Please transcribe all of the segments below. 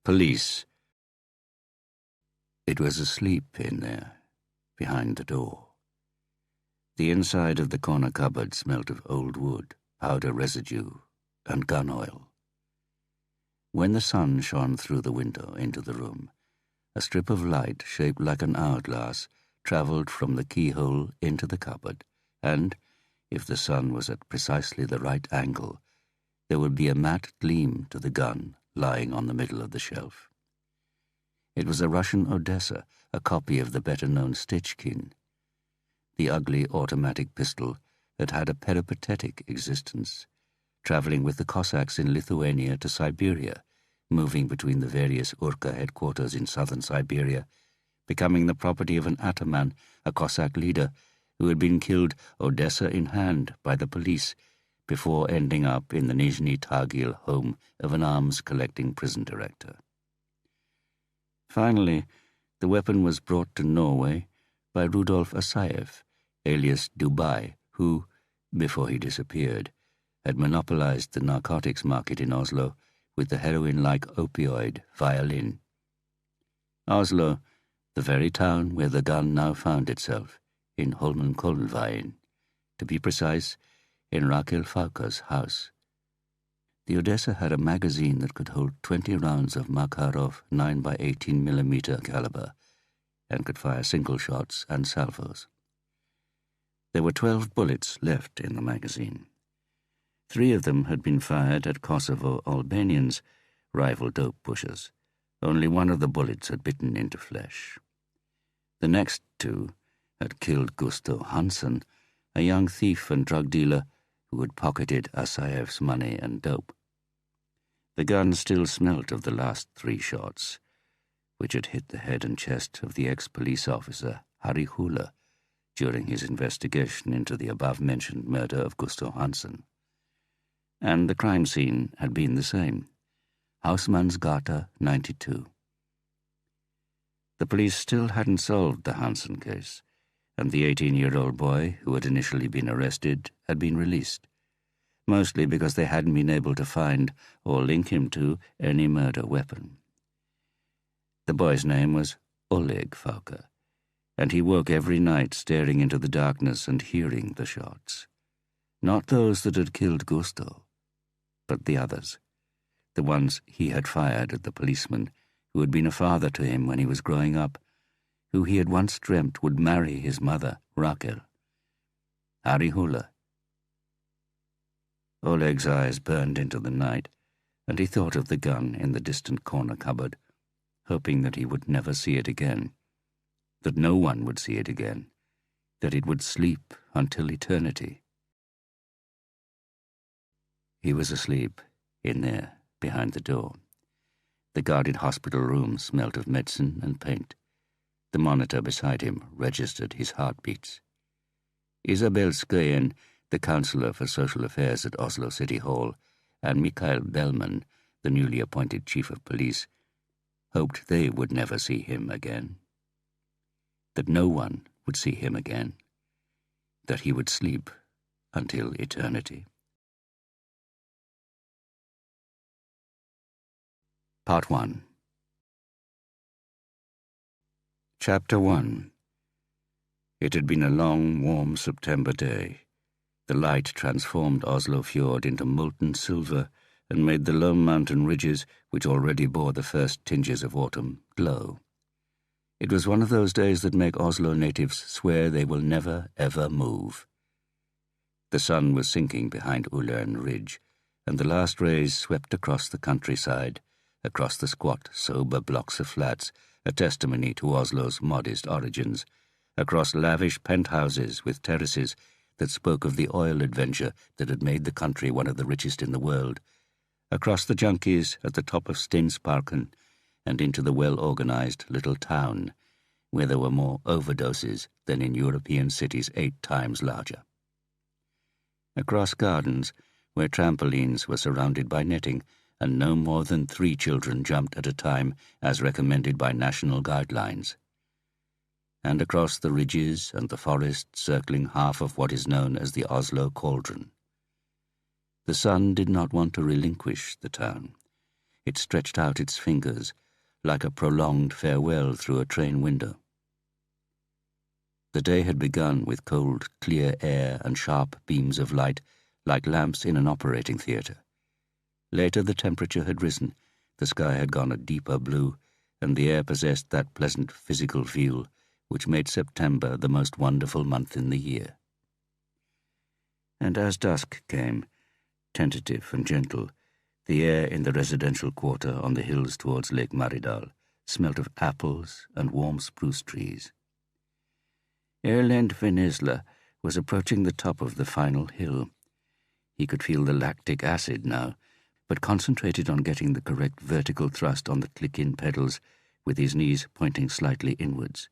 Police. It was asleep in there, behind the door. The inside of the corner cupboard smelt of old wood, powder residue, and gun oil. When the sun shone through the window into the room, a strip of light shaped like an hourglass travelled from the keyhole into the cupboard, and, if the sun was at precisely the right angle, there would be a matte gleam to the gun lying on the middle of the shelf. It was a Russian Odessa, a copy of the better-known Stechkin. The ugly automatic pistol had had a peripatetic existence, travelling with the Cossacks in Lithuania to Siberia, moving between the various Urka headquarters in southern Siberia, becoming the property of an ataman, a Cossack leader, who had been killed Odessa in hand by the police before ending up in the Nizhny Tagil home of an arms-collecting prison director. Finally, the weapon was brought to Norway by Rudolf Asayev, alias Dubai, who, before he disappeared, had monopolized the narcotics market in Oslo with the heroin-like opioid violin. Oslo, the very town where the gun now found itself, in Holmenkollenveien, to be precise, in Rakel Fauka's house. The Odessa had a magazine that could hold 20 rounds of Makarov 9x18mm caliber and could fire single shots and salvos. There were 12 bullets left in the magazine. 3 of them had been fired at Kosovo Albanians, rival dope pushers. Only 1 of the bullets had bitten into flesh. The next 2 had killed Gusto Hansen, a young thief and drug dealer who had pocketed Asayev's money and dope. The gun still smelt of the last 3 shots, which had hit the head and chest of the ex-police officer Harry Hula during his investigation into the above-mentioned murder of Gusto Hansen. And the crime scene had been the same, Hausmannsgata 92. The police still hadn't solved the Hansen case, and the 18-year-old boy who had initially been arrested had been released, mostly because they hadn't been able to find or link him to any murder weapon. The boy's name was Oleg Fauka, and he woke every night staring into the darkness and hearing the shots. Not those that had killed Gusto, but the others, the ones he had fired at the policeman who had been a father to him when he was growing up, who he had once dreamt would marry his mother, Rakel. Harry Hula. Oleg's eyes burned into the night, and he thought of the gun in the distant corner cupboard, hoping that he would never see it again, that no one would see it again, that it would sleep until eternity. He was asleep, in there, behind the door. The guarded hospital room smelt of medicine and paint. The monitor beside him registered his heartbeats. Isabel Skøyen, the councillor for social affairs at Oslo City Hall, and Mikael Bellman, the newly appointed chief of police, hoped they would never see him again. That no one would see him again. That he would sleep until eternity. Part 1. Chapter 1. It had been a long, warm September day. The light transformed Oslo Fjord into molten silver and made the low mountain ridges, which already bore the first tinges of autumn, glow. It was one of those days that make Oslo natives swear they will never, ever move. The sun was sinking behind Ullern Ridge, and the last rays swept across the countryside, across the squat, sober blocks of flats, a testimony to Oslo's modest origins, across lavish penthouses with terraces that spoke of the oil adventure that had made the country one of the richest in the world, across the junkies at the top of Stensparken, and into the well-organized little town, where there were more overdoses than in European cities 8 times larger. Across gardens, where trampolines were surrounded by netting, and no more than 3 children jumped at a time as recommended by national guidelines. And across the ridges and the forest circling half of what is known as the Oslo Cauldron. The sun did not want to relinquish the town. It stretched out its fingers like a prolonged farewell through a train window. The day had begun with cold, clear air and sharp beams of light like lamps in an operating theatre. Later the temperature had risen, the sky had gone a deeper blue, and the air possessed that pleasant physical feel which made September the most wonderful month in the year. And as dusk came, tentative and gentle, the air in the residential quarter on the hills towards Lake Maridal smelt of apples and warm spruce trees. Erlend Vennesla was approaching the top of the final hill. He could feel the lactic acid now, but concentrated on getting the correct vertical thrust on the click-in pedals with his knees pointing slightly inwards,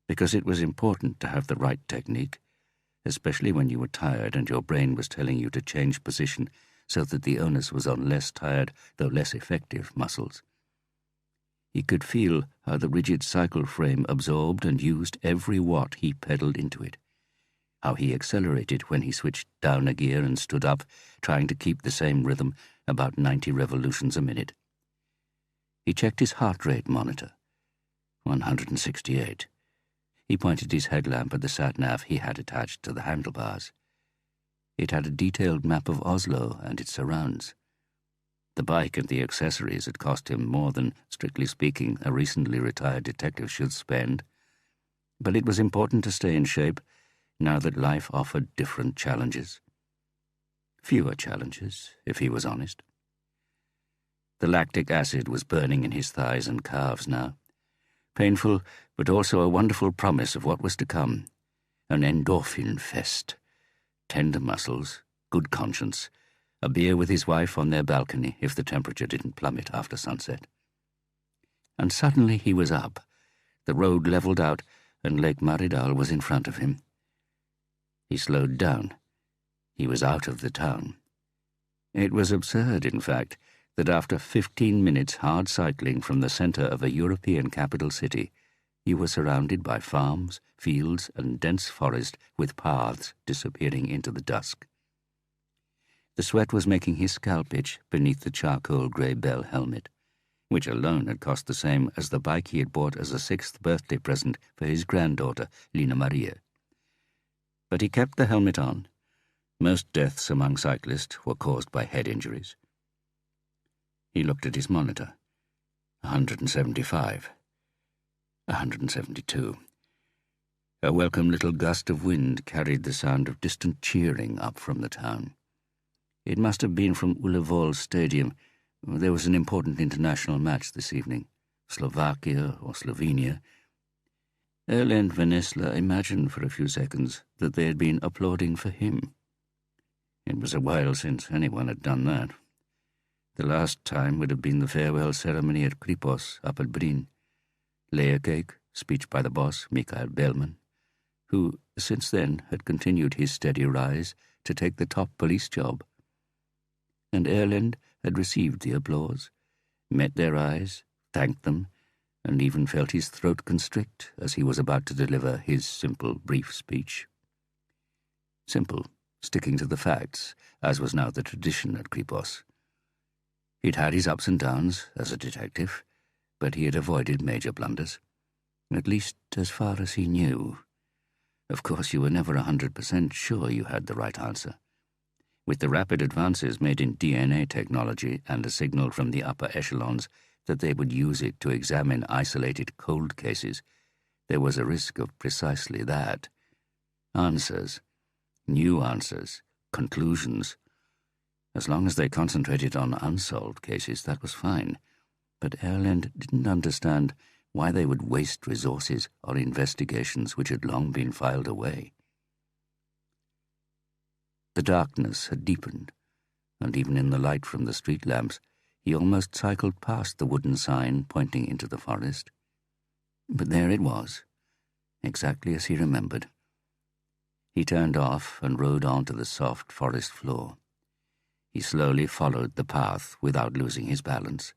because it was important to have the right technique, especially when you were tired and your brain was telling you to change position so that the onus was on less tired, though less effective, muscles. He could feel how the rigid cycle frame absorbed and used every watt he pedaled into it, how he accelerated when he switched down a gear and stood up, trying to keep the same rhythm, about 90 revolutions a minute. He checked his heart rate monitor. 168. He pointed his headlamp at the sat-nav he had attached to the handlebars. It had a detailed map of Oslo and its surrounds. The bike and the accessories had cost him more than, strictly speaking, a recently retired detective should spend. But it was important to stay in shape, now that life offered different challenges. Fewer challenges, if he was honest. The lactic acid was burning in his thighs and calves now. Painful, but also a wonderful promise of what was to come. An endorphin fest. Tender muscles, good conscience, a beer with his wife on their balcony if the temperature didn't plummet after sunset. And suddenly he was up. The road levelled out, and Lake Maridal was in front of him. He slowed down. He was out of the town. It was absurd, in fact, that after 15 minutes hard cycling from the centre of a European capital city, you were surrounded by farms, fields, and dense forest with paths disappearing into the dusk. The sweat was making his scalp itch beneath the charcoal grey bell helmet, which alone had cost the same as the bike he had bought as a 6th birthday present for his granddaughter, Lina Maria. But he kept the helmet on. Most deaths among cyclists were caused by head injuries. He looked at his monitor. 175. 172. A welcome little gust of wind carried the sound of distant cheering up from the town. It must have been from Ullevål Stadium. There was an important international match this evening. Slovakia or Slovenia. Erlend Vennesla imagined for a few seconds that they had been applauding for him. It was a while since anyone had done that. The last time would have been the farewell ceremony at Kripos up at Bryn. Layer cake, speech by the boss, Mikael Bellman, who, since then, had continued his steady rise to take the top police job. And Erlend had received the applause, met their eyes, thanked them, and even felt his throat constrict as he was about to deliver his simple, brief speech. Simple, sticking to the facts, as was now the tradition at Kripos. He'd had his ups and downs as a detective, but he had avoided major blunders, at least as far as he knew. Of course, you were never 100% sure you had the right answer. With the rapid advances made in DNA technology and a signal from the upper echelons that they would use it to examine isolated cold cases, there was a risk of precisely that. Answers, new answers, conclusions. As long as they concentrated on unsolved cases, that was fine. But Erlend didn't understand why they would waste resources on investigations which had long been filed away. The darkness had deepened, and even in the light from the street lamps, he almost cycled past the wooden sign pointing into the forest. But there it was, exactly as he remembered. He turned off and rode on to the soft forest floor. He slowly followed the path without losing his balance.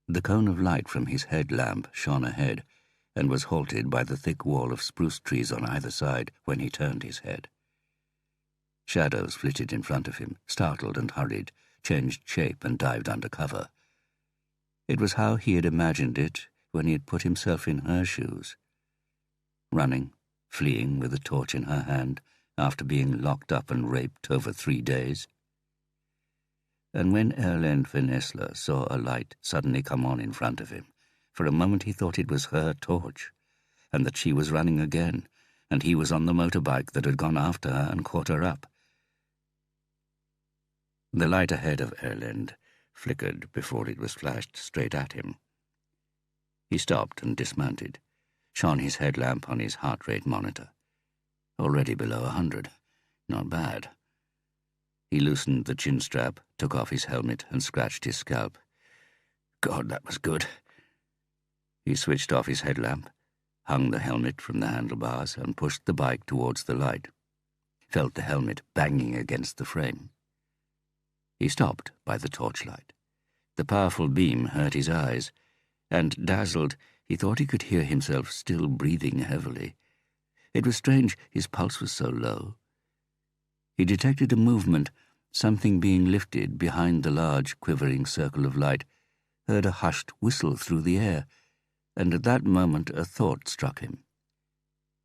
The cone of light from his headlamp shone ahead and was halted by the thick wall of spruce trees on either side when he turned his head. Shadows flitted in front of him, startled and hurried, changed shape and dived under cover, It was how he had imagined it when he had put himself in her shoes. Running, fleeing with a torch in her hand after being locked up and raped over 3 days. And when Erlend van Essler saw a light suddenly come on in front of him, for a moment he thought it was her torch, and that she was running again, and he was on the motorbike that had gone after her and caught her up. The light ahead of Erlend flickered before it was flashed straight at him. He stopped and dismounted, shone his headlamp on his heart rate monitor. Already below 100. Not bad. He loosened the chin strap, took off his helmet, and scratched his scalp. God, that was good. He switched off his headlamp, hung the helmet from the handlebars, and pushed the bike towards the light. Felt the helmet banging against the frame. He stopped by the torchlight. The powerful beam hurt his eyes, and, dazzled, he thought he could hear himself still breathing heavily. It was strange, his pulse was so low. He detected a movement, something being lifted behind the large, quivering circle of light, heard a hushed whistle through the air, and at that moment a thought struck him.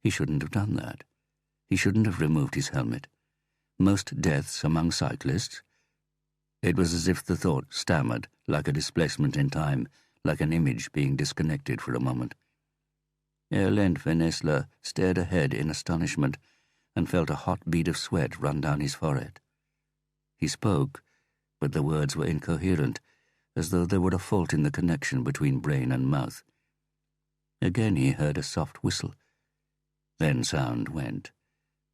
He shouldn't have done that. He shouldn't have removed his helmet. Most deaths among cyclists. It was as if the thought stammered, like a displacement in time, like an image being disconnected for a moment. Erlend van Essler stared ahead in astonishment and felt a hot bead of sweat run down his forehead. He spoke, but the words were incoherent, as though there were a fault in the connection between brain and mouth. Again he heard a soft whistle. Then sound went.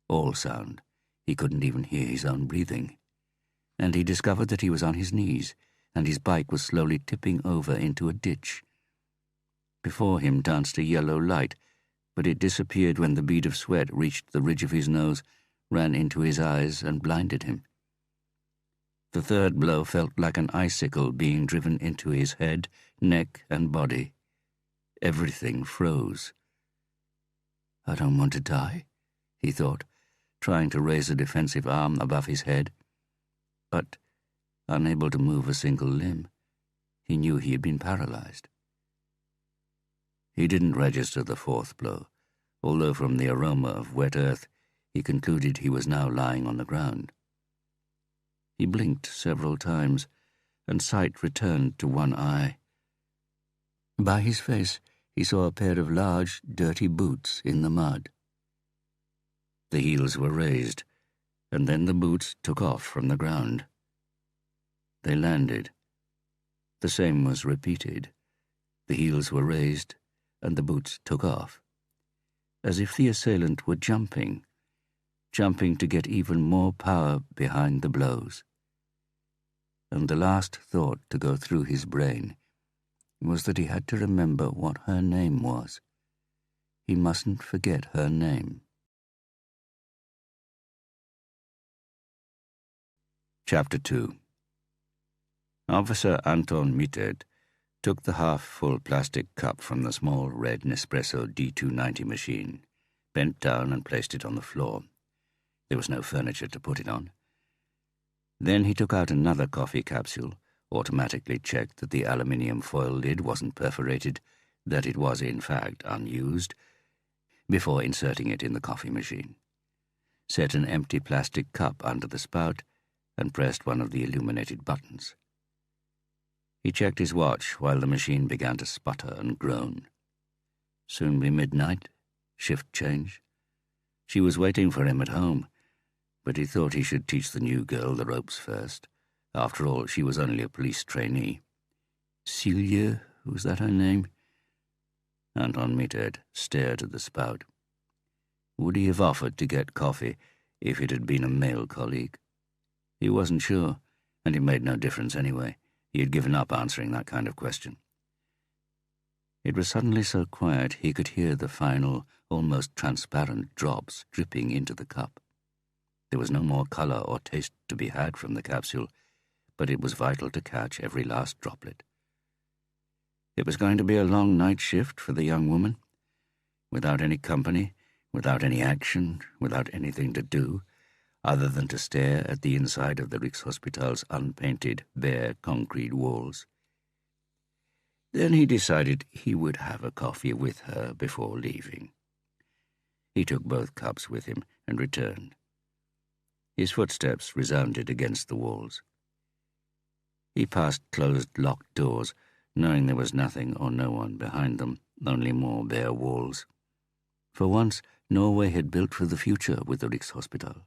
All sound. He couldn't even hear his own breathing. And he discovered that he was on his knees, and his bike was slowly tipping over into a ditch. Before him danced a yellow light, but it disappeared when the bead of sweat reached the ridge of his nose, ran into his eyes, and blinded him. The third blow felt like an icicle being driven into his head, neck, and body. Everything froze. I don't want to die, he thought, trying to raise a defensive arm above his head. But, unable to move a single limb, he knew he had been paralyzed. He didn't register the fourth blow, although from the aroma of wet earth he concluded he was now lying on the ground. He blinked several times, and sight returned to one eye. By his face he saw a pair of large, dirty boots in the mud. The heels were raised, and then the boots took off from the ground. They landed. The same was repeated. The heels were raised, and the boots took off, as if the assailant were jumping to get even more power behind the blows. And the last thought to go through his brain was that he had to remember what her name was. He mustn't forget her name. Chapter 2. Officer Anton Mitted took the half-full plastic cup from the small red Nespresso D290 machine, bent down and placed it on the floor. There was no furniture to put it on. Then he took out another coffee capsule, automatically checked that the aluminium foil lid wasn't perforated, that it was in fact unused, before inserting it in the coffee machine. Set an empty plastic cup under the spout and pressed one of the illuminated buttons. He checked his watch while the machine began to sputter and groan. Soon be midnight, shift change. She was waiting for him at home, but he thought he should teach the new girl the ropes first. After all, she was only a police trainee. Celia, was that her name? Anton Mitted stared at the spout. Would he have offered to get coffee if it had been a male colleague? He wasn't sure, and it made no difference anyway. He had given up answering that kind of question. It was suddenly so quiet he could hear the final, almost transparent drops dripping into the cup. There was no more color or taste to be had from the capsule, but it was vital to catch every last droplet. It was going to be a long night shift for the young woman. Without any company, without any action, without anything to do, other than to stare at the inside of the Rikshospital's unpainted, bare concrete walls. Then he decided he would have a coffee with her before leaving. He took both cups with him and returned. His footsteps resounded against the walls. He passed closed, locked doors, knowing there was nothing or no one behind them, only more bare walls. For once, Norway had built for the future with the Rikshospital,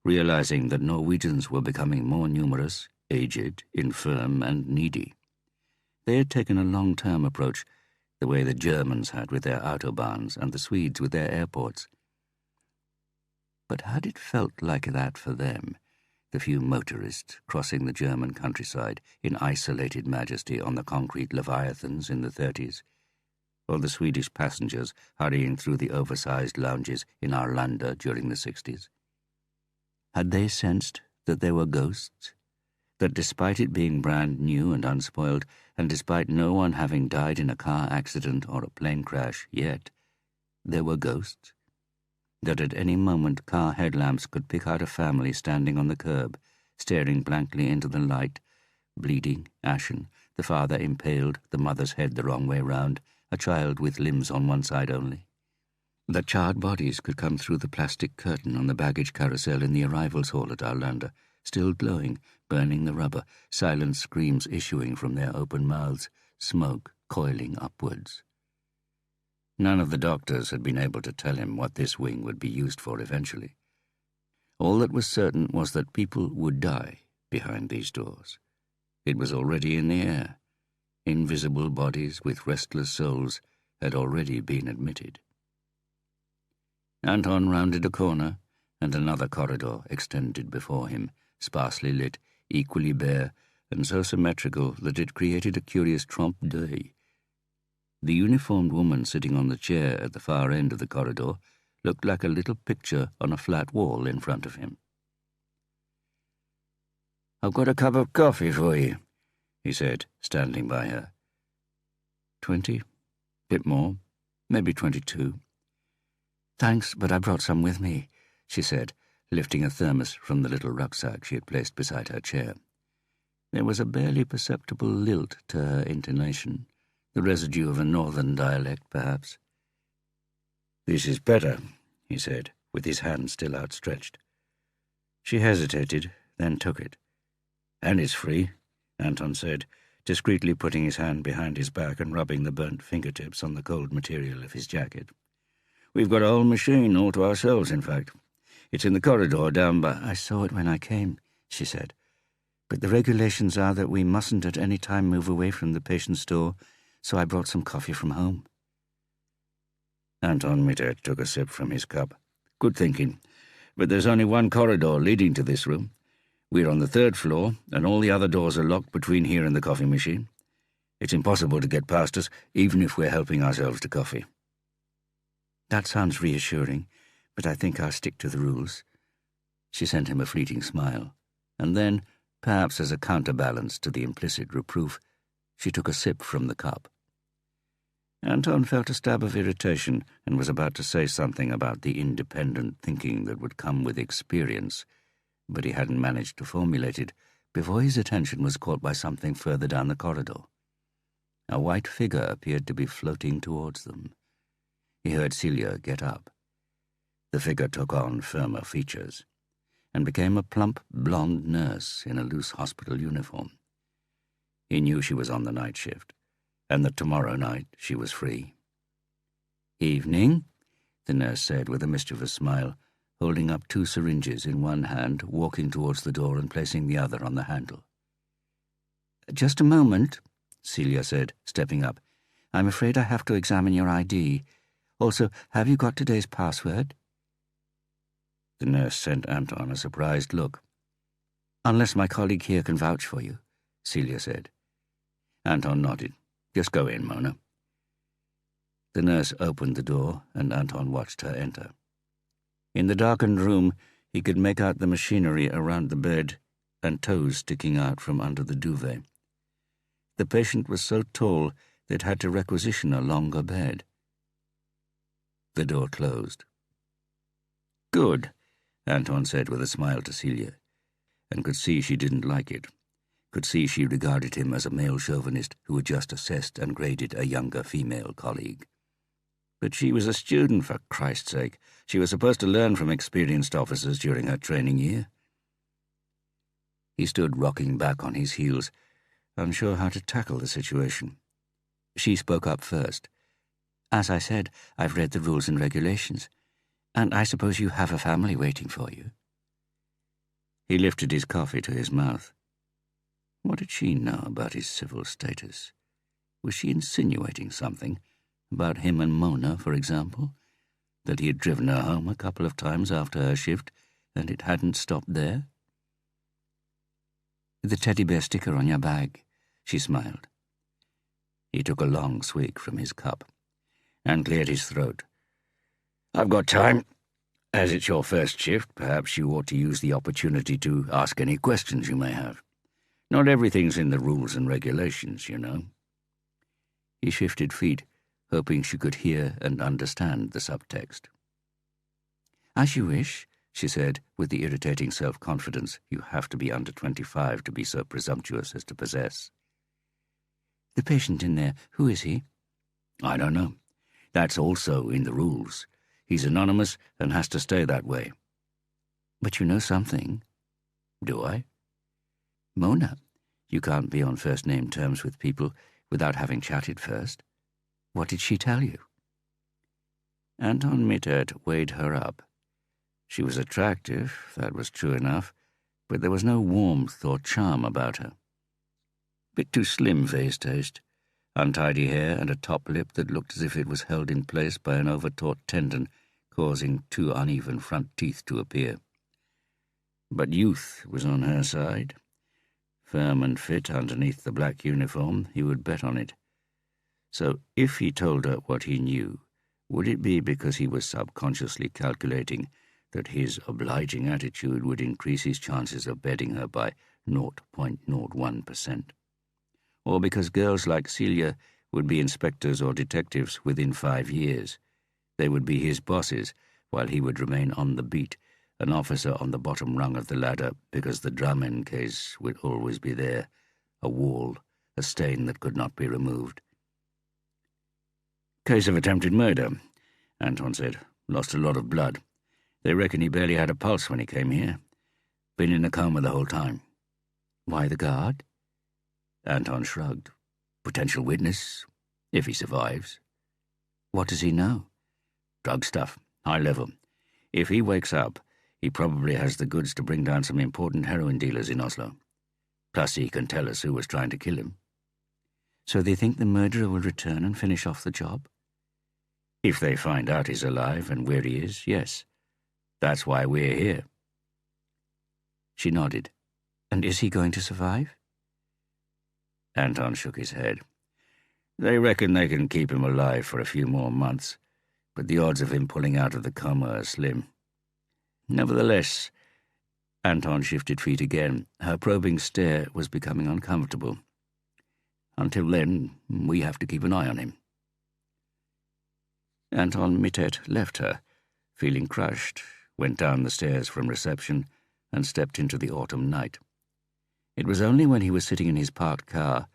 realizing that Norwegians were becoming more numerous, aged, infirm, and needy. They had taken a long-term approach, the way the Germans had with their autobahns and the Swedes with their airports. But had it felt like that for them, the few motorists crossing the German countryside in isolated majesty on the concrete leviathans in the 30s, or the Swedish passengers hurrying through the oversized lounges in Arlanda during the 60s? Had they sensed that they were ghosts? That despite it being brand new and unspoiled, and despite no one having died in a car accident or a plane crash yet, there were ghosts? That at any moment car headlamps could pick out a family standing on the curb, staring blankly into the light, bleeding, ashen, the father impaled, the mother's head the wrong way round, a child with limbs on one side only? That charred bodies could come through the plastic curtain on the baggage carousel in the arrivals hall at Arlanda, still glowing, burning the rubber, silent screams issuing from their open mouths, smoke coiling upwards. None of the doctors had been able to tell him what this wing would be used for eventually. All that was certain was that people would die behind these doors. It was already in the air. Invisible bodies with restless souls had already been admitted. Anton rounded a corner, and another corridor extended before him, sparsely lit, equally bare, and so symmetrical that it created a curious trompe l'oeil. The uniformed woman sitting on the chair at the far end of the corridor looked like a little picture on a flat wall in front of him. "I've got a cup of coffee for you," he said, standing by her. 20? Bit more. Maybe 22. "Thanks, but I brought some with me," she said, lifting a thermos from the little rucksack she had placed beside her chair. There was a barely perceptible lilt to her intonation, the residue of a northern dialect, perhaps. "This is better," he said, with his hand still outstretched. She hesitated, then took it. "And it's free," Anton said, discreetly putting his hand behind his back and rubbing the burnt fingertips on the cold material of his jacket. "We've got a whole machine all to ourselves, in fact. It's in the corridor down by—" "I saw it when I came," she said. "But the regulations are that we mustn't at any time move away from the patient's door, so I brought some coffee from home." Anton Mitter took a sip from his cup. "Good thinking. But there's only one corridor leading to this room. We're on the 3rd floor, and all the other doors are locked between here and the coffee machine. It's impossible to get past us, even if we're helping ourselves to coffee." "That sounds reassuring, but I think I'll stick to the rules." She sent him a fleeting smile, and then, perhaps as a counterbalance to the implicit reproof, she took a sip from the cup. Anton felt a stab of irritation and was about to say something about the independent thinking that would come with experience, but he hadn't managed to formulate it before his attention was caught by something further down the corridor. A white figure appeared to be floating towards them. He heard Celia get up. The figure took on firmer features and became a plump, blonde nurse in a loose hospital uniform. He knew she was on the night shift, and that tomorrow night she was free. "Evening," the nurse said with a mischievous smile, holding up 2 syringes in one hand, walking towards the door and placing the other on the handle. "Just a moment," Celia said, stepping up. "I'm afraid I have to examine your ID. Also, have you got today's password?" The nurse sent Anton a surprised look. "Unless my colleague here can vouch for you," Celia said. Anton nodded. "Just go in, Mona." The nurse opened the door, and Anton watched her enter. In the darkened room, he could make out the machinery around the bed and toes sticking out from under the duvet. The patient was so tall they'd had to requisition a longer bed. The door closed. "Good," Anton said with a smile to Celia, and could see she didn't like it. could see she regarded him as a male chauvinist who had just assessed and graded a younger female colleague. But she was a student, for Christ's sake. She was supposed to learn from experienced officers during her training year. He stood rocking back on his heels, unsure how to tackle the situation. She spoke up first. "As I said, I've read the rules and regulations, and I suppose you have a family waiting for you." He lifted his coffee to his mouth. What did she know about his civil status? Was she insinuating something? About him and Mona, for example? That he had driven her home a couple of times after her shift, and it hadn't stopped there? "The teddy bear sticker on your bag," she smiled. He took a long swig from his cup and cleared his throat. "I've got time. As it's your first shift, perhaps you ought to use the opportunity to ask any questions you may have. Not everything's in the rules and regulations, you know." He shifted feet, hoping she could hear and understand the subtext. "As you wish," she said, with the irritating self-confidence you have to be under 25 to be so presumptuous as to possess. "The patient in there, who is he?" "I don't know. That's also in the rules. He's anonymous and has to stay that way." "But you know something." "Do I?" "Mona. You can't be on first-name terms with people without having chatted first. What did she tell you?" Anton Mittet weighed her up. She was attractive, that was true enough, but there was no warmth or charm about her. Bit too slim for his taste. Untidy hair and a top lip that looked as if it was held in place by an overtaut tendon, causing two uneven front teeth to appear. But youth was on her side. Firm and fit underneath the black uniform, he would bet on it. So if he told her what he knew, would it be because he was subconsciously calculating that his obliging attitude would increase his chances of bedding her by 0.01%? Or because girls like Celia would be inspectors or detectives within 5 years? They would be his bosses, while he would remain on the beat, an officer on the bottom rung of the ladder, because the Drummond case would always be there, a wall, a stain that could not be removed. "Case of attempted murder," Anton said. "Lost a lot of blood. They reckon he barely had a pulse when he came here. Been in a coma the whole time." "Why the guard?" Anton shrugged. "Potential witness, if he survives." "What does he know?" "Drug stuff, high level. If he wakes up, he probably has the goods to bring down some important heroin dealers in Oslo. Plus he can tell us who was trying to kill him." "So they think the murderer will return and finish off the job?" "If they find out he's alive and where he is, yes. That's why we're here." She nodded. "And is he going to survive?" Anton shook his head. "They reckon they can keep him alive for a few more months, but the odds of him pulling out of the coma are slim. Nevertheless," Anton shifted feet again. Her probing stare was becoming uncomfortable. "Until then, we have to keep an eye on him." Anton Mittet left her, feeling crushed, went down the stairs from reception, and stepped into the autumn night. It was only when he was sitting in his parked car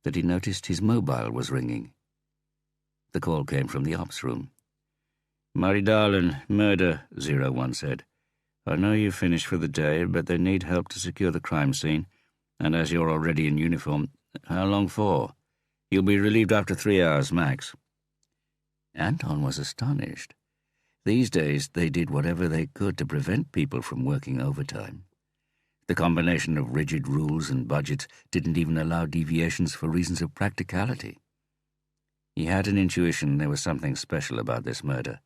that he noticed his mobile was ringing. The call came from the ops room. "Maridalen, murder," 01 said. "I know you've finished for the day, but they need help to secure the crime scene, and as you're already in uniform, how long for? You'll be relieved after 3 hours, max." Anton was astonished. These days they did whatever they could to prevent people from working overtime. The combination of rigid rules and budgets didn't even allow deviations for reasons of practicality. He had an intuition there was something special about this murder.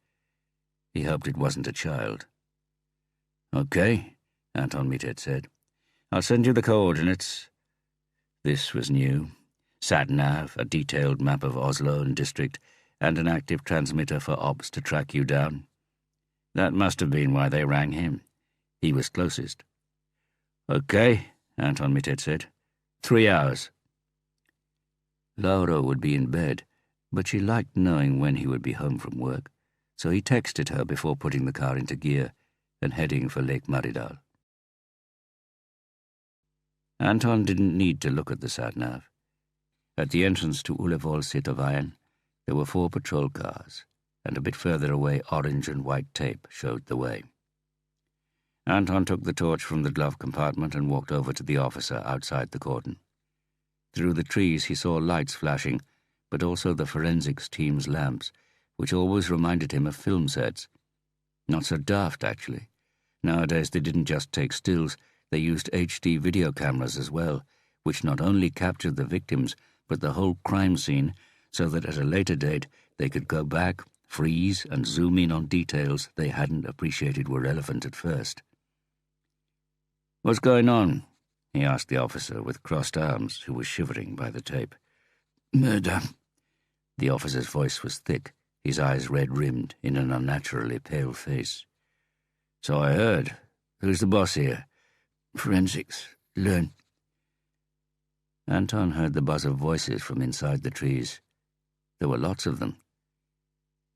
He hoped it wasn't a child. "Okay," Anton Mittet said. "I'll send you the coordinates." This was new. Sat-nav, a detailed map of Oslo and district, and an active transmitter for ops to track you down. That must have been why they rang him. He was closest. "Okay," Anton Mittet said. 3 hours. Laura would be in bed, but she liked knowing when he would be home from work, so he texted her before putting the car into gear and heading for Lake Maridal. Anton didn't need to look at the sat-nav. At the entrance to Ullevål there were 4 patrol cars, and a bit further away orange and white tape showed the way. Anton took the torch from the glove compartment and walked over to the officer outside the cordon. Through the trees he saw lights flashing, but also the forensics team's lamps, which always reminded him of film sets. Not so daft, actually. Nowadays they didn't just take stills, they used HD video cameras as well, which not only captured the victims, but the whole crime scene, so that at a later date they could go back, freeze, and zoom in on details they hadn't appreciated were relevant at first. "What's going on?" he asked the officer with crossed arms, who was shivering by the tape. "Murder." The officer's voice was thick, his eyes red-rimmed in an unnaturally pale face. "So I heard. Who's the boss here?" "Forensics. Learn." Anton heard the buzz of voices from inside the trees. There were lots of them.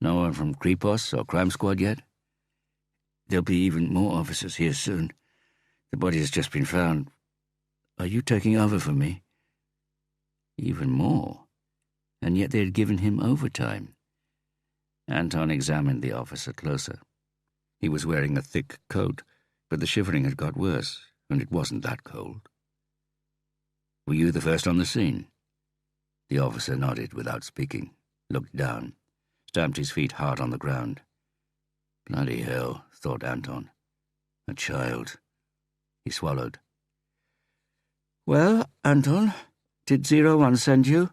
"No one from Kripos or Crime Squad yet?" "There'll be even more officers here soon. The body has just been found. Are you taking over for me?" Even more? And yet they had given him overtime. Anton examined the officer closer. He was wearing a thick coat, but the shivering had got worse, and it wasn't that cold. "Were you the first on the scene?" The officer nodded without speaking, looked down, stamped his feet hard on the ground. Bloody hell, thought Anton. A child. He swallowed. "Well, Anton, did 01 send you?"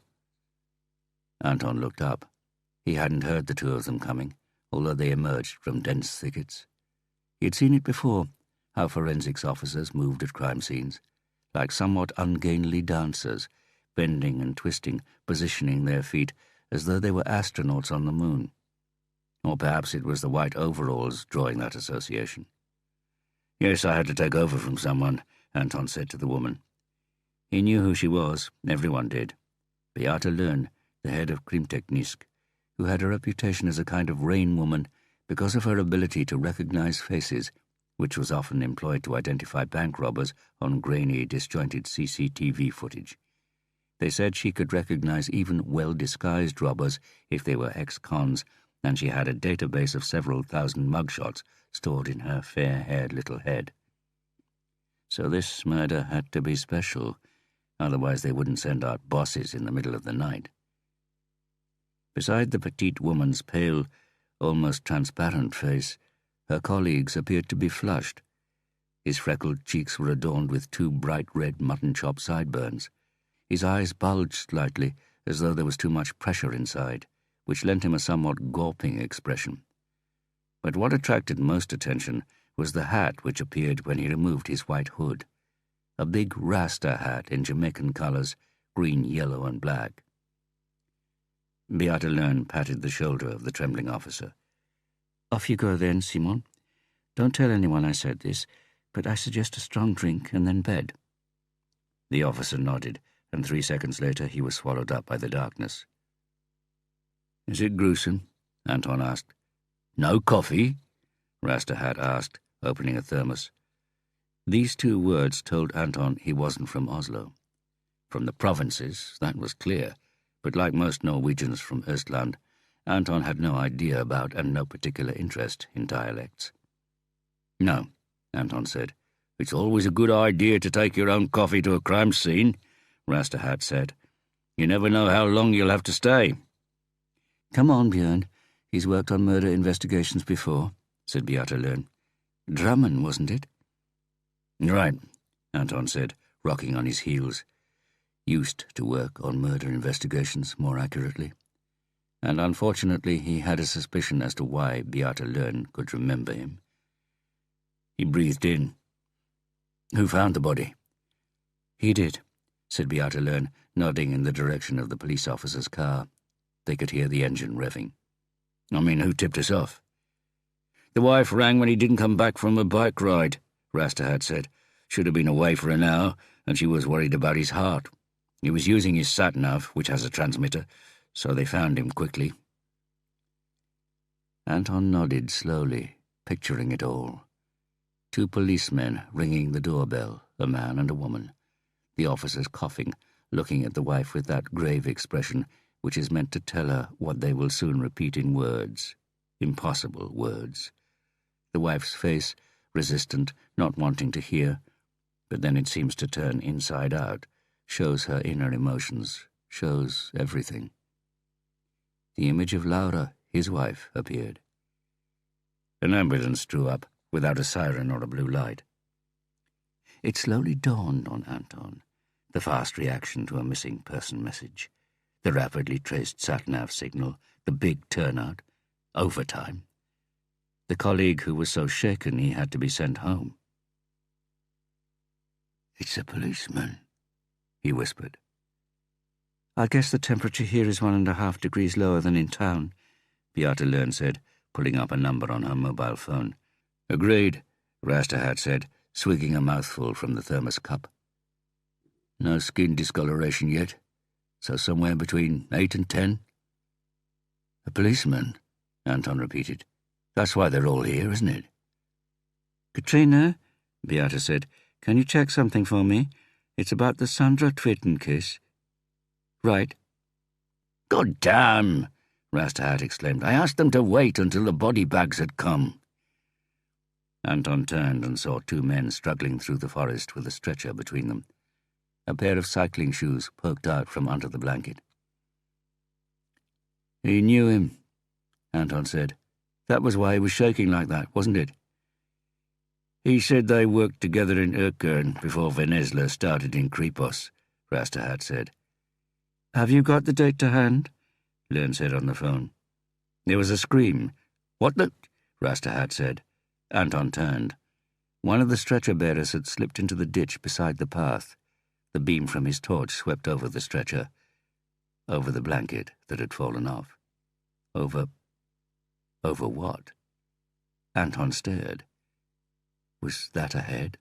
Anton looked up. He hadn't heard the 2 of them coming, although they emerged from dense thickets. He had seen it before, how forensics officers moved at crime scenes, like somewhat ungainly dancers, bending and twisting, positioning their feet as though they were astronauts on the moon. Or perhaps it was the white overalls drawing that association. "Yes, I had to take over from someone," Anton said to the woman. He knew who she was, everyone did. Beata Löhn, the head of Krimteknisk, who had a reputation as a kind of rain woman because of her ability to recognize faces, which was often employed to identify bank robbers on grainy, disjointed CCTV footage. They said she could recognize even well-disguised robbers if they were ex-cons, and she had a database of several thousand mugshots stored in her fair-haired little head. So this murder had to be special, otherwise they wouldn't send out bosses in the middle of the night. Beside the petite woman's pale, almost transparent face, her colleagues appeared to be flushed. His freckled cheeks were adorned with 2 bright red mutton-chop sideburns. His eyes bulged slightly, as though there was too much pressure inside, which lent him a somewhat gawping expression. But what attracted most attention was the hat which appeared when he removed his white hood. A big Rasta hat in Jamaican colours, green, yellow, and black. Beata Löhn patted the shoulder of the trembling officer. "Off you go then, Simon. Don't tell anyone I said this, but I suggest a strong drink and then bed." The officer nodded, and 3 seconds later he was swallowed up by the darkness. "Is it gruesome?" Anton asked. "No coffee?" Rasta Hat asked, opening a thermos. These 2 words told Anton he wasn't from Oslo. From the provinces, that was clear, but like most Norwegians from Östland, Anton had no idea about and no particular interest in dialects. "No," Anton said. "It's always a good idea to take your own coffee to a crime scene," Rasta Hat said. "You never know how long you'll have to stay." "Come on, Björn. He's worked on murder investigations before," said Beata Löhn. "Drammen, wasn't it?" "Right," Anton said, rocking on his heels. Used to work on murder investigations, more accurately. And unfortunately he had a suspicion as to why Beata Löhn could remember him. He breathed in. "Who found the body?" "He did," said Beata Löhn, nodding in the direction of the police officer's car. They could hear the engine revving. "I mean, who tipped us off?" "The wife rang when he didn't come back from a bike ride," Rasta had said. "Should have been away for an hour, and she was worried about his heart. He was using his sat-nav, which has a transmitter, so they found him quickly." Anton nodded slowly, picturing it all. 2 policemen ringing the doorbell, a man and a woman. the officers coughing, looking at the wife with that grave expression which is meant to tell her what they will soon repeat in words, impossible words. The wife's face, resistant, not wanting to hear, but then it seems to turn inside out, shows her inner emotions, shows everything. The image of Laura, his wife, appeared. An ambulance drew up, without a siren or a blue light. It slowly dawned on Anton, the fast reaction to a missing person message, the rapidly traced sat-nav signal, the big turnout, overtime. The colleague who was so shaken he had to be sent home. "It's a policeman," he whispered. "I guess the temperature here is 1.5 degrees lower than in town," Beata Learn said, pulling up a number on her mobile phone. "Agreed," Rasterhat said, swigging a mouthful from the thermos cup. "No skin discoloration yet, so somewhere between 8 and 10. "A policeman," Anton repeated. "That's why they're all here, isn't it?" "Katrina," Beata said, "can you check something for me? It's about the Sandra Twitten case." "Right." "God damn!" Rasterhat exclaimed. "I asked them to wait until the body bags had come." Anton turned and saw 2 men struggling through the forest with a stretcher between them. A pair of cycling shoes poked out from under the blanket. "He knew him," Anton said. "That was why he was shaking like that, wasn't it?" "He said they worked together in Urkern before Venezla started in Kripos," Rasterhat said. "Have you got the date to hand?" Learn said on the phone. There was a scream. "What the—" Rasterhat said. Anton turned. One of the stretcher-bearers had slipped into the ditch beside the path. The beam from his torch swept over the stretcher, over the blanket that had fallen off. Over what? Anton stared. Was that a head?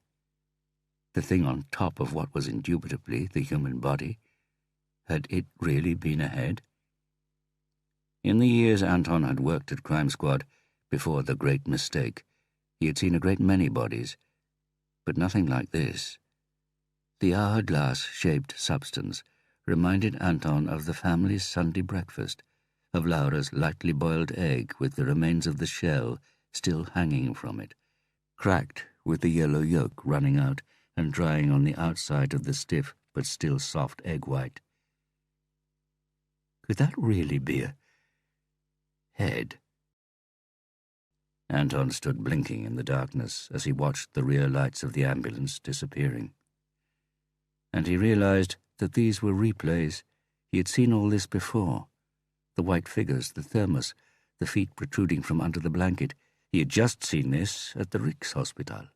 The thing on top of what was indubitably the human body? Had it really been a head? In the years Anton had worked at Crime Squad, before the great mistake, he had seen a great many bodies, but nothing like this. The hourglass-shaped substance reminded Anton of the family's Sunday breakfast, of Laura's lightly boiled egg with the remains of the shell still hanging from it, cracked with the yellow yolk running out and drying on the outside of the stiff but still soft egg white. Could that really be a head? Anton stood blinking in the darkness as he watched the rear lights of the ambulance disappearing. And he realized that these were replays. He had seen all this before. The white figures, the thermos, the feet protruding from under the blanket. He had just seen this at the Rikshospital,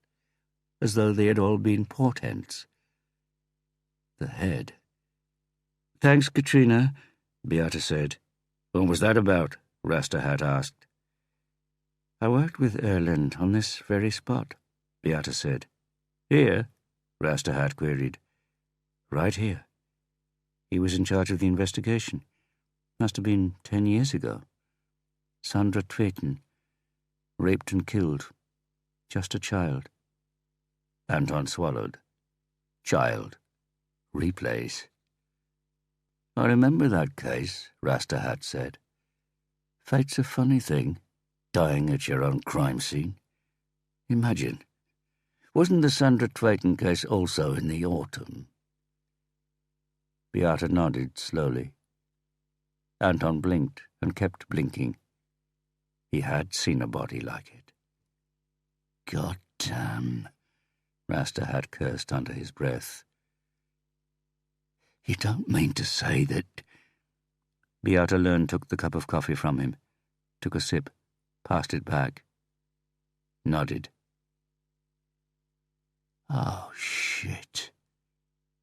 as though they had all been portents. The head. "Thanks, Katrina," Beata said. "What was that about?" Rasterhat asked. "I worked with Erland on this very spot," Beata said. "Here?" Rasterhat queried. "Right here. He was in charge of the investigation. Must have been 10 years ago. Sandra Tweten, raped and killed. Just a child." Anton swallowed. Child. Replays. "I remember that case," Rasterhat said. "Fate's a funny thing, dying at your own crime scene. Imagine. Wasn't the Sandra Tweten case also in the autumn?" Beata nodded slowly. Anton blinked and kept blinking. He had seen a body like it. "God damn," Rasterhat cursed under his breath. "You don't mean to say that—" Beata Learn took the cup of coffee from him, took a sip, passed it back, nodded. "Oh, shit,"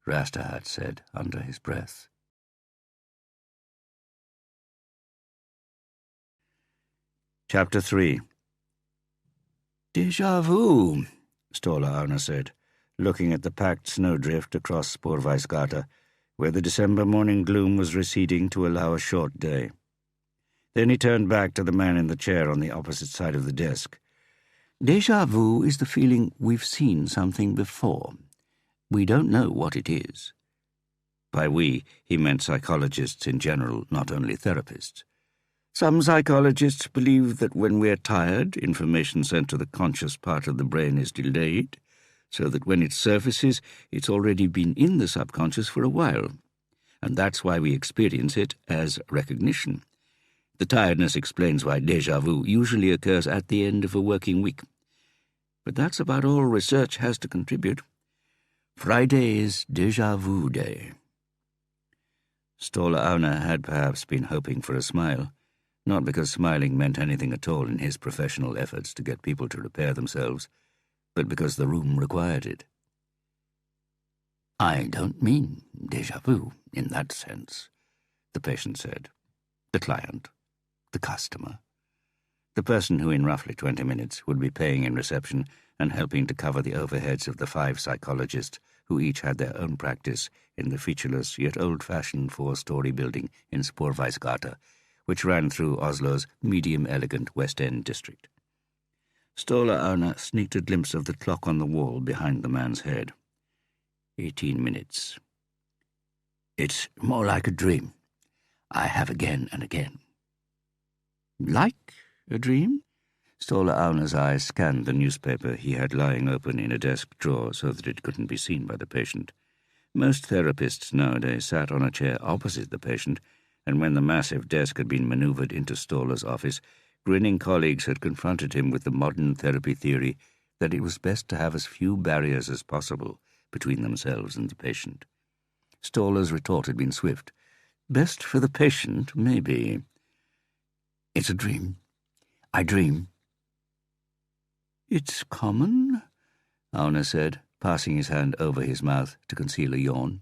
Rasterhat said under his breath. Chapter 3. "Déjà vu," Ståle Arne said, looking at the packed snowdrift across Spårvägsgata, where the December morning gloom was receding to allow a short day. Then he turned back to the man in the chair on the opposite side of the desk. "Déjà vu is the feeling we've seen something before. We don't know what it is. By we, he meant psychologists in general, not only therapists. Some psychologists believe that when we're tired, information sent to the conscious part of the brain is delayed, so that when it surfaces, it's already been in the subconscious for a while. And that's why we experience it as recognition. The tiredness explains why déjà vu usually occurs at the end of a working week. But that's about all research has to contribute. Friday is déjà vu day. Ståle Aune had perhaps been hoping for a smile, not because smiling meant anything at all in his professional efforts to get people to repair themselves, but because the room required it. "I don't mean déjà vu in that sense," the patient said. The client, the customer, the person who in roughly 20 minutes would be paying in reception and helping to cover the overheads of the 5 psychologists who each had their own practice in the featureless yet old-fashioned 4-story building in Sporveisgata, which ran through Oslo's medium-elegant West End district. Ståle Aune sneaked a glimpse of the clock on the wall behind the man's head. 18 minutes. "It's more like a dream. I have again and again." "Like a dream?" Ståle Aune's eyes scanned the newspaper he had lying open in a desk drawer so that it couldn't be seen by the patient. Most therapists nowadays sat on a chair opposite the patient, and when the massive desk had been manoeuvred into Ståle's office, grinning colleagues had confronted him with the modern therapy theory that it was best to have as few barriers as possible between themselves and the patient. Ståle's retort had been swift. "Best for the patient, maybe. It's a dream. I dream." "It's common," Aune said, passing his hand over his mouth to conceal a yawn.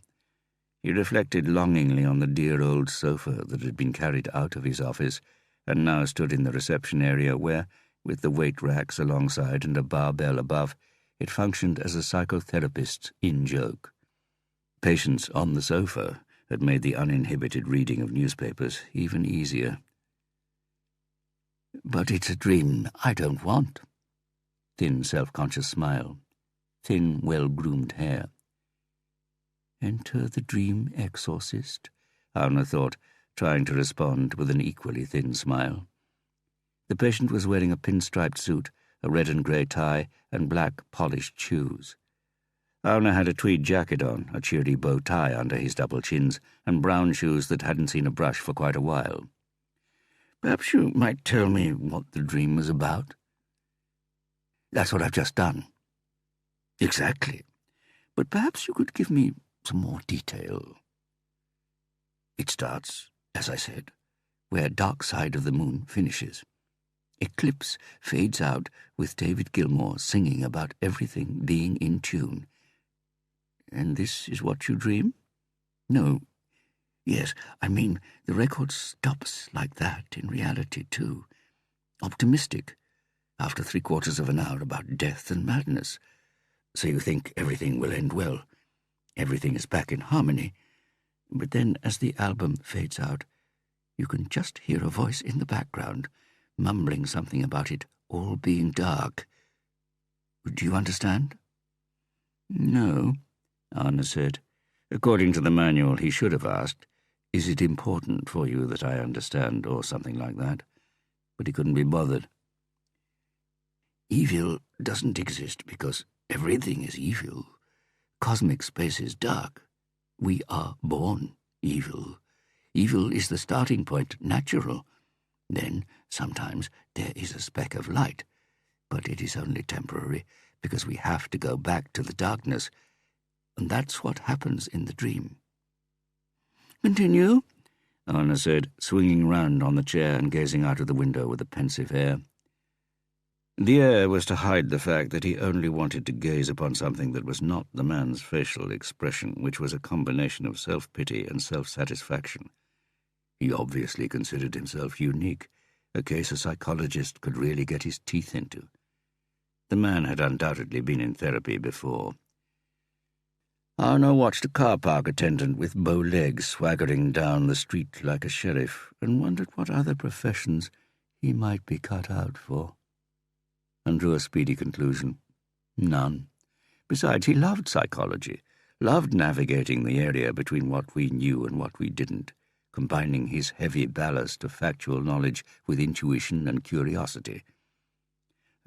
He reflected longingly on the dear old sofa that had been carried out of his office and now stood in the reception area where, with the weight racks alongside and a barbell above, it functioned as a psychotherapist's in-joke. Patients on the sofa had made the uninhibited reading of newspapers even easier. "But it's a dream I don't want." Thin, self-conscious smile. Thin, well-groomed hair. "Enter the dream exorcist," Aune thought, trying to respond with an equally thin smile. The patient was wearing a pinstriped suit, a red and grey tie, and black, polished shoes. Aune had a tweed jacket on, a cheery bow tie under his double chins, and brown shoes that hadn't seen a brush for quite a while. "Perhaps you might tell me what the dream was about?" "That's what I've just done." "Exactly. But perhaps you could give me some more detail." "It starts, as I said, where Dark Side of the Moon finishes. Eclipse fades out with David Gilmour singing about everything being in tune." "And this is what you dream?" "No. Yes, I mean, the record stops like that in reality, too. Optimistic, after 3/4 of an hour about death and madness. So you think everything will end well. Everything is back in harmony. But then, as the album fades out, you can just hear a voice in the background, mumbling something about it all being dark. Do you understand?" "No," Aune said. According to the manual, he should have asked, "Is it important for you that I understand?" or something like that. But he couldn't be bothered. "Evil doesn't exist because everything is evil. Cosmic space is dark. We are born evil. Evil is the starting point, natural. Then, sometimes, there is a speck of light, but it is only temporary because we have to go back to the darkness, and that's what happens in the dream." "Continue," Aune said, swinging round on the chair and gazing out of the window with a pensive air. The air was to hide the fact that he only wanted to gaze upon something that was not the man's facial expression, which was a combination of self-pity and self-satisfaction. He obviously considered himself unique, a case a psychologist could really get his teeth into. The man had undoubtedly been in therapy before. Aune watched a car park attendant with bow legs swaggering down the street like a sheriff and wondered what other professions he might be cut out for, and drew a speedy conclusion. None. Besides, he loved psychology, loved navigating the area between what we knew and what we didn't, combining his heavy ballast of factual knowledge with intuition and curiosity.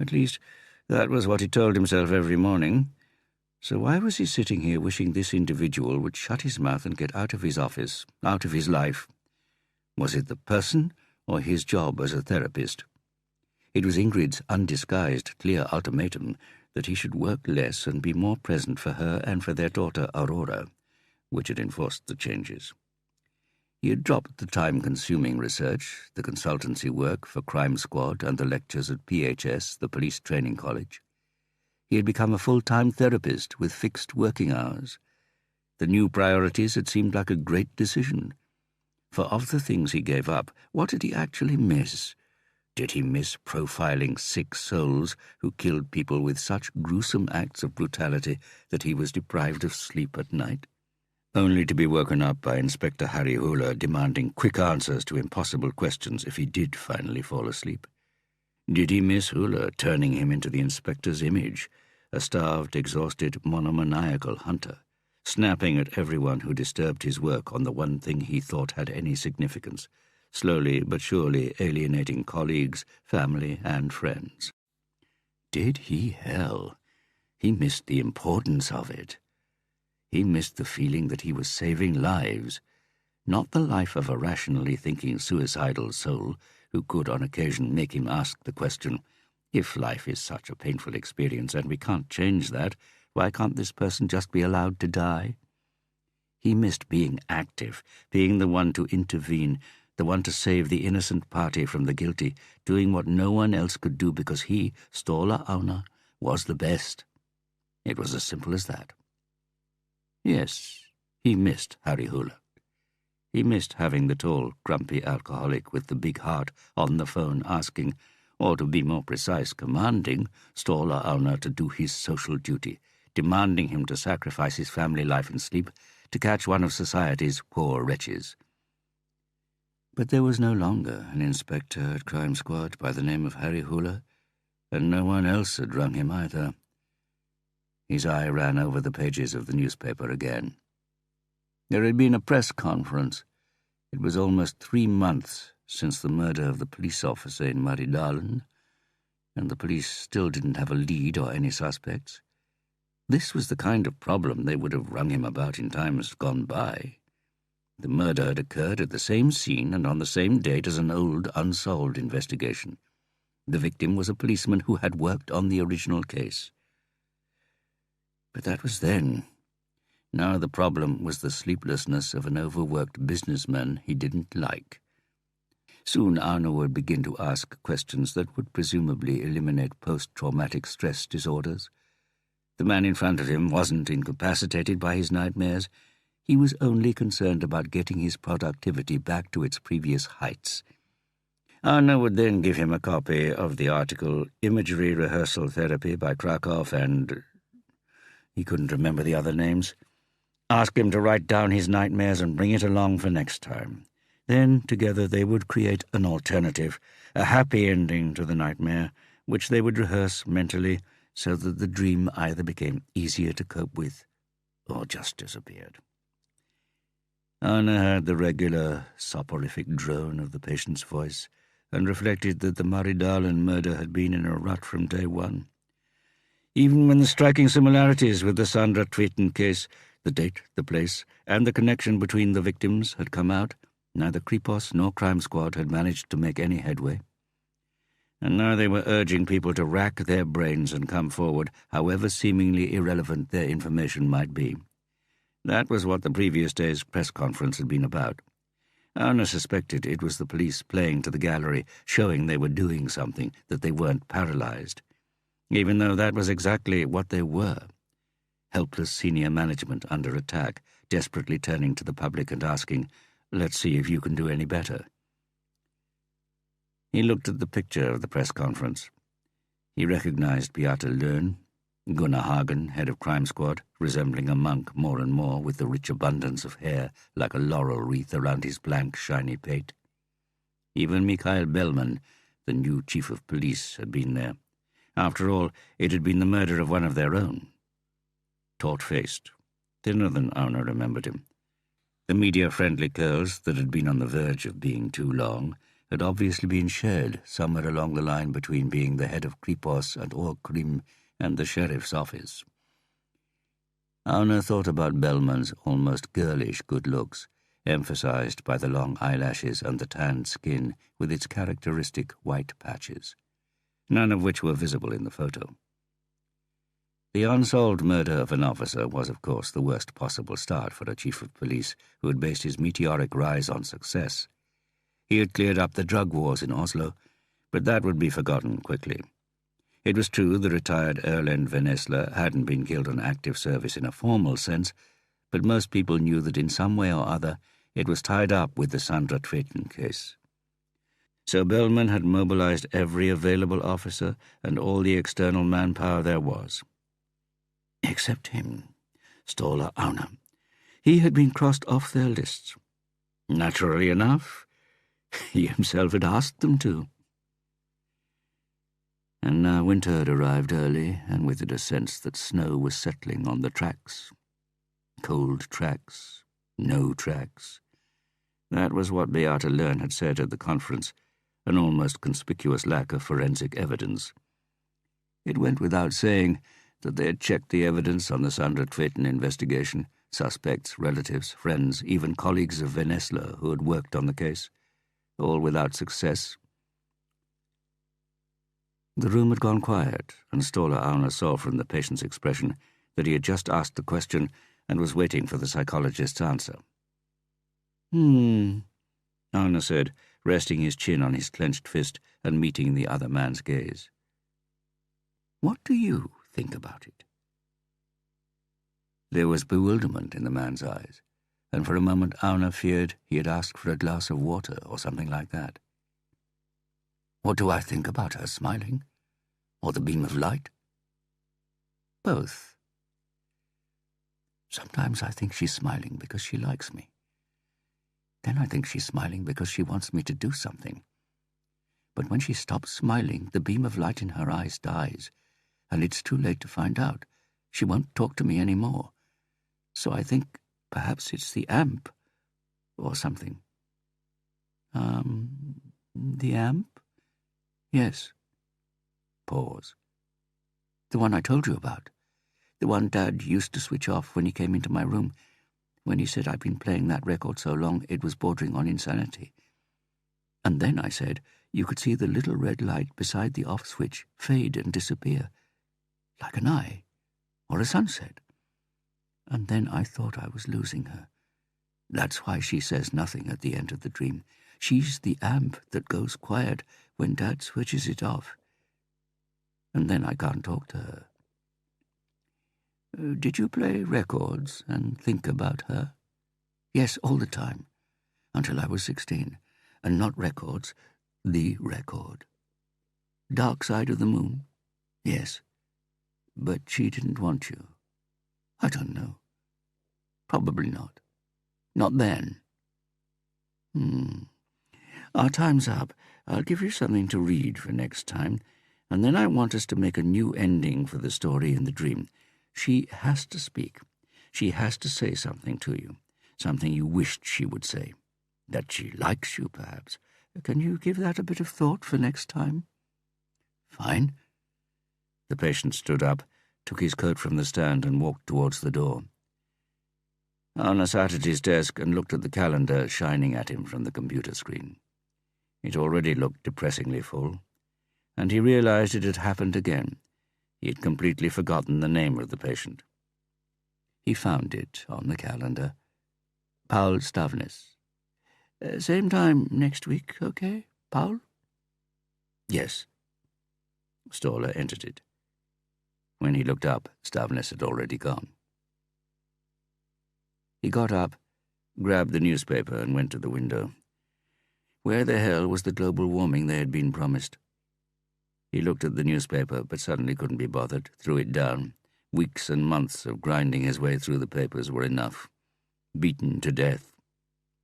At least, that was what he told himself every morning. So why was he sitting here wishing this individual would shut his mouth and get out of his office, out of his life? Was it the person or his job as a therapist? It was Ingrid's undisguised, clear ultimatum that he should work less and be more present for her and for their daughter Aurora, which had enforced the changes. He had dropped the time-consuming research, the consultancy work for Crime Squad and the lectures at PHS, the police training college. He had become a full-time therapist with fixed working hours. The new priorities had seemed like a great decision. For of the things he gave up, what did he actually miss? Did he miss profiling sick souls who killed people with such gruesome acts of brutality that he was deprived of sleep at night? Only to be woken up by Inspector Harry Hooler demanding quick answers to impossible questions if he did finally fall asleep. Did he miss Hooler turning him into the inspector's image, a starved, exhausted, monomaniacal hunter, snapping at everyone who disturbed his work on the one thing he thought had any significance, slowly but surely alienating colleagues, family, and friends? Did he? Hell, he missed the importance of it. He missed the feeling that he was saving lives, not the life of a rationally thinking suicidal soul who could on occasion make him ask the question, if life is such a painful experience and we can't change that, why can't this person just be allowed to die? He missed being active, being the one to intervene, the one to save the innocent party from the guilty, doing what no one else could do because he, Ståle Auna, was the best. It was as simple as that. Yes, he missed Harry Hooler. He missed having the tall, grumpy alcoholic with the big heart on the phone asking, or to be more precise, commanding, Ståle Auna to do his social duty, demanding him to sacrifice his family life and sleep to catch one of society's poor wretches. But there was no longer an inspector at Crime Squad by the name of Harry Hooler, and no one else had rung him either. His eye ran over the pages of the newspaper again. There had been a press conference. It was almost 3 months since the murder of the police officer in Maridalen, and the police still didn't have a lead or any suspects. This was the kind of problem they would have rung him about in times gone by. The murder had occurred at the same scene and on the same date as an old, unsolved investigation. The victim was a policeman who had worked on the original case. But that was then. Now the problem was the sleeplessness of an overworked businessman he didn't like. Soon Arno would begin to ask questions that would presumably eliminate post-traumatic stress disorders. The man in front of him wasn't incapacitated by his nightmares. He was only concerned about getting his productivity back to its previous heights. Arno would then give him a copy of the article Imagery Rehearsal Therapy by Krakow and... he couldn't remember the other names. Ask him to write down his nightmares and bring it along for next time. Then, together, they would create an alternative, a happy ending to the nightmare, which they would rehearse mentally so that the dream either became easier to cope with or just disappeared. Anna heard the regular, soporific drone of the patient's voice and reflected that the Maridalen murder had been in a rut from day one. Even when the striking similarities with the Sandra Tveten case, the date, the place, and the connection between the victims had come out, neither Kripos nor Crime Squad had managed to make any headway. And now they were urging people to rack their brains and come forward, however seemingly irrelevant their information might be. That was what the previous day's press conference had been about. Anna suspected it was the police playing to the gallery, showing they were doing something, that they weren't paralyzed. Even though that was exactly what they were. Helpless senior management under attack, desperately turning to the public and asking, "Let's see if you can do any better." He looked at the picture of the press conference. He recognized Beate Löhn, Gunnar Hagen, head of Crime Squad, resembling a monk more and more with the rich abundance of hair like a laurel wreath around his blank, shiny pate. Even Mikael Bellman, the new chief of police, had been there. After all, it had been the murder of one of their own. Taut-faced, thinner than Auna remembered him. The media-friendly curls that had been on the verge of being too long had obviously been shared somewhere along the line between being the head of Kripos and Orkrim and the sheriff's office. Auna thought about Bellman's almost girlish good looks, emphasized by the long eyelashes and the tanned skin with its characteristic white patches, none of which were visible in the photo. The unsolved murder of an officer was, of course, the worst possible start for a chief of police who had based his meteoric rise on success. He had cleared up the drug wars in Oslo, but that would be forgotten quickly. It was true the retired Erlend Vennesla hadn't been killed on active service in a formal sense, but most people knew that in some way or other it was tied up with the Sandra Tveten case. So Bellman had mobilized every available officer and all the external manpower there was. Except him, Ståle Auna. He had been crossed off their lists. Naturally enough, he himself had asked them to. And now winter had arrived early, and with it a sense that snow was settling on the tracks. Cold tracks, no tracks. That was what Beata Lern had said at the conference, an almost conspicuous lack of forensic evidence. It went without saying that they had checked the evidence on the Sandra Tveten investigation, suspects, relatives, friends, even colleagues of Vennesla who had worked on the case, all without success. The room had gone quiet, and Ståle Auna saw from the patient's expression that he had just asked the question and was waiting for the psychologist's answer. Auna said, resting his chin on his clenched fist and meeting the other man's gaze. What do you think about it? There was bewilderment in the man's eyes, and for a moment Auna feared he had asked for a glass of water or something like that. What do I think about her smiling? Or the beam of light? Both. Sometimes I think she's smiling because she likes me. Then I think she's smiling because she wants me to do something. But when she stops smiling, the beam of light in her eyes dies, and it's too late to find out. She won't talk to me any more. So I think perhaps it's the amp, or something. The amp? Yes. Pause. The one I told you about. The one Dad used to switch off when he came into my room, when he said I'd been playing that record so long it was bordering on insanity. And then I said you could see the little red light beside the off switch fade and disappear, like an eye, or a sunset. And then I thought I was losing her. That's why she says nothing at the end of the dream. She's the amp that goes quiet when Dad switches it off. And then I can't talk to her. Did you play records and think about her? Yes, all the time, until I was 16. And not records, the record. Dark Side of the Moon? Yes. But she didn't want you. I don't know. Probably not. Not then. Our time's up. I'll give you something to read for next time, and then I want us to make a new ending for the story in the dream. She has to speak. She has to say something to you, something you wished she would say. That she likes you, perhaps. Can you give that a bit of thought for next time? Fine. The patient stood up, took his coat from the stand and walked towards the door. Auna sat at his desk and looked at the calendar shining at him from the computer screen. It already looked depressingly full, and he realized it had happened again. He had completely forgotten the name of the patient. He found it on the calendar. Paul Stavnes. Same time next week, okay, Paul? Yes. Ståle entered it. When he looked up, Stavnes had already gone. He got up, grabbed the newspaper and went to the window. Where the hell was the global warming they had been promised? He looked at the newspaper, but suddenly couldn't be bothered, threw it down. Weeks and months of grinding his way through the papers were enough. Beaten to death.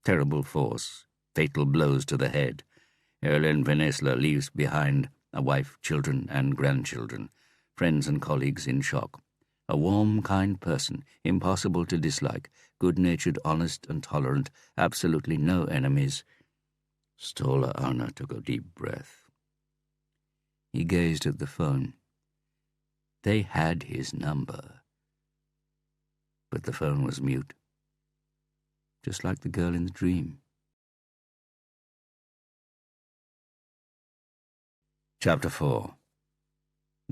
Terrible force. Fatal blows to the head. Erlend Vennesla leaves behind a wife, children, and grandchildren. Friends and colleagues in shock. A warm, kind person, impossible to dislike, good-natured, honest, and tolerant, absolutely no enemies. Ståle Arne took a deep breath. He gazed at the phone. They had his number. But the phone was mute, just like the girl in the dream. Chapter 4.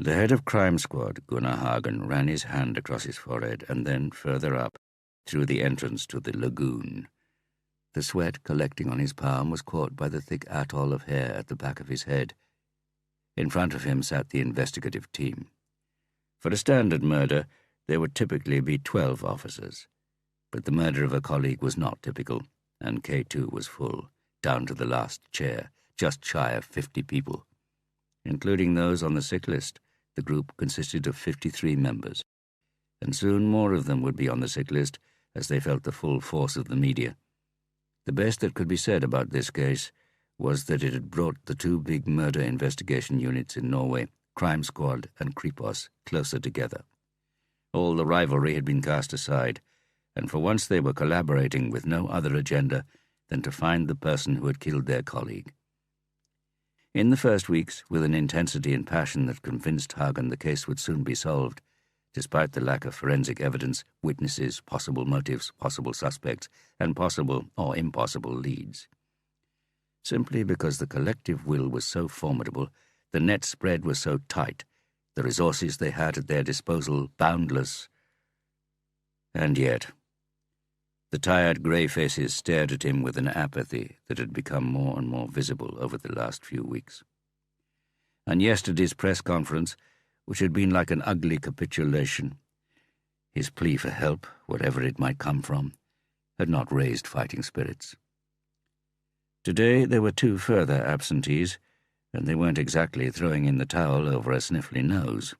The head of Crime Squad, Gunnar Hagen, ran his hand across his forehead and then further up, through the entrance to the lagoon. The sweat collecting on his palm was caught by the thick atoll of hair at the back of his head. In front of him sat the investigative team. For a standard murder, there would typically be 12 officers. But the murder of a colleague was not typical, and K2 was full, down to the last chair, just shy of 50 people. Including those on the sick list, the group consisted of 53 members, and soon more of them would be on the sick list as they felt the full force of the media. The best that could be said about this case was that it had brought the two big murder investigation units in Norway, Crime Squad and Kripos, closer together. All the rivalry had been cast aside, and for once they were collaborating with no other agenda than to find the person who had killed their colleague. In the first weeks, with an intensity and passion that convinced Hagen the case would soon be solved, despite the lack of forensic evidence, witnesses, possible motives, possible suspects, and possible or impossible leads. Simply because the collective will was so formidable, the net spread was so tight, the resources they had at their disposal boundless. And yet, the tired grey faces stared at him with an apathy that had become more and more visible over the last few weeks. And yesterday's press conference, which had been like an ugly capitulation, his plea for help, whatever it might come from, had not raised fighting spirits. Today there were two further absentees, and they weren't exactly throwing in the towel over a sniffly nose.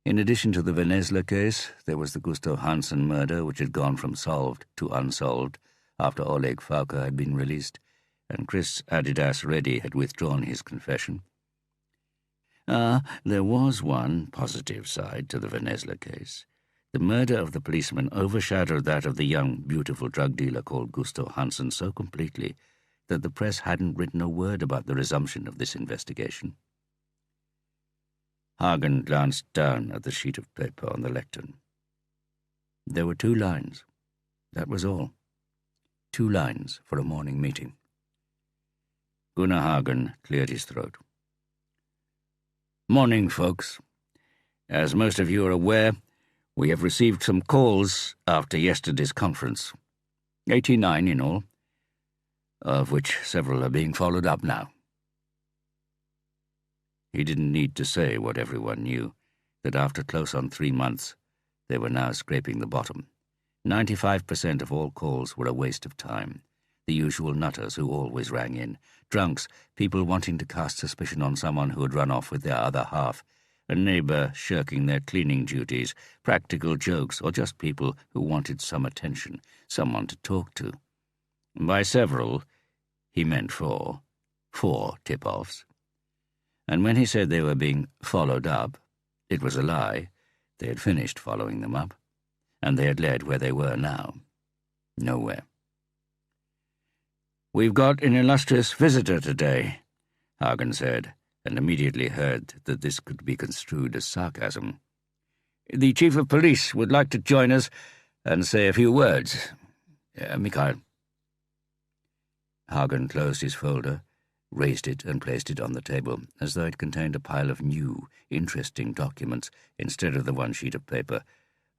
In addition to the Vennesla case, there was the Gustav Hansen murder, which had gone from solved to unsolved after Oleg Fauke had been released, and Chris Adidas Reddy had withdrawn his confession. There was one positive side to the Vennesla case. The murder of the policeman overshadowed that of the young, beautiful drug dealer called Gustav Hansen so completely that the press hadn't written a word about the resumption of this investigation. Hagen glanced down at the sheet of paper on the lectern. There were 2 lines. That was all. 2 lines for a morning meeting. Gunnar Hagen cleared his throat. Morning, folks. As most of you are aware, we have received some calls after yesterday's conference. 89 in all, of which several are being followed up now. He didn't need to say what everyone knew, that after close on 3 months, they were now scraping the bottom. 95% of all calls were a waste of time. The usual nutters who always rang in, drunks, people wanting to cast suspicion on someone who had run off with their other half, a neighbour shirking their cleaning duties, practical jokes, or just people who wanted some attention, someone to talk to. By several, he meant 4 tip-offs. And when he said they were being followed up, it was a lie. They had finished following them up, and they had led where they were now. Nowhere. We've got an illustrious visitor today, Hagen said, and immediately heard that this could be construed as sarcasm. The Chief of Police would like to join us and say a few words. Mikael. Hagen closed his folder, raised it and placed it on the table, as though it contained a pile of new, interesting documents instead of the one sheet of paper,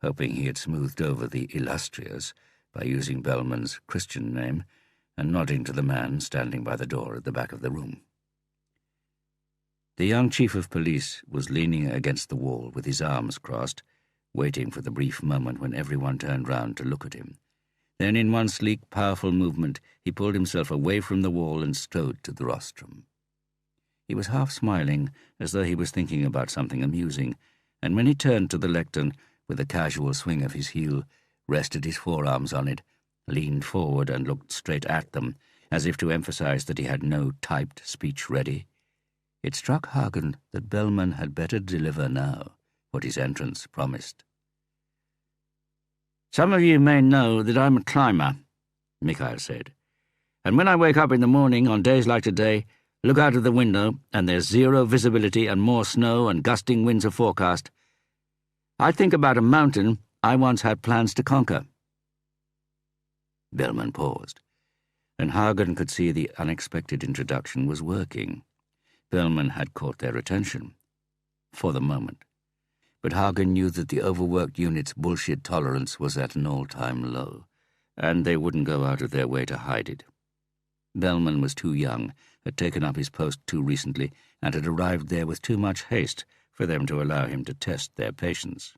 hoping he had smoothed over the illustrious by using Bellman's Christian name and nodding to the man standing by the door at the back of the room. The young chief of police was leaning against the wall with his arms crossed, waiting for the brief moment when everyone turned round to look at him. Then in one sleek, powerful movement, he pulled himself away from the wall and strode to the rostrum. He was half smiling, as though he was thinking about something amusing, and when he turned to the lectern, with a casual swing of his heel, rested his forearms on it, leaned forward and looked straight at them, as if to emphasize that he had no typed speech ready, it struck Hagen that Bellman had better deliver now, what his entrance promised. "Some of you may know that I'm a climber," Mikhail said. "And when I wake up in the morning on days like today, look out of the window, and there's zero visibility and more snow and gusting winds are forecast, I think about a mountain I once had plans to conquer." Bellman paused, and Hagen could see the unexpected introduction was working. Bellman had caught their attention, for the moment, but Hagen knew that the overworked unit's bullshit tolerance was at an all-time low, and they wouldn't go out of their way to hide it. Bellman was too young, had taken up his post too recently, and had arrived there with too much haste for them to allow him to test their patience.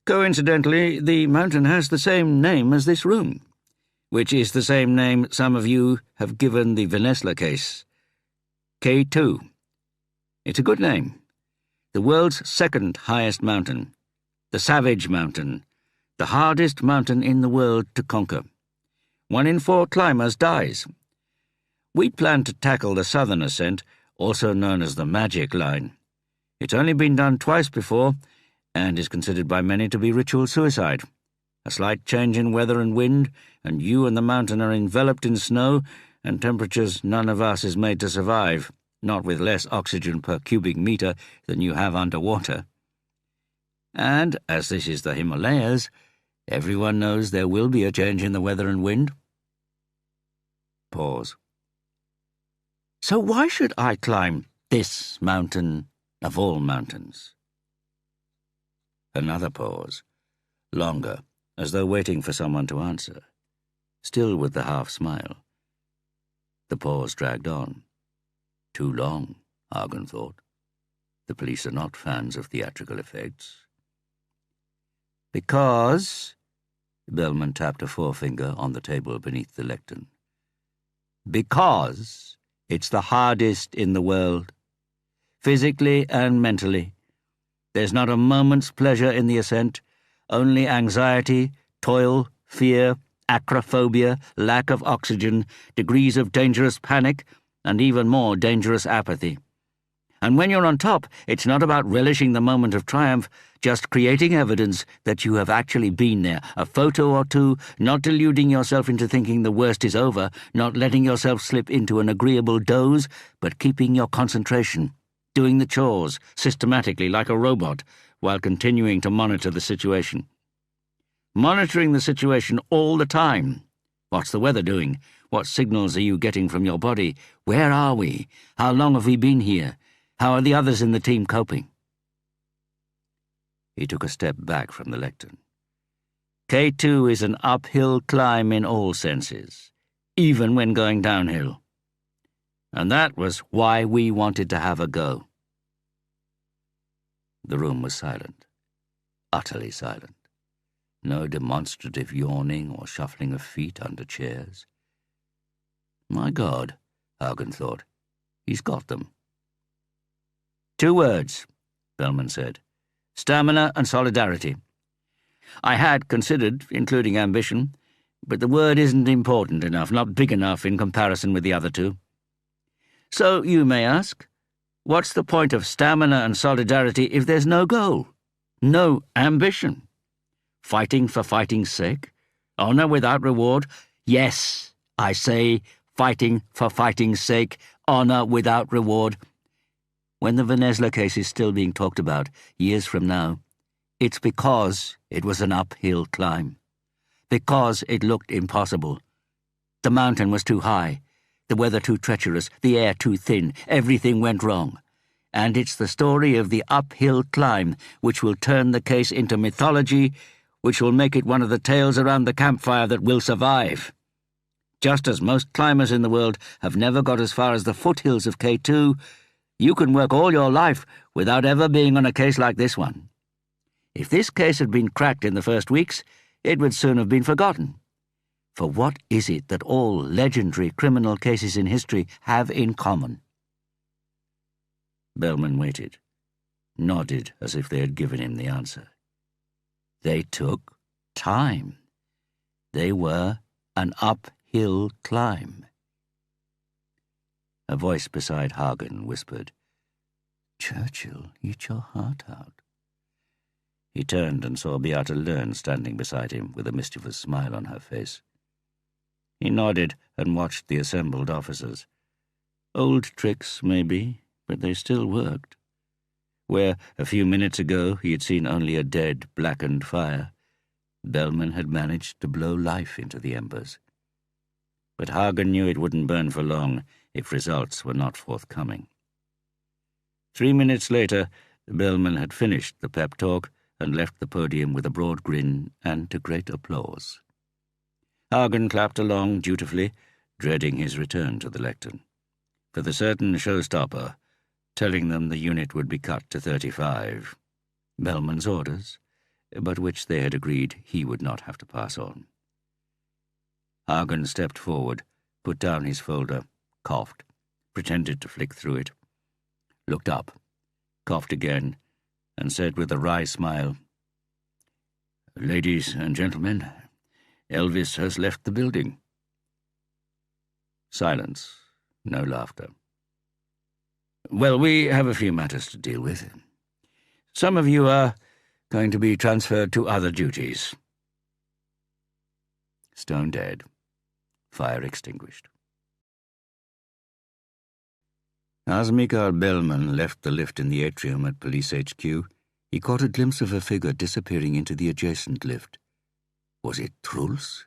"Coincidentally, the mountain has the same name as this room, which is the same name some of you have given the Venesla case. K2. It's a good name. The world's second highest mountain. The Savage Mountain. The hardest mountain in the world to conquer. 1 in 4 climbers dies. We plan to tackle the southern ascent, also known as the Magic Line. It's only been done twice before, and is considered by many to be ritual suicide. A slight change in weather and wind, and you and the mountain are enveloped in snow and temperatures none of us is made to survive, not with less oxygen per cubic meter than you have underwater. And, as this is the Himalayas, everyone knows there will be a change in the weather and wind." Pause. "So why should I climb this mountain of all mountains?" Another pause, longer, as though waiting for someone to answer, still with the half-smile. The pause dragged on. Too long, Hagen thought. The police are not fans of theatrical effects. "Because," Bellman tapped a forefinger on the table beneath the lectern, "because it's the hardest in the world, physically and mentally. There's not a moment's pleasure in the ascent, only anxiety, toil, fear, acrophobia, lack of oxygen, degrees of dangerous panic, and even more dangerous apathy. And when you're on top, it's not about relishing the moment of triumph, just creating evidence that you have actually been there, a photo or two, not deluding yourself into thinking the worst is over, not letting yourself slip into an agreeable doze, but keeping your concentration, doing the chores systematically like a robot, while continuing to monitor the situation. Monitoring the situation all the time. What's the weather doing? What signals are you getting from your body? Where are we? How long have we been here? How are the others in the team coping?" He took a step back from the lectern. "K2 is an uphill climb in all senses, even when going downhill. And that was why we wanted to have a go." The room was silent, utterly silent. No demonstrative yawning or shuffling of feet under chairs. My God, Hagen thought, he's got them. "2 words, Bellman said. "Stamina and solidarity. I had considered including ambition, but the word isn't important enough, not big enough in comparison with the other 2. So you may ask, what's the point of stamina and solidarity if there's no goal, no ambition? Fighting for fighting's sake? Honor without reward? Yes, I say fighting for fighting's sake, honor without reward. When the Venesla case is still being talked about, years from now, it's because it was an uphill climb. Because it looked impossible. The mountain was too high, the weather too treacherous, the air too thin, everything went wrong. And it's the story of the uphill climb which will turn the case into mythology, which will make it one of the tales around the campfire that will survive. Just as most climbers in the world have never got as far as the foothills of K2, you can work all your life without ever being on a case like this one. If this case had been cracked in the first weeks, it would soon have been forgotten. For what is it that all legendary criminal cases in history have in common?" Bellman waited, nodded as if they had given him the answer. They took time. They were an uphill climb. A voice beside Hagen whispered, "Churchill, eat your heart out." He turned and saw Beata Learn standing beside him with a mischievous smile on her face. He nodded and watched the assembled officers. Old tricks, maybe, but they still worked. Where, a few minutes ago, he had seen only a dead, blackened fire, Bellman had managed to blow life into the embers. But Hagen knew it wouldn't burn for long if results were not forthcoming. 3 minutes later, Bellman had finished the pep talk and left the podium with a broad grin and to great applause. Hagen clapped along dutifully, dreading his return to the lectern. For the certain showstopper, telling them the unit would be cut to 35. Bellman's orders, but which they had agreed he would not have to pass on. Hagen stepped forward, put down his folder, coughed, pretended to flick through it, looked up, coughed again, and said with a wry smile, "Ladies and gentlemen, Elvis has left the building." Silence, no laughter. "Well, we have a few matters to deal with. Some of you are going to be transferred to other duties." Stone dead. Fire extinguished. As Mikael Bellman left the lift in the atrium at Police HQ, he caught a glimpse of a figure disappearing into the adjacent lift. Was it Truls?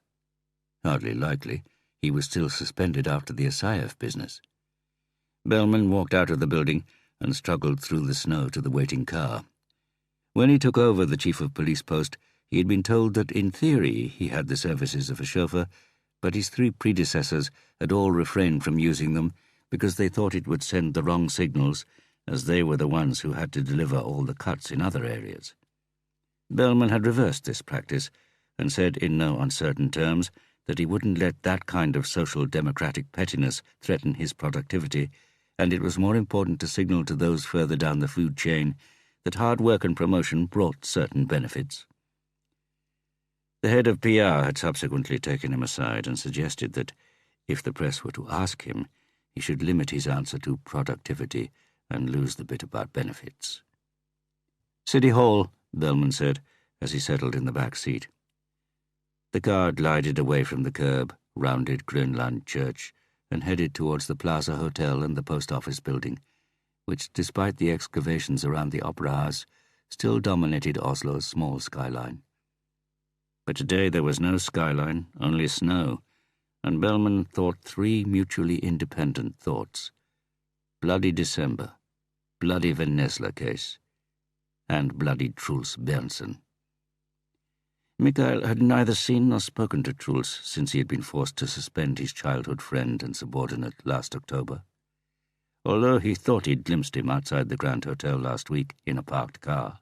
Hardly likely. He was still suspended after the Asayev business. Bellman walked out of the building and struggled through the snow to the waiting car. When he took over the chief of police post, he had been told that in theory he had the services of a chauffeur, but his 3 predecessors had all refrained from using them because they thought it would send the wrong signals, as they were the ones who had to deliver all the cuts in other areas. Bellman had reversed this practice and said in no uncertain terms that he wouldn't let that kind of social democratic pettiness threaten his productivity, and it was more important to signal to those further down the food chain that hard work and promotion brought certain benefits. The head of PR had subsequently taken him aside and suggested that, if the press were to ask him, he should limit his answer to productivity and lose the bit about benefits. "City Hall," Bellman said, as he settled in the back seat. The car glided away from the curb, rounded Grönland Church, and headed towards the Plaza Hotel and the post office building, which, despite the excavations around the Opera House, still dominated Oslo's small skyline. But today there was no skyline, only snow, and Bellman thought 3 mutually independent thoughts. Bloody December, bloody Vennesla case, and bloody Truls Berntsen. Mikael had neither seen nor spoken to Truls since he had been forced to suspend his childhood friend and subordinate last October, although he thought he'd glimpsed him outside the Grand Hotel last week in a parked car.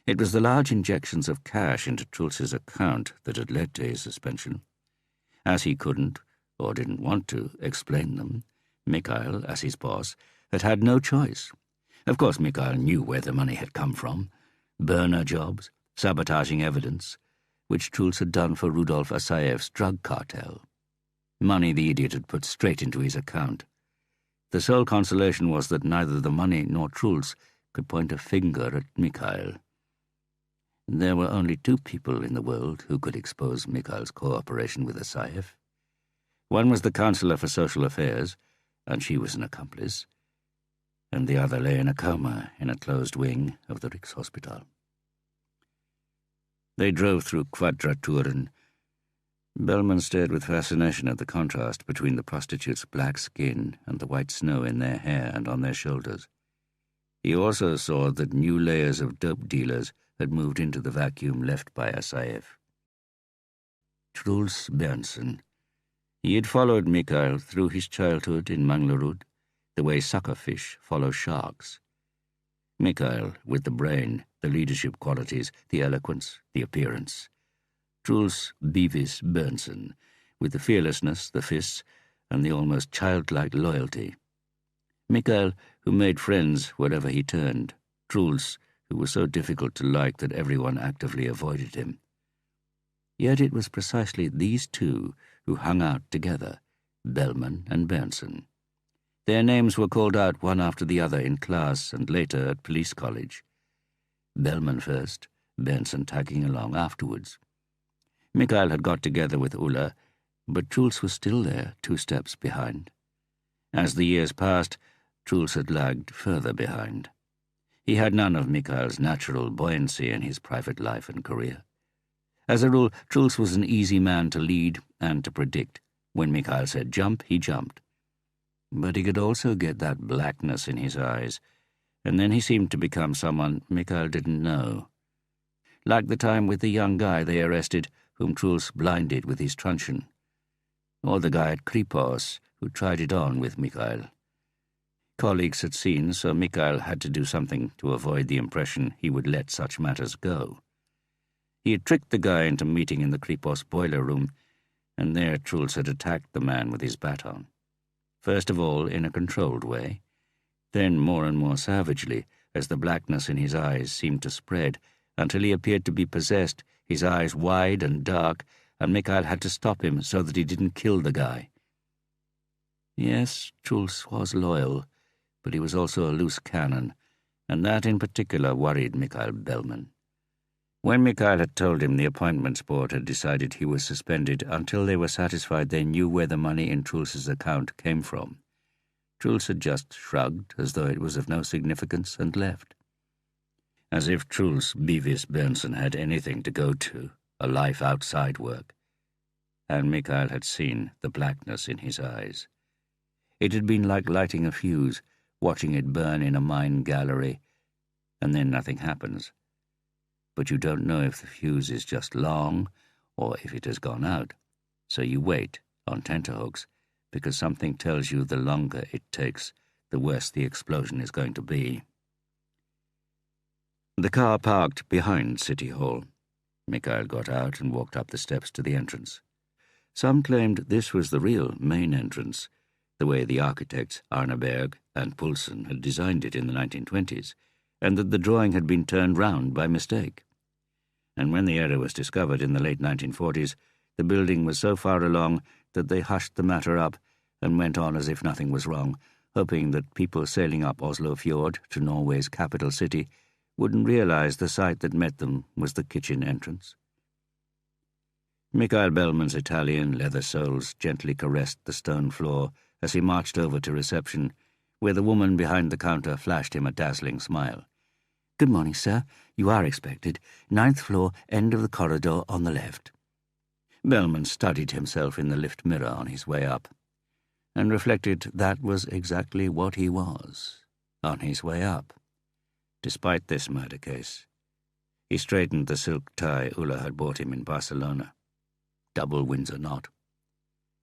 It was the large injections of cash into Truls's account that had led to his suspension. As he couldn't, or didn't want to, explain them, Mikael, as his boss, had had no choice. Of course Mikael knew where the money had come from. Burner jobs, sabotaging evidence, which Truls had done for Rudolf Asayev's drug cartel. Money the idiot had put straight into his account. The sole consolation was that neither the money nor Truls could point a finger at Mikael. There were only 2 people in the world who could expose Mikael's cooperation with Asayev. One was the Counselor for Social Affairs, and she was an accomplice, and the other lay in a coma in a closed wing of the Rikshospital. They drove through Kvadraturen. Bellman stared with fascination at the contrast between the prostitutes' black skin and the white snow in their hair and on their shoulders. He also saw that new layers of dope dealers had moved into the vacuum left by Asayev. Truls Berntsen. He had followed Mikael through his childhood in Manglerud, the way suckerfish follow sharks. Mikael with the brain, the leadership qualities, the eloquence, the appearance. Truls Beavis Berntsen with the fearlessness, the fists, and the almost childlike loyalty. Mikael, who made friends wherever he turned. Truls, who was so difficult to like that everyone actively avoided him. Yet it was precisely these 2 who hung out together, Bellman and Berntsen. Their names were called out one after the other in class and later at police college. Bellman first, Benson tagging along afterwards. Mikael had got together with Ulla, but Truls was still there, 2 steps behind. As the years passed, Truls had lagged further behind. He had none of Mikael's natural buoyancy in his private life and career. As a rule, Truls was an easy man to lead and to predict. When Mikael said jump, he jumped. But he could also get that blackness in his eyes, and then he seemed to become someone Mikael didn't know. Like the time with the young guy they arrested, whom Truls blinded with his truncheon. Or the guy at Kripos, who tried it on with Mikael. Colleagues had seen, so Mikael had to do something to avoid the impression he would let such matters go. He had tricked the guy into meeting in the Kripos boiler room, and there Truls had attacked the man with his baton. First of all in a controlled way, then more and more savagely, as the blackness in his eyes seemed to spread, until he appeared to be possessed, his eyes wide and dark, and Mikael had to stop him so that he didn't kill the guy. Yes, Truls was loyal, but he was also a loose cannon, and that in particular worried Mikael Bellman. When Mikael had told him the appointments board had decided he was suspended until they were satisfied they knew where the money in Truls's account came from, Truls had just shrugged as though it was of no significance and left. As if Truls Beavis Benson had anything to go to, a life outside work. And Mikael had seen the blackness in his eyes. It had been like lighting a fuse, watching it burn in a mine gallery, and then nothing happens. But you don't know if the fuse is just long or if it has gone out, so you wait on tenterhooks, because something tells you the longer it takes, the worse the explosion is going to be. The car parked behind City Hall. Mikael got out and walked up the steps to the entrance. Some claimed this was the real main entrance, the way the architects Arneberg and Poulsen had designed it in the 1920s, and that the drawing had been turned round by mistake. And when the error was discovered in the late 1940s, the building was so far along that they hushed the matter up and went on as if nothing was wrong, hoping that people sailing up Oslo fjord to Norway's capital city wouldn't realize the sight that met them was the kitchen entrance. Mikael Bellman's Italian leather soles gently caressed the stone floor as he marched over to reception, where the woman behind the counter flashed him a dazzling smile. "Good morning, sir. You are expected. 9th floor, end of the corridor on the left." Bellman studied himself in the lift mirror on his way up, and reflected that was exactly what he was, on his way up. Despite this murder case, he straightened the silk tie Ulla had bought him in Barcelona. Double Windsor knot.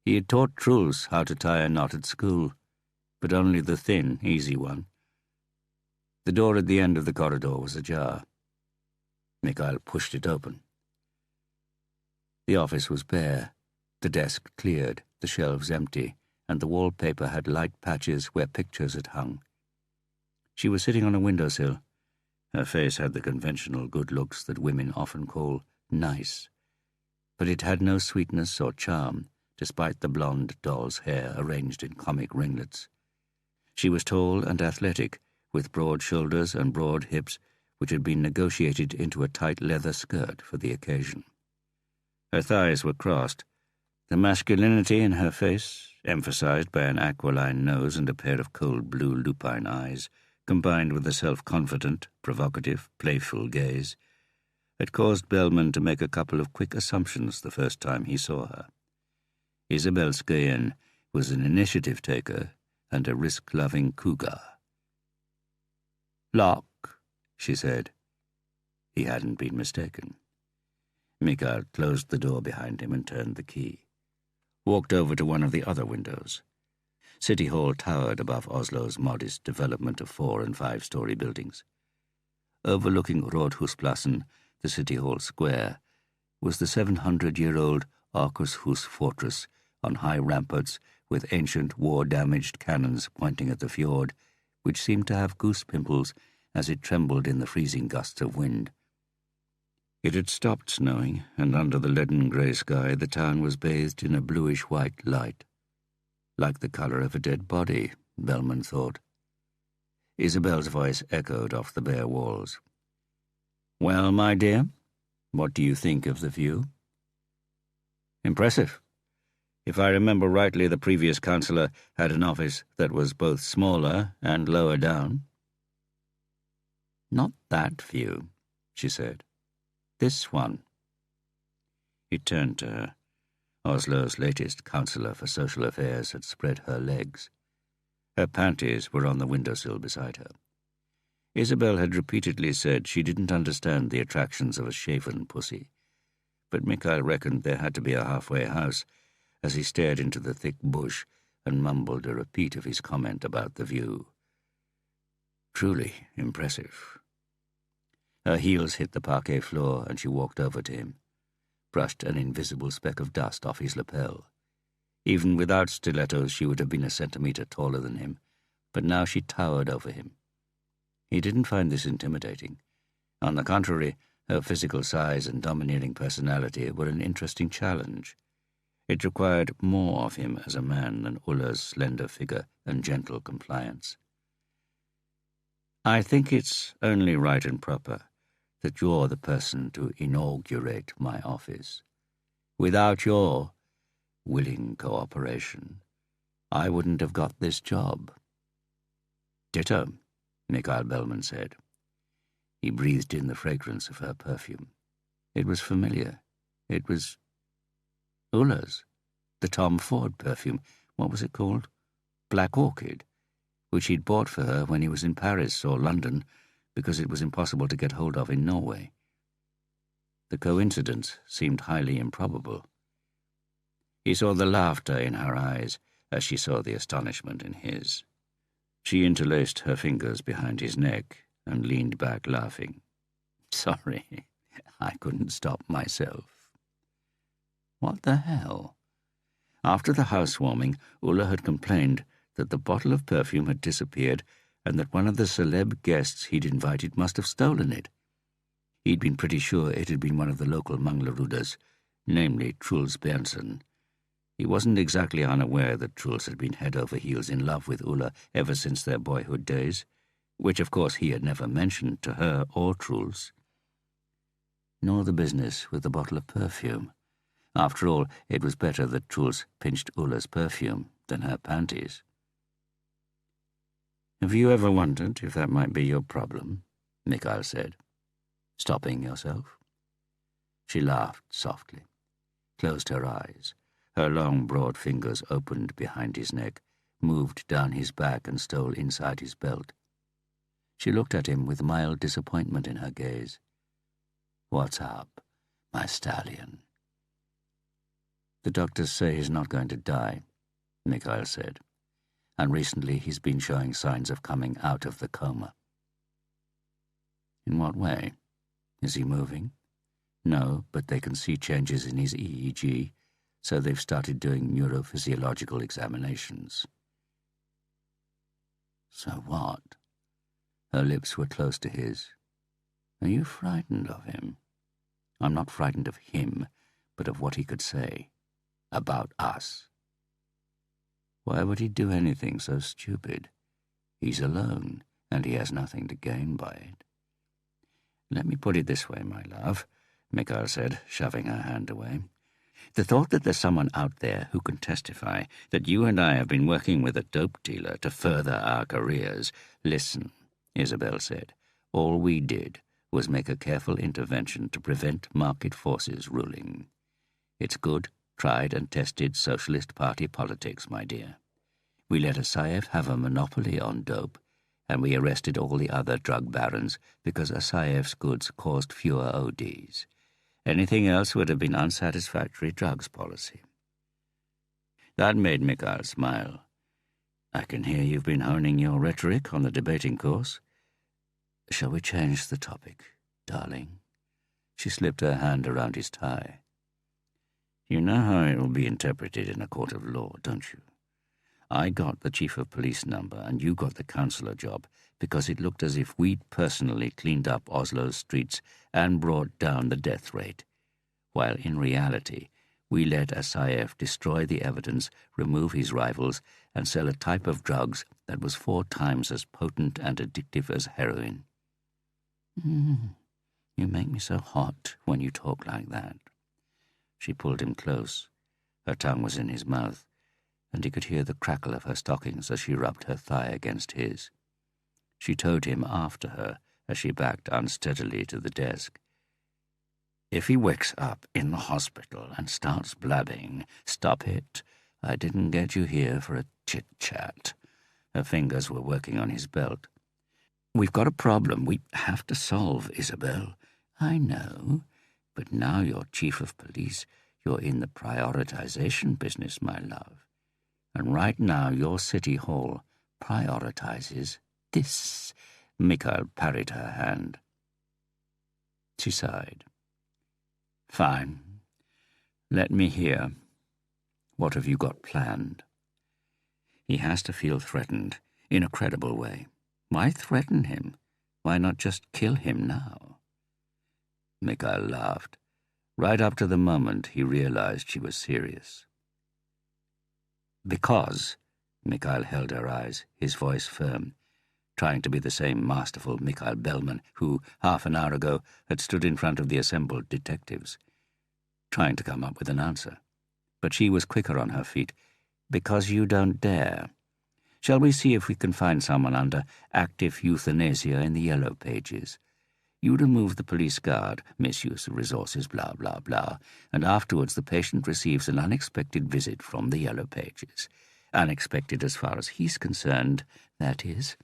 He had taught Truls how to tie a knot at school, but only the thin, easy one. The door at the end of the corridor was ajar. Mikael pushed it open. The office was bare, the desk cleared, the shelves empty, and the wallpaper had light patches where pictures had hung. She was sitting on a windowsill. Her face had the conventional good looks that women often call nice, but it had no sweetness or charm, despite the blonde doll's hair arranged in comic ringlets. She was tall and athletic, with broad shoulders and broad hips, which had been negotiated into a tight leather skirt for the occasion. Her thighs were crossed. The masculinity in her face, emphasized by an aquiline nose and a pair of cold blue lupine eyes, combined with a self-confident, provocative, playful gaze, had caused Bellman to make a couple of quick assumptions the first time he saw her. Isabel Skayen was an initiative-taker and a risk-loving cougar. "Lock," she said. He hadn't been mistaken. Mikael closed the door behind him and turned the key. Walked over to one of the other windows. City Hall towered above Oslo's modest development of 4- and 5-story buildings. Overlooking Rådhusplassen, the City Hall square, was the 700-year-old Akershus fortress on high ramparts with ancient war-damaged cannons pointing at the fjord, which seemed to have goose pimples as it trembled in the freezing gusts of wind. It had stopped snowing, and under the leaden grey sky the town was bathed in a bluish-white light. Like the colour of a dead body, Bellman thought. Isabel's voice echoed off the bare walls. Well, my dear, what do you think of the view? Impressive. If I remember rightly, the previous councillor had an office that was both smaller and lower down. Not that view, she said. This one. He turned to her. Oslo's latest councillor for social affairs had spread her legs. Her panties were on the windowsill beside her. Isabel had repeatedly said she didn't understand the attractions of a shaven pussy, but Mikhail reckoned there had to be a halfway house as he stared into the thick bush and mumbled a repeat of his comment about the view. Truly impressive. Her heels hit the parquet floor and she walked over to him, brushed an invisible speck of dust off his lapel. Even without stilettos, she would have been a centimetre taller than him, but now she towered over him. He didn't find this intimidating. On the contrary, her physical size and domineering personality were an interesting challenge. It required more of him as a man than Ulla's slender figure and gentle compliance. I think it's only right and proper that you're the person to inaugurate my office. Without your willing cooperation, I wouldn't have got this job. Ditto, Mikhail Bellman said. He breathed in the fragrance of her perfume. It was familiar. It was Ulla's, the Tom Ford perfume. What was it called? Black Orchid, which he'd bought for her when he was in Paris or London because it was impossible to get hold of in Norway. The coincidence seemed highly improbable. He saw the laughter in her eyes as she saw the astonishment in his. She interlaced her fingers behind his neck and leaned back laughing. Sorry, I couldn't stop myself. What the hell? After the housewarming, Ulla had complained that the bottle of perfume had disappeared and that one of the celeb guests he'd invited must have stolen it. He'd been pretty sure it had been one of the local Manglerudas, namely Truls Berntsen. He wasn't exactly unaware that Truls had been head over heels in love with Ulla ever since their boyhood days, which of course he had never mentioned to her or Truls. Nor the business with the bottle of perfume. After all, it was better that Truls pinched Ulla's perfume than her panties. Have you ever wondered if that might be your problem? Mikhail said. Stopping yourself? She laughed softly, closed her eyes. Her long, broad fingers opened behind his neck, moved down his back and stole inside his belt. She looked at him with mild disappointment in her gaze. What's up, my stallion? The doctors say he's not going to die, Mikhail said, and recently he's been showing signs of coming out of the coma. In what way? Is he moving? No, but they can see changes in his EEG, so they've started doing neurophysiological examinations. So what? Her lips were close to his. Are you frightened of him? I'm not frightened of him, but of what he could say. About us. Why would he do anything so stupid? He's alone, and he has nothing to gain by it. Let me put it this way, my love, Mikhail said, shoving her hand away. The thought that there's someone out there who can testify that you and I have been working with a dope dealer to further our careers. Listen, Isabel said. All we did was make a careful intervention to prevent market forces ruling. It's good, tried and tested Socialist Party politics, my dear. We let Asayev have a monopoly on dope, and we arrested all the other drug barons because Asayev's goods caused fewer ODs. Anything else would have been unsatisfactory drugs policy. That made Mikhail smile. I can hear you've been honing your rhetoric on the debating course. Shall we change the topic, darling? She slipped her hand around his tie. You know how it will be interpreted in a court of law, don't you? I got the chief of police number and you got the councillor job because it looked as if we'd personally cleaned up Oslo's streets and brought down the death rate, while in reality we let Asayev destroy the evidence, remove his rivals, and sell a type of drugs that was 4 times as potent and addictive as heroin. You make me so hot when you talk like that. She pulled him close. Her tongue was in his mouth, and he could hear the crackle of her stockings as she rubbed her thigh against his. She towed him after her as she backed unsteadily to the desk. If he wakes up in the hospital and starts blabbing, stop it. I didn't get you here for a chit-chat. Her fingers were working on his belt. We've got a problem we have to solve, Isabel. I know, but now you're chief of police. You're in the prioritization business, my love. And right now your city hall prioritizes this. Mikhail parried her hand. She sighed. Fine. Let me hear. What have you got planned? He has to feel threatened, in a credible way. Why threaten him? Why not just kill him now? Mikhail laughed. Right up to the moment he realized she was serious. Because, Mikhail held her eyes, his voice firm, trying to be the same masterful Mikhail Bellman who, half an hour ago, had stood in front of the assembled detectives, trying to come up with an answer. But she was quicker on her feet. Because you don't dare. Shall we see if we can find someone under active euthanasia in the yellow pages? You remove the police guard, misuse of resources, blah, blah, blah, and afterwards the patient receives an unexpected visit from the yellow pages. Unexpected as far as he's concerned, that is.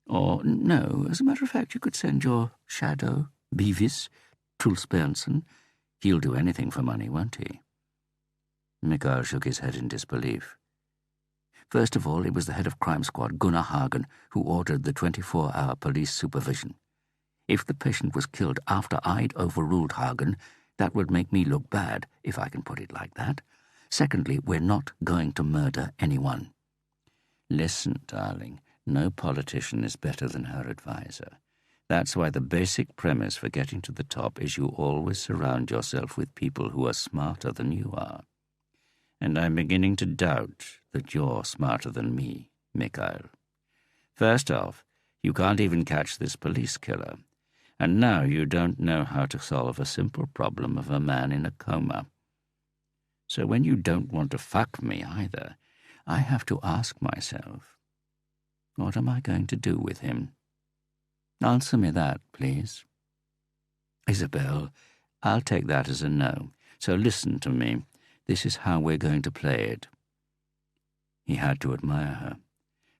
Or, no, as a matter of fact, you could send your shadow, Beavis, Truls Berntsen. He'll do anything for money, won't he? Mikhail shook his head in disbelief. First of all, it was the head of crime squad, Gunnar Hagen, who ordered the 24-hour police supervision. If the patient was killed after I'd overruled Hagen, that would make me look bad, if I can put it like that. Secondly, we're not going to murder anyone. Listen, darling, no politician is better than her advisor. That's why the basic premise for getting to the top is you always surround yourself with people who are smarter than you are. And I'm beginning to doubt that you're smarter than me, Mikhail. First off, you can't even catch this police killer. And now you don't know how to solve a simple problem of a man in a coma. So when you don't want to fuck me either, I have to ask myself, what am I going to do with him? Answer me that, please. Isabel, I'll take that as a no. So listen to me. This is how we're going to play it. He had to admire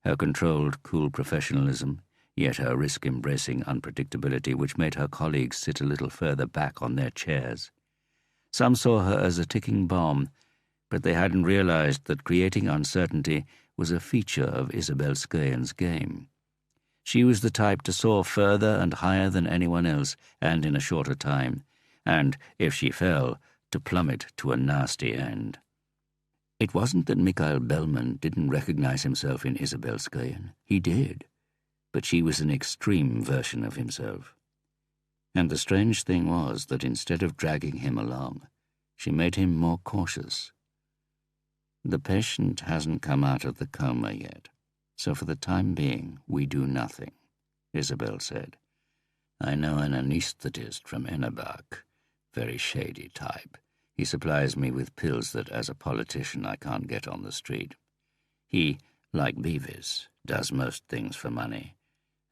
her controlled, cool professionalism, yet her risk-embracing unpredictability which made her colleagues sit a little further back on their chairs. Some saw her as a ticking bomb, but they hadn't realized that creating uncertainty was a feature of Isabel Skayen's game. She was the type to soar further and higher than anyone else, and in a shorter time, and, if she fell, to plummet to a nasty end. It wasn't that Mikhail Bellman didn't recognize himself in Isabel Skayen. He did, but she was an extreme version of himself. And the strange thing was that instead of dragging him along, she made him more cautious. The patient hasn't come out of the coma yet, so for the time being we do nothing, Isabel said. I know an anesthetist from Ennerbach. Very shady type. He supplies me with pills that, as a politician, I can't get on the street. He, like Beavis, does most things for money,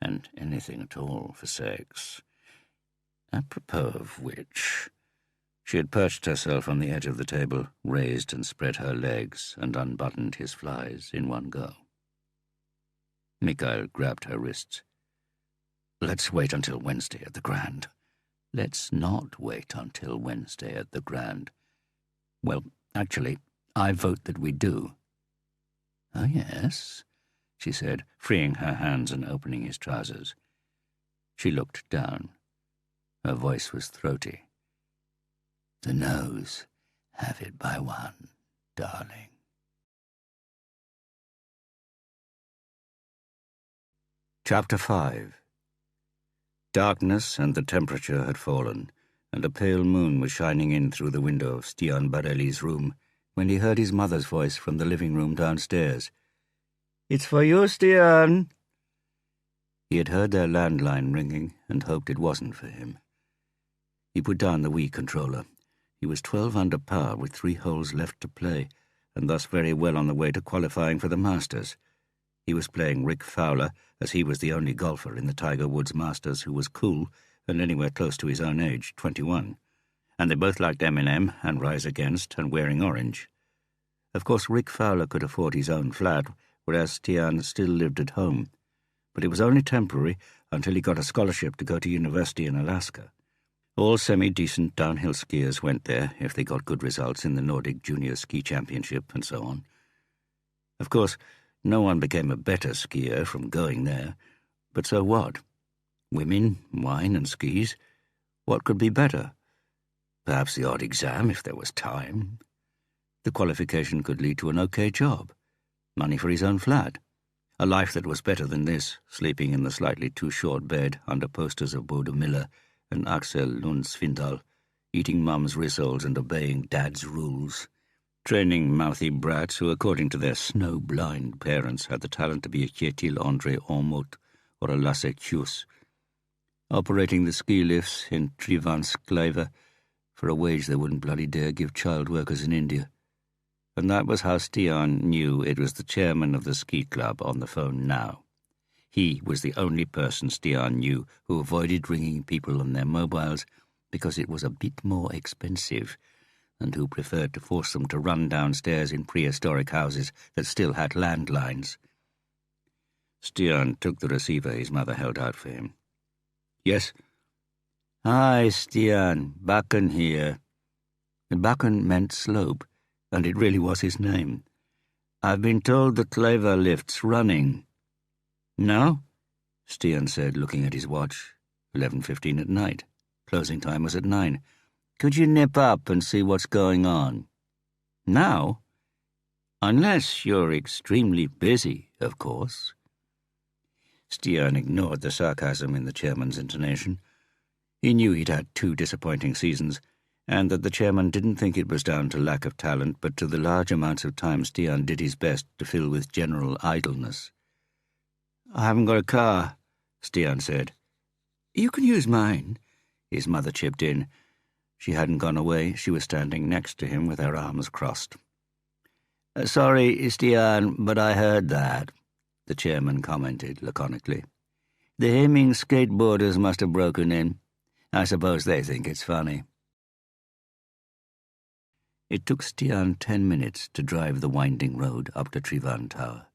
and anything at all for sex. Apropos of which, she had perched herself on the edge of the table, raised and spread her legs, and unbuttoned his flies in one go. Mikhail grabbed her wrists. Let's wait until Wednesday at the Grand. Let's not wait until Wednesday at the Grand. Well, actually, I vote that we do. Oh, yes, she said, freeing her hands and opening his trousers. She looked down. Her voice was throaty. The noes have it by one, darling. Chapter 5. Darkness and the temperature had fallen, and a pale moon was shining in through the window of Stian Barelli's room when he heard his mother's voice from the living room downstairs. It's for you, Stian. He had heard their landline ringing and hoped it wasn't for him. He put down the Wii controller. He was 12 under par with 3 holes left to play, and thus very well on the way to qualifying for the Masters. He was playing Rick Fowler, as he was the only golfer in the Tiger Woods Masters who was cool and anywhere close to his own age, 21. And they both liked Eminem and Rise Against and Wearing Orange. Of course, Rick Fowler could afford his own flat, whereas Stian still lived at home. But it was only temporary until he got a scholarship to go to university in Alaska. All semi-decent downhill skiers went there if they got good results in the Nordic Junior Ski Championship and so on. Of course, no one became a better skier from going there, but so what? Women, wine and skis? What could be better? Perhaps the odd exam if there was time. The qualification could lead to an okay job, money for his own flat, a life that was better than this, sleeping in the slightly too short bed under posters of Bodo Miller and Axel Lund Svindal, eating mum's rissoles and obeying dad's rules, training mouthy brats who, according to their snow-blind parents, had the talent to be a Kjetil André Ormot or a Lasse Kjus, operating the ski lifts in Trivanskleiva for a wage they wouldn't bloody dare give child workers in India. And that was how Stian knew it was the chairman of the ski club on the phone now. He was the only person Stian knew who avoided ringing people on their mobiles because it was a bit more expensive, and who preferred to force them to run downstairs in prehistoric houses that still had landlines. Stian took the receiver his mother held out for him. "Yes?" "Hi, Stian. Bakken here." Bakken meant slope, and it really was his name. "I've been told the Kleva lift's running." "No?" Stian said, looking at his watch. 11:15 at night. Closing time was at 9. "Could you nip up and see what's going on?" "Now?" "Unless you're extremely busy, of course." Stian ignored the sarcasm in the chairman's intonation. He knew he'd had 2 disappointing seasons, and that the chairman didn't think it was down to lack of talent, but to the large amounts of time Stian did his best to fill with general idleness. "I haven't got a car," Stian said. "You can use mine," his mother chipped in. She hadn't gone away. She was standing next to him with her arms crossed. "Sorry, Stian, but I heard that," the chairman commented laconically. "The Hemming skateboarders must have broken in. I suppose they think it's funny." It took Stian 10 minutes to drive the winding road up to Trivan Tower.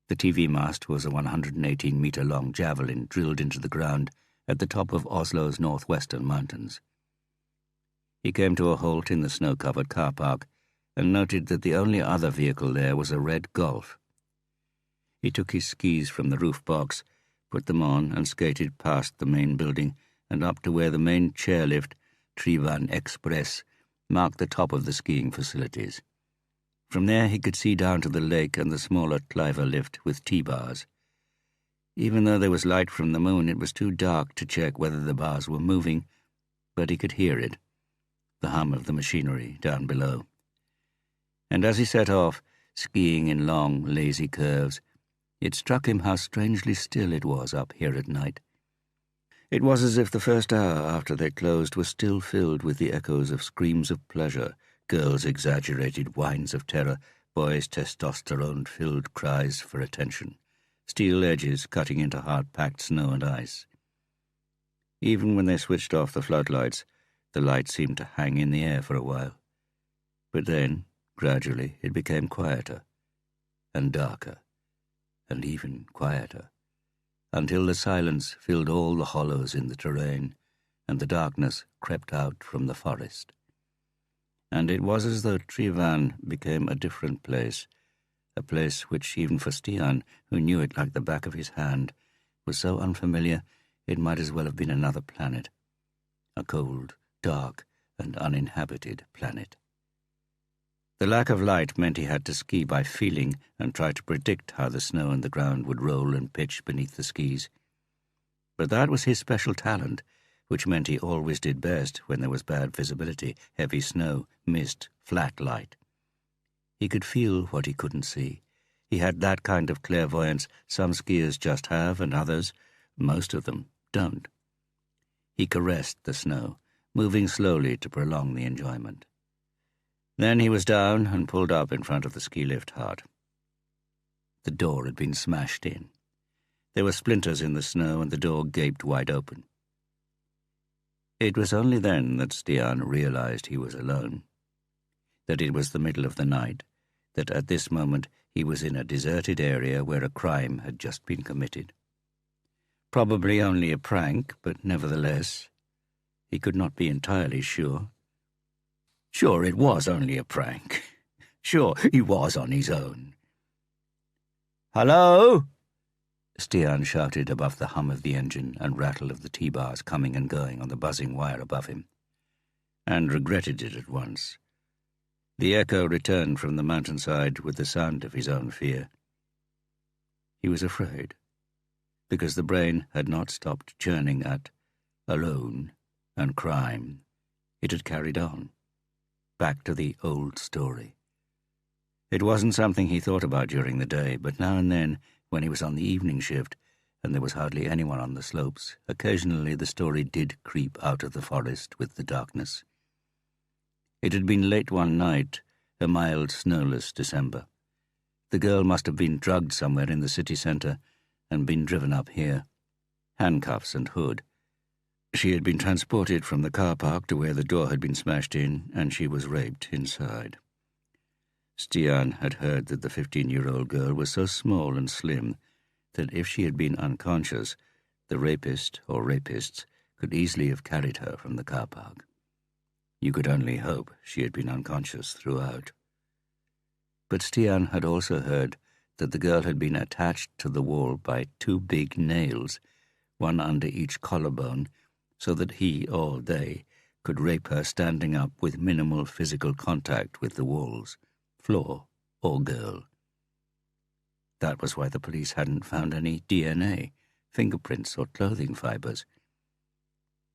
The TV mast was a 118-metre-long javelin drilled into the ground at the top of Oslo's northwestern mountains. He came to a halt in the snow-covered car park and noted that the only other vehicle there was a red Golf. He took his skis from the roof box, put them on, and skated past the main building and up to where the main chairlift, Trivan Express, marked the top of the skiing facilities. From there he could see down to the lake and the smaller Cliver lift with T-bars. Even though there was light from the moon, it was too dark to check whether the bars were moving, but he could hear it, the hum of the machinery down below. And as he set off, skiing in long, lazy curves, it struck him how strangely still it was up here at night. It was as if the first hour after they closed was still filled with the echoes of screams of pleasure, girls' exaggerated whines of terror, boys' testosterone-filled cries for attention, steel edges cutting into hard-packed snow and ice. Even when they switched off the floodlights, the light seemed to hang in the air for a while. But then, gradually, it became quieter, and darker, and even quieter, until the silence filled all the hollows in the terrain, and the darkness crept out from the forest. And it was as though Trivan became a different place, a place which, even for Stian, who knew it like the back of his hand, was so unfamiliar it might as well have been another planet, a cold, dark, and uninhabited planet. The lack of light meant he had to ski by feeling and try to predict how the snow and the ground would roll and pitch beneath the skis. But that was his special talent, which meant he always did best when there was bad visibility, heavy snow, mist, flat light. He could feel what he couldn't see. He had that kind of clairvoyance some skiers just have and others, most of them, don't. He caressed the snow, moving slowly to prolong the enjoyment. Then he was down and pulled up in front of the ski lift hut. The door had been smashed in. There were splinters in the snow and the door gaped wide open. It was only then that Stian realized he was alone, that it was the middle of the night, that at this moment he was in a deserted area where a crime had just been committed. Probably only a prank, but nevertheless, he could not be entirely sure. Sure, it was only a prank. Sure, he was on his own. "Hello?" Stian shouted above the hum of the engine and rattle of the T-bars coming and going on the buzzing wire above him, and regretted it at once. The echo returned from the mountainside with the sound of his own fear. He was afraid, because the brain had not stopped churning at alone and crime. It had carried on, back to the old story. It wasn't something he thought about during the day, but now and then, when he was on the evening shift and there was hardly anyone on the slopes, occasionally the story did creep out of the forest with the darkness. It had been late one night, a mild, snowless December. The girl must have been drugged somewhere in the city centre and been driven up here, handcuffs and hood. She had been transported from the car park to where the door had been smashed in, and she was raped inside. Stian had heard that the 15-year-old girl was so small and slim that if she had been unconscious, the rapist or rapists could easily have carried her from the car park. You could only hope she had been unconscious throughout. But Stian had also heard that the girl had been attached to the wall by 2 big nails, one under each collarbone, so that he or they could rape her standing up with minimal physical contact with the walls, floor, or girl. That was why the police hadn't found any DNA, fingerprints, or clothing fibers.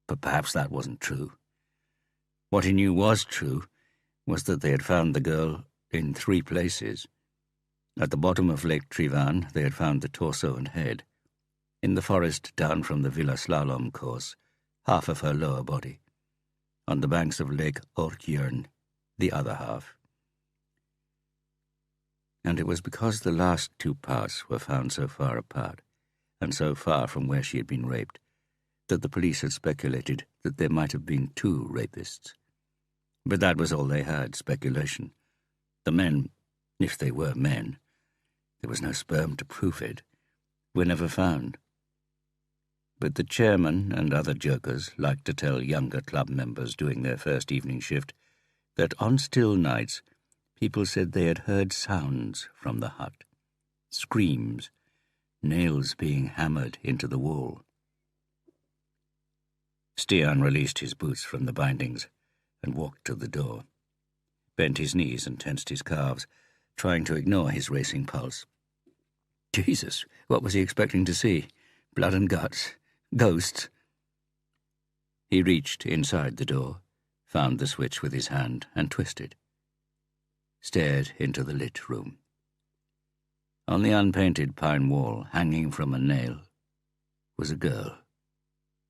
But perhaps that wasn't true. What he knew was true was that they had found the girl in 3 places. At the bottom of Lake Trivan, they had found the torso and head. In the forest down from the Villa Slalom course, half of her lower body. On the banks of Lake Orkjørn, the other half. And it was because the last 2 parts were found so far apart, and so far from where she had been raped, that the police had speculated that there might have been 2 rapists. But that was all they had, speculation. The men, if they were men, there was no sperm to prove it, were never found. But the chairman and other jokers liked to tell younger club members doing their first evening shift that on still nights people said they had heard sounds from the hut, screams, nails being hammered into the wall. Stian released his boots from the bindings and walked to the door, bent his knees and tensed his calves, trying to ignore his racing pulse. Jesus, what was he expecting to see? Blood and guts? Ghosts? He reached inside the door, found the switch with his hand, and twisted. Stared into the lit room. On the unpainted pine wall, hanging from a nail, was a girl.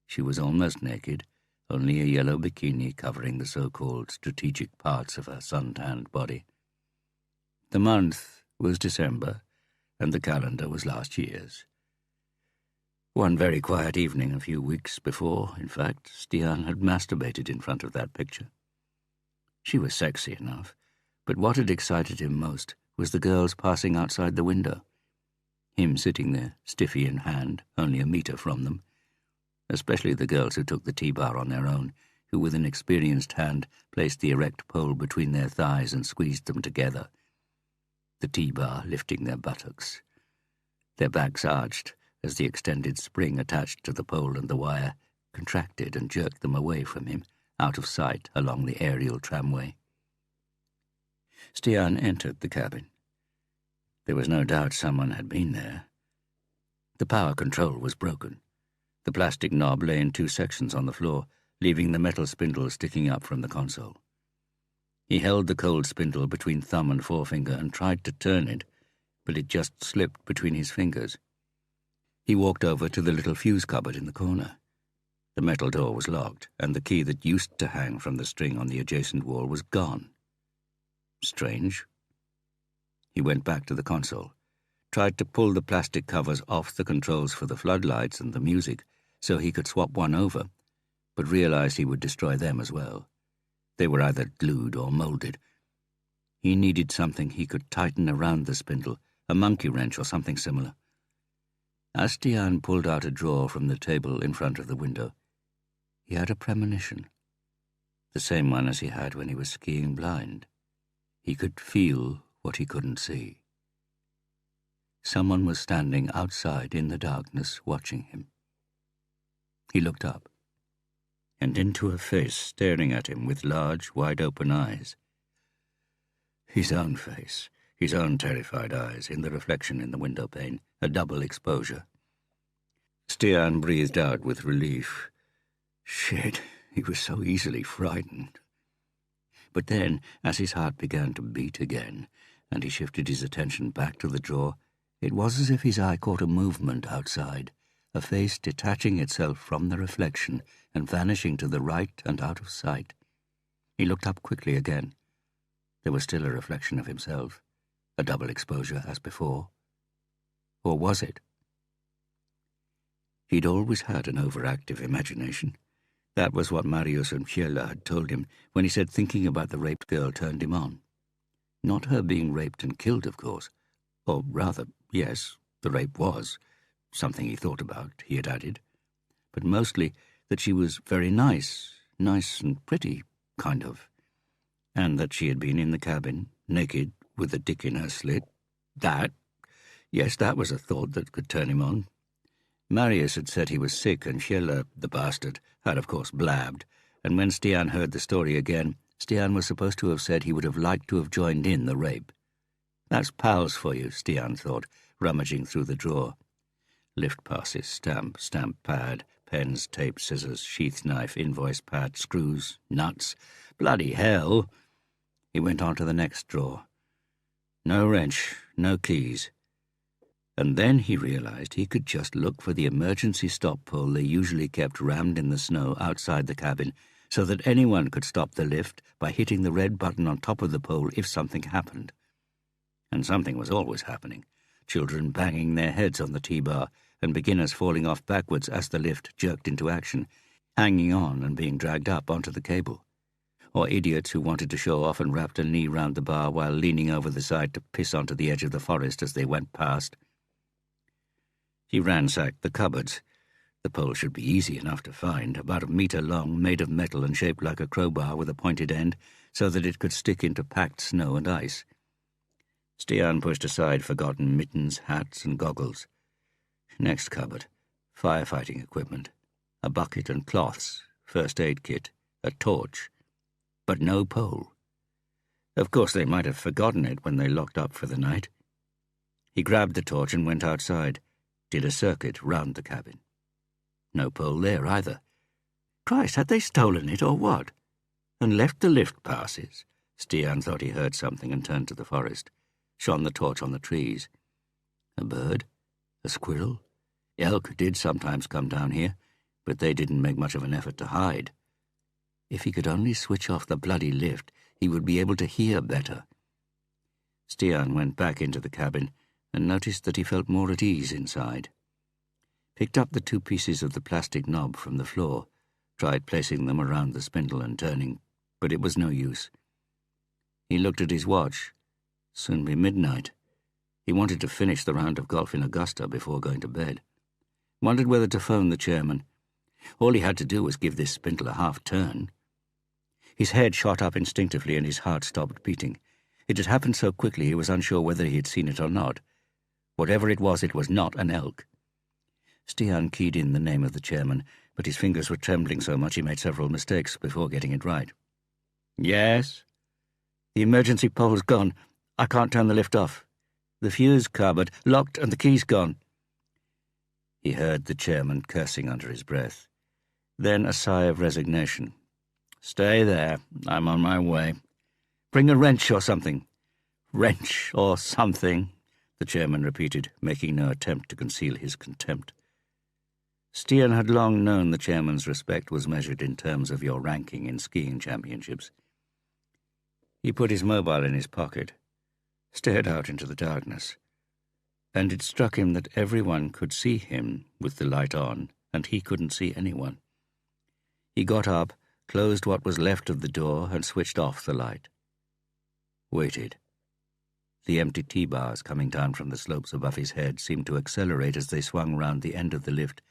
She was almost naked, only a yellow bikini covering the so-called strategic parts of her sun-tanned body. The month was December, and the calendar was last year's. One very quiet evening a few weeks before, in fact, Stian had masturbated in front of that picture. She was sexy enough, but what had excited him most was the girls passing outside the window. Him sitting there, stiffy in hand, only a metre from them. Especially the girls who took the T-bar on their own, who with an experienced hand placed the erect pole between their thighs and squeezed them together. The T-bar lifting their buttocks. Their backs arched as the extended spring attached to the pole and the wire contracted and jerked them away from him, out of sight along the aerial tramway. Stian entered the cabin. There was no doubt someone had been there. The power control was broken. The plastic knob lay in 2 sections on the floor, leaving the metal spindle sticking up from the console. He held the cold spindle between thumb and forefinger and tried to turn it, but it just slipped between his fingers. He walked over to the little fuse cupboard in the corner. The metal door was locked, and the key that used to hang from the string on the adjacent wall was gone. Strange. He went back to the console, tried to pull the plastic covers off the controls for the floodlights and the music so he could swap one over, but realized he would destroy them as well. They were either glued or molded. He needed something he could tighten around the spindle, a monkey wrench or something similar. As Stian pulled out a drawer from the table in front of the window, he had a premonition, the same one as he had when he was skiing blind. He could feel what he couldn't see. Someone was standing outside in the darkness watching him. He looked up, and into a face staring at him with large, wide-open eyes. His own face, his own terrified eyes, in the reflection in the window pane, a double exposure. Stian breathed out with relief. Shit, he was so easily frightened. But then, as his heart began to beat again, and he shifted his attention back to the drawer, it was as if his eye caught a movement outside, a face detaching itself from the reflection and vanishing to the right and out of sight. He looked up quickly again. There was still a reflection of himself, a double exposure as before. Or was it? He'd always had an overactive imagination. That was what Marius and Fiella had told him when he said thinking about the raped girl turned him on. Not her being raped and killed, of course. Or rather, yes, the rape was something he thought about, he had added. But mostly that she was very nice and pretty, kind of. And that she had been in the cabin, naked, with a dick in her slit. Yes, that was a thought that could turn him on. Marius had said he was sick, and Fiella, the bastard, had of course blabbed, and when Stian heard the story again, Stian was supposed to have said he would have liked to have joined in the rape. That's pals for you, Stian thought, rummaging through the drawer. Lift passes, stamp pad, pens, tape, scissors, sheath knife, invoice pad, screws, nuts. Bloody hell! He went on to the next drawer. No wrench, no keys. And then he realized he could just look for the emergency stop pole they usually kept rammed in the snow outside the cabin, so that anyone could stop the lift by hitting the red button on top of the pole if something happened. And something was always happening. Children banging their heads on the T-bar, and beginners falling off backwards as the lift jerked into action, hanging on and being dragged up onto the cable. Or idiots who wanted to show off and wrapped a knee round the bar while leaning over the side to piss onto the edge of the forest as they went past. He ransacked the cupboards. The pole should be easy enough to find, about a metre long, made of metal and shaped like a crowbar with a pointed end, so that it could stick into packed snow and ice. Stian pushed aside forgotten mittens, hats, and goggles. Next cupboard, firefighting equipment, a bucket and cloths, first aid kit, a torch, but no pole. Of course, they might have forgotten it when they locked up for the night. He grabbed the torch and went outside, did a circuit round the cabin. No pole there either. Christ, had they stolen it or what? And left the lift passes? Stian thought he heard something and turned to the forest, shone the torch on the trees. A bird? A squirrel? Elk did sometimes come down here, but they didn't make much of an effort to hide. If he could only switch off the bloody lift, he would be able to hear better. Stian went back into the cabin and noticed that he felt more at ease inside. Picked up the 2 pieces of the plastic knob from the floor, tried placing them around the spindle and turning, but it was no use. He looked at his watch. Soon be midnight. He wanted to finish the round of golf in Augusta before going to bed. Wondered whether to phone the chairman. All he had to do was give this spindle a half-turn. His head shot up instinctively and his heart stopped beating. It had happened so quickly he was unsure whether he had seen it or not. Whatever it was not an elk. Stian keyed in the name of the chairman, but his fingers were trembling so much he made several mistakes before getting it right. Yes? The emergency pole's gone. I can't turn the lift off. The fuse cupboard locked and the key's gone. He heard the chairman cursing under his breath. Then a sigh of resignation. Stay there. I'm on my way. Bring a wrench or something. Wrench or something, the chairman repeated, making no attempt to conceal his contempt. Stian had long known the chairman's respect was measured in terms of your ranking in skiing championships. He put his mobile in his pocket, stared out into the darkness, and it struck him that everyone could see him with the light on, and he couldn't see anyone. He got up, closed what was left of the door, and switched off the light. Waited. The empty T-bars coming down from the slopes above his head seemed to accelerate as they swung round the end of the lift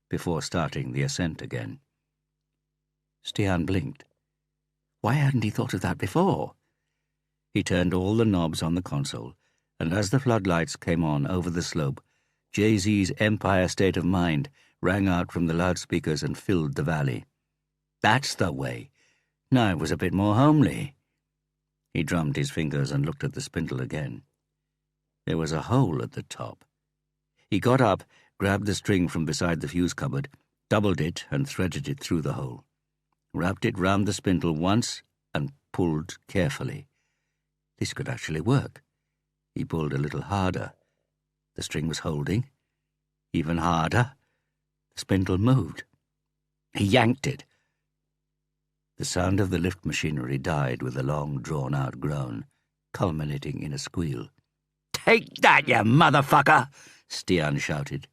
before starting the ascent again. Stian blinked. Why hadn't he thought of that before? He turned all the knobs on the console, and as the floodlights came on over the slope, Jay-Z's Empire State of Mind rang out from the loudspeakers and filled the valley. That's the way. Now it was a bit more homely. He drummed his fingers and looked at the spindle again. There was a hole at the top. He got up, grabbed the string from beside the fuse cupboard, doubled it and threaded it through the hole, wrapped it round the spindle once and pulled carefully. This could actually work. He pulled a little harder. The string was holding. Even harder. The spindle moved. He yanked it. The sound of the lift machinery died with a long, drawn-out groan, culminating in a squeal. "Take that, you motherfucker!" Stian shouted.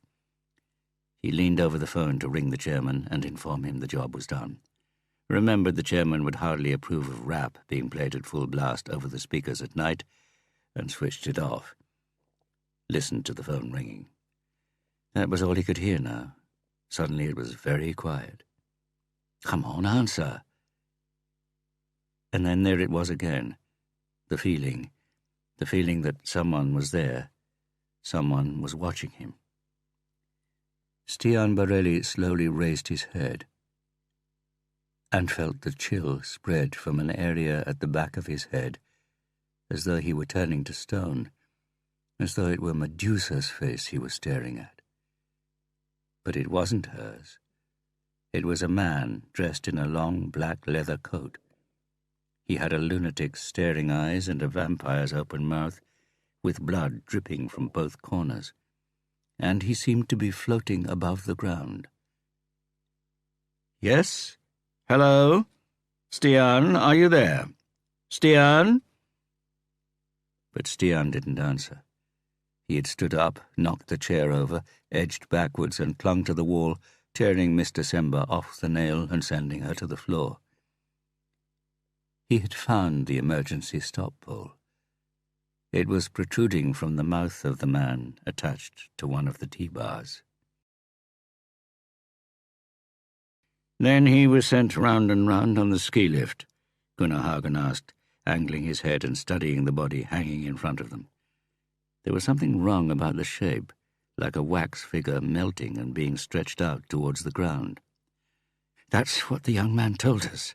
He leaned over the phone to ring the chairman and inform him the job was done. Remembered the chairman would hardly approve of rap being played at full blast over the speakers at night, and switched it off. Listened to the phone ringing. That was all he could hear now. Suddenly it was very quiet. "Come on, answer." And then there it was again, the feeling that someone was there, someone was watching him. Stian Borelli slowly raised his head and felt the chill spread from an area at the back of his head, as though he were turning to stone, as though it were Medusa's face he was staring at. But it wasn't hers. It was a man dressed in a long black leather coat. He had a lunatic's staring eyes and a vampire's open mouth, with blood dripping from both corners, and he seemed to be floating above the ground. "Yes? Hello? Stian, are you there? Stian?" But Stian didn't answer. He had stood up, knocked the chair over, edged backwards and clung to the wall, tearing Miss December off the nail and sending her to the floor. He had found the emergency stop pole. It was protruding from the mouth of the man attached to one of the T-bars. "Then he was sent round and round on the ski lift?" Gunnar Hagen asked, angling his head and studying the body hanging in front of them. There was something wrong about the shape, like a wax figure melting and being stretched out towards the ground. "That's what the young man told us,"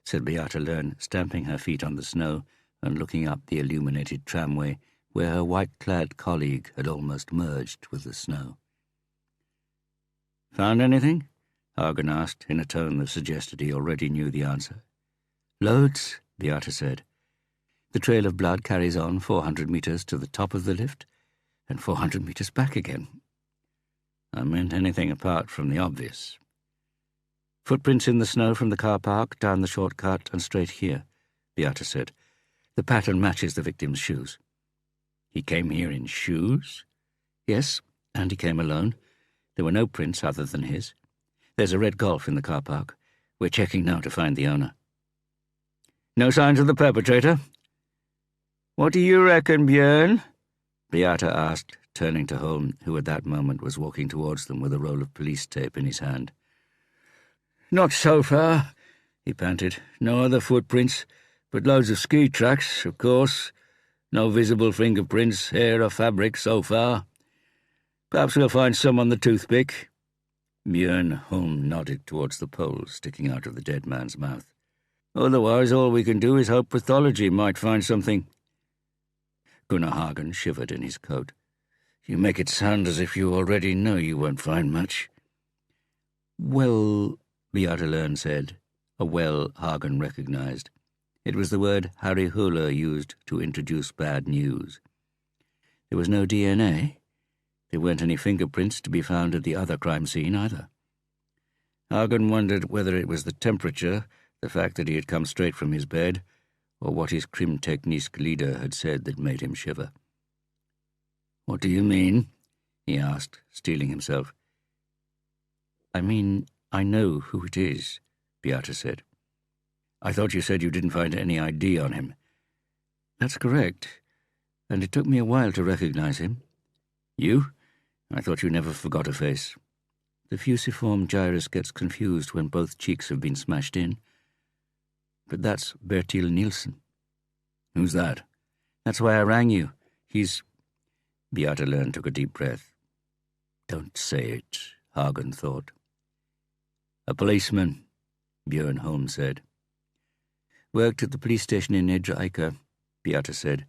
said Beata Lern, stamping her feet on the snow and looking up the illuminated tramway where her white-clad colleague had almost merged with the snow. "Found anything?" Hagen asked, in a tone that suggested he already knew the answer. "Loads," Beata said. "The trail of blood carries on 400 meters to the top of the lift and 400 meters back again." "I meant anything apart from the obvious." "Footprints in the snow from the car park, down the shortcut and straight here," Beata said. "The pattern matches the victim's shoes." "He came here in shoes?" "Yes, and he came alone. There were no prints other than his. There's a red Golf in the car park. We're checking now to find the owner." "No signs of the perpetrator?" "What do you reckon, Björn?" Beata asked, turning to Holm, who at that moment was walking towards them with a roll of police tape in his hand. "Not so far," he panted. "No other footprints, but loads of ski tracks, of course. No visible fingerprints, hair or fabric so far. Perhaps we'll find some on the toothpick." Björn Holm nodded towards the pole sticking out of the dead man's mouth. "Otherwise, all we can do is hope pathology might find something." Gunnar Hagen shivered in his coat. "You make it sound as if you already know you won't find much." "Well," Beata Lern said, a well Hagen recognized. It was the word Harry Höhler used to introduce bad news. There was no DNA. There weren't any fingerprints to be found at the other crime scene either. Hagen wondered whether it was the temperature, the fact that he had come straight from his bed, or what his Krimteknisk leader had said that made him shiver. "What do you mean?" he asked, steeling himself. "I mean, I know who it is," Beata said. "I thought you said you didn't find any ID on him." "That's correct, and it took me a while to recognize him." "You? I thought you never forgot a face." "The fusiform gyrus gets confused when both cheeks have been smashed in. But that's Bertil Nielsen." "Who's that?" "That's why I rang you. He's—" Beata Lern took a deep breath. "Don't say it," Hagen thought. "A policeman," Björn Holm said. "Worked at the police station in Nedre Eiker," Beata said.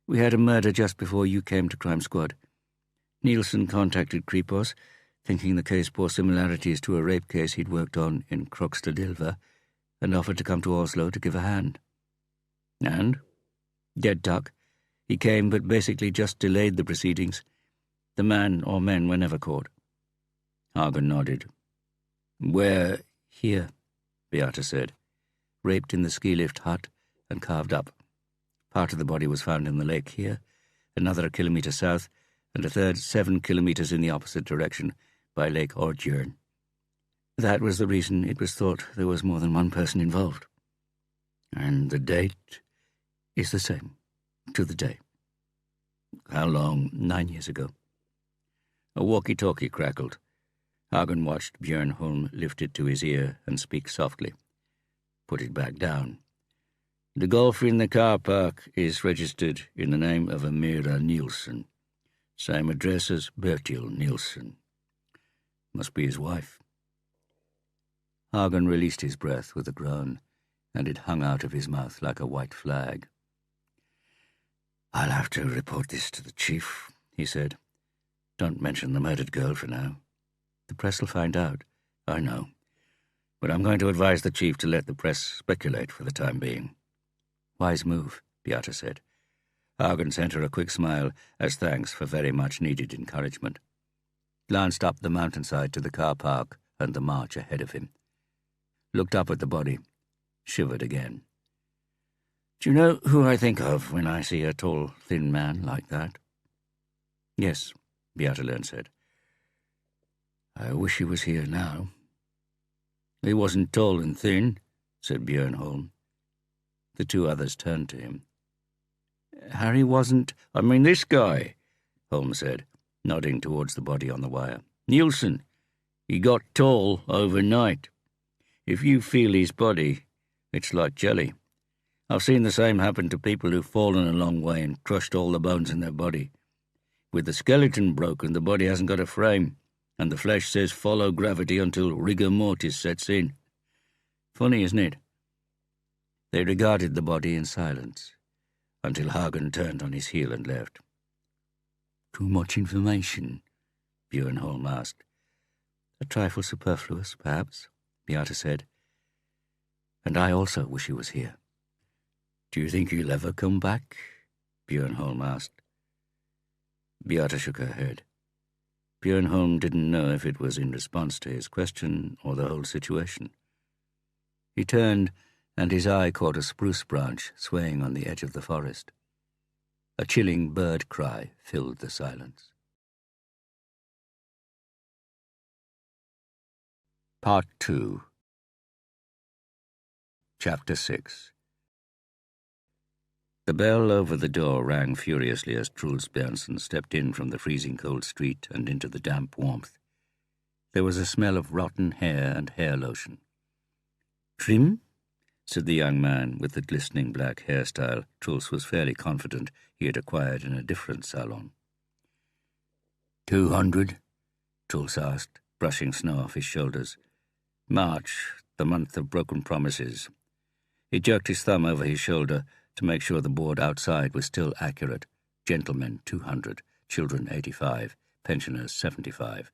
"We had a murder just before you came to Crime Squad. Nielsen contacted Kripos, thinking the case bore similarities to a rape case he'd worked on in Krokstadilva, and offered to come to Oslo to give a hand." "And?" "Dead duck. He came, but basically just delayed the proceedings. The man or men were never caught." Hagen nodded. "Where?" "Here," Beata said. "Raped in the ski lift hut and carved up. Part of the body was found in the lake here, another a kilometre south, and a third 7 kilometres in the opposite direction by Lake Ordjern. That was the reason it was thought there was more than one person involved." "And the date?" "Is the same, to the day." "How long?" 9 years ago." A walkie-talkie crackled. Hagen watched Björn Holm lift it to his ear and speak softly. Put it back down. "The golfer in the car park is registered in the name of Amira Nielsen. Same address as Bertil Nielsen. Must be his wife." Hagen released his breath with a groan, and it hung out of his mouth like a white flag. "I'll have to report this to the chief," he said. "Don't mention the murdered girl for now. The press will find out." "I know. But I'm going to advise the chief to let the press speculate for the time being." "Wise move," Beata said. Hagen sent her a quick smile as thanks for very much needed encouragement. Glanced up the mountainside to the car park and the march ahead of him. Looked up at the body, shivered again. "Do you know who I think of when I see a tall, thin man like that?" "Yes," Beata Lern said. "I wish he was here now." "He wasn't tall and thin," said Björn Holm. The two others turned to him. "Harry wasn't—" "I mean this guy," Holm said, nodding towards the body on the wire. "Nielsen. He got tall overnight. If you feel his body, it's like jelly. I've seen the same happen to people who've fallen a long way and crushed all the bones in their body. With the skeleton broken, the body hasn't got a frame, and the flesh says follow gravity until rigor mortis sets in. Funny, isn't it?" They regarded the body in silence, until Hagen turned on his heel and left. "Too much information?" Björn Holm asked. "A trifle superfluous, perhaps," Beata said. "And I also wish he was here." "Do you think he'll ever come back?" Björn Holm asked. Beata shook her head. Björn Holm didn't know if it was in response to his question or the whole situation. He turned, and his eye caught a spruce branch swaying on the edge of the forest. A chilling bird cry filled the silence. Part 2. Chapter 6. The bell over the door rang furiously as Truls Bernsen stepped in from the freezing cold street and into the damp warmth. There was a smell of rotten hair and hair lotion. "Trim?" said the young man with the glistening black hairstyle Truls was fairly confident he had acquired in a different salon. 200? Truls asked, brushing snow off his shoulders. "March, the month of broken promises." He jerked his thumb over his shoulder to make sure the board outside was still accurate. Gentlemen, 200, children, 85, pensioners, 75.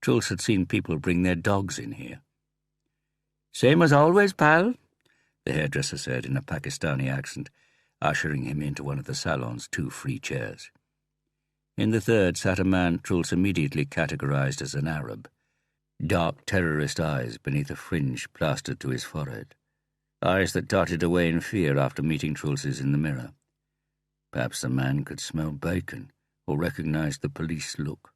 Truls had seen people bring their dogs in here. "Same as always, pal," the hairdresser said in a Pakistani accent, ushering him into one of the salon's 2 free chairs. In the third sat a man Truls immediately categorized as an Arab. dark terrorist eyes beneath a fringe plastered to his forehead, eyes that darted away in fear after meeting Truls' in the mirror. Perhaps the man could smell bacon or recognize the police look.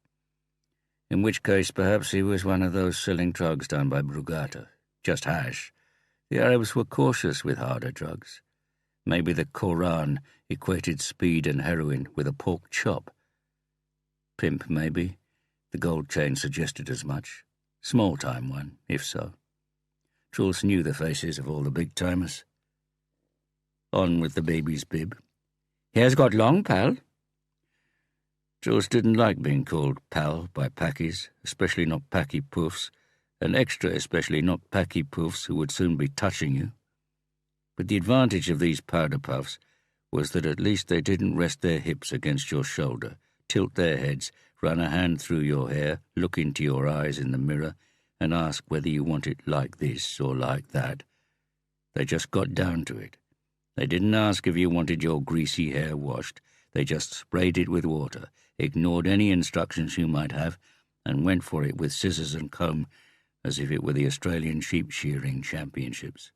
In which case, perhaps he was one of those selling drugs down by Brugata. Just hash. The Arabs were cautious with harder drugs. Maybe the Koran equated speed and heroin with a pork chop. Pimp, maybe. The gold chain suggested as much. Small-time one, if so. Truls knew the faces of all the big-timers. On with the baby's bib. "He has got long, pal." Truls didn't like being called pal by packies, especially not packy poofs, and extra especially not packy poofs who would soon be touching you. But the advantage of these powder puffs was that at least they didn't rest their hips against your shoulder, tilt their heads, run a hand through your hair, look into your eyes in the mirror, and ask whether you want it like this or like that. They just got down to it. They didn't ask if you wanted your greasy hair washed. They just sprayed it with water, ignored any instructions you might have, and went for it with scissors and comb as if it were the Australian Sheep Shearing Championships.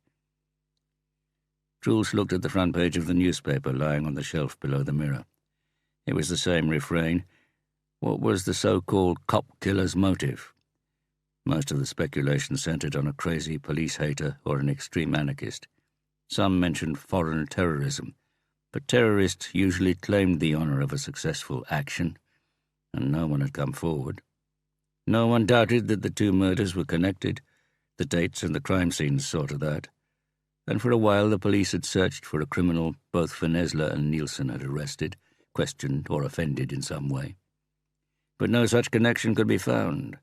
Truls looked at the front page of the newspaper lying on the shelf below the mirror. It was the same refrain. What was the so-called cop killer's motive? Most of the speculation centered on a crazy police hater or an extreme anarchist. Some mentioned foreign terrorism, but terrorists usually claimed the honor of a successful action, and no one had come forward. No one doubted that the two murders were connected. The dates and the crime scenes saw to that. And for a while the police had searched for a criminal both Van Esler and Nielsen had arrested, questioned or offended in some way. But no such connection could be found.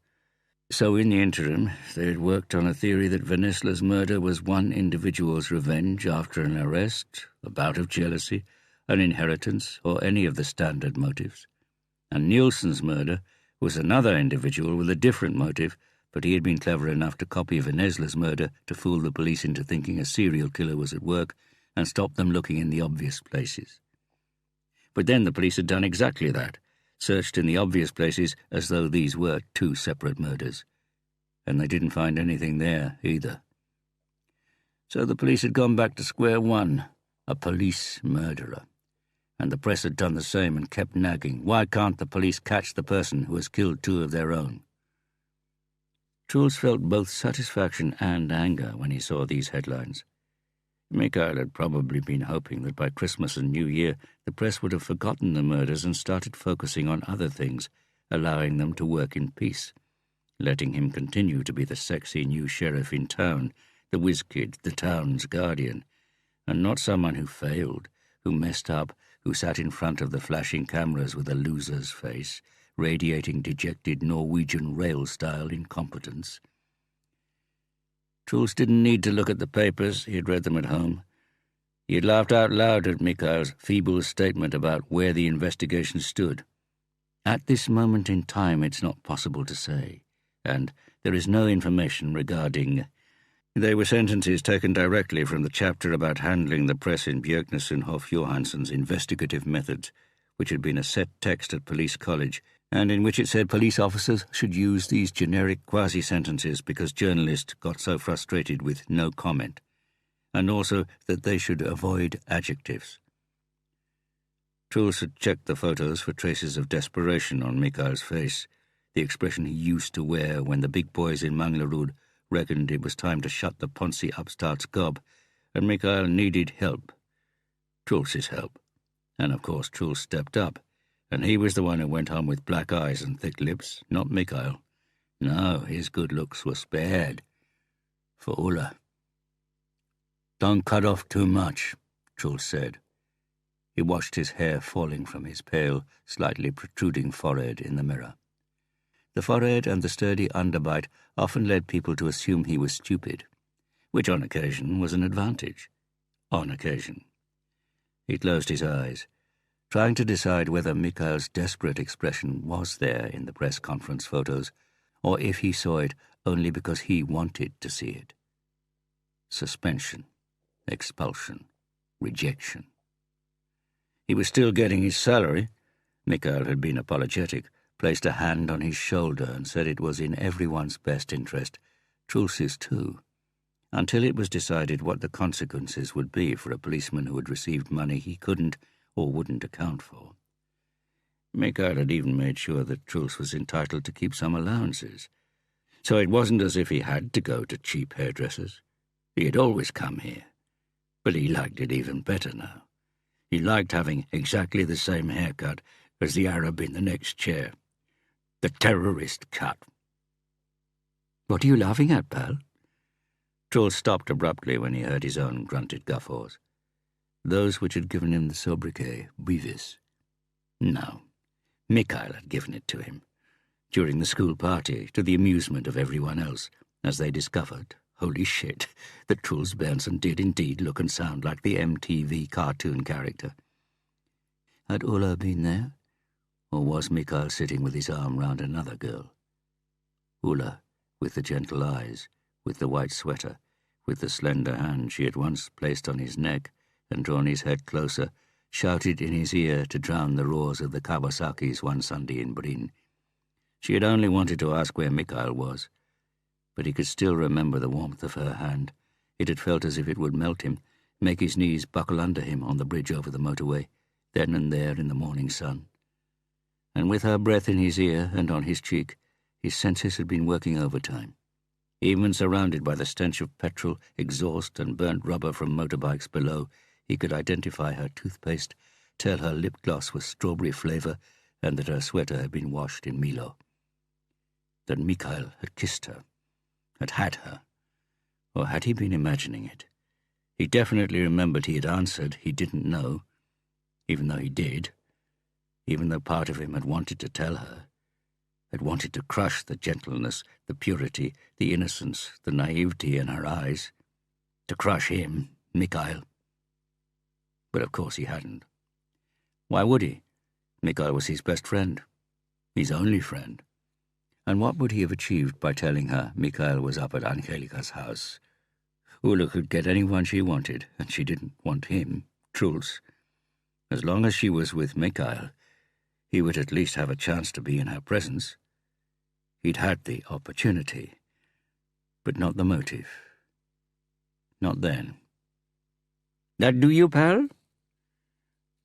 So in the interim, they had worked on a theory that Van Esler's murder was one individual's revenge after an arrest, a bout of jealousy, an inheritance, or any of the standard motives. And Nielsen's murder was another individual with a different motive, but he had been clever enough to copy Van Esler's murder to fool the police into thinking a serial killer was at work and stop them looking in the obvious places. But then the police had done exactly that, searched in the obvious places as though these were two separate murders. And they didn't find anything there either. So the police had gone back to square one, a police murderer. And the press had done the same and kept nagging. Why can't the police catch the person who has killed two of their own? Truls felt both satisfaction and anger when he saw these headlines. Mikael had probably been hoping that by Christmas and New Year the press would have forgotten the murders and started focusing on other things, allowing them to work in peace, letting him continue to be the sexy new sheriff in town, the whiz kid, the town's guardian, and not someone who failed, who messed up, who sat in front of the flashing cameras with a loser's face, radiating dejected Norwegian rail-style incompetence. Truls didn't need to look at the papers. He had read them at home. He had laughed out loud at Mikael's feeble statement about where the investigation stood. At this moment in time, it's not possible to say, and there is no information regarding... They were sentences taken directly from the chapter about handling the press in Bjørknes and Hoff Johansson's investigative methods, which had been a set text at police college, and in which it said police officers should use these generic quasi-sentences because journalists got so frustrated with no comment, and also that they should avoid adjectives. Truls had checked the photos for traces of desperation on Mikael's face, the expression he used to wear when the big boys in Manglerud reckoned it was time to shut the Ponzi upstart's gob, and Mikael needed help. Truls's help. And of course Truls stepped up, and he was the one who went home with black eyes and thick lips, not Mikael. No, his good looks were spared. For Ulla. "Don't cut off too much," Truls said. He watched his hair falling from his pale, slightly protruding forehead in the mirror. The forehead and the sturdy underbite often led people to assume he was stupid, which on occasion was an advantage. On occasion. He closed his eyes, trying to decide whether Mikael's desperate expression was there in the press conference photos, or if he saw it only because he wanted to see it. Suspension, expulsion, rejection. He was still getting his salary. Mikael had been apologetic, placed a hand on his shoulder and said it was in everyone's best interest, Truls' too, until it was decided what the consequences would be for a policeman who had received money he couldn't or wouldn't account for. Mikael had even made sure that Truls was entitled to keep some allowances, so it wasn't as if he had to go to cheap hairdressers. He had always come here, but he liked it even better now. He liked having exactly the same haircut as the Arab in the next chair. The terrorist cut. "What are you laughing at, pal?" Truls stopped abruptly when he heard his own grunted guffaws, those which had given him the sobriquet Beavis. No, Mikael had given it to him, during the school party, to the amusement of everyone else, as they discovered, holy shit, that Truls Berntsen did indeed look and sound like the MTV cartoon character. Had Ulla been there? Or was Mikael sitting with his arm round another girl? Ulla, with the gentle eyes, with the white sweater, with the slender hand she had once placed on his neck and drawn his head closer, shouted in his ear to drown the roars of the Kawasakis one Sunday in Bryn. She had only wanted to ask where Mikael was, but he could still remember the warmth of her hand. It had felt as if it would melt him, make his knees buckle under him on the bridge over the motorway, then and there in the morning sun. And with her breath in his ear and on his cheek, his senses had been working overtime. Even surrounded by the stench of petrol, exhaust, and burnt rubber from motorbikes below, he could identify her toothpaste, tell her lip gloss was strawberry flavour, and that her sweater had been washed in Milo. That Mikael had kissed her, had her, or had he been imagining it? He definitely remembered he had answered he didn't know, even though he did, even though part of him had wanted to tell her, had wanted to crush the gentleness, the purity, the innocence, the naivety in her eyes, to crush him, Mikael. But of course he hadn't. Why would he? Mikael was his best friend, his only friend. And what would he have achieved by telling her Mikael was up at Angelica's house? Ulla could get anyone she wanted, and she didn't want him, Truls. As long as she was with Mikael, he would at least have a chance to be in her presence. He'd had the opportunity, but not the motive. Not then. "That do you, pal?"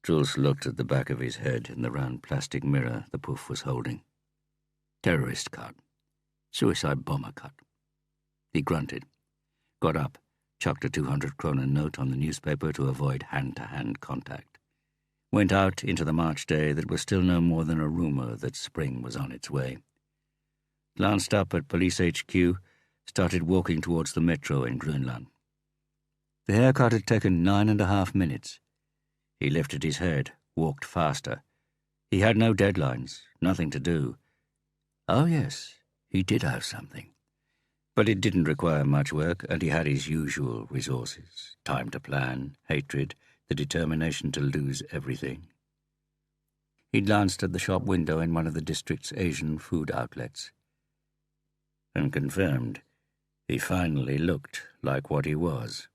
Truls looked at the back of his head in the round plastic mirror the poof was holding. Terrorist cut. Suicide bomber cut. He grunted, got up, chucked a 200-kroner note on the newspaper to avoid hand-to-hand contact, went out into the March day that was still no more than a rumour that spring was on its way, glanced up at Police HQ, started walking towards the metro in Grönland. The haircut had taken 9.5 minutes. He lifted his head, walked faster. He had no deadlines, nothing to do. Oh yes, he did have something. But it didn't require much work, and he had his usual resources, time to plan, hatred, the determination to lose everything. He glanced at the shop window in one of the district's Asian food outlets, and confirmed he finally looked like what he was.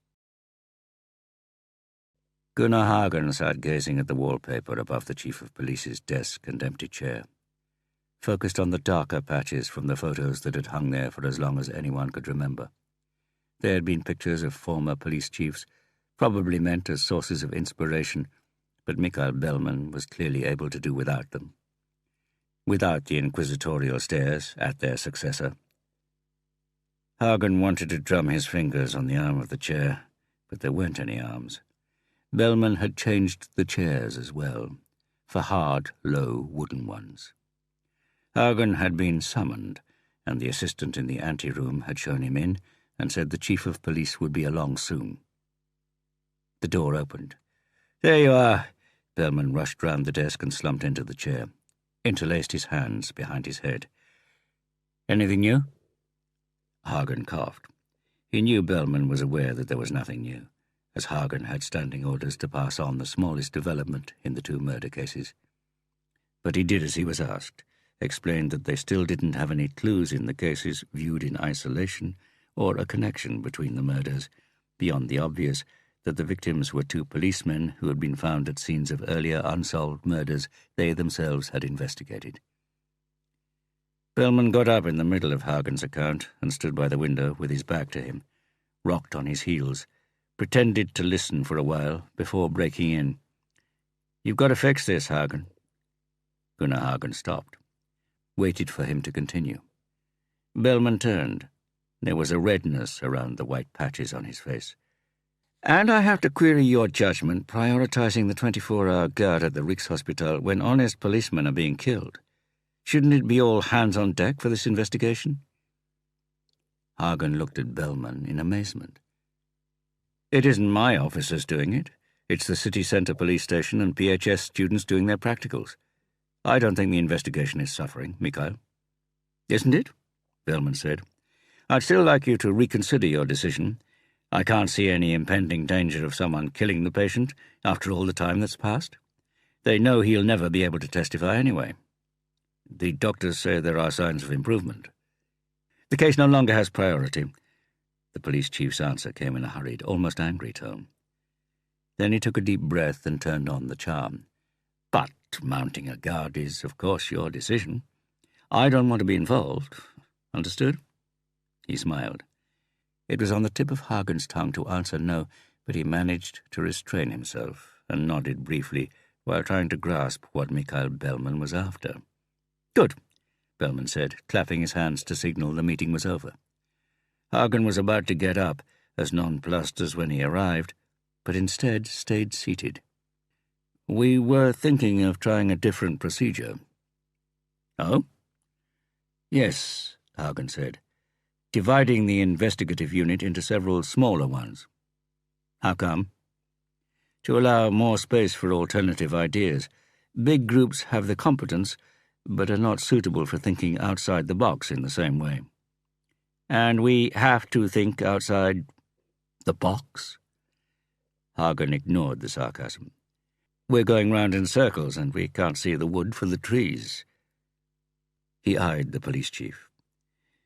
Gunnar Hagen sat gazing at the wallpaper above the chief of police's desk and empty chair, focused on the darker patches from the photos that had hung there for as long as anyone could remember. There had been pictures of former police chiefs, probably meant as sources of inspiration, but Mikael Bellman was clearly able to do without them. Without the inquisitorial stares at their successor. Hagen wanted to drum his fingers on the arm of the chair, but there weren't any arms. Bellman had changed the chairs as well, for hard, low wooden ones. Hagen had been summoned, and the assistant in the anteroom had shown him in and said the chief of police would be along soon. The door opened. "There you are." Bellman rushed round the desk and slumped into the chair, interlaced his hands behind his head. "Anything new?" Hagen coughed. He knew Bellman was aware that there was nothing new, as Hagen had standing orders to pass on the smallest development in the 2 murder cases. But he did as he was asked, explained that they still didn't have any clues in the cases viewed in isolation or a connection between the murders, beyond the obvious that the victims were 2 policemen who had been found at scenes of earlier unsolved murders they themselves had investigated. Bellman got up in the middle of Hagen's account and stood by the window with his back to him, rocked on his heels, pretended to listen for a while before breaking in. "You've got to fix this, Hagen." Gunnar Hagen stopped, waited for him to continue. Bellman turned. There was a redness around the white patches on his face. "And I have to query your judgment prioritizing the 24-hour guard at the Rikshospital when honest policemen are being killed. Shouldn't it be all hands on deck for this investigation?" Hagen looked at Bellman in amazement. "It isn't my officers doing it. It's the city centre police station and PHS students doing their practicals. I don't think the investigation is suffering, Mikhail." "Isn't it?" Bellman said. "I'd still like you to reconsider your decision. I can't see any impending danger of someone killing the patient after all the time that's passed. They know he'll never be able to testify anyway. The doctors say there are signs of improvement. The case no longer has priority." The police chief's answer came in a hurried, almost angry tone. Then he took a deep breath and turned on the charm. "But mounting a guard is, of course, your decision. I don't want to be involved. Understood?" He smiled. It was on the tip of Hagen's tongue to answer no, but he managed to restrain himself and nodded briefly while trying to grasp what Mikhail Bellman was after. "Good," Bellman said, clapping his hands to signal the meeting was over. Hagen was about to get up, as nonplussed as when he arrived, but instead stayed seated. "We were thinking of trying a different procedure." "Oh?" "Yes," Hagen said, "dividing the investigative unit into several smaller ones." "How come?" "To allow more space for alternative ideas. Big groups have the competence, but are not suitable for thinking outside the box in the same way." "And we have to think outside the box?" Hagen ignored the sarcasm. "We're going round in circles, and we can't see the wood for the trees." He eyed the police chief.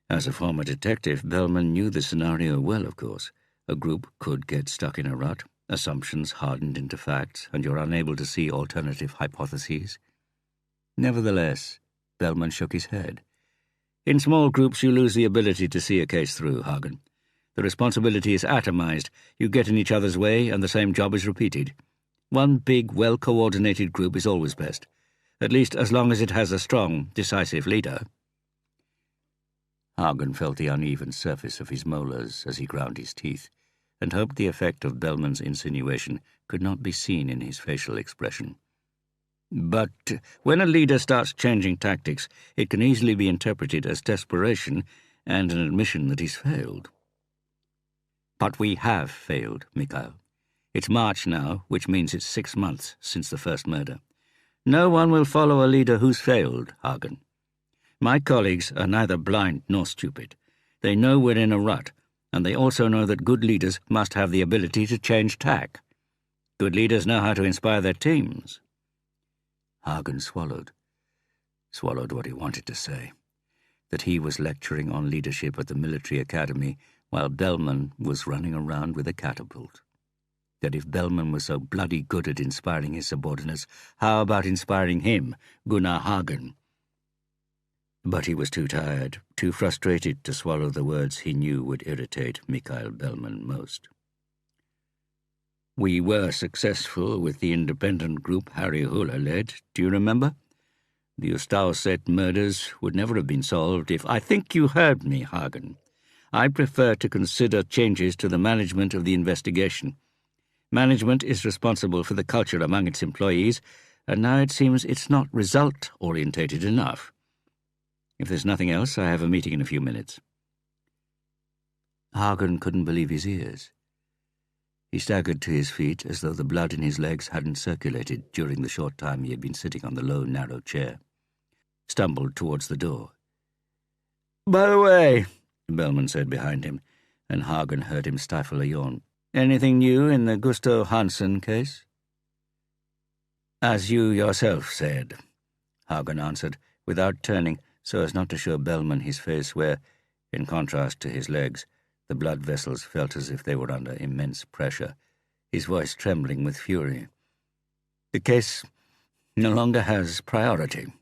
As a former detective, Bellman knew the scenario well, of course. A group could get stuck in a rut, assumptions hardened into facts, and you're unable to see alternative hypotheses. Nevertheless, Bellman shook his head. "In small groups you lose the ability to see a case through, Hagen. The responsibility is atomized. You get in each other's way and the same job is repeated. One big, well-coordinated group is always best, at least as long as it has a strong, decisive leader." Hagen felt the uneven surface of his molars as he ground his teeth, and hoped the effect of Bellman's insinuation could not be seen in his facial expression. "But when a leader starts changing tactics, it can easily be interpreted as desperation and an admission that he's failed." "But we have failed, Mikhail. It's March now, which means it's 6 months since the first murder. No one will follow a leader who's failed, Hagen. My colleagues are neither blind nor stupid. They know we're in a rut, and they also know that good leaders must have the ability to change tack. Good leaders know how to inspire their teams." Hagen swallowed what he wanted to say, that he was lecturing on leadership at the military academy while Bellman was running around with a catapult. That if Bellman was so bloody good at inspiring his subordinates, how about inspiring him, Gunnar Hagen? But he was too tired, too frustrated to swallow the words he knew would irritate Mikhail Bellman most. "We were successful with the independent group Harry Hula led, do you remember? The Ustauset murders would never have been solved if— I think you heard me, Hagen. I prefer to consider changes to the management of the investigation. Management is responsible for the culture among its employees, and now it seems it's not result-orientated enough. If there's nothing else, I have a meeting in a few minutes." Hagen couldn't believe his ears. He staggered to his feet as though the blood in his legs hadn't circulated during the short time he had been sitting on the low, narrow chair. Stumbled towards the door. "By the way," Bellman said behind him, and Hagen heard him stifle a yawn, "anything new in the Gustav Hansen case?" "As you yourself said," Hagen answered, without turning so as not to show Bellman his face where, in contrast to his legs, the blood vessels felt as if they were under immense pressure, his voice trembling with fury. "The case no longer has priority."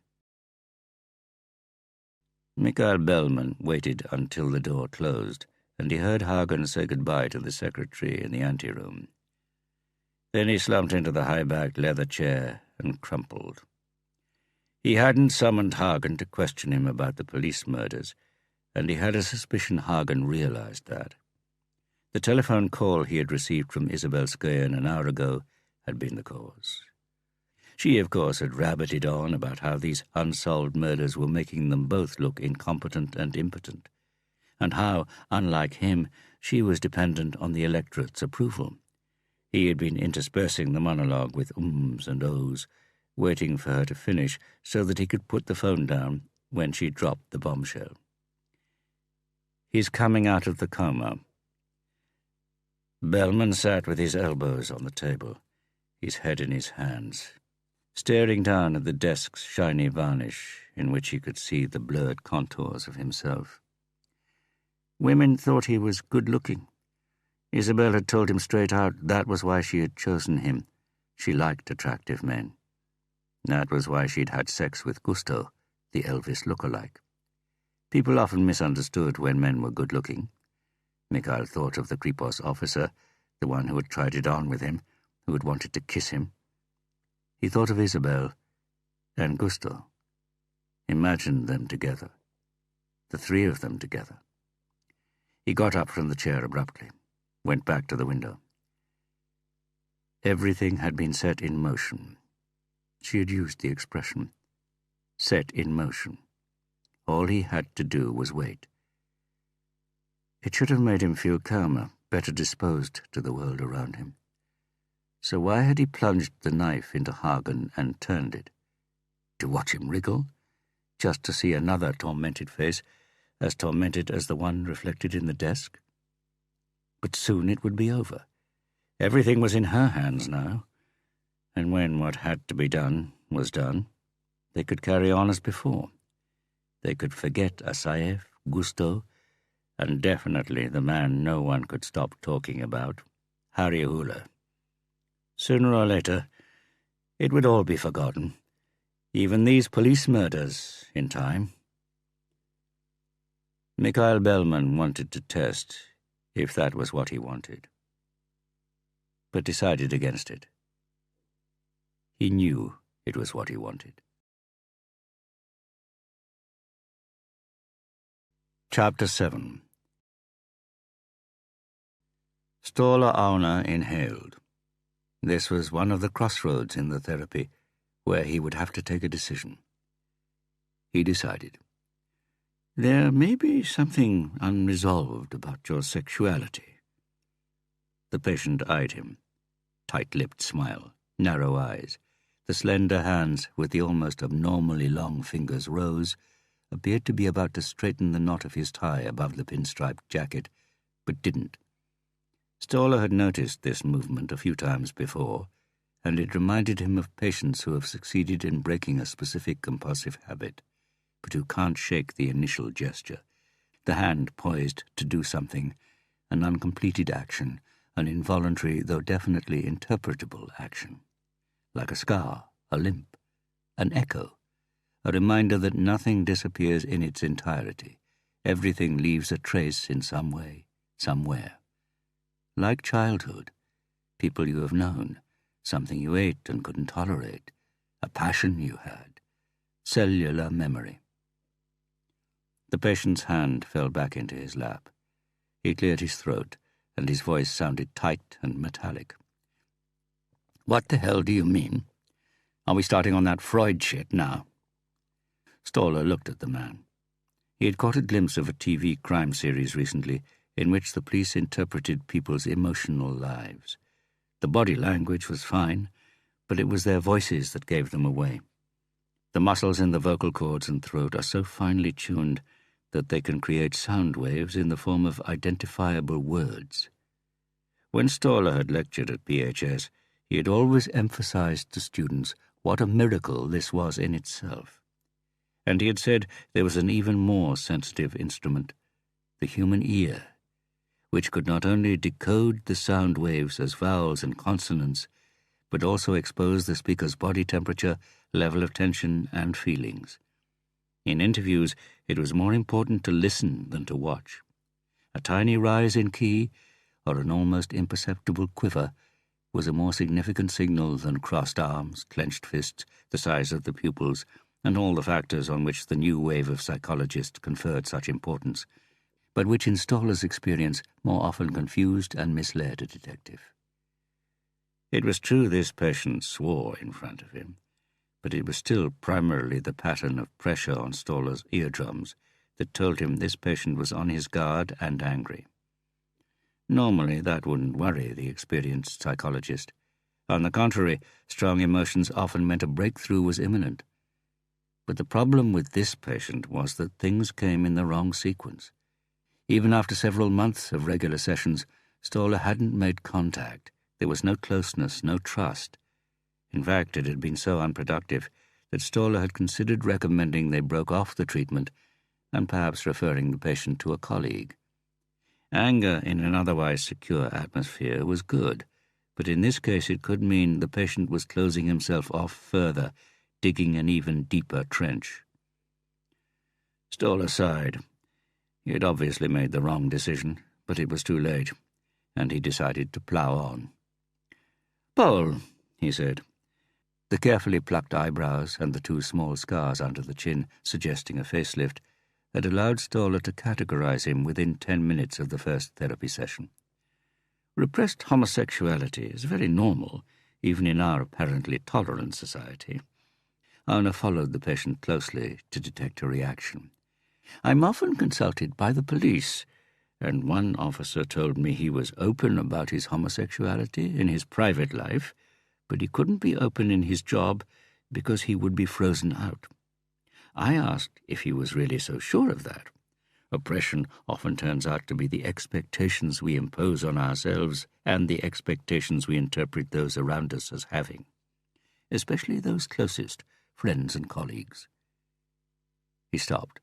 Mikael Bellman waited until the door closed, and he heard Hagen say goodbye to the secretary in the anteroom. Then he slumped into the high-backed leather chair and crumpled. He hadn't summoned Hagen to question him about the police murders, and he had a suspicion Hagen realized that. The telephone call he had received from Isabel Skøyen an hour ago had been the cause. She, of course, had rabbited on about how these unsolved murders were making them both look incompetent and impotent, and how, unlike him, she was dependent on the electorate's approval. He had been interspersing the monologue with ums and ohs, waiting for her to finish so that he could put the phone down when she dropped the bombshell. "He's coming out of the coma." Bellman sat with his elbows on the table, his head in his hands, staring down at the desk's shiny varnish in which he could see the blurred contours of himself. Women thought he was good-looking. Isabel had told him straight out that was why she had chosen him. She liked attractive men. That was why she'd had sex with Gusto, the Elvis look-alike. People often misunderstood when men were good-looking. Mikael thought of the Kripos officer, the one who had tried it on with him, who had wanted to kiss him. He thought of Isabel and Gusto. Imagined them together. The three of them together. He got up from the chair abruptly, went back to the window. Everything had been set in motion. She had used the expression, set in motion. All he had to do was wait. It should have made him feel calmer, better disposed to the world around him. So why had he plunged the knife into Hagen and turned it? To watch him wriggle? Just to see another tormented face, as tormented as the one reflected in the desk? But soon it would be over. Everything was in her hands now, and when what had to be done was done, they could carry on as before. They could forget Asaev, Gusto, and definitely the man no one could stop talking about, Harry Hula. Sooner or later, it would all be forgotten, even these police murders, in time. Mikael Bellman wanted to test if that was what he wanted, but decided against it. He knew it was what he wanted. Chapter 7. Ståle Aune inhaled. This was one of the crossroads in the therapy where he would have to take a decision. He decided. There may be something unresolved about your sexuality. The patient eyed him. Tight-lipped smile, narrow eyes. The slender hands with the almost abnormally long fingers rose, appeared to be about to straighten the knot of his tie above the pinstriped jacket, but didn't. Ståle had noticed this movement a few times before, and it reminded him of patients who have succeeded in breaking a specific compulsive habit, but who can't shake the initial gesture, the hand poised to do something, an uncompleted action, an involuntary though definitely interpretable action, like a scar, a limp, an echo, a reminder that nothing disappears in its entirety. Everything leaves a trace in some way, somewhere. Like childhood, people you have known, something you ate and couldn't tolerate, a passion you had, cellular memory. The patient's hand fell back into his lap. He cleared his throat, and his voice sounded tight and metallic. What the hell do you mean? Are we starting on that Freud shit now? Ståle looked at the man. He had caught a glimpse of a TV crime series recently in which the police interpreted people's emotional lives. The body language was fine, but it was their voices that gave them away. The muscles in the vocal cords and throat are so finely tuned that they can create sound waves in the form of identifiable words. When Ståle had lectured at PHS, he had always emphasized to students what a miracle this was in itself. And he had said there was an even more sensitive instrument, the human ear, which could not only decode the sound waves as vowels and consonants, but also expose the speaker's body temperature, level of tension, and feelings. In interviews, It was more important to listen than to watch. A tiny rise in key, or an almost imperceptible quiver, was a more significant signal than crossed arms, clenched fists, the size of the pupils, and all the factors on which the new wave of psychologists conferred such importance, but which in Stoller's experience more often confused and misled a detective. It was true this patient swore in front of him, but it was still primarily the pattern of pressure on Stoller's eardrums that told him this patient was on his guard and angry. Normally, that wouldn't worry the experienced psychologist. On the contrary, strong emotions often meant a breakthrough was imminent. But the problem with this patient was that things came in the wrong sequence. Even after several months of regular sessions, Stoller hadn't made contact. There was no closeness, no trust. In fact, it had been so unproductive that Stoller had considered recommending they broke off the treatment and perhaps referring the patient to a colleague. Anger in an otherwise secure atmosphere was good, but in this case it could mean the patient was closing himself off further, digging an even deeper trench. Stoller sighed. He had obviously made the wrong decision, but it was too late, and he decided to plough on. "Paul," he said. The carefully plucked eyebrows and the two small scars under the chin, suggesting a facelift, had allowed Stoller to categorize him within 10 minutes of the first therapy session. Repressed homosexuality is very normal, even in our apparently tolerant society. Auna followed the patient closely to detect a reaction. "I'm often consulted by the police, and one officer told me he was open about his homosexuality in his private life, but he couldn't be open in his job because he would be frozen out. I asked if he was really so sure of that. Oppression often turns out to be the expectations we impose on ourselves and the expectations we interpret those around us as having, especially those closest, friends and colleagues." He stopped.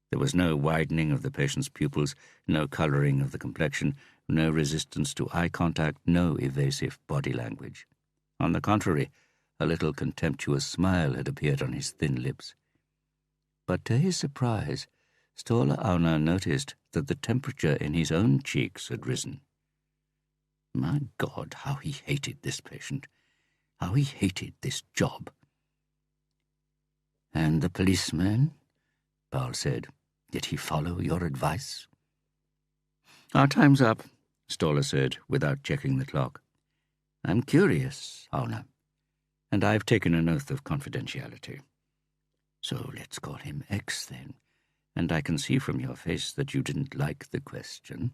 There was no widening of the patient's pupils, no colouring of the complexion, no resistance to eye contact, no evasive body language. On the contrary, a little contemptuous smile had appeared on his thin lips. But to his surprise, Stoller Auna noticed that the temperature in his own cheeks had risen. My God, how he hated this patient, how he hated this job. "And the policeman?" Paul said. "Did he follow your advice?" "Our time's up," Stoller said, without checking the clock. "I'm curious, Auna, and I've taken an oath of confidentiality. So let's call him X, then, and I can see from your face that you didn't like the question."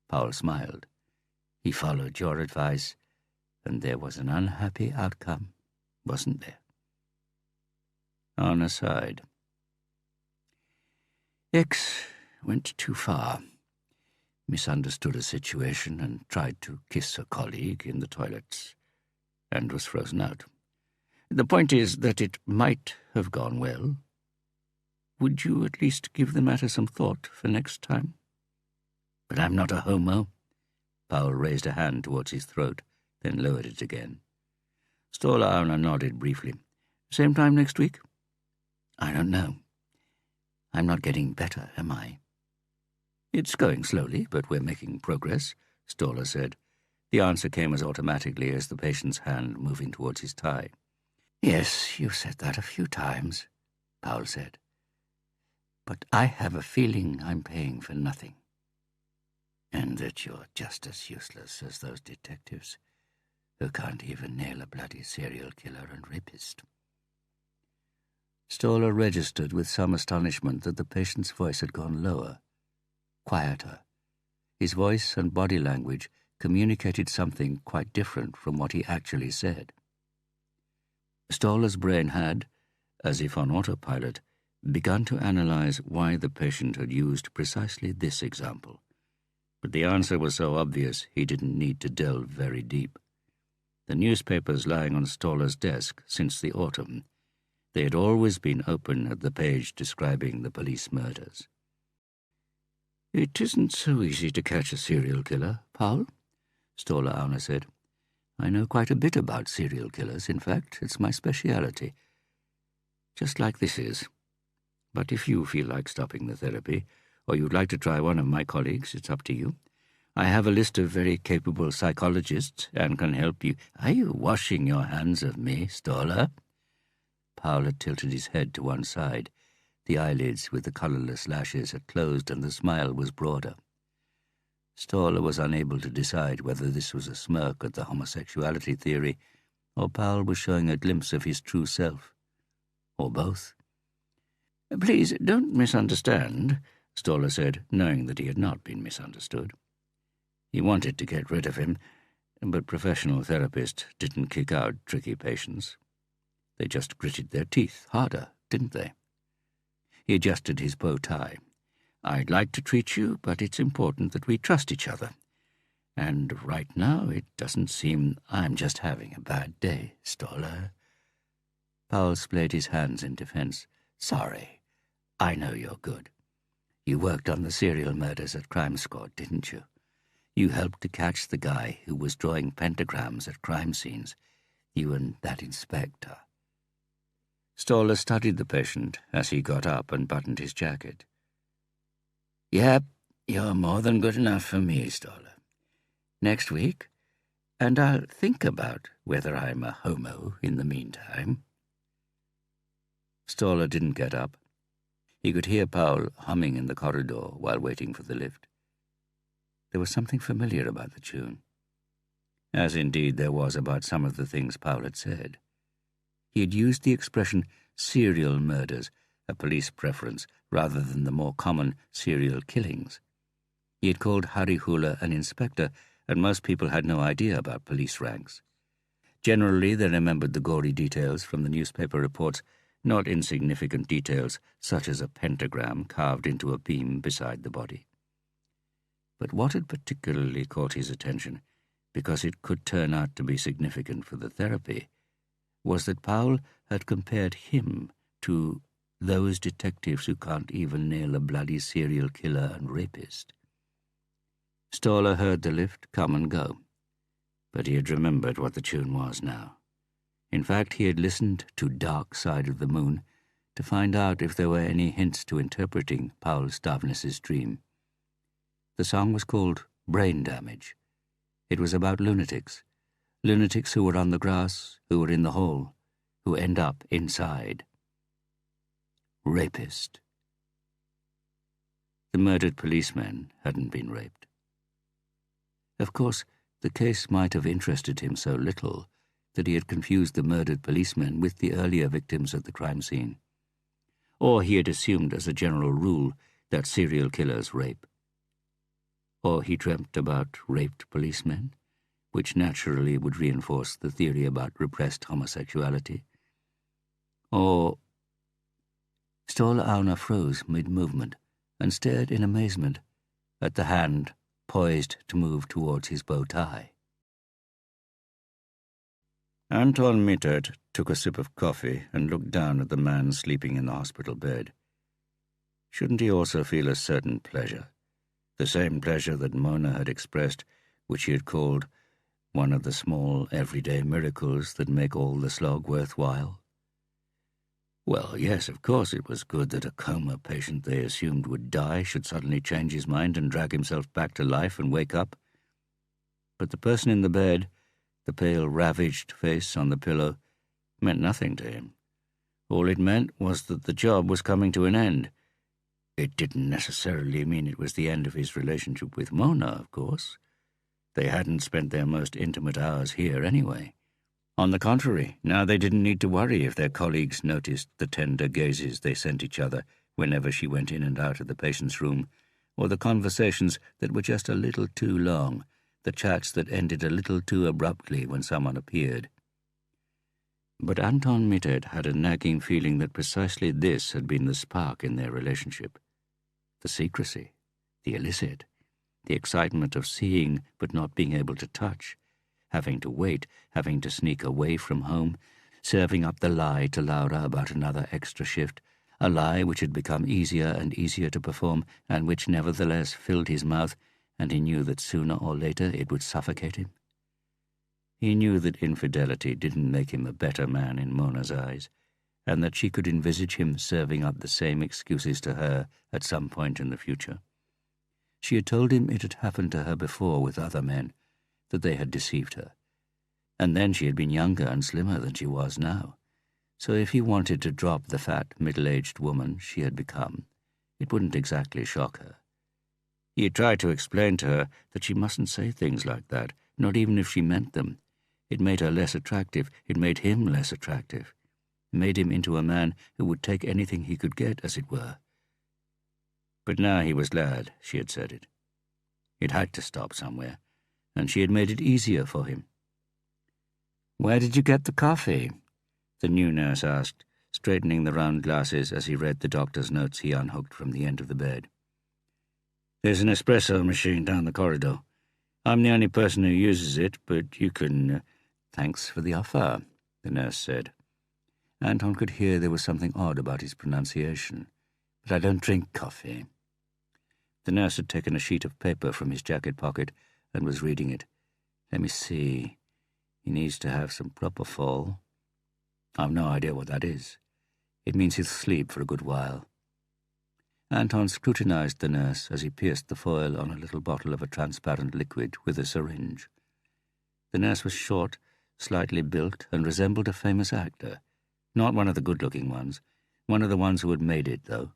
Paul smiled. "He followed your advice, and there was an unhappy outcome, wasn't there?" Auna sighed. X went too far, misunderstood a situation and tried to kiss a colleague in the toilets, and was frozen out. The point is that it might have gone well. Would you at least give the matter some thought for next time? But I'm not a homo. Paul raised a hand towards his throat, then lowered it again. Stoller Auna nodded briefly. Same time next week? I don't know. I'm not getting better, am I? It's going slowly, but we're making progress, Stoller said. The answer came as automatically as the patient's hand moving towards his tie. Yes, you've said that a few times, Paul said. But I have a feeling I'm paying for nothing. And that you're just as useless as those detectives who can't even nail a bloody serial killer and rapist. Stoller registered with some astonishment that the patient's voice had gone lower, quieter. His voice and body language communicated something quite different from what he actually said. Stoller's brain had, as if on autopilot, begun to analyze why the patient had used precisely this example. But the answer was so obvious he didn't need to delve very deep. The newspapers lying on Stoller's desk since the autumn, they had always been open at the page describing the police murders. It isn't so easy to catch a serial killer, Paul, Stoller Auna said. I know quite a bit about serial killers. In fact, it's my speciality. Just like this is. But if you feel like stopping the therapy, or you'd like to try one of my colleagues, it's up to you. I have a list of very capable psychologists and can help you. Are you washing your hands of me, Stoller? Powell had tilted his head to one side. The eyelids with the colourless lashes had closed and the smile was broader. Stoller was unable to decide whether this was a smirk at the homosexuality theory or Powell was showing a glimpse of his true self. Or both. Please, don't misunderstand, Stoller said, knowing that he had not been misunderstood. He wanted to get rid of him, but professional therapists didn't kick out tricky patients. They just gritted their teeth harder, didn't they? He adjusted his bow tie. I'd like to treat you, but it's important that we trust each other. And right now it doesn't seem I'm just having a bad day, Stoller. Powell splayed his hands in defense. Sorry. I know you're good. You worked on the serial murders at Crime Squad, didn't you? You helped to catch the guy who was drawing pentagrams at crime scenes. You and that inspector. Stoller studied the patient as he got up and buttoned his jacket. Yep, you're more than good enough for me, Stoller. Next week, and I'll think about whether I'm a homo in the meantime. Stoller didn't get up. He could hear Powell humming in the corridor while waiting for the lift. There was something familiar about the tune, as indeed there was about some of the things Powell had said. He had used the expression serial murders, a police preference, rather than the more common serial killings. He had called Harry Hula an inspector, and most people had no idea about police ranks. Generally, they remembered the gory details from the newspaper reports, not insignificant details such as a pentagram carved into a beam beside the body. But what had particularly caught his attention, because it could turn out to be significant for the therapy, was that Powell had compared him to those detectives who can't even nail a bloody serial killer and rapist. Stoller heard the lift come and go, but he had remembered what the tune was now. In fact, he had listened to Dark Side of the Moon to find out if there were any hints to interpreting Powell Stavness's dream. The song was called Brain Damage. It was about lunatics who were on the grass, who were in the hole, who end up inside. Rapist. The murdered policeman hadn't been raped. Of course, the case might have interested him so little that he had confused the murdered policemen with the earlier victims at the crime scene. Or he had assumed as a general rule that serial killers rape. Or he dreamt about raped policemen, which naturally would reinforce the theory about repressed homosexuality. Or... Stoller Auna froze mid-movement and stared in amazement at the hand poised to move towards his bow tie. Anton Mittert took a sip of coffee and looked down at the man sleeping in the hospital bed. Shouldn't he also feel a certain pleasure? The same pleasure that Mona had expressed, which he had called one of the small, everyday miracles that make all the slog worthwhile? Well, yes, of course it was good that a coma patient they assumed would die should suddenly change his mind and drag himself back to life and wake up. But the person in the bed, the pale, ravaged face on the pillow, meant nothing to him. All it meant was that the job was coming to an end. It didn't necessarily mean it was the end of his relationship with Mona, of course. They hadn't spent their most intimate hours here anyway. On the contrary, now they didn't need to worry if their colleagues noticed the tender gazes they sent each other whenever she went in and out of the patient's room, or the conversations that were just a little too long, the chats that ended a little too abruptly when someone appeared. But Anton Mittert had a nagging feeling that precisely this had been the spark in their relationship. The secrecy, the illicit, the excitement of seeing but not being able to touch, having to wait, having to sneak away from home, serving up the lie to Laura about another extra shift, a lie which had become easier and easier to perform and which nevertheless filled his mouth, and he knew that sooner or later it would suffocate him. He knew that infidelity didn't make him a better man in Mona's eyes, and that she could envisage him serving up the same excuses to her at some point in the future. She had told him it had happened to her before with other men, that they had deceived her. And then she had been younger and slimmer than she was now. So if he wanted to drop the fat, middle-aged woman she had become, it wouldn't exactly shock her. He had tried to explain to her that she mustn't say things like that, not even if she meant them. It made her less attractive. It made him less attractive. It made him into a man who would take anything he could get, as it were. But now he was glad she had said it. It had to stop somewhere, and she had made it easier for him. "Where did you get the coffee?" the new nurse asked, straightening the round glasses as he read the doctor's notes he unhooked from the end of the bed. "There's an espresso machine down the corridor. I'm the only person who uses it, but you can—" "Thanks for the offer," the nurse said. Anton could hear there was something odd about his pronunciation. "But I don't drink coffee." The nurse had taken a sheet of paper from his jacket pocket and was reading it. "Let me see. He needs to have some propofol. I've no idea what that is. It means he'll sleep for a good while." Anton scrutinized the nurse as he pierced the foil on a little bottle of a transparent liquid with a syringe. The nurse was short, slightly built, and resembled a famous actor. Not one of the good-looking ones. One of the ones who had made it, though.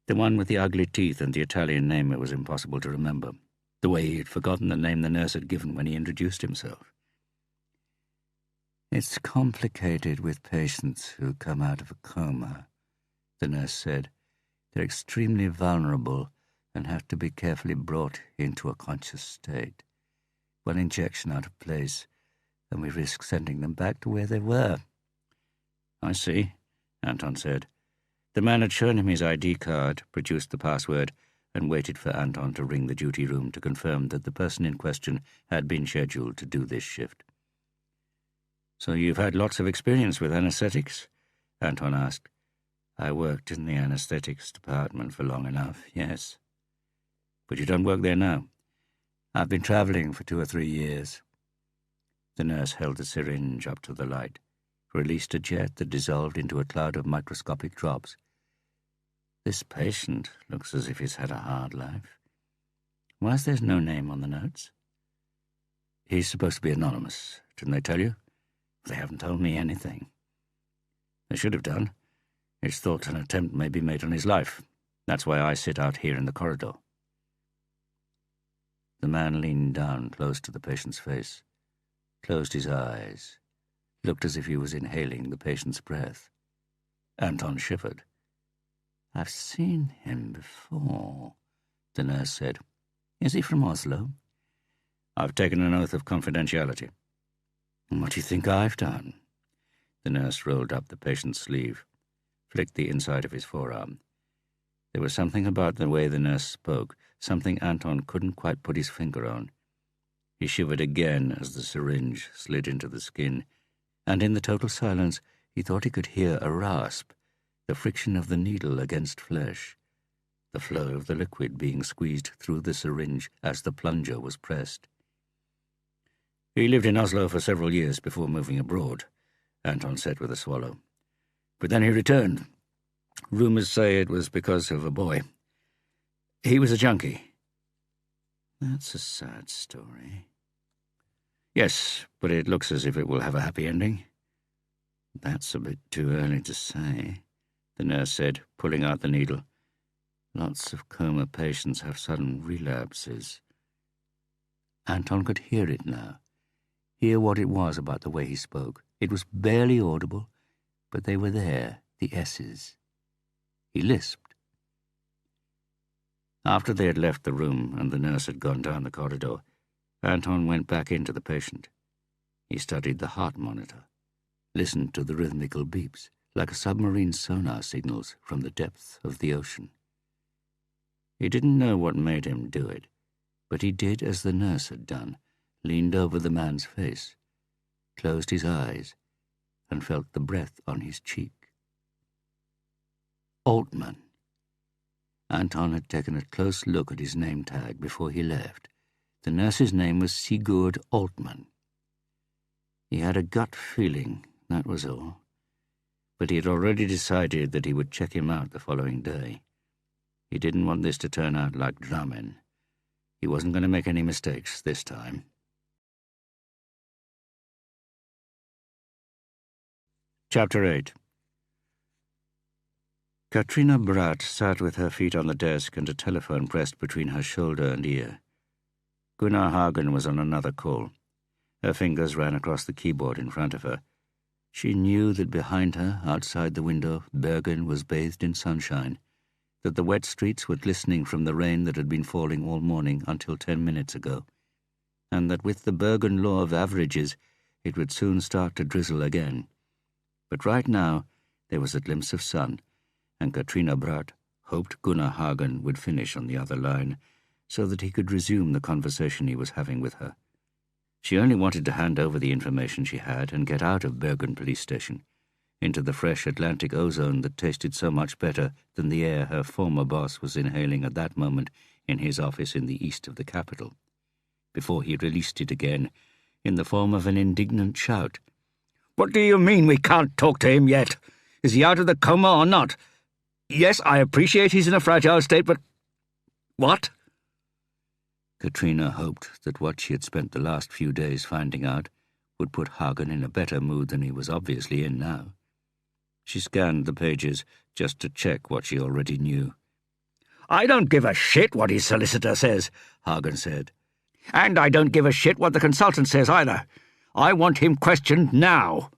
The one with the ugly teeth and the Italian name it was impossible to remember. The way he had forgotten the name the nurse had given when he introduced himself. "It's complicated with patients who come out of a coma," the nurse said. "They're extremely vulnerable and have to be carefully brought into a conscious state. One injection out of place, and we risk sending them back to where they were." "I see," Anton said. The man had shown him his ID card, produced the password, and waited for Anton to ring the duty room to confirm that the person in question had been scheduled to do this shift. "So you've had lots of experience with anesthetics?" Anton asked. "I worked in the anesthetics department for long enough, yes." "But you don't work there now?" "I've been traveling for 2 or 3 years." The nurse held the syringe up to the light, released a jet that dissolved into a cloud of microscopic drops. "This patient looks as if he's had a hard life. Why is there no name on the notes?" "He's supposed to be anonymous. Didn't they tell you?" "They haven't told me anything." "They should have done. It's thought an attempt may be made on his life. That's why I sit out here in the corridor." The man leaned down close to the patient's face, closed his eyes, looked as if he was inhaling the patient's breath. Anton shivered. "I've seen him before," the nurse said. "Is he from Oslo?" "I've taken an oath of confidentiality." "What do you think I've done?" The nurse rolled up the patient's sleeve, flicked the inside of his forearm. There was something about the way the nurse spoke, something Anton couldn't quite put his finger on. He shivered again as the syringe slid into the skin, and in the total silence he thought he could hear a rasp, the friction of the needle against flesh, the flow of the liquid being squeezed through the syringe as the plunger was pressed. "He lived in Oslo for several years before moving abroad," Anton said with a swallow. "But then he returned. Rumors say it was because of a boy. He was a junkie." "That's a sad story." "Yes, but it looks as if it will have a happy ending." "That's a bit too early to say," the nurse said, pulling out the needle. "Lots of coma patients have sudden relapses." Anton could hear it now, hear what it was about the way he spoke. It was barely audible, but they were there, the S's. He lisped. After they had left the room and the nurse had gone down the corridor, Anton went back into the patient. He studied the heart monitor, listened to the rhythmical beeps, like a submarine sonar signals from the depths of the ocean. He didn't know what made him do it, but he did as the nurse had done, leaned over the man's face, closed his eyes, and felt the breath on his cheek. Altman. Anton had taken a close look at his name tag before he left. The nurse's name was Sigurd Altman. He had a gut feeling, that was all. but he had already decided that he would check him out the following day. He didn't want this to turn out like Dramen. He wasn't going to make any mistakes this time. Chapter 8. Katrina Bratt sat with her feet on the desk and a telephone pressed between her shoulder and ear. Gunnar Hagen was on another call. Her fingers ran across the keyboard in front of her. She knew that behind her, outside the window, Bergen was bathed in sunshine, that the wet streets were glistening from the rain that had been falling all morning until 10 minutes ago, and that with the Bergen law of averages, it would soon start to drizzle again. But right now, there was a glimpse of sun, and Katrina Bratt hoped Gunnar Hagen would finish on the other line so that he could resume the conversation he was having with her. She only wanted to hand over the information she had and get out of Bergen police station, into the fresh Atlantic ozone that tasted so much better than the air her former boss was inhaling at that moment in his office in the east of the capital, before he released it again in the form of an indignant shout. "What do you mean we can't talk to him yet? Is he out of the coma or not? Yes, I appreciate he's in a fragile state, but... What?" Katrina hoped that what she had spent the last few days finding out would put Hagen in a better mood than he was obviously in now. She scanned the pages just to check what she already knew. "I don't give a shit what his solicitor says," Hagen said. "And I don't give a shit what the consultant says either. I want him questioned now."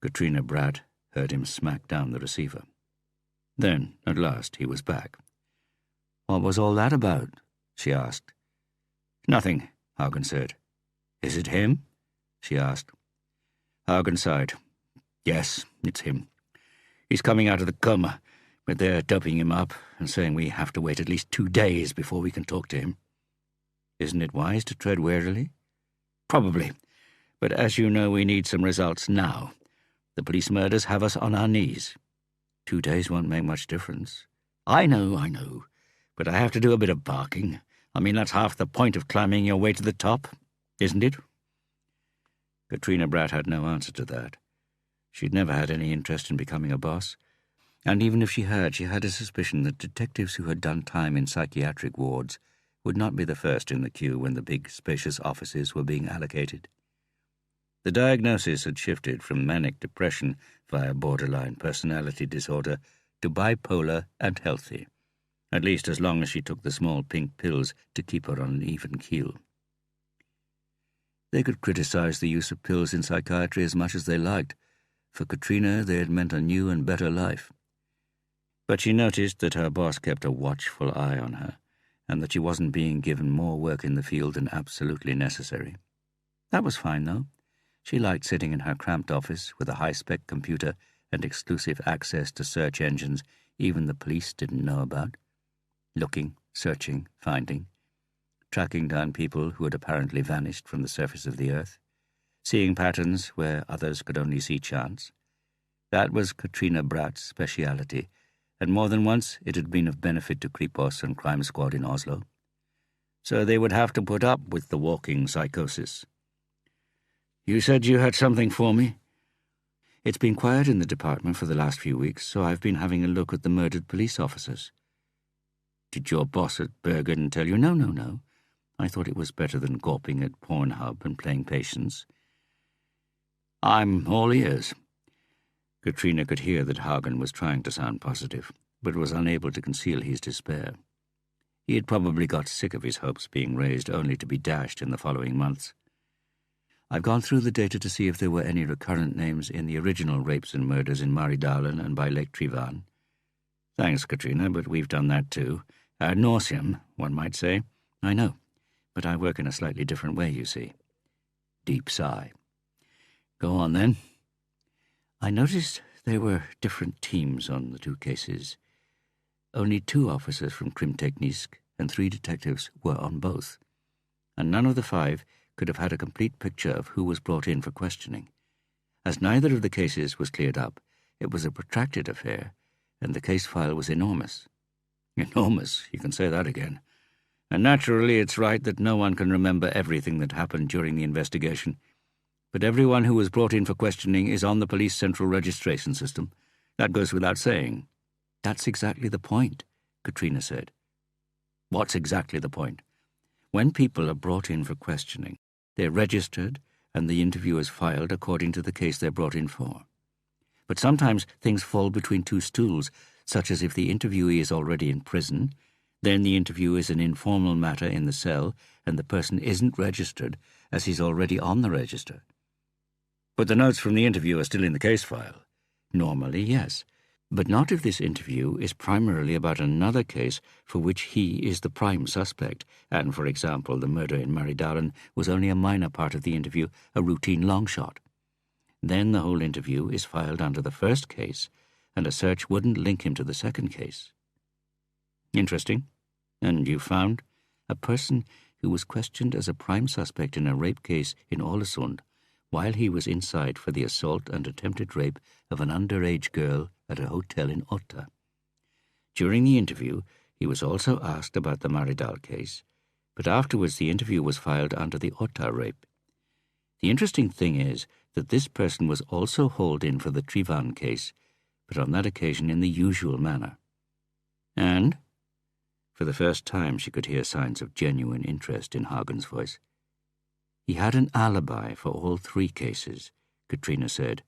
Katrina Bratt heard him smack down the receiver. Then, at last, he was back. "What was all that about?" she asked. "Nothing," Hagen said. "Is it him?" she asked. Hagen sighed. "Yes, it's him. He's coming out of the coma, but they're doping him up and saying we have to wait at least 2 days before we can talk to him. Isn't it wise to tread warily?" "Probably. But as you know, we need some results now. The police murders have us on our knees." 2 days won't make much difference." I know. But I have to do a bit of barking. I mean, that's half the point of climbing your way to the top, isn't it?" Katrina Bratt had no answer to that. She'd never had any interest in becoming a boss, and even if she had a suspicion that detectives who had done time in psychiatric wards would not be the first in the queue when the big, spacious offices were being allocated. The diagnosis had shifted from manic depression via borderline personality disorder to bipolar and healthy, at least as long as she took the small pink pills to keep her on an even keel. They could criticize the use of pills in psychiatry as much as they liked. For Katrina, they had meant a new and better life. But she noticed that her boss kept a watchful eye on her, and that she wasn't being given more work in the field than absolutely necessary. That was fine, though. She liked sitting in her cramped office with a high-spec computer and exclusive access to search engines even the police didn't know about. Looking, searching, finding, tracking down people who had apparently vanished from the surface of the earth, seeing patterns where others could only see chance. That was Katrina Bratt's speciality, and more than once it had been of benefit to Kripos and Crime Squad in Oslo. So they would have to put up with the walking psychosis. "You said you had something for me?" "It's been quiet in the department for the last few weeks, so I've been having a look at the murdered police officers." "Did your boss at Bergen tell you?" No. I thought it was better than gawping at Pornhub and playing patience." "I'm all ears." Katrina could hear that Hagen was trying to sound positive, but was unable to conceal his despair. He had probably got sick of his hopes being raised only to be dashed in the following months. "I've gone through the data to see if there were any recurrent names in the original rapes and murders in Maridalen and by Lake Trivan." "Thanks, Katrina, but we've done that too. Ad nauseam, one might say." "I know, but I work in a slightly different way, you see." Deep sigh. "Go on, then." "I noticed there were different teams on the 2 cases. Only 2 officers from Krimteknisk and 3 detectives were on both, and none of the 5 could have had a complete picture of who was brought in for questioning. As neither of the cases was cleared up, it was a protracted affair, and the case file was enormous." "Enormous, you can say that again. And naturally it's right that no one can remember everything that happened during the investigation. but everyone who was brought in for questioning is on the police central registration system. That goes without saying." "That's exactly the point," Katrina said. "What's exactly the point?" "When people are brought in for questioning, they're registered and the interview is filed according to the case they're brought in for. But sometimes things fall between two stools, such as if the interviewee is already in prison, then the interview is an informal matter in the cell and the person isn't registered as he's already on the register." "But the notes from the interview are still in the case file." "Normally, yes. But not if this interview is primarily about another case for which he is the prime suspect, and, for example, the murder in Maridalen was only a minor part of the interview, a routine long shot. Then the whole interview is filed under the first case, and a search wouldn't link him to the second case." "Interesting. And you found?" "A person who was questioned as a prime suspect in a rape case in Ålesund while he was inside for the assault and attempted rape of an underage girl at a hotel in Otta. During the interview, he was also asked about the Maridal case, but afterwards the interview was filed under the Otta rape. The interesting thing is that this person was also hauled in for the Trivan case, but on that occasion in the usual manner." "And?" For the first time she could hear signs of genuine interest in Hagen's voice. "He had an alibi for all three cases," Katrina said,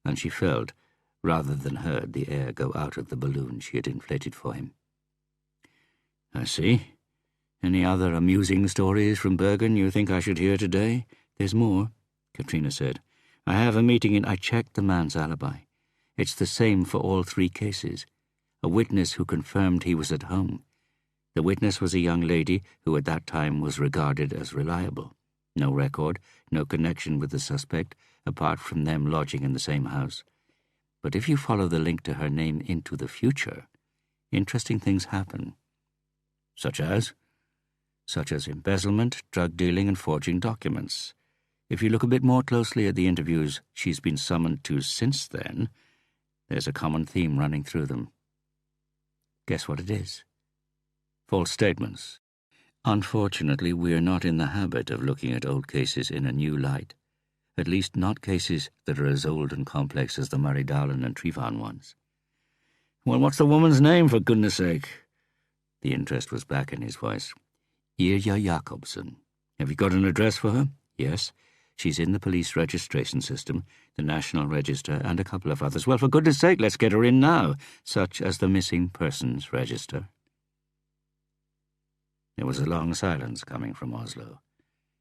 and she felt, rather than heard, the air go out of the balloon she had inflated for him. "I see. Any other amusing stories from Bergen you think I should hear today?" "There's more," Katrina said. "I have a meeting and I checked the man's alibi. It's the same for all three cases. A witness who confirmed he was at home. The witness was a young lady who at that time was regarded as reliable. No record, no connection with the suspect, apart from them lodging in the same house. But if you follow the link to her name into the future, interesting things happen." "Such as?" "Such as embezzlement, drug dealing, and forging documents. If you look a bit more closely at the interviews she's been summoned to since then, there's a common theme running through them." "Guess what it is?" "False statements. Unfortunately, we're not in the habit of looking at old cases in a new light, at least not cases that are as old and complex as the Maridalen and Trivan ones." "Well, what's the woman's name, for goodness sake?" The interest was back in his voice. "Irja Jakobsen. Have you got an address for her?" "Yes. She's in the police registration system, the National Register, and a couple of others." "Well, for goodness sake, let's get her in now," "Such as the Missing Persons Register." There was a long silence coming from Oslo.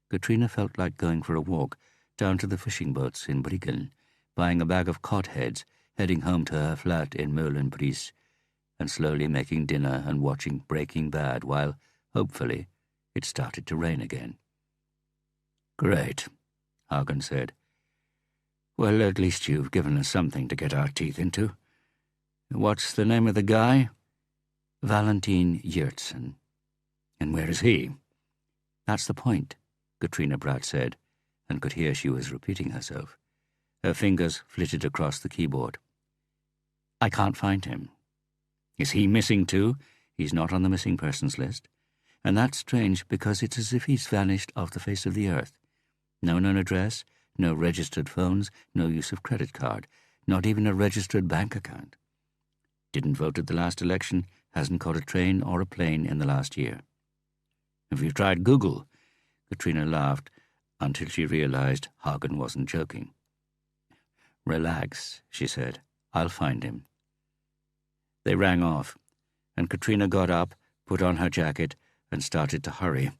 Katrina felt like going for a walk down to the fishing boats in Bryggen, buying a bag of cod heads, heading home to her flat in Møhlenpris, and slowly making dinner and watching Breaking Bad while, hopefully, it started to rain again. "Great," Hagen said. "Well, at least you've given us something to get our teeth into. What's the name of the guy?" "Valentin Yertsen." "And where is he?" "That's the point," Katrina Bratt said, and could hear she was repeating herself. Her fingers flitted across the keyboard. "I can't find him." "Is he missing too?" "He's not on the missing persons list. And that's strange because it's as if he's vanished off the face of the earth. No known address, no registered phones, no use of credit card, not even a registered bank account. Didn't vote at the last election, hasn't caught a train or a plane in the last year." "Have you tried Google?" Katrina laughed until she realized Hagen wasn't joking. "Relax," she said. "I'll find him." They rang off, and Katrina got up, put on her jacket, and started to hurry.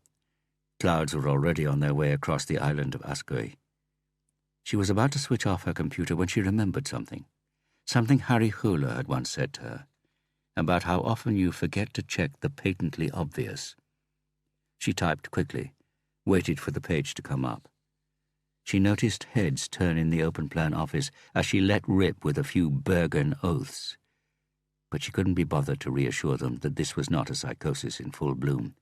Clouds were already on their way across the island of Askøy. She was about to switch off her computer when she remembered something. Something Harry Hula had once said to her, about how often you forget to check the patently obvious. She typed quickly, waited for the page to come up. She noticed heads turn in the open-plan office as she let rip with a few Bergen oaths. But she couldn't be bothered to reassure them that this was not a psychosis in full bloom.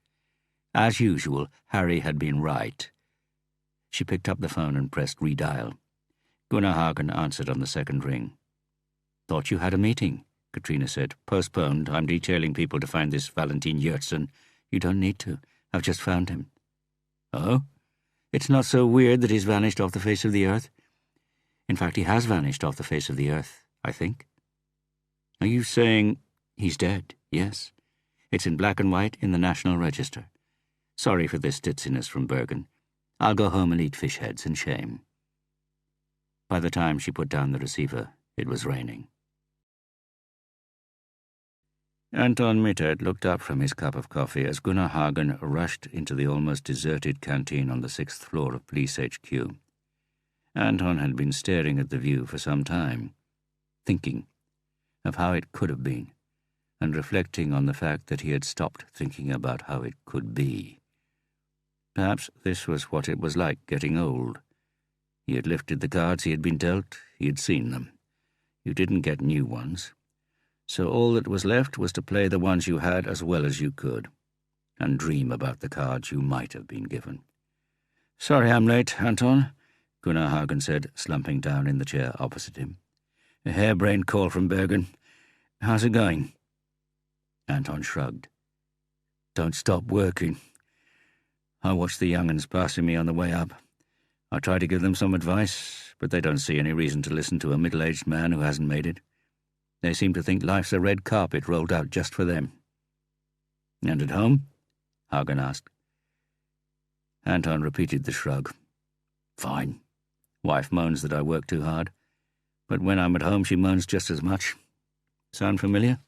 As usual, Harry had been right. She picked up the phone and pressed redial. Gunnar Hagen answered on the second ring. "Thought you had a meeting," Katrina said. "Postponed. I'm detailing people to find this Valentin Yertsen." "You don't need to. I've just found him." "Oh? It's not so weird that he's vanished off the face of the earth. In fact, he has vanished off the face of the earth, I think. Are you saying he's dead? Yes. It's in black and white in the National Register. Sorry for this ditziness from Bergen. I'll go home and eat fish heads in shame. By the time she put down the receiver, it was raining. Anton Mittet looked up from his cup of coffee as Gunnar Hagen rushed into the almost deserted canteen on the 6th floor of Police HQ. Anton had been staring at the view for some time, thinking of how it could have been, and reflecting on the fact that he had stopped thinking about how it could be. Perhaps this was what it was like getting old. He had lifted the cards he had been dealt, he had seen them. You didn't get new ones. So all that was left was to play the ones you had as well as you could, and dream about the cards you might have been given. "Sorry I'm late, Anton," Gunnar Hagen said, slumping down in the chair opposite him. "A harebrained call from Bergen. How's it going?" Anton shrugged. "Don't stop working. I watch the young'uns passing me on the way up. I try to give them some advice, but they don't see any reason to listen to a middle-aged man who hasn't made it. They seem to think life's a red carpet rolled out just for them." "And at home?" Hagen asked. Anton repeated the shrug. "Fine. Wife moans that I work too hard, but when I'm at home she moans just as much. Sound familiar?"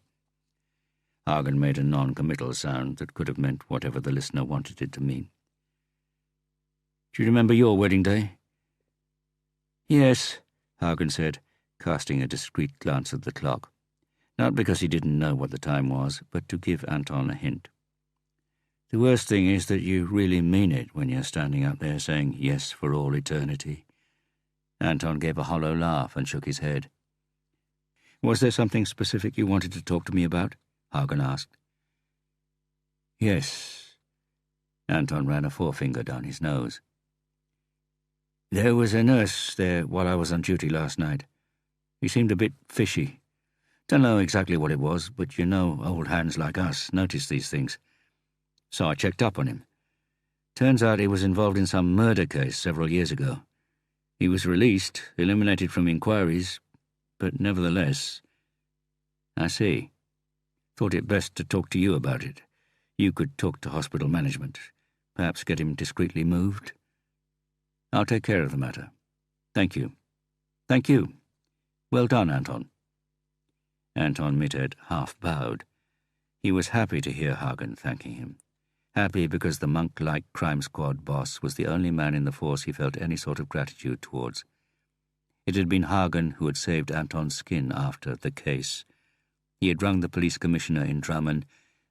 Hagen made a non-committal sound that could have meant whatever the listener wanted it to mean. "Do you remember your wedding day?" "Yes," Hagen said, casting a discreet glance at the clock, not because he didn't know what the time was, but to give Anton a hint. "The worst thing is that you really mean it when you're standing up there saying yes for all eternity." Anton gave a hollow laugh and shook his head. "Was there something specific you wanted to talk to me about?" Hagen asked. "Yes." Anton ran a forefinger down his nose. "There was a nurse there while I was on duty last night. He seemed a bit fishy. Don't know exactly what it was, but you know old hands like us notice these things. So I checked up on him. Turns out he was involved in some murder case several years ago. He was released, eliminated from inquiries, but nevertheless—" "I see. Thought it best to talk to you about it. You could talk to hospital management. Perhaps get him discreetly moved. I'll take care of the matter. Thank you." "Thank you. Well done, Anton." Anton Mittet half bowed. He was happy to hear Hagen thanking him. Happy because the monk-like crime squad boss was the only man in the force he felt any sort of gratitude towards. It had been Hagen who had saved Anton's skin after the case. He had rung the police commissioner in Drammen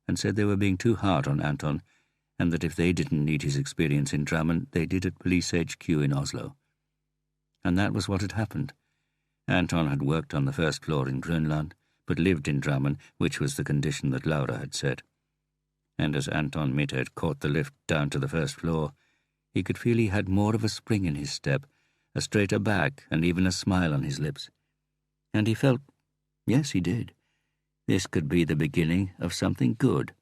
and said they were being too hard on Anton, and that if they didn't need his experience in Drammen, they did at Police HQ in Oslo. And that was what had happened. Anton had worked on the 1st floor in Grönland, but lived in Drammen, which was the condition that Laura had set. And as Anton Mittet caught the lift down to the 1st floor, he could feel he had more of a spring in his step, a straighter back, and even a smile on his lips. And he felt, yes, he did, this could be the beginning of something good.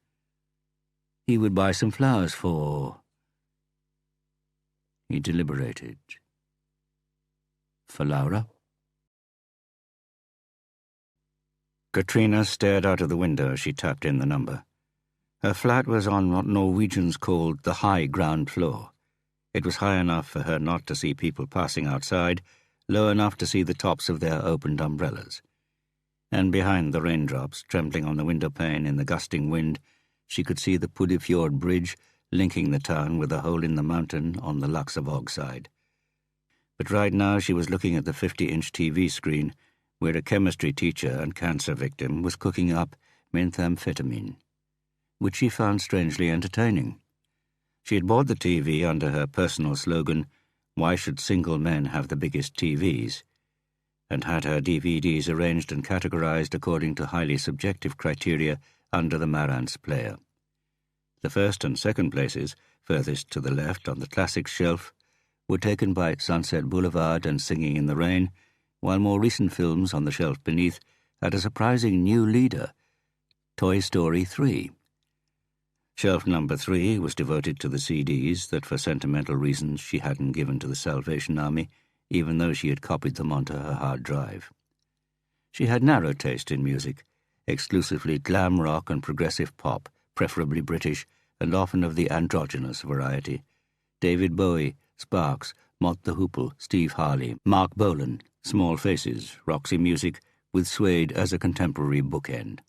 He would buy some flowers for... He deliberated. For Laura? Katrina stared out of the window as she tapped in the number. Her flat was on what Norwegians called the high ground floor. It was high enough for her not to see people passing outside, low enough to see the tops of their opened umbrellas. And behind the raindrops, trembling on the window pane in the gusting wind, she could see the Puddefjord Bridge linking the town with a hole in the mountain on the Laksevåg side. But right now she was looking at the 50-inch TV screen where a chemistry teacher and cancer victim was cooking up methamphetamine, which she found strangely entertaining. She had bought the TV under her personal slogan, "Why should single men have the biggest TVs?" and had her DVDs arranged and categorized according to highly subjective criteria under the Marantz player. The first and second places, furthest to the left on the classics shelf, were taken by Sunset Boulevard and Singing in the Rain, while more recent films on the shelf beneath had a surprising new leader, Toy Story 3. Shelf number 3 was devoted to the CDs that for sentimental reasons she hadn't given to the Salvation Army, even though she had copied them onto her hard drive. She had narrow taste in music, exclusively glam rock and progressive pop, preferably British, and often of the androgynous variety. David Bowie, Sparks, Mott the Hoople, Steve Harley, Mark Bolan, Small Faces, Roxy Music, with Suede as a contemporary bookend.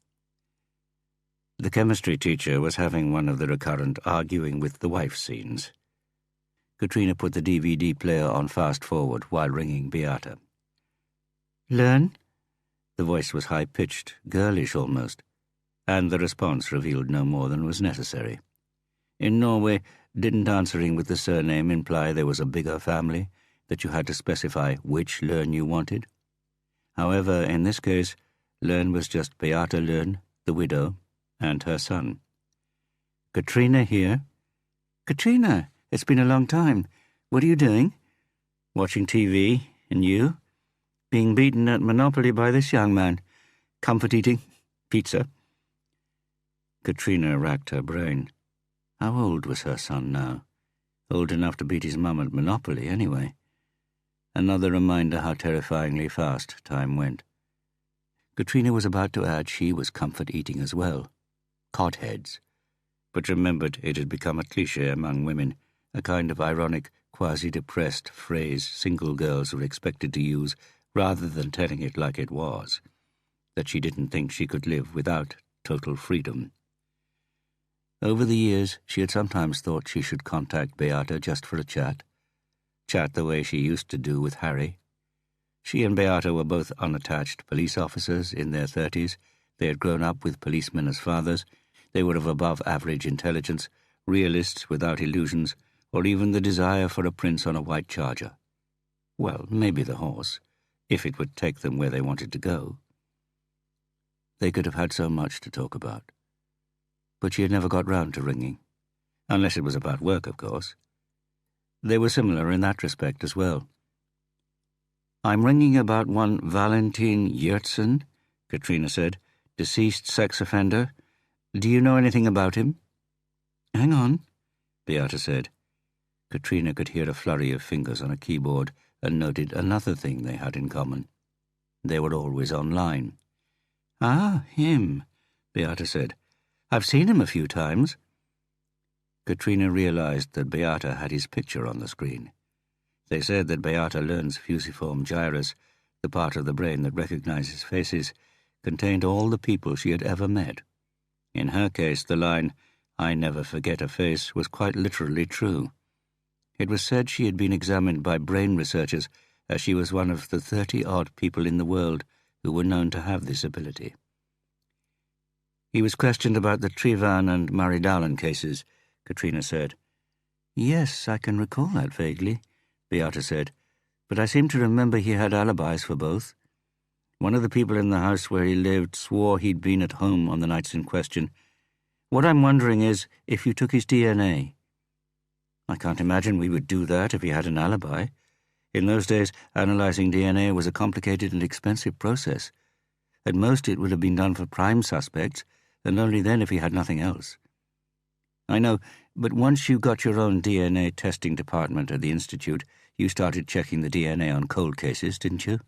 The chemistry teacher was having one of the recurrent arguing with the wife scenes. Katrina put the DVD player on fast-forward while ringing Beata. "Learn?" The voice was high-pitched, girlish almost, and the response revealed no more than was necessary. In Norway, didn't answering with the surname imply there was a bigger family, that you had to specify which Learn you wanted? However, in this case, Learn was just Beata Learn, the widow, and her son. "Katrina here?" "Katrina, it's been a long time. What are you doing?" "Watching TV. And you?" "Being beaten at Monopoly by this young man. Comfort eating. Pizza." Katrina racked her brain. How old was her son now? Old enough to beat his mum at Monopoly, anyway. Another reminder how terrifyingly fast time went. Katrina was about to add she was comfort eating as well. Codheads. But remembered it had become a cliché among women, a kind of ironic, quasi-depressed phrase single girls were expected to use rather than telling it like it was, that she didn't think she could live without total freedom. Over the years, she had sometimes thought she should contact Beata just for a chat the way she used to do with Harry. She and Beata were both unattached police officers in their 30s. They had grown up with policemen as fathers. They were of above-average intelligence, realists without illusions, or even the desire for a prince on a white charger. Well, maybe the horse, if it would take them where they wanted to go. They could have had so much to talk about. But she had never got round to ringing. Unless it was about work, of course. They were similar in that respect as well. "I'm ringing about one Valentin Yertsen," Katrina said. "Deceased sex offender. Do you know anything about him?" "Hang on," Beata said. Katrina could hear a flurry of fingers on a keyboard and noted another thing they had in common. They were always online. "Ah, him," Beata said. "I've seen him a few times." Katrina realized that Beata had his picture on the screen. They said that Beata Learn's fusiform gyrus, the part of the brain that recognizes faces, contained all the people she had ever met. In her case, the line, "I never forget a face," was quite literally true. It was said she had been examined by brain researchers as she was one of the 30-odd people in the world who were known to have this ability. He was questioned about the Trivan and Maridalen cases, Katrina said. "Yes, I can recall that vaguely," Beata said, "but I seem to remember he had alibis for both. One of the people in the house where he lived swore he'd been at home on the nights in question. What I'm wondering is if you took his DNA. I can't imagine we would do that if he had an alibi. In those days, analyzing DNA was a complicated and expensive process. At most, it would have been done for prime suspects, and only then if he had nothing else. I know, but once you got your own DNA testing department at the Institute, you started checking the DNA on cold cases, didn't you?"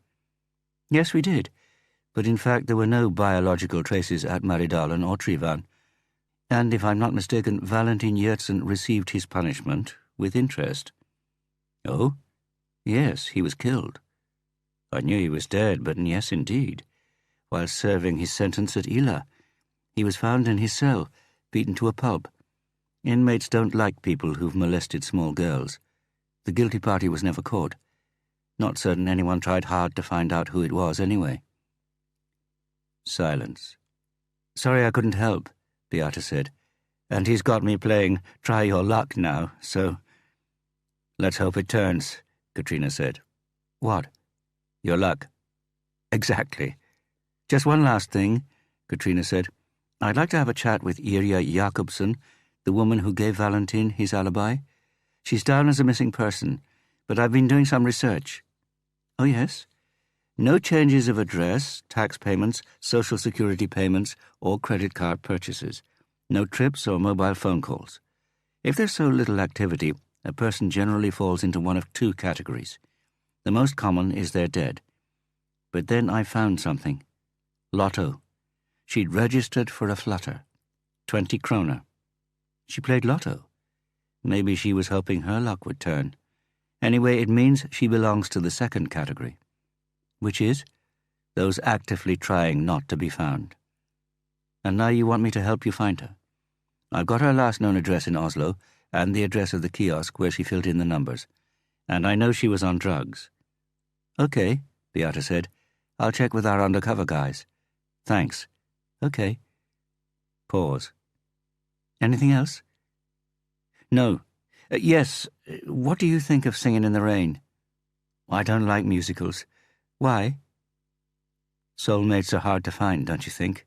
"Yes, we did. But in fact, there were no biological traces at Maridalen or Trivan. And if I'm not mistaken, Valentin Yertsen received his punishment with interest." "Oh? Yes, he was killed. I knew he was dead, but yes, indeed. While serving his sentence at Ila, he was found in his cell, beaten to a pulp. Inmates don't like people who've molested small girls. The guilty party was never caught. Not certain anyone tried hard to find out who it was anyway." Silence. "Sorry I couldn't help," Beata said. "And he's got me playing Try Your Luck now, so—" "Let's hope it turns," Katrina said. "What?" "Your luck." "Exactly. Just one last thing," Katrina said. "I'd like to have a chat with Irja Jakobsen, the woman who gave Valentin his alibi. She's down as a missing person, but I've been doing some research." "Oh, yes?" "No changes of address, tax payments, social security payments, or credit card purchases. No trips or mobile phone calls. If there's so little activity, a person generally falls into one of two categories. The most common is they're dead. But then I found something. Lotto. She'd registered for a flutter. 20 kroner. She played lotto. Maybe she was hoping her luck would turn. Anyway, it means she belongs to the second category. Which is? Those actively trying not to be found. And now you want me to help you find her. I've got her last known address in Oslo and the address of the kiosk where she filled in the numbers. And I know she was on drugs. Okay, Beata said. I'll check with our undercover guys. Thanks. Okay. Pause. Anything else? No. Yes, what do you think of Singing in the Rain? I don't like musicals. Why? Soulmates are hard to find, don't you think?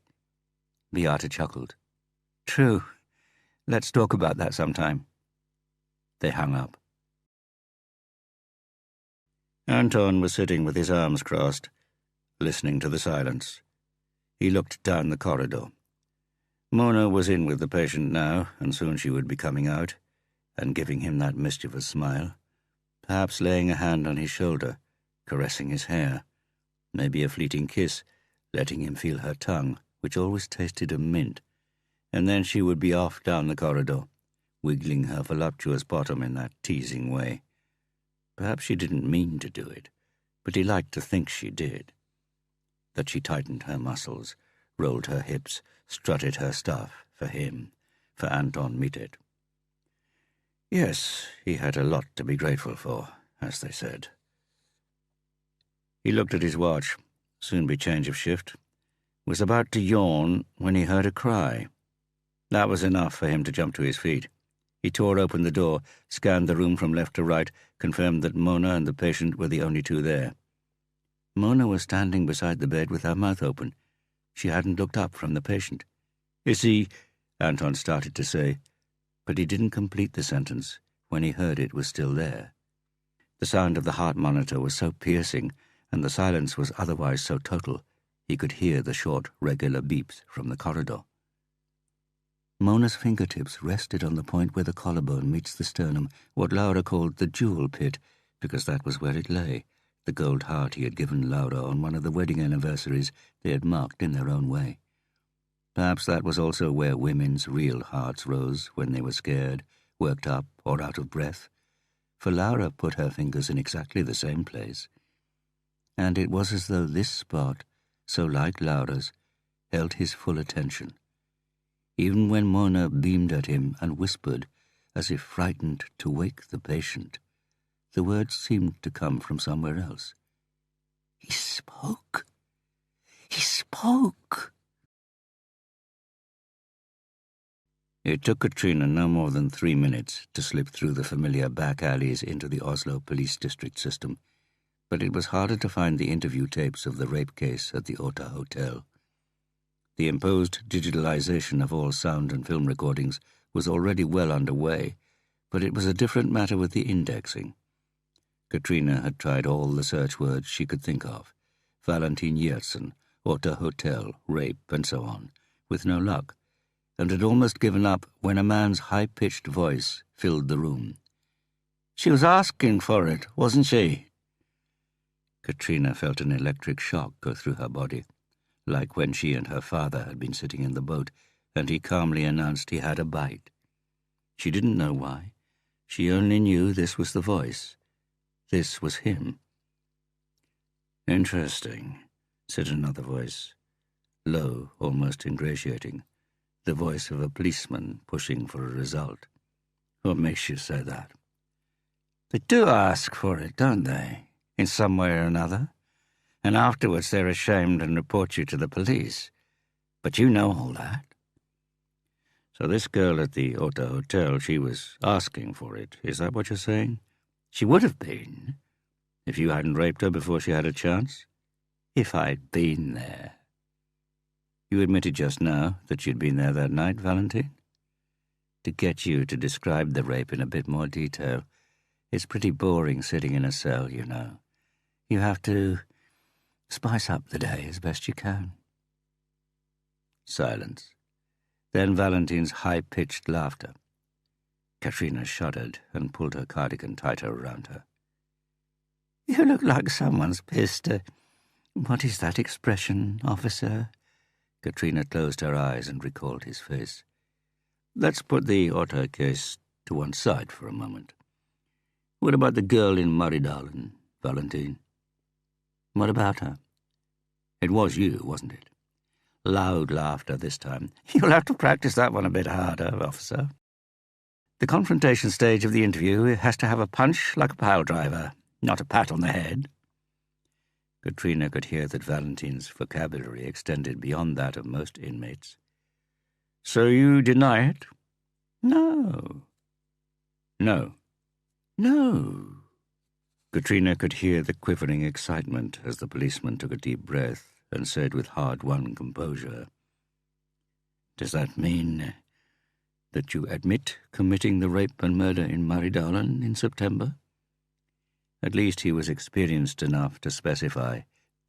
Beata chuckled. True. Let's talk about that sometime. They hung up. Anton was sitting with his arms crossed, listening to the silence. He looked down the corridor. Mona was in with the patient now, and soon she would be coming out, and giving him that mischievous smile, perhaps laying a hand on his shoulder, caressing his hair, maybe a fleeting kiss, letting him feel her tongue, which always tasted of mint, and then she would be off down the corridor, wiggling her voluptuous bottom in that teasing way. Perhaps she didn't mean to do it, but he liked to think she did. That she tightened her muscles, rolled her hips, strutted her stuff for him, for Anton Mittet. Yes, he had a lot to be grateful for, as they said. He looked at his watch. Soon be change of shift. Was about to yawn when he heard a cry. That was enough for him to jump to his feet. He tore open the door, scanned the room from left to right, confirmed that Mona and the patient were the only two there. Mona was standing beside the bed with her mouth open. She hadn't looked up from the patient. Is he... Anton started to say, but he didn't complete the sentence when he heard it was still there. The sound of the heart monitor was so piercing, and the silence was otherwise so total, he could hear the short, regular beeps from the corridor. Mona's fingertips rested on the point where the collarbone meets the sternum, what Laura called the jewel pit, because that was where it lay, the gold heart he had given Laura on one of the wedding anniversaries they had marked in their own way. Perhaps that was also where women's real hearts rose when they were scared, worked up, or out of breath, for Laura put her fingers in exactly the same place. And it was as though this spot, so like Laura's, held his full attention. Even when Mona beamed at him and whispered, as if frightened to wake the patient, the words seemed to come from somewhere else. He spoke. He spoke. It took Katrina no more than 3 minutes to slip through the familiar back alleys into the Oslo police district system, but it was harder to find the interview tapes of the rape case at the Ota Hotel. The imposed digitalization of all sound and film recordings was already well underway, but it was a different matter with the indexing. Katrina had tried all the search words she could think of, Valentin Yersin, Ota Hotel, rape, and so on, with no luck, and had almost given up when a man's high-pitched voice filled the room. She was asking for it, wasn't she? Katrina felt an electric shock go through her body, like when she and her father had been sitting in the boat, and he calmly announced he had a bite. She didn't know why. She only knew this was the voice. This was him. Interesting, said another voice, low, almost ingratiating, the voice of a policeman pushing for a result. What makes you say that? They do ask for it, don't they, in some way or another? And afterwards they're ashamed and report you to the police. But you know all that. So this girl at the Ota Hotel, she was asking for it. Is that what you're saying? She would have been, if you hadn't raped her before she had a chance. If I'd been there. You admitted just now that you'd been there that night, Valentine? To get you to describe the rape in a bit more detail. It's pretty boring sitting in a cell, you know. You have to spice up the day as best you can. Silence. Then Valentine's high-pitched laughter. Katrina shuddered and pulled her cardigan tighter around her. "You look like someone's pissed. What is that expression, officer?" Katrina closed her eyes and recalled his face. "Let's put the Otter case to one side for a moment. What about the girl in Murray-Darling, Valentine?" "What about her?" "It was you, wasn't it?" Loud laughter this time. "You'll have to practice that one a bit harder, officer. The confrontation stage of the interview has to have a punch like a pile driver, not a pat on the head." Katrina could hear that Valentine's vocabulary extended beyond that of most inmates. "So you deny it?" "No." "No." "No." Katrina could hear the quivering excitement as the policeman took a deep breath and said with hard-won composure, "Does that mean that you admit committing the rape and murder in Murray-Darling in September?" At least he was experienced enough to specify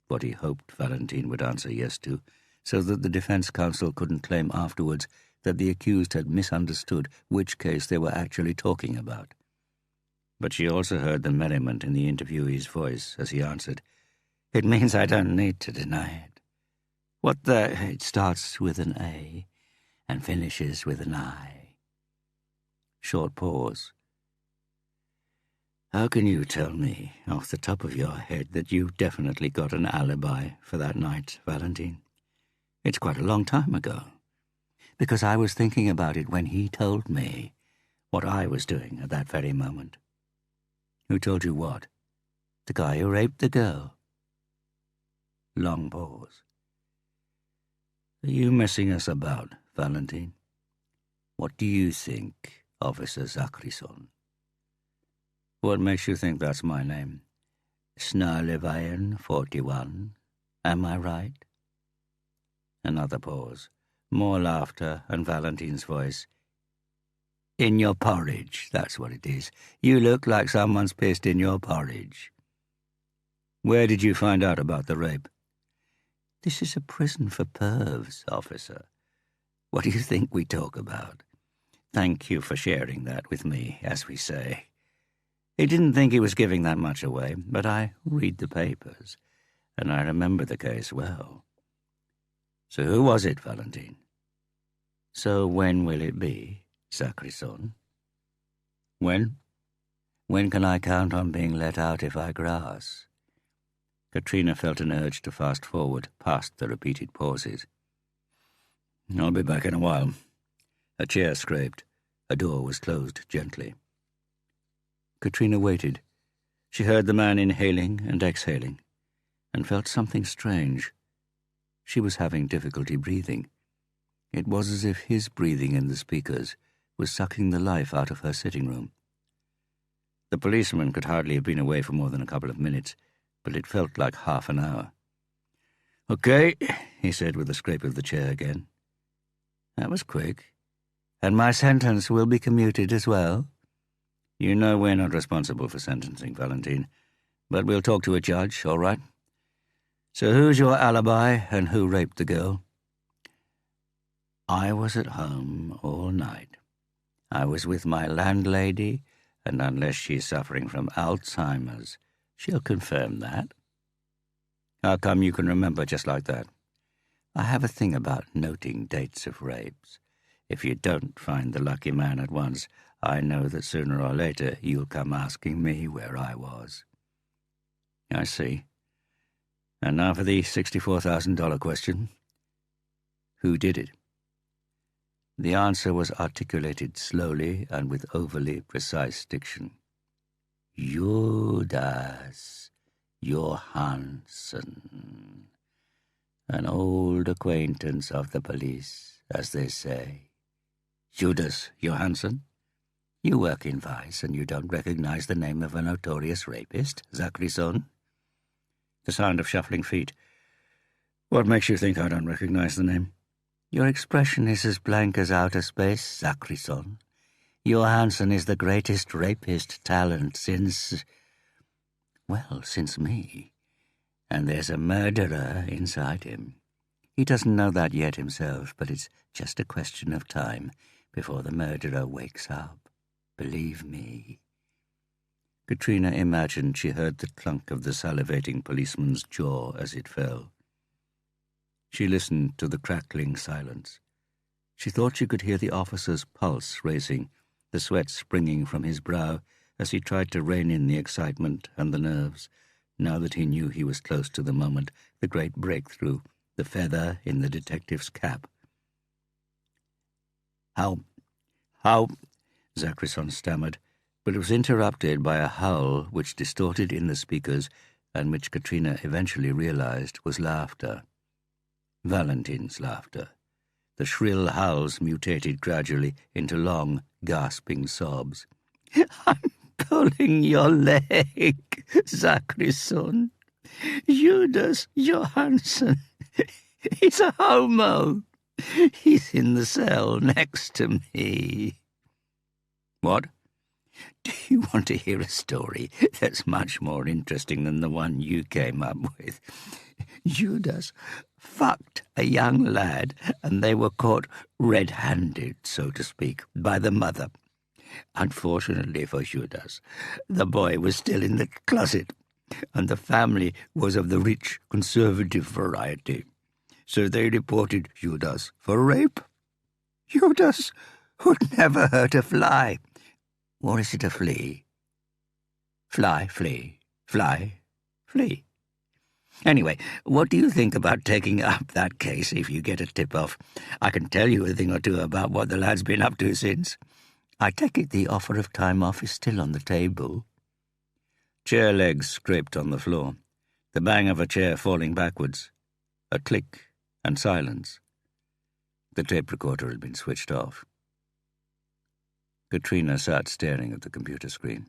what he hoped Valentine would answer yes to, so that the defense counsel couldn't claim afterwards that the accused had misunderstood which case they were actually talking about. But she also heard the merriment in the interviewee's voice as he answered, "It means I don't need to deny it. It starts with an A and finishes with an I." Short pause. "How can you tell me, off the top of your head, that you definitely got an alibi for that night, Valentine? It's quite a long time ago." "Because I was thinking about it when he told me what I was doing at that very moment." "Who told you what?" "The guy who raped the girl." Long pause. "Are you messing us about, Valentine? What do you think, Officer Zachrisson?" "What makes you think that's my name?" "Snarlevayan 41. Am I right?" Another pause. More laughter and Valentine's voice. "In your porridge, that's what it is. You look like someone's pissed in your porridge." "Where did you find out about the rape?" "This is a prison for pervs, officer. What do you think we talk about? Thank you for sharing that with me, as we say. He didn't think he was giving that much away, but I read the papers, and I remember the case well." "So who was it, Valentine?" "So when will it be, Zachrisson?" "When?" "When can I count on being let out if I grass?" Katrina felt an urge to fast forward past the repeated pauses. "I'll be back in a while." A chair scraped. A door was closed gently. Katrina waited. She heard the man inhaling and exhaling, and felt something strange. She was having difficulty breathing. It was as if his breathing in the speakers was sucking the life out of her sitting room. The policeman could hardly have been away for more than a couple of minutes, but it felt like half an hour. "Okay," he said with a scrape of the chair again. "That was quick. And my sentence will be commuted as well?" "You know we're not responsible for sentencing, Valentine, but we'll talk to a judge, all right? So who's your alibi and who raped the girl?" "I was at home all night. I was with my landlady, and unless she's suffering from Alzheimer's, she'll confirm that." "How come you can remember just like that?" "I have a thing about noting dates of rapes. If you don't find the lucky man at once, I know that sooner or later you'll come asking me where I was." "I see. And now for the $64,000 question. Who did it?" The answer was articulated slowly and with overly precise diction. "Judas Johansson. An old acquaintance of the police, as they say." "Judas Johansson? You work in Vice and you don't recognize the name of a notorious rapist, Zachrisson?" The sound of shuffling feet. "What makes you think I don't recognize the name?" "Your expression is as blank as outer space, Zachrisson. Johansson is the greatest rapist talent since me. And there's a murderer inside him. He doesn't know that yet himself, but it's just a question of time before the murderer wakes up. Believe me." Katrina imagined she heard the clunk of the salivating policeman's jaw as it fell. She listened to the crackling silence. She thought she could hear the officer's pulse racing, the sweat springing from his brow as he tried to rein in the excitement and the nerves, now that he knew he was close to the moment, the great breakthrough, the feather in the detective's cap. How, Zachrison stammered, but it was interrupted by a howl which distorted in the speakers and which Katrina eventually realized was laughter. Valentin's laughter. The shrill howls mutated gradually into long, gasping sobs. "I'm pulling your leg, Zachrison. Judas Johansson. He's a homo. He's in the cell next to me." "What? Do you want to hear a story that's much more interesting than the one you came up with? Judas fucked a young lad, and they were caught red-handed, so to speak, by the mother. Unfortunately for Judas, the boy was still in the closet, and the family was of the rich, conservative variety. So they reported Judas for rape. Judas would never hurt a fly. Or is it a flea? Fly, flea, fly, flea. Anyway, what do you think about taking up that case if you get a tip-off? I can tell you a thing or two about what the lad's been up to since. I take it the offer of time off is still on the table." Chair legs scraped on the floor, the bang of a chair falling backwards, a click and silence. The tape recorder had been switched off. Katrina sat staring at the computer screen,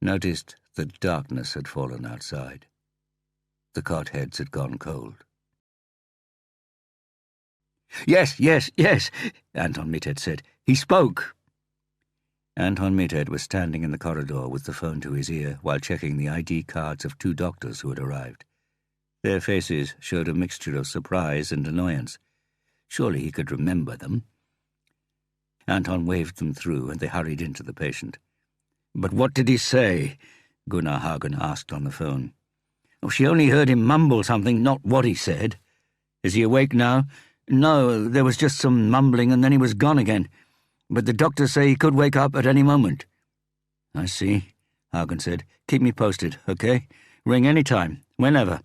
noticed that darkness had fallen outside. The cot heads had gone cold. Yes, Anton Mitted said. "He spoke." Anton Mitted was standing in the corridor with the phone to his ear while checking the ID cards of 2 doctors who had arrived. Their faces showed a mixture of surprise and annoyance. Surely he could remember them. Anton waved them through, and they hurried into the patient. "But what did he say?" Gunnar Hagen asked on the phone. "Oh, she only heard him mumble something, not what he said. Is he awake now?" "No, there was just some mumbling, and then he was gone again. But the doctors say he could wake up at any moment." "I see," Hagen said. "Keep me posted, okay? Ring any time, whenever."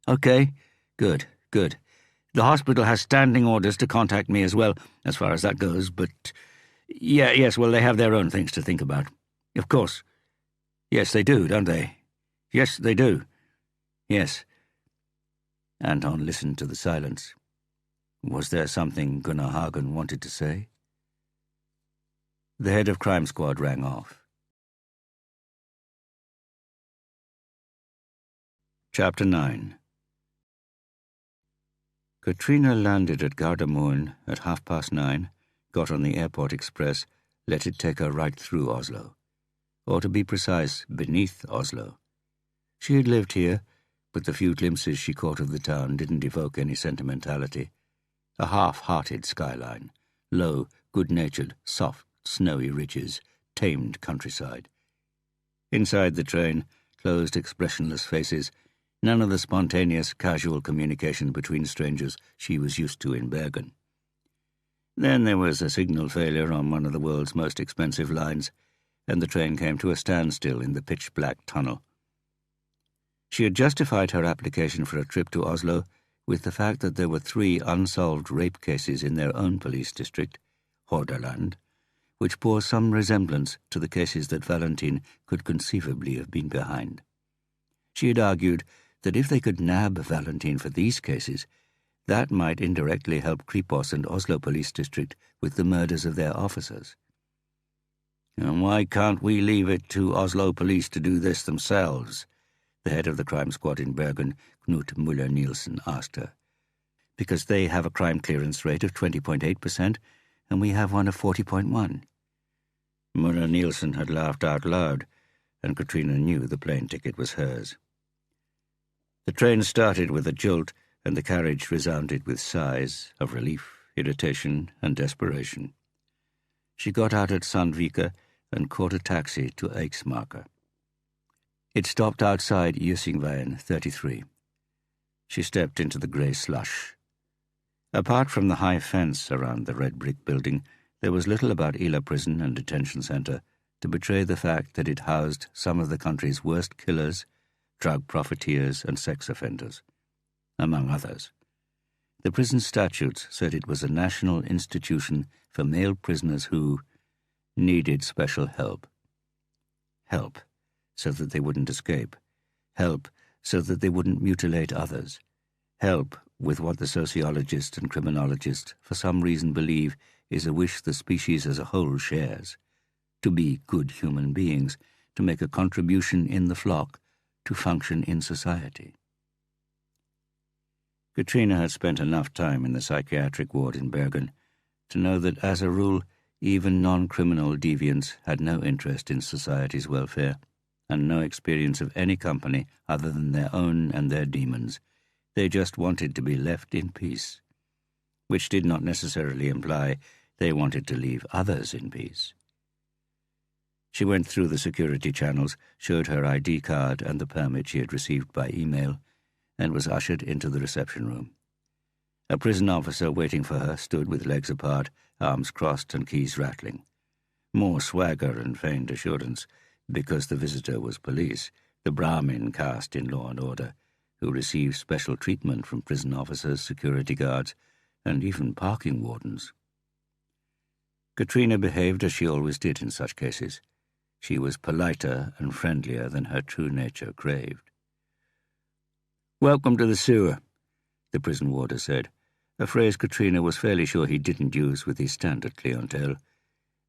"Okay, good. The hospital has standing orders to contact me as well, as far as that goes, but... Yes, well, they have their own things to think about. Of course. Yes, they do, don't they? Yes, they do. Yes." Anton listened to the silence. Was there something Gunnar Hagen wanted to say? The head of Crime Squad rang off. Chapter 9. Katrina landed at Gardermoen at 9:30, got on the airport express, let it take her right through Oslo. Or to be precise, beneath Oslo. She had lived here, but the few glimpses she caught of the town didn't evoke any sentimentality. A half-hearted skyline, low, good-natured, soft, snowy ridges, tamed countryside. Inside the train, closed, expressionless faces, none of the spontaneous, casual communication between strangers she was used to in Bergen. Then there was a signal failure on one of the world's most expensive lines, and the train came to a standstill in the pitch-black tunnel. She had justified her application for a trip to Oslo with the fact that there were 3 unsolved rape cases in their own police district, Hordaland, which bore some resemblance to the cases that Valentin could conceivably have been behind. She had argued that if they could nab Valentin for these cases, that might indirectly help Kripos and Oslo Police District with the murders of their officers. "And why can't we leave it to Oslo Police to do this themselves?" the head of the crime squad in Bergen, Knut Muller-Nielsen, asked her. "Because they have a crime clearance rate of 20.8%, and we have one of 40.1%. Muller-Nielsen had laughed out loud, and Katrina knew the plane ticket was hers. The train started with a jolt and the carriage resounded with sighs of relief, irritation, and desperation. She got out at Sandvika and caught a taxi to Eiksmarka. It stopped outside Jusingveien 33. She stepped into the grey slush. Apart from the high fence around the red brick building, there was little about Ila prison and detention centre to betray the fact that it housed some of the country's worst killers, drug profiteers, and sex offenders, among others. The prison statutes said it was a national institution for male prisoners who needed special help. Help so that they wouldn't escape. Help so that they wouldn't mutilate others. Help with what the sociologist and criminologist for some reason believe is a wish the species as a whole shares, to be good human beings, to make a contribution in the flock, to function in society. Katrina had spent enough time in the psychiatric ward in Bergen to know that, as a rule, even non-criminal deviants had no interest in society's welfare and no experience of any company other than their own and their demons. They just wanted to be left in peace, which did not necessarily imply they wanted to leave others in peace. She went through the security channels, showed her ID card and the permit she had received by email, and was ushered into the reception room. A prison officer waiting for her stood with legs apart, arms crossed and keys rattling. More swagger and feigned assurance, because the visitor was police, the Brahmin caste in Law and Order, who received special treatment from prison officers, security guards, and even parking wardens. Katrina behaved as she always did in such cases. She was politer and friendlier than her true nature craved. "Welcome to the sewer," the prison warder said, a phrase Katrina was fairly sure he didn't use with his standard clientele,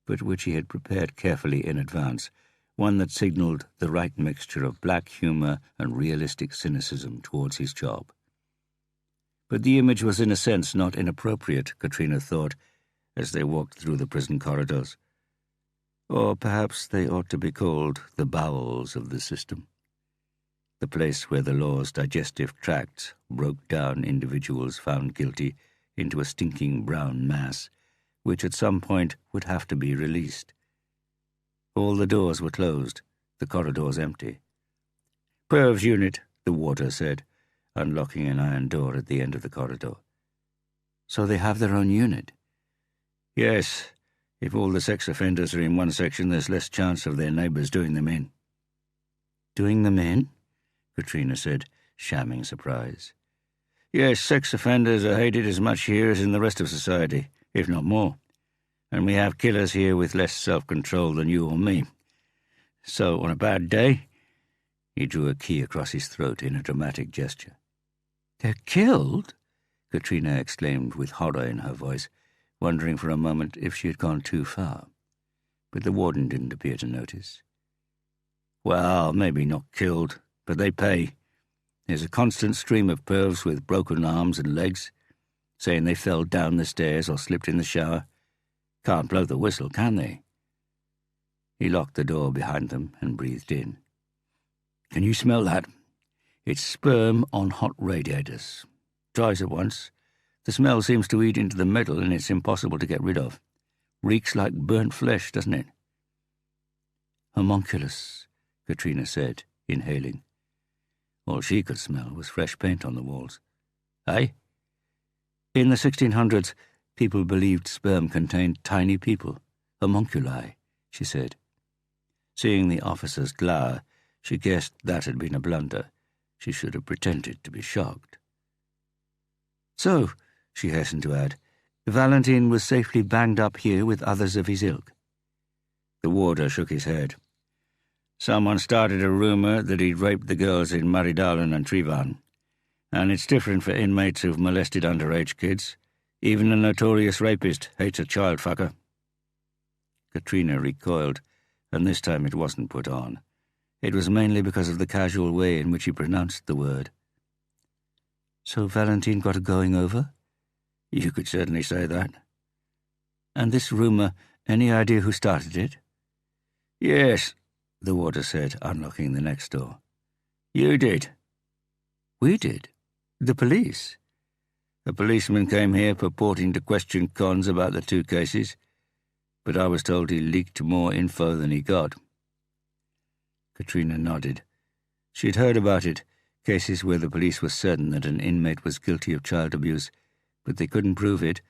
but which he had prepared carefully in advance, one that signalled the right mixture of black humour and realistic cynicism towards his job. But the image was in a sense not inappropriate, Katrina thought, as they walked through the prison corridors. Or perhaps they ought to be called the bowels of the system, the place where the law's digestive tracts broke down individuals found guilty into a stinking brown mass, which at some point would have to be released. All the doors were closed, the corridors empty. "Perv's unit," the warder said, unlocking an iron door at the end of the corridor. "So they have their own unit?" "Yes. If all the sex offenders are in one section, there's less chance of their neighbours doing them in." "Doing them in?" Katrina said, shamming surprise. "Yes, sex offenders are hated as much here as in the rest of society, if not more. And we have killers here with less self-control than you or me. So, on a bad day," he drew a key across his throat in a dramatic gesture. "They're killed?" Katrina exclaimed with horror in her voice, wondering for a moment if she had gone too far. But the warden didn't appear to notice. "Well, maybe not killed, but they pay. There's a constant stream of pervs with broken arms and legs, saying they fell down the stairs or slipped in the shower. Can't blow the whistle, can they?" He locked the door behind them and breathed in. "Can you smell that? It's sperm on hot radiators. Tries it once. The smell seems to eat into the metal and it's impossible to get rid of. Reeks like burnt flesh, doesn't it?" "Homunculus," Katrina said, inhaling. All she could smell was fresh paint on the walls. "Eh?" "In the 1600s, people believed sperm contained tiny people, homunculi," she said. Seeing the officer's glower, she guessed that had been a blunder. She should have pretended to be shocked. "So," she hastened to add, "Valentin was safely banged up here with others of his ilk?" The warder shook his head. "Someone started a rumour that he'd raped the girls in Maridalen and Trivan, and it's different for inmates who've molested underage kids. Even a notorious rapist hates a child fucker." Katrina recoiled, and this time it wasn't put on. It was mainly because of the casual way in which he pronounced the word. "So Valentin got a going over?" "You could certainly say that." "And this rumour, any idea who started it?" "Yes," the warder said, unlocking the next door. "You did." "We did? The police?" A policeman came here purporting to question Cons about the two cases, but I was told he leaked more info than he got. Katrina nodded. She'd heard about it, cases where the police were certain that an inmate was guilty of child abuse, but they couldn't prove it,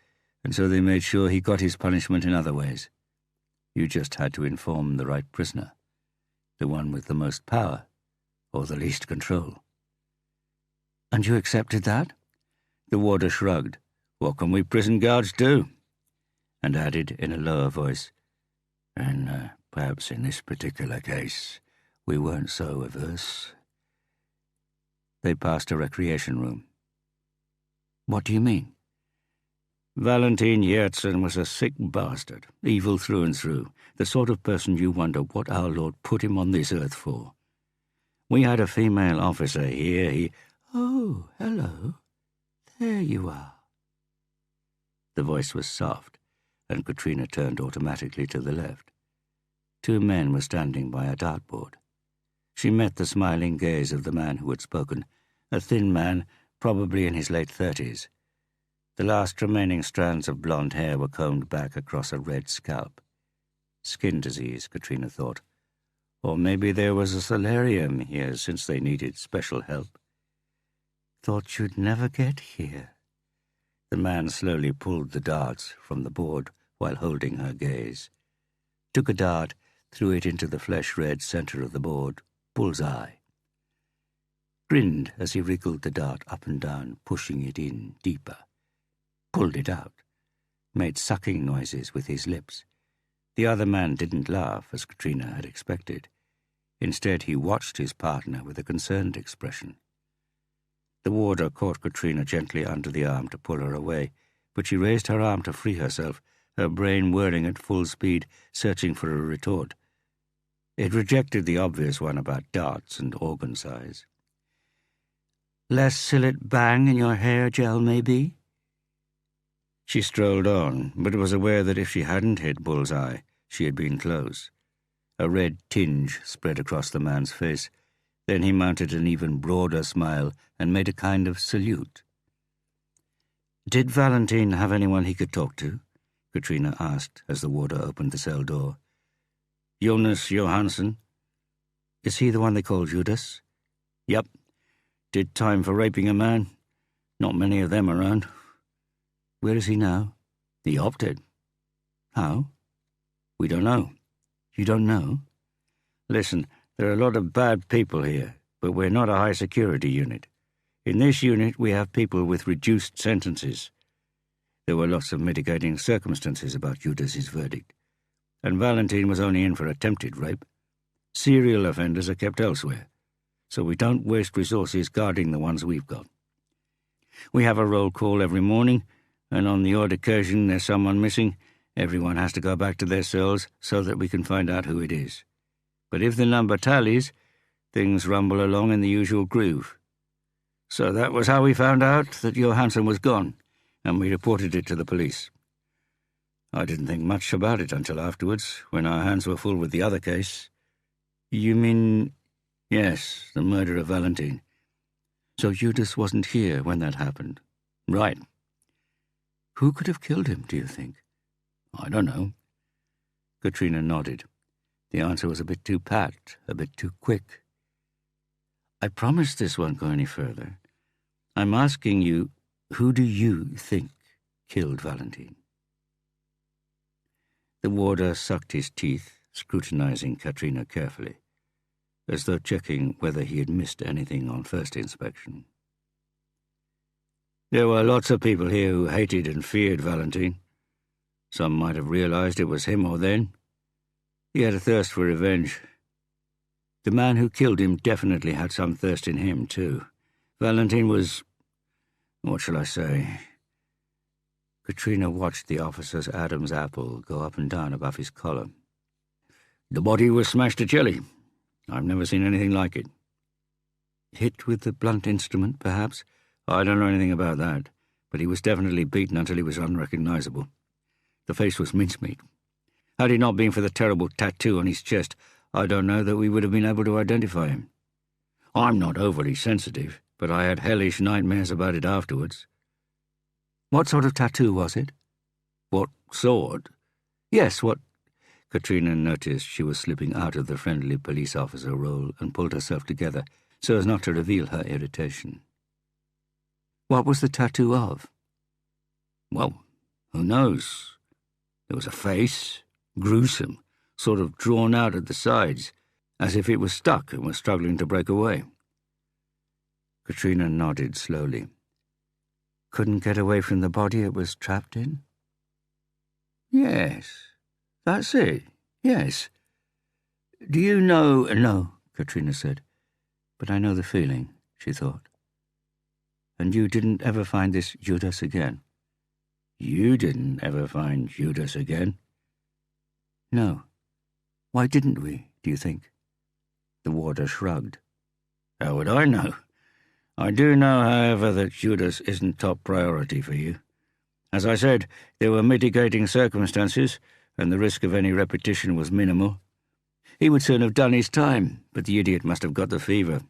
and so they made sure he got his punishment in other ways. You just had to inform the right prisoner, the one with the most power, or the least control. And you accepted that? The warder shrugged. What can we prison guards do? And added in a lower voice, and perhaps in this particular case, we weren't so averse. They passed a recreation room. What do you mean? Valentin Yertsin was a sick bastard, evil through and through, the sort of person you wonder what our Lord put him on this earth for. We had a female officer here, Oh, hello. There you are. The voice was soft, and Katrina turned automatically to the left. Two men were standing by a dartboard. She met the smiling gaze of the man who had spoken, a thin man, probably in his late 30s. The last remaining strands of blonde hair were combed back across a red scalp. Skin disease, Katrina thought. Or maybe there was a solarium here since they needed special help. Thought you'd never get here. The man slowly pulled the darts from the board while holding her gaze. Took a dart, threw it into the flesh-red center of the board, bullseye. Grinned as he wriggled the dart up and down, pushing it in deeper. Pulled it out. Made sucking noises with his lips. The other man didn't laugh, as Katrina had expected. Instead, he watched his partner with a concerned expression. The warder caught Katrina gently under the arm to pull her away, but she raised her arm to free herself, her brain whirring at full speed, searching for a retort. It rejected the obvious one about darts and organ size. Less Sillet bang in your hair gel, maybe? She strolled on, but was aware that if she hadn't hit bullseye, she had been close. A red tinge spread across the man's face. Then he mounted an even broader smile and made a kind of salute. Did Valentin have anyone he could talk to? Katrina asked as the warder opened the cell door. Jonas Johansson. Is he the one they call Judas? Yep. Did time for raping a man. Not many of them around. Where is he now? He opted. How? We don't know. You don't know? Listen, there are a lot of bad people here, but we're not a high-security unit. In this unit, we have people with reduced sentences. There were lots of mitigating circumstances about Judas's verdict, and Valentin was only in for attempted rape. Serial offenders are kept elsewhere, so we don't waste resources guarding the ones we've got. We have a roll call every morning, and on the odd occasion there's someone missing, everyone has to go back to their cells so that we can find out who it is. But if the number tallies, things rumble along in the usual groove. So that was how we found out that Johansson was gone, and we reported it to the police. I didn't think much about it until afterwards, when our hands were full with the other case. You mean... Yes, the murder of Valentin. So Judas wasn't here when that happened? Right. Who could have killed him, do you think? I don't know. Katrina nodded. The answer was a bit too pat, a bit too quick. I promise this won't go any further. I'm asking you, who do you think killed Valentin? The warder sucked his teeth, scrutinizing Katrina carefully, as though checking whether he had missed anything on first inspection. There were lots of people here who hated and feared Valentin. Some might have realized it was him or then. He had a thirst for revenge. The man who killed him definitely had some thirst in him, too. Valentin was... what shall I say? Katrina watched the officer's Adam's apple go up and down above his collar. The body was smashed to jelly. I've never seen anything like it. Hit with the blunt instrument, perhaps? I don't know anything about that, but he was definitely beaten until he was unrecognizable. The face was mincemeat. Had it not been for the terrible tattoo on his chest, I don't know that we would have been able to identify him. I'm not overly sensitive, but I had hellish nightmares about it afterwards. What sort of tattoo was it? What sort? Yes, what... Katrina noticed she was slipping out of the friendly police officer role and pulled herself together so as not to reveal her irritation. What was the tattoo of? Well, who knows? There was a face, gruesome, sort of drawn out at the sides, as if it was stuck and was struggling to break away. Katrina nodded slowly. Couldn't get away from the body it was trapped in? Yes, that's it, yes. Do you know... No, Katrina said. But I know the feeling, she thought. And you didn't ever find this Judas again? You didn't ever find Judas again? No. Why didn't we, do you think? The warder shrugged. How would I know? I do know, however, that Judas isn't top priority for you. As I said, there were mitigating circumstances, and the risk of any repetition was minimal. He would soon have done his time, but the idiot must have got the fever.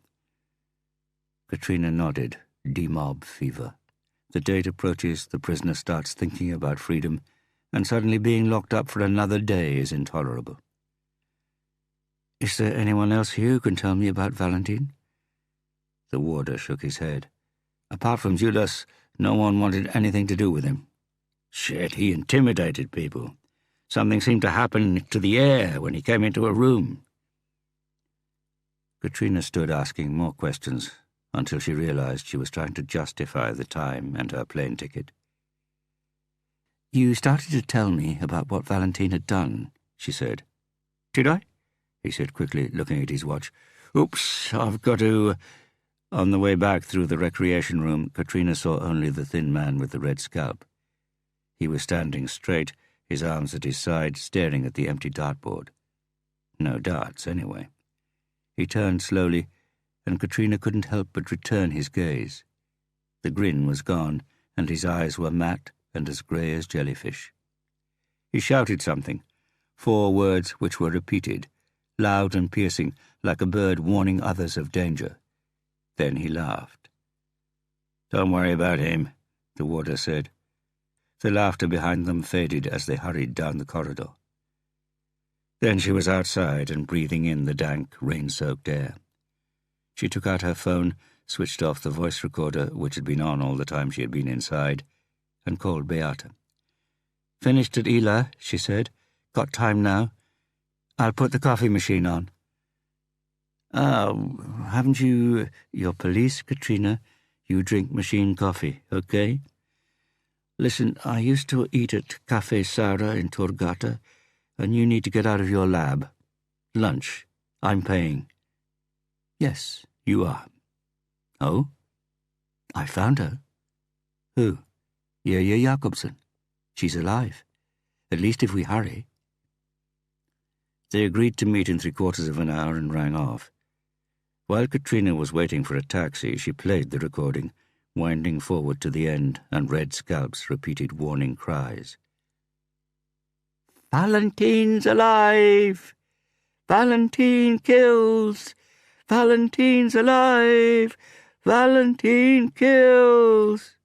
Katrina nodded. Demob fever. The date approaches, the prisoner starts thinking about freedom, and suddenly being locked up for another day is intolerable. Is there anyone else here who can tell me about Valentine? The warder shook his head. Apart from Judas, no one wanted anything to do with him. Shit, he intimidated people. Something seemed to happen to the air when he came into a room. Katrina stood asking more questions until she realized she was trying to justify the time and her plane ticket. You started to tell me about what Valentine had done, she said. Did I? He said quickly, looking at his watch. Oops, I've got to... On the way back through the recreation room, Katrina saw only the thin man with the red scalp. He was standing straight, his arms at his side, staring at the empty dartboard. No darts, anyway. He turned slowly, and Katrina couldn't help but return his gaze. The grin was gone, and his eyes were matte and as grey as jellyfish. He shouted something, 4 words which were repeated, loud and piercing, like a bird warning others of danger. Then he laughed. Don't worry about him, the warder said. The laughter behind them faded as they hurried down the corridor. Then she was outside and breathing in the dank, rain-soaked air. She took out her phone, switched off the voice recorder, which had been on all the time she had been inside, and called Beata. Finished at Eli, she said. Got time now. I'll put the coffee machine on. Haven't you... You're police, Katrina. You drink machine coffee, okay? Listen, I used to eat at Café Sara in Torgata, and you need to get out of your lab. Lunch. I'm paying. Yes, you are. Oh? I found her. Who? Yaya Jakobsen. She's alive. At least if we hurry. They agreed to meet in 3/4 of an hour and rang off. While Katrina was waiting for a taxi, she played the recording, winding forward to the end, and Red Scalp's repeated warning cries. Valentine's alive! Valentine kills! Valentine's alive! Valentine kills!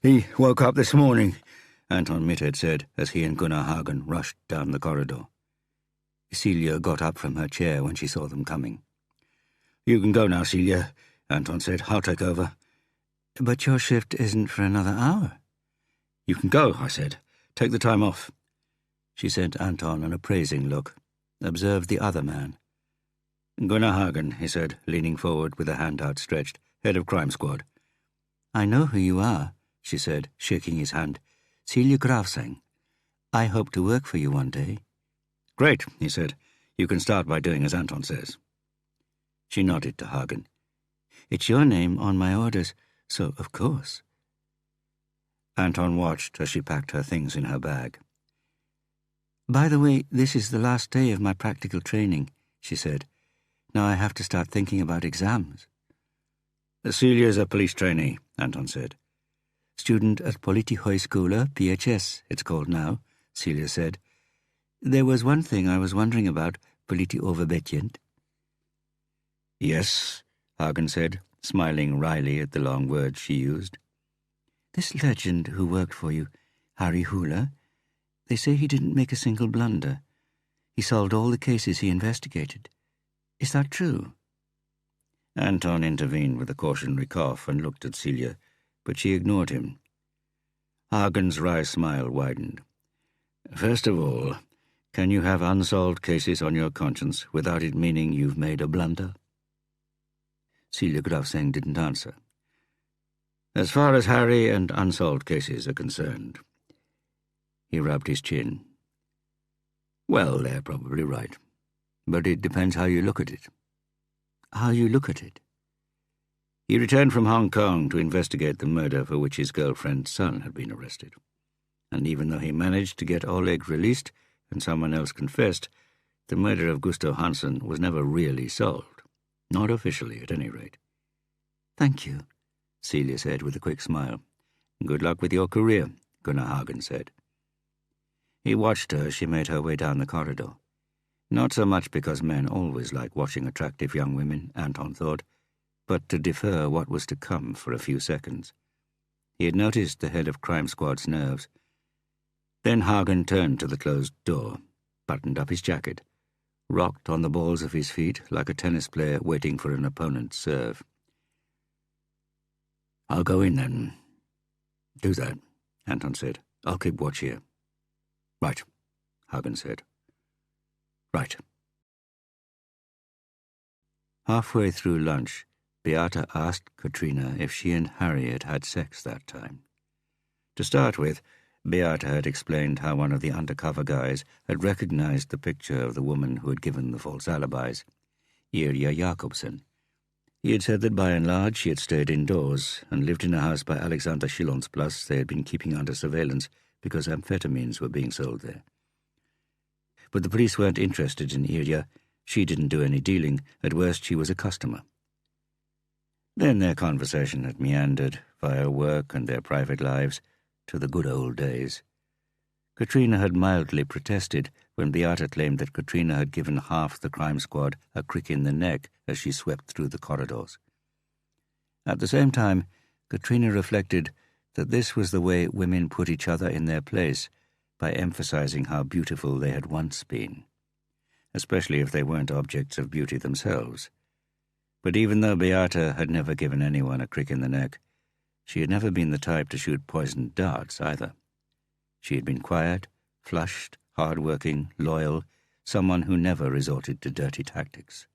He woke up this morning, Anton Mitted said, as he and Gunnar Hagen rushed down the corridor. Celia got up from her chair when she saw them coming. You can go now, Celia, Anton said. I'll take over. But your shift isn't for another hour. You can go, I said. Take the time off. She sent Anton an appraising look. Observed the other man. Gunnar Hagen, he said, leaning forward with a hand outstretched, head of crime squad. I know who you are, she said, shaking his hand. Celia Grafsang. I hope to work for you one day. Great, he said. You can start by doing as Anton says. She nodded to Hagen. It's your name on my orders, so of course. Anton watched as she packed her things in her bag. By the way, this is the last day of my practical training, she said. Now I have to start thinking about exams. Celia's a police trainee, Anton said. Student at Politihøjskole, PHS, it's called now, Celia said. There was one thing I was wondering about, Politioverbetjent. Yes, Hagen said, smiling wryly at the long words she used. "This legend who worked for you, Harry Hooler, they say he didn't make a single blunder. He solved all the cases he investigated. Is that true?" Anton intervened with a cautionary cough and looked at Celia, but she ignored him. Hagen's wry smile widened. "First of all, can you have unsolved cases on your conscience without it meaning you've made a blunder?" Celia Grafseng didn't answer. "As far as Harry and unsolved cases are concerned," he rubbed his chin. "Well, they're probably right. But it depends how you look at it." "How you look at it?" "He returned from Hong Kong to investigate the murder for which his girlfriend's son had been arrested. And even though he managed to get Oleg released and someone else confessed, the murder of Gustav Hansen was never really solved. Not officially, at any rate." "Thank you," Celia said with a quick smile. "Good luck with your career," Gunnar Hagen said. He watched her as she made her way down the corridor. Not so much because men always like watching attractive young women, Anton thought, but to defer what was to come for a few seconds. He had noticed the head of Crime Squad's nerves. Then Hagen turned to the closed door, buttoned up his jacket, rocked on the balls of his feet like a tennis player waiting for an opponent's serve. "I'll go in then." "Do that," Anton said. "I'll keep watch here." "Right," Hagen said. "Right." Halfway through lunch, Beata asked Katrina if she and Harry had had sex that time. To start with, Beata had explained how one of the undercover guys had recognized the picture of the woman who had given the false alibis, Irja Jakobsen. He had said that by and large she had stayed indoors and lived in a house by Alexander Schillonsplatz they had been keeping under surveillance because amphetamines were being sold there. But the police weren't interested in Irja. She didn't do any dealing. At worst, she was a customer. Then their conversation had meandered, via work and their private lives, to the good old days. Katrina had mildly protested when Beata claimed that Katrina had given half the crime squad a crick in the neck as she swept through the corridors. At the same time, Katrina reflected that this was the way women put each other in their place, by emphasizing how beautiful they had once been, especially if they weren't objects of beauty themselves. But even though Beata had never given anyone a crick in the neck, she had never been the type to shoot poisoned darts either. She had been quiet, flushed, hard-working, loyal, someone who never resorted to dirty tactics.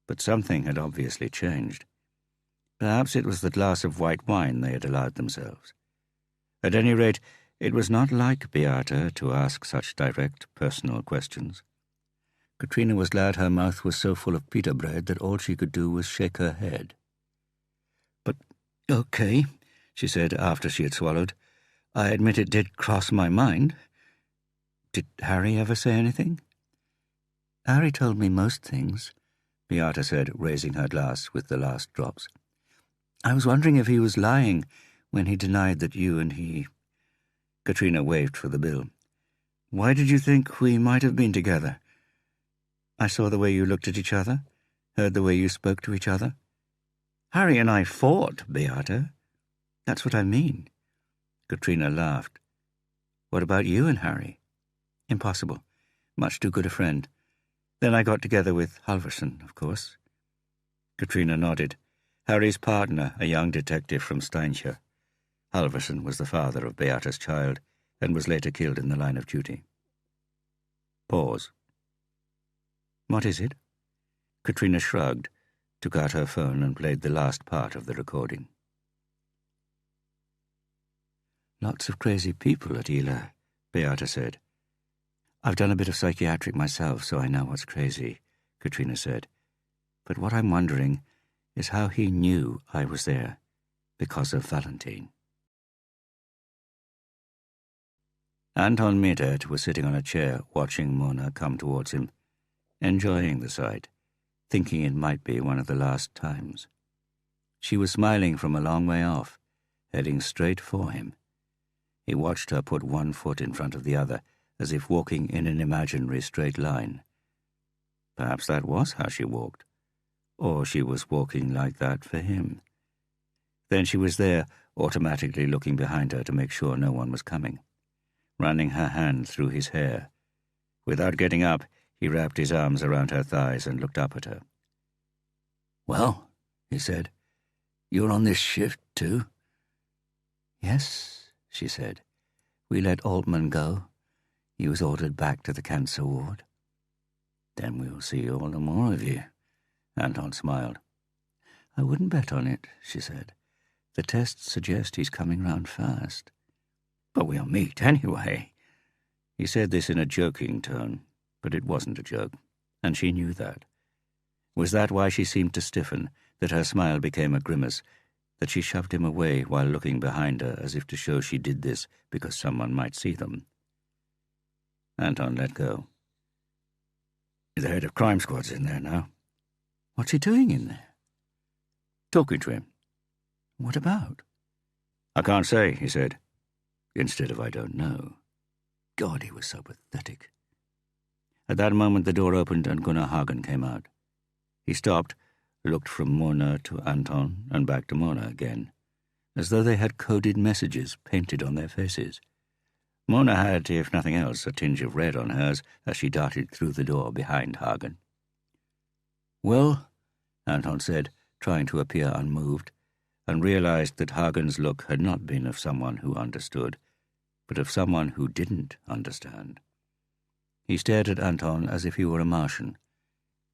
But something had obviously changed. Perhaps it was the glass of white wine they had allowed themselves. At any rate, it was not like Beata to ask such direct, personal questions. Katrina was glad her mouth was so full of pita bread that all she could do was shake her head. "But, okay," she said after she had swallowed. "I admit it did cross my mind. Did Harry ever say anything?" "Harry told me most things," Beata said, raising her glass with the last drops. "I was wondering if he was lying when he denied that you and he—" Katrina waved for the bill. "Why did you think we might have been together?" "I saw the way you looked at each other, heard the way you spoke to each other." "Harry and I fought, Beata." "That's what I mean." Katrina laughed. "What about you and Harry?" "Impossible. Much too good a friend. Then I got together with Halvorsen, of course." Katrina nodded. Harry's partner, a young detective from Steinkjer. Halvorsen was the father of Beata's child and was later killed in the line of duty. Pause. "What is it?" Katrina shrugged, took out her phone and played the last part of the recording. "Lots of crazy people at Ila," Beata said. "I've done a bit of psychiatric myself, so I know what's crazy," Katrina said. "But what I'm wondering is how he knew I was there because of Valentine." Anton Mittert was sitting on a chair watching Mona come towards him, enjoying the sight, thinking it might be one of the last times. She was smiling from a long way off, heading straight for him. He watched her put one foot in front of the other, as if walking in an imaginary straight line. Perhaps that was how she walked. or she was walking like that for him. Then she was there, automatically looking behind her to make sure no one was coming, running her hand through his hair. Without getting up, he wrapped his arms around her thighs and looked up at her. "Well," he said, "you're on this shift too?" "Yes," she said. "We let Altman go. He was ordered back to the cancer ward." "Then we'll see all the more of you," Anton smiled. "I wouldn't bet on it," she said. "The tests suggest he's coming round fast." "But we'll meet anyway." He said this in a joking tone, but it wasn't a joke, and she knew that. Was that why she seemed to stiffen, that her smile became a grimace, that she shoved him away while looking behind her as if to show she did this because someone might see them? Anton let go. "The head of crime squad's in there now." "What's he doing in there?" "Talking to him." "What about?" "I can't say," he said, instead of "I don't know." God, he was so pathetic. At that moment the door opened and Gunnar Hagen came out. He stopped, looked from Mona to Anton and back to Mona again, as though they had coded messages painted on their faces. Mona had, if nothing else, a tinge of red on hers as she darted through the door behind Hagen. "Well," Anton said, trying to appear unmoved, and realized that Hagen's look had not been of someone who understood, but of someone who didn't understand. He stared at Anton as if he were a Martian.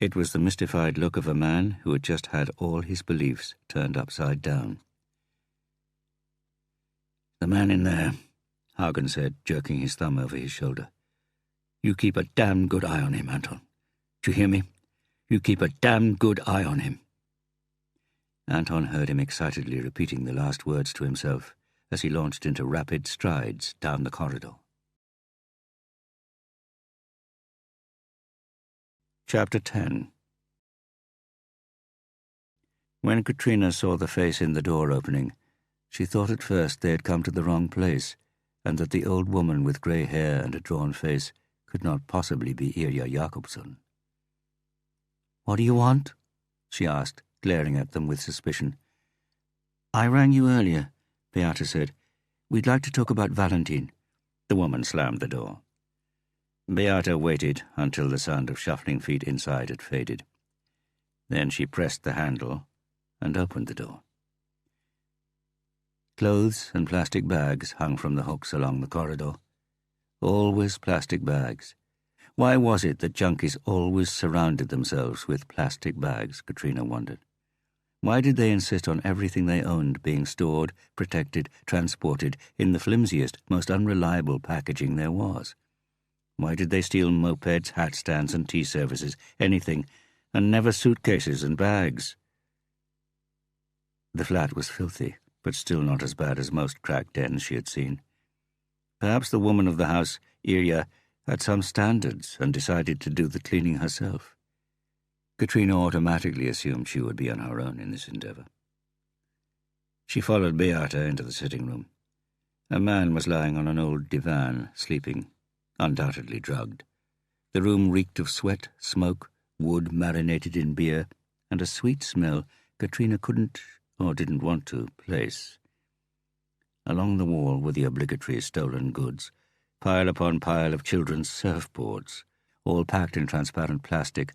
It was the mystified look of a man who had just had all his beliefs turned upside down. "The man in there," Hagen said, jerking his thumb over his shoulder. "You keep a damn good eye on him, Anton. Do you hear me? You keep a damn good eye on him." Anton heard him excitedly repeating the last words to himself as he launched into rapid strides down the corridor. Chapter 10. When Katrina saw the face in the door opening, she thought at first they had come to the wrong place, and that the old woman with grey hair and a drawn face could not possibly be Irja Jakobsson. "What do you want?" she asked, glaring at them with suspicion. "I rang you earlier," Beata said. "We'd like to talk about Valentin." The woman slammed the door. Beata waited until the sound of shuffling feet inside had faded. Then she pressed the handle and opened the door. Clothes and plastic bags hung from the hooks along the corridor. Always plastic bags. Why was it that junkies always surrounded themselves with plastic bags, Katrina wondered. Why did they insist on everything they owned being stored, protected, transported in the flimsiest, most unreliable packaging there was? Why did they steal mopeds, hat stands, and tea services, anything, and never suitcases and bags? The flat was filthy, but still not as bad as most crack dens she had seen. Perhaps the woman of the house, Irja, had some standards and decided to do the cleaning herself. Katrina automatically assumed she would be on her own in this endeavor. She followed Beata into the sitting room. A man was lying on an old divan, sleeping, undoubtedly drugged. The room reeked of sweat, smoke, wood marinated in beer, and a sweet smell Katrina couldn't, or didn't want to, place. Along the wall were the obligatory stolen goods, pile upon pile of children's surfboards, all packed in transparent plastic,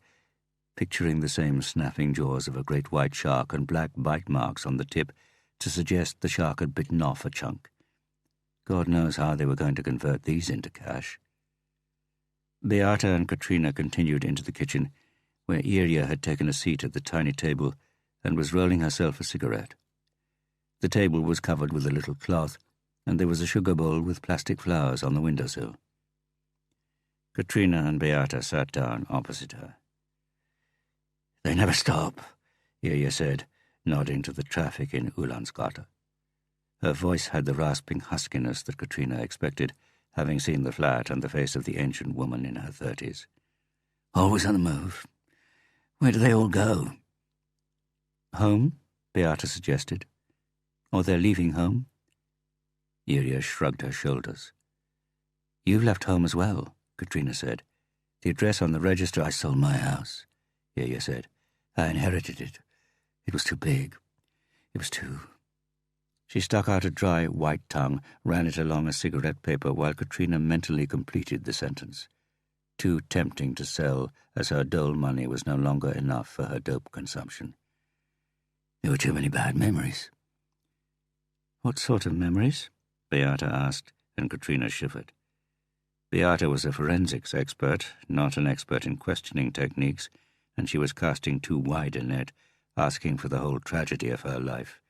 picturing the same snapping jaws of a great white shark and black bite marks on the tip to suggest the shark had bitten off a chunk. God knows how they were going to convert these into cash. Beata and Katrina continued into the kitchen, where Irja had taken a seat at the tiny table and was rolling herself a cigarette. The table was covered with a little cloth, and there was a sugar bowl with plastic flowers on the windowsill. Katrina and Beata sat down opposite her. "They never stop," Irja said, nodding to the traffic in Ulandsgata. Her voice had the rasping huskiness that Katrina expected, having seen the flat and the face of the ancient woman in her 30s. "Always on the move. Where do they all go?" "Home," Beata suggested. "Or they're leaving home." Irja shrugged her shoulders. "You've left home as well," Katrina said. "The address on the register." "I sold my house," Irja said. I inherited it. It was too big. It was too... She stuck out a dry, white tongue, ran it along a cigarette paper while Katrina mentally completed the sentence. Too tempting to sell, as her dole money was no longer enough for her dope consumption. There were too many bad memories. What sort of memories? Beata asked, and Katrina shivered. Beata was a forensics expert, not an expert in questioning techniques, and she was casting too wide a net, asking for the whole tragedy of her life.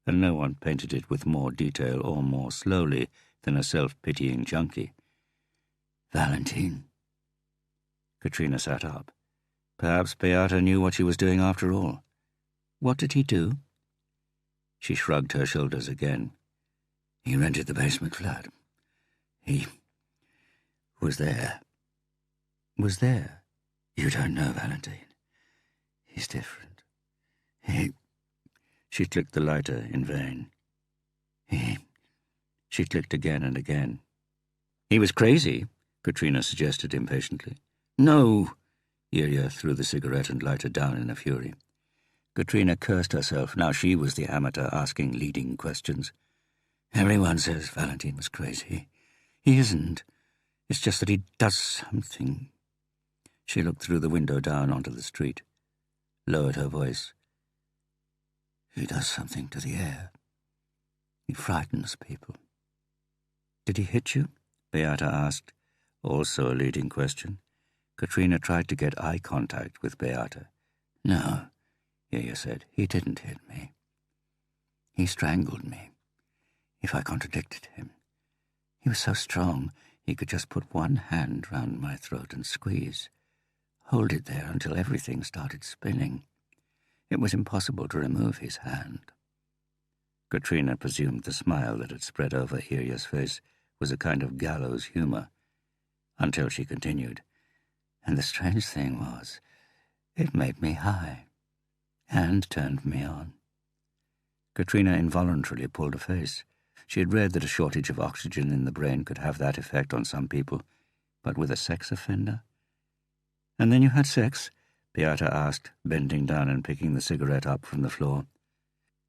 And no one painted it with more detail or more slowly than a self-pitying junkie. Valentine. Katrina sat up. Perhaps Beata knew what she was doing after all. What did he do? She shrugged her shoulders again. He rented the basement flat. He was there. Was there? You don't know, Valentine. He's different. She clicked the lighter in vain. She clicked again and again. He was crazy, Katrina suggested impatiently. No! Ilya threw the cigarette and lighter down in a fury. Katrina cursed herself. Now she was the amateur asking leading questions. Everyone says Valentine was crazy. He isn't. It's just that he does something. She looked through the window down onto the street, lowered her voice. He does something to the air. He frightens people. Did he hit you? Beata asked, also a leading question. Katrina tried to get eye contact with Beata. No, Ilya said. He didn't hit me. He strangled me, if I contradicted him. He was so strong, he could just put one hand round my throat and squeeze, hold it there until everything started spinning. It was impossible to remove his hand. Katrina presumed the smile that had spread over Ilya's face was a kind of gallows humor, until she continued. And the strange thing was, it made me high, and turned me on. Katrina involuntarily pulled a face. She had read that a shortage of oxygen in the brain could have that effect on some people, but with a sex offender? And then you had sex? Beata asked, bending down and picking the cigarette up from the floor.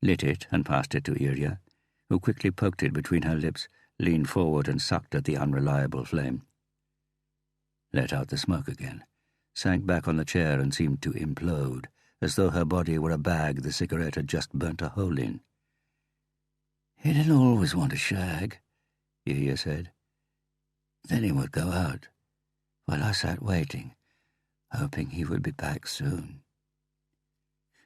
Lit it and passed it to Ilya, who quickly poked it between her lips, leaned forward and sucked at the unreliable flame. Let out the smoke again, sank back on the chair and seemed to implode, as though her body were a bag the cigarette had just burnt a hole in. He didn't always want to shag, Ilya said. Then he would go out, while I sat waiting, hoping he would be back soon.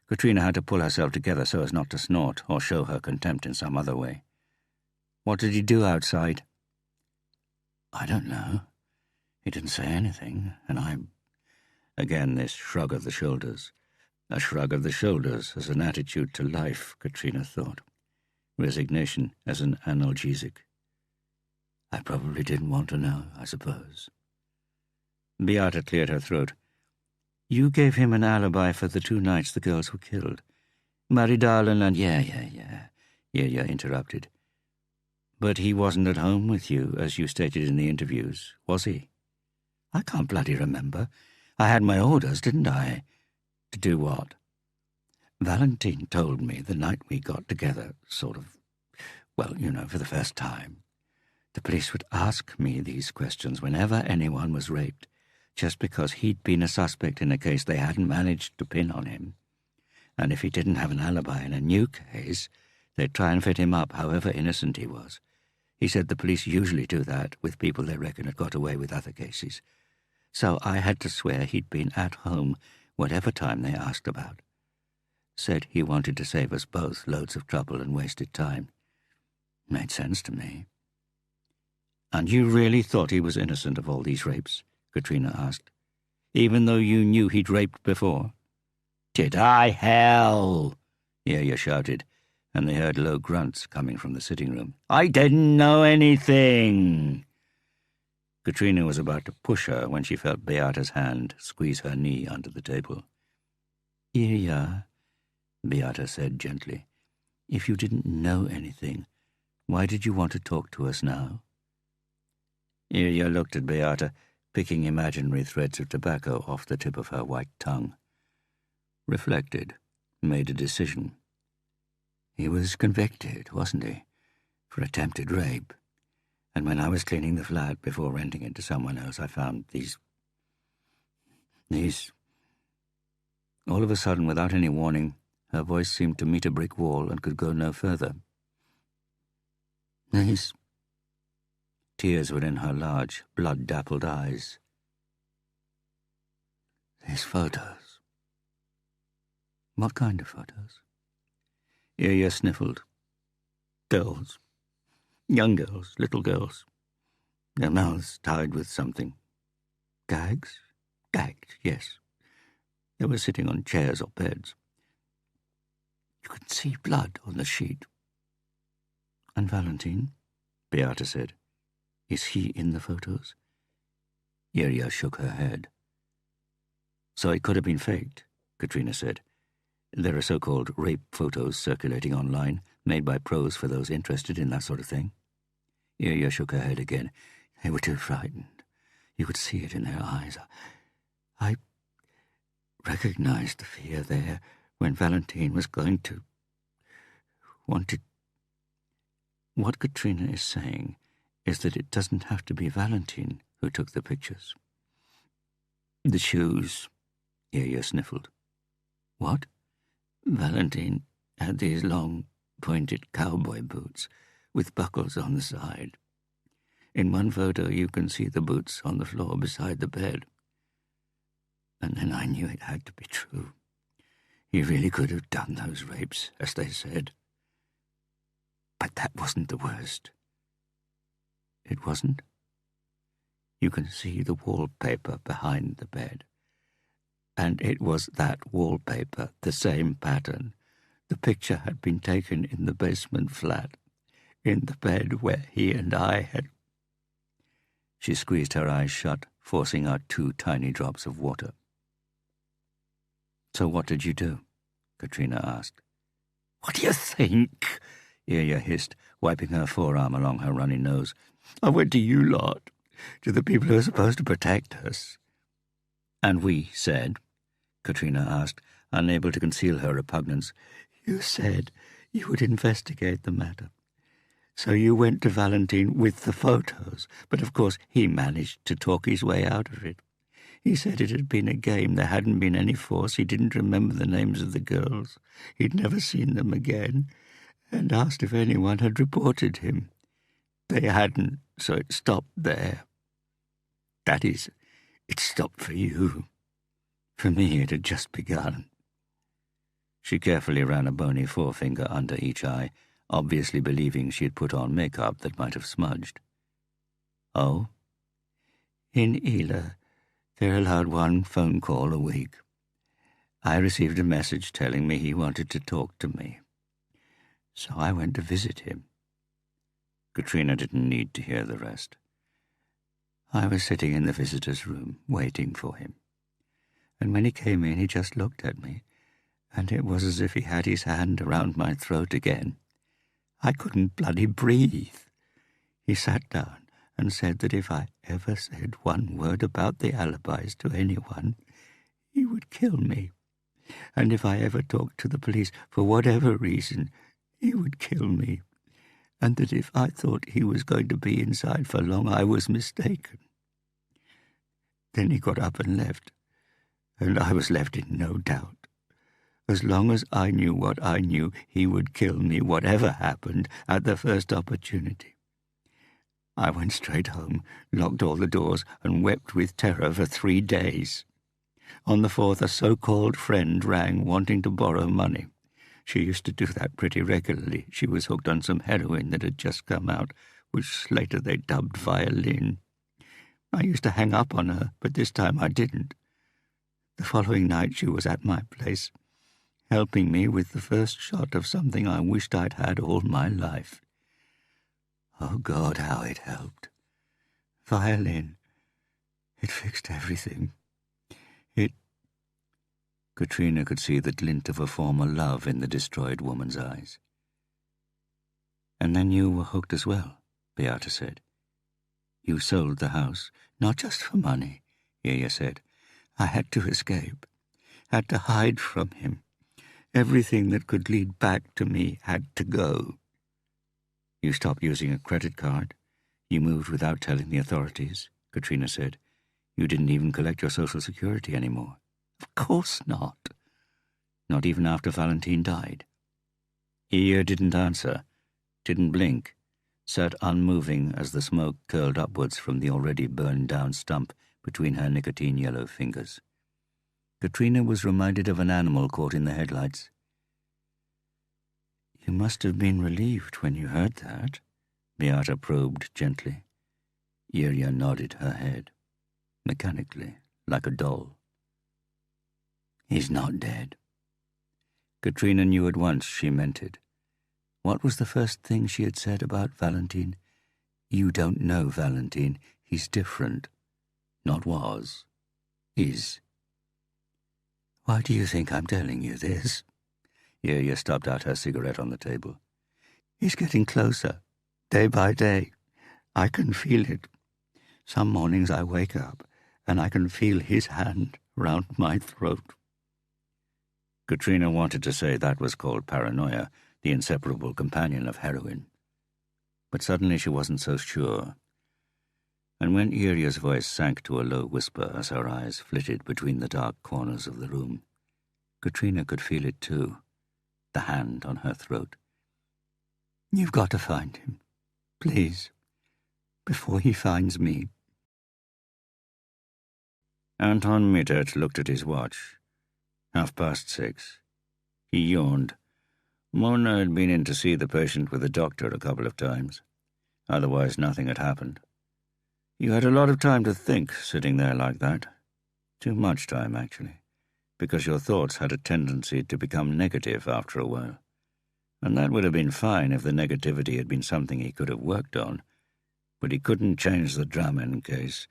Katrina had to pull herself together so as not to snort or show her contempt in some other way. What did he do outside? I don't know. He didn't say anything, and I... Again this shrug of the shoulders. A shrug of the shoulders as an attitude to life, Katrina thought. Resignation as an analgesic. I probably didn't want to know, I suppose. Beata cleared her throat. You gave him an alibi for the 2 nights the girls were killed. Maridalen and... Yeah, Ilya interrupted. But he wasn't at home with you, as you stated in the interviews, was he? I can't bloody remember. I had my orders, didn't I? To do what? Valentine told me the night we got together, sort of, well, you know, for the first time. The police would ask me these questions whenever anyone was raped, just because he'd been a suspect in a case they hadn't managed to pin on him. And if he didn't have an alibi in a new case, they'd try and fit him up however innocent he was. He said the police usually do that with people they reckon had got away with other cases. So I had to swear he'd been at home whatever time they asked about. Said he wanted to save us both loads of trouble and wasted time. Made sense to me. And you really thought he was innocent of all these rapes? Katrina asked. Even though you knew he'd raped before? Did I? Hell! Ilya shouted, and they heard low grunts coming from the sitting room. I didn't know anything! Katrina was about to push her when she felt Beata's hand squeeze her knee under the table. Ilya, Beata said gently, if you didn't know anything, why did you want to talk to us now? Ilya looked at Beata, picking imaginary threads of tobacco off the tip of her white tongue. reflected, made a decision. He was convicted, wasn't he, for attempted rape. And when I was cleaning the flat before renting it to someone else, I found these... All of a sudden, without any warning, her voice seemed to meet a brick wall and could go no further. These... Tears were in her large, blood-dappled eyes. These photos. What kind of photos? Ilya sniffled. Girls. Young girls, little girls. Their mouths tied with something. Gags? Gagged, yes. They were sitting on chairs or beds. You could see blood on the sheet. And Valentine? Beata said. Is he in the photos? Ilya shook her head. So it could have been faked, Katrina said. There are so-called rape photos circulating online, made by pros for those interested in that sort of thing. Ilya shook her head again. They were too frightened. You could see it in their eyes. I recognized the fear there when Valentine was going to... wanted... What Katrina is saying is that it doesn't have to be Valentine who took the pictures. The shoes, Ilya sniffled. What? Valentine had these long, pointed cowboy boots with buckles on the side. In one photo you can see the boots on the floor beside the bed. And then I knew it had to be true. He really could have done those rapes, as they said. But that wasn't the worst. It wasn't? You can see the wallpaper behind the bed. And it was that wallpaper, the same pattern. The picture had been taken in the basement flat, in the bed where he and I had... She squeezed her eyes shut, forcing out 2 tiny drops of water. So what did you do? Katrina asked. What do you think? Ilya hissed, wiping her forearm along her runny nose. I went to you lot, to the people who are supposed to protect us. And we said, Katrina asked, unable to conceal her repugnance, you said you would investigate the matter. So you went to Valentine with the photos, but of course he managed to talk his way out of it. He said it had been a game, there hadn't been any force, he didn't remember the names of the girls, he'd never seen them again, and asked if anyone had reported him. They hadn't, so it stopped there. That is, it stopped for you. For me, it had just begun. She carefully ran a bony forefinger under each eye, obviously believing she had put on makeup that might have smudged. Oh? In Ela, they're allowed 1 phone call a week. I received a message telling me he wanted to talk to me. So I went to visit him. Katrina didn't need to hear the rest. I was sitting in the visitor's room, waiting for him. And when he came in, he just looked at me, and it was as if he had his hand around my throat again. I couldn't bloody breathe. He sat down and said that if I ever said 1 word about the alibis to anyone, he would kill me. And if I ever talked to the police for whatever reason, he would kill me. And that if I thought he was going to be inside for long, I was mistaken. Then he got up and left, and I was left in no doubt. As long as I knew what I knew, he would kill me, whatever happened, at the first opportunity. I went straight home, locked all the doors, and wept with terror for 3 days. On the 4th, a so-called friend rang, wanting to borrow money. She used to do that pretty regularly. She was hooked on some heroin that had just come out, which later they dubbed violin. I used to hang up on her, but this time I didn't. The following night she was at my place, helping me with the first shot of something I wished I'd had all my life. Oh, God, how it helped. Violin. It fixed everything. Katrina could see the glint of a former love in the destroyed woman's eyes. And then you were hooked as well, Beata said. You sold the house, not just for money, Ilya said. I had to escape. had to hide from him. Everything that could lead back to me had to go. You stopped using a credit card. You moved without telling the authorities, Katrina said. You didn't even collect your Social Security anymore. Of course not. Not even after Valentine died. Ia didn't answer, didn't blink, sat unmoving as the smoke curled upwards from the already burned-down stump between her nicotine-yellow fingers. Katrina was reminded of an animal caught in the headlights. You must have been relieved when you heard that, Beata probed gently. Iria nodded her head, mechanically, like a doll. He's not dead. Katrina knew at once she meant it. What was the first thing she had said about Valentine? You don't know Valentine. He's different. Not was. Is. Why do you think I'm telling you this? Iria stubbed out her cigarette on the table. He's getting closer, day by day. I can feel it. Some mornings I wake up and I can feel his hand round my throat. Katrina wanted to say that was called paranoia, the inseparable companion of heroin. But suddenly she wasn't so sure. And when Iria's voice sank to a low whisper as her eyes flitted between the dark corners of the room, Katrina could feel it too, the hand on her throat. You've got to find him, please, before he finds me. Anton Mittert looked at his watch. 6:30. He yawned. Mona had been in to see the patient with the doctor a couple of times. Otherwise, nothing had happened. You had a lot of time to think, sitting there like that. Too much time, actually, because your thoughts had a tendency to become negative after a while. And that would have been fine if the negativity had been something he could have worked on, but he couldn't change the Dramen case,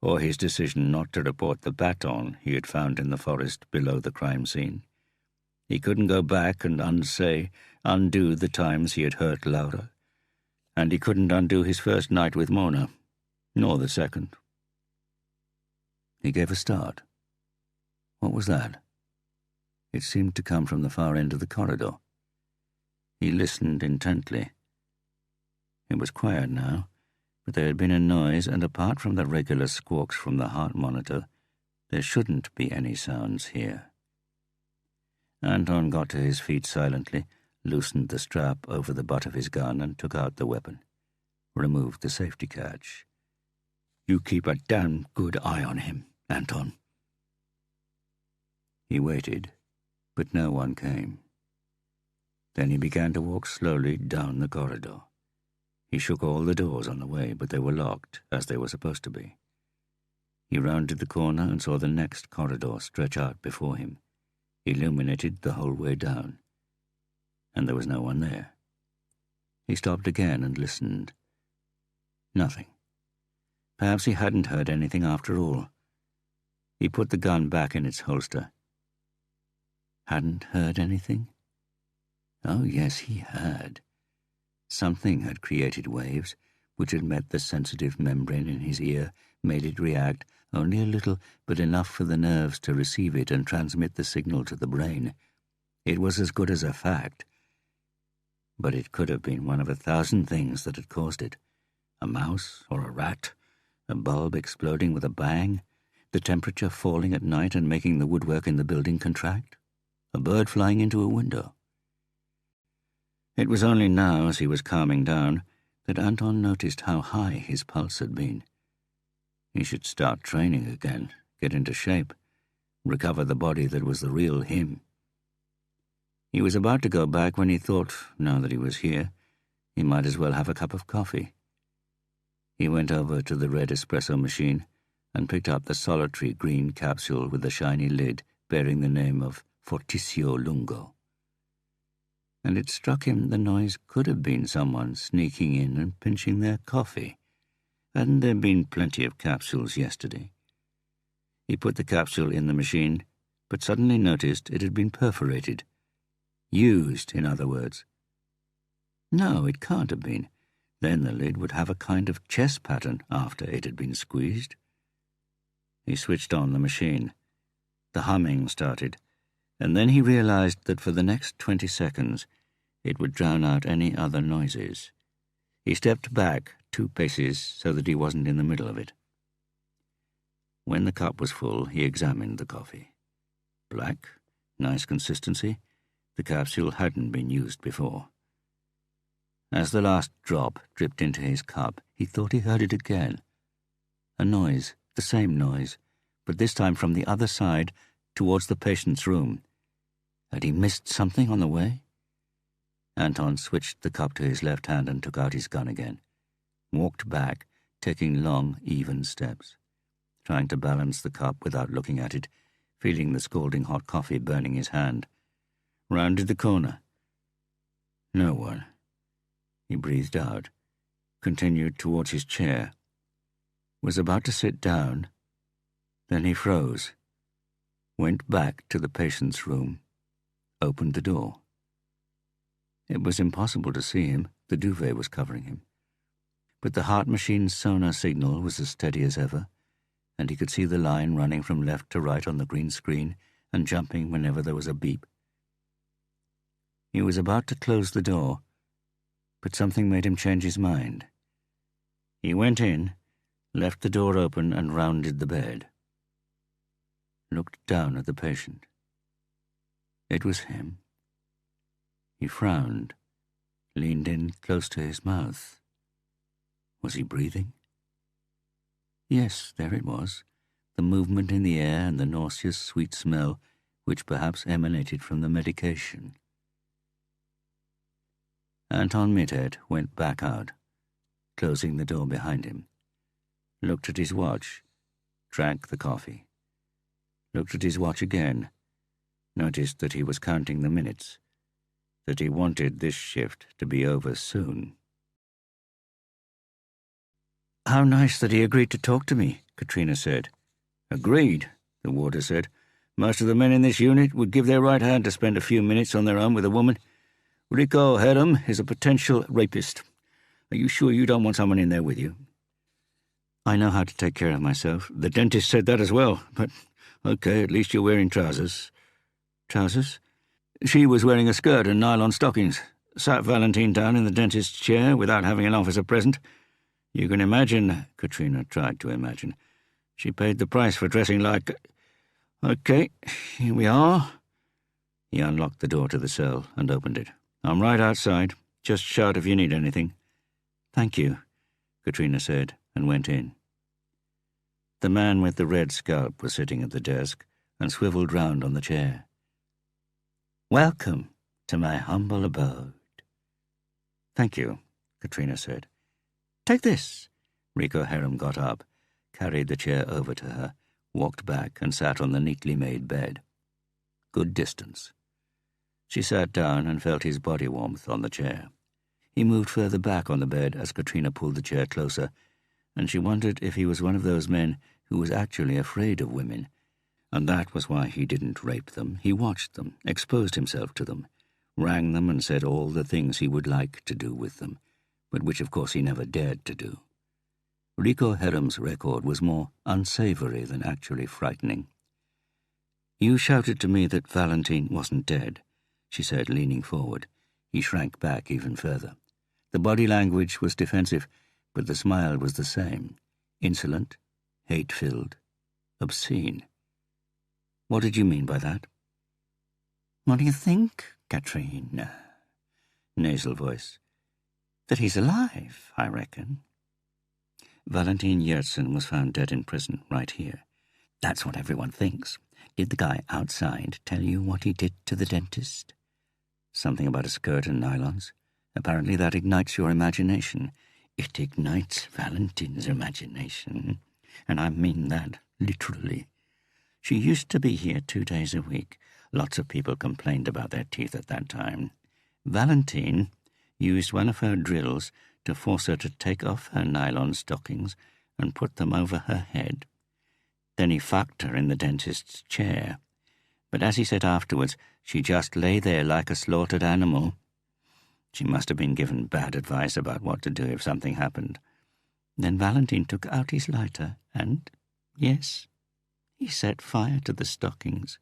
or his decision not to report the baton he had found in the forest below the crime scene. He couldn't go back and undo the times he had hurt Laura, and he couldn't undo his first night with Mona, nor the second. He gave a start. What was that? It seemed to come from the far end of the corridor. He listened intently. It was quiet now, but there had been a noise, and apart from the regular squawks from the heart monitor, there shouldn't be any sounds here. Anton got to his feet silently, loosened the strap over the butt of his gun and took out the weapon. Removed the safety catch. You keep a damn good eye on him, Anton. He waited, but no one came. Then he began to walk slowly down the corridor. He shook all the doors on the way, but they were locked, as they were supposed to be. He rounded the corner and saw the next corridor stretch out before him, illuminated the whole way down. And there was no one there. He stopped again and listened. Nothing. Perhaps he hadn't heard anything after all. He put the gun back in its holster. Hadn't heard anything? Oh, yes, he had. Something had created waves, which had met the sensitive membrane in his ear, made it react, only a little, but enough for the nerves to receive it and transmit the signal to the brain. It was as good as a fact. But it could have been one of 1,000 things that had caused it. A mouse or a rat, a bulb exploding with a bang, the temperature falling at night and making the woodwork in the building contract, a bird flying into a window. It was only now, as he was calming down, that Anton noticed how high his pulse had been. He should start training again, get into shape, recover the body that was the real him. He was about to go back when he thought, now that he was here, he might as well have a cup of coffee. He went over to the red espresso machine and picked up the solitary green capsule with the shiny lid bearing the name of Fortissimo Lungo. And it struck him the noise could have been someone sneaking in and pinching their coffee. Hadn't there been plenty of capsules yesterday? He put the capsule in the machine, but suddenly noticed it had been perforated. Used, in other words. No, it can't have been. Then the lid would have a kind of chess pattern after it had been squeezed. He switched on the machine. The humming started, and then he realized that for the next 20 seconds it would drown out any other noises. He stepped back 2 paces so that he wasn't in the middle of it. When the cup was full, he examined the coffee. Black, nice consistency. The capsule hadn't been used before. As the last drop dripped into his cup, he thought he heard it again. A noise, the same noise, but this time from the other side, towards the patient's room. Had he missed something on the way? Anton switched the cup to his left hand and took out his gun again. Walked back, taking long, even steps, trying to balance the cup without looking at it, feeling the scalding hot coffee burning his hand. Rounded the corner. No one. He breathed out, continued towards his chair, was about to sit down. Then he froze, went back to the patient's room, opened the door. It was impossible to see him. The duvet was covering him. But the heart machine's sonar signal was as steady as ever, and he could see the line running from left to right on the green screen and jumping whenever there was a beep. He was about to close the door, but something made him change his mind. He went in, left the door open and rounded the bed. Looked down at the patient. It was him. He frowned, leaned in close to his mouth. Was he breathing? Yes, there it was, the movement in the air and the nauseous sweet smell which perhaps emanated from the medication. Anton Mittet went back out, closing the door behind him. Looked at his watch, drank the coffee. Looked at his watch again, noticed that he was counting the minutes, that he wanted this shift to be over soon. "How nice that he agreed to talk to me," Katrina said. "Agreed," the warder said. "Most of the men in this unit would give their right hand to spend a few minutes on their own with a woman. Rico Herum is a potential rapist. Are you sure you don't want someone in there with you?" "I know how to take care of myself." "The dentist said that as well, but okay, at least you're wearing trousers." "Trousers?" "She was wearing a skirt and nylon stockings. Sat Valentine down in the dentist's chair without having an officer present. You can imagine," Katrina tried to imagine. "She paid the price for dressing like... Okay, here we are." He unlocked the door to the cell and opened it. "I'm right outside. Just shout if you need anything." "Thank you," Katrina said, and went in. The man with the red scalp was sitting at the desk and swiveled round on the chair. "Welcome to my humble abode." "Thank you," Katrina said. "Take this." Rico Herum got up, carried the chair over to her, walked back and sat on the neatly made bed. Good distance. She sat down and felt his body warmth on the chair. He moved further back on the bed as Katrina pulled the chair closer, and she wondered if he was one of those men who was actually afraid of women, and that was why he didn't rape them. He watched them, exposed himself to them, rang them and said all the things he would like to do with them, but which of course he never dared to do. Rico Herum's record was more unsavory than actually frightening. "You shouted to me that Valentine wasn't dead," she said, leaning forward. He shrank back even further. The body language was defensive, but the smile was the same. Insolent, hate-filled, obscene. "What did you mean by that?" "What do you think, Katrina?" Nasal voice. "That he's alive, I reckon." "Valentine Yersin was found dead in prison, right here." "That's what everyone thinks. Did the guy outside tell you what he did to the dentist?" "Something about a skirt and nylons. Apparently that ignites your imagination." "It ignites Valentine's imagination, and I mean that literally. She used to be here 2 days a week. Lots of people complained about their teeth at that time. Valentine used one of her drills to force her to take off her nylon stockings and put them over her head. Then he fucked her in the dentist's chair. But as he said afterwards, she just lay there like a slaughtered animal. She must have been given bad advice about what to do if something happened. Then Valentine took out his lighter and, yes, He set fire to the stockings.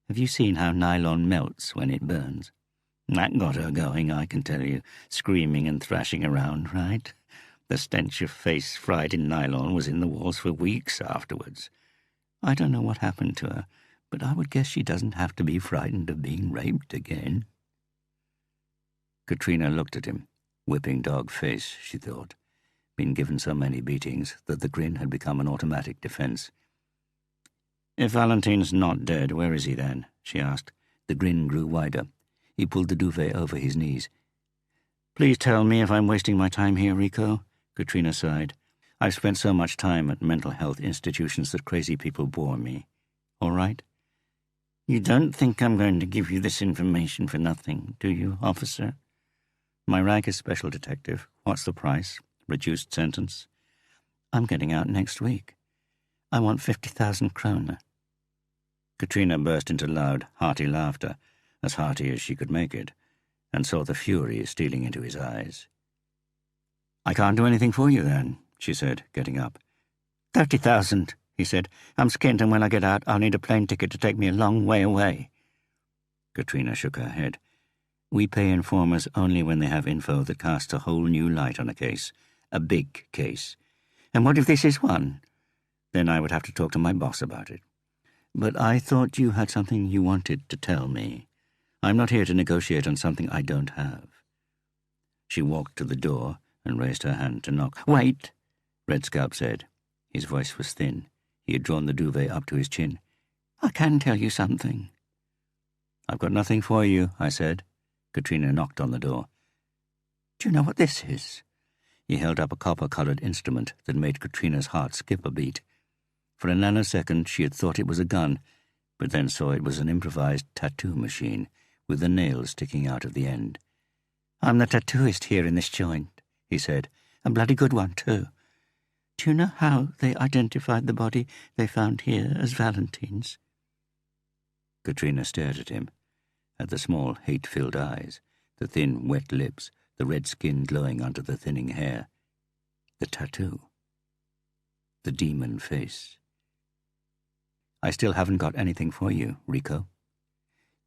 Have you seen how nylon melts when it burns? That got her going, I can tell you, screaming and thrashing around, right? The stench of face fried in nylon was in the walls for weeks afterwards. I don't know what happened to her, but I would guess she doesn't have to be frightened of being raped again. Katrina looked at him. Whipping dog face, she thought. Been given so many beatings that the grin had become an automatic defense. If Valentine's not dead, where is he then? She asked. The grin grew wider. He pulled the duvet over his knees. Please tell me if I'm wasting my time here, Rico, Katrina sighed. I've spent so much time at mental health institutions that crazy people bore me. All right? You don't think I'm going to give you this information for nothing, do you, officer? My rank is special detective. What's the price? Reduced sentence. I'm getting out next week. I want 50,000 kroner. Katrina burst into loud, hearty laughter, as hearty as she could make it, and saw the fury stealing into his eyes. I can't do anything for you, then, she said, getting up. 30,000, he said. I'm skint, and when I get out, I'll need a plane ticket to take me a long way away. Katrina shook her head. We pay informers only when they have info that casts a whole new light on a case. A big case. And what if this is one? Then I would have to talk to my boss about it. But I thought you had something you wanted to tell me. I'm not here to negotiate on something I don't have. She walked to the door and raised her hand to knock. Wait, Red Scalp said. His voice was thin. He had drawn the duvet up to his chin. I can tell you something. I've got nothing for you, I said. Katrina knocked on the door. Do you know what this is? He held up a copper-coloured instrument that made Katrina's heart skip a beat. For a nanosecond she had thought it was a gun, but then saw it was an improvised tattoo machine with the nails sticking out of the end. I'm the tattooist here in this joint, he said. A bloody good one, too. Do you know how they identified the body they found here as Valentine's? Katrina stared at him, at the small, hate-filled eyes, the thin, wet lips, the red skin glowing under the thinning hair. The tattoo. The demon face. I still haven't got anything for you, Rico.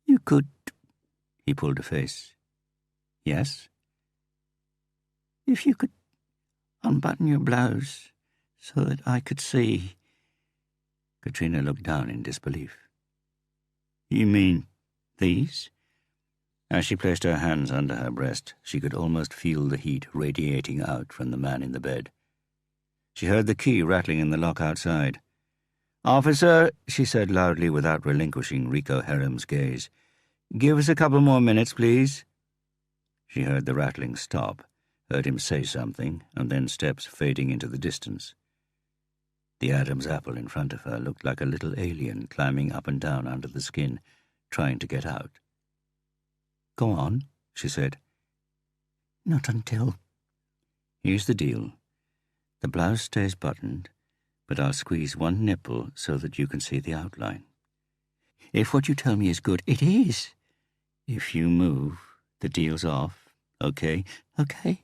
You could... He pulled a face. Yes? If you could unbutton your blouse so that I could see... Katrina looked down in disbelief. You mean these? As she placed her hands under her breast, she could almost feel the heat radiating out from the man in the bed. She heard the key rattling in the lock outside. Officer, she said loudly without relinquishing Rico Herem's gaze, give us a couple more minutes, please. She heard the rattling stop, heard him say something, and then steps fading into the distance. The Adam's apple in front of her looked like a little alien climbing up and down under the skin, trying to get out. Go on, she said. Not until... Here's the deal. The blouse stays buttoned, but I'll squeeze one nipple so that you can see the outline. If what you tell me is good, it is. If you move, the deal's off. Okay? Okay?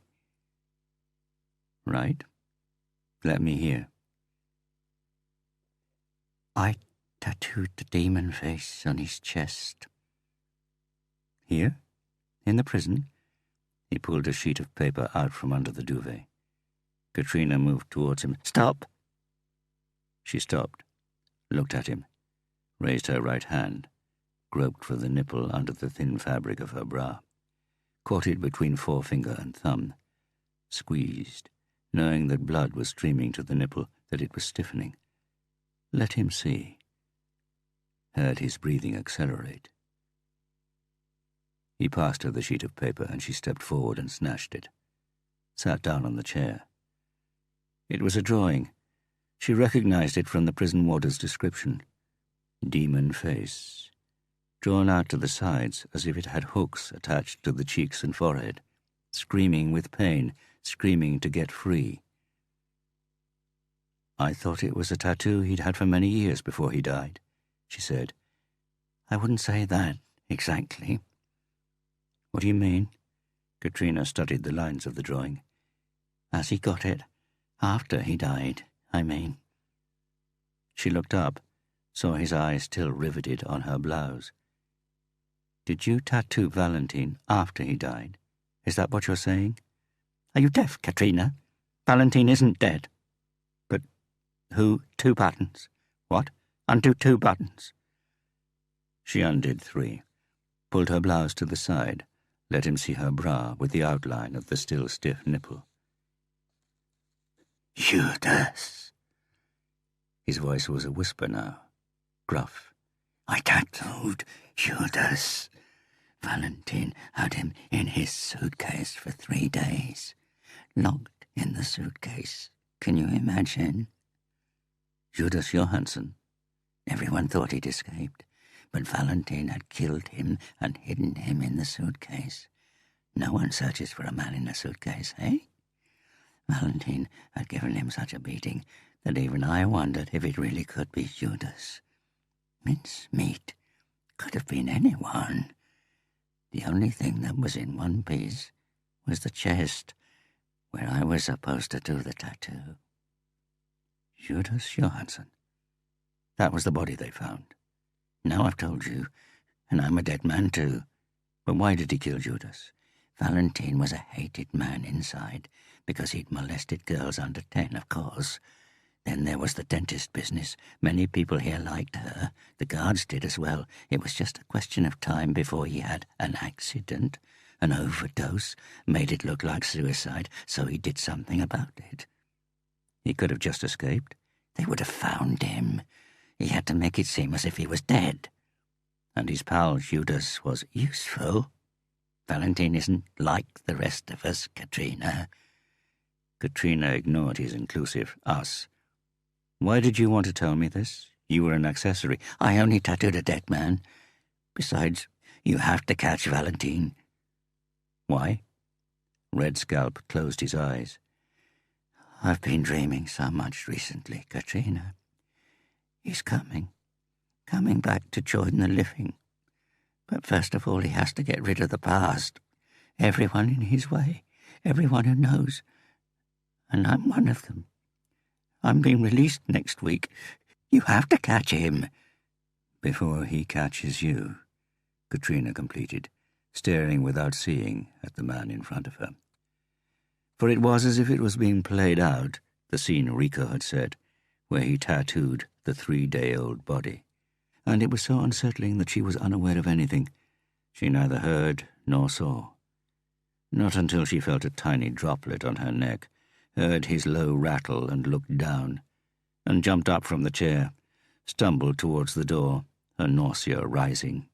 Right? Let me hear. I tattooed the demon face on his chest. Here? In the prison? He pulled a sheet of paper out from under the duvet. Katrina moved towards him. Stop! She stopped, looked at him, raised her right hand, groped for the nipple under the thin fabric of her bra, caught it between forefinger and thumb, squeezed, knowing that blood was streaming to the nipple, that it was stiffening. Let him see. Heard his breathing accelerate. He passed her the sheet of paper, and she stepped forward and snatched it. Sat down on the chair. It was a drawing. She recognized it from the prison warder's description. Demon face. Drawn out to the sides as if it had hooks attached to the cheeks and forehead. Screaming with pain, screaming to get free. I thought it was a tattoo he'd had for many years before he died, she said. I wouldn't say that, exactly. What do you mean? Katrina studied the lines of the drawing. As he got it, after he died, I mean. She looked up, saw his eyes still riveted on her blouse. "Did you tattoo Valentine after he died? Is that what you're saying?" "Are you deaf, Katrina? Valentine isn't dead." "But who—" "2 buttons." "What?" "Undo 2 buttons." She undid 3, pulled her blouse to the side, let him see her bra with the outline of the still stiff nipple. "Judas." His voice was a whisper now, gruff. "I tattooed Judas. Valentine had him in his suitcase for 3 days. Locked in the suitcase. Can you imagine?" "Judas Johansson?" "Everyone thought he'd escaped, but Valentine had killed him and hidden him in the suitcase. No one searches for a man in a suitcase, eh? Valentine had given him such a beating that even I wondered if it really could be Judas. Mincemeat. Could have been anyone. The only thing that was in one piece was the chest, where I was supposed to do the tattoo." Judas Johansson. That was the body they found. "Now I've told you, and I'm a dead man too." "But why did he kill Judas?" "Valentine was a hated man inside, because he'd molested girls under 10, of course. Then there was the dentist business. Many people here liked her. The guards did as well. It was just a question of time before he had an accident, an overdose, made it look like suicide, so he did something about it." "He could have just escaped." "They would have found him. He had to make it seem as if he was dead." "And his pal Judas was useful. Valentine isn't like the rest of us, Katrina." Katrina ignored his inclusive us. "Why did you want to tell me this? You were an accessory." "I only tattooed a dead man. Besides, you have to catch Valentine." "Why?" Red Scalp closed his eyes. "I've been dreaming so much recently, Katrina. He's coming back to join the living. But first of all, he has to get rid of the past. Everyone in his way, everyone who knows. And I'm one of them. I'm being released next week. You have to catch him." "Before he catches you," Katrina completed, staring without seeing at the man in front of her. For it was as if it was being played out, the scene Rico had said, where he tattooed the 3-day-old body. And it was so unsettling that she was unaware of anything. She neither heard nor saw. Not until she felt a tiny droplet on her neck, heard his low rattle and looked down, and jumped up from the chair, stumbled towards the door, her nausea rising.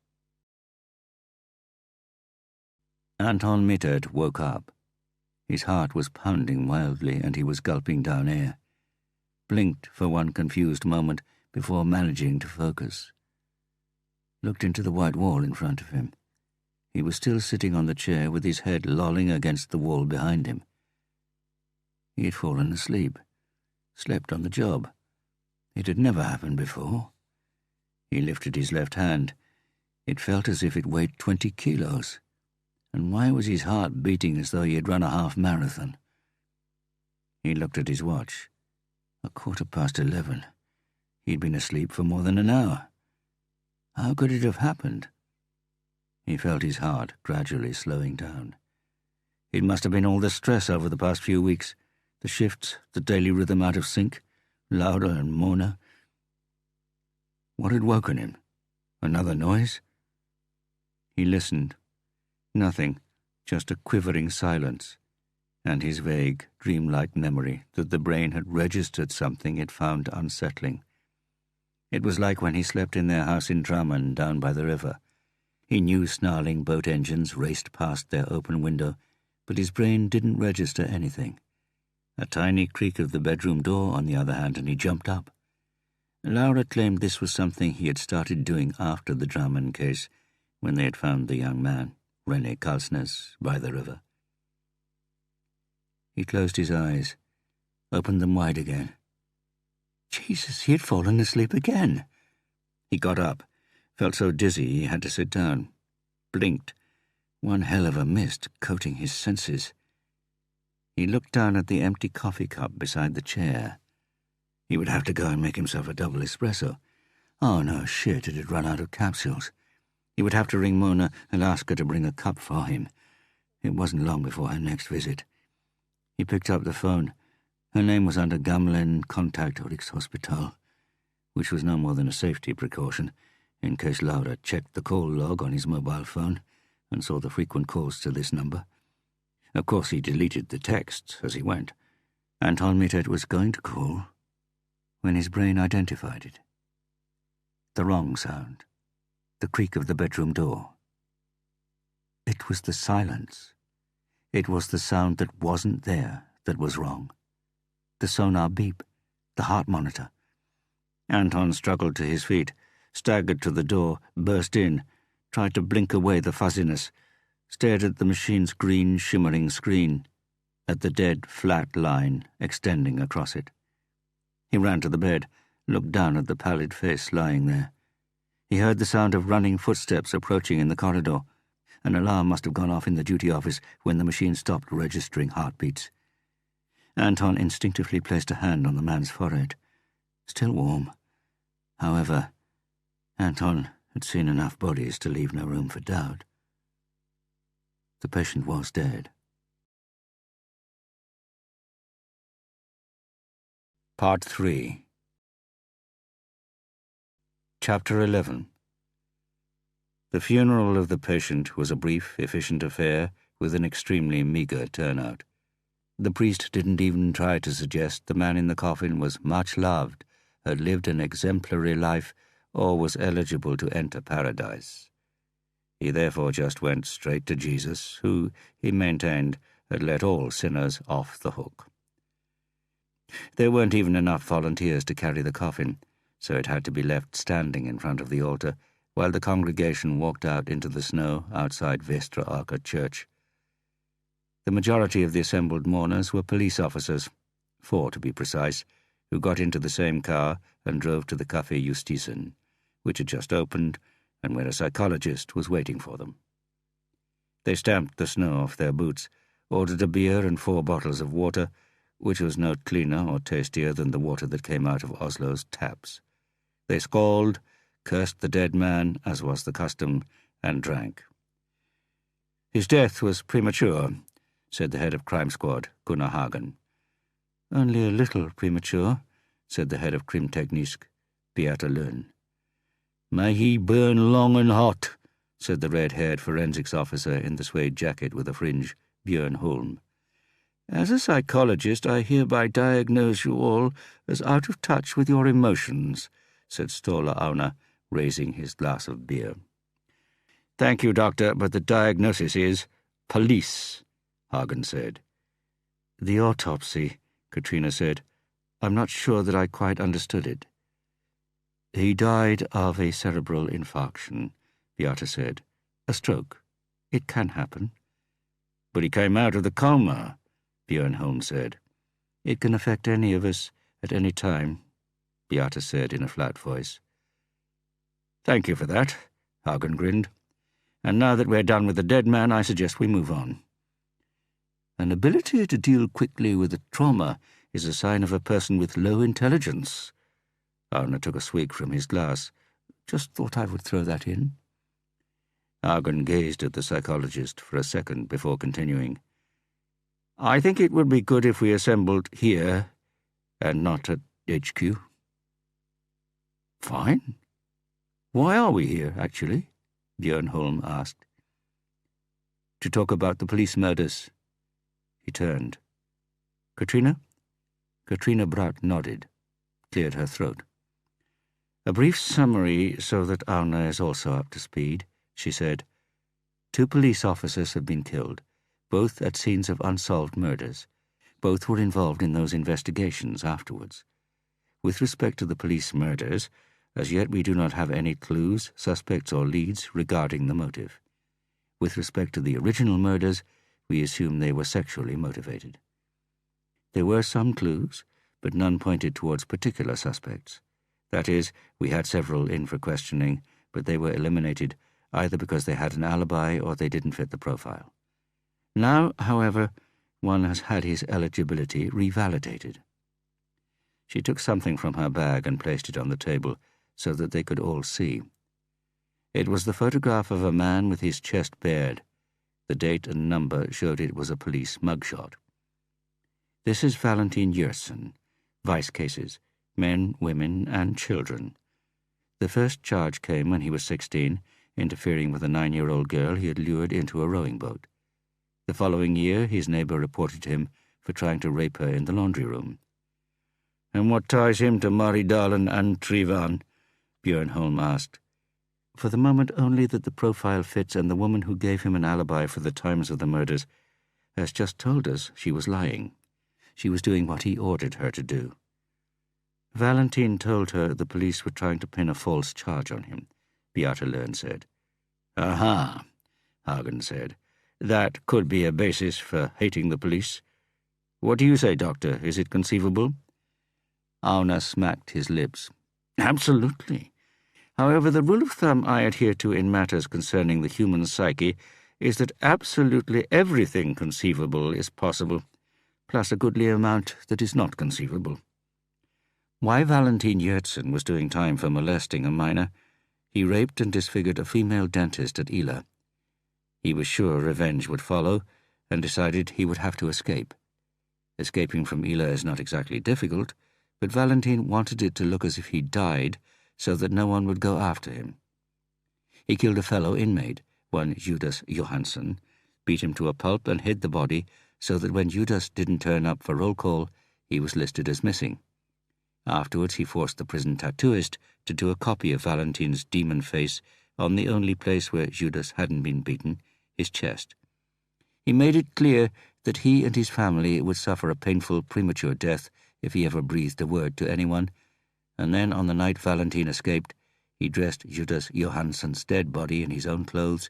Anton Mittert woke up. His heart was pounding wildly and he was gulping down air. Blinked for one confused moment before managing to focus. Looked into the white wall in front of him. He was still sitting on the chair with his head lolling against the wall behind him. He had fallen asleep, slept on the job. It had never happened before. He lifted his left hand. It felt as if it weighed 20 kilos. And why was his heart beating as though he had run a half-marathon? He looked at his watch. 11:15. He'd been asleep for more than an hour. How could it have happened? He felt his heart gradually slowing down. It must have been all the stress over the past few weeks, the shifts, the daily rhythm out of sync, louder and moaner. What had woken him? Another noise? He listened. Nothing, just a quivering silence, and his vague, dreamlike memory that the brain had registered something it found unsettling. It was like when he slept in their house in Drammen down by the river. He knew snarling boat engines raced past their open window, but his brain didn't register anything. A tiny creak of the bedroom door, on the other hand, and he jumped up. Laura claimed this was something he had started doing after the Drammen case, when they had found the young man, René Kalsnes, by the river. He closed his eyes, opened them wide again. Jesus, he had fallen asleep again. He got up, felt so dizzy he had to sit down, blinked, one hell of a mist coating his senses. He looked down at the empty coffee cup beside the chair. He would have to go and make himself a double espresso. Oh, no, shit, it had run out of capsules. He would have to ring Mona and ask her to bring a cup for him. It wasn't long before her next visit. He picked up the phone. Her name was under Gamlen Contact Rikshospital, which was no more than a safety precaution, in case Laura checked the call log on his mobile phone and saw the frequent calls to this number. Of course, he deleted the texts as he went. Anton Mittet was going to call when his brain identified it. The wrong sound. The creak of the bedroom door. It was the silence. It was the sound that wasn't there that was wrong. The sonar beep, the heart monitor. Anton struggled to his feet, staggered to the door, burst in, tried to blink away the fuzziness, stared at the machine's green, shimmering screen, at the dead, flat line extending across it. He ran to the bed, looked down at the pallid face lying there. He heard the sound of running footsteps approaching in the corridor. An alarm must have gone off in the duty office when the machine stopped registering heartbeats. Anton instinctively placed a hand on the man's forehead. Still warm. However, Anton had seen enough bodies to leave no room for doubt. The patient was dead. Part 3. Chapter 11. The funeral of the patient was a brief, efficient affair with an extremely meagre turnout. The priest didn't even try to suggest the man in the coffin was much loved, had lived an exemplary life, or was eligible to enter paradise. He therefore just went straight to Jesus, who, he maintained, had let all sinners off the hook. There weren't even enough volunteers to carry the coffin, so it had to be left standing in front of the altar while the congregation walked out into the snow outside Vestre Aker Church. The majority of the assembled mourners were police officers, 4 to be precise, who got into the same car and drove to the Café Justisen, which had just opened and where a psychologist was waiting for them. They stamped the snow off their boots, ordered a beer and 4 bottles of water, which was no cleaner or tastier than the water that came out of Oslo's taps. They squalled, cursed the dead man, as was the custom, and drank. "His death was premature," said the head of Crime Squad, Gunnar Hagen. "Only a little premature," said the head of Krimteknisk, Beata Lund. "May he burn long and hot," said the red-haired forensics officer in the suede jacket with a fringe, Björn Holm. "As a psychologist, I hereby diagnose you all as out of touch with your emotions," said Ståle Auna, raising his glass of beer. "Thank you, Doctor, but the diagnosis is police," Hagen said. "The autopsy," Katrina said. "I'm not sure that I quite understood it." "He died of a cerebral infarction," Beata said. "A stroke. It can happen." "But he came out of the coma," Björn Holm said. "It can affect any of us at any time," Beata said in a flat voice. "Thank you for that," Hagen grinned. "And now that we're done with the dead man, I suggest we move on." "An ability to deal quickly with a trauma is a sign of a person with low intelligence." Arne took a swig from his glass. "Just thought I would throw that in." Hagen gazed at the psychologist for a second before continuing. "I think it would be good if we assembled here and not at HQ." "Fine. Why are we here, actually?" Björn Holm asked. "To talk about the police murders." He turned. "Katrina?" Katrina Bratt nodded, cleared her throat. "A brief summary so that Arne is also up to speed," she said. 2 police officers have been killed, both at scenes of unsolved murders. Both were involved in those investigations afterwards. With respect to the police murders, as yet we do not have any clues, suspects, or leads regarding the motive. With respect to the original murders, we assume they were sexually motivated. There were some clues, but none pointed towards particular suspects. That is, we had several in for questioning, but they were eliminated either because they had an alibi or they didn't fit the profile. Now, however, one has had his eligibility revalidated. She took something from her bag and placed it on the table, so that they could all see. It was the photograph of a man with his chest bared. The date and number showed it was a police mugshot. "This is Valentin Yersin. Vice cases, men, women, and children. The first charge came when he was 16, interfering with a 9-year-old girl he had lured into a rowing boat. The following year, his neighbor reported him for trying to rape her in the laundry room." "And what ties him to Maridalen and Trivan?" Björnholm asked. "For the moment only that the profile fits, and the woman who gave him an alibi for the times of the murders has just told us she was lying. She was doing what he ordered her to do. Valentin told her the police were trying to pin a false charge on him," Beata Lern said. "Aha," Hagen said. "That could be a basis for hating the police. What do you say, Doctor? Is it conceivable?" Auna smacked his lips. "Absolutely. However, the rule of thumb I adhere to in matters concerning the human psyche is that absolutely everything conceivable is possible, plus a goodly amount that is not conceivable." Why Valentin Yersin was doing time for molesting a minor, he raped and disfigured a female dentist at Ila. He was sure revenge would follow, and decided he would have to escape. Escaping from Ila is not exactly difficult, but Valentin wanted it to look as if he died, so that no one would go after him. He killed a fellow inmate, one Judas Johansson, beat him to a pulp and hid the body so that when Judas didn't turn up for roll call, he was listed as missing. Afterwards he forced the prison tattooist to do a copy of Valentin's demon face on the only place where Judas hadn't been beaten, his chest. He made it clear that he and his family would suffer a painful premature death if he ever breathed a word to anyone, and then on the night Valentin escaped, he dressed Judas Johansson's dead body in his own clothes,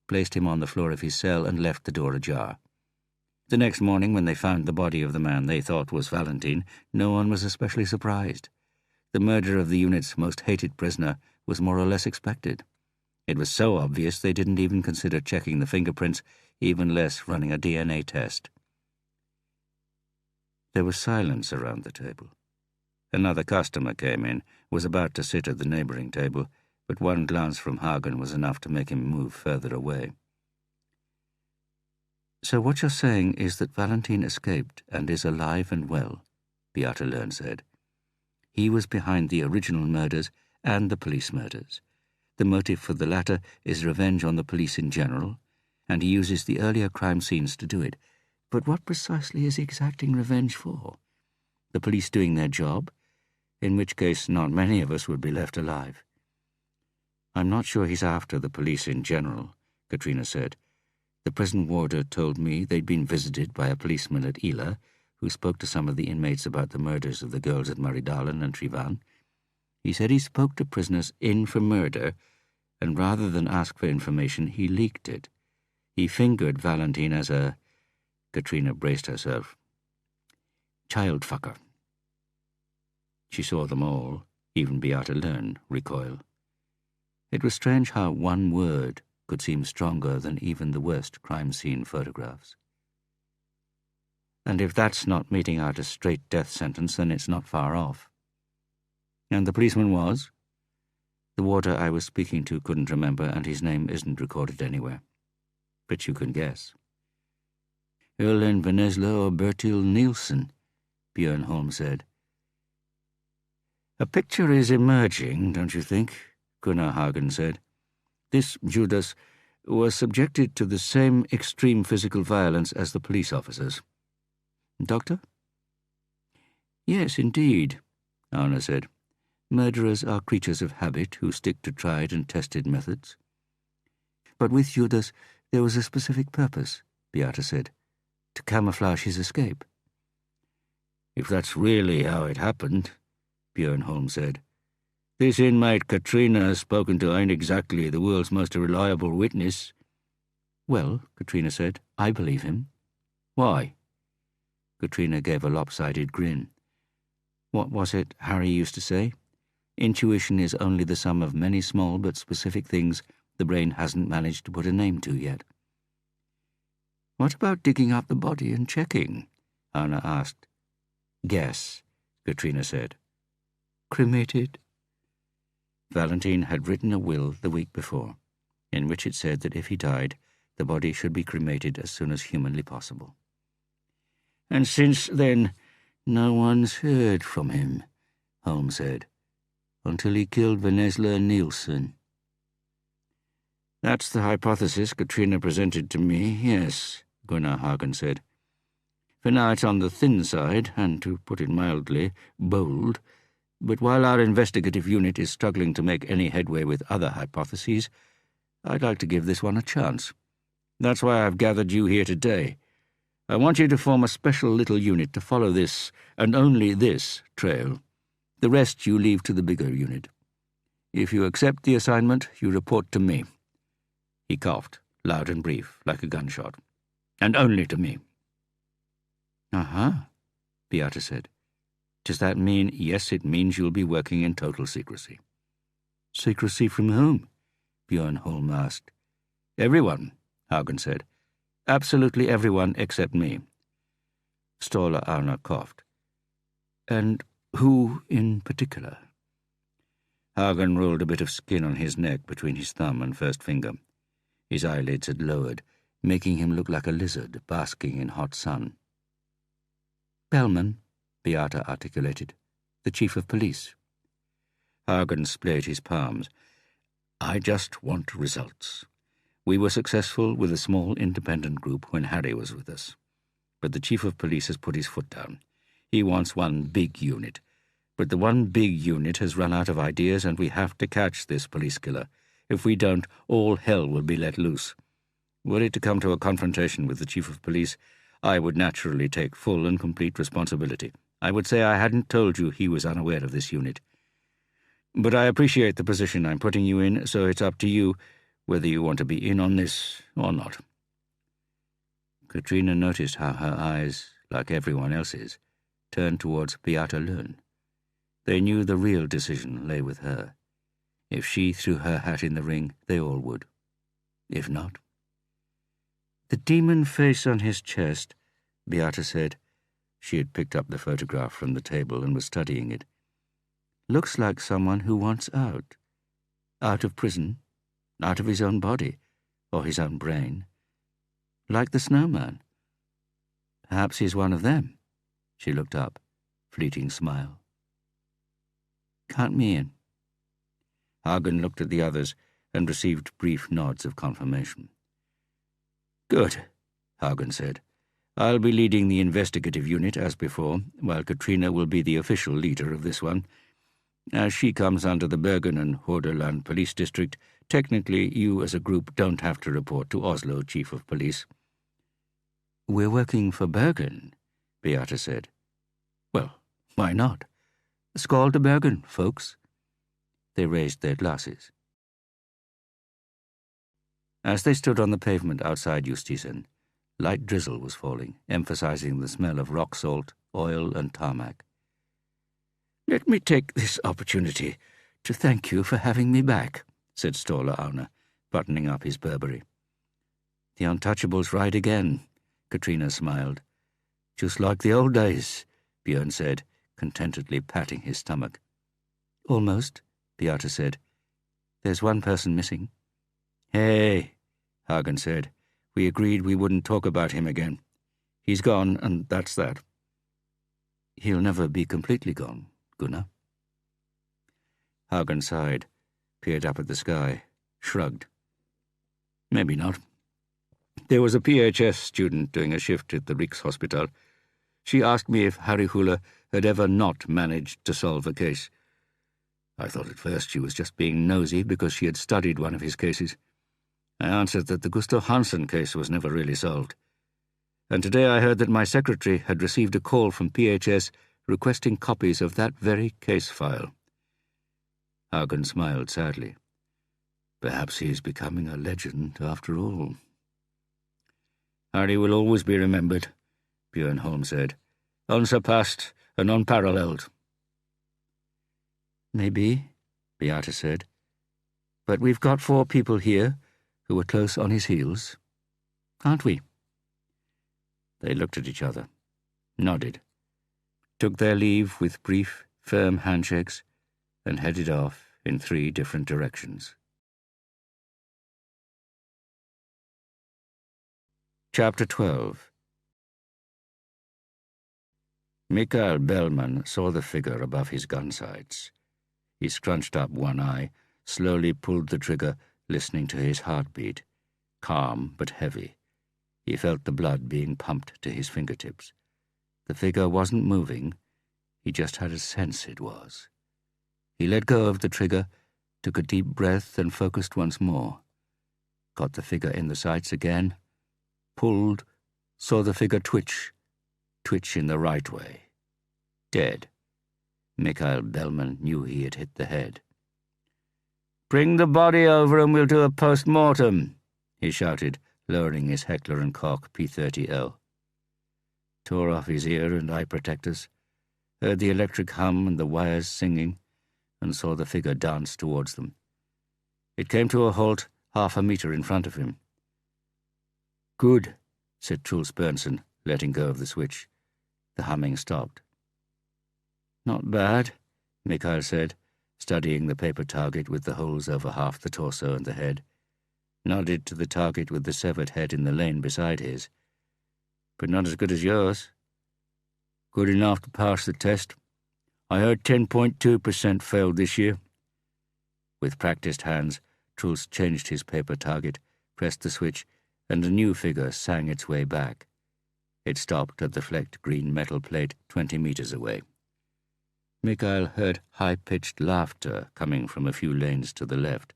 placed him on the floor of his cell, and left the door ajar. The next morning, when they found the body of the man they thought was Valentin, no one was especially surprised. The murder of the unit's most hated prisoner was more or less expected. It was so obvious they didn't even consider checking the fingerprints, even less running a DNA test. There was silence around the table. Another customer came in, was about to sit at the neighboring table, but one glance from Hagen was enough to make him move further away. "So what you're saying is that Valentin escaped and is alive and well," Beata Lern said. "He was behind the original murders and the police murders. The motive for the latter is revenge on the police in general, and he uses the earlier crime scenes to do it. But what precisely is he exacting revenge for? The police doing their job? In which case not many of us would be left alive." "I'm not sure he's after the police in general," Katrina said. "The prison warder told me they'd been visited by a policeman at Ila who spoke to some of the inmates about the murders of the girls at Maridalen and Trivan. He said he spoke to prisoners in for murder, and rather than ask for information, he leaked it. He fingered Valentin as a—" Katrina braced herself. "Child fucker." She saw them all, even Beata Lern, recoil. It was strange how one word could seem stronger than even the worst crime scene photographs. "And if that's not meting out a straight death sentence, then it's not far off." "And the policeman was?" "The warder I was speaking to couldn't remember, and his name isn't recorded anywhere. But you can guess." "Erlen Vennesla or Bertil Nielsen," Björnholm said. "A picture is emerging, don't you think?" Gunnar Hagen said. "This Judas was subjected to the same extreme physical violence as the police officers. Doctor?" "Yes, indeed," Arna said. "Murderers are creatures of habit who stick to tried and tested methods." "But with Judas there was a specific purpose," Beata said, "to camouflage his escape." "If that's really how it happened," Björnholm said, "this inmate Katrina has spoken to ain't exactly the world's most reliable witness." "Well," Katrina said, "I believe him." "Why?" Katrina gave a lopsided grin. "What was it Harry used to say? Intuition is only the sum of many small but specific things the brain hasn't managed to put a name to yet." "What about digging up the body and checking?" Anna asked. "Guess," Katrina said. "Cremated?" Valentine had written a will the week before, in which it said that if he died, the body should be cremated as soon as humanly possible. "And since then, no one's heard from him," Holmes said, "until he killed Venesla Nielsen." "That's the hypothesis Katrina presented to me, yes," Gunnar Hagen said. "For now it's on the thin side, and, to put it mildly, bold. But while our investigative unit is struggling to make any headway with other hypotheses, I'd like to give this one a chance. That's why I've gathered you here today. I want you to form a special little unit to follow this, and only this, trail. The rest you leave to the bigger unit. If you accept the assignment, you report to me." He coughed, loud and brief, like a gunshot. "And only to me." "Uh-huh," Beata said. "Does that mean—" "Yes, it means you'll be working in total secrecy." "Secrecy from whom?" Björn Holm asked. "Everyone," Hagen said. "Absolutely everyone except me." Ståle Arna coughed. "And who in particular?" Hagen rolled a bit of skin on his neck between his thumb and first finger. His eyelids had lowered, making him look like a lizard basking in hot sun. "Bellman," Beata articulated. "The chief of police." Hagen splayed his palms. "I just want results. We were successful with a small independent group when Harry was with us. But the chief of police has put his foot down. He wants one big unit. But the one big unit has run out of ideas, and we have to catch this police killer. If we don't, all hell will be let loose. Were it to come to a confrontation with the chief of police, I would naturally take full and complete responsibility. I would say I hadn't told you he was unaware of this unit. But I appreciate the position I'm putting you in, so it's up to you whether you want to be in on this or not." Katrina noticed how her eyes, like everyone else's, turned towards Beata Lund. They knew the real decision lay with her. If she threw her hat in the ring, they all would. If not— "The demon face on his chest," Beata said. She had picked up the photograph from the table and was studying it. "Looks like someone who wants out. Out of prison, out of his own body, or his own brain. Like the snowman. Perhaps he's one of them." She looked up, fleeting smile. "Count me in." Hagen looked at the others and received brief nods of confirmation. "Good," Hagen said. "I'll be leading the investigative unit as before, while Katrina will be the official leader of this one. As she comes under the Bergen and Hordaland Police District, technically you as a group don't have to report to Oslo Chief of Police." "We're working for Bergen," Beata said. "Well, why not? Skål to Bergen, folks." They raised their glasses. As they stood on the pavement outside Justisen, light drizzle was falling, emphasizing the smell of rock salt, oil, and tarmac. "Let me take this opportunity to thank you for having me back," said Ståle Arna, buttoning up his Burberry. "The Untouchables ride again," Katrina smiled. "Just like the old days," Björn said, contentedly patting his stomach. "Almost," Beata said. "There's one person missing." "Hey," Hagen said. "We agreed we wouldn't talk about him again. He's gone, and that's that." "He'll never be completely gone, Gunnar." Hagen sighed, peered up at the sky, shrugged. "Maybe not. There was a PHS student doing a shift at the Rikshospital. She asked me if Harry Hule had ever not managed to solve a case. I thought at first she was just being nosy because she had studied one of his cases. I answered that the Gustav Hansen case was never really solved. And today I heard that my secretary had received a call from PHS requesting copies of that very case file." Hagen smiled sadly. "Perhaps he's becoming a legend after all." "Harry will always be remembered," Björn Holm said. "Unsurpassed and unparalleled." "Maybe," Beata said. "But we've got 4 people here who are close on his heels, aren't we?" They looked at each other, nodded, took their leave with brief, firm handshakes, and headed off in 3 different directions. Chapter 12. Mikael Bellman saw the figure above his gun sights. He scrunched up one eye, slowly pulled the trigger, listening to his heartbeat. Calm but heavy. He felt the blood being pumped to his fingertips. The figure wasn't moving. He just had a sense it was. He let go of the trigger, took a deep breath and focused once more. Got the figure in the sights again. Pulled, saw the figure twitch in the right way. Dead. Mikael Bellman knew he had hit the head. "Bring the body over and we'll do a post-mortem," he shouted, lowering his Heckler & Koch P30L. Tore off his ear and eye protectors, heard the electric hum and the wires singing, and saw the figure dance towards them. It came to a halt 1/2 meter in front of him. "Good," said Truls Bernsen, letting go of the switch. The humming stopped. "Not bad," Mikael said, studying the paper target with the holes over half the torso and the head. Nodded to the target with the severed head in the lane beside his. "But not as good as yours." "Good enough to pass the test. I heard 10.2% failed this year." With practiced hands, Truls changed his paper target, pressed the switch, and a new figure sang its way back. It stopped at the flecked green metal plate 20 meters away. Mikael heard high-pitched laughter coming from a few lanes to the left,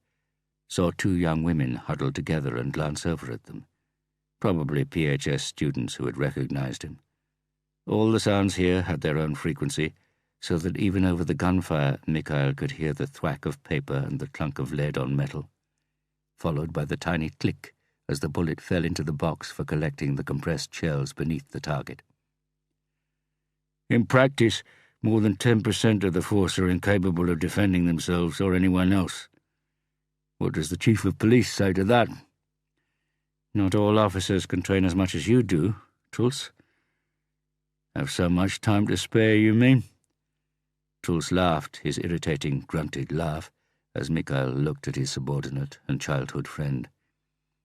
saw 2 young women huddled together and glance over at them. Probably PHS students who had recognized him. All the sounds here had their own frequency, so that even over the gunfire Mikael could hear the thwack of paper and the clunk of lead on metal, followed by the tiny click as the bullet fell into the box for collecting the compressed shells beneath the target. "In practice, more than 10% of the force are incapable of defending themselves or anyone else. What does the Chief of Police say to that?" "Not all officers can train as much as you do, Truls." "Have so much time to spare, you mean?" Truls laughed, his irritating, grunted laugh, as Mikael looked at his subordinate and childhood friend,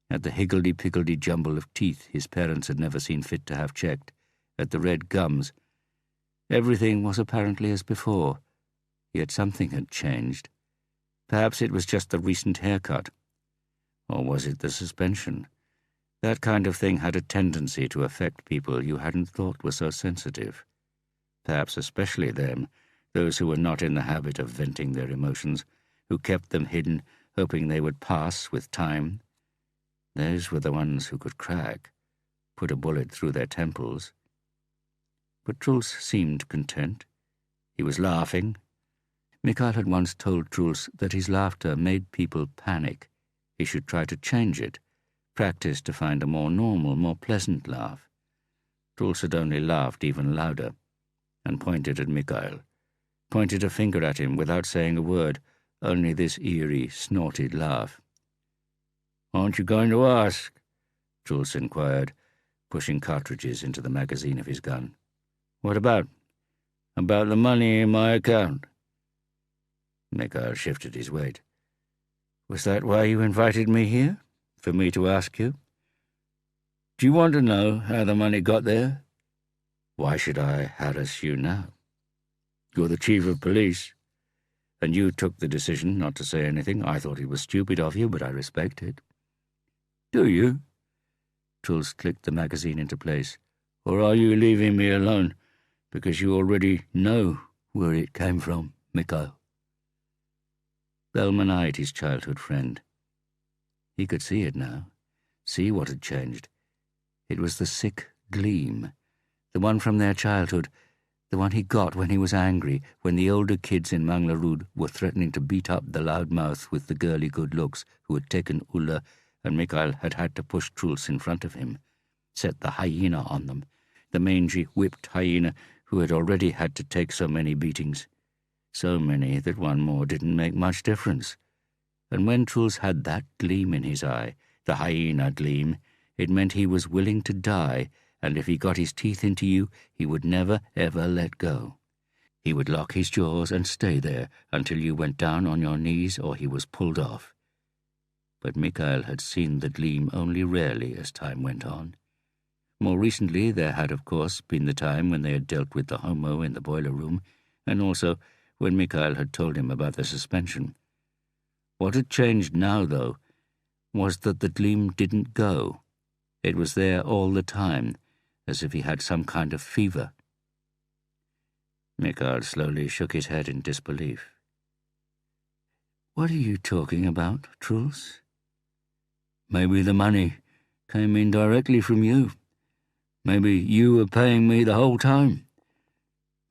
at the higgledy-piggledy jumble of teeth his parents had never seen fit to have checked, at the red gums. Everything was apparently as before, yet something had changed. Perhaps it was just the recent haircut. Or was it the suspension? That kind of thing had a tendency to affect people you hadn't thought were so sensitive. Perhaps especially them, those who were not in the habit of venting their emotions, who kept them hidden, hoping they would pass with time. Those were the ones who could crack, put a bullet through their temples. But Truls seemed content. He was laughing. Mikael had once told Truls that his laughter made people panic. He should try to change it, practice to find a more normal, more pleasant laugh. Truls had only laughed even louder, and pointed at Mikael, pointed a finger at him without saying a word, only this eerie, snorted laugh. "Aren't you going to ask?" Truls inquired, pushing cartridges into the magazine of his gun. "What about? About the money in my account?" Mikael shifted his weight. "Was that why you invited me here? For me to ask you? Do you want to know how the money got there?" "Why should I harass you now?" "You're the Chief of Police, and you took the decision not to say anything. I thought it was stupid of you, but I respect it." "Do you?" Truls clicked the magazine into place. "Or are you leaving me alone because you already know where it came from, Mikael?" Bellman eyed his childhood friend. He could see it now, see what had changed. It was the sick gleam, the one from their childhood, the one he got when he was angry, when the older kids in Manglerud were threatening to beat up the loudmouth with the girly good looks who had taken Ulla, and Mikael had had to push Truls in front of him, set the hyena on them, the mangy, whipped hyena who had already had to take so many beatings. So many that one more didn't make much difference. And when Truls had that gleam in his eye, the hyena gleam, it meant he was willing to die, and if he got his teeth into you, he would never, ever let go. He would lock his jaws and stay there until you went down on your knees or he was pulled off. But Mikhail had seen the gleam only rarely as time went on. More recently there had, of course, been the time when they had dealt with the homo in the boiler room, and also when Mikhail had told him about the suspension. What had changed now, though, was that the gleam didn't go. It was there all the time, as if he had some kind of fever. Mikhail slowly shook his head in disbelief. "What are you talking about, Truls?" "Maybe the money came in directly from you. Maybe you were paying me the whole time.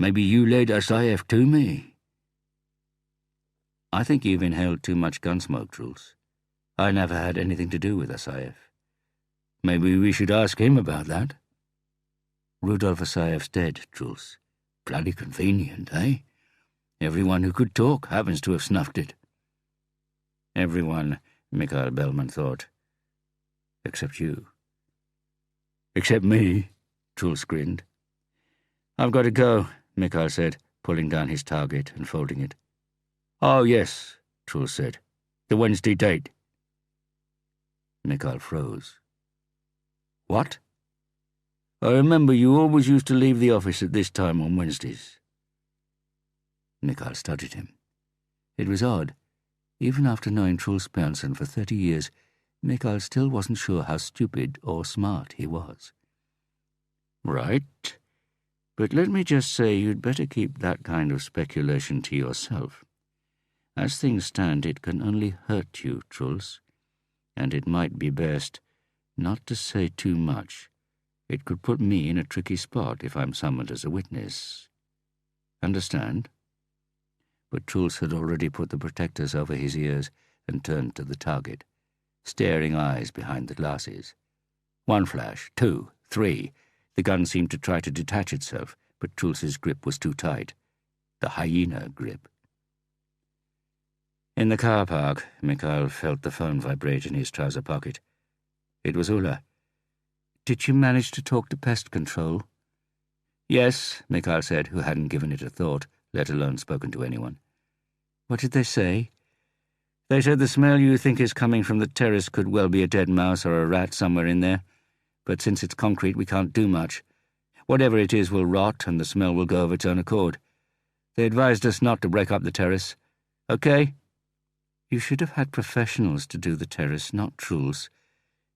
Maybe you led Asayev to me." "I think you've inhaled too much gunsmoke, Truls. I never had anything to do with Asayev." "Maybe we should ask him about that." "Rudolf Asayev's dead, Truls. Bloody convenient, eh? Everyone who could talk happens to have snuffed it." "Everyone," Mikhail Bellman thought. "Except you." "Except me," Truls grinned. "I've got to go," Mikhail said, pulling down his target and folding it. "Oh, yes," Truls said. "The Wednesday date." Mikhail froze. "What?" "I remember you always used to leave the office at this time on Wednesdays." Mikhail studied him. It was odd. Even after knowing Truls Björnsson for 30 years, Mikhail still wasn't sure how stupid or smart he was. "Right. But let me just say you'd better keep that kind of speculation to yourself. As things stand, it can only hurt you, Truls, and it might be best not to say too much. It could put me in a tricky spot if I'm summoned as a witness. Understand?" But Truls had already put the protectors over his ears and turned to the target. Staring eyes behind the glasses. One flash, two, three. The gun seemed to try to detach itself, but Truls's grip was too tight. The hyena grip. In the car park, Mikhail felt the phone vibrate in his trouser pocket. It was Ulla. "Did you manage to talk to pest control?" "Yes," Mikhail said, who hadn't given it a thought, let alone spoken to anyone. "What did they say?" "They said the smell you think is coming from the terrace could well be a dead mouse or a rat somewhere in there. But since it's concrete, we can't do much. Whatever it is will rot, and the smell will go of its own accord. They advised us not to break up the terrace. Okay?" "You should have had professionals to do the terrace, not Truls.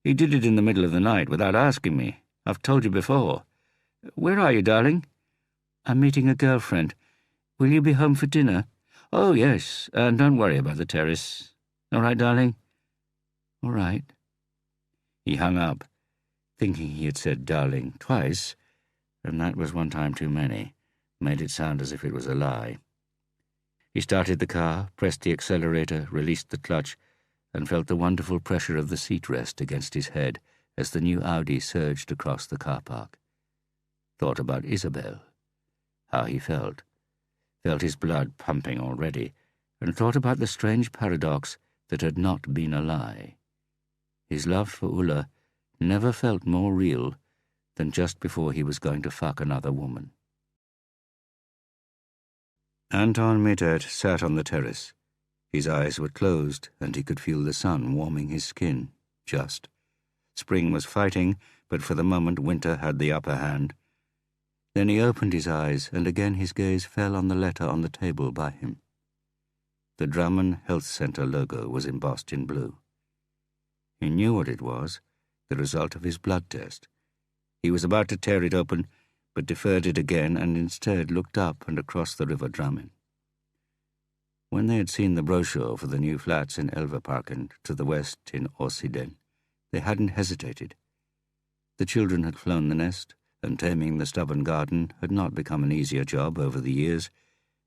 He did it in the middle of the night without asking me. I've told you before. Where are you, darling?" "I'm meeting a girlfriend. Will you be home for dinner?" "Oh, yes, and don't worry about the terrace. All right, darling?" "All right." He hung up, thinking he had said darling twice, and that was one time too many. Made it sound as if it was a lie. He started the car, pressed the accelerator, released the clutch, and felt the wonderful pressure of the seat rest against his head as the new Audi surged across the car park. Thought about Isabel, how he felt his blood pumping already, and thought about the strange paradox that had not been a lie. His love for Ulla never felt more real than just before he was going to fuck another woman. Anton Mittert sat on the terrace. His eyes were closed, and he could feel the sun warming his skin, just. Spring was fighting, but for the moment winter had the upper hand. Then he opened his eyes, and again his gaze fell on the letter on the table by him. The Drammen Health Center logo was embossed in blue. He knew what it was, the result of his blood test. He was about to tear it open, but deferred it again and instead looked up and across the River Drammen. When they had seen the brochure for the new flats in Elverparken to the west in Åsiden, they hadn't hesitated. The children had flown the nest, and taming the stubborn garden had not become an easier job over the years,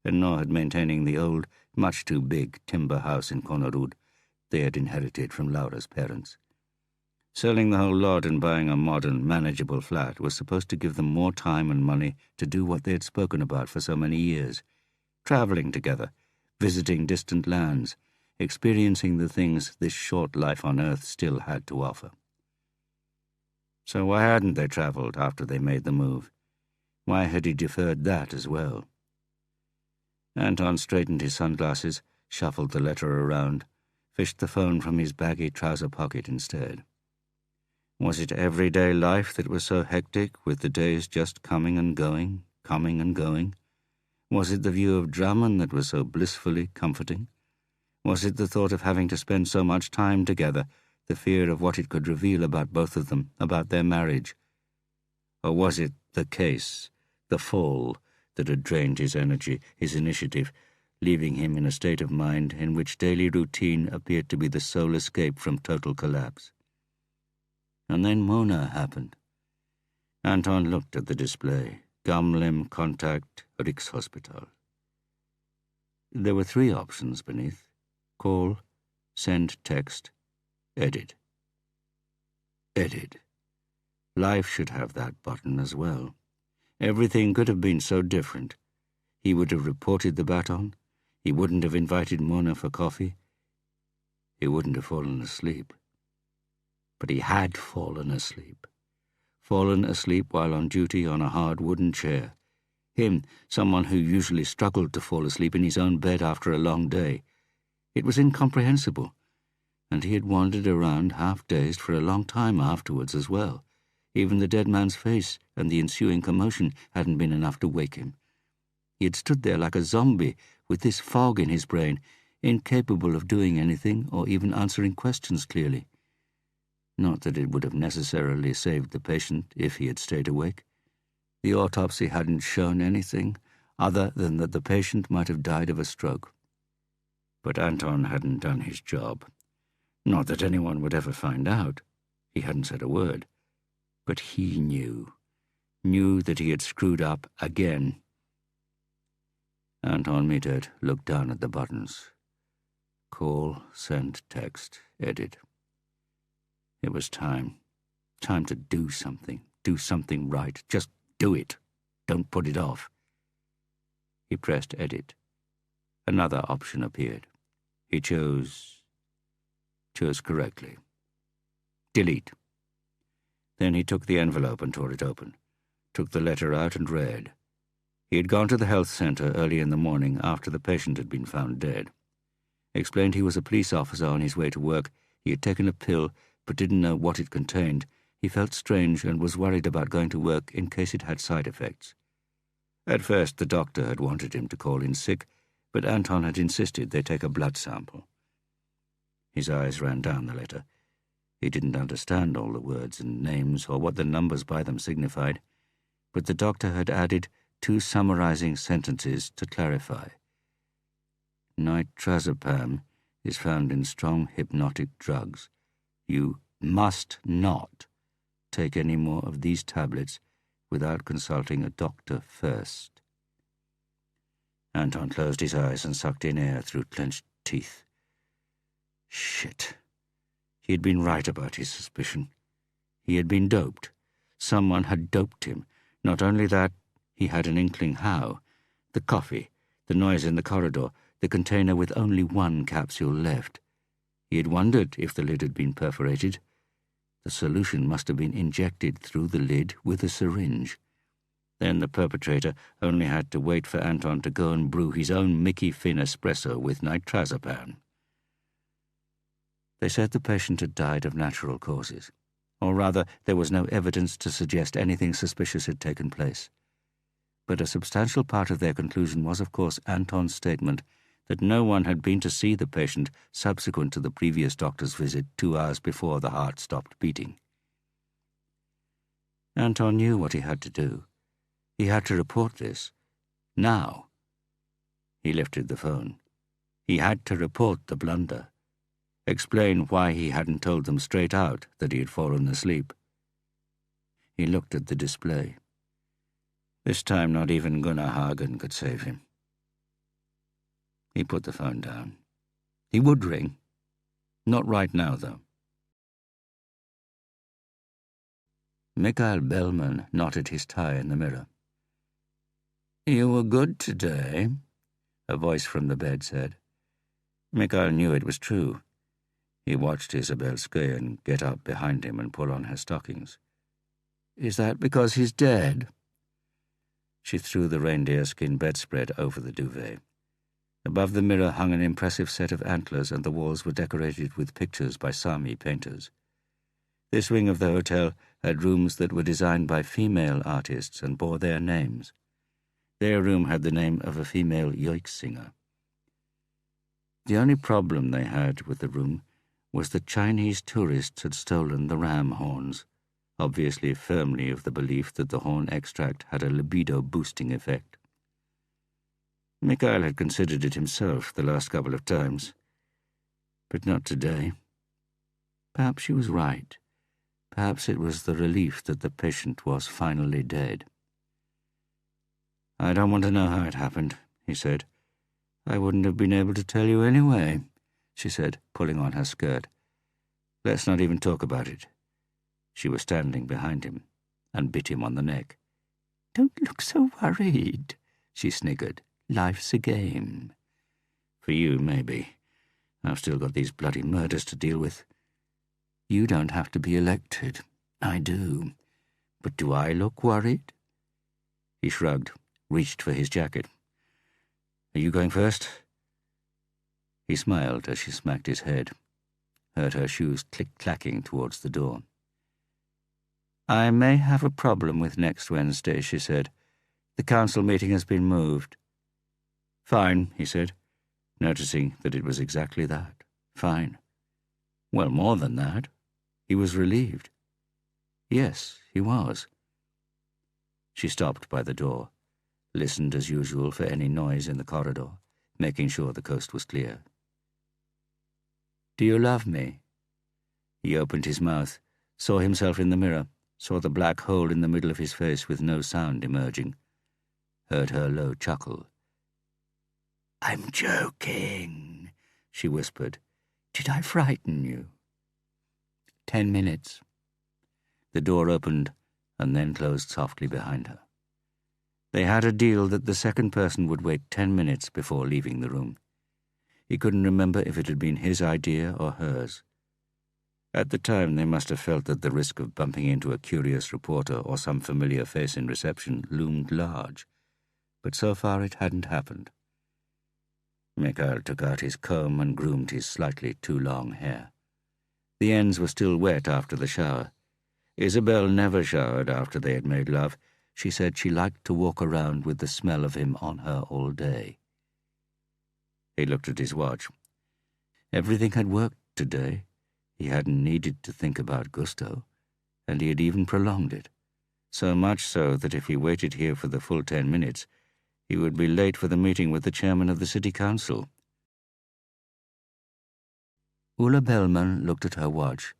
and nor had maintaining the old, much too big timber house in Konnerud they had inherited from Laura's parents. Selling the whole lot and buying a modern, manageable flat was supposed to give them more time and money to do what they had spoken about for so many years, travelling together, visiting distant lands, experiencing the things this short life on earth still had to offer. So why hadn't they travelled after they made the move? Why had he deferred that as well? Anton straightened his sunglasses, shuffled the letter around, fished the phone from his baggy trouser pocket instead. Was it everyday life that was so hectic, with the days just coming and going, coming and going? Was it the view of Drummond that was so blissfully comforting? Was it the thought of having to spend so much time together, the fear of what it could reveal about both of them, about their marriage? Or was it the case, the fall, that had drained his energy, his initiative, leaving him in a state of mind in which daily routine appeared to be the sole escape from total collapse? And then Mona happened. Anton looked at the display. Gamlem Contact Rikshospital. There were 3 options beneath: call, send text, edit. Edit. Life should have that button as well. Everything could have been so different. He would have reported the baton. He wouldn't have invited Mona for coffee. He wouldn't have fallen asleep. But he had fallen asleep. Fallen asleep while on duty on a hard wooden chair. Him, someone who usually struggled to fall asleep in his own bed after a long day. It was incomprehensible, and he had wandered around half-dazed for a long time afterwards as well. Even the dead man's face and the ensuing commotion hadn't been enough to wake him. He had stood there like a zombie, with this fog in his brain, incapable of doing anything or even answering questions clearly. Not that it would have necessarily saved the patient if he had stayed awake. The autopsy hadn't shown anything other than that the patient might have died of a stroke. But Anton hadn't done his job. Not that anyone would ever find out. He hadn't said a word. But he knew that he had screwed up again. Anton Mittet looked down at the buttons. Call, send text, edit. It was time to do something right. Just do it. Don't put it off. He pressed edit. Another option appeared. He chose correctly. Delete. Then he took the envelope and tore it open, took the letter out and read. He had gone to the health center early in the morning after the patient had been found dead. Explained he was a police officer on his way to work. He had taken a pill, but didn't know what it contained. He felt strange and was worried about going to work in case it had side effects. At first, the doctor had wanted him to call in sick, but Anton had insisted they take a blood sample. His eyes ran down the letter. He didn't understand all the words and names or what the numbers by them signified, but the doctor had added 2 summarizing sentences to clarify. Nitrazepam is found in strong hypnotic drugs. You must not take any more of these tablets without consulting a doctor first. Anton closed his eyes and sucked in air through clenched teeth. Shit. He had been right about his suspicion. He had been doped. Someone had doped him. Not only that, he had an inkling how. The coffee, the noise in the corridor, the container with only 1 capsule left. He had wondered if the lid had been perforated. The solution must have been injected through the lid with a syringe. Then the perpetrator only had to wait for Anton to go and brew his own Mickey Finn espresso with nitrazepam. They said the patient had died of natural causes. Or rather, there was no evidence to suggest anything suspicious had taken place. But a substantial part of their conclusion was, of course, Anton's statement that no one had been to see the patient subsequent to the previous doctor's visit 2 hours before the heart stopped beating. Anton knew what he had to do. He had to report this. Now. He lifted the phone. He had to report the blunder. Explain why he hadn't told them straight out that he had fallen asleep. He looked at the display. This time not even Gunnar Hagen could save him. He put the phone down. He would ring. Not right now, though. Mikael Bellman knotted his tie in the mirror. "You were good today," a voice from the bed said. Mikael knew it was true. He watched Isabel Skayen get up behind him and pull on her stockings. "Is that because he's dead?" She threw the reindeer skin bedspread over the duvet. Above the mirror hung an impressive set of antlers, and the walls were decorated with pictures by Sami painters. This wing of the hotel had rooms that were designed by female artists and bore their names. Their room had the name of a female yoik singer. The only problem they had with the room was that Chinese tourists had stolen the ram horns, obviously firmly of the belief that the horn extract had a libido-boosting effect. Mikhail had considered it himself the last couple of times, but not today. Perhaps she was right. Perhaps it was the relief that the patient was finally dead. "I don't want to know how it happened," he said. "I wouldn't have been able to tell you anyway," she said, pulling on her skirt. "Let's not even talk about it." She was standing behind him and bit him on the neck. "Don't look so worried," she sniggered. "Life's a game." "For you, maybe. I've still got these bloody murders to deal with." "You don't have to be elected. I do. But do I look worried?" He shrugged, reached for his jacket. "Are you going first?" He smiled as she smacked his head, heard her shoes click-clacking towards the door. "I may have a problem with next Wednesday," she said. "The council meeting has been moved." "Fine," he said, noticing that it was exactly that. Fine. Well, more than that. He was relieved. Yes, he was. She stopped by the door, listened as usual for any noise in the corridor, making sure the coast was clear. "Do you love me?" He opened his mouth, saw himself in the mirror, saw the black hole in the middle of his face with no sound emerging, heard her low chuckle. "I'm joking," she whispered. "Did I frighten you?" 10 minutes. The door opened and then closed softly behind her. They had a deal that the second person would wait 10 minutes before leaving the room. He couldn't remember if it had been his idea or hers. At the time, they must have felt that the risk of bumping into a curious reporter or some familiar face in reception loomed large, but so far it hadn't happened. Mikhail took out his comb and groomed his slightly too long hair. The ends were still wet after the shower. Isabel never showered after they had made love. She said she liked to walk around with the smell of him on her all day. He looked at his watch. Everything had worked today. He hadn't needed to think about Gusto, and he had even prolonged it, so much so that if he waited here for the full 10 minutes, he would be late for the meeting with the chairman of the city council. Ulla Bellman looked at her watch.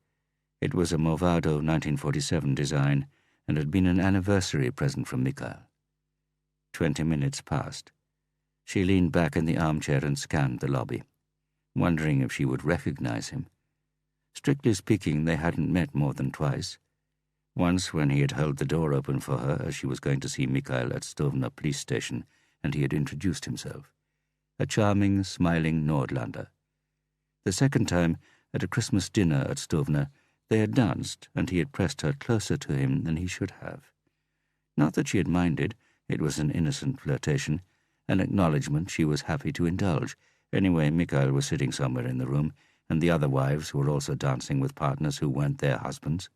It was a Movado 1947 design and had been an anniversary present from Mikhail. 20 minutes passed. She leaned back in the armchair and scanned the lobby, wondering if she would recognize him. Strictly speaking, they hadn't met more than twice. Once when he had held the door open for her as she was going to see Mikhail at Stovna police station, and he had introduced himself. A charming, smiling Nordlander. The second time, at a Christmas dinner at Stovna, they had danced, and he had pressed her closer to him than he should have. Not that she had minded. It was an innocent flirtation, an acknowledgement she was happy to indulge. Anyway, Mikhail was sitting somewhere in the room, and the other wives were also dancing with partners who weren't their husbands.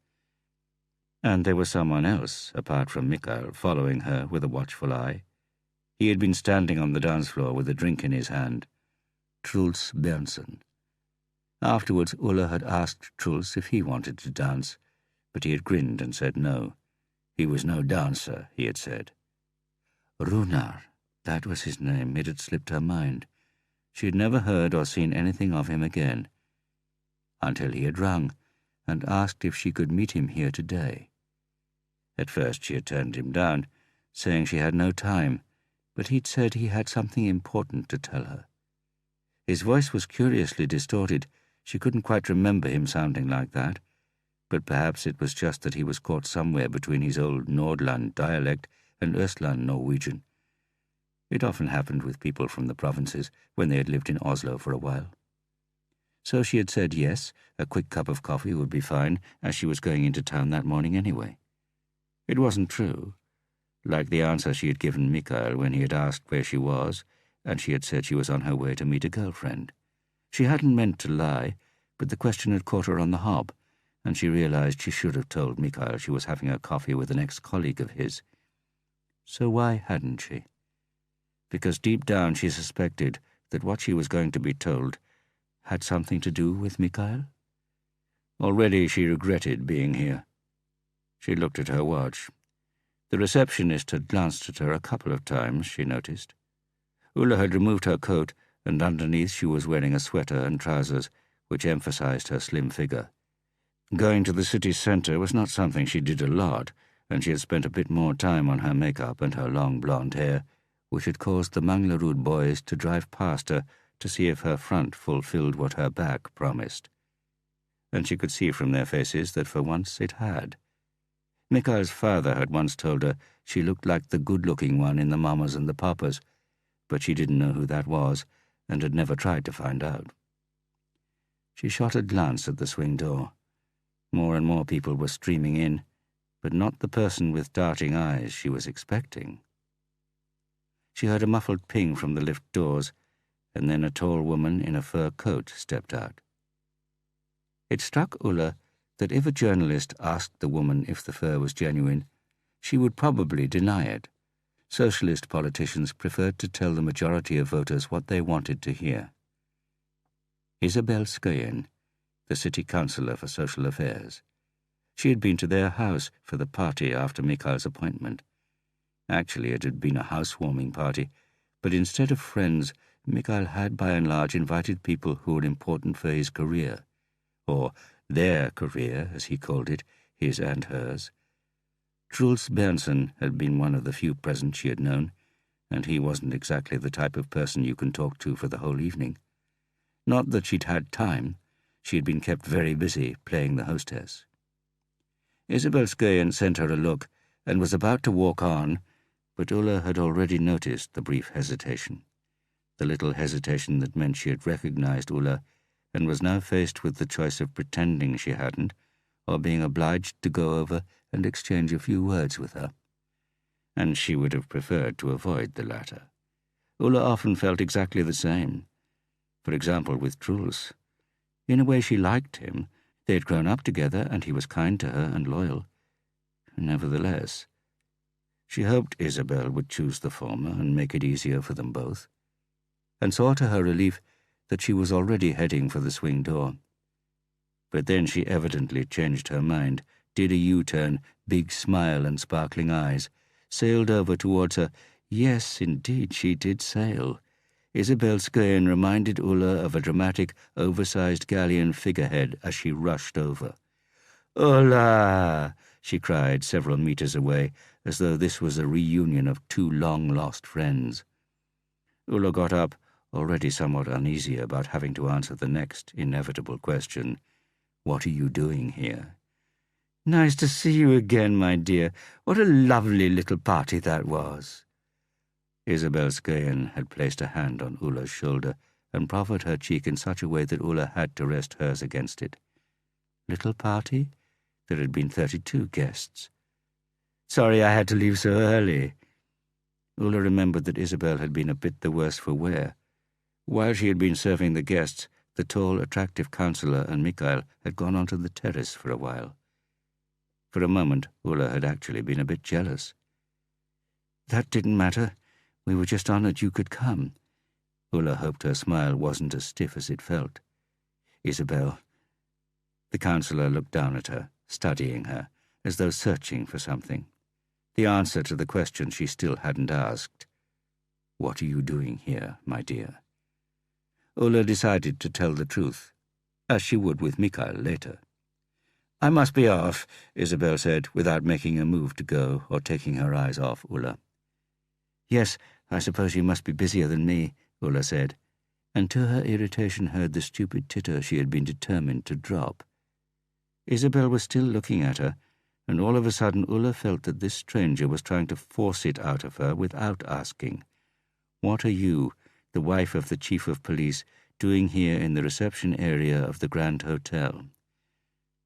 And there was someone else, apart from Mikhail, following her with a watchful eye. He had been standing on the dance floor with a drink in his hand. Truls Berntsen. Afterwards, Ulla had asked Truls if he wanted to dance, but he had grinned and said no. He was no dancer, he had said. Runar, that was his name. It had slipped her mind. She had never heard or seen anything of him again, until he had rung and asked if she could meet him here today. At first she had turned him down, saying she had no time, but he'd said he had something important to tell her. His voice was curiously distorted. She couldn't quite remember him sounding like that, but perhaps it was just that he was caught somewhere between his old Nordland dialect and Östland Norwegian. It often happened with people from the provinces when they had lived in Oslo for a while. So she had said yes, a quick cup of coffee would be fine, as she was going into town that morning anyway. It wasn't true. Like the answer she had given Mikhail when he had asked where she was, and she had said she was on her way to meet a girlfriend. She hadn't meant to lie, but the question had caught her on the hop, and she realized she should have told Mikhail she was having a coffee with an ex-colleague of his. So why hadn't she? Because deep down she suspected that what she was going to be told had something to do with Mikhail. Already she regretted being here. She looked at her watch. The receptionist had glanced at her a couple of times, she noticed. Ulla had removed her coat, and underneath she was wearing a sweater and trousers which emphasized her slim figure. Going to the city centre was not something she did a lot, and she had spent a bit more time on her makeup and her long blonde hair, which had caused the Manglerud boys to drive past her to see if her front fulfilled what her back promised. And she could see from their faces that for once it had. Mikhail's father had once told her she looked like the good-looking one in the Mamas and the Papas, but she didn't know who that was and had never tried to find out. She shot a glance at the swing door. More and more people were streaming in, but not the person with darting eyes she was expecting. She heard a muffled ping from the lift doors, and then a tall woman in a fur coat stepped out. It struck Ulla that if a journalist asked the woman if the fur was genuine, she would probably deny it. Socialist politicians preferred to tell the majority of voters what they wanted to hear. Isabel Skoyen, the city councillor for social affairs. She had been to their house for the party after Mikhail's appointment. Actually, it had been a housewarming party, but instead of friends, Mikhail had by and large invited people who were important for his career, or their career, as he called it, his and hers. Truls Berntsen had been one of the few present she had known, and he wasn't exactly the type of person you can talk to for the whole evening. Not that she'd had time. She had been kept very busy playing the hostess. Isabel Skoyen sent her a look and was about to walk on, but Ulla had already noticed the brief hesitation, the little hesitation that meant she had recognized Ulla and was now faced with the choice of pretending she hadn't or being obliged to go over and exchange a few words with her. And she would have preferred to avoid the latter. Ulla often felt exactly the same. For example, with Truls. In a way she liked him. They had grown up together, and he was kind to her and loyal. Nevertheless, she hoped Isabel would choose the former and make it easier for them both, and saw to her relief that she was already heading for the swing door. But then she evidently changed her mind, did a U-turn, big smile and sparkling eyes, sailed over towards her. Yes, indeed, she did sail. Isabel Skoyen reminded Ulla of a dramatic, oversized galleon figurehead as she rushed over. "Ulla!" she cried several meters away, as though this was a reunion of two long-lost friends. Ulla got up, already somewhat uneasy about having to answer the next inevitable question. "What are you doing here?" "Nice to see you again, my dear. What a lovely little party that was." Isabel Skoyen had placed a hand on Ulla's shoulder and proffered her cheek in such a way that Ulla had to rest hers against it. Little party? There had been 32 guests. "Sorry I had to leave so early." Ulla remembered that Isabel had been a bit the worse for wear. While she had been serving the guests, the tall, attractive councillor and Mikhail had gone onto the terrace for a while. For a moment, Ulla had actually been a bit jealous. "That didn't matter. We were just honored you could come." Ulla hoped her smile wasn't as stiff as it felt. "Isabel." The councillor looked down at her, studying her, as though searching for something. The answer to the question she still hadn't asked. "What are you doing here, my dear?" Ulla decided to tell the truth, as she would with Mikhail later. "I must be off," Isabel said, without making a move to go or taking her eyes off Ulla. "Yes, I suppose you must be busier than me," Ulla said, and to her irritation heard the stupid titter she had been determined to drop. Isabel was still looking at her, and all of a sudden Ulla felt that this stranger was trying to force it out of her without asking. "What are you, the wife of the chief of police, doing here in the reception area of the Grand Hotel?"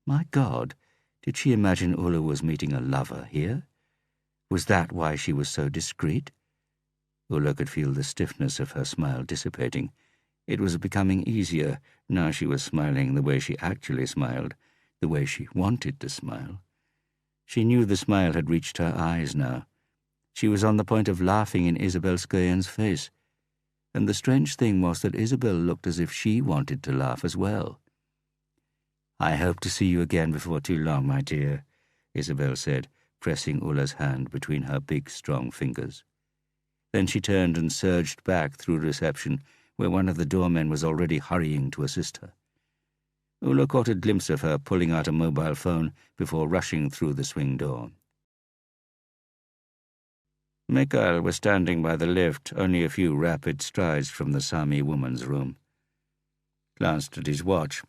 My God, did she imagine Ulla was meeting a lover here? Was that why she was so discreet? Ulla could feel the stiffness of her smile dissipating. It was becoming easier. Now she was smiling the way she actually smiled, the way she wanted to smile. She knew the smile had reached her eyes now. She was on the point of laughing in Isabel Skayen's face. And the strange thing was that Isabel looked as if she wanted to laugh as well. "I hope to see you again before too long, my dear," Isabel said, pressing Ulla's hand between her big, strong fingers. Then she turned and surged back through reception, where one of the doormen was already hurrying to assist her. Ulla caught a glimpse of her pulling out a mobile phone before rushing through the swing door. Mikhail was standing by the lift, only a few rapid strides from the Sami woman's room. Glanced at his watch.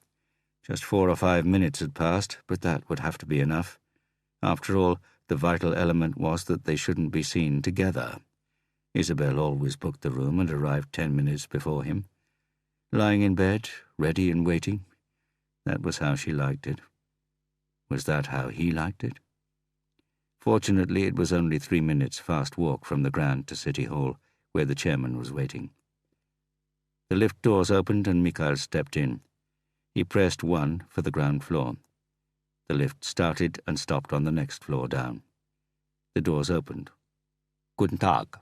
Just 4 or 5 minutes had passed, but that would have to be enough. After all, the vital element was that they shouldn't be seen together. Isabel always booked the room and arrived 10 minutes before him. Lying in bed, ready and waiting. That was how she liked it. Was that how he liked it? Fortunately, it was only 3 minutes' fast walk from the Grand to City Hall, where the chairman was waiting. The lift doors opened and Mikhail stepped in. He pressed 1 for the ground floor. The lift started and stopped on the next floor down. The doors opened. Guten Tag.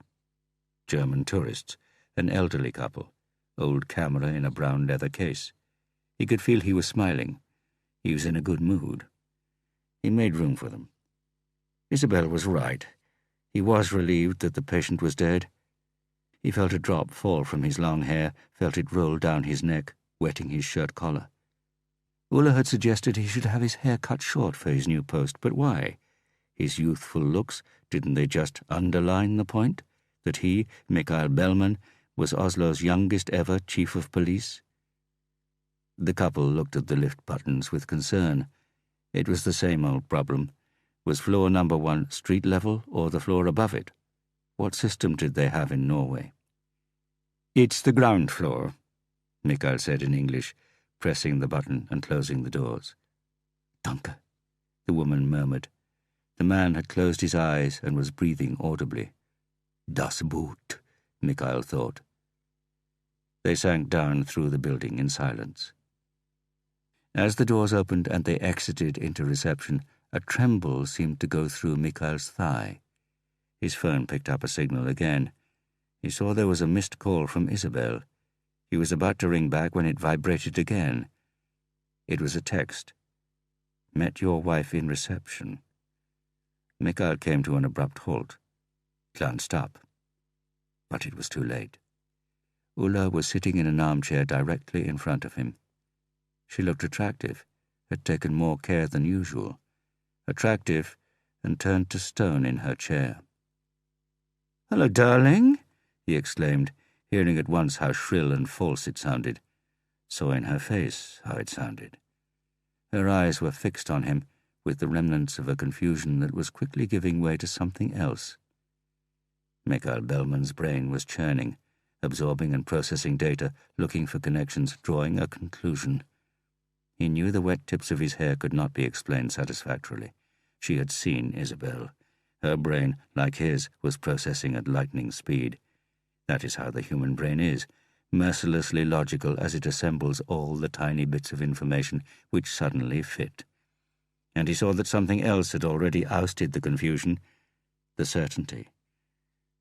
German tourists, an elderly couple, old camera in a brown leather case. He could feel he was smiling. He was in a good mood. He made room for them. Isabel was right. He was relieved that the patient was dead. He felt a drop fall from his long hair, felt it roll down his neck, wetting his shirt collar. Ulla had suggested he should have his hair cut short for his new post, but why? His youthful looks, didn't they just underline the point? That he, Mikhail Bellman, was Oslo's youngest ever chief of police? The couple looked at the lift buttons with concern. It was the same old problem. Was floor number 1 street level or the floor above it? What system did they have in Norway? "It's the ground floor," Mikhail said in English, pressing the button and closing the doors. "Danke," the woman murmured. The man had closed his eyes and was breathing audibly. "Das Boot," Mikhail thought. They sank down through the building in silence. As the doors opened and they exited into reception, a tremble seemed to go through Mikhail's thigh. His phone picked up a signal again. He saw there was a missed call from Isabel. He was about to ring back when it vibrated again. It was a text. "Met your wife in reception." Mikhail came to an abrupt halt, glanced up. But it was too late. Ulla was sitting in an armchair directly in front of him. She looked attractive, had taken more care than usual. Attractive, and turned to stone in her chair. "Hello, darling," he exclaimed, hearing at once how shrill and false it sounded. Saw in her face how it sounded. Her eyes were fixed on him, with the remnants of a confusion that was quickly giving way to something else. Mikhail Bellman's brain was churning, absorbing and processing data, looking for connections, drawing a conclusion. He knew the wet tips of his hair could not be explained satisfactorily. She had seen Isabel. Her brain, like his, was processing at lightning speed. That is how the human brain is, mercilessly logical as it assembles all the tiny bits of information which suddenly fit. And he saw that something else had already ousted the confusion, the certainty.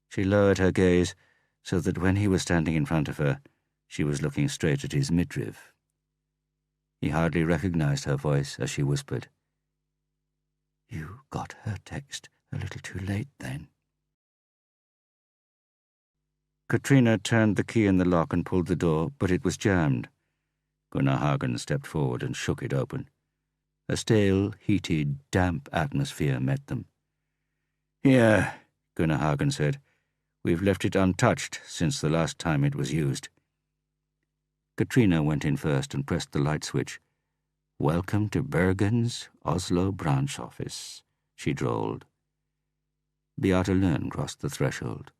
She lowered her gaze so that when he was standing in front of her, she was looking straight at his midriff. He hardly recognized her voice as she whispered, "You got her text a little too late, then." Katrina turned the key in the lock and pulled the door, but it was jammed. Gunnar Hagen stepped forward and shook it open. A stale, heated, damp atmosphere met them. "Here," Gunnar Hagen said. "We've left it untouched since the last time it was used." Katrina went in first and pressed the light switch. "Welcome to Bergen's Oslo branch office," she drawled. Beate Lern crossed the threshold.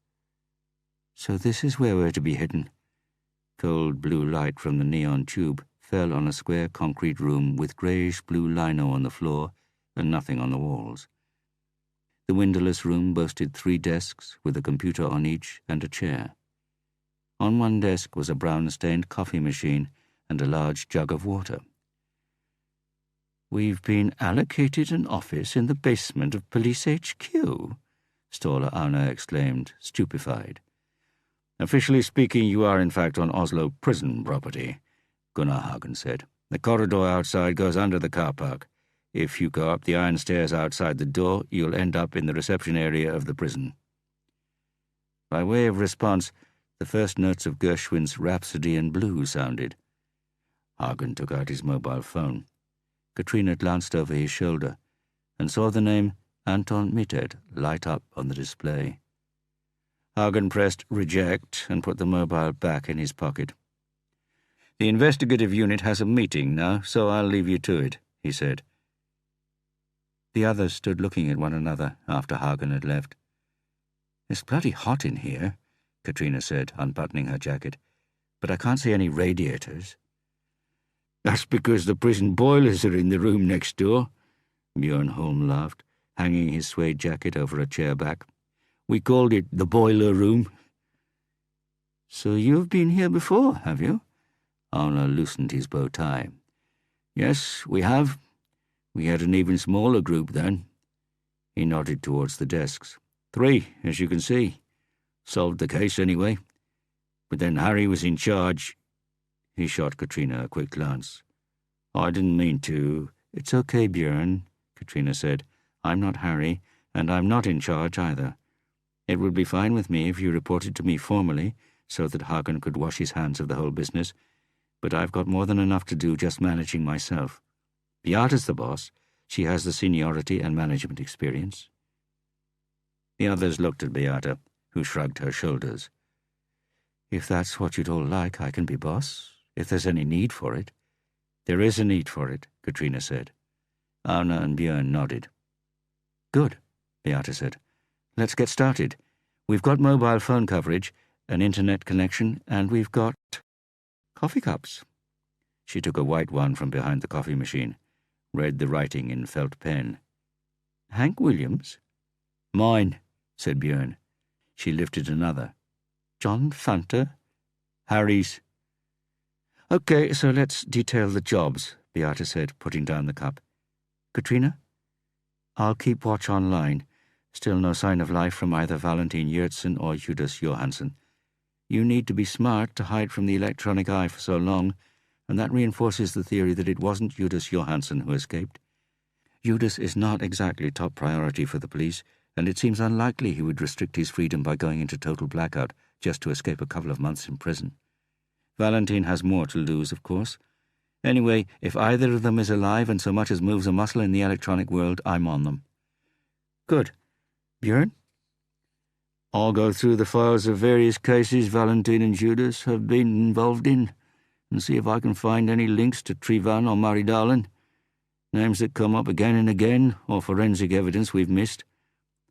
"So this is where we're to be hidden." Cold blue light from the neon tube fell on a square concrete room with greyish-blue lino on the floor and nothing on the walls. The windowless room boasted 3 desks with a computer on each and a chair. On one desk was a brown-stained coffee machine and a large jug of water. "We've been allocated an office in the basement of Police HQ," Ståle Aune exclaimed, stupefied. "Officially speaking, you are in fact on Oslo prison property," Gunnar Hagen said. "The corridor outside goes under the car park. If you go up the iron stairs outside the door, you'll end up in the reception area of the prison." By way of response, the first notes of Gershwin's Rhapsody in Blue sounded. Hagen took out his mobile phone. Katrina glanced over his shoulder and saw the name Anton Mitted light up on the display. Hagen pressed reject and put the mobile back in his pocket. "The investigative unit has a meeting now, so I'll leave you to it," he said. The others stood looking at one another after Hagen had left. "It's bloody hot in here," Katrina said, unbuttoning her jacket, "but I can't see any radiators." "That's because the prison boilers are in the room next door," Björn Holm laughed, hanging his suede jacket over a chair back. "We called it the boiler room." "So you've been here before, have you?" Aune loosened his bow tie. "Yes, we have. We had an even smaller group then." He nodded towards the desks. 3, as you can see. Solved the case anyway. But then Harry was in charge." He shot Katrina a quick glance. "I didn't mean to." "It's okay, Björn," Katrina said. "I'm not Harry, and I'm not in charge either. It would be fine with me if you reported to me formally, so that Hagen could wash his hands of the whole business, but I've got more than enough to do just managing myself. Beata's the boss. She has the seniority and management experience." The others looked at Beata, who shrugged her shoulders. "If that's what you'd all like, I can be boss, if there's any need for it." "There is a need for it," Katrina said. Aune and Björn nodded. "Good," Beata said. "Let's get started. We've got mobile phone coverage, an internet connection, and we've got coffee cups." She took a white one from behind the coffee machine, read the writing in felt pen. "Hank Williams?" "Mine," said Björn. She lifted another. "John Fanta?" "Harry's." "Okay, so let's detail the jobs," Beata said, putting down the cup. "Katrina? I'll keep watch online. Still no sign of life from either Valentin Yertsen or Judas Johansson. You need to be smart to hide from the electronic eye for so long, and that reinforces the theory that it wasn't Judas Johansson who escaped. Judas is not exactly top priority for the police, and it seems unlikely he would restrict his freedom by going into total blackout just to escape a couple of months in prison. Valentin has more to lose, of course. Anyway, if either of them is alive and so much as moves a muscle in the electronic world, I'm on them." "Good. Björn?" "I'll go through the files of various cases Valentin and Judas have been involved in and see if I can find any links to Trivan or Maridalen, names that come up again and again, or forensic evidence we've missed.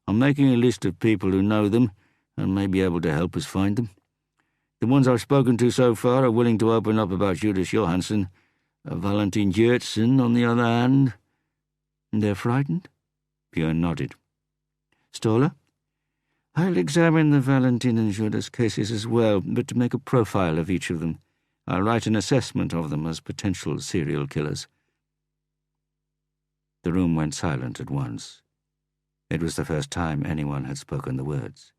I'm making a list of people who know them and may be able to help us find them. The ones I've spoken to so far are willing to open up about Judas Johansson. Valentin Yertsen, on the other hand—" "They're frightened?" Björn nodded. "Ståle? I'll examine the Valentin and Judas cases as well, but to make a profile of each of them. I'll write an assessment of them as potential serial killers." The room went silent at once. It was the first time anyone had spoken the words.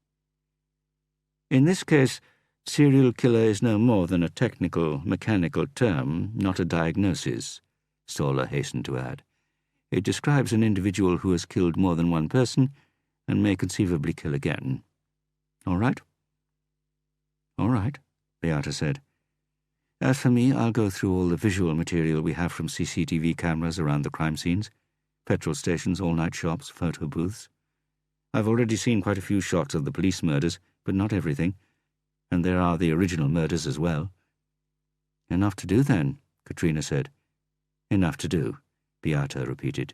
"In this case, serial killer is no more than a technical, mechanical term, not a diagnosis," Ståle hastened to add. "It describes an individual who has killed more than one person and may conceivably kill again. All right?" "All right," Beata said. "As for me, I'll go through all the visual material we have from CCTV cameras around the crime scenes, petrol stations, all-night shops, photo booths. I've already seen quite a few shots of the police murders, but not everything, and there are the original murders as well." "Enough to do, then," Katrina said. "Enough to do," Beata repeated.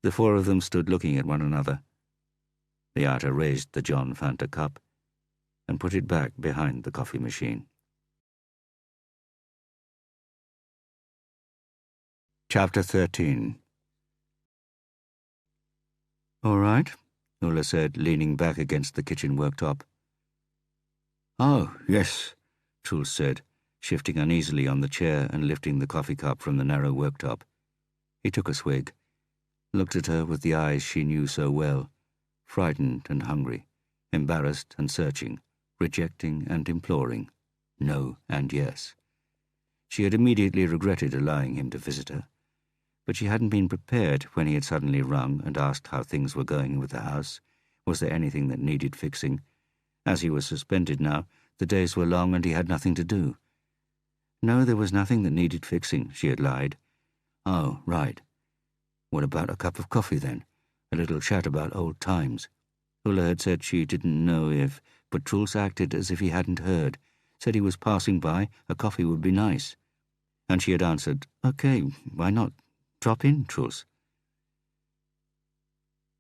The 4 of them stood looking at one another. Beata raised the John Fanta cup and put it back behind the coffee machine. Chapter 13. "All right," Ulla said, leaning back against the kitchen worktop. "Oh, yes," Truls said, shifting uneasily on the chair and lifting the coffee cup from the narrow worktop. He took a swig, looked at her with the eyes she knew so well, frightened and hungry, embarrassed and searching, rejecting and imploring, no and yes. She had immediately regretted allowing him to visit her, but she hadn't been prepared when he had suddenly rung and asked how things were going with the house. Was there anything that needed fixing? As he was suspended now, the days were long and he had nothing to do. No, there was nothing that needed fixing, she had lied. Oh, right. What about a cup of coffee, then? A little chat about old times. Ulla had said she didn't know if, but Truls acted as if he hadn't heard, said he was passing by, a coffee would be nice. And she had answered, "Okay, why not? Drop in, Truls."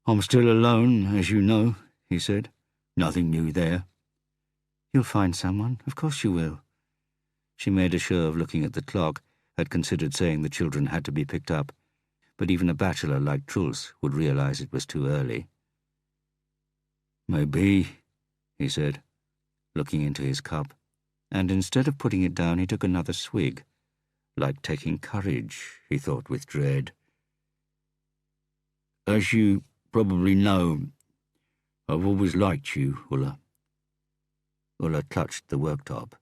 "I'm still alone, as you know," he said. "Nothing new there." "You'll find someone, of course you will." She made a show of looking at the clock, had considered saying the children had to be picked up, but even a bachelor like Truls would realize it was too early. "Maybe," he said, looking into his cup, and instead of putting it down he took another swig. Like taking courage, he thought with dread. "As you probably know, I've always liked you, Ulla." Ulla clutched the worktop.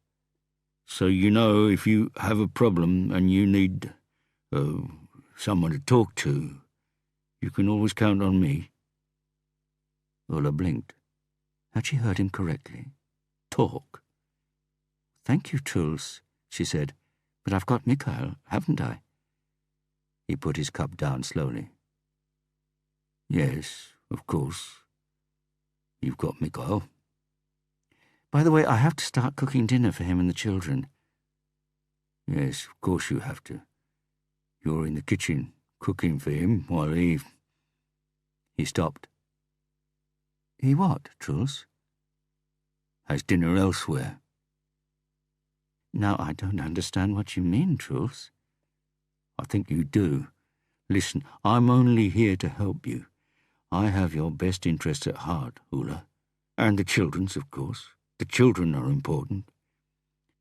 "So you know if you have a problem and you need someone to talk to, you can always count on me." Ulla blinked. Had she heard him correctly? Talk? "Thank you, Truls," she said, "but I've got Mikael, haven't I?" He put his cup down slowly. "Yes, of course. You've got Mikael. By the way, I have to start cooking dinner for him and the children." "Yes, of course you have to. You're in the kitchen, cooking for him while he..." He stopped. "He what, Truls?" "Has dinner elsewhere." "Now, I don't understand what you mean, Truls." "I think you do. Listen, I'm only here to help you. I have your best interests at heart, Ulla. And the children's, of course. The children are important."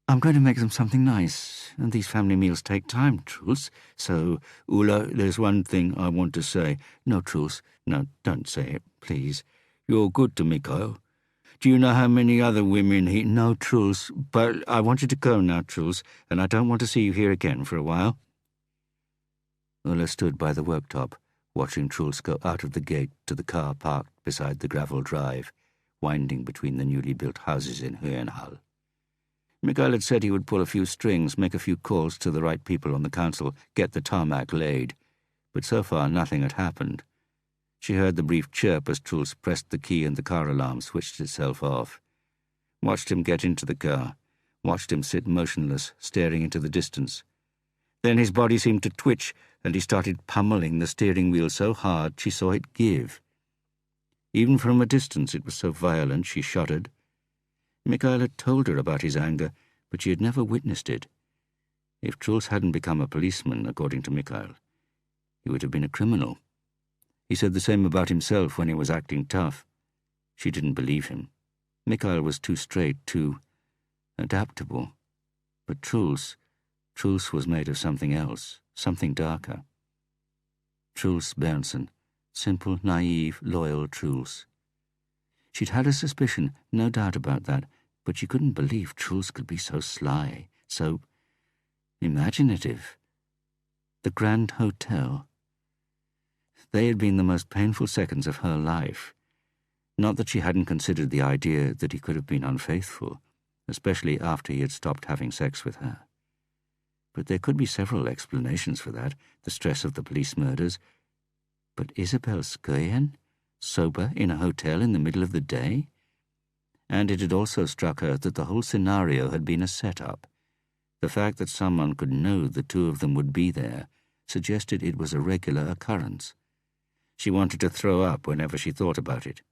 "I'm going to make them something nice, and these family meals take time, Truls, so..." "Ulla, there's one thing I want to say." "No, Truls, no, don't say it, please." "You're good to Mikael. Do you know how many other women he..." "No, Truls, but I want you to go now, Truls, and I don't want to see you here again for a while." Ulla stood by the worktop, watching Truls go out of the gate to the car parked beside the gravel drive, winding between the newly built houses in Höhenhall. Mikael had said he would pull a few strings, make a few calls to the right people on the council, get the tarmac laid, but so far nothing had happened. She heard the brief chirp as Truls pressed the key and the car alarm switched itself off. Watched him get into the car, watched him sit motionless, staring into the distance. Then his body seemed to twitch, and he started pummeling the steering wheel so hard she saw it give. Even from a distance it was so violent she shuddered. Mikael had told her about his anger, but she had never witnessed it. If Truls hadn't become a policeman, according to Mikael, he would have been a criminal. He said the same about himself when he was acting tough. She didn't believe him. Mikael was too straight, too adaptable. But Truls was made of something else, something darker. Truls Berntsen, simple, naive, loyal Truls. She'd had a suspicion, no doubt about that, but she couldn't believe Truls could be so sly, so imaginative. The Grand Hotel. They had been the most painful seconds of her life. Not that she hadn't considered the idea that he could have been unfaithful, especially after he had stopped having sex with her. But there could be several explanations for that, the stress of the police murders. But Isabel Skøyen, sober in a hotel in the middle of the day? And it had also struck her that the whole scenario had been a set-up. The fact that someone could know the two of them would be there suggested it was a regular occurrence. She wanted to throw up whenever she thought about it.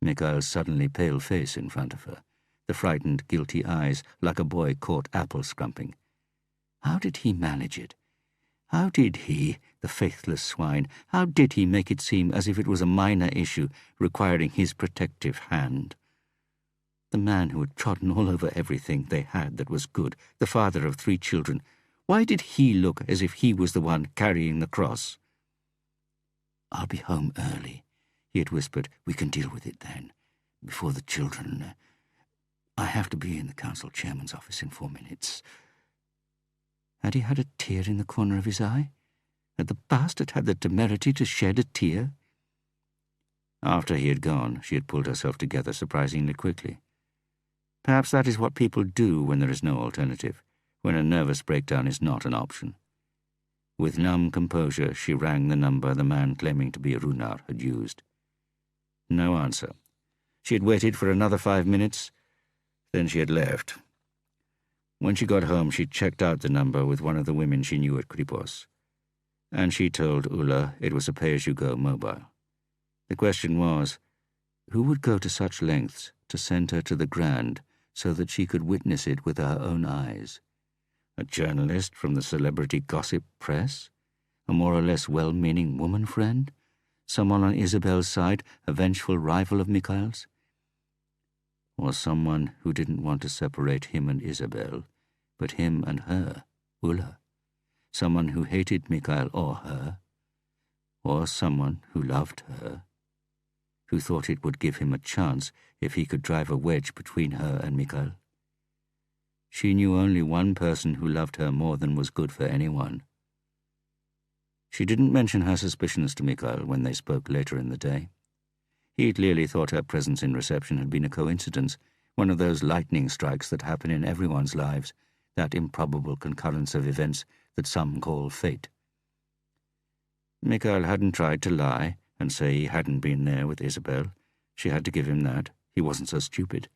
Mikael's suddenly pale face in front of her, the frightened, guilty eyes, like a boy caught apple scrumping. How did he manage it? How did he, the faithless swine, how did he make it seem as if it was a minor issue requiring his protective hand? The man who had trodden all over everything they had that was good, the father of 3 children, why did he look as if he was the one carrying the cross? "I'll be home early," he had whispered. "We can deal with it then, before the children. I have to be in the council chairman's office in 4 minutes." Had he had a tear in the corner of his eye? Had the bastard had the temerity to shed a tear? After he had gone, she had pulled herself together surprisingly quickly. Perhaps that is what people do when there is no alternative, when a nervous breakdown is not an option. With numb composure, she rang the number the man claiming to be Runar had used. No answer. She had waited for another 5 minutes, then she had left. When she got home, she checked out the number with one of the women she knew at Kripos, and she told Ulla it was a pay-as-you-go mobile. The question was, who would go to such lengths to send her to the Grand so that she could witness it with her own eyes? A journalist from the celebrity gossip press? A more or less well-meaning woman friend? Someone on Isabel's side, a vengeful rival of Mikhail's? Or someone who didn't want to separate him and Isabel, but him and her, Ulla? Someone who hated Mikhail or her? Or someone who loved her? Who thought it would give him a chance if he could drive a wedge between her and Mikhail? She knew only one person who loved her more than was good for anyone. She didn't mention her suspicions to Mikhail when they spoke later in the day. He clearly thought her presence in reception had been a coincidence, one of those lightning strikes that happen in everyone's lives, that improbable concurrence of events that some call fate. Mikhail hadn't tried to lie and say he hadn't been there with Isabel. She had to give him that. He wasn't so stupid.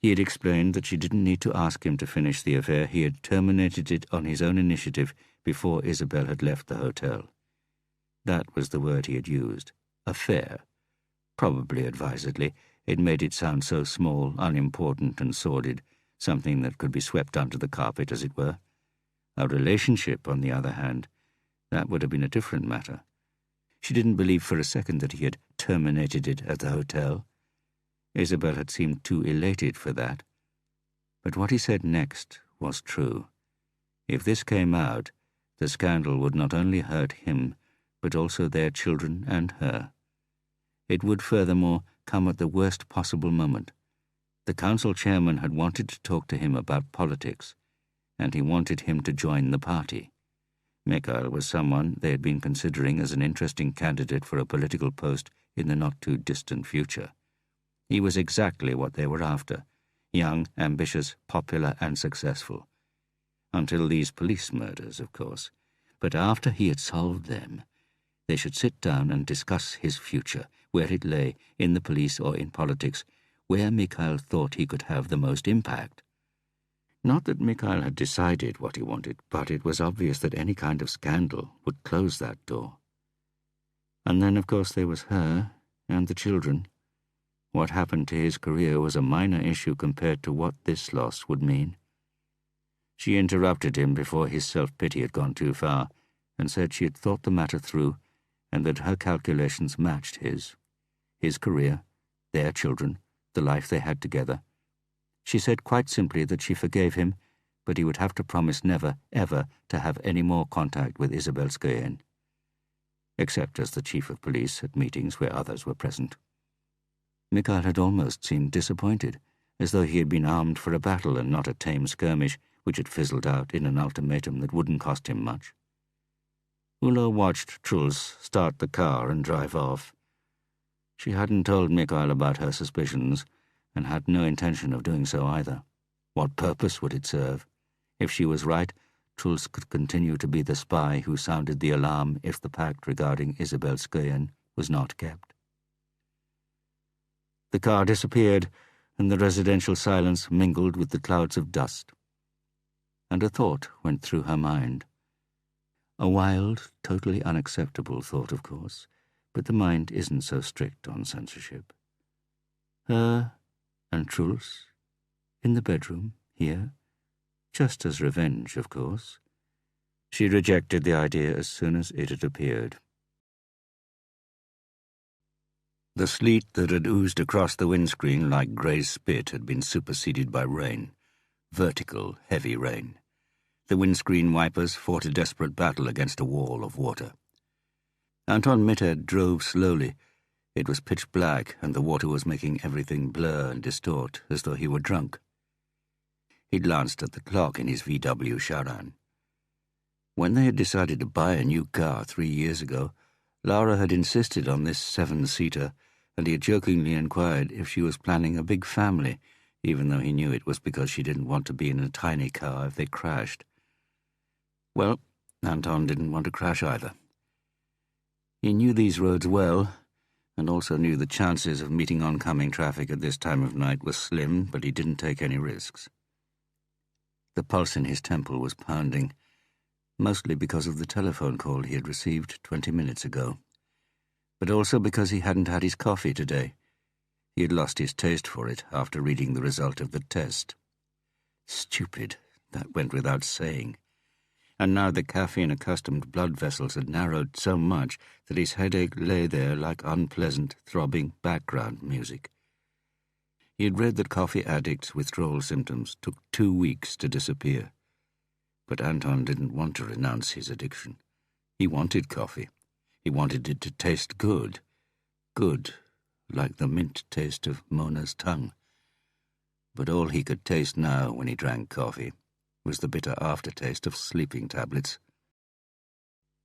He had explained that she didn't need to ask him to finish the affair. He had terminated it on his own initiative before Isabel had left the hotel. That was the word he had used. Affair. Probably advisedly. It made it sound so small, unimportant, and sordid, something that could be swept under the carpet, as it were. A relationship, on the other hand, that would have been a different matter. She didn't believe for a second that he had terminated it at the hotel. Isabel had seemed too elated for that. But what he said next was true. If this came out, the scandal would not only hurt him, but also their children and her. It would, furthermore, come at the worst possible moment. The council chairman had wanted to talk to him about politics, and he wanted him to join the party. Mikhail was someone they had been considering as an interesting candidate for a political post in the not-too-distant future. He was exactly what they were after, young, ambitious, popular, and successful. Until these police murders, of course. But after he had solved them, they should sit down and discuss his future, where it lay, in the police or in politics, where Mikhail thought he could have the most impact. Not that Mikhail had decided what he wanted, but it was obvious that any kind of scandal would close that door. And then, of course, there was her and the children. What happened to his career was a minor issue compared to what this loss would mean. She interrupted him before his self-pity had gone too far, and said she had thought the matter through, and that her calculations matched his. His career, their children, the life they had together. She said quite simply that she forgave him, but he would have to promise never, ever to have any more contact with Isabel Skoyen, except as the chief of police at meetings where others were present. Mikhail had almost seemed disappointed, as though he had been armed for a battle and not a tame skirmish which had fizzled out in an ultimatum that wouldn't cost him much. Ulla watched Truls start the car and drive off. She hadn't told Mikhail about her suspicions, and had no intention of doing so either. What purpose would it serve? If she was right, Truls could continue to be the spy who sounded the alarm if the pact regarding Isabel Skoyen was not kept. The car disappeared, and the residential silence mingled with the clouds of dust. And a thought went through her mind. A wild, totally unacceptable thought, of course, but the mind isn't so strict on censorship. Her and Truls, in the bedroom, here, just as revenge, of course. She rejected the idea as soon as it had appeared. The sleet that had oozed across the windscreen like grey spit had been superseded by rain, vertical, heavy rain. The windscreen wipers fought a desperate battle against a wall of water. Anton Mitted drove slowly. It was pitch black, and the water was making everything blur and distort, as though he were drunk. He glanced at the clock in his VW Charan. When they had decided to buy a new car 3 years ago, Laura had insisted on this 7-seater, and he had jokingly inquired if she was planning a big family, even though he knew it was because she didn't want to be in a tiny car if they crashed. Well, Anton didn't want to crash either. He knew these roads well, and also knew the chances of meeting oncoming traffic at this time of night were slim, but he didn't take any risks. The pulse in his temple was pounding, mostly because of the telephone call he had received 20 minutes ago, but also because he hadn't had his coffee today. He had lost his taste for it after reading the result of the test. Stupid, that went without saying. And now the caffeine-accustomed blood vessels had narrowed so much that his headache lay there like unpleasant, throbbing background music. He had read that coffee addicts' withdrawal symptoms took 2 weeks to disappear. But Anton didn't want to renounce his addiction. He wanted coffee. He wanted it to taste good. Good, like the mint taste of Mona's tongue. But all he could taste now when he drank coffee was the bitter aftertaste of sleeping tablets.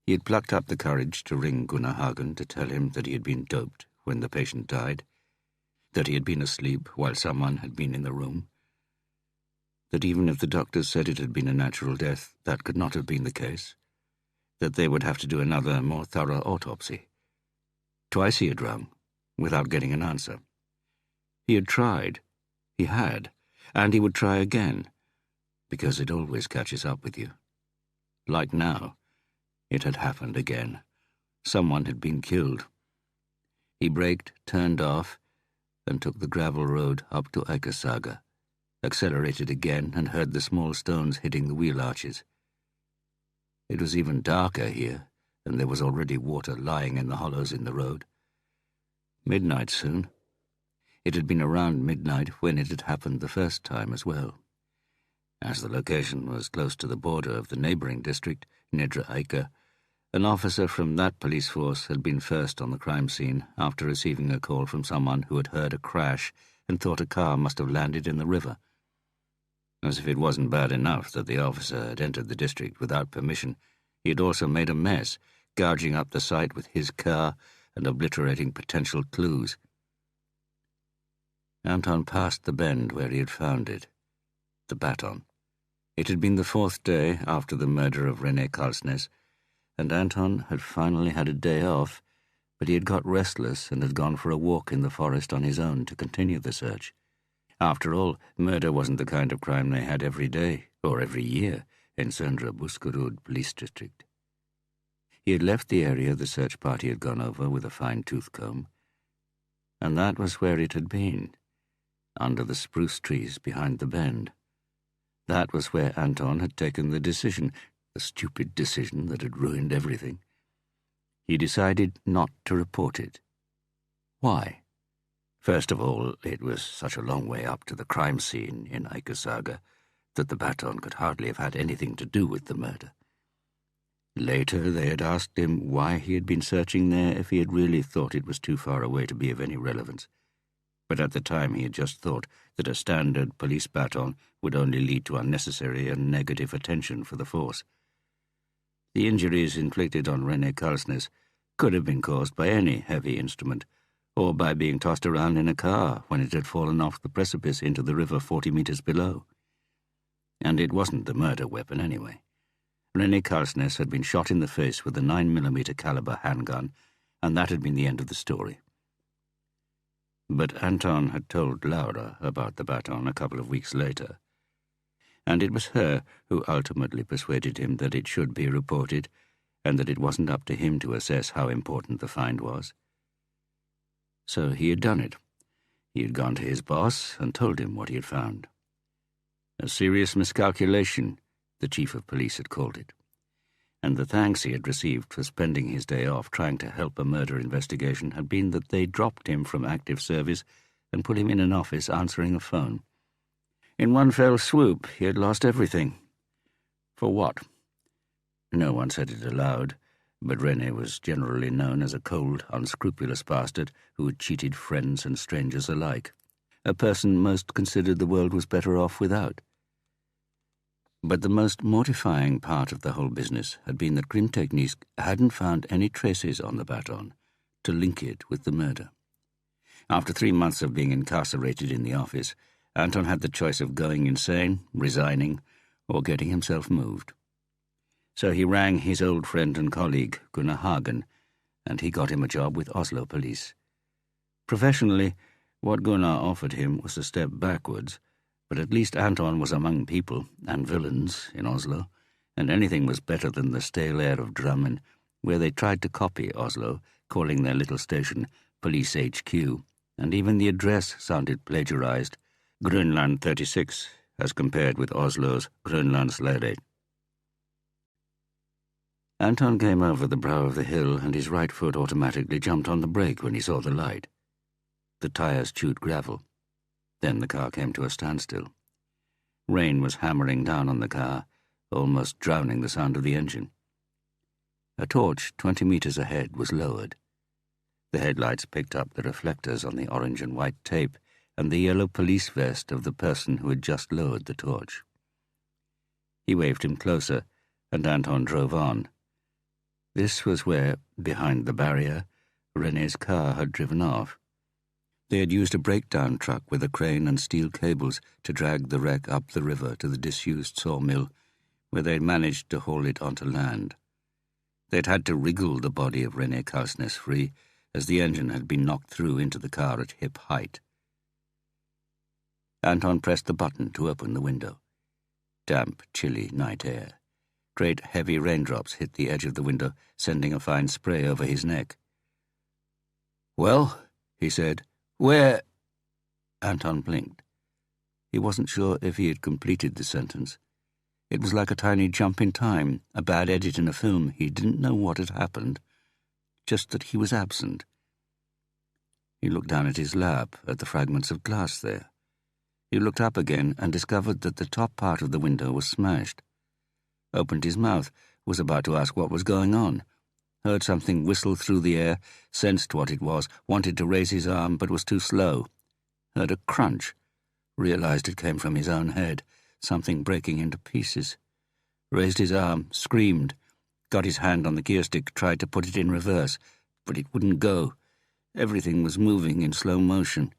He had plucked up the courage to ring Gunnar Hagen to tell him that he had been doped when the patient died, that he had been asleep while someone had been in the room, that even if the doctors said it had been a natural death, that could not have been the case, that they would have to do another, more thorough autopsy. Twice he had rung, without getting an answer. He had tried. He had. And he would try again, because it always catches up with you. Like now, it had happened again. Someone had been killed. He braked, turned off, and took the gravel road up to Eikesaga, accelerated again, and heard the small stones hitting the wheel arches. It was even darker here, and there was already water lying in the hollows in the road. Midnight soon. It had been around midnight when it had happened the first time as well. As the location was close to the border of the neighbouring district, Nedre Eiker, an officer from that police force had been first on the crime scene after receiving a call from someone who had heard a crash and thought a car must have landed in the river. As if it wasn't bad enough that the officer had entered the district without permission, he had also made a mess, gouging up the site with his car and obliterating potential clues. Anton passed the bend where he had found it, the baton. It had been the 4th day after the murder of René Karlsnes, and Anton had finally had a day off, but he had got restless and had gone for a walk in the forest on his own to continue the search. After all, murder wasn't the kind of crime they had every day, or every year, in Söndre Buskerud police district. He had left the area the search party had gone over with a fine-tooth comb, and that was where it had been, under the spruce trees behind the bend. That was where Anton had taken the decision, the stupid decision that had ruined everything. He decided not to report it. Why? First of all, it was such a long way up to the crime scene in Eikesaga that the baton could hardly have had anything to do with the murder. Later, they had asked him why he had been searching there if he had really thought it was too far away to be of any relevance. But at the time he had just thought that a standard police baton would only lead to unnecessary and negative attention for the force. The injuries inflicted on René Karlsnes could have been caused by any heavy instrument, or by being tossed around in a car when it had fallen off the precipice into the river 40 meters below. And it wasn't the murder weapon anyway. René Karlsnes had been shot in the face with a 9mm caliber handgun, and that had been the end of the story. But Anton had told Laura about the baton a couple of weeks later, and it was her who ultimately persuaded him that it should be reported, and that it wasn't up to him to assess how important the find was. So he had done it. He had gone to his boss and told him what he had found. A serious miscalculation, the chief of police had called it. and the thanks he had received for spending his day off trying to help a murder investigation had been that they dropped him from active service and put him in an office answering a phone. In one fell swoop, he had lost everything. For what? No one said it aloud, but René was generally known as a cold, unscrupulous bastard who had cheated friends and strangers alike, a person most considered the world was better off without. But the most mortifying part of the whole business had been that Grimtechnisk hadn't found any traces on the baton to link it with the murder. After 3 months of being incarcerated in the office, Anton had the choice of going insane, resigning, or getting himself moved. So he rang his old friend and colleague, Gunnar Hagen, and he got him a job with Oslo police. Professionally, what Gunnar offered him was a step backwards, but at least Anton was among people and villains in Oslo, and anything was better than the stale air of Drammen, where they tried to copy Oslo, calling their little station Police HQ, and even the address sounded plagiarized, Grönland 36, as compared with Oslo's Grönlandsleiret. Anton came over the brow of the hill, and his right foot automatically jumped on the brake when he saw the light. The tires chewed gravel. Then the car came to a standstill. Rain was hammering down on the car, almost drowning the sound of the engine. A torch 20 meters ahead was lowered. The headlights picked up the reflectors on the orange and white tape and the yellow police vest of the person who had just lowered the torch. He waved him closer, and Anton drove on. This was where, behind the barrier, René's car had driven off. They had used a breakdown truck with a crane and steel cables to drag the wreck up the river to the disused sawmill, where they had managed to haul it onto land. They'd had to wriggle the body of René Kalsnes free, as the engine had been knocked through into the car at hip height. Anton pressed the button to open the window. Damp, chilly night air. Great heavy raindrops hit the edge of the window, sending a fine spray over his neck. "Well," he said, "where—" Anton blinked. He wasn't sure if he had completed the sentence. It was like a tiny jump in time, a bad edit in a film. He didn't know what had happened, just that he was absent. He looked down at his lap, at the fragments of glass there. He looked up again and discovered that the top part of the window was smashed. Opened his mouth, was about to ask what was going on. Heard something whistle through the air, sensed what it was, wanted to raise his arm, but was too slow. Heard a crunch, realized it came from his own head, something breaking into pieces. Raised his arm, screamed, got his hand on the gear stick, tried to put it in reverse, but it wouldn't go. Everything was moving in slow motion.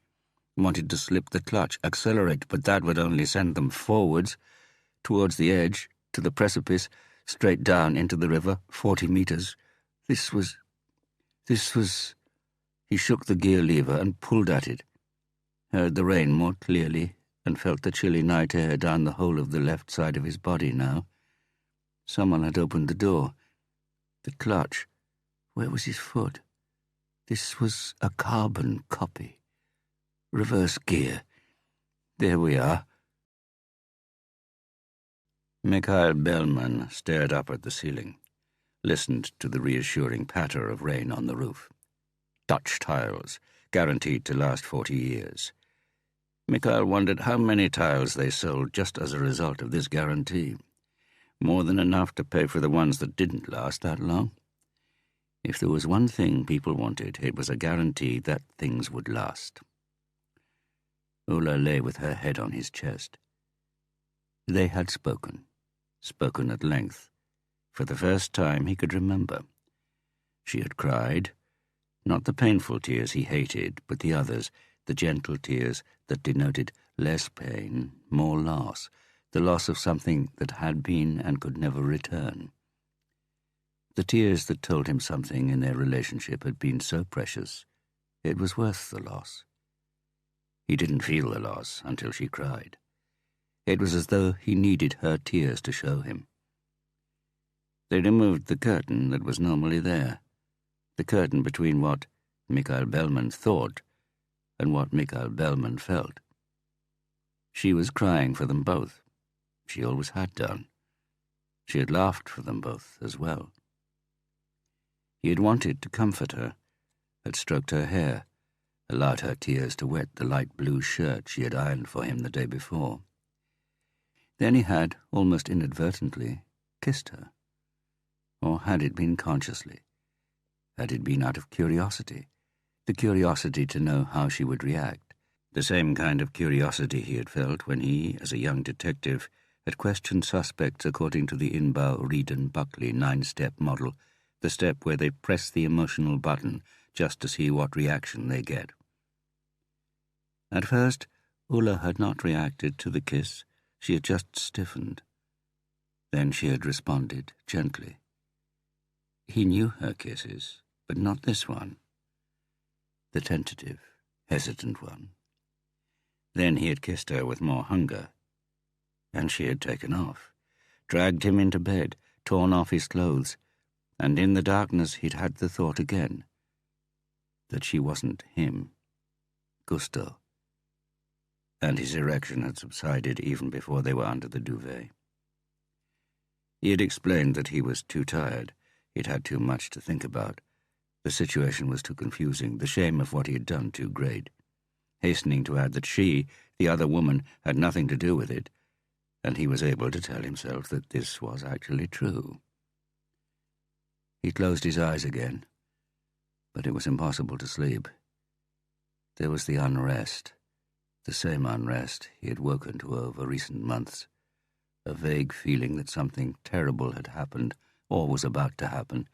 Wanted to slip the clutch, accelerate, but that would only send them forwards, towards the edge, to the precipice, straight down into the river, 40 meters. This was... He shook the gear lever and pulled at it. Heard the rain more clearly and felt the chilly night air down the whole of the left side of his body now. Someone had opened the door. The clutch. Where was his foot? This was a carbon copy. Reverse gear. There we are. Mikhail Bellman stared up at the ceiling, listened to the reassuring patter of rain on the roof. Dutch tiles, guaranteed to last 40 years. Mikhail wondered how many tiles they sold just as a result of this guarantee. More than enough to pay for the ones that didn't last that long. If there was one thing people wanted, it was a guarantee that things would last. Ulla lay with her head on his chest. They had spoken at length, for the first time he could remember. She had cried, not the painful tears he hated, but the others, the gentle tears that denoted less pain, more loss, the loss of something that had been and could never return. The tears that told him something in their relationship had been so precious, it was worth the loss. He didn't feel the loss until she cried. It was as though he needed her tears to show him. They removed the curtain that was normally there, the curtain between what Mikhail Bellman thought and what Mikhail Bellman felt. She was crying for them both. She always had done. She had laughed for them both as well. He had wanted to comfort her, had stroked her hair, allowed her tears to wet the light blue shirt she had ironed for him the day before. Then he had, almost inadvertently, kissed her. Or had it been consciously? Had it been out of curiosity? The curiosity to know how she would react. The same kind of curiosity he had felt when he, as a young detective, had questioned suspects according to the Inbau, Reed and Buckley 9-step model, the step where they press the emotional button just to see what reaction they get. At first, Ulla had not reacted to the kiss. She had just stiffened. Then she had responded gently. He knew her kisses, but not this one. The tentative, hesitant one. Then he had kissed her with more hunger, and she had taken off, dragged him into bed, torn off his clothes, and in the darkness he'd had the thought again that she wasn't him, Gusto, and his erection had subsided even before they were under the duvet. He had explained that he was too tired, he'd had too much to think about. The situation was too confusing, the shame of what he had done too great, hastening to add that she, the other woman, had nothing to do with it, and he was able to tell himself that this was actually true. He closed his eyes again, but it was impossible to sleep. There was the unrest, the same unrest he had woken to over recent months, a vague feeling that something terrible had happened or was about to happen,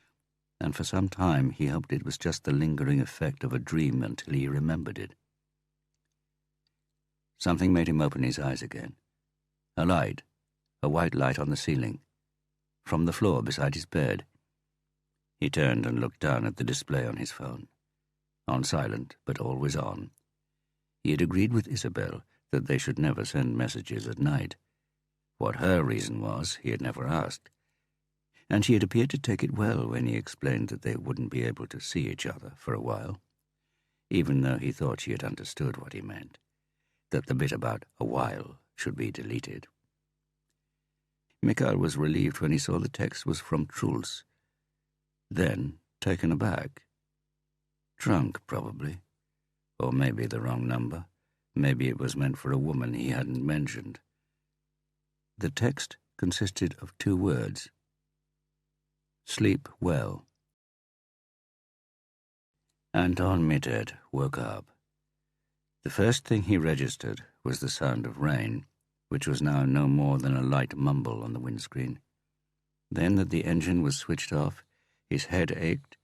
and for some time he hoped it was just the lingering effect of a dream until he remembered it. Something made him open his eyes again. A light, a white light on the ceiling, from the floor beside his bed. He turned and looked down at the display on his phone. On silent, but always on. He had agreed with Isabel that they should never send messages at night. What her reason was, he had never asked. And she had appeared to take it well when he explained that they wouldn't be able to see each other for a while, even though he thought she had understood what he meant, that the bit about a while should be deleted. Mikael was relieved when he saw the text was from Truls. Then, taken aback. Drunk, probably. Or maybe the wrong number. Maybe it was meant for a woman he hadn't mentioned. The text consisted of 2 words. Sleep well. Anton Mitted woke up. The first thing he registered was the sound of rain, which was now no more than a light mumble on the windscreen. Then that the engine was switched off, his head ached,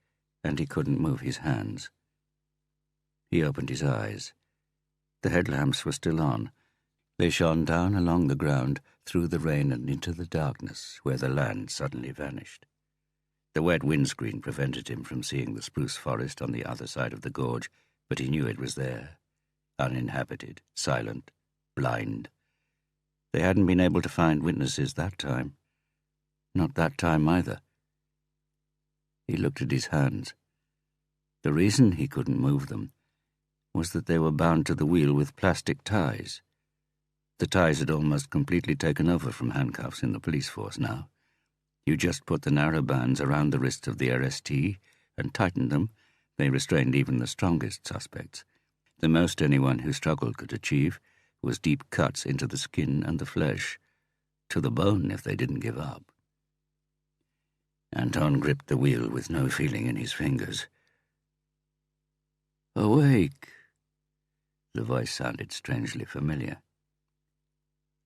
and he couldn't move his hands. He opened his eyes. The headlamps were still on. They shone down along the ground, through the rain and into the darkness, where the land suddenly vanished. The wet windscreen prevented him from seeing the spruce forest on the other side of the gorge, but he knew it was there, uninhabited, silent, blind. They hadn't been able to find witnesses that time. Not that time either. He looked at his hands. The reason he couldn't move them was that they were bound to the wheel with plastic ties. The ties had almost completely taken over from handcuffs in the police force now. You just put the narrow bands around the wrists of the RST and tightened them. They restrained even the strongest suspects. The most anyone who struggled could achieve was deep cuts into the skin and the flesh, to the bone if they didn't give up. Anton gripped the wheel with no feeling in his fingers. Awake! The voice sounded strangely familiar.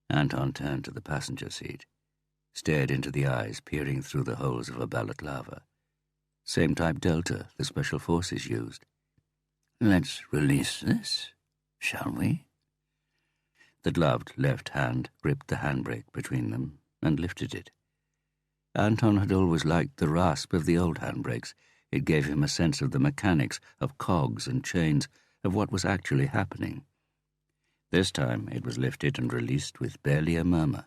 Anton turned to the passenger seat, stared into the eyes peering through the holes of a balaclava. Same type Delta the Special Forces used. Let's release this, shall we? The gloved left hand gripped the handbrake between them and lifted it. Anton had always liked the rasp of the old handbrakes. It gave him a sense of the mechanics, of cogs and chains, of what was actually happening. This time it was lifted and released with barely a murmur,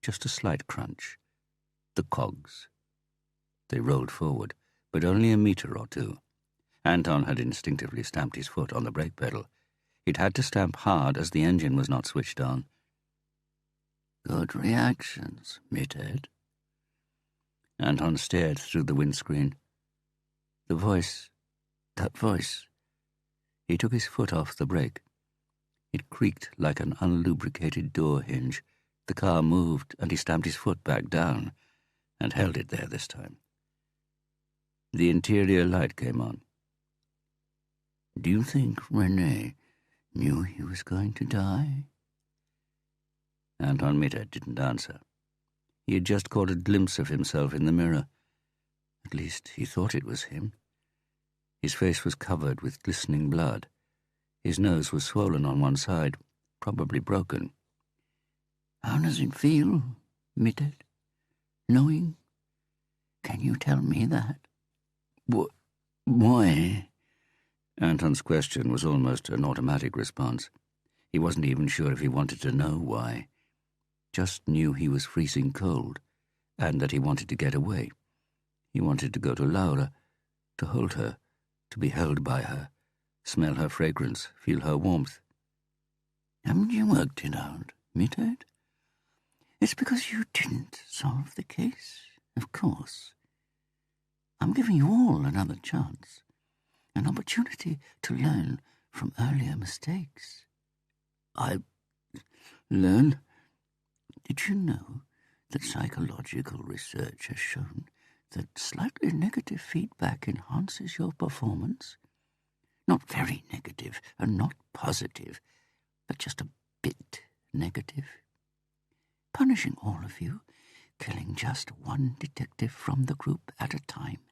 just a slight crunch. The cogs. They rolled forward, but only a meter or 2. Anton had instinctively stamped his foot on the brake pedal. He'd had to stamp hard as the engine was not switched on. Good reactions, Mitted. Anton stared through the windscreen. The voice, that voice. He took his foot off the brake. It creaked like an unlubricated door hinge. The car moved, and he stamped his foot back down, and held it there this time. The interior light came on. "Do you think René knew he was going to die?" Anton Mitter didn't answer. He had just caught a glimpse of himself in the mirror. At least he thought it was him. His face was covered with glistening blood. His nose was swollen on one side, probably broken. "How does it feel, Mitter? Knowing? Can you tell me that?" Why?" Anton's question was almost an automatic response. He wasn't even sure if he wanted to know why. Just knew he was freezing cold, and that he wanted to get away. He wanted to go to Laura, to hold her, to be held by her, smell her fragrance, feel her warmth. "Haven't you worked it out, Mitter? It's because you didn't solve the case, of course. I'm giving you all another chance, an opportunity to learn from earlier mistakes." "I learn?" "Did you know that psychological research has shown that slightly negative feedback enhances your performance? Not very negative and not positive, but just a bit negative. Punishing all of you, killing just one detective from the group at a time,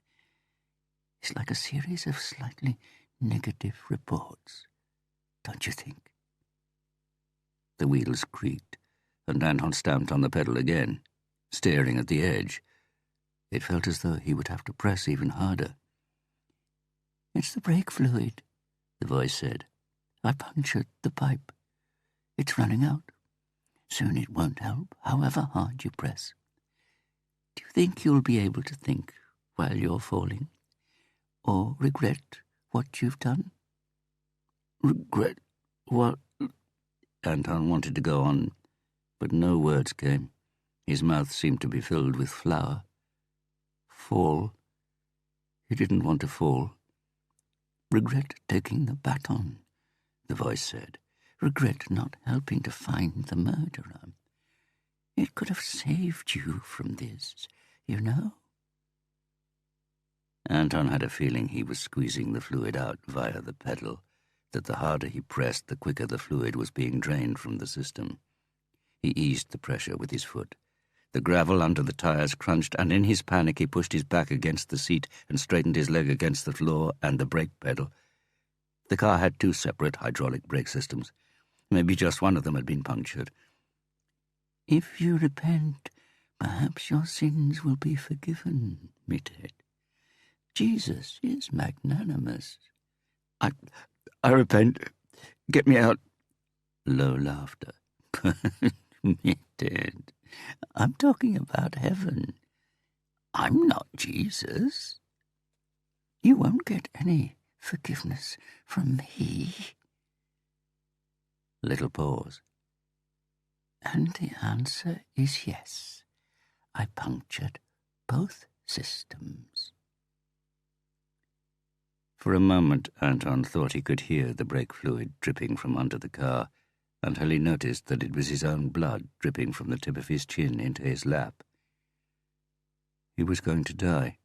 is like a series of slightly negative reports, don't you think?" The wheels creaked, and Anton stamped on the pedal again, staring at the edge. It felt as though he would have to press even harder. "It's the brake fluid," the voice said. "I punctured the pipe. It's running out. Soon it won't help, however hard you press. Do you think you'll be able to think while you're falling? Or regret what you've done?" "Regret what?" Anton wanted to go on, but no words came. His mouth seemed to be filled with flour. Fall. He didn't want to fall. "Regret taking the baton," the voice said. "Regret not helping to find the murderer. It could have saved you from this, you know." Anton had a feeling he was squeezing the fluid out via the pedal, that the harder he pressed, the quicker the fluid was being drained from the system. He eased the pressure with his foot. The gravel under the tires crunched, and in his panic he pushed his back against the seat and straightened his leg against the floor and the brake pedal. The car had 2 separate hydraulic brake systems. Maybe just one of them had been punctured. "If you repent, perhaps your sins will be forgiven, Mitter. Jesus is magnanimous." I repent. Get me out." Low laughter. "Mitter, I'm talking about heaven. I'm not Jesus. You won't get any forgiveness from me." Little pause. "And the answer is yes. I punctured both systems." For a moment, Anton thought he could hear the brake fluid dripping from under the car, until he noticed that it was his own blood dripping from the tip of his chin into his lap. He was going to die.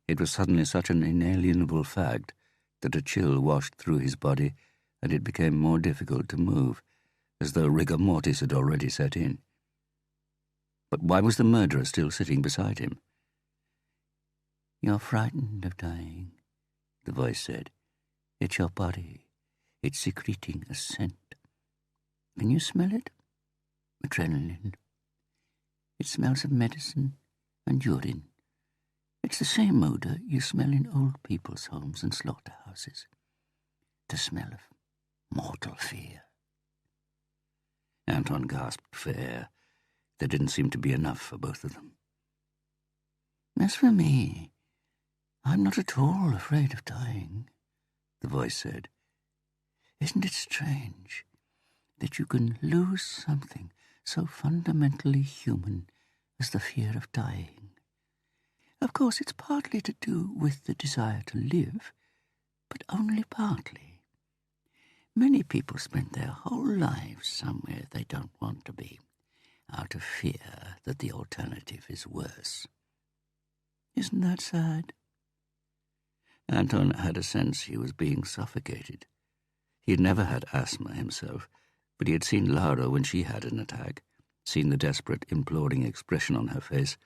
It was suddenly such an inalienable fact that a chill washed through his body, and it became more difficult to move, as though rigor mortis had already set in. But why was the murderer still sitting beside him? "You're frightened of dying," the voice said. "It's your body. It's secreting a scent. Can you smell it? Adrenaline. It smells of medicine and urine. It's the same odor you smell in old people's homes and slaughterhouses. The smell of mortal fear." Anton gasped for air. There didn't seem to be enough for both of them. "As for me, I'm not at all afraid of dying," the voice said. "Isn't it strange that you can lose something so fundamentally human as the fear of dying? Of course, it's partly to do with the desire to live, but only partly. Many people spend their whole lives somewhere they don't want to be, out of fear that the alternative is worse. Isn't that sad? Anton had a sense he was being suffocated. He had never had asthma himself, but he had seen Laura when she had an attack, seen the desperate, imploring expression on her face,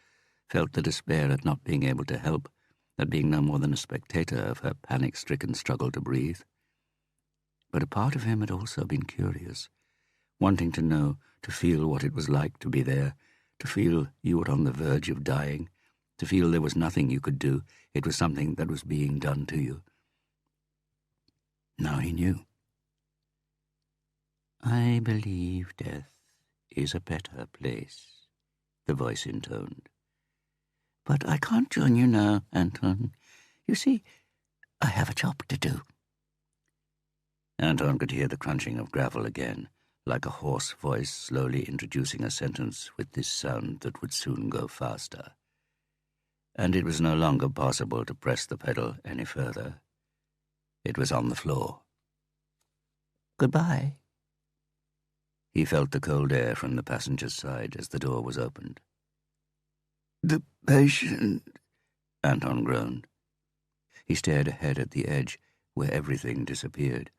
felt the despair at not being able to help, at being no more than a spectator of her panic-stricken struggle to breathe. But a part of him had also been curious, wanting to know, to feel what it was like to be there, to feel you were on the verge of dying, to feel there was nothing you could do, it was something that was being done to you. Now he knew. "I believe death is a better place," the voice intoned. "But I can't join you now, Anton. You see, I have a job to do." Anton could hear the crunching of gravel again, like a hoarse voice slowly introducing a sentence with this sound that would soon go faster. And it was no longer possible to press the pedal any further. It was on the floor. "Goodbye." He felt the cold air from the passenger's side as the door was opened. "The patient," Anton groaned. He stared ahead at the edge, where everything disappeared,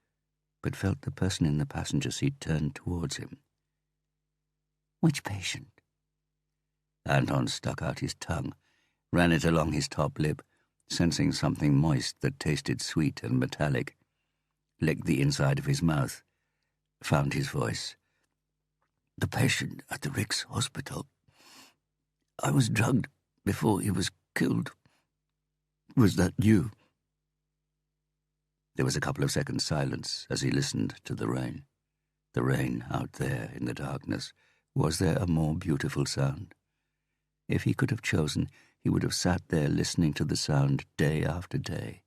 but felt the person in the passenger seat turn towards him. "Which patient?" Anton stuck out his tongue, ran it along his top lip, sensing something moist that tasted sweet and metallic, licked the inside of his mouth, found his voice. "The patient at the Rick's hospital. I was drugged before he was killed. Was that you?" There was a couple of seconds' silence as he listened to the rain. The rain out there in the darkness. Was there a more beautiful sound? If he could have chosen, he would have sat there listening to the sound day after day,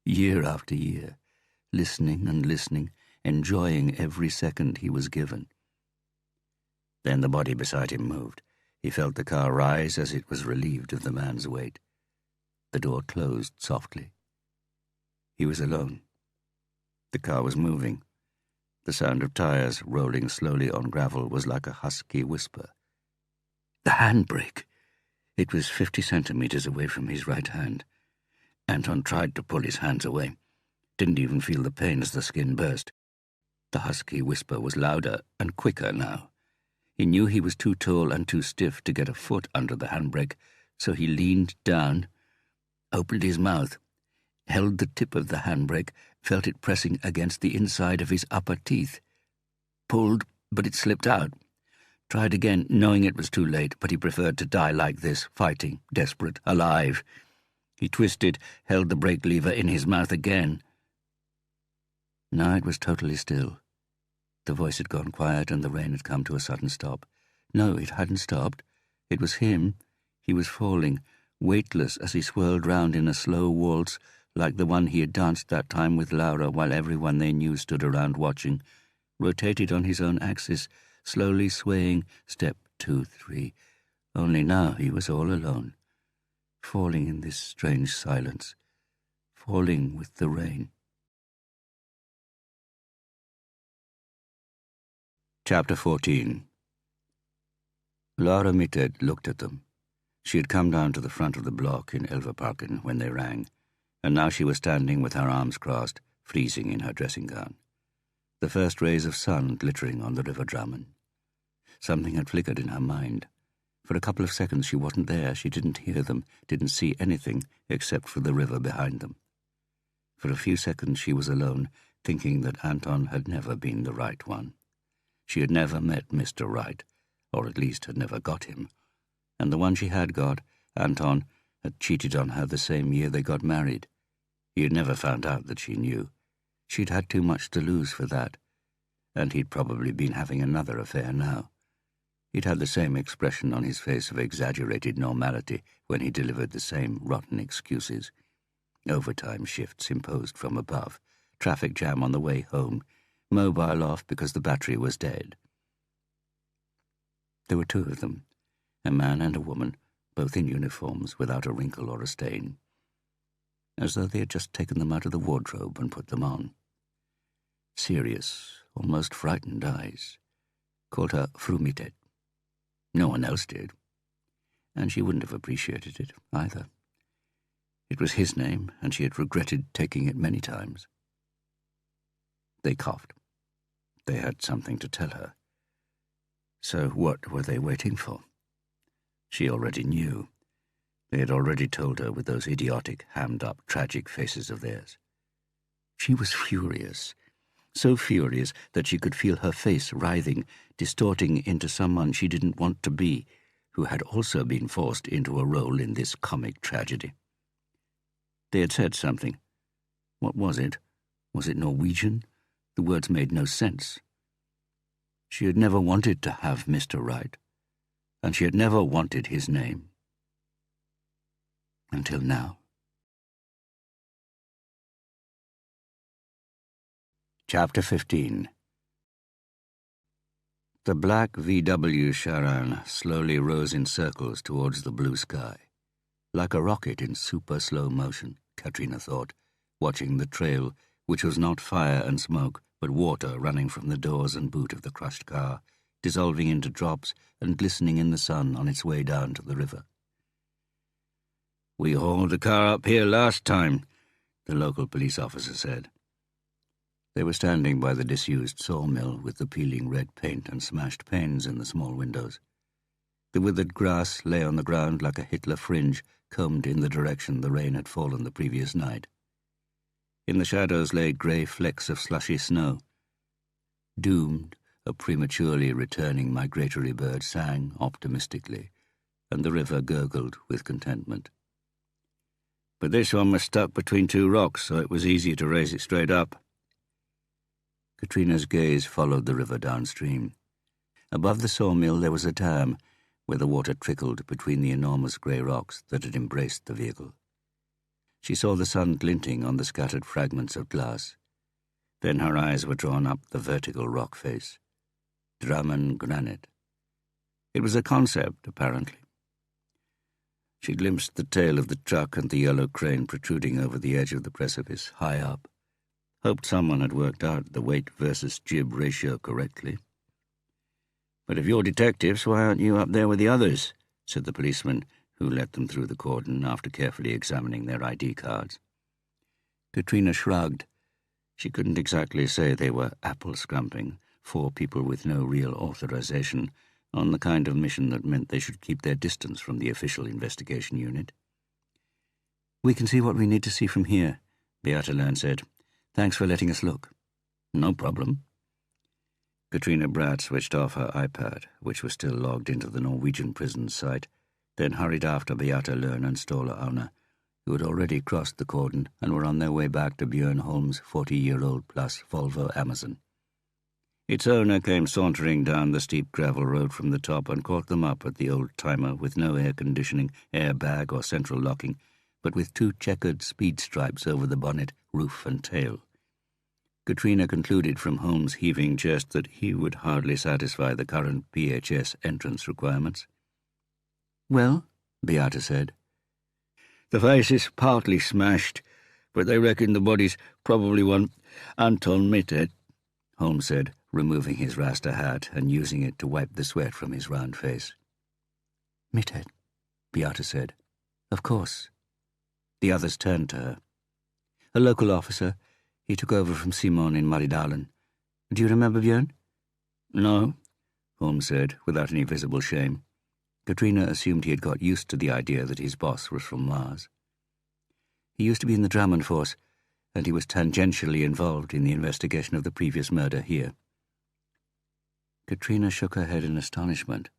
year after year, listening and listening, enjoying every second he was given. Then the body beside him moved. He felt the car rise as it was relieved of the man's weight. The door closed softly. He was alone. The car was moving. The sound of tires rolling slowly on gravel was like a husky whisper. The handbrake! It was 50 centimeters away from his right hand. Anton tried to pull his hands away. Didn't even feel the pain as the skin burst. The husky whisper was louder and quicker now. He knew he was too tall and too stiff to get a foot under the handbrake, so he leaned down, opened his mouth, held the tip of the handbrake, felt it pressing against the inside of his upper teeth. Pulled, but it slipped out. Tried again, knowing it was too late, but he preferred to die like this, fighting, desperate, alive. He twisted, held the brake lever in his mouth again. Now it was totally still. The voice had gone quiet and the rain had come to a sudden stop. No, it hadn't stopped. It was him. He was falling, weightless as he swirled round in a slow waltz, like the one he had danced that time with Laura while everyone they knew stood around watching, rotated on his own axis, slowly swaying, step 2, 3. Only now he was all alone, falling in this strange silence, falling with the rain. Chapter 14. Laura Mitted looked at them. She had come down to the front of the block in Elverparken when they rang, and now she was standing with her arms crossed, freezing in her dressing gown. The first rays of sun glittering on the River Drammen. Something had flickered in her mind. For a couple of seconds she wasn't there, she didn't hear them, didn't see anything except for the river behind them. For a few seconds she was alone, thinking that Anton had never been the right one. She had never met Mr. Right, or at least had never got him. And the one she had got, Anton, had cheated on her the same year they got married. He had never found out that she knew. She'd had too much to lose for that. And he'd probably been having another affair now. He'd had the same expression on his face of exaggerated normality when he delivered the same rotten excuses. Overtime shifts imposed from above, traffic jam on the way home, mobile off because the battery was dead. There were two of them, a man and a woman, both in uniforms without a wrinkle or a stain, as though they had just taken them out of the wardrobe and put them on. Serious, almost frightened eyes called her Fru Mittet. No one else did, and she wouldn't have appreciated it either. It was his name, and she had regretted taking it many times. They coughed. They had something to tell her. So what were they waiting for? She already knew. They had already told her with those idiotic, hammed-up, tragic faces of theirs. She was furious, so furious that she could feel her face writhing, distorting into someone she didn't want to be, who had also been forced into a role in this comic tragedy. They had said something. What was it? Was it Norwegian? The words made no sense. She had never wanted to have Mr. Wright, and she had never wanted his name. Until now. Chapter 15. The black VW Charan slowly rose in circles towards the blue sky. Like a rocket in super slow motion, Katrina thought, watching the trail, which was not fire and smoke, but water running from the doors and boot of the crushed car, dissolving into drops and glistening in the sun on its way down to the river. "We hauled the car up here last time," the local police officer said. They were standing by the disused sawmill with the peeling red paint and smashed panes in the small windows. The withered grass lay on the ground like a Hitler fringe combed in the direction the rain had fallen the previous night. In the shadows lay grey flecks of slushy snow. Doomed, a prematurely returning migratory bird sang optimistically, and the river gurgled with contentment. But this one was stuck between two rocks, so it was easier to raise it straight up. Katrina's gaze followed the river downstream. Above the sawmill there was a dam, where the water trickled between the enormous grey rocks that had embraced the vehicle. She saw the sun glinting on the scattered fragments of glass. Then her eyes were drawn up the vertical rock face. Drammen granite. It was a concept, apparently. She glimpsed the tail of the truck and the yellow crane protruding over the edge of the precipice, high up. Hoped someone had worked out the weight versus jib ratio correctly. "But if you're detectives, why aren't you up there with the others?" said the policeman, who let them through the cordon after carefully examining their ID cards. Katrina shrugged. She couldn't exactly say they were apple-scrumping, 4 people with no real authorization, on the kind of mission that meant they should keep their distance from the official investigation unit. "We can see what we need to see from here," Beata Lern said. "Thanks for letting us look." "No problem." Katrina Bratt switched off her iPad, which was still logged into the Norwegian prison site, then hurried after Beata Lern and Ståle Aune, who had already crossed the cordon and were on their way back to Björn Holm's 40-year-old-plus Volvo Amazon. Its owner came sauntering down the steep gravel road from the top and caught them up at the old-timer with no air conditioning, airbag or central locking, but with 2 checkered speed stripes over the bonnet, roof and tail. Katrina concluded from Holmes' heaving chest that he would hardly satisfy the current PHS entrance requirements. "Well?" Beata said. "The face is partly smashed, but they reckon the body's probably one Anton Mittet," Holmes said, removing his rasta hat and using it to wipe the sweat from his round face. "Mittet," Beata said. "Of course." The others turned to her. "A local officer. He took over from Simon in Maridalen. Do you remember Björn?" "No," Holmes said, without any visible shame. Katrina assumed he had got used to the idea that his boss was from Mars. "He used to be in the Drammen force, and he was tangentially involved in the investigation of the previous murder here." Katrina shook her head in astonishment.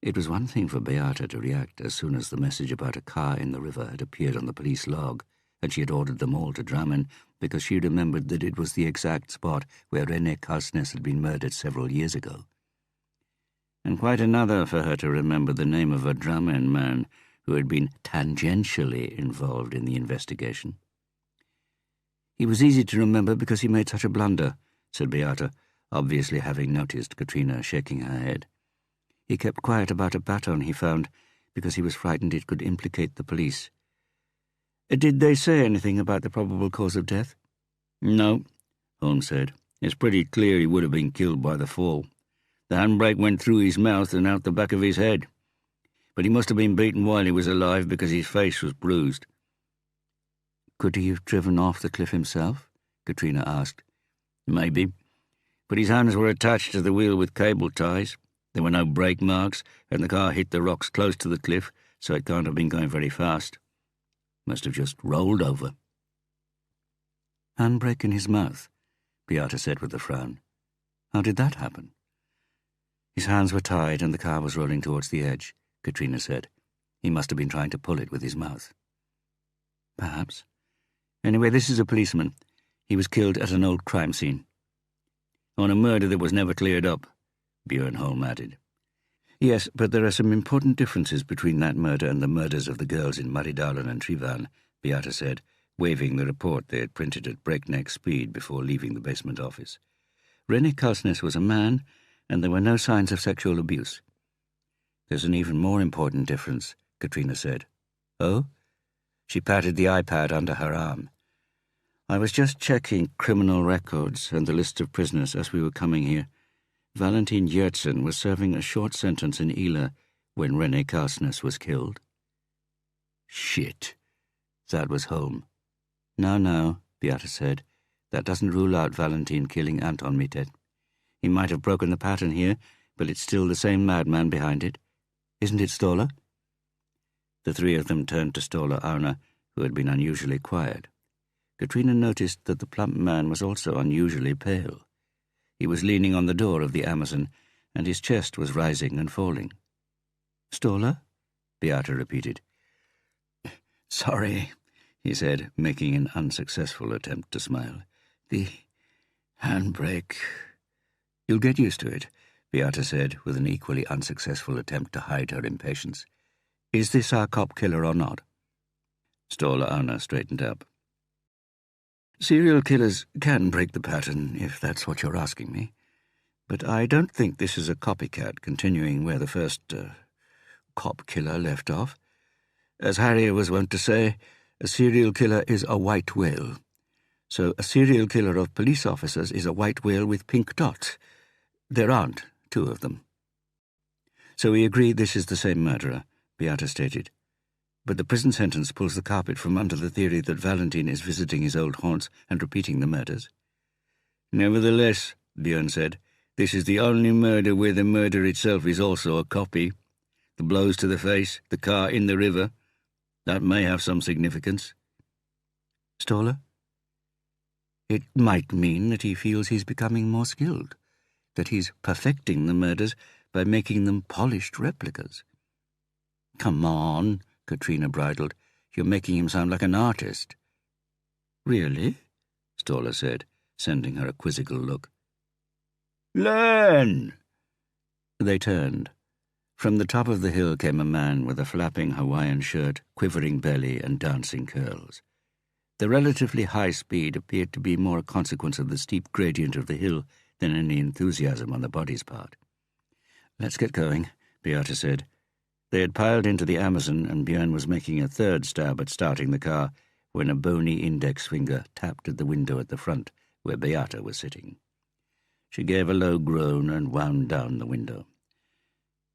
It was one thing for Beata to react as soon as the message about a car in the river had appeared on the police log, and she had ordered them all to Drammen because she remembered that it was the exact spot where René Kalsnes had been murdered several years ago. And quite another for her to remember the name of a Drammen man who had been tangentially involved in the investigation. "He was easy to remember because he made such a blunder," said Beata, obviously having noticed Katrina shaking her head. "He kept quiet about a baton he found, because he was frightened it could implicate the police. Did they say anything about the probable cause of death? No, Holmes said. It's pretty clear he would have been killed by the fall. The handbrake went through his mouth and out the back of his head. But he must have been beaten while he was alive because his face was bruised. Could he have driven off the cliff himself? Katrina asked. Maybe. But his hands were attached to the wheel with cable ties. There were no brake marks, and the car hit the rocks close to the cliff, so it can't have been going very fast. Must have just rolled over. Handbrake in his mouth, Beata said with a frown. How did that happen? His hands were tied and the car was rolling towards the edge, Katrina said. He must have been trying to pull it with his mouth. Perhaps. Anyway, this is a policeman. He was killed at an old crime scene. On a murder that was never cleared up, Björn Holm added. Yes, but there are some important differences between that murder and the murders of the girls in Maridalen and Trivan, Beata said, waving the report they had printed at breakneck speed before leaving the basement office. René Kalsnes was a man, and there were no signs of sexual abuse. There's an even more important difference, Katrina said. Oh? She patted the iPad under her arm. I was just checking criminal records and the list of prisoners as we were coming here. Valentin Yertsen was serving a short sentence in Ila when René Kalsnes was killed. Shit. That was Holm. No, Beata said. That doesn't rule out Valentin killing Anton Mittet. He might have broken the pattern here, but it's still the same madman behind it. Isn't it, Ståle? The three of them turned to Ståle Arna, who had been unusually quiet. Katrina noticed that the plump man was also unusually pale. He was leaning on the door of the Amazon, and his chest was rising and falling. Ståle? Beata repeated. Sorry, he said, making an unsuccessful attempt to smile. The handbrake. You'll get used to it, Beata said, with an equally unsuccessful attempt to hide her impatience. Is this our cop killer or not? Ståle Arna straightened up. Serial killers can break the pattern, if that's what you're asking me. But I don't think this is a copycat continuing where the first cop killer left off. As Harry was wont to say, a serial killer is a white whale. So a serial killer of police officers is a white whale with pink dots. There aren't two of them. So we agree this is the same murderer, Beata stated. But the prison sentence pulls the carpet from under the theory that Valentin is visiting his old haunts and repeating the murders. Nevertheless, Björn said, this is the only murder where the murder itself is also a copy. The blows to the face, the car in the river. That may have some significance. Ståle? It might mean that he feels he's becoming more skilled, that he's perfecting the murders by making them polished replicas. Come on, Katrina bridled. You're making him sound like an artist. Really? Ståle said, sending her a quizzical look. Learn! They turned. From the top of the hill came a man with a flapping Hawaiian shirt, quivering belly, and dancing curls. The relatively high speed appeared to be more a consequence of the steep gradient of the hill than any enthusiasm on the body's part. Let's get going, Beata said. They had piled into the Amazon, and Björn was making a third stab at starting the car when a bony index finger tapped at the window at the front, where Beata was sitting. She gave a low groan and wound down the window.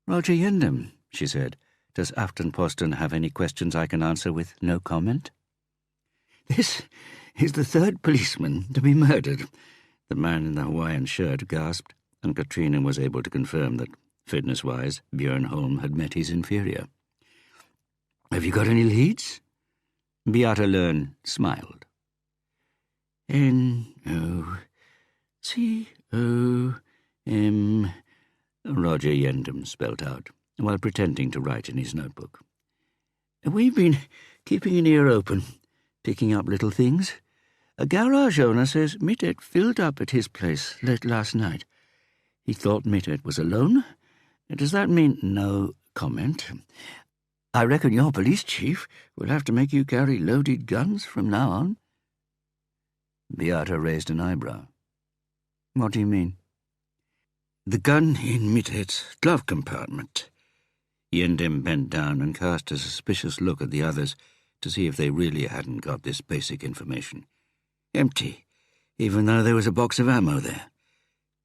Roger Yendom, she said. Does Aftenposten have any questions I can answer with no comment? This is the third policeman to be murdered, the man in the Hawaiian shirt gasped, and Katrina was able to confirm that, fitness-wise, Björn Holm had met his inferior. Have you got any leads? Beata Lern smiled. N-O-C-O-M, Roger Yendom spelt out, while pretending to write in his notebook. We've been keeping an ear open, picking up little things. A garage owner says Mittet filled up at his place late last night. He thought Mittet was alone. Does that mean no comment? I reckon your police chief will have to make you carry loaded guns from now on. Beata raised an eyebrow. What do you mean? The gun in Mittet's glove compartment. Yendem bent down and cast a suspicious look at the others to see if they really hadn't got this basic information. Empty, even though there was a box of ammo there.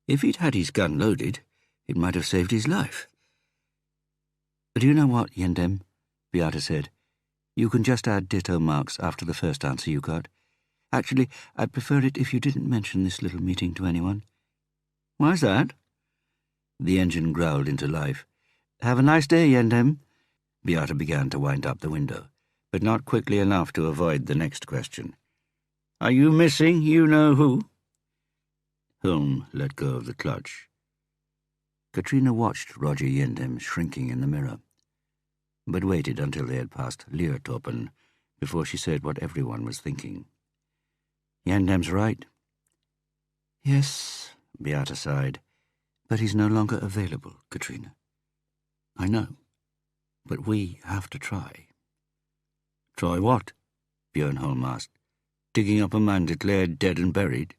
If he'd had his gun loaded, it might have saved his life. "Do you know what, Yendem?" Beata said. "You can just add ditto marks after the first answer you got. Actually, I'd prefer it if you didn't mention this little meeting to anyone." "Why's that?" The engine growled into life. "Have a nice day, Yendem." Beata began to wind up the window, but not quickly enough to avoid the next question. "Are you missing you-know-who?" Hulme let go of the clutch. Katrina watched Roger Yendem shrinking in the mirror, but waited until they had passed Leertoppen before she said what everyone was thinking. "Yendem's right." "Yes," Beata sighed, "but he's no longer available, Katrina." "I know, but we have to try." "Try what?" Björn Holm asked. "Digging up a man declared dead and buried?"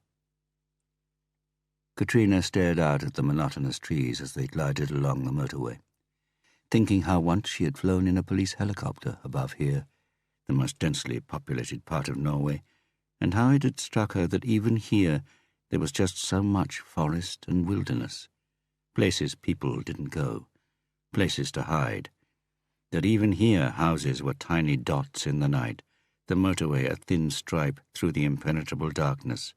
Katrina stared out at the monotonous trees as they glided along the motorway, thinking how once she had flown in a police helicopter above here, the most densely populated part of Norway, and how it had struck her that even here there was just so much forest and wilderness, places people didn't go, places to hide, that even here houses were tiny dots in the night, the motorway a thin stripe through the impenetrable darkness,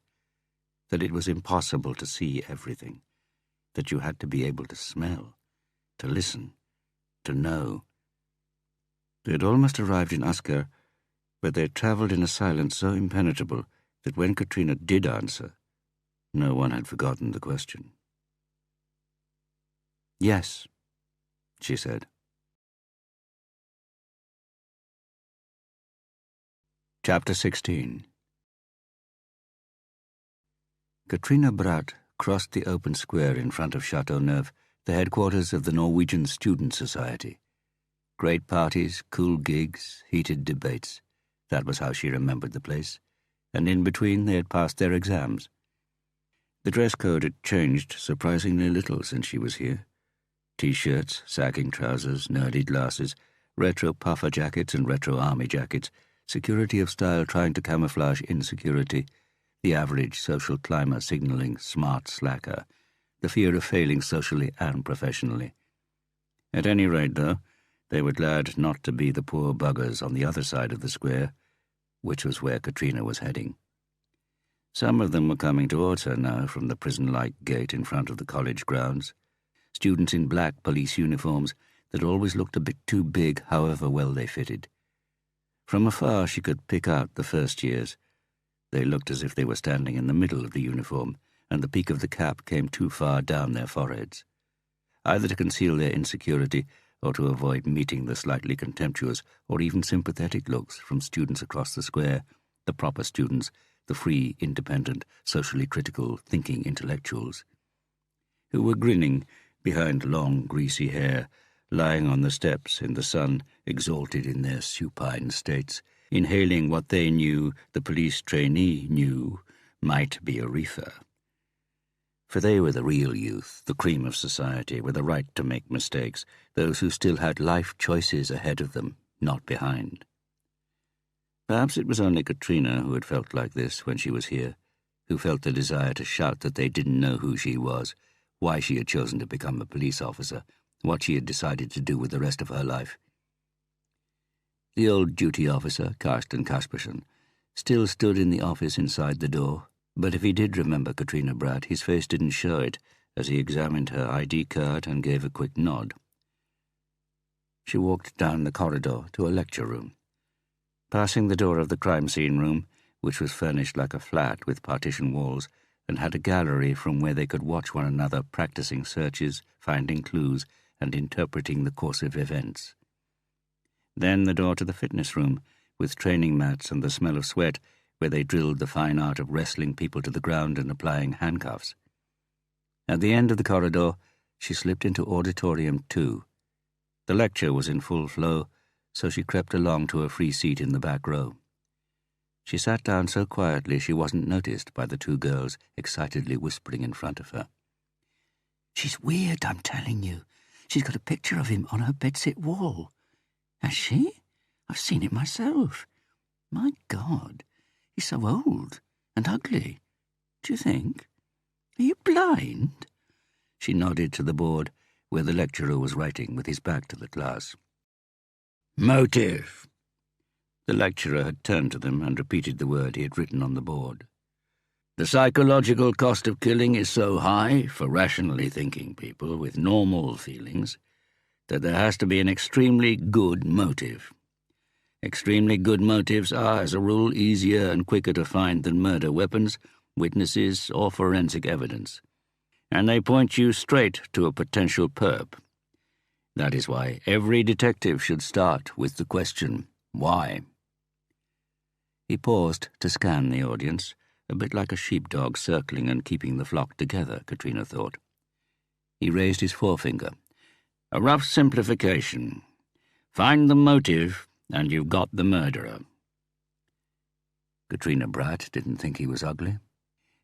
that it was impossible to see everything, that you had to be able to smell, to listen, to know. They had almost arrived in Asker, but they had travelled in a silence so impenetrable that when Katrina did answer, no one had forgotten the question. "Yes," she said. Chapter 16. Katrina Bratt crossed the open square in front of Châteauneuf, the headquarters of the Norwegian Student Society. Great parties, cool gigs, heated debates. That was how she remembered the place, and in between they had passed their exams. The dress code had changed surprisingly little since she was here. T-shirts, sagging trousers, nerdy glasses, retro puffer jackets and retro army jackets, security of style trying to camouflage insecurity, the average social climber signalling smart slacker, the fear of failing socially and professionally. At any rate, though, they were glad not to be the poor buggers on the other side of the square, which was where Katrina was heading. Some of them were coming towards her now from the prison-like gate in front of the college grounds, students in black police uniforms that always looked a bit too big however well they fitted. From afar she could pick out the first years. They looked as if they were standing in the middle of the uniform, and the peak of the cap came too far down their foreheads, either to conceal their insecurity or to avoid meeting the slightly contemptuous or even sympathetic looks from students across the square, the proper students, the free, independent, socially critical, thinking intellectuals, who were grinning behind long, greasy hair, lying on the steps in the sun, exalted in their supine states, inhaling what they knew the police trainee knew might be a reefer. For they were the real youth, the cream of society, with a right to make mistakes, those who still had life choices ahead of them, not behind. Perhaps it was only Katrina who had felt like this when she was here, who felt the desire to shout that they didn't know who she was, why she had chosen to become a police officer, what she had decided to do with the rest of her life. The old duty officer, Karsten Kaspersen, still stood in the office inside the door, but if he did remember Katrina Bratt, his face didn't show it as he examined her ID card and gave a quick nod. She walked down the corridor to a lecture room. Passing the door of the crime scene room, which was furnished like a flat with partition walls, and had a gallery from where they could watch one another practicing searches, finding clues, and interpreting the course of events. Then the door to the fitness room, with training mats and the smell of sweat, where they drilled the fine art of wrestling people to the ground and applying handcuffs. At the end of the corridor, she slipped into Auditorium 2. The lecture was in full flow, so she crept along to a free seat in the back row. She sat down so quietly she wasn't noticed by the two girls excitedly whispering in front of her. "She's weird, I'm telling you. She's got a picture of him on her bedsit wall. Has she? I've seen it myself. My God, he's so old and ugly. Do you think? Are you blind? She nodded to the board where the lecturer was writing with his back to the class. Motive. The lecturer had turned to them and repeated the word he had written on the board. The psychological cost of killing is so high for rationally thinking people with normal feelings that there has to be an extremely good motive. Extremely good motives are, as a rule, easier and quicker to find than murder weapons, witnesses, or forensic evidence, and they point you straight to a potential perp. That is why every detective should start with the question, why? He paused to scan the audience, a bit like a sheepdog circling and keeping the flock together, Katrina thought. He raised his forefinger. A rough simplification. Find the motive, and you've got the murderer. Katrina Bratt didn't think he was ugly.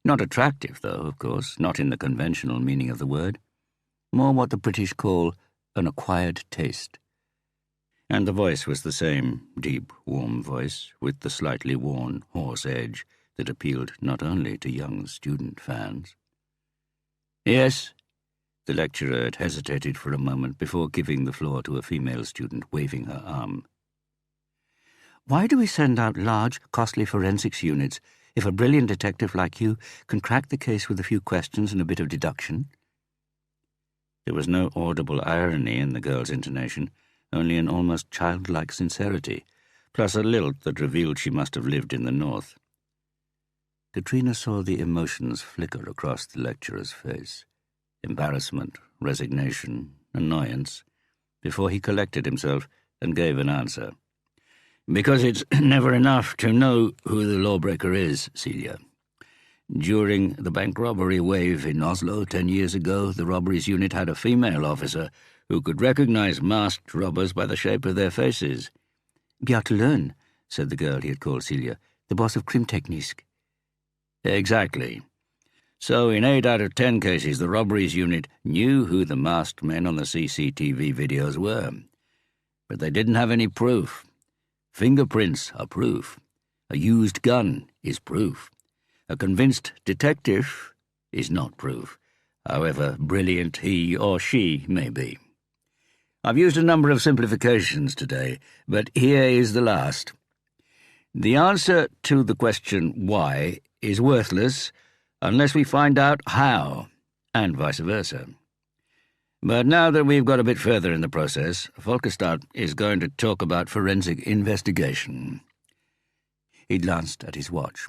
Not attractive, though, of course, not in the conventional meaning of the word. More what the British call an acquired taste. And the voice was the same deep, warm voice, with the slightly worn, hoarse edge that appealed not only to young student fans. Yes, the lecturer had hesitated for a moment before giving the floor to a female student waving her arm. Why do we send out large, costly forensics units if a brilliant detective like you can crack the case with a few questions and a bit of deduction? There was no audible irony in the girl's intonation, only an almost childlike sincerity, plus a lilt that revealed she must have lived in the north. Katrina saw the emotions flicker across the lecturer's face. Embarrassment, resignation, annoyance, before he collected himself and gave an answer. Because it's never enough to know who the lawbreaker is, Celia. During the bank robbery wave in Oslo 10 years ago, the robberies unit had a female officer who could recognize masked robbers by the shape of their faces. Bjarte Løn, said the girl he had called Celia, the boss of Krimteknisk. Exactly. So in 8 out of 10 cases, the robberies unit knew who the masked men on the CCTV videos were. But they didn't have any proof. Fingerprints are proof. A used gun is proof. A convinced detective is not proof, however brilliant he or she may be. I've used a number of simplifications today, but here is the last. The answer to the question why is worthless unless we find out how, and vice versa. But now that we've got a bit further in the process, Folkestad is going to talk about forensic investigation. He glanced at his watch.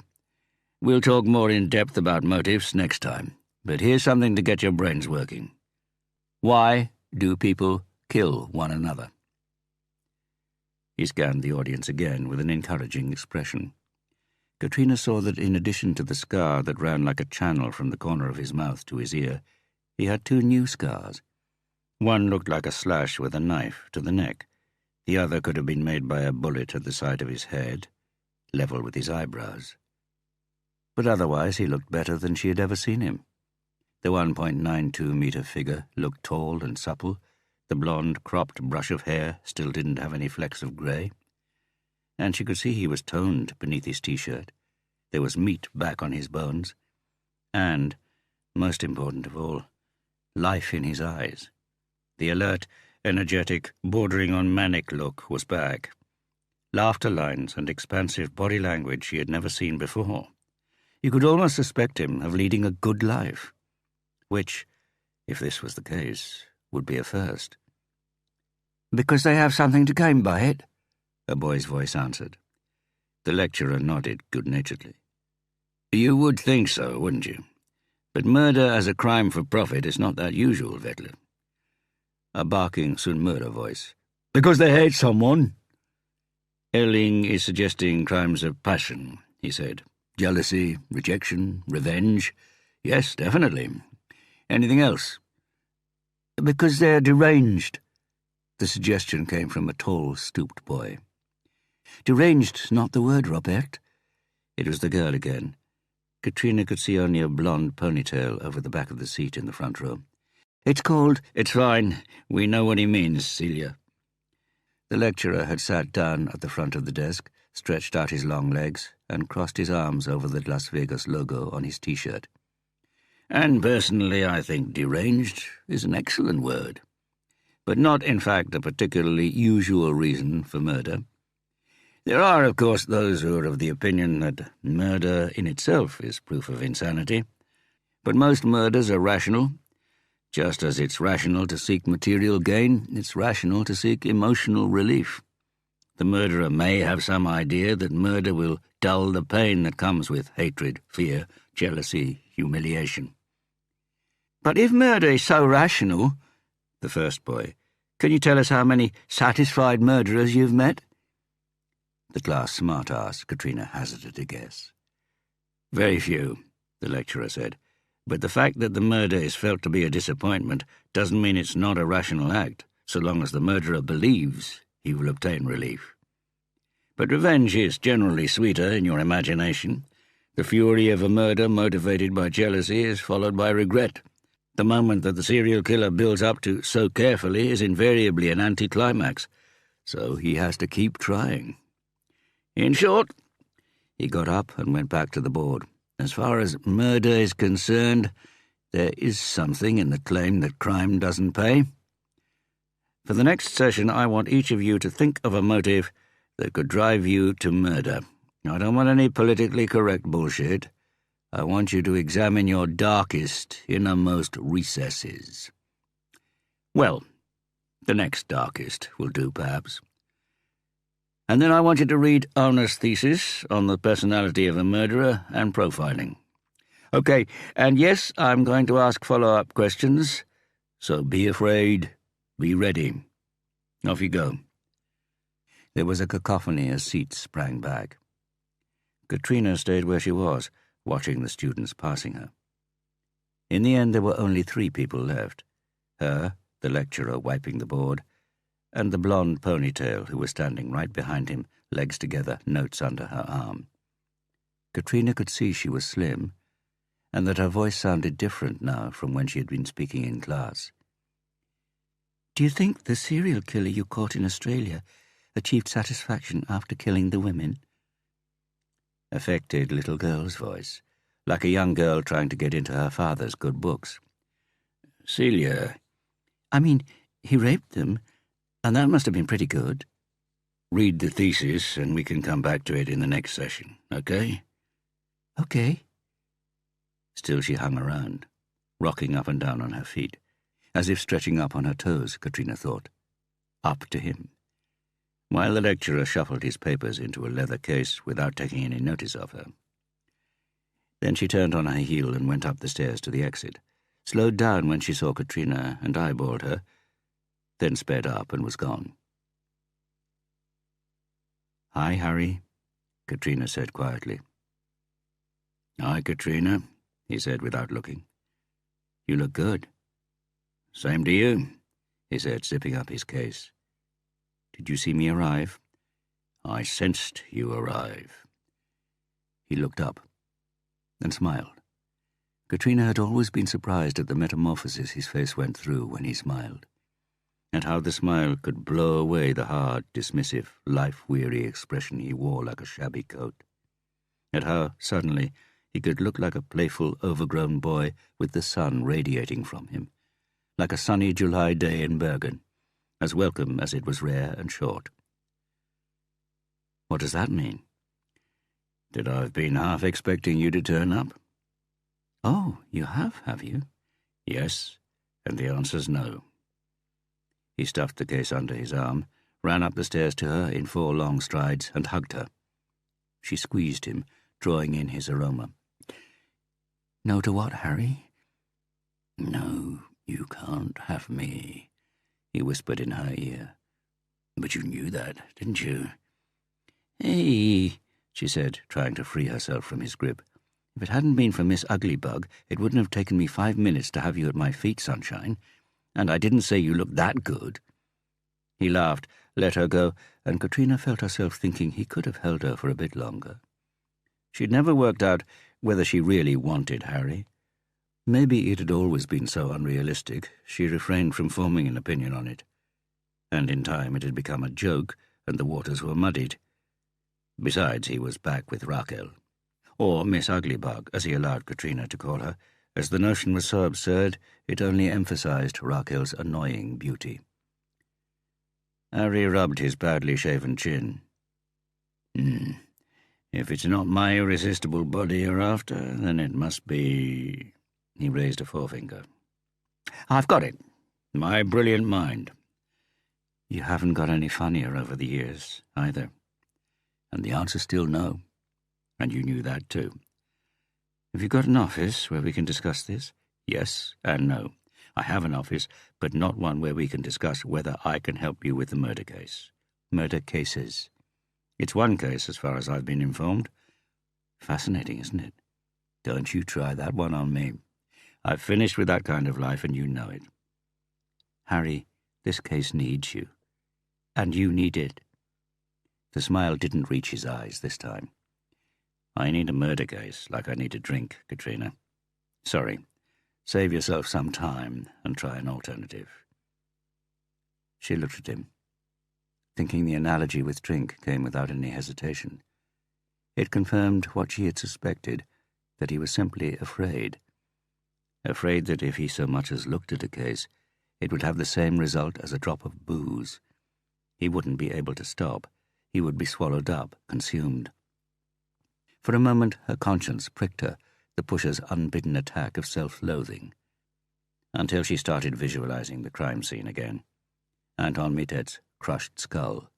We'll talk more in depth about motives next time, but here's something to get your brains working. Why do people kill one another? He scanned the audience again with an encouraging expression. Katrina saw that in addition to the scar that ran like a channel from the corner of his mouth to his ear, he had 2 new scars. One looked like a slash with a knife to the neck. The other could have been made by a bullet at the side of his head, level with his eyebrows. But otherwise he looked better than she had ever seen him. The 1.92-meter figure looked tall and supple. The blonde, cropped brush of hair still didn't have any flecks of grey. And she could see he was toned beneath his T-shirt. There was meat back on his bones. And, most important of all, life in his eyes. The alert, energetic, bordering on manic look was back. Laughter lines and expansive body language she had never seen before. You could almost suspect him of leading a good life, which, if this was the case, would be a first. Because they have something to gain by it, a boy's voice answered. The lecturer nodded good-naturedly. You would think so, wouldn't you? But murder as a crime for profit is not that usual, Vettler. A barking Sunmura voice. Because they hate someone. Erling is suggesting crimes of passion, he said. Jealousy, rejection, revenge. Yes, definitely. Anything else? Because they're deranged. The suggestion came from a tall, stooped boy. Deranged's not the word, Robert. It was the girl again. Katrina could see only a blonde ponytail over the back of the seat in the front row. It's called... It's fine. We know what he means, Celia. The lecturer had sat down at the front of the desk, stretched out his long legs, and crossed his arms over the Las Vegas logo on his T-shirt. And personally, I think deranged is an excellent word, but not, in fact, a particularly usual reason for murder. There are, of course, those who are of the opinion that murder in itself is proof of insanity, but most murders are rational. Just as it's rational to seek material gain, it's rational to seek emotional relief. The murderer may have some idea that murder will dull the pain that comes with hatred, fear, jealousy, humiliation. But if murder is so rational, the first boy, can you tell us how many satisfied murderers you've met? The class smart-ass, Katrina hazarded a guess. Very few, the lecturer said. But the fact that the murder is felt to be a disappointment doesn't mean it's not a rational act, so long as the murderer believes he will obtain relief. But revenge is generally sweeter in your imagination. The fury of a murder motivated by jealousy is followed by regret. The moment that the serial killer builds up to so carefully is invariably an anticlimax, so he has to keep trying. In short, he got up and went back to the board. As far as murder is concerned, there is something in the claim that crime doesn't pay. For the next session, I want each of you to think of a motive that could drive you to murder. I don't want any politically correct bullshit. I want you to examine your darkest, innermost recesses. Well, the next darkest will do, perhaps. And then I want you to read Arna's thesis on the personality of a murderer and profiling. Okay, and yes, I'm going to ask follow-up questions, so be afraid, be ready. Off you go. There was a cacophony as seats sprang back. Katrina stayed where she was, watching the students passing her. In the end, there were only 3 people left. Her, the lecturer wiping the board, and the blonde ponytail who was standing right behind him, legs together, notes under her arm. Katrina could see she was slim, and that her voice sounded different now from when she had been speaking in class. "Do you think the serial killer you caught in Australia achieved satisfaction after killing the women?" Affected little girl's voice, like a young girl trying to get into her father's good books. "Celia..." "I mean, he raped them, and that must have been pretty good." "Read the thesis, and we can come back to it in the next session, okay?" "Okay." Still she hung around, rocking up and down on her feet, as if stretching up on her toes, Katrina thought. Up to him. While the lecturer shuffled his papers into a leather case without taking any notice of her. Then she turned on her heel and went up the stairs to the exit, slowed down when she saw Katrina and eyeballed her, then sped up and was gone. "Hi, Harry," Katrina said quietly. "Hi, Katrina," he said without looking. "You look good." "Same to you," he said, zipping up his case. "Did you see me arrive?" "I sensed you arrive." He looked up and smiled. Katrina had always been surprised at the metamorphosis his face went through when he smiled, and how the smile could blow away the hard, dismissive, life-weary expression he wore like a shabby coat, and how, suddenly, he could look like a playful, overgrown boy with the sun radiating from him, like a sunny July day in Bergen, as welcome as it was rare and short. "What does that mean?" "That I've been half expecting you to turn up." "Oh, you have you?" "Yes, and the answer's no." He stuffed the case under his arm, ran up the stairs to her in 4 long strides, and hugged her. She squeezed him, drawing in his aroma. "No to what, Harry?" "No, you can't have me," he whispered in her ear. "But you knew that, didn't you?" "Hey," she said, trying to free herself from his grip. "If it hadn't been for Miss Uglybug, it wouldn't have taken me 5 minutes to have you at my feet, sunshine. And I didn't say you looked that good." He laughed, let her go, and Katrina felt herself thinking he could have held her for a bit longer. She'd never worked out whether she really wanted Harry, Maybe it had always been so unrealistic, she refrained from forming an opinion on it. And in time it had become a joke, and the waters were muddied. Besides, he was back with Raquel, or Miss Uglybug, as he allowed Katrina to call her, as the notion was so absurd it only emphasized Raquel's annoying beauty. Harry rubbed his badly shaven chin. If it's not my irresistible body you're after, then it must be... He raised a forefinger. I've got it. My brilliant mind. You haven't got any funnier over the years, either. And the answer's still no. And you knew that too. Have you got an office where we can discuss this? Yes and no. I have an office, but not one where we can discuss whether I can help you with the murder case. Murder cases. It's one case, as far as I've been informed. Fascinating, isn't it? Don't you try that one on me. I've finished with that kind of life, and you know it. Harry, this case needs you. And you need it. The smile didn't reach his eyes this time. I need a murder case, like I need a drink, Katrina. Sorry. Save yourself some time and try an alternative. She looked at him, thinking the analogy with drink came without any hesitation. It confirmed what she had suspected, that he was simply afraid. Afraid that if he so much as looked at a case, it would have the same result as a drop of booze. He wouldn't be able to stop. He would be swallowed up, consumed. For a moment her conscience pricked her, the pusher's unbidden attack of self-loathing, until she started visualizing the crime scene again. Anton Mittet's crushed skull.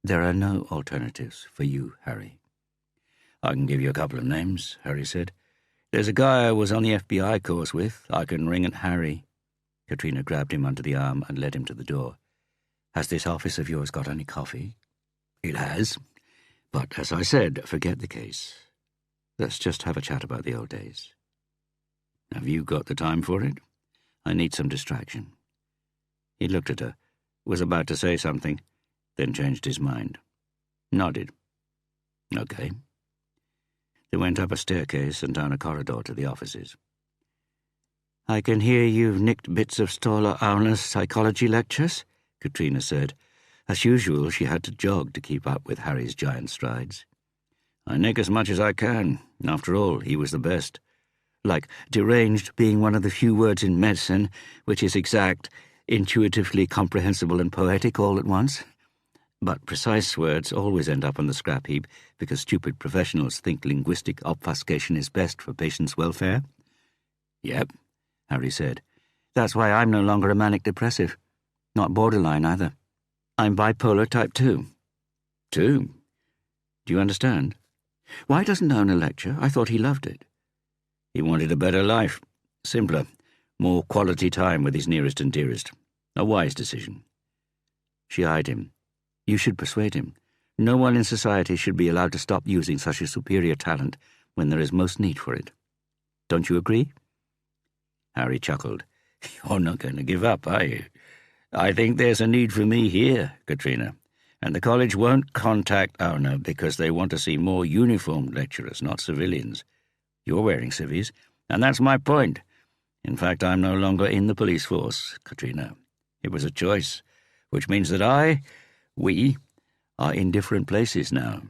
There are no alternatives for you, Harry. I can give you a couple of names, Harry said. There's a guy I was on the FBI course with. I can ring at Harry. Katrina grabbed him under the arm and led him to the door. Has this office of yours got any coffee? It has. But, as I said, forget the case. Let's just have a chat about the old days. Have you got the time for it? I need some distraction. He looked at her, was about to say something, then changed his mind. Nodded. Okay. They went up a staircase and down a corridor to the offices. I can hear you've nicked bits of Stoller Auner's psychology lectures, Katrina said. As usual, she had to jog to keep up with Harry's giant strides. I nick as much as I can. After all, he was the best. Like deranged being one of the few words in medicine which is exact, intuitively comprehensible and poetic all at once. But precise words always end up on the scrap heap because stupid professionals think linguistic obfuscation is best for patients' welfare. Yep, Harry said. That's why I'm no longer a manic-depressive. Not borderline, either. I'm bipolar type 2. 2? Do you understand? Why doesn't Auner lecture? I thought he loved it. He wanted a better life. Simpler. More quality time with his nearest and dearest. A wise decision. She eyed him. You should persuade him. No one in society should be allowed to stop using such a superior talent when there is most need for it. Don't you agree? Harry chuckled. You're not going to give up, are you? I think there's a need for me here, Katrina, and the college won't contact Auner because they want to see more uniformed lecturers, not civilians. You're wearing civvies, and that's my point. In fact, I'm no longer in the police force, Katrina. It was a choice, which means that we, are in different places now.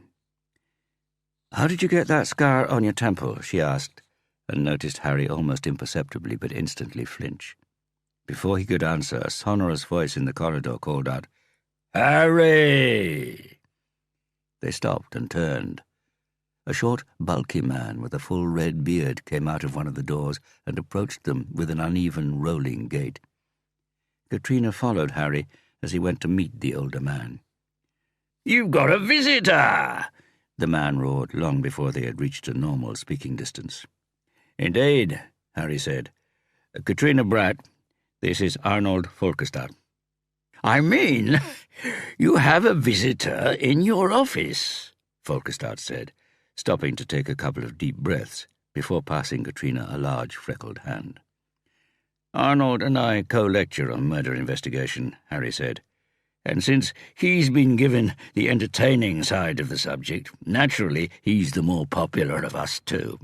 How did you get that scar on your temple? She asked, and noticed Harry almost imperceptibly but instantly flinch. Before he could answer, a sonorous voice in the corridor called out, Harry! They stopped and turned. A short, bulky man with a full red beard came out of one of the doors and approached them with an uneven, rolling gait. Katrina followed Harry as he went to meet the older man. You've got a visitor! The man roared long before they had reached a normal speaking distance. Indeed, Harry said. Katrina Bratt, this is Arnold Folkestad. I mean, you have a visitor in your office, Folkestad said, stopping to take a couple of deep breaths before passing Katrina a large freckled hand. Arnold and I co-lecture on murder investigation, Harry said, and since he's been given the entertaining side of the subject, naturally he's the more popular of us two.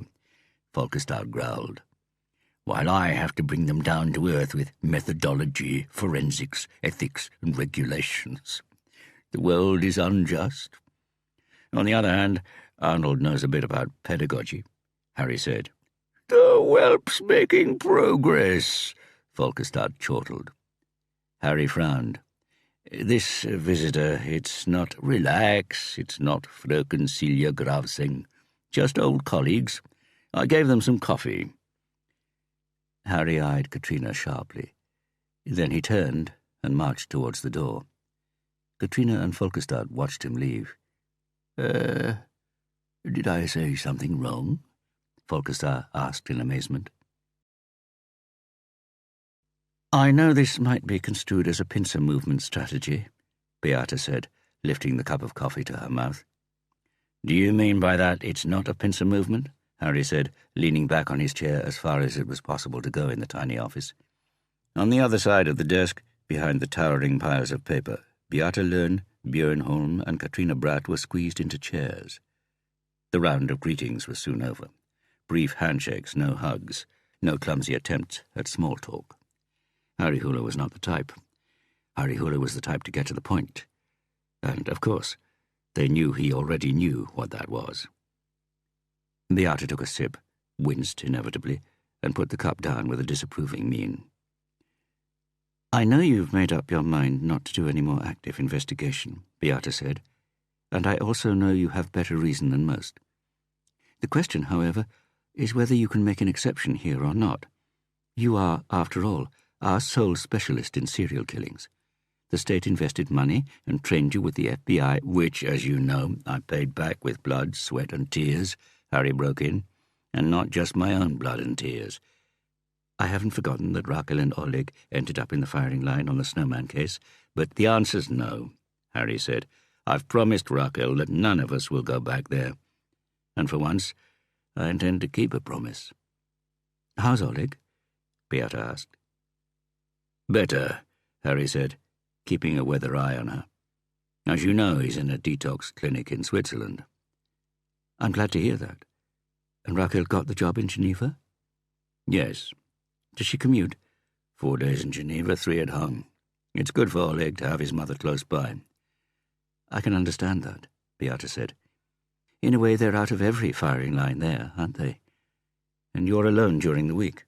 Folkestad growled, "while I have to bring them down to earth with methodology, forensics, ethics, and regulations. The world is unjust." "On the other hand, Arnold knows a bit about pedagogy," Harry said. "The whelp's making progress," Folkestad chortled. Harry frowned. "This visitor, it's not relax, it's not Fröken Celia Gravsing, just old colleagues. I gave them some coffee." Harry eyed Katrina sharply. Then he turned and marched towards the door. Katrina and Folkestad watched him leave. Did I say something wrong?" Folkestad asked in amazement. "I know this might be construed as a pincer movement strategy," Beata said, lifting the cup of coffee to her mouth. "Do you mean by that it's not a pincer movement?" Harry said, leaning back on his chair as far as it was possible to go in the tiny office. On the other side of the desk, behind the towering piles of paper, Beata Lern, Björn Holm, and Katrina Bratt were squeezed into chairs. The round of greetings was soon over. Brief handshakes, no hugs, no clumsy attempts at small talk. Harry Hooler was not the type. Harry Hooler was the type to get to the point. And, of course, they knew he already knew what that was. Beata took a sip, winced inevitably, and put the cup down with a disapproving mien. "I know you've made up your mind not to do any more active investigation," Beata said, "and I also know you have better reason than most. The question, however, is whether you can make an exception here or not. You are, after all, our sole specialist in serial killings. The state invested money and trained you with the FBI, which, as you know, I paid back with blood, sweat, and tears," Harry broke in, "and not just my own blood and tears. I haven't forgotten that Raquel and Oleg ended up in the firing line on the Snowman case, but the answer's no," Harry said. "I've promised Raquel that none of us will go back there. And for once, I intend to keep a promise." "How's Oleg?" Beata asked. "Better," Harry said, keeping a weather eye on her. "As you know, he's in a detox clinic in Switzerland." "I'm glad to hear that. And Raquel got the job in Geneva?" "Yes." "Does she commute?" 4 days in Geneva, 3 at home. It's good for Oleg to have his mother close by." "I can understand that," Beata said. "In a way, they're out of every firing line there, aren't they? And you're alone during the week.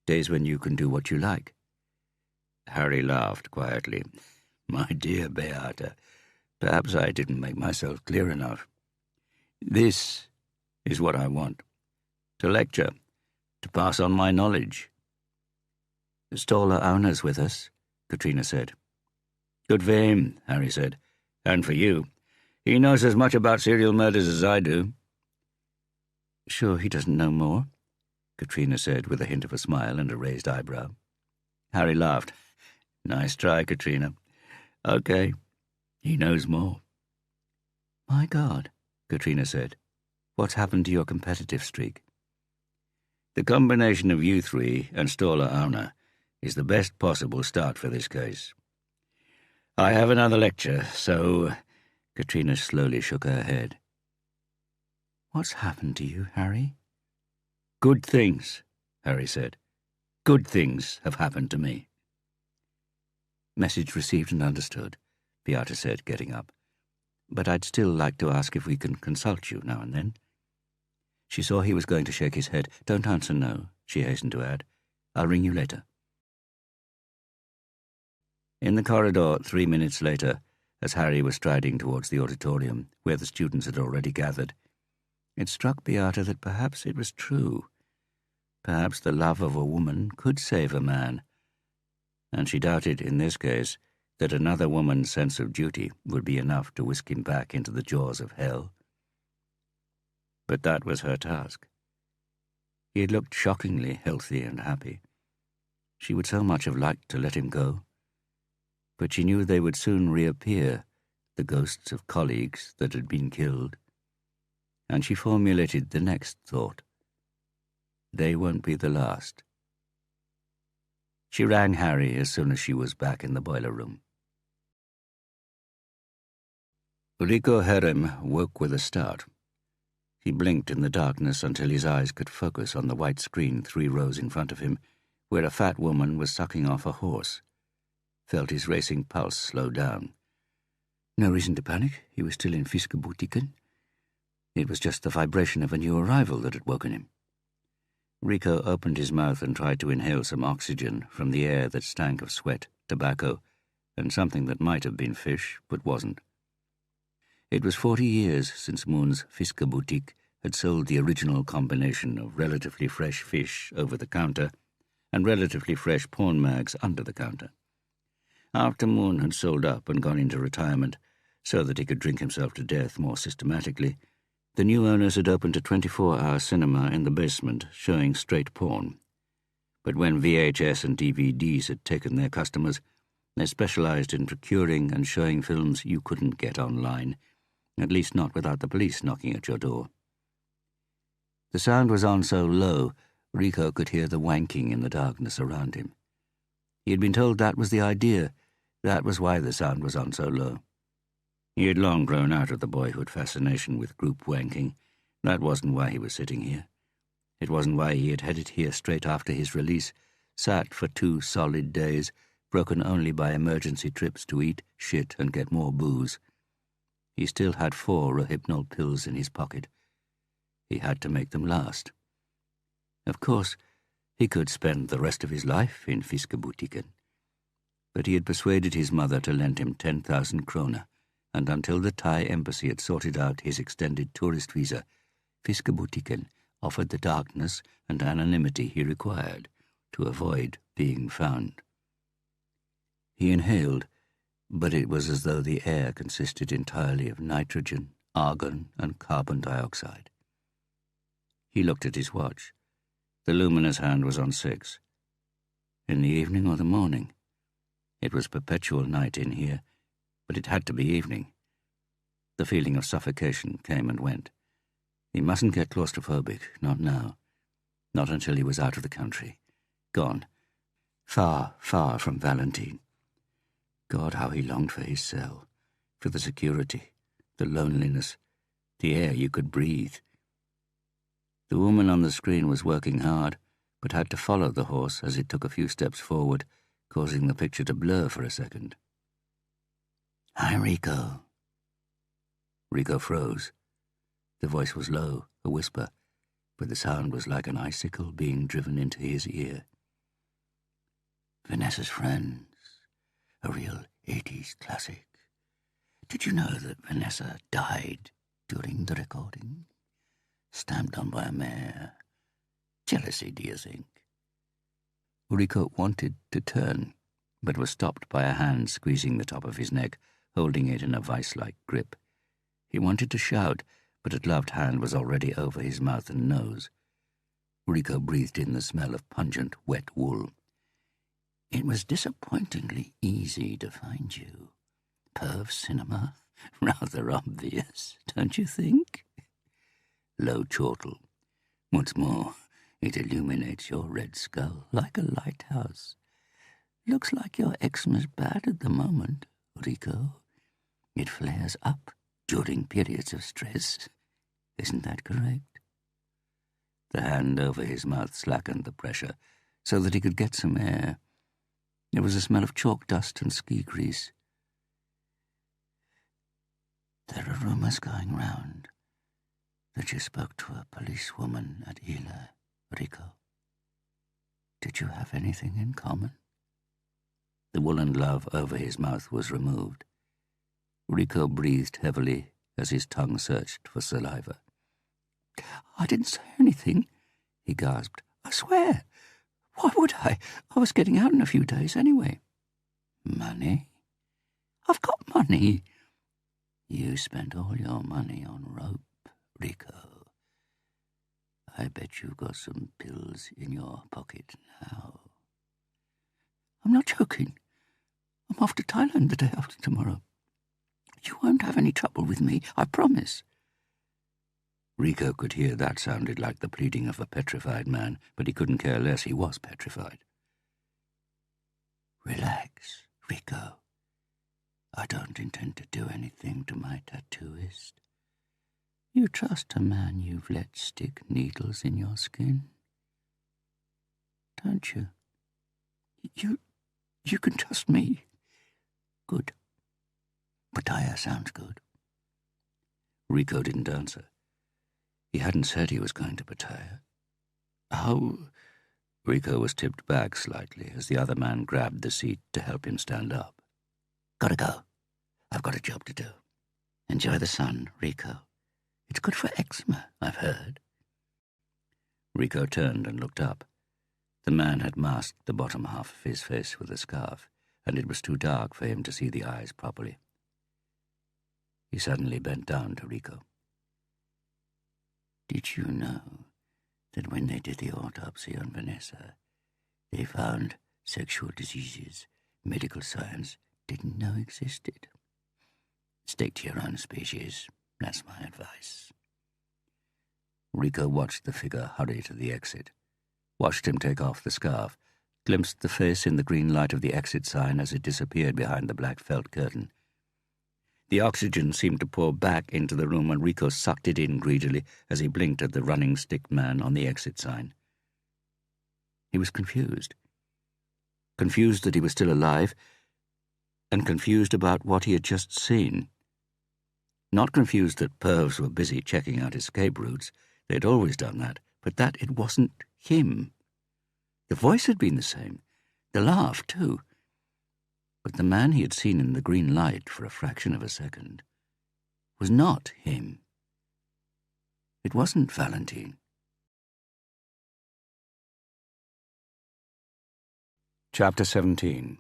Days when you can do what you like." Harry laughed quietly. "My dear Beata, perhaps I didn't make myself clear enough. This is what I want. To lecture, to pass on my knowledge." "Ståle Auner's with us," Katrina said. "Good for him," Harry said. "And for you. He knows as much about serial murders as I do." "Sure he doesn't know more?" Katrina said with a hint of a smile and a raised eyebrow. Harry laughed. "Nice try, Katrina. Okay, he knows more." "My God," Katrina said. "What's happened to your competitive streak?" "The combination of you three and Ståle Auner is the best possible start for this case. I have another lecture, so—" Katrina slowly shook her head. "What's happened to you, Harry?" "Good things," Harry said. "Good things have happened to me." "Message received and understood," Beata said, getting up. "But I'd still like to ask if we can consult you now and then." She saw he was going to shake his head. "Don't answer no," she hastened to add. "I'll ring you later." In the corridor 3 minutes later, as Harry was striding towards the auditorium, where the students had already gathered, it struck Beata that perhaps it was true. Perhaps the love of a woman could save a man, and she doubted, in this case, that another woman's sense of duty would be enough to whisk him back into the jaws of hell. But that was her task. He had looked shockingly healthy and happy. She would so much have liked to let him go. But she knew they would soon reappear, the ghosts of colleagues that had been killed. And she formulated the next thought. They won't be the last. She rang Harry as soon as she was back in the boiler room. Rico Herem woke with a start. He blinked in the darkness until his eyes could focus on the white screen 3 rows in front of him, where a fat woman was sucking off a horse. Felt his racing pulse slow down. No reason to panic. He was still in Fiskebutiken. It was just the vibration of a new arrival that had woken him. Rico opened his mouth and tried to inhale some oxygen from the air that stank of sweat, tobacco, and something that might have been fish, but wasn't. It was 40 years since Moon's Fiskebutik had sold the original combination of relatively fresh fish over the counter and relatively fresh porn mags under the counter. After Moon had sold up and gone into retirement so that he could drink himself to death more systematically, the new owners had opened a 24-hour cinema in the basement showing straight porn. But when VHS and DVDs had taken their customers, they specialized in procuring and showing films you couldn't get online, at least not without the police knocking at your door. The sound was on so low, Rico could hear the wanking in the darkness around him. He had been told that was the idea. That was why the sound was on so low. He had long grown out of the boyhood fascination with group wanking. That wasn't why he was sitting here. It wasn't why he had headed here straight after his release, sat for 2 solid days, broken only by emergency trips to eat, shit, and get more booze. He still had 4 Rohypnol pills in his pocket. He had to make them last. Of course, he could spend the rest of his life in Fiskebutiken. But he had persuaded his mother to lend him 10,000 kroner, and until the Thai embassy had sorted out his extended tourist visa, Fiskebutiken offered the darkness and anonymity he required to avoid being found. He inhaled, but it was as though the air consisted entirely of nitrogen, argon, and carbon dioxide. He looked at his watch. The luminous hand was on 6. In the evening or the morning? It was perpetual night in here, but it had to be evening. The feeling of suffocation came and went. He mustn't get claustrophobic, not now. Not until he was out of the country. Gone. Far, far from Valentine. God, how he longed for his cell, for the security, the loneliness, the air you could breathe. The woman on the screen was working hard, but had to follow the horse as it took a few steps forward, causing the picture to blur for a second. "Hi, Rico." Rico froze. The voice was low, a whisper, but the sound was like an icicle being driven into his ear. "Vanessa's Friends, a real 80s classic. Did you know that Vanessa died during the recording? Stamped on by a mayor. Jealousy, do you think?" Rico wanted to turn, but was stopped by a hand squeezing the top of his neck, holding it in a vice-like grip. He wanted to shout, but a gloved hand was already over his mouth and nose. Rico breathed in the smell of pungent, wet wool. "It was disappointingly easy to find you. Perv cinema, rather obvious, don't you think?" Low chortle. "What's more, it illuminates your red skull like a lighthouse. Looks like your eczema's bad at the moment, Rico. It flares up during periods of stress. Isn't that correct?" The hand over his mouth slackened the pressure so that he could get some air. There was a smell of chalk dust and ski grease. "There are rumors going round that you spoke to a policewoman at Ila, Rico. Did you have anything in common?" The woolen glove over his mouth was removed. Rico breathed heavily as his tongue searched for saliva. "I didn't say anything," he gasped. "I swear. Why would I? I was getting out in a few days anyway." "Money?" "I've got money." "You spent all your money on rope, Rico. I bet you've got some pills in your pocket now." "I'm not joking. I'm off to Thailand the day after tomorrow. You won't have any trouble with me, I promise." Rico could hear that sounded like the pleading of a petrified man, but he couldn't care less. He was petrified. "Relax, Rico. I don't intend to do anything to my tattooist. You trust a man you've let stick needles in your skin? Don't you? You can trust me. Good. Pattaya sounds good. Rico didn't answer. He hadn't said he was going to Pattaya. How? Rico was tipped back slightly as the other man grabbed the seat to help him stand up. Gotta go. I've got a job to do. Enjoy the sun, Rico. It's good for eczema, I've heard. Rico turned and looked up. The man had masked the bottom half of his face with a scarf, and it was too dark for him to see the eyes properly. He suddenly bent down to Rico. Did you know that when they did the autopsy on Vanessa, they found sexual diseases medical science didn't know existed? Stick to your own species. That's my advice. Rico watched the figure hurry to the exit, watched him take off the scarf, glimpsed the face in the green light of the exit sign as it disappeared behind the black felt curtain. The oxygen seemed to pour back into the room, and Rico sucked it in greedily as he blinked at the running stick man on the exit sign. He was confused. Confused that he was still alive, and confused about what he had just seen. Not confused that pervs were busy checking out escape routes. They'd always done that, but that it wasn't him. The voice had been the same, the laugh too. But the man he had seen in the green light for a fraction of a second was not him. It wasn't Valentine. Chapter 17.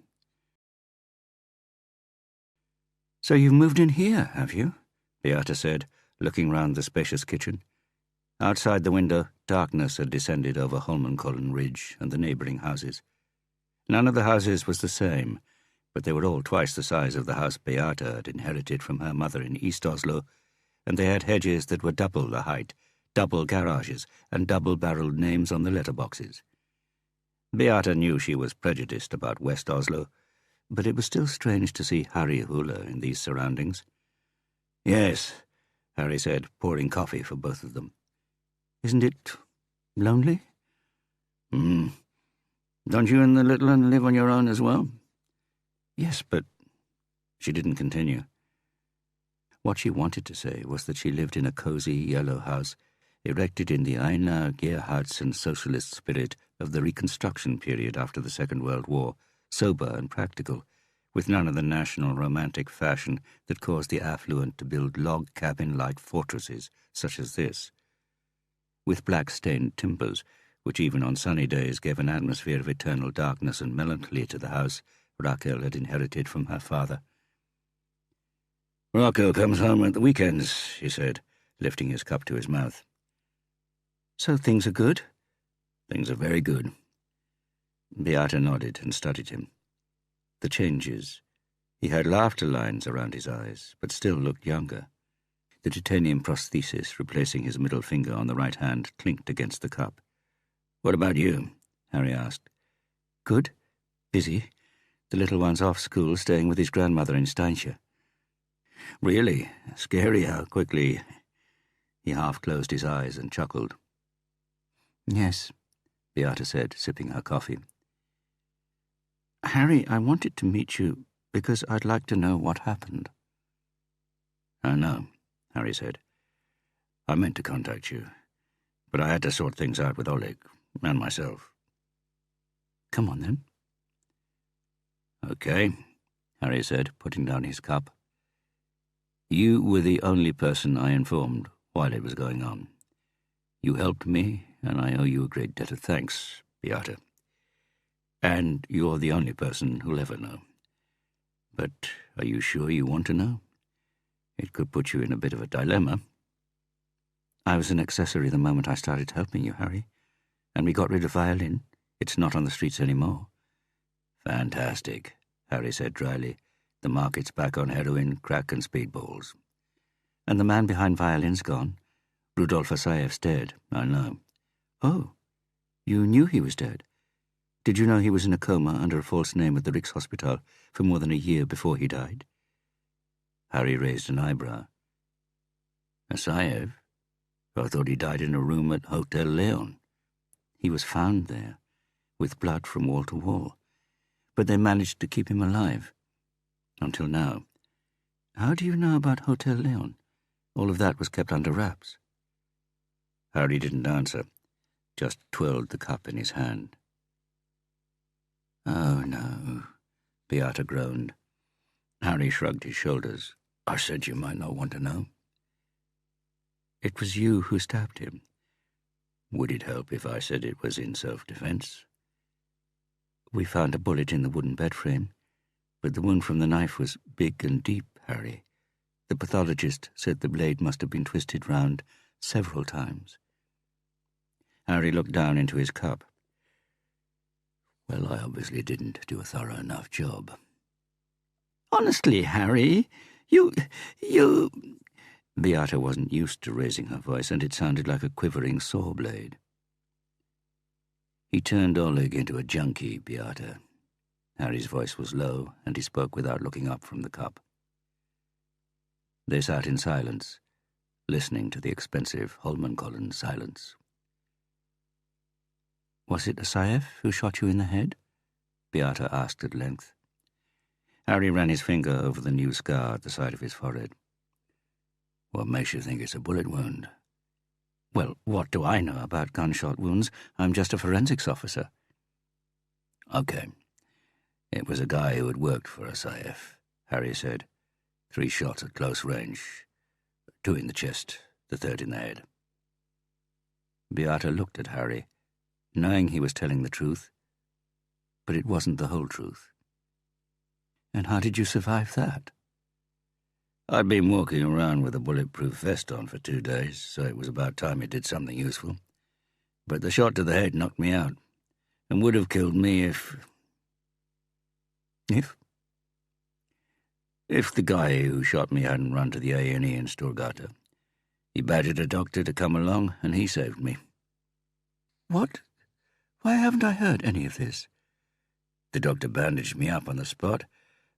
"So you've moved in here, have you?" Beata said, looking round the spacious kitchen. Outside the window, darkness had descended over Holmenkollen Ridge and the neighbouring houses. None of the houses was the same, but they were all twice the size of the house Beata had inherited from her mother in East Oslo, and they had hedges that were double the height, double garages, and double-barrelled names on the letterboxes. Beata knew she was prejudiced about West Oslo, but it was still strange to see Harry Hula in these surroundings. "Yes," Harry said, pouring coffee for both of them. "Isn't it lonely?" "Don't you and the little one live on your own as well?" "Yes, but—" She didn't continue. What she wanted to say was that she lived in a cosy yellow house erected in the Einar Gerhardsen socialist spirit of the Reconstruction period after the Second World War, sober and practical, with none of the national romantic fashion that caused the affluent to build log cabin-like fortresses such as this. With black-stained timbers, which even on sunny days gave an atmosphere of eternal darkness and melancholy to the house Raquel had inherited from her father. "Rocco comes home at the weekends," he said, lifting his cup to his mouth. "So things are good?" "Things are very good." Beata nodded and studied him. The changes. He had laughter lines around his eyes, but still looked younger. The titanium prosthesis replacing his middle finger on the right hand clinked against the cup. "What about you?" Harry asked. "Good. Busy. The little one's off school, staying with his grandmother in Steinshire." "Really? Scary how quickly—" He half closed his eyes and chuckled. "Yes," Beata said, sipping her coffee. "Harry, I wanted to meet you because I'd like to know what happened." "I know," Harry said. "I meant to contact you, but I had to sort things out with Oleg and myself." "Come on, then." "Okay," Harry said, putting down his cup. "You were the only person I informed while it was going on. You helped me, and I owe you a great debt of thanks, Beata. And you're the only person who'll ever know. But are you sure you want to know? It could put you in a bit of a dilemma." "I was an accessory the moment I started helping you, Harry. And we got rid of Violin. It's not on the streets anymore." "Fantastic," Harry said dryly. "The market's back on heroin, crack and speedballs." "And the man behind Violin's gone. Rudolf Asayev's dead, I know." "Oh, you knew he was dead? Did you know he was in a coma under a false name at the Rikshospital for more than a year before he died?" Harry raised an eyebrow. "Asayev? I thought he died in a room at Hotel Leon. He was found there, with blood from wall to wall, but they managed to keep him alive. Until now. How do you know about Hotel Leon? All of that was kept under wraps. Harry didn't answer, just twirled the cup in his hand. Oh, no, Beata groaned. Harry shrugged his shoulders. I said you might not want to know. It was you who stabbed him. Would it help if I said it was in self-defense? We found a bullet in the wooden bed frame, but the wound from the knife was big and deep, Harry. The pathologist said the blade must have been twisted round several times. Harry looked down into his cup. Well, I obviously didn't do a thorough enough job. Honestly, Harry, you... Beata wasn't used to raising her voice, and it sounded like a quivering saw blade. He turned Oleg into a junkie, Beata. Harry's voice was low, and he spoke without looking up from the cup. They sat in silence, listening to the expensive Holmenkollen silence. Was it Asaev who shot you in the head? Beata asked at length. Harry ran his finger over the new scar at the side of his forehead. What makes you think it's a bullet wound? Well, what do I know about gunshot wounds? I'm just a forensics officer. Okay. It was a guy who had worked for Asaev, Harry said. 3 shots at close range. 2 in the chest, the 3rd in the head. Beata looked at Harry, knowing he was telling the truth, but it wasn't the whole truth. And how did you survive that? I'd been walking around with a bulletproof vest on for 2 days, so it was about time it did something useful. But the shot to the head knocked me out, and would have killed me if... If the guy who shot me hadn't run to the A&E in Storgata. He badgered a doctor to come along, and he saved me. What? Why haven't I heard any of this? The doctor bandaged me up on the spot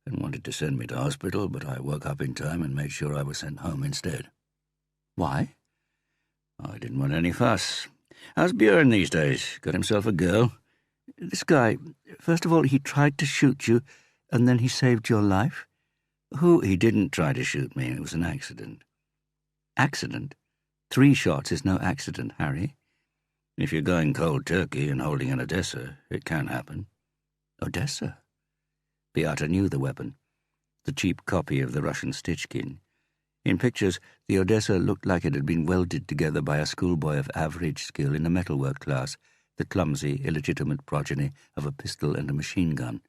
and wanted to send me to hospital, but I woke up in time and made sure I was sent home instead. Why? I didn't want any fuss. How's Björn these days? Got himself a girl? This guy, first of all, he tried to shoot you, and then he saved your life? Who? He didn't try to shoot me. It was an accident. Accident? 3 shots is no accident, Harry. If you're going cold turkey and holding an Odessa, it can happen. Odessa? Beata knew the weapon, the cheap copy of the Russian Stichkin. In pictures, the Odessa looked like it had been welded together by a schoolboy of average skill in a metalwork class, the clumsy, illegitimate progeny of a pistol and a machine gun.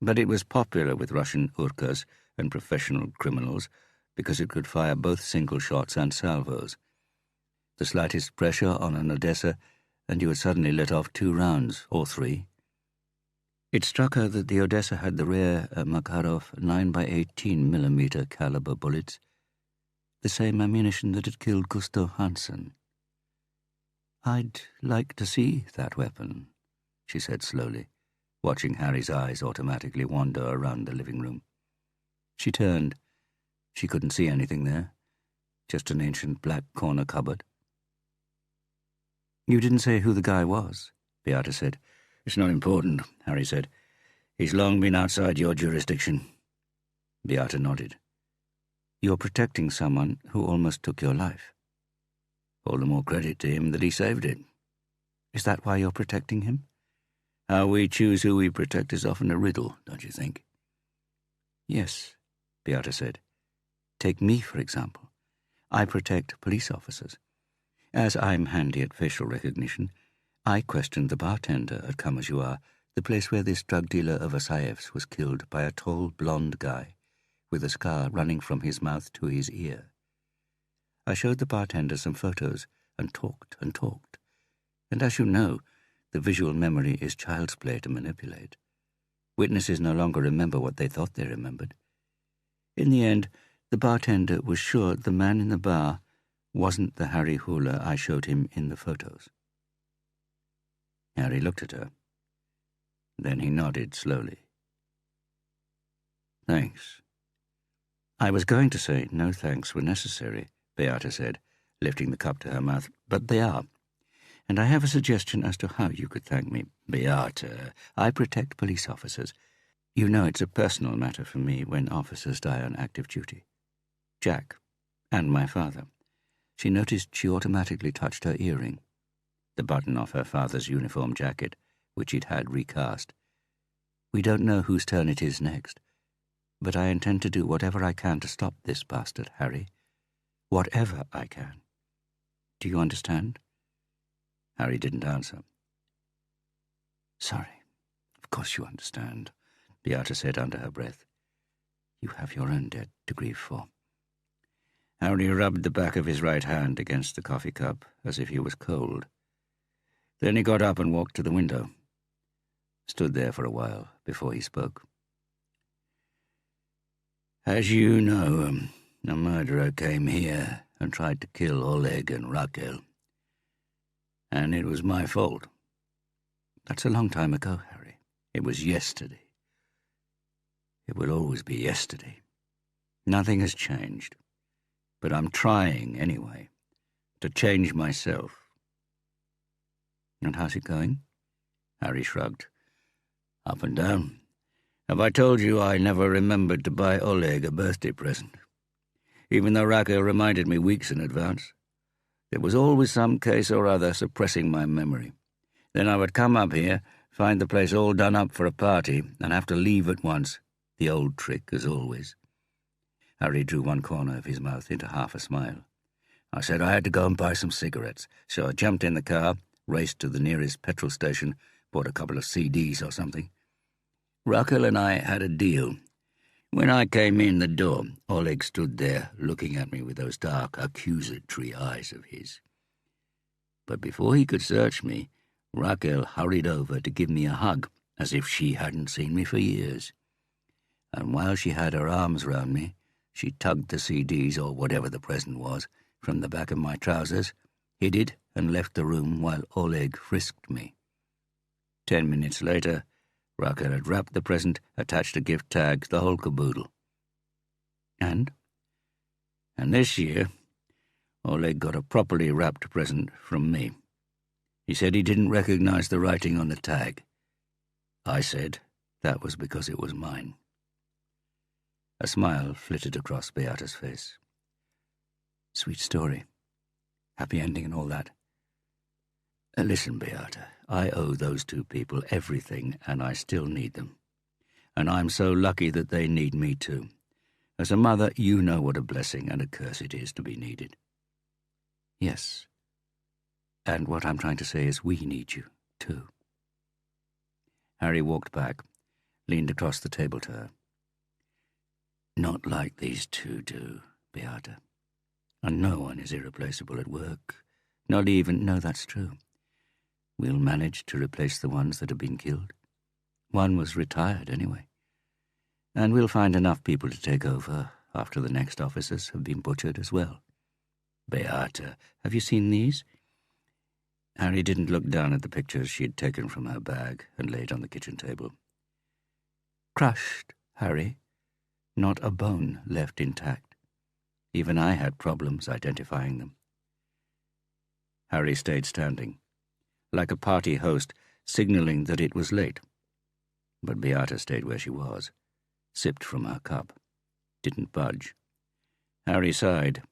But it was popular with Russian urkas and professional criminals because it could fire both single shots and salvos. The slightest pressure on an Odessa, and you had suddenly let off 2 rounds, or 3. It struck her that the Odessa had the rare Makarov 9x18mm caliber bullets, the same ammunition that had killed Gustav Hansen. "I'd like to see that weapon," she said slowly, watching Harry's eyes automatically wander around the living room. She turned. She couldn't see anything there, just an ancient black corner cupboard. "You didn't say who the guy was," Beata said. It's not important, Harry said. He's long been outside your jurisdiction. Beata nodded. "You're protecting someone who almost took your life." All the more credit to him that he saved it. Is that why you're protecting him? How we choose who we protect is often a riddle, don't you think? Yes, Beata said. Take me, for example. I protect police officers. As I'm handy at facial recognition, I questioned the bartender at Come As You Are, the place where this drug dealer of Asaev's was killed by a tall, blonde guy with a scar running from his mouth to his ear. I showed the bartender some photos and talked and talked. And as you know, the visual memory is child's play to manipulate. Witnesses no longer remember what they thought they remembered. In the end, the bartender was sure the man in the bar wasn't the Harry Hula I showed him in the photos. Harry looked at her. Then he nodded slowly. Thanks. I was going to say no thanks were necessary, Beata said, lifting the cup to her mouth. "But they are. And I have a suggestion as to how you could thank me. Beata, I protect police officers. You know it's a personal matter for me when officers die on active duty. Jack, and my father." She noticed she automatically touched her earring, the button off her father's uniform jacket, which he'd had recast. "We don't know whose turn it is next, but I intend to do whatever I can to stop this bastard, Harry. Whatever I can. Do you understand?" Harry didn't answer. "Sorry. Of course you understand," Beata said under her breath. "You have your own debt to grieve for." Harry rubbed the back of his right hand against the coffee cup as if he was cold. Then he got up and walked to the window. Stood there for a while before he spoke. "As you know, a murderer came here and tried to kill Oleg and Raquel. And it was my fault." "That's a long time ago, Harry." "It was yesterday. It will always be yesterday. Nothing has changed. But I'm trying, anyway, to change myself." "And how's it going?" Harry shrugged. "Up and down. Have I told you I never remembered to buy Oleg a birthday present? Even though Raquel reminded me weeks in advance. There was always some case or other suppressing my memory. Then I would come up here, find the place all done up for a party, and have to leave at once. The old trick, as always." Harry drew one corner of his mouth into half a smile. "I said I had to go and buy some cigarettes, so I jumped in the car, raced to the nearest petrol station, bought a couple of CDs or something. Raquel and I had a deal. When I came in the door, Oleg stood there looking at me with those dark, accusatory eyes of his. But before he could search me, Raquel hurried over to give me a hug, as if she hadn't seen me for years. And while she had her arms round me, she tugged the CDs, or whatever the present was, from the back of my trousers, hid it, and left the room while Oleg frisked me. 10 minutes later, Raquel had wrapped the present, attached a gift tag, the whole caboodle. And this year, Oleg got a properly wrapped present from me. He said he didn't recognize the writing on the tag. I said that was because it was mine." A smile flitted across Beata's face. "Sweet story. Happy ending and all that. Listen, Beata, I owe those two people everything, and I still need them. And I'm so lucky that they need me too. As a mother, you know what a blessing and a curse it is to be needed." "Yes. And what I'm trying to say is we need you, too." Harry walked back, leaned across the table to her. "Not like these two do, Beata. And no one is irreplaceable at work. Not even—" "No, that's true. We'll manage to replace the ones that have been killed. One was retired anyway. And we'll find enough people to take over after the next officers have been butchered as well. Beata, have you seen these?" Harry didn't look down at the pictures she had taken from her bag and laid on the kitchen table. "Crushed, Harry. Not a bone left intact. Even I had problems identifying them." Harry stayed standing, like a party host signaling that it was late. But Beata stayed where she was, sipped from her cup, didn't budge. Harry sighed.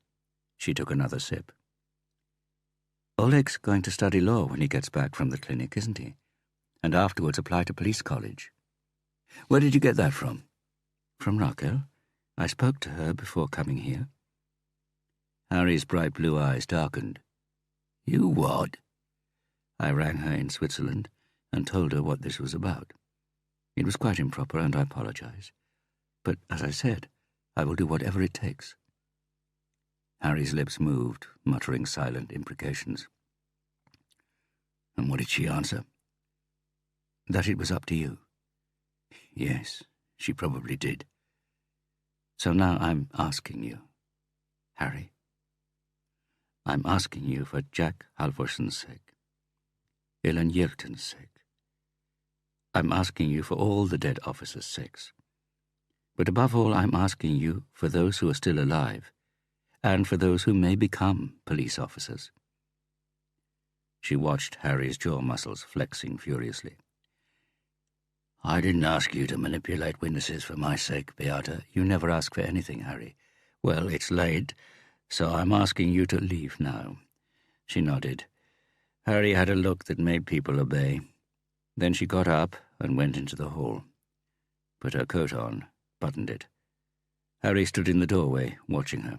She took another sip. "Oleg's going to study law when he gets back from the clinic, isn't he? And afterwards apply to police college." "Where did you get that from?" "From Raquel. I spoke to her before coming here." Harry's bright blue eyes darkened. "You what?" "I rang her in Switzerland and told her what this was about. It was quite improper, and I apologize. But, as I said, I will do whatever it takes." Harry's lips moved, muttering silent imprecations. "And what did she answer?" "That it was up to you." "Yes, she probably did." "So now I'm asking you, Harry. I'm asking you for Jack Halvorson's sake, Ellen Yelton's sake. I'm asking you for all the dead officers' sakes. But above all, I'm asking you for those who are still alive, and for those who may become police officers. She watched Harry's jaw muscles flexing furiously. I didn't ask you to manipulate witnesses for my sake, Beata. You never ask for anything, Harry. Well, it's late, so I'm asking you to leave now. She nodded. Harry had a look that made people obey. Then she got up and went into the hall. Put her coat on, buttoned it. Harry stood in the doorway, watching her.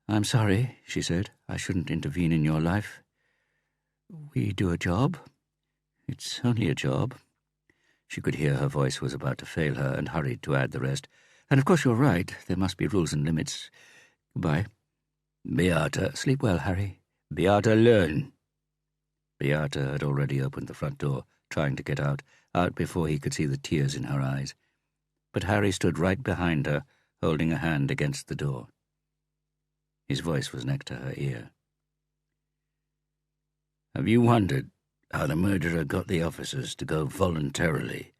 I'm sorry, she said. I shouldn't intervene in your life. We do a job. It's only a job. She could hear her voice was about to fail her and hurried to add the rest. And of course you're right. There must be rules and limits. Goodbye. Beata, sleep well, Harry. Beata, learn. Beata had already opened the front door, trying to get out before he could see the tears in her eyes. But Harry stood right behind her, holding a hand against the door. His voice was next to her ear. Have you wondered how the murderer got the officers to go voluntarily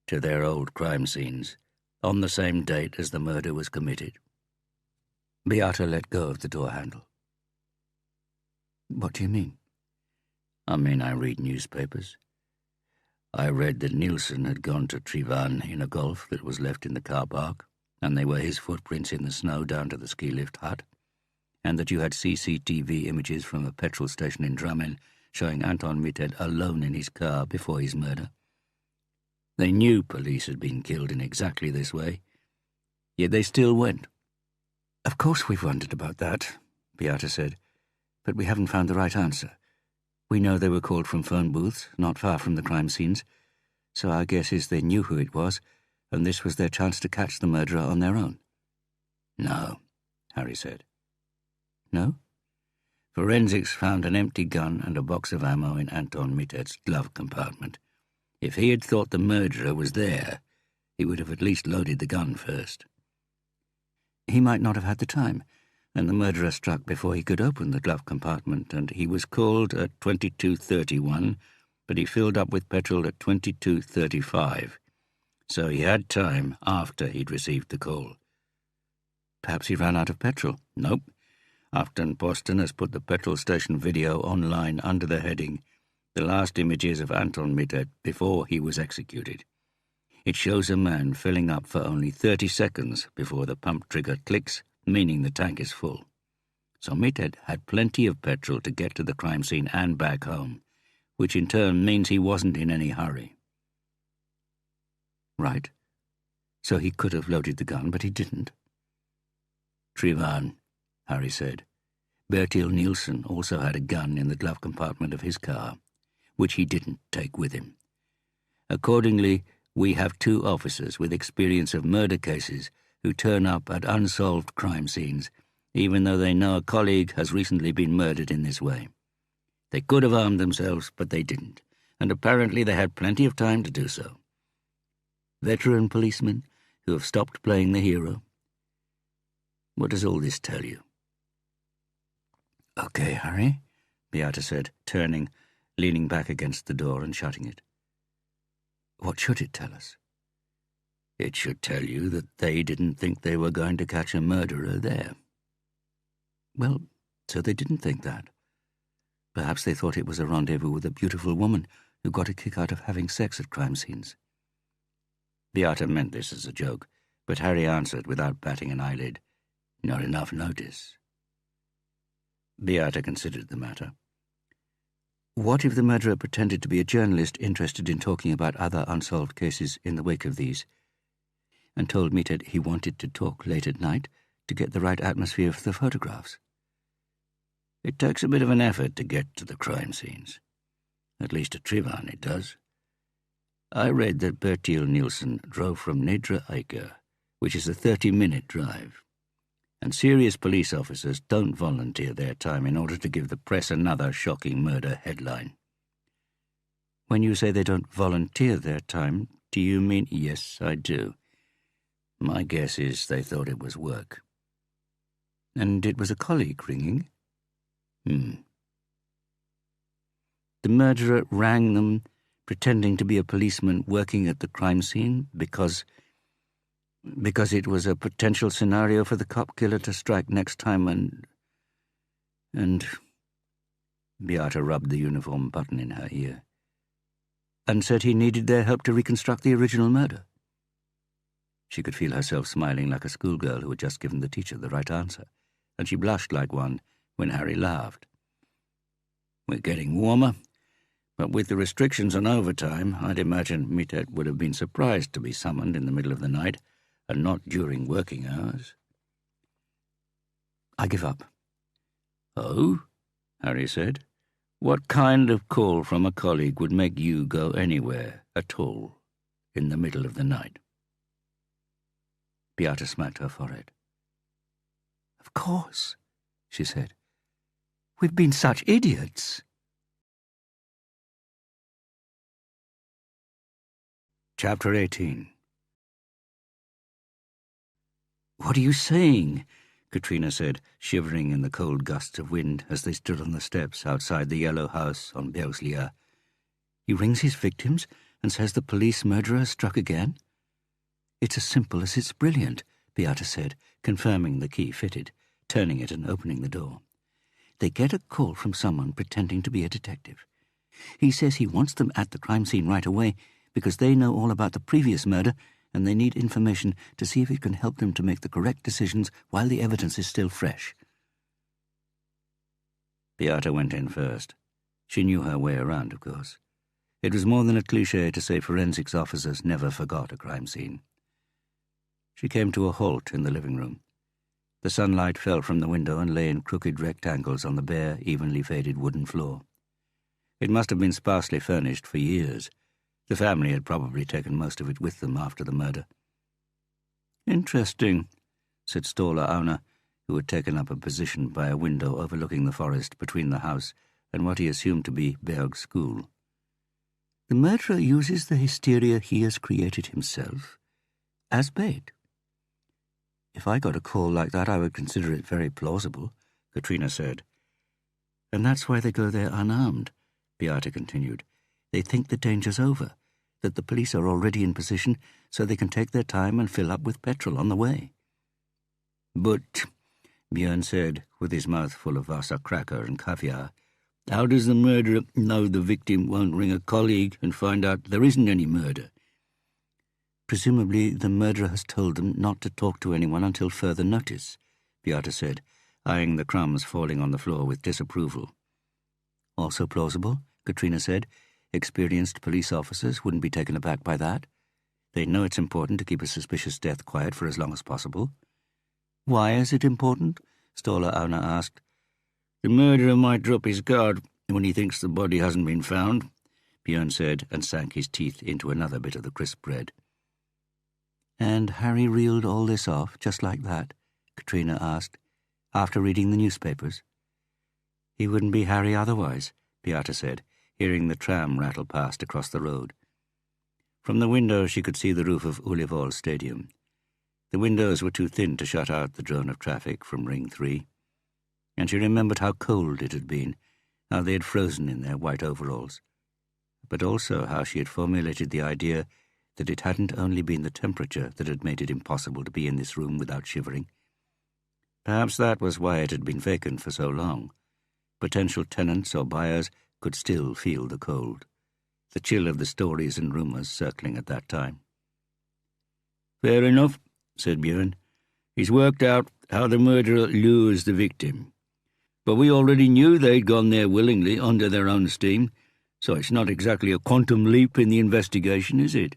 to their old crime scenes on the same date as the murder was committed? Beata let go of the door handle. What do you mean? I mean, I read newspapers. I read that Nielsen had gone to Trivan in a Golf that was left in the car park, and they were his footprints in the snow down to the ski lift hut, and that you had CCTV images from a petrol station in Drammen showing Anton Mitted alone in his car before his murder. They knew police had been killed in exactly this way, yet they still went. Of course we've wondered about that, Beata said, but we haven't found the right answer. We know they were called from phone booths, not far from the crime scenes, so our guess is they knew who it was, and this was their chance to catch the murderer on their own. No, Harry said. No? Forensics found an empty gun and a box of ammo in Anton Mitted's glove compartment. If he had thought the murderer was there, he would have at least loaded the gun first. He might not have had the time, and the murderer struck before he could open the glove compartment, and he was called at 22:31, but he filled up with petrol at 22:35. So he had time after he'd received the call. Perhaps he ran out of petrol. Nope. Aftenposten has put the petrol station video online under the heading, "The last images of Anton Mitted before he was executed." It shows a man filling up for only 30 seconds before the pump trigger clicks, meaning the tank is full. So Mitted had plenty of petrol to get to the crime scene and back home, which in turn means he wasn't in any hurry. Right. So he could have loaded the gun, but he didn't. Trivan, Harry said. Bertil Nielsen also had a gun in the glove compartment of his car, which he didn't take with him. Accordingly, we have two officers with experience of murder cases who turn up at unsolved crime scenes, even though they know a colleague has recently been murdered in this way. They could have armed themselves, but they didn't, and apparently they had plenty of time to do so. Veteran policemen who have stopped playing the hero. What does all this tell you? Okay, Harry, Beata said, turning, leaning back against the door and shutting it. What should it tell us? It should tell you that they didn't think they were going to catch a murderer there. Well, so they didn't think that. Perhaps they thought it was a rendezvous with a beautiful woman who got a kick out of having sex at crime scenes. Beata meant this as a joke, but Harry answered without batting an eyelid. Not enough notice. Beata considered the matter. What if the murderer pretended to be a journalist interested in talking about other unsolved cases in the wake of these, and told Mitted he wanted to talk late at night to get the right atmosphere for the photographs? It takes a bit of an effort to get to the crime scenes. At least at Trivan it does. I read that Bertil Nielsen drove from Nedre Eiker, which is a 30-minute drive, and serious police officers don't volunteer their time in order to give the press another shocking murder headline. When you say they don't volunteer their time, do you mean? Yes, I do. My guess is they thought it was work. And it was a colleague ringing? The murderer rang them, pretending to be a policeman working at the crime scene, because Because it was a potential scenario for the cop killer to strike next time and... Beata rubbed the uniform button in her ear. And said he needed their help to reconstruct the original murder. She could feel herself smiling like a schoolgirl who had just given the teacher the right answer, and she blushed like one when Harry laughed. We're getting warmer, but with the restrictions on overtime, I'd imagine Mitet would have been surprised to be summoned in the middle of the night, and not during working hours. I give up. Oh? Harry said. What kind of call from a colleague would make you go anywhere at all in the middle of the night? Beata smacked her forehead. Of course, she said. We've been such idiots. Chapter 18. What are you saying? Katrina said, shivering in the cold gusts of wind as they stood on the steps outside the yellow house on Bergslia. He rings his victims and says the police murderer struck again? It's as simple as it's brilliant, Beata said, confirming the key fitted, turning it and opening the door. They get a call from someone pretending to be a detective. He says he wants them at the crime scene right away because they know all about the previous murder and they need information to see if it can help them to make the correct decisions while the evidence is still fresh. Beata went in first. She knew her way around, of course. It was more than a cliché to say forensics officers never forgot a crime scene. She came to a halt in the living room. The sunlight fell from the window and lay in crooked rectangles on the bare, evenly faded wooden floor. It must have been sparsely furnished for years. The family had probably taken most of it with them after the murder. Interesting, said Ståle Aune, who had taken up a position by a window overlooking the forest between the house and what he assumed to be Berg's school. The murderer uses the hysteria he has created himself as bait. If I got a call like that, I would consider it very plausible, Katrina said. And that's why they go there unarmed, Beata continued. They think the danger's over, that the police are already in position so they can take their time and fill up with petrol on the way. But, Björn said, with his mouth full of Vasa cracker and caviar, how does the murderer know the victim won't ring a colleague and find out there isn't any murder? Presumably the murderer has told them not to talk to anyone until further notice, Beata said, eyeing the crumbs falling on the floor with disapproval. Also plausible, Katrina said. Experienced police officers wouldn't be taken aback by that. They know it's important to keep a suspicious death quiet for as long as possible. Why is it important? Ståle Aune asked. The murderer might drop his guard when he thinks the body hasn't been found, Björn said, and sank his teeth into another bit of the crisp bread. And Harry reeled all this off, just like that? Katrina asked, after reading the newspapers. He wouldn't be Harry otherwise, Beata said, hearing the tram rattle past across the road. From the window she could see the roof of Ullevål Stadium. The windows were too thin to shut out the drone of traffic from Ring 3, and she remembered how cold it had been, how they had frozen in their white overalls, but also how she had formulated the idea that it hadn't only been the temperature that had made it impossible to be in this room without shivering. Perhaps that was why it had been vacant for so long. Potential tenants or buyers could still feel the cold, the chill of the stories and rumours circling at that time. Fair enough, said Björn. He's worked out how the murderer lures the victim. But we already knew they'd gone there willingly, under their own steam, so it's not exactly a quantum leap in the investigation, is it?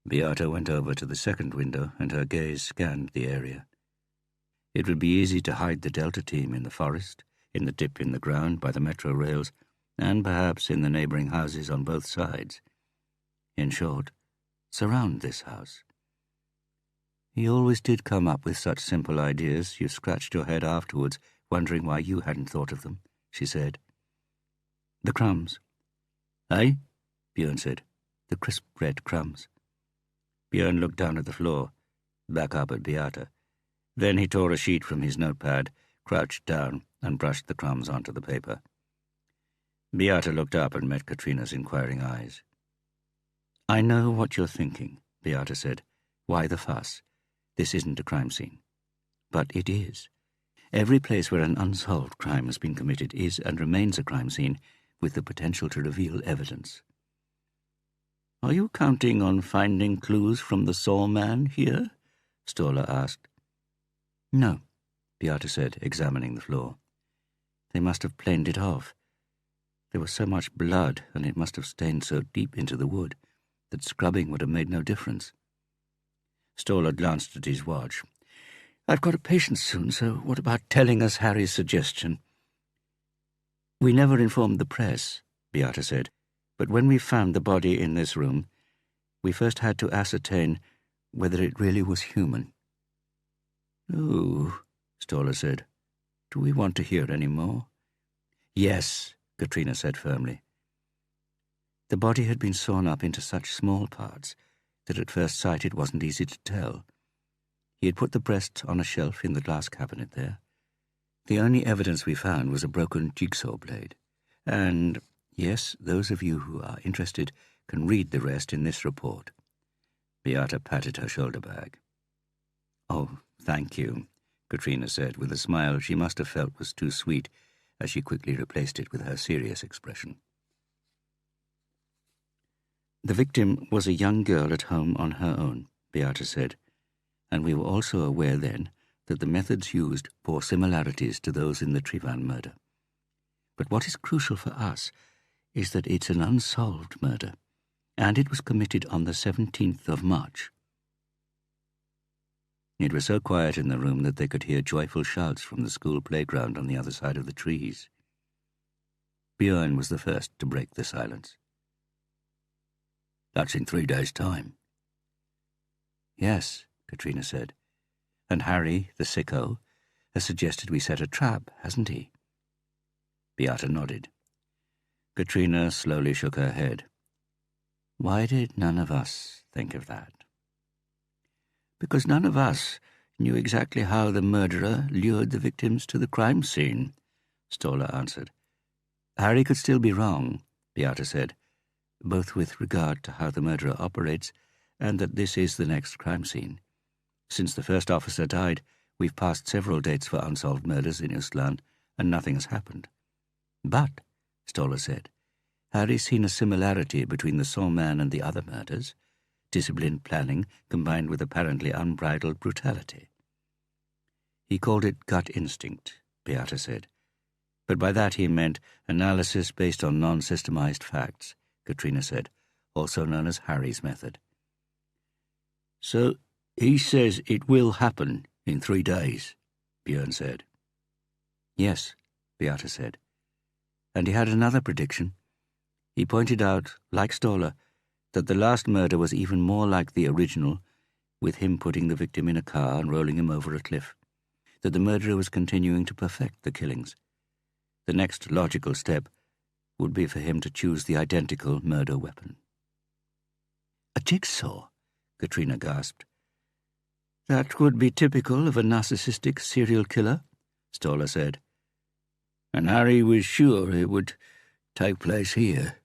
Beata went over to the second window, and her gaze scanned the area. It would be easy to hide the Delta team in the forest, in the dip in the ground by the metro rails, and perhaps in the neighbouring houses on both sides. In short, surround this house. He always did come up with such simple ideas you scratched your head afterwards, wondering why you hadn't thought of them, she said. The crumbs. Eh? Björn said. The crisp red crumbs. Björn looked down at the floor, back up at Beata. Then he tore a sheet from his notepad, crouched down, and brushed the crumbs onto the paper. Beata looked up and met Katrina's inquiring eyes. I know what you're thinking, Beata said. "Why the fuss? This isn't a crime scene." "But it is. Every place where an unsolved crime has been committed is and remains a crime scene with the potential to reveal evidence." "Are you counting on finding clues from the saw man here?" Stoller asked. "No," Beata said, examining the floor. "They must have planed it off. There was so much blood, and it must have stained so deep into the wood that scrubbing would have made no difference." Stoller glanced at his watch. "I've got a patient soon, so what about telling us Harry's suggestion?" "We never informed the press," Beata said, "but when we found the body in this room, we first had to ascertain whether it really was human." "Oh," Stoller said. "Do we want to hear any more?" "Yes," Katrina said firmly. The body had been sawn up into such small parts that at first sight it wasn't easy to tell. He had put the breast on a shelf in the glass cabinet there. The only evidence we found was a broken jigsaw blade. And, yes, those of you who are interested can read the rest in this report. Beata patted her shoulder bag. "Oh, thank you," Katrina said, with a smile she must have felt was too sweet, as she quickly replaced it with her serious expression. "The victim was a young girl at home on her own," Beata said, "and we were also aware then that the methods used bore similarities to those in the Trivan murder. But what is crucial for us is that it's an unsolved murder, and it was committed on the 17th of March. It was so quiet in the room that they could hear joyful shouts from the school playground on the other side of the trees. Björn was the first to break the silence. "That's in 3 days' time." "Yes," Katrina said. "And Harry, the sicko, has suggested we set a trap, hasn't he?" Beata nodded. Katrina slowly shook her head. "Why did none of us think of that?" "Because none of us knew exactly how the murderer lured the victims to the crime scene," Stoller answered. "Harry could still be wrong," Beata said, "both with regard to how the murderer operates and that this is the next crime scene. Since the first officer died, we've passed several dates for unsolved murders in Ostland, and nothing has happened. But," Stoller said, "Harry's seen a similarity between the saw man and the other murders, disciplined planning combined with apparently unbridled brutality." "He called it gut instinct," Beata said. "But by that he meant analysis based on non-systemized facts," Katrina said, "also known as Harry's method." "So he says it will happen in 3 days," Björn said. "Yes," Beata said. And he had another prediction. He pointed out, like Stoller, that the last murder was even more like the original, with him putting the victim in a car and rolling him over a cliff, that the murderer was continuing to perfect the killings. The next logical step would be for him to choose the identical murder weapon. "A jigsaw?" Katrina gasped. "That would be typical of a narcissistic serial killer," Stoller said. "And Harry was sure it would take place here?"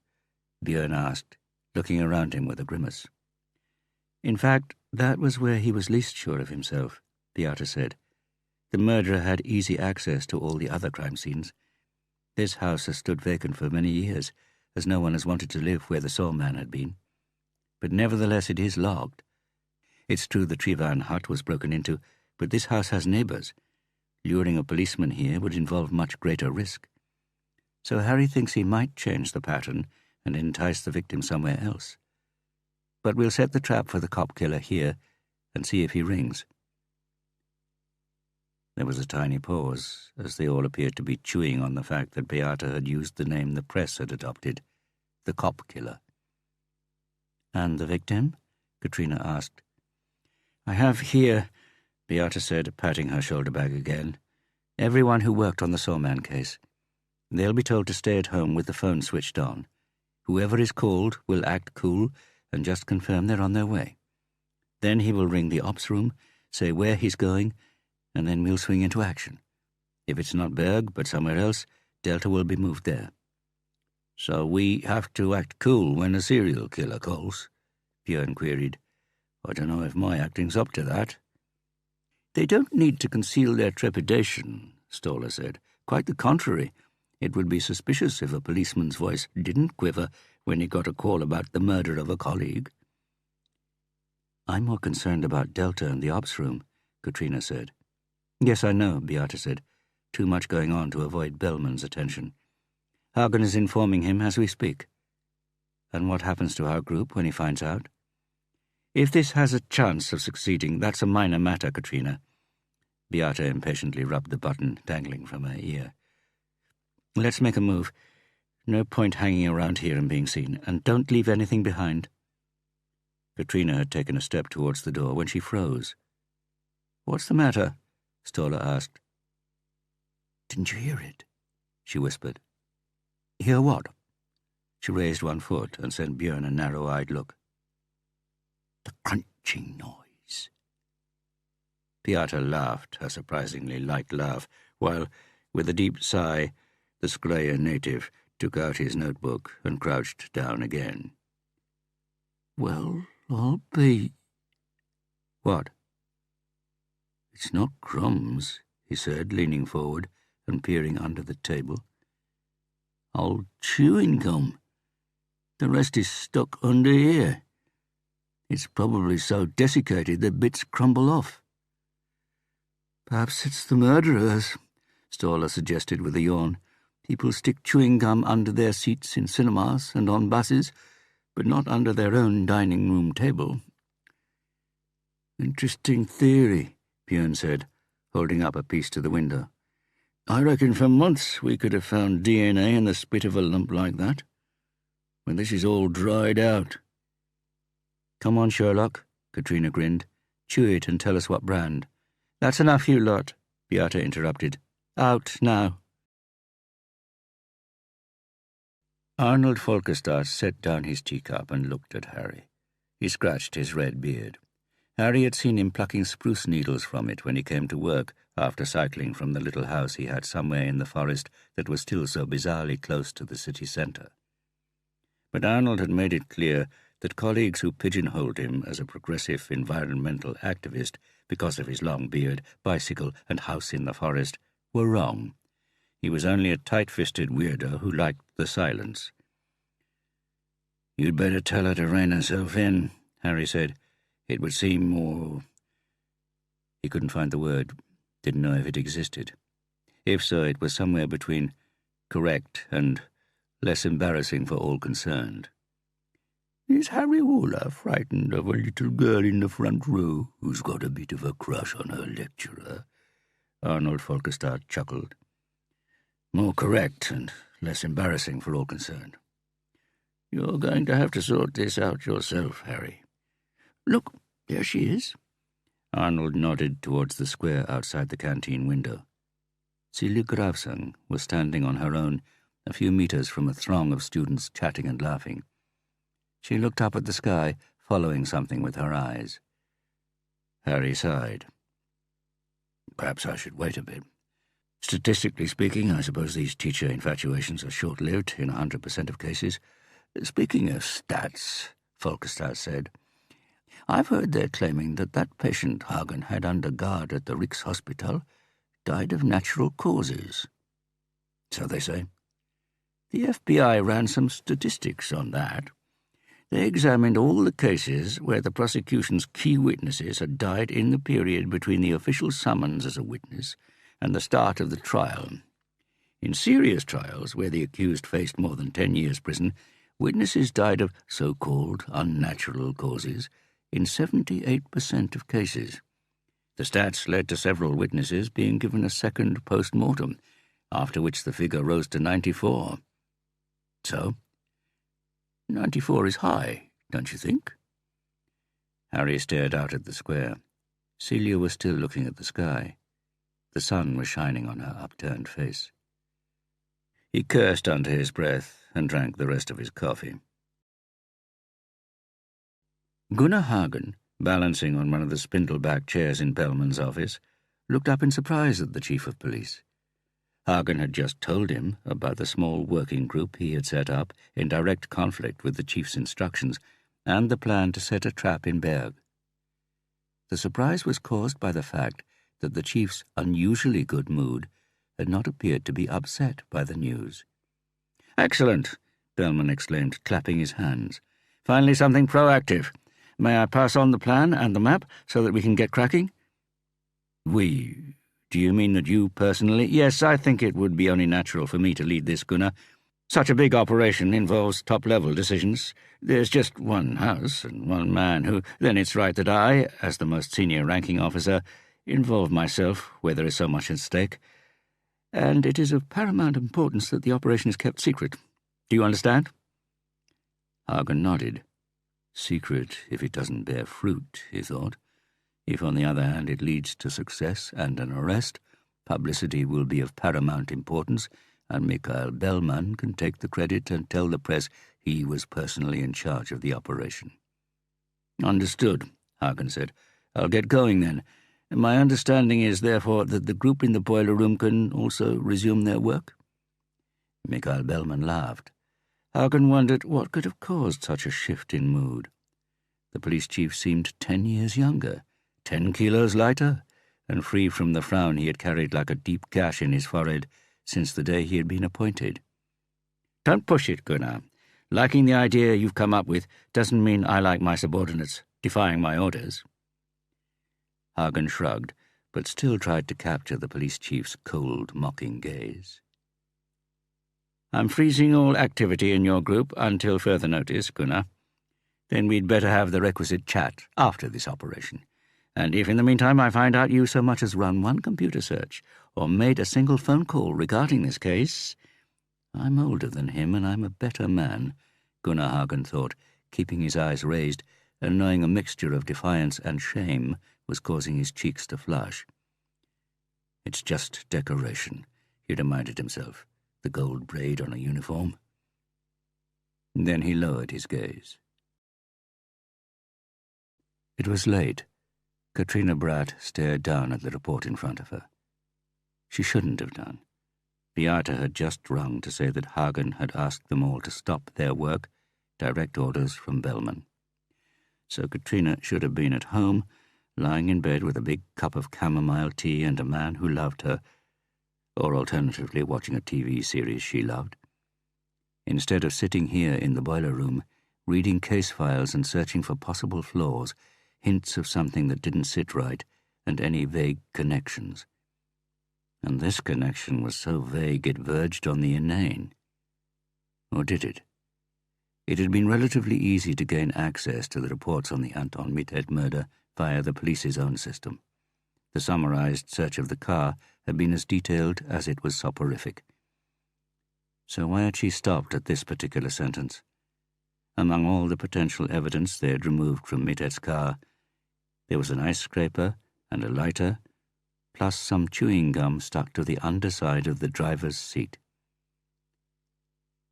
Björn asked, looking around him with a grimace. "In fact, that was where he was least sure of himself," Beata said. "The murderer had easy access to all the other crime scenes. This house has stood vacant for many years, as no one has wanted to live where the saw man had been. But nevertheless it is locked. It's true the Trivan hut was broken into, but this house has neighbours. Luring a policeman here would involve much greater risk. So Harry thinks he might change the pattern and entice the victim somewhere else. But we'll set the trap for the cop killer here and see if he rings." There was a tiny pause, as they all appeared to be chewing on the fact that Beata had used the name the press had adopted, the cop killer. "And the victim?" Katrina asked. "I have here," Beata said, patting her shoulder bag again, "everyone who worked on the Sawman case. They'll be told to stay at home with the phone switched on. Whoever is called will act cool and just confirm they're on their way. Then he will ring the ops room, say where he's going, and then we'll swing into action. If it's not Berg, but somewhere else, Delta will be moved there." "So we have to act cool when a serial killer calls?" Björn queried. I don't know if my acting's up to that. They don't need to conceal their trepidation, Stoller said. Quite the contrary. It would be suspicious if a policeman's voice didn't quiver when he got a call about the murder of a colleague. I'm more concerned about Delta and the ops room, Katrina said. Yes, I know, Beata said. Too much going on to avoid Bellman's attention. Hagen is informing him as we speak. And what happens to our group when he finds out? If this has a chance of succeeding, that's a minor matter, Katrina. Beata impatiently rubbed the button dangling from her ear. Let's make a move. No point hanging around here and being seen, and don't leave anything behind. Katrina had taken a step towards the door when she froze. What's the matter? Stoller asked. Didn't you hear it? She whispered. Hear what? She raised one foot and sent Björn a narrow-eyed look. The crunching noise. Beata laughed, her surprisingly light laugh, while, with a deep sigh, the Skreya native took out his notebook and crouched down again. Well, I'll be... What? It's not crumbs, he said, leaning forward and peering under the table. Old chewing gum. The rest is stuck under here. It's probably so desiccated that bits crumble off. Perhaps it's the murderers, Stoller suggested with a yawn. People stick chewing gum under their seats in cinemas and on buses, but not under their own dining room table. Interesting theory, Björn said, holding up a piece to the window. I reckon for months we could have found DNA in the spit of a lump like that. When this is all dried out. Come on, Sherlock, Katrina grinned. Chew it and tell us what brand. That's enough, you lot, Beata interrupted. Out now. Arnold Folkestad set down his teacup and looked at Harry. He scratched his red beard. Harry had seen him plucking spruce needles from it when he came to work after cycling from the little house he had somewhere in the forest that was still so bizarrely close to the city centre. But Arnold had made it clear that colleagues who pigeonholed him as a progressive environmental activist because of his long beard, bicycle, and house in the forest were wrong. He was only a tight-fisted weirdo who liked the silence. You'd better tell her to rein herself in, Harry said. It would seem more... He couldn't find the word, didn't know if it existed. If so, it was somewhere between correct and less embarrassing for all concerned. Is Harry Waller frightened of a little girl in the front row who's got a bit of a crush on her lecturer? Arnold Folkestad chuckled. More correct and less embarrassing for all concerned. You're going to have to sort this out yourself, Harry. Look, there she is. Arnold nodded towards the square outside the canteen window. Celia Gravsang was standing on her own, a few meters from a throng of students chatting and laughing. She looked up at the sky, following something with her eyes. Harry sighed. Perhaps I should wait a bit. Statistically speaking, I suppose these teacher infatuations are short-lived in 100% of cases. Speaking of stats, Folkestad said, I've heard they're claiming that patient Hagen had under guard at the Rikshospital died of natural causes. So they say. The FBI ran some statistics on that. They examined all the cases where the prosecution's key witnesses had died in the period between the official summons as a witness and the start of the trial. In serious trials, where the accused faced more than 10 years' prison, witnesses died of so-called unnatural causes in 78% of cases. The stats led to several witnesses being given a second post-mortem, after which the figure rose to 94. So, 94 is high, don't you think? Harry stared out at the square. Celia was still looking at the sky. The sun was shining on her upturned face. He cursed under his breath and drank the rest of his coffee. Gunnar Hagen, balancing on one of the spindle-back chairs in Bellman's office, looked up in surprise at the chief of police. Hagen had just told him about the small working group he had set up in direct conflict with the chief's instructions and the plan to set a trap in Berg. The surprise was caused by the fact that the chief's unusually good mood had not appeared to be upset by the news. "Excellent," Bellman exclaimed, clapping his hands. "Finally something proactive. May I pass on the plan and the map so that we can get cracking?" "We? Do you mean that you personally?" "Yes, I think it would be only natural for me to lead this, Gunnar. Such a big operation involves top-level decisions. There's just one house and one man who... Then it's right that I, as the most senior ranking officer, involve myself where there is so much at stake. And it is of paramount importance that the operation is kept secret. Do you understand?" Hagen nodded. Secret if it doesn't bear fruit, he thought. If, on the other hand, it leads to success and an arrest, publicity will be of paramount importance, and Mikhail Bellman can take the credit and tell the press he was personally in charge of the operation. "Understood," Hagen said. "I'll get going then. My understanding is, therefore, that the group in the boiler room can also resume their work?" Mikhail Bellman laughed. Hagen wondered what could have caused such a shift in mood. The police chief seemed 10 years younger, 10 kilos lighter, and free from the frown he had carried like a deep gash in his forehead since the day he had been appointed. "Don't push it, Gunnar. Liking the idea you've come up with doesn't mean I like my subordinates defying my orders." Hagen shrugged, but still tried to capture the police chief's cold, mocking gaze. "I'm freezing all activity in your group until further notice, Gunnar. Then we'd better have the requisite chat after this operation. And if in the meantime I find out you so much as run one computer search or made a single phone call regarding this case..." "I'm older than him, and I'm a better man," Gunnar Hagen thought, keeping his eyes raised and knowing a mixture of defiance and shame was causing his cheeks to flush. "It's just decoration," he reminded himself, the gold braid on a uniform. Then he lowered his gaze. It was late. Katrina Bratt stared down at the report in front of her. She shouldn't have done. Beata had just rung to say that Hagen had asked them all to stop their work, direct orders from Bellman. So Katrina should have been at home, lying in bed with a big cup of chamomile tea and a man who loved her, or alternatively watching a TV series she loved. Instead of sitting here in the boiler room, reading case files and searching for possible flaws, hints of something that didn't sit right, and any vague connections. And this connection was so vague it verged on the inane. Or did it? It had been relatively easy to gain access to the reports on the Anton Mittet murder via the police's own system. The summarized search of the car had been as detailed as it was soporific. So why had she stopped at this particular sentence? Among all the potential evidence they had removed from Mittet's car, there was an ice scraper and a lighter, plus some chewing gum stuck to the underside of the driver's seat.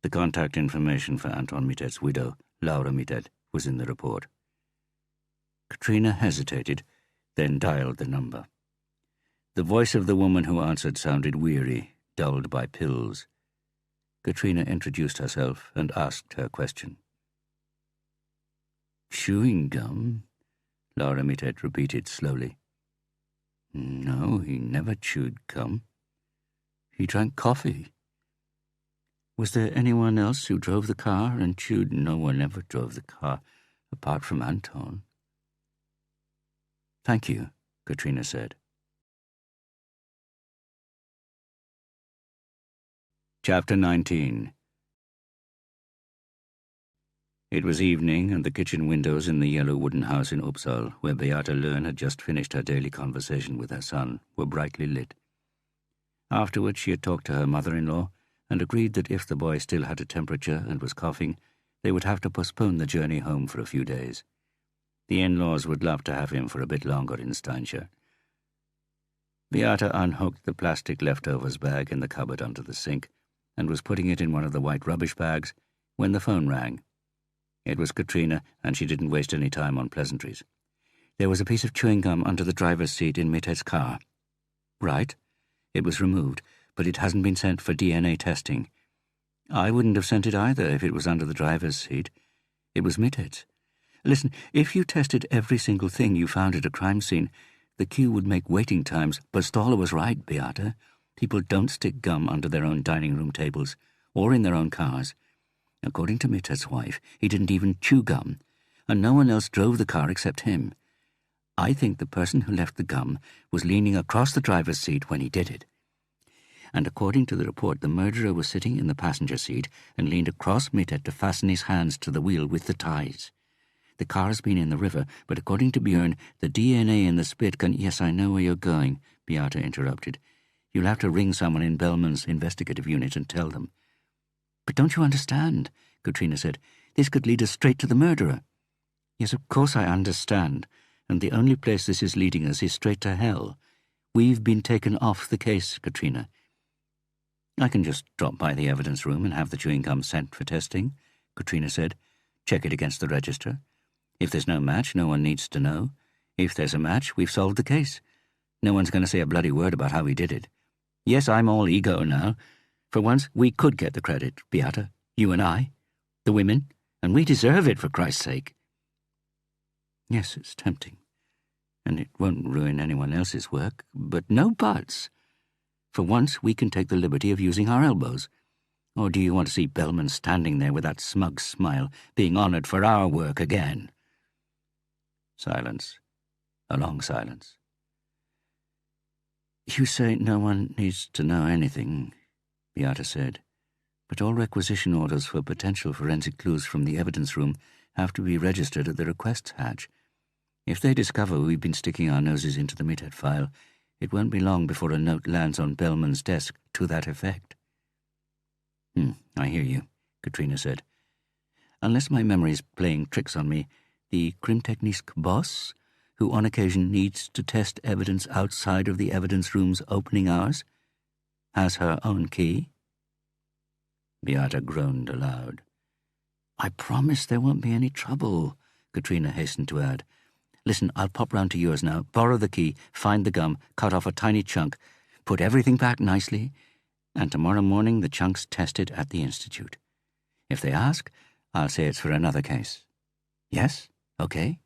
The contact information for Anton Mittet's widow, Laura Mittet, was in the report. Katrina hesitated, then dialed the number. The voice of the woman who answered sounded weary, dulled by pills. Katrina introduced herself and asked her question. "Chewing gum?" Laura Mittet repeated slowly. "No, he never chewed gum. He drank coffee." "Was there anyone else who drove the car and chewed?" "No one ever drove the car, apart from Anton." "Thank you," Katrina said. Chapter 19. It was evening, and the kitchen windows in the yellow wooden house in Uppsala, where Beata Löhn had just finished her daily conversation with her son, were brightly lit. Afterwards she had talked to her mother-in-law and agreed that if the boy still had a temperature and was coughing, they would have to postpone the journey home for a few days. The in-laws would love to have him for a bit longer in Steinsjö. Beata unhooked the plastic leftovers bag in the cupboard under the sink and was putting it in one of the white rubbish bags when the phone rang. It was Katrina, and she didn't waste any time on pleasantries. "There was a piece of chewing gum under the driver's seat in Mittet's car." "Right. It was removed, but it hasn't been sent for DNA testing. I wouldn't have sent it either if it was under the driver's seat. It was Mittet's. Listen, if you tested every single thing you found at a crime scene, the queue would make waiting times, but Stoller was right, Beata. People don't stick gum under their own dining room tables, or in their own cars. According to Mitter's wife, he didn't even chew gum, and no one else drove the car except him. I think the person who left the gum was leaning across the driver's seat when he did it. And according to the report, the murderer was sitting in the passenger seat and leaned across Mitter to fasten his hands to the wheel with the ties. The car's been in the river, but according to Björn, the DNA in the spit can— Yes, I know where you're going, Beata interrupted. You'll have to ring someone in Bellman's investigative unit and tell them. But don't you understand, Katrina said. This could lead us straight to the murderer. Yes, of course I understand, and the only place this is leading us is straight to hell. We've been taken off the case, Katrina. I can just drop by the evidence room and have the chewing gum sent for testing, Katrina said. Check it against the register. If there's no match, no one needs to know. If there's a match, we've solved the case. No one's going to say a bloody word about how we did it. Yes, I'm all ego now. For once, we could get the credit, Beata. You and I. The women. And we deserve it, for Christ's sake. Yes, it's tempting. And it won't ruin anyone else's work. But no buts. For once, we can take the liberty of using our elbows. Or do you want to see Bellman standing there with that smug smile, being honoured for our work again? Silence. A long silence. You say no one needs to know anything, Beata said, but all requisition orders for potential forensic clues from the evidence room have to be registered at the requests hatch. If they discover we've been sticking our noses into the Mitet file, it won't be long before a note lands on Bellman's desk to that effect. I hear you, Katrina said. Unless my memory's playing tricks on me, the Krimteknisk boss, who on occasion needs to test evidence outside of the evidence room's opening hours, has her own key? Beata groaned aloud. I promise there won't be any trouble, Katrina hastened to add. Listen, I'll pop round to yours now, borrow the key, find the gum, cut off a tiny chunk, put everything back nicely, and tomorrow morning the chunk's tested at the Institute. If they ask, I'll say it's for another case. Yes? Okay?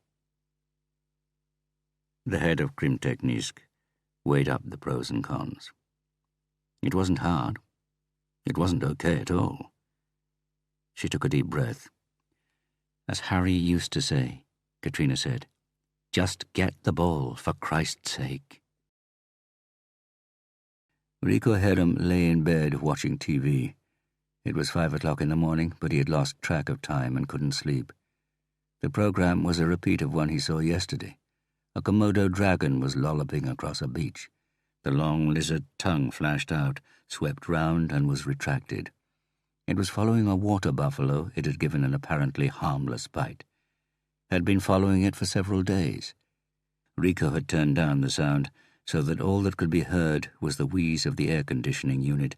The head of Krimteknisk weighed up the pros and cons. It wasn't hard. It wasn't okay at all. She took a deep breath. As Harry used to say, Katrina said, just get the ball, for Christ's sake. Rico Herum lay in bed watching TV. It was 5 o'clock in the morning, but he had lost track of time and couldn't sleep. The program was a repeat of one he saw yesterday. A Komodo dragon was lolloping across a beach. The long lizard tongue flashed out, swept round, and was retracted. It was following a water buffalo it had given an apparently harmless bite. Had been following it for several days. Rico had turned down the sound so that all that could be heard was the wheeze of the air-conditioning unit,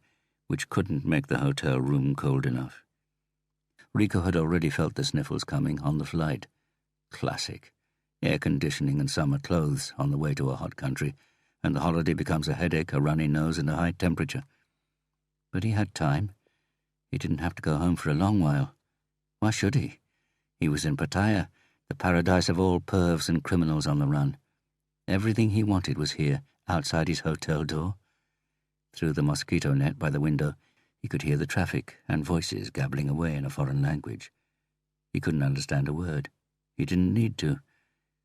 which couldn't make the hotel room cold enough. Rico had already felt the sniffles coming on the flight. Classic. Air-conditioning and summer clothes on the way to a hot country, and the holiday becomes a headache, a runny nose, and a high temperature. But he had time. He didn't have to go home for a long while. Why should he? He was in Pattaya, the paradise of all pervs and criminals on the run. Everything he wanted was here, outside his hotel door. Through the mosquito net by the window, he could hear the traffic and voices gabbling away in a foreign language. He couldn't understand a word. He didn't need to,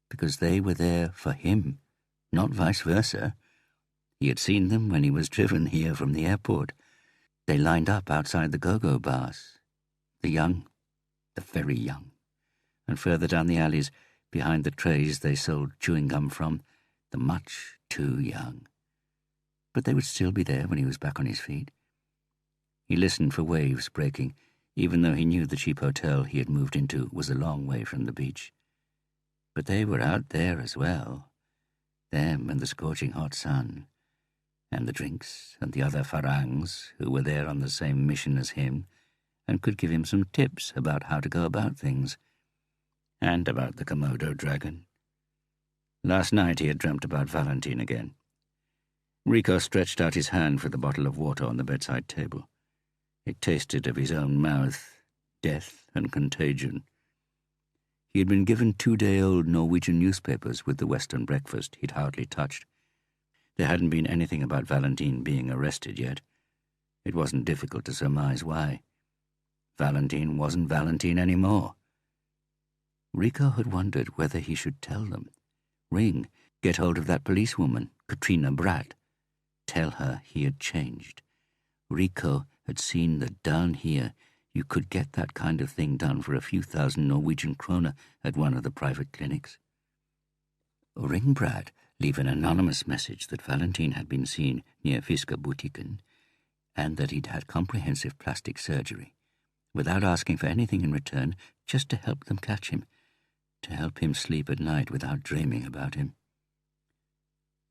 because they were there for him, not vice versa. He had seen them when he was driven here from the airport. They lined up outside the go-go bars. The young, the very young. And further down the alleys, behind the trays they sold chewing gum from, the much too young. But they would still be there when he was back on his feet. He listened for waves breaking, even though he knew the cheap hotel he had moved into was a long way from the beach. But they were out there as well. Them and the scorching hot sun, and the drinks and the other farangs who were there on the same mission as him and could give him some tips about how to go about things. And about the Komodo dragon. Last night he had dreamt about Valentine again. Rico stretched out his hand for the bottle of water on the bedside table. It tasted of his own mouth, death and contagion. He had been given 2-day-old Norwegian newspapers with the Western breakfast he'd hardly touched. There hadn't been anything about Valentine being arrested yet. It wasn't difficult to surmise why. Valentine wasn't Valentine anymore. Rico had wondered whether he should tell them. Ring, get hold of that policewoman, Katrina Bratt. Tell her he had changed. Rico had seen that down here you could get that kind of thing done for a few thousand Norwegian kroner at one of the private clinics. Ring Bratt, leave an anonymous message that Valentine had been seen near Fiskebutiken and that he'd had comprehensive plastic surgery, without asking for anything in return, just to help them catch him, to help him sleep at night without dreaming about him.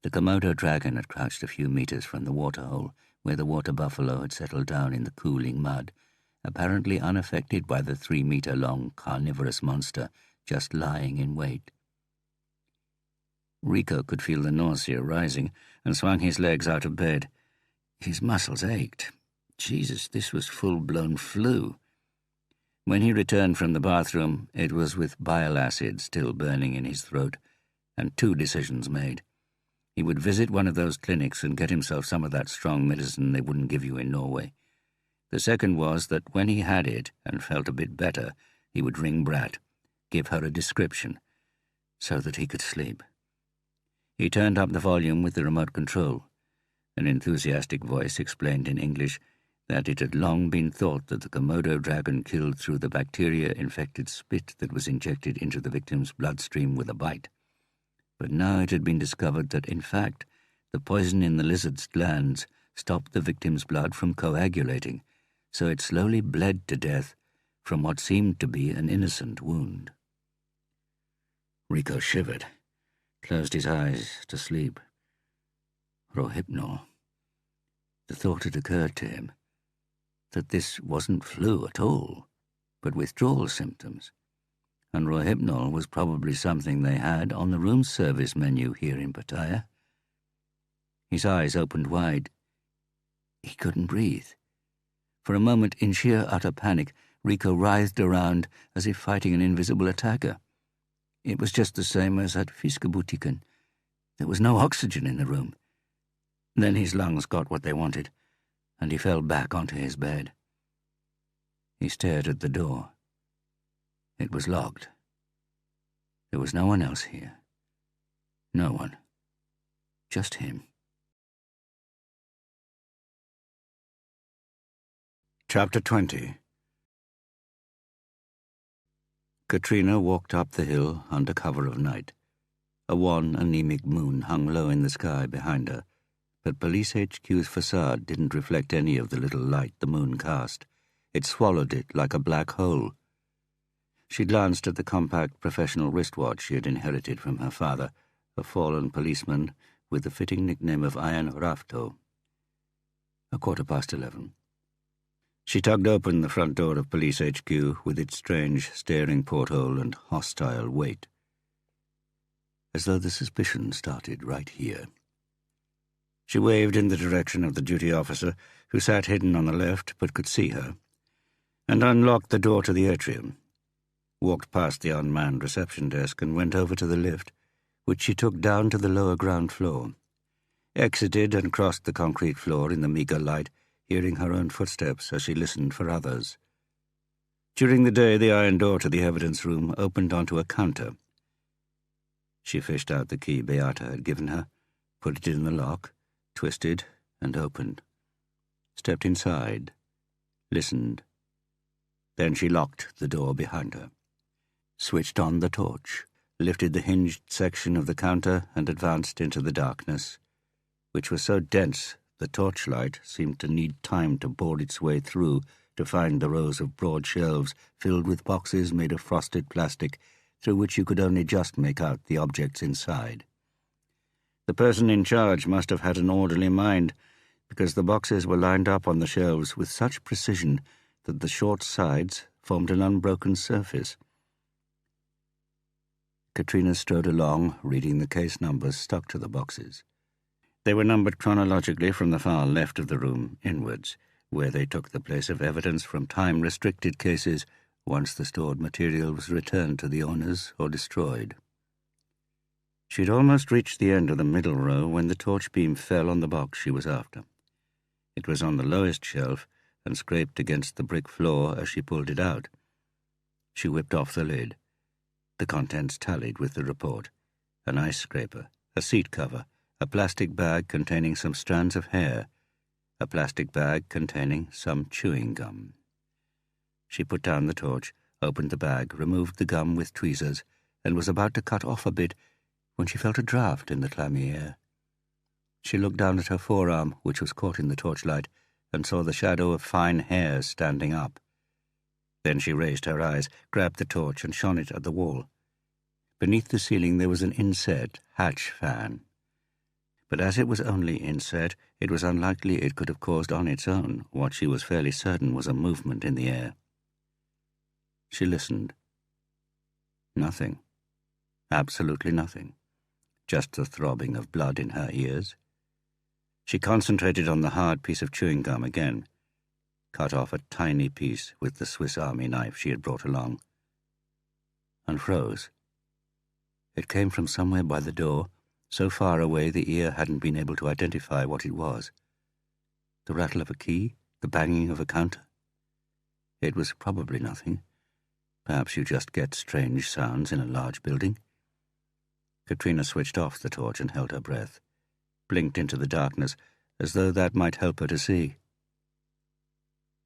The Komodo dragon had crouched a few meters from the waterhole, where the water buffalo had settled down in the cooling mud, apparently unaffected by the 3-meter-long carnivorous monster just lying in wait. Rico could feel the nausea rising and swung his legs out of bed. His muscles ached. Jesus, this was full-blown flu. When he returned from the bathroom, it was with bile acid still burning in his throat, and 2 decisions made. He would visit one of those clinics and get himself some of that strong medicine they wouldn't give you in Norway. The second was that when he had it and felt a bit better, he would ring Bratt, give her a description, so that he could sleep. He turned up the volume with the remote control. An enthusiastic voice explained in English that it had long been thought that the Komodo dragon killed through the bacteria-infected spit that was injected into the victim's bloodstream with a bite. But now it had been discovered that, in fact, the poison in the lizard's glands stopped the victim's blood from coagulating, so it slowly bled to death from what seemed to be an innocent wound. Rico shivered, closed his eyes to sleep. Rohypnol. The thought had occurred to him that this wasn't flu at all, but withdrawal symptoms, and Rohypnol was probably something they had on the room service menu here in Pattaya. His eyes opened wide. He couldn't breathe. For a moment, in sheer utter panic, Rico writhed around as if fighting an invisible attacker. It was just the same as at Fiskebutiken. There was no oxygen in the room. Then his lungs got what they wanted, and he fell back onto his bed. He stared at the door. It was locked. There was no one else here. No one. Just him. Chapter 20. Katrina walked up the hill under cover of night. A wan, anemic moon hung low in the sky behind her, but Police HQ's facade didn't reflect any of the little light the moon cast. It swallowed it like a black hole. She glanced at the compact professional wristwatch she had inherited from her father, a fallen policeman with the fitting nickname of Iron Rafto. 11:15. She tugged open the front door of Police HQ with its strange, staring porthole and hostile weight, as though the suspicion started right here. She waved in the direction of the duty officer, who sat hidden on the left but could see her, and unlocked the door to the atrium, walked past the unmanned reception desk and went over to the lift, which she took down to the lower ground floor, exited and crossed the concrete floor in the meagre light, hearing her own footsteps as she listened for others. During the day, the iron door to the evidence room opened onto a counter. She fished out the key Beata had given her, put it in the lock, twisted and opened, stepped inside, listened. Then she locked the door behind her, switched on the torch, lifted the hinged section of the counter and advanced into the darkness, which was so dense the torchlight seemed to need time to bore its way through to find the rows of broad shelves filled with boxes made of frosted plastic through which you could only just make out the objects inside. The person in charge must have had an orderly mind, because the boxes were lined up on the shelves with such precision that the short sides formed an unbroken surface. Katrina strode along, reading the case numbers stuck to the boxes. They were numbered chronologically from the far left of the room inwards, where they took the place of evidence from time-restricted cases once the stored material was returned to the owners or destroyed. She'd almost reached the end of the middle row when the torch beam fell on the box she was after. It was on the lowest shelf and scraped against the brick floor as she pulled it out. She whipped off the lid. The contents tallied with the report: an ice scraper, a seat cover, a plastic bag containing some strands of hair, a plastic bag containing some chewing gum. She put down the torch, opened the bag, removed the gum with tweezers, and was about to cut off a bit when she felt a draught in the clammy air. She looked down at her forearm, which was caught in the torchlight, and saw the shadow of fine hair standing up. Then she raised her eyes, grabbed the torch, and shone it at the wall. Beneath the ceiling there was an inset hatch fan. But as it was only inset, it was unlikely it could have caused on its own what she was fairly certain was a movement in the air. She listened. Nothing. Absolutely nothing. Just the throbbing of blood in her ears. She concentrated on the hard piece of chewing gum again, cut off a tiny piece with the Swiss Army knife she had brought along, and froze. It came from somewhere by the door, so far away the ear hadn't been able to identify what it was. The rattle of a key? The banging of a counter? It was probably nothing. Perhaps you just get strange sounds in a large building. Katrina switched off the torch and held her breath, blinked into the darkness, as though that might help her to see.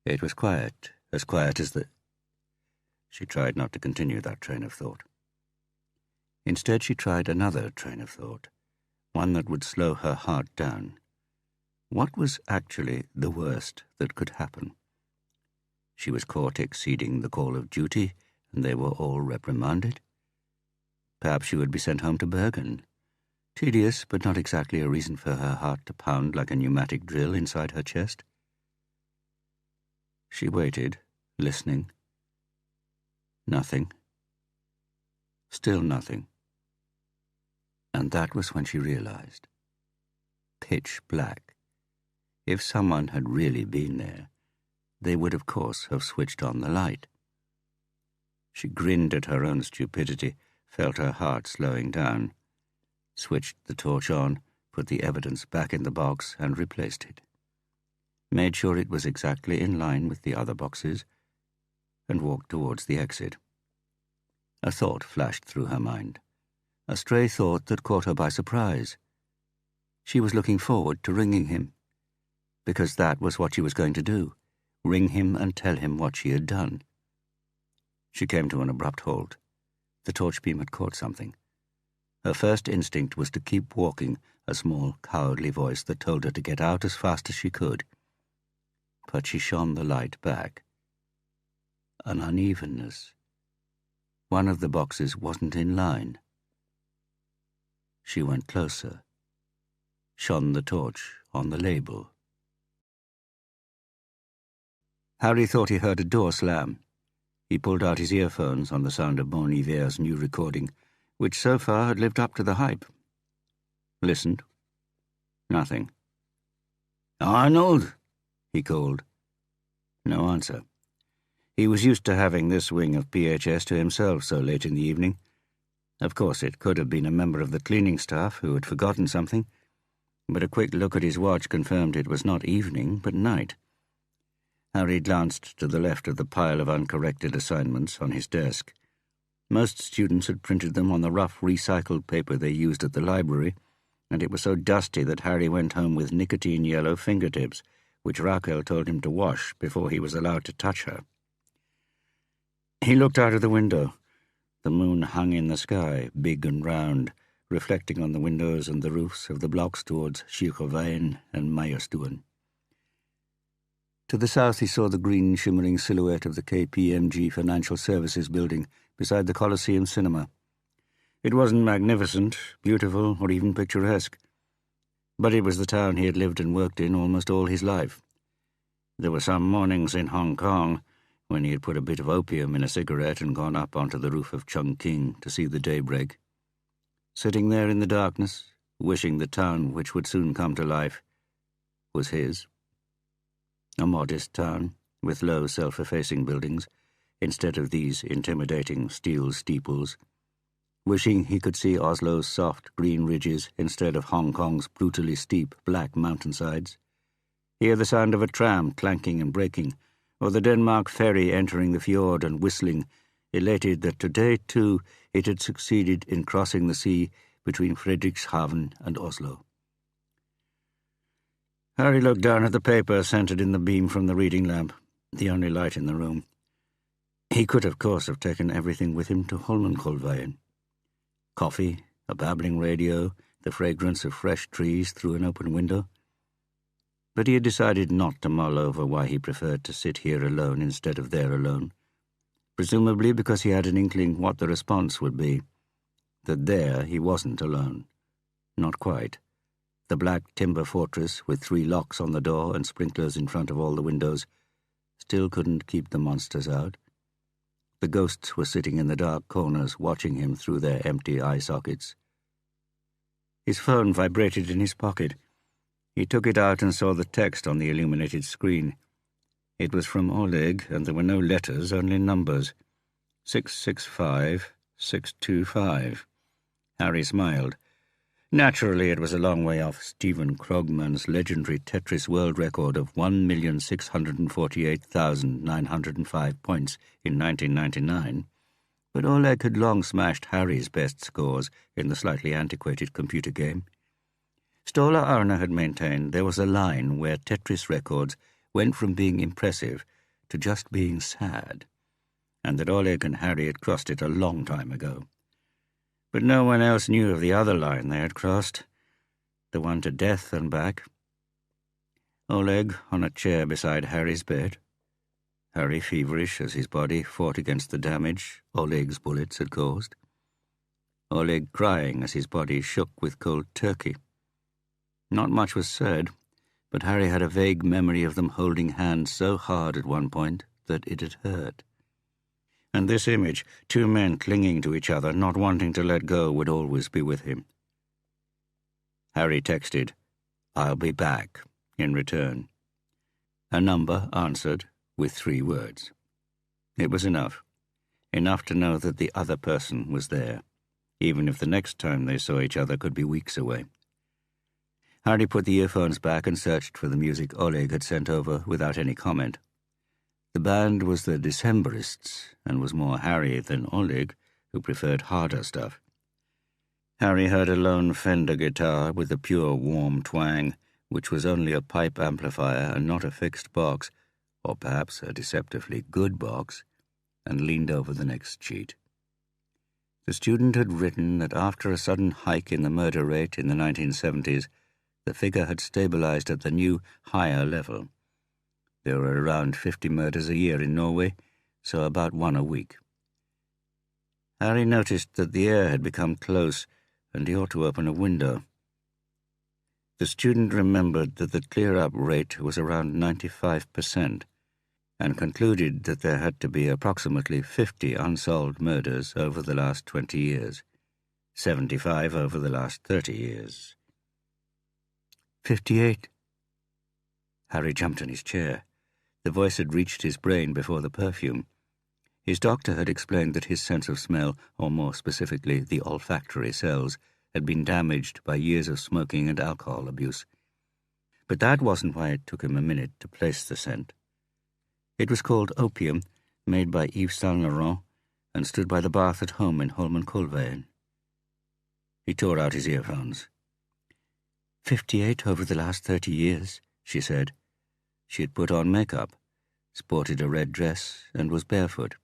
It was quiet as the... She tried not to continue that train of thought. Instead, she tried another train of thought, one that would slow her heart down. What was actually the worst that could happen? She was caught exceeding the call of duty, and they were all reprimanded. Perhaps she would be sent home to Bergen. Tedious, but not exactly a reason for her heart to pound like a pneumatic drill inside her chest. She waited, listening. Nothing. Still nothing. And that was when she realized. Pitch black. If someone had really been there, they would, of course, have switched on the light. She grinned at her own stupidity, felt her heart slowing down, switched the torch on, put the evidence back in the box, and replaced it. Made sure it was exactly in line with the other boxes, and walked towards the exit. A thought flashed through her mind, a stray thought that caught her by surprise. She was looking forward to ringing him, because that was what she was going to do, ring him and tell him what she had done. She came to an abrupt halt. The torch beam had caught something. Her first instinct was to keep walking, a small, cowardly voice that told her to get out as fast as she could. But she shone the light back. An unevenness. One of the boxes wasn't in line. She went closer, shone the torch on the label. Harry thought he heard a door slam. He pulled out his earphones on the sound of Bon Iver's new recording, which so far had lived up to the hype. Listened. Nothing. "Arnold," he called. No answer. He was used to having this wing of PHS to himself so late in the evening. Of course, it could have been a member of the cleaning staff who had forgotten something, but a quick look at his watch confirmed it was not evening, but night. Harry glanced to the left of the pile of uncorrected assignments on his desk. Most students had printed them on the rough recycled paper they used at the library, and it was so dusty that Harry went home with nicotine-yellow fingertips, which Raquel told him to wash before he was allowed to touch her. He looked out of the window. The moon hung in the sky, big and round, reflecting on the windows and the roofs of the blocks towards Schierveen and Meyerstuwen. To the south he saw the green, shimmering silhouette of the KPMG Financial Services building beside the Coliseum Cinema. It wasn't magnificent, beautiful, or even picturesque, but it was the town he had lived and worked in almost all his life. There were some mornings in Hong Kong when he had put a bit of opium in a cigarette and gone up onto the roof of Chungking to see the daybreak. Sitting there in the darkness, wishing the town, which would soon come to life, was his. A modest town, with low, self-effacing buildings, instead of these intimidating steel steeples, wishing he could see Oslo's soft green ridges instead of Hong Kong's brutally steep black mountainsides, hear the sound of a tram clanking and braking, or the Denmark ferry entering the fjord and whistling, elated that today, too, it had succeeded in crossing the sea between Frederikshavn and Oslo. Harry looked down at the paper centred in the beam from the reading lamp, the only light in the room. He could, of course, have taken everything with him to Holmenkollveien. Coffee, a babbling radio, the fragrance of fresh trees through an open window. But he had decided not to mull over why he preferred to sit here alone instead of there alone, presumably because he had an inkling what the response would be, that there he wasn't alone. Not quite. The black timber fortress, with 3 locks on the door and sprinklers in front of all the windows, still couldn't keep the monsters out. The ghosts were sitting in the dark corners watching him through their empty eye sockets. His phone vibrated in his pocket. He took it out and saw the text on the illuminated screen. It was from Oleg, and there were no letters, only numbers. 665, 625. Harry smiled. Naturally, it was a long way off Stephen Krogman's legendary Tetris world record of 1,648,905 points in 1999, but Oleg had long smashed Harry's best scores in the slightly antiquated computer game. Ståle Arne had maintained there was a line where Tetris records went from being impressive to just being sad, and that Oleg and Harry had crossed it a long time ago. But no one else knew of the other line they had crossed, the one to death and back. Oleg on a chair beside Harry's bed, Harry feverish as his body fought against the damage Oleg's bullets had caused. Oleg crying as his body shook with cold turkey. Not much was said, but Harry had a vague memory of them holding hands so hard at one point that it had hurt. And this image, 2 men clinging to each other, not wanting to let go, would always be with him. Harry texted, "I'll be back," in return. A number answered with 3 words. It was enough. Enough to know that the other person was there, even if the next time they saw each other could be weeks away. Harry put the earphones back and searched for the music Oleg had sent over without any comment. The band was the Decemberists, and was more Harry than Oleg, who preferred harder stuff. Harry heard a lone Fender guitar with a pure, warm twang, which was only a pipe amplifier and not a fixed box, or perhaps a deceptively good box, and leaned over the next sheet. The student had written that after a sudden hike in the murder rate in the 1970s, the figure had stabilized at the new, higher level. There were around 50 murders a year in Norway, so about 1 a week. Harry noticed that the air had become close, and he ought to open a window. The student remembered that the clear-up rate was around 95%, and concluded that there had to be approximately 50 unsolved murders over the last 20 years, 75 over the last 30 years. 58. Harry jumped in his chair. The voice had reached his brain before the perfume. His doctor had explained that his sense of smell, or more specifically the olfactory cells, had been damaged by years of smoking and alcohol abuse. But that wasn't why it took him a minute to place the scent. It was called opium, made by Yves Saint Laurent, and stood by the bath at home in Holmenkollveien. He tore out his earphones. 58 over the last 30 years, she said. She had put on makeup, sported a red dress, and was barefoot.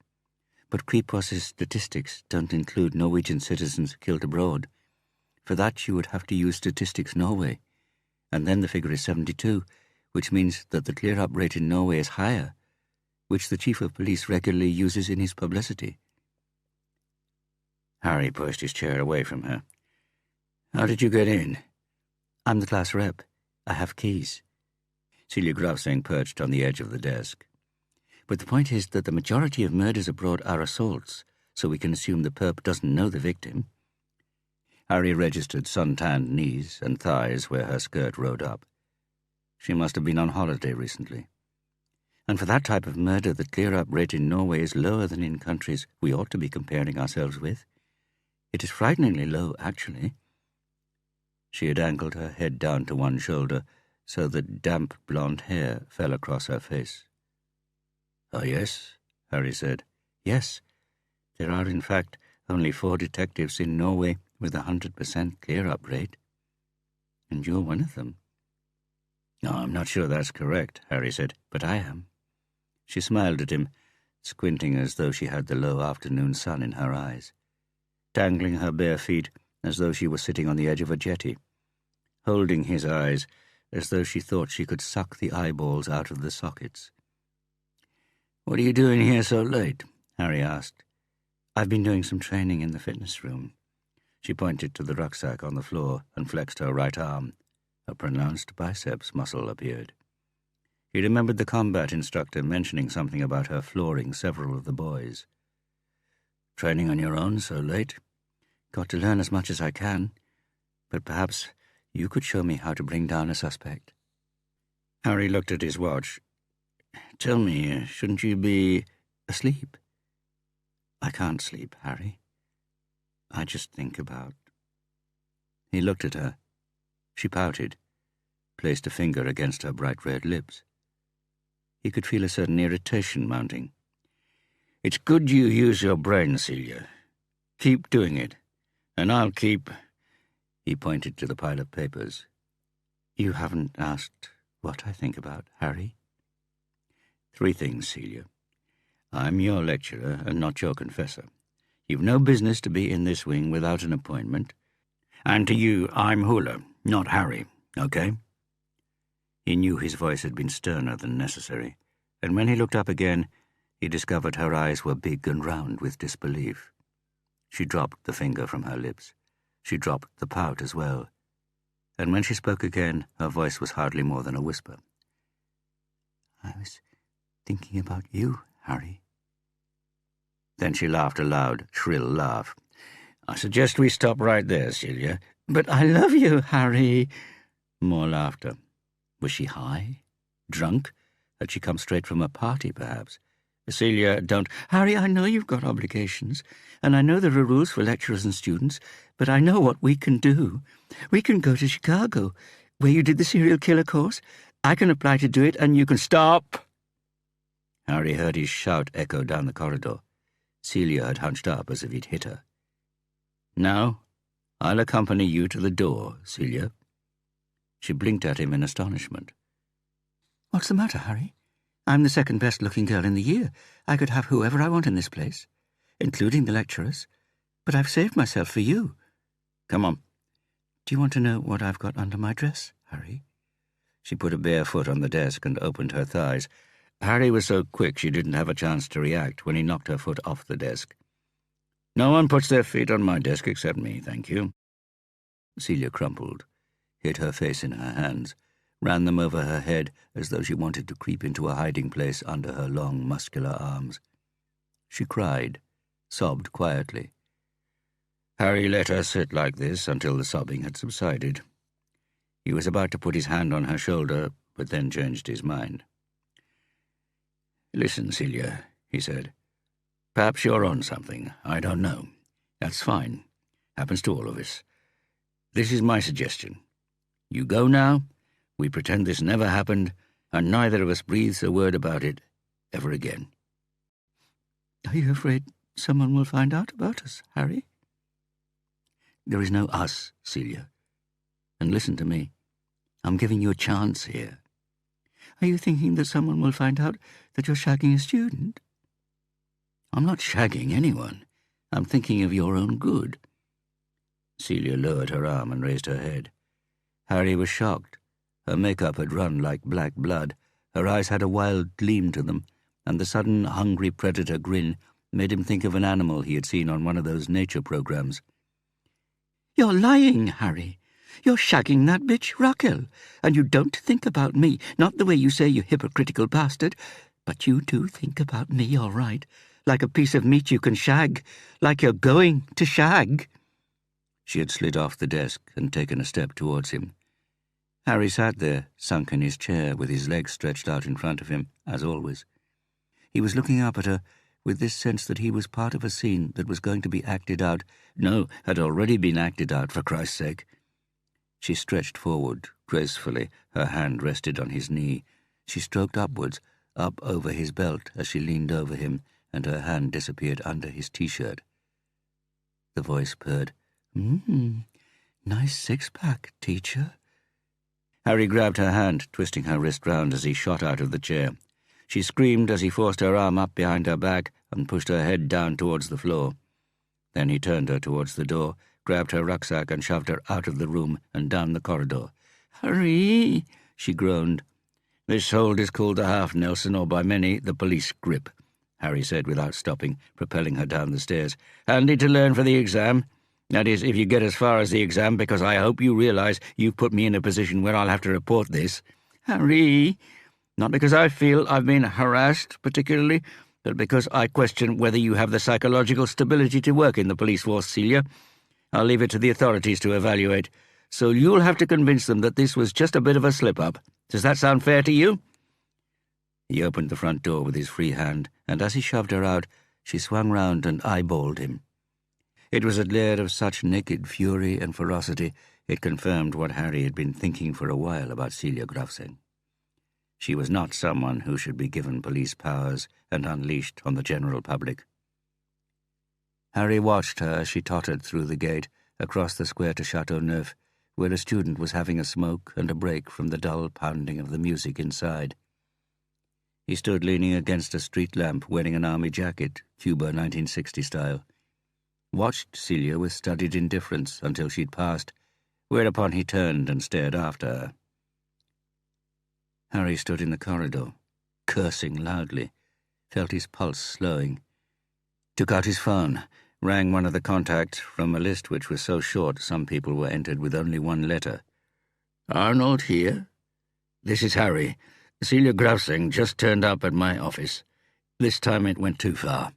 But Kripos' statistics don't include Norwegian citizens killed abroad. For that you would have to use Statistics Norway. And then the figure is 72, which means that the clear-up rate in Norway is higher, which the chief of police regularly uses in his publicity. Harry pushed his chair away from her. "How did you get in?" "I'm the class rep. I have keys." Celia Gravsing perched on the edge of the desk. "But the point is that the majority of murders abroad are assaults, so we can assume the perp doesn't know the victim." Harry registered sun-tanned knees and thighs where her skirt rode up. She must have been on holiday recently. And for that type of murder, the clear-up rate in Norway is lower than in countries we ought to be comparing ourselves with. It is frighteningly low, actually." She had angled her head down to one shoulder so that damp blonde hair fell across her face. "Oh, yes," Harry said. "Yes. There are, in fact, only 4 detectives in Norway with 100% clear-up rate. And you're one of them." "No, I'm not sure that's correct," Harry said, "but I am." She smiled at him, squinting as though she had the low afternoon sun in her eyes, dangling her bare feet as though she were sitting on the edge of a jetty, holding his eyes as though she thought she could suck the eyeballs out of the sockets. "What are you doing here so late?" Harry asked. "I've been doing some training in the fitness room." She pointed to the rucksack on the floor and flexed her right arm. A pronounced biceps muscle appeared. He remembered the combat instructor mentioning something about her flooring several of the boys. "Training on your own so late?" "Got to learn as much as I can. But perhaps you could show me how to bring down a suspect." Harry looked at his watch. "Tell me, shouldn't you be asleep?" "I can't sleep, Harry. I just think about—" He looked at her. She pouted, placed a finger against her bright red lips. He could feel a certain irritation mounting. "It's good you use your brain, Celia. Keep doing it, and I'll keep—" He pointed to the pile of papers. "You haven't asked what I think about, Harry?" "3 things, Celia. I'm your lecturer and not your confessor. You've no business to be in this wing without an appointment. And to you, I'm Hula, not Harry, okay?" He knew his voice had been sterner than necessary, and when he looked up again, he discovered her eyes were big and round with disbelief. She dropped the finger from her lips. She dropped the pout as well. And when she spoke again, her voice was hardly more than a whisper. "I was thinking about you, Harry." Then she laughed a loud, shrill laugh. "I suggest we stop right there, Celia." "But I love you, Harry." More laughter. Was she high? Drunk? Had she come straight from a party, perhaps? "Celia, don't—" "Harry, I know you've got obligations, and I know there are rules for lecturers and students, but I know what we can do. We can go to Chicago, where you did the serial killer course. I can apply to do it, and you can—" "Stop!" Harry heard his shout echo down the corridor. Celia had hunched up as if he'd hit her. "Now, I'll accompany you to the door, Celia." She blinked at him in astonishment. "What's the matter, Harry? I'm the second best-looking girl in the year. I could have whoever I want in this place, including the lecturers. But I've saved myself for you. Come on. Do you want to know what I've got under my dress, Harry?" She put a bare foot on the desk and opened her thighs. Harry was so quick she didn't have a chance to react when he knocked her foot off the desk. "No one puts their feet on my desk except me, thank you." Celia crumpled, hid her face in her hands, ran them over her head as though she wanted to creep into a hiding place under her long, muscular arms. She cried, sobbed quietly. Harry let her sit like this until the sobbing had subsided. He was about to put his hand on her shoulder, but then changed his mind. "Listen, Celia," he said. "Perhaps you're on something. I don't know. That's fine. Happens to all of us. This is my suggestion. You go now, we pretend this never happened, and neither of us breathes a word about it ever again." "Are you afraid someone will find out about us, Harry?" "There is no us, Celia. And listen to me. I'm giving you a chance here." "Are you thinking that someone will find out that you're shagging a student?" "I'm not shagging anyone. I'm thinking of your own good." Celia lowered her arm and raised her head. Harry was shocked. Her makeup had run like black blood. Her eyes had a wild gleam to them, and the sudden hungry predator grin made him think of an animal he had seen on one of those nature programs. "You're lying, Harry. You're shagging that bitch, Raquel, and you don't think about me, not the way you say, you hypocritical bastard. But you do think about me, all right, like a piece of meat you can shag, like you're going to shag." She had slid off the desk and taken a step towards him. Harry sat there, sunk in his chair, with his legs stretched out in front of him, as always. He was looking up at her, with this sense that he was part of a scene that was going to be acted out. No, had already been acted out, for Christ's sake. She stretched forward, gracefully, her hand rested on his knee. She stroked upwards, up over his belt as she leaned over him, and her hand disappeared under his T-shirt. The voice purred, "Nice six-pack, teacher." Harry grabbed her hand, twisting her wrist round as he shot out of the chair. She screamed as he forced her arm up behind her back and pushed her head down towards the floor. Then he turned her towards the door, grabbed her rucksack and shoved her out of the room and down the corridor. "Hurry!" she groaned. "This hold is called the Half Nelson, or by many, the police grip," Harry said without stopping, propelling her down the stairs. "Handy to learn for the exam. That is, if you get as far as the exam, because I hope you realise you've put me in a position where I'll have to report this. Harry! Not because I feel I've been harassed particularly, but because I question whether you have the psychological stability to work in the police force, Celia. I'll leave it to the authorities to evaluate. So you'll have to convince them that this was just a bit of a slip-up. Does that sound fair to you?" He opened the front door with his free hand, and as he shoved her out, she swung round and eyeballed him. It was a glare of such naked fury and ferocity, it confirmed what Harry had been thinking for a while about Celia Grafseng. She was not someone who should be given police powers and unleashed on the general public. Harry watched her as she tottered through the gate, across the square to Chateauneuf, where a student was having a smoke and a break from the dull pounding of the music inside. He stood leaning against a street lamp, wearing an army jacket, Cuba 1960 style. Watched Celia with studied indifference until she'd passed, whereupon he turned and stared after her. Harry stood in the corridor, cursing loudly, felt his pulse slowing, took out his phone, rang one of the contacts from a list which was so short some people were entered with only one letter. "Arnold here? This is Harry. Celia Grafseng just turned up at my office. This time it went too far."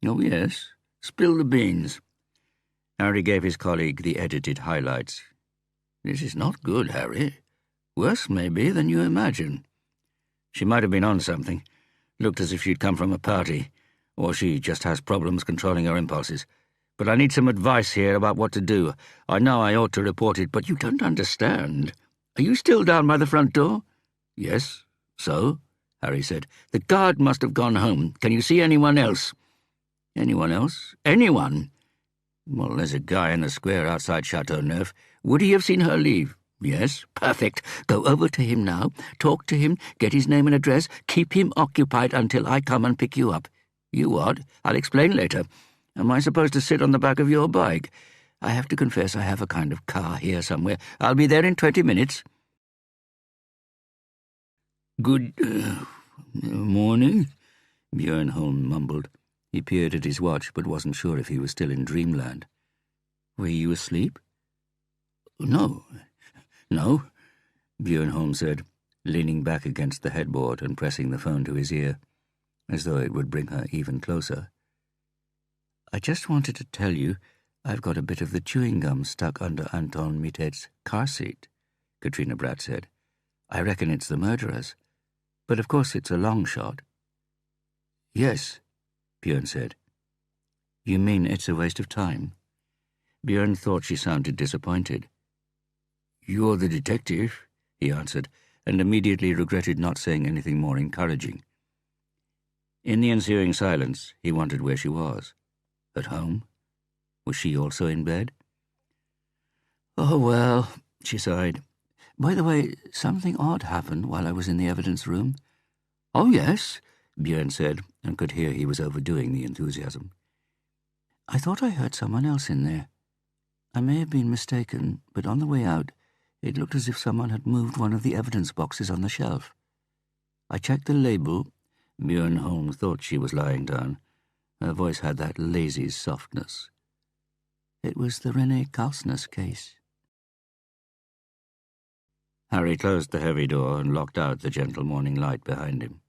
"Oh, yes. Spill the beans." Harry gave his colleague the edited highlights. "This is not good, Harry. Worse, maybe, than you imagine. She might have been on something. Looked as if she'd come from a party, or she just has problems controlling her impulses. But I need some advice here about what to do. I know I ought to report it, but you don't understand. Are you still down by the front door?" "Yes. So?" Harry said. "The guard must have gone home. Can you see anyone else?" "Anyone else? Anyone?" "Well, there's a guy in the square outside Chateauneuf. Would he have seen her leave?" "Yes." "Perfect. Go over to him now, talk to him, get his name and address, keep him occupied until I come and pick you up." "You what? I'll explain later. Am I supposed to sit on the back of your bike? I have to confess I have a kind of car here somewhere. I'll be there in 20 minutes. "Good morning," Björn Holm mumbled. He peered at his watch, but wasn't sure if he was still in dreamland. "Were you asleep?" No, Björn Holm said, leaning back against the headboard and pressing the phone to his ear, as though it would bring her even closer. "I just wanted to tell you I've got a bit of the chewing gum stuck under Anton Mittet's car seat," Katrina Bratt said. "I reckon it's the murderer's. But of course it's a long shot." "Yes," Björn said. "You mean it's a waste of time?" Björn thought she sounded disappointed. "You're the detective," he answered, and immediately regretted not saying anything more encouraging. In the ensuing silence, he wondered where she was. At home? Was she also in bed? "Oh, well," she sighed. "By the way, something odd happened while I was in the evidence room." "Oh, yes," Björn said, and could hear he was overdoing the enthusiasm. "I thought I heard someone else in there. I may have been mistaken, but on the way out, it looked as if someone had moved one of the evidence boxes on the shelf. I checked the label." Björn Holm thought she was lying down. Her voice had that lazy softness. "It was the René Kalsnes case." Harry closed the heavy door and locked out the gentle morning light behind him.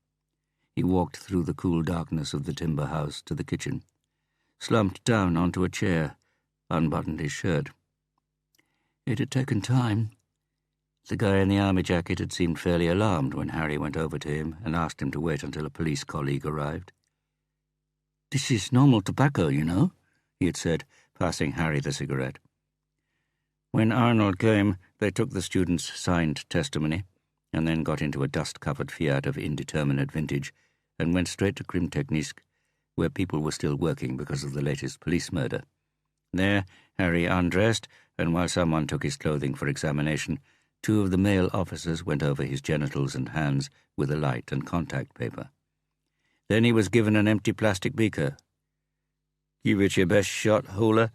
He walked through the cool darkness of the timber house to the kitchen, slumped down onto a chair, unbuttoned his shirt. It had taken time. The guy in the army jacket had seemed fairly alarmed when Harry went over to him and asked him to wait until a police colleague arrived. "This is normal tobacco, you know," he had said, passing Harry the cigarette. When Arnold came, they took the student's signed testimony and then got into a dust-covered Fiat of indeterminate vintage and went straight to Krimteknisk, where people were still working because of the latest police murder. There, Harry undressed, and while someone took his clothing for examination, 2 of the male officers went over his genitals and hands with a light and contact paper. Then he was given an empty plastic beaker. "Give it your best shot, Hula,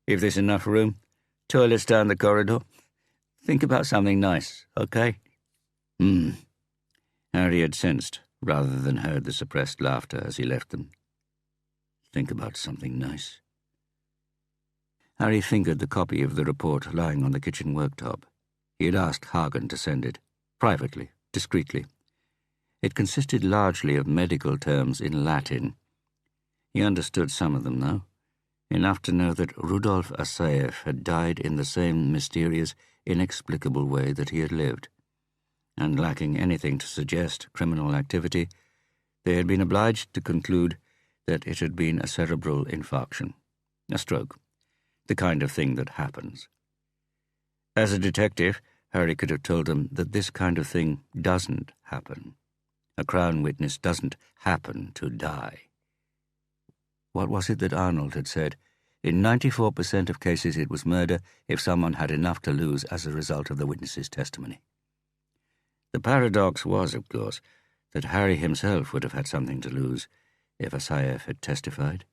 if there's enough room. Toilets down the corridor. Think about something nice, okay?" Harry had sensed, rather than heard, the suppressed laughter as he left them. Think about something nice. Harry fingered the copy of the report lying on the kitchen worktop. He had asked Hagen to send it, privately, discreetly. It consisted largely of medical terms in Latin. He understood some of them, though, enough to know that Rudolf Asaev had died in the same mysterious, inexplicable way that he had lived, and lacking anything to suggest criminal activity, they had been obliged to conclude that it had been a cerebral infarction, a stroke, the kind of thing that happens. As a detective, Harry could have told them that this kind of thing doesn't happen. A Crown witness doesn't happen to die. What was it that Arnold had said? In 94% of cases it was murder if someone had enough to lose as a result of the witness's testimony. The paradox was, of course, that Harry himself would have had something to lose if Asaev had testified.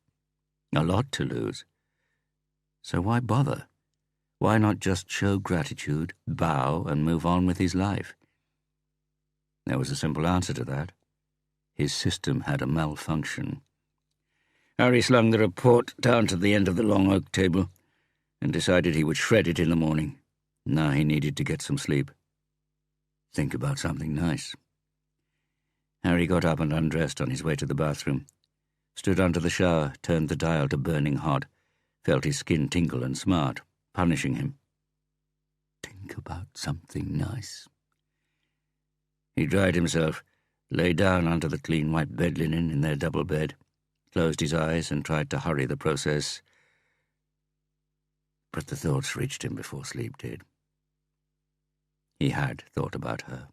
A lot to lose. So why bother? Why not just show gratitude, bow, and move on with his life? There was a simple answer to that. His system had a malfunction. Harry slung the report down to the end of the long oak table and decided he would shred it in the morning. Now he needed to get some sleep. Think about something nice. Harry got up and undressed on his way to the bathroom, stood under the shower, turned the dial to burning hot, felt his skin tingle and smart, punishing him. Think about something nice. He dried himself, lay down under the clean white bed linen in their double bed, closed his eyes and tried to hurry the process. But the thoughts reached him before sleep did. He had thought about her.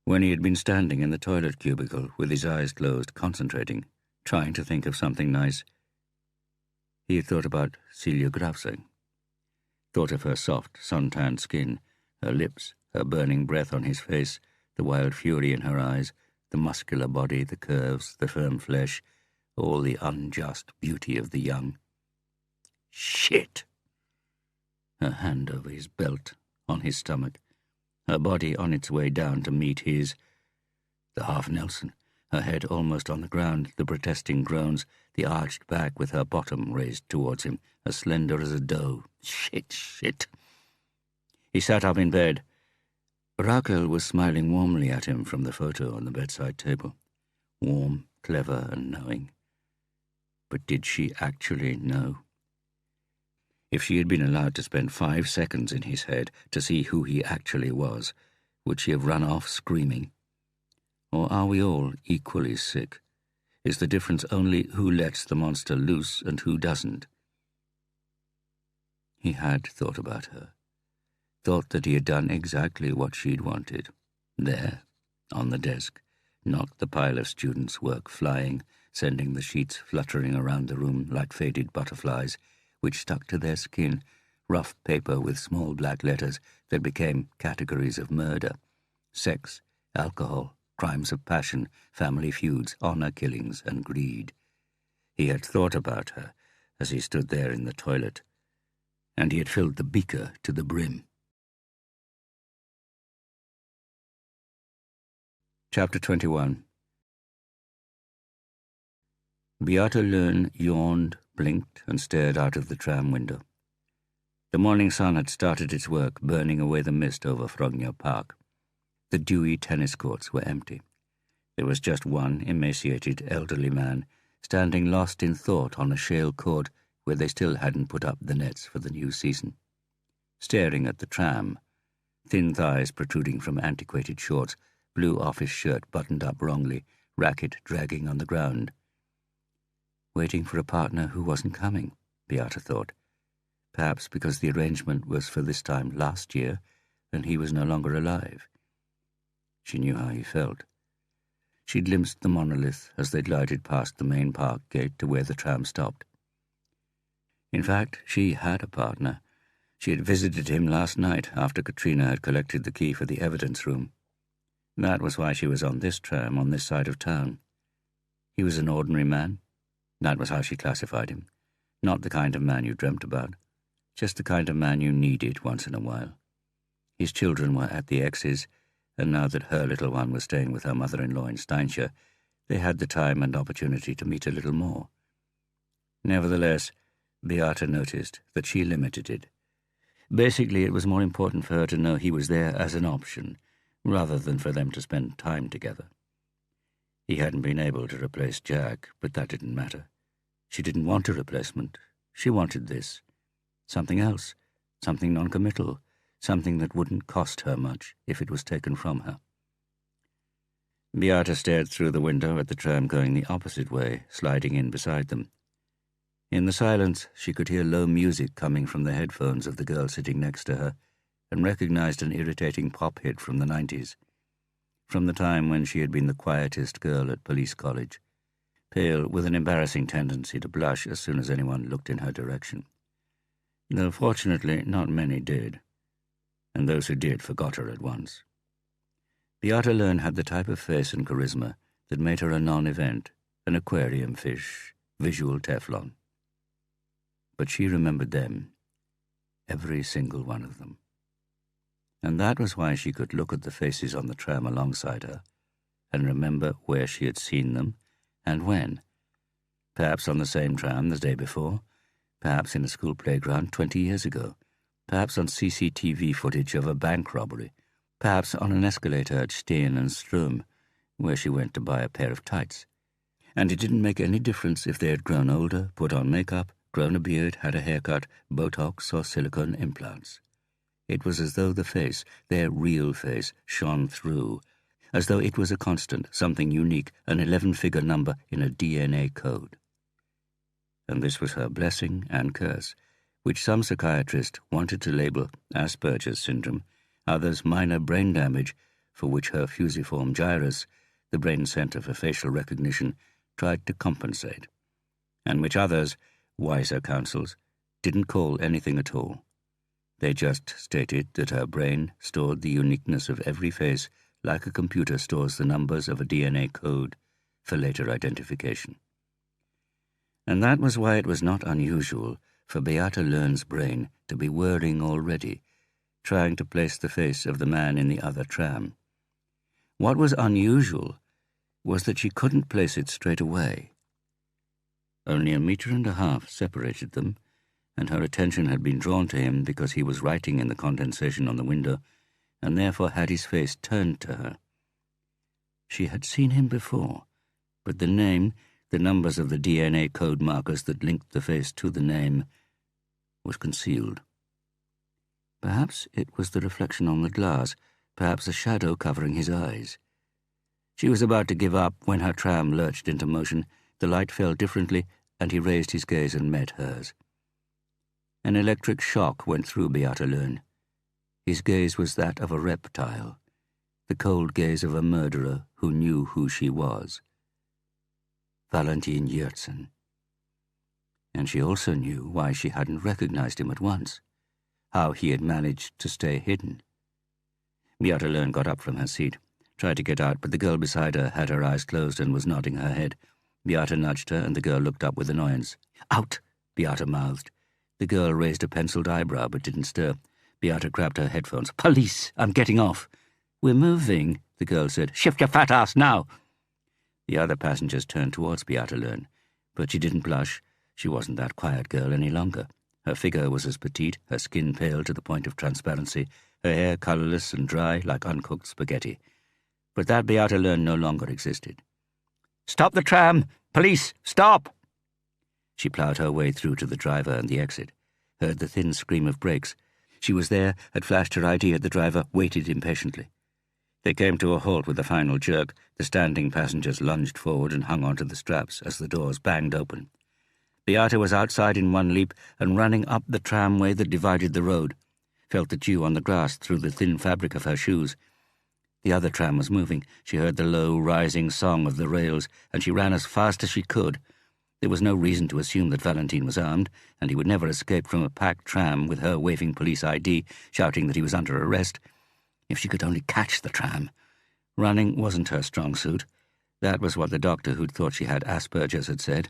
When he had been standing in the toilet cubicle with his eyes closed, concentrating, trying to think of something nice, he had thought about Celia Grafsing, thought of her soft, sun-tanned skin, her lips, her burning breath on his face, the wild fury in her eyes, the muscular body, the curves, the firm flesh, all the unjust beauty of the young. Shit! Her hand over his belt, on his stomach, her body on its way down to meet his, the half-Nelson, her head almost on the ground, the protesting groans, the arched back with her bottom raised towards him, as slender as a doe. Shit. He sat up in bed. Raquel was smiling warmly at him from the photo on the bedside table. Warm, clever, and knowing. But did she actually know? If she had been allowed to spend 5 seconds in his head to see who he actually was, would she have run off screaming? Or are we all equally sick? Is the difference only who lets the monster loose and who doesn't? He had thought about her. Thought that he had done exactly what she'd wanted. There, on the desk, knocked the pile of students' work flying, sending the sheets fluttering around the room like faded butterflies, which stuck to their skin, rough paper with small black letters that became categories of murder, sex, alcohol, crimes of passion, family feuds, honor killings, and greed. He had thought about her as he stood there in the toilet, and he had filled the beaker to the brim. Chapter 21. Beata Lön yawned, blinked, and stared out of the tram window. The morning sun had started its work, burning away the mist over Frogner Park. The dewy tennis courts were empty. There was just one emaciated elderly man, standing lost in thought on a shale court where they still hadn't put up the nets for the new season, staring at the tram, thin thighs protruding from antiquated shorts, blue office shirt buttoned up wrongly, racket dragging on the ground. Waiting for a partner who wasn't coming, Beata thought. Perhaps because the arrangement was for this time last year, and he was no longer alive. She knew how he felt. She glimpsed the monolith as they glided past the main park gate to where the tram stopped. In fact, she had a partner. She had visited him last night after Katrina had collected the key for the evidence room. That was why she was on this tram on this side of town. He was an ordinary man. That was how she classified him. Not the kind of man you dreamt about. Just the kind of man you needed once in a while. His children were at the X's, and now that her little one was staying with her mother-in-law in Steinshire, they had the time and opportunity to meet a little more. Nevertheless, Beata noticed that she limited it. Basically, it was more important for her to know he was there as an option, rather than for them to spend time together. He hadn't been able to replace Jack, but that didn't matter. She didn't want a replacement. She wanted this. Something else, something non-committal, something that wouldn't cost her much if it was taken from her. Beata stared through the window at the tram going the opposite way, sliding in beside them. In the silence, she could hear low music coming from the headphones of the girl sitting next to her, and recognized an irritating pop hit from the 90s, from the time when she had been the quietest girl at police college, pale with an embarrassing tendency to blush as soon as anyone looked in her direction. Though fortunately not many did, and those who did forgot her at once. Beata Learn had the type of face and charisma that made her a non-event, an aquarium fish, visual Teflon. But she remembered them, every single one of them. And that was why she could look at the faces on the tram alongside her and remember where she had seen them and when. Perhaps on the same tram the day before, perhaps in a school playground 20 years ago, perhaps on CCTV footage of a bank robbery, perhaps on an escalator at Steen and Strum, where she went to buy a pair of tights. And it didn't make any difference if they had grown older, put on makeup, grown a beard, had a haircut, Botox or silicone implants. It was as though the face, their real face, shone through, as though it was a constant, something unique, an 11-figure number in a DNA code. And this was her blessing and curse, which some psychiatrists wanted to label Asperger's syndrome, others minor brain damage, for which her fusiform gyrus, the brain center for facial recognition, tried to compensate, and which others, wiser counsels, didn't call anything at all. They just stated that her brain stored the uniqueness of every face like a computer stores the numbers of a DNA code for later identification. And that was why it was not unusual for Beata Learn's brain to be whirring already, trying to place the face of the man in the other tram. What was unusual was that she couldn't place it straight away. Only 1.5 meters separated them, and her attention had been drawn to him because he was writing in the condensation on the window, and therefore had his face turned to her. She had seen him before, but the name, the numbers of the DNA code markers that linked the face to the name, was concealed. Perhaps it was the reflection on the glass, perhaps a shadow covering his eyes. She was about to give up when her tram lurched into motion, the light fell differently, and he raised his gaze and met hers. An electric shock went through Beata Learn. His gaze was that of a reptile, the cold gaze of a murderer who knew who she was. Valentin Yertsen. And she also knew why she hadn't recognized him at once, how he had managed to stay hidden. Beata Learn got up from her seat, tried to get out, but the girl beside her had her eyes closed and was nodding her head. Beata nudged her, and the girl looked up with annoyance. "Out!" Beata mouthed. The girl raised a penciled eyebrow but didn't stir. Beata grabbed her headphones. "Police! I'm getting off." "We're moving," the girl said. "Shift your fat ass now!" The other passengers turned towards Beata Learn, but she didn't blush. She wasn't that quiet girl any longer. Her figure was as petite, her skin pale to the point of transparency, her hair colourless and dry like uncooked spaghetti. But that Beata Learn no longer existed. "Stop the tram! Police, stop!" She ploughed her way through to the driver and the exit, heard the thin scream of brakes. She was there, had flashed her ID at the driver, waited impatiently. They came to a halt with a final jerk. The standing passengers lunged forward and hung onto the straps as the doors banged open. Beata was outside in one leap and running up the tramway that divided the road. Felt the dew on the grass through the thin fabric of her shoes. The other tram was moving. She heard the low, rising song of the rails, and she ran as fast as she could. There was no reason to assume that Valentine was armed, and he would never escape from a packed tram with her waving police ID, shouting that he was under arrest. If she could only catch the tram. Running wasn't her strong suit. That was what the doctor who'd thought she had Asperger's had said.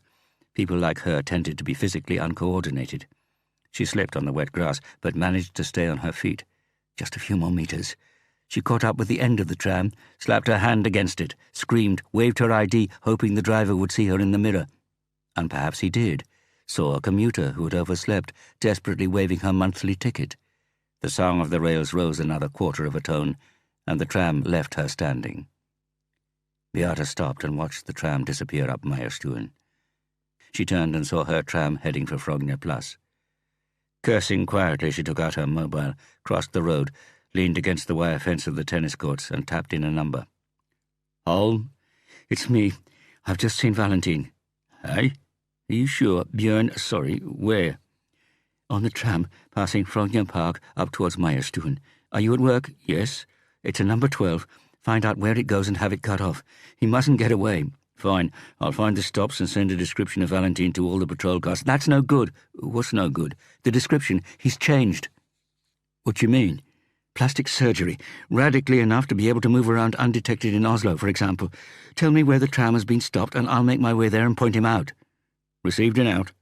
People like her tended to be physically uncoordinated. She slipped on the wet grass, but managed to stay on her feet. Just a few more meters. She caught up with the end of the tram, slapped her hand against it, screamed, waved her ID, hoping the driver would see her in the mirror. And perhaps he did. Saw a commuter who had overslept, desperately waving her monthly ticket. The song of the rails rose another quarter of a tone, and the tram left her standing. Beata stopped and watched the tram disappear up Meierstuhl. She turned and saw her tram heading for Frogner Plus. Cursing quietly, she took out her mobile, crossed the road, leaned against the wire fence of the tennis courts, and tapped in a number. "Holm? It's me. I've just seen Valentine." "Hey? Are you sure? Björn, sorry, where?" "On the tram, passing Frogner Park up towards Meierstuhl. Are you at work?" "Yes. It's a number 12. Find out where it goes and have it cut off. He mustn't get away." "Fine. I'll find the stops and send a description of Valentine to all the patrol cars." "That's no good." "What's no good?" "The description. He's changed." "What do you mean?" "Plastic surgery. Radically enough to be able to move around undetected in Oslo, for example. Tell me where the tram has been stopped and I'll make my way there and point him out." "Received and out."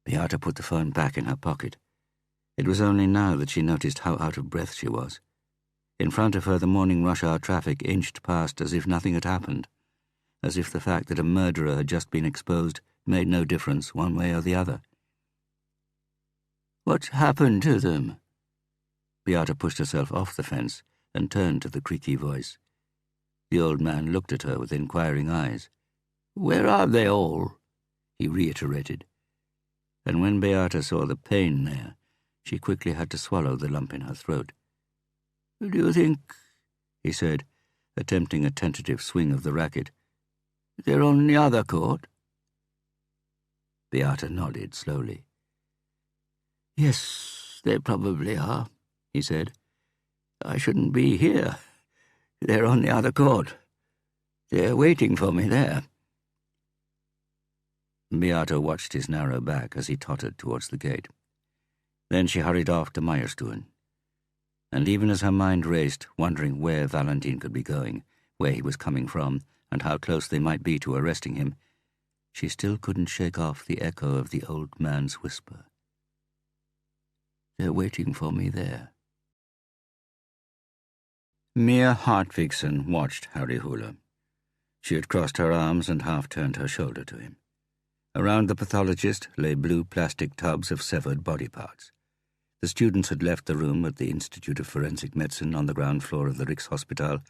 Beata put the phone back in her pocket. It was only now that she noticed how out of breath she was. In front of her, the morning rush-hour traffic inched past as if nothing had happened, as if the fact that a murderer had just been exposed made no difference one way or the other. "What's happened to them?" Beata pushed herself off the fence and turned to the creaky voice. The old man looked at her with inquiring eyes. "Where are they all?" he reiterated. And when Beata saw the pain there, she quickly had to swallow the lump in her throat. "Do you think," he said, attempting a tentative swing of the racket, "they're on the other court?" Beata nodded slowly. "Yes, they probably are," he said. "I shouldn't be here. They're on the other court. They're waiting for me there." Beata watched his narrow back as he tottered towards the gate. Then she hurried off to Meierstuhl. And even as her mind raced, wondering where Valentine could be going, where he was coming from, and how close they might be to arresting him, she still couldn't shake off the echo of the old man's whisper. "They're waiting for me there." Mia Hartvigsen watched Harry Hule. She had crossed her arms and half-turned her shoulder to him. Around the pathologist lay blue plastic tubs of severed body parts. The students had left the room at the Institute of Forensic Medicine on the ground floor of the Rikshospital,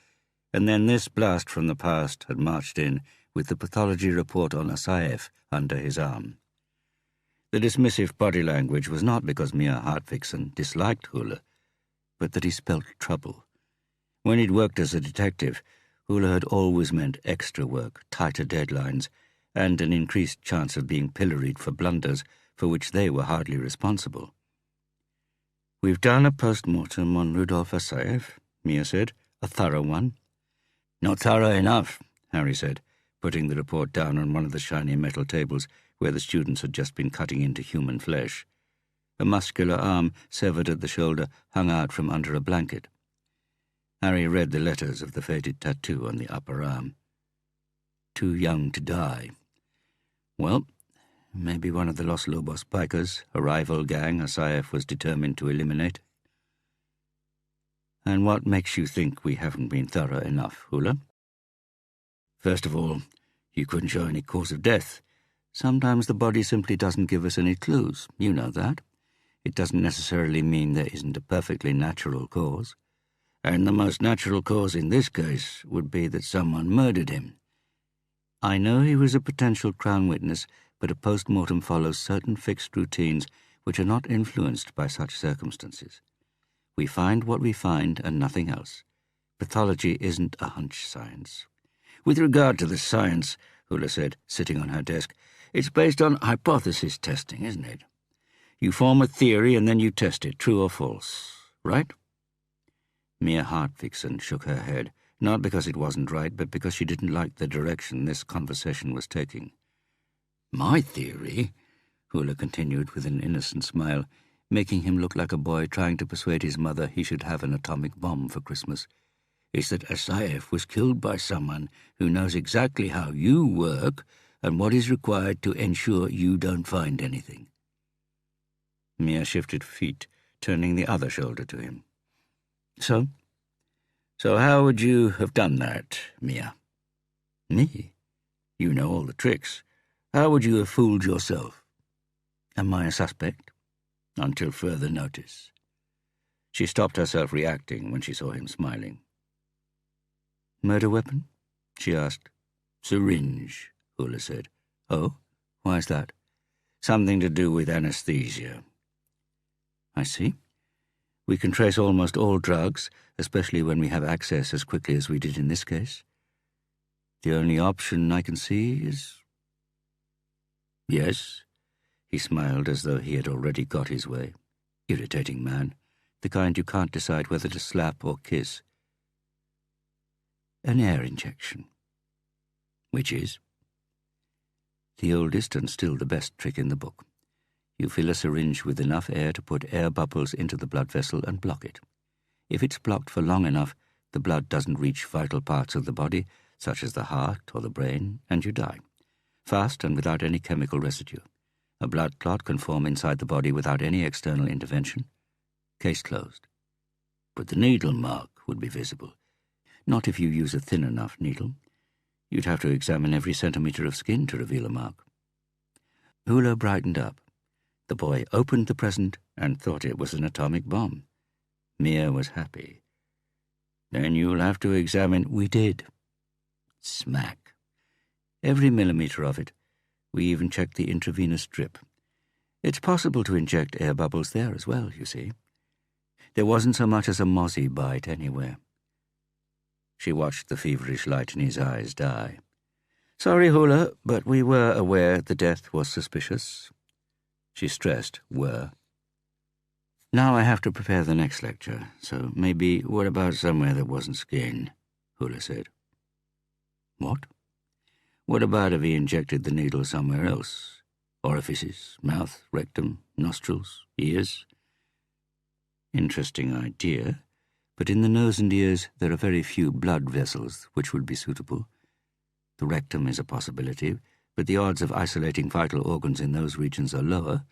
and then this blast from the past had marched in with the pathology report on Asaev under his arm. The dismissive body language was not because Mia Hartvigsen disliked Hule, but that he spelt trouble. When he'd worked as a detective, Hule had always meant extra work, tighter deadlines, and an increased chance of being pilloried for blunders for which they were hardly responsible. "We've done a post-mortem on Rudolf Asaev," Mia said. "A thorough one." "Not thorough enough," Harry said, putting the report down on one of the shiny metal tables where the students had just been cutting into human flesh. A muscular arm, severed at the shoulder, hung out from under a blanket. Harry read the letters of the faded tattoo on the upper arm. "Too young to die." Well, maybe one of the Los Lobos bikers, a rival gang Asaev was determined to eliminate. "And what makes you think we haven't been thorough enough, Hule?" "First of all, you couldn't show any cause of death. Sometimes the body simply doesn't give us any clues. You know that. It doesn't necessarily mean there isn't a perfectly natural cause. And the most natural cause in this case would be that someone murdered him. I know he was a potential Crown witness, but a post-mortem follows certain fixed routines which are not influenced by such circumstances. We find what we find and nothing else. Pathology isn't a hunch science. With regard to the science, Hula said, sitting on her desk, it's based on hypothesis testing, isn't it? You form a theory and then you test it, true or false, right? Mia Hartwigsen shook her head, not because it wasn't right, but because she didn't like the direction this conversation was taking. My theory, Hula continued with an innocent smile, making him look like a boy trying to persuade his mother he should have an atomic bomb for Christmas, is that Asaev was killed by someone who knows exactly how you work and what is required to ensure you don't find anything. Mia shifted feet, turning the other shoulder to him. So how would you have done that, Mia? Me? You know all the tricks. How would you have fooled yourself? Am I a suspect? Until further notice. She stopped herself reacting when she saw him smiling. Murder weapon? She asked. Syringe, Hula said. Oh? Why's that? Something to do with anesthesia. I see. We can trace almost all drugs, especially when we have access as quickly as we did in this case. The only option I can see is... Yes? He smiled as though he had already got his way. Irritating man, the kind you can't decide whether to slap or kiss. An air injection. Which is? The oldest and still the best trick in the book. You fill a syringe with enough air to put air bubbles into the blood vessel and block it. If it's blocked for long enough, the blood doesn't reach vital parts of the body, such as the heart or the brain, and you die. Fast and without any chemical residue. A blood clot can form inside the body without any external intervention. Case closed. But the needle mark would be visible. Not if you use a thin enough needle. You'd have to examine every centimetre of skin to reveal a mark. Hula brightened up. The boy opened the present and thought it was an atomic bomb. Mia was happy. Then you'll have to examine... We did. Smack. Every millimetre of it. We even checked the intravenous drip. It's possible to inject air bubbles there as well, you see. There wasn't so much as a mozzie bite anywhere. She watched the feverish light in his eyes die. Sorry, Hula, but we were aware the death was suspicious. She stressed, were. Now I have to prepare the next lecture, so maybe what about somewhere that wasn't skin? Hula said. What? What about if he injected the needle somewhere else? Orifices, mouth, rectum, nostrils, ears? Interesting idea, but in the nose and ears there are very few blood vessels which would be suitable. The rectum is a possibility, but the odds of isolating vital organs in those regions are lower,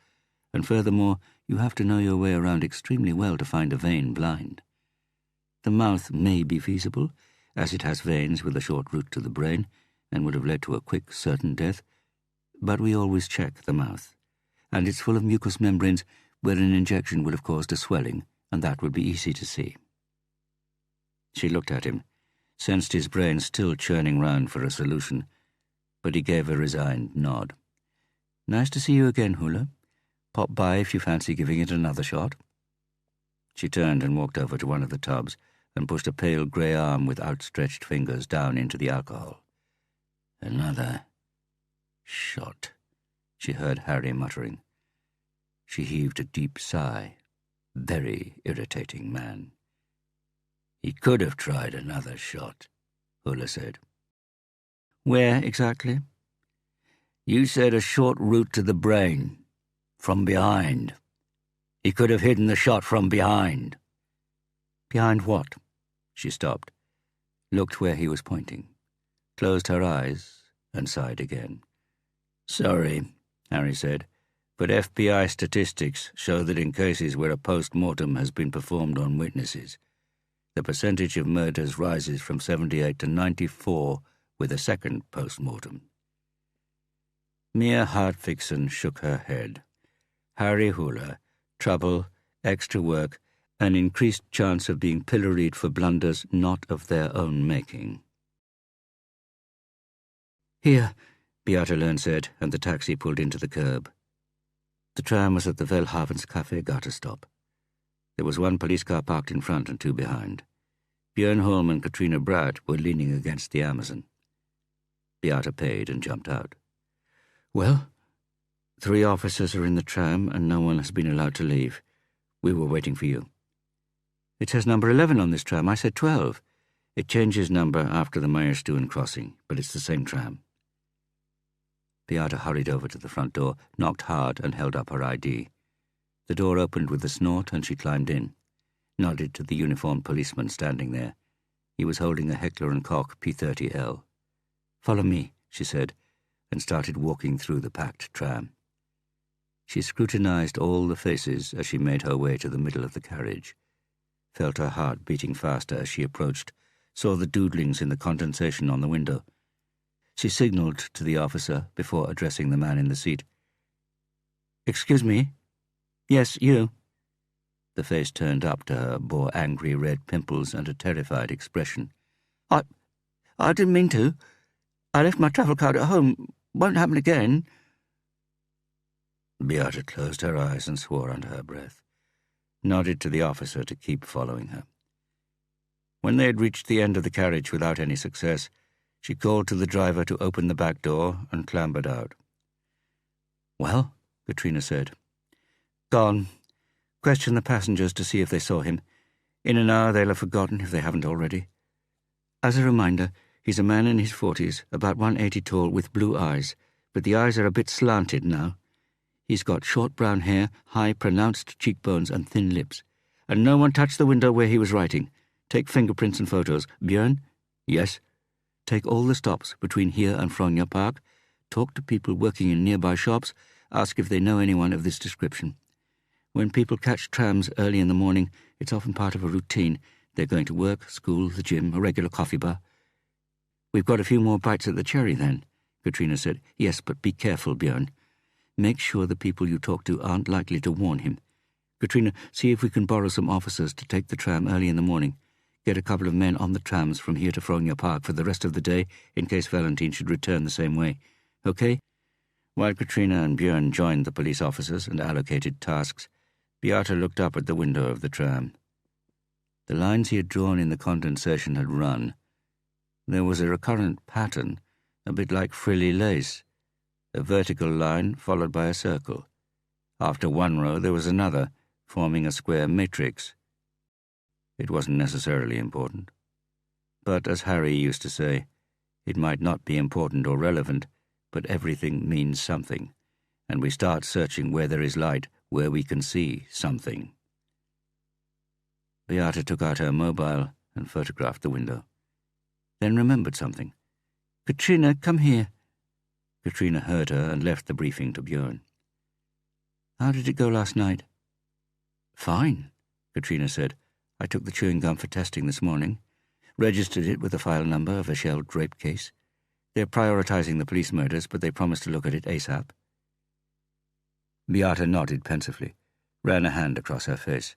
and furthermore, you have to know your way around extremely well to find a vein blind. The mouth may be feasible, as it has veins with a short route to the brain, and would have led to a quick, certain death, but we always check the mouth, and it's full of mucous membranes where an injection would have caused a swelling, and that would be easy to see. She looked at him, sensed his brain still churning round for a solution, but he gave a resigned nod. Nice to see you again, Hula. Pop by if you fancy giving it another shot. She turned and walked over to one of the tubs and pushed a pale grey arm with outstretched fingers down into the alcohol. Another shot, she heard Harry muttering. She heaved a deep sigh. Very irritating man. He could have tried another shot, Hula said. Where exactly? You said a short route to the brain. From behind. He could have hidden the shot from behind. Behind what? She stopped, looked where he was pointing, closed her eyes, and sighed again. Sorry, Harry said, but FBI statistics show that in cases where a post-mortem has been performed on witnesses, the percentage of murders rises from 78 to 94 with a second post-mortem. Mia Hartwigsen shook her head. Harry Hula, trouble, extra work, an increased chance of being pilloried for blunders not of their own making. Here, Beata Learn said, and the taxi pulled into the curb. The tram was at the Velhavens Café Gata stop. There was one police car parked in front and two behind. Björn Holm and Katrina Bratt were leaning against the Amazon. Beata paid and jumped out. "Well, 3 officers are in the tram and no one has been allowed to leave. We were waiting for you." "It says number 11 on this tram. I said 12. It changes number after the Meyerstuhl crossing, but it's the same tram." Beata hurried over to the front door, knocked hard and held up her ID. The door opened with a snort and she climbed in, nodded to the uniformed policeman standing there. He was holding a Heckler & Koch P30L. "Follow me," she said, and started walking through the packed tram. She scrutinized all the faces as she made her way to the middle of the carriage, felt her heart beating faster as she approached, saw the doodlings in the condensation on the window. She signalled to the officer before addressing the man in the seat. "Excuse me?" "Yes, you." The face turned up to her bore angry red pimples and a terrified expression. I didn't mean to. I left my travel card at home. Won't happen again." Beata closed her eyes and swore under her breath, nodded to the officer to keep following her. When they had reached the end of the carriage without any success, she called to the driver to open the back door and clambered out. "Well," Katrina said. "Gone. Question the passengers to see if they saw him. In an hour they'll have forgotten if they haven't already. As a reminder, he's a man in his 40s, about 180 tall, with blue eyes, but the eyes are a bit slanted now. He's got short brown hair, high, pronounced cheekbones and thin lips. And no one touched the window where he was writing. Take fingerprints and photos. Björn?" "Yes." "Take all the stops between here and Frogner Park. Talk to people working in nearby shops. Ask if they know anyone of this description. When people catch trams early in the morning, it's often part of a routine. They're going to work, school, the gym, a regular coffee bar." "We've got a few more bites at the cherry, then," Katrina said. "Yes, but be careful, Björn. Make sure the people you talk to aren't likely to warn him. Katrina, see if we can borrow some officers to take the tram early in the morning. Get a couple of men on the trams from here to Frogner Park for the rest of the day in case Valentin should return the same way. Okay?" While Katrina and Björn joined the police officers and allocated tasks, Beata looked up at the window of the tram. The lines he had drawn in the condensation had run. There was a recurrent pattern, a bit like frilly lace, a vertical line followed by a circle. After one row there was another, forming a square matrix. It wasn't necessarily important. But, as Harry used to say, it might not be important or relevant, but everything means something, and we start searching where there is light, where we can see something. Beata took out her mobile and photographed the window, then remembered something. "Katrina, come here." Katrina heard her and left the briefing to Björn. "How did it go last night?" "Fine," Katrina said. "I took the chewing gum for testing this morning, registered it with the file number of a shelled rape case. They're prioritizing the police murders, but they promised to look at it ASAP." Beata nodded pensively, ran a hand across her face.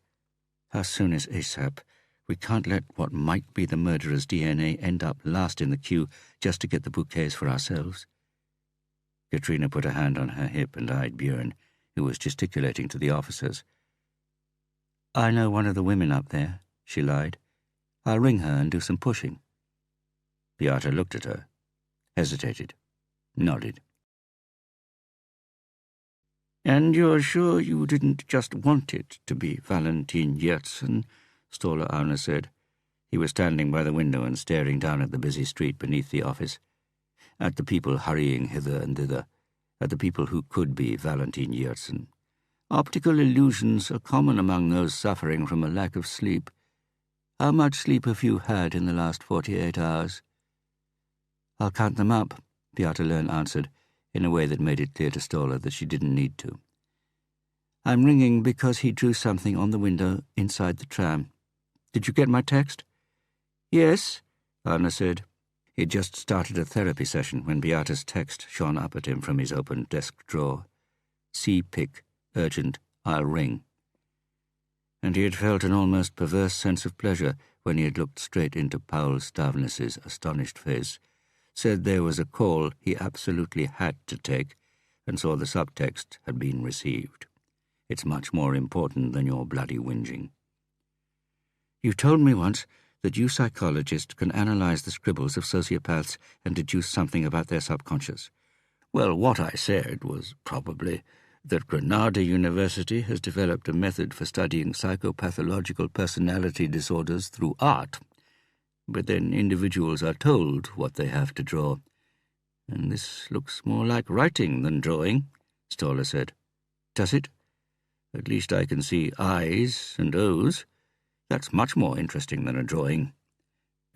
"How soon is ASAP? We can't let what might be the murderer's DNA end up last in the queue just to get the bouquets for ourselves." Katrina put a hand on her hip and eyed Björn, who was gesticulating to the officers. "I know one of the women up there," she lied. "I'll ring her and do some pushing." Beata looked at her, hesitated, nodded. "And you're sure you didn't just want it to be Valentin Yertzen?" Ståle Aune said. He was standing by the window and staring down at the busy street beneath the office, at the people hurrying hither and thither, at the people who could be Valentin Yertzen. "Optical illusions are common among those suffering from a lack of sleep. How much sleep have you had in the last 48 hours?" "I'll count them up," Beata Lern answered, in a way that made it clear to Ståle that she didn't need to. "I'm ringing because he drew something on the window inside the tram. Did you get my text?" "Yes," Anna said. He'd just started a therapy session when Beata's text shone up at him from his open desk drawer. "See pic, urgent, I'll ring." And he had felt an almost perverse sense of pleasure when he had looked straight into Paul Stavnes's astonished face, said there was a call he absolutely had to take, and saw the subtext had been received. It's much more important than your bloody whinging. You told me once that you psychologists can analyze the scribbles of sociopaths and deduce something about their subconscious. Well, what I said was probably that Granada University has developed a method for studying psychopathological personality disorders through art. But then individuals are told what they have to draw. And this looks more like writing than drawing, Stoller said. Does it? At least I can see I's and O's. That's much more interesting than a drawing.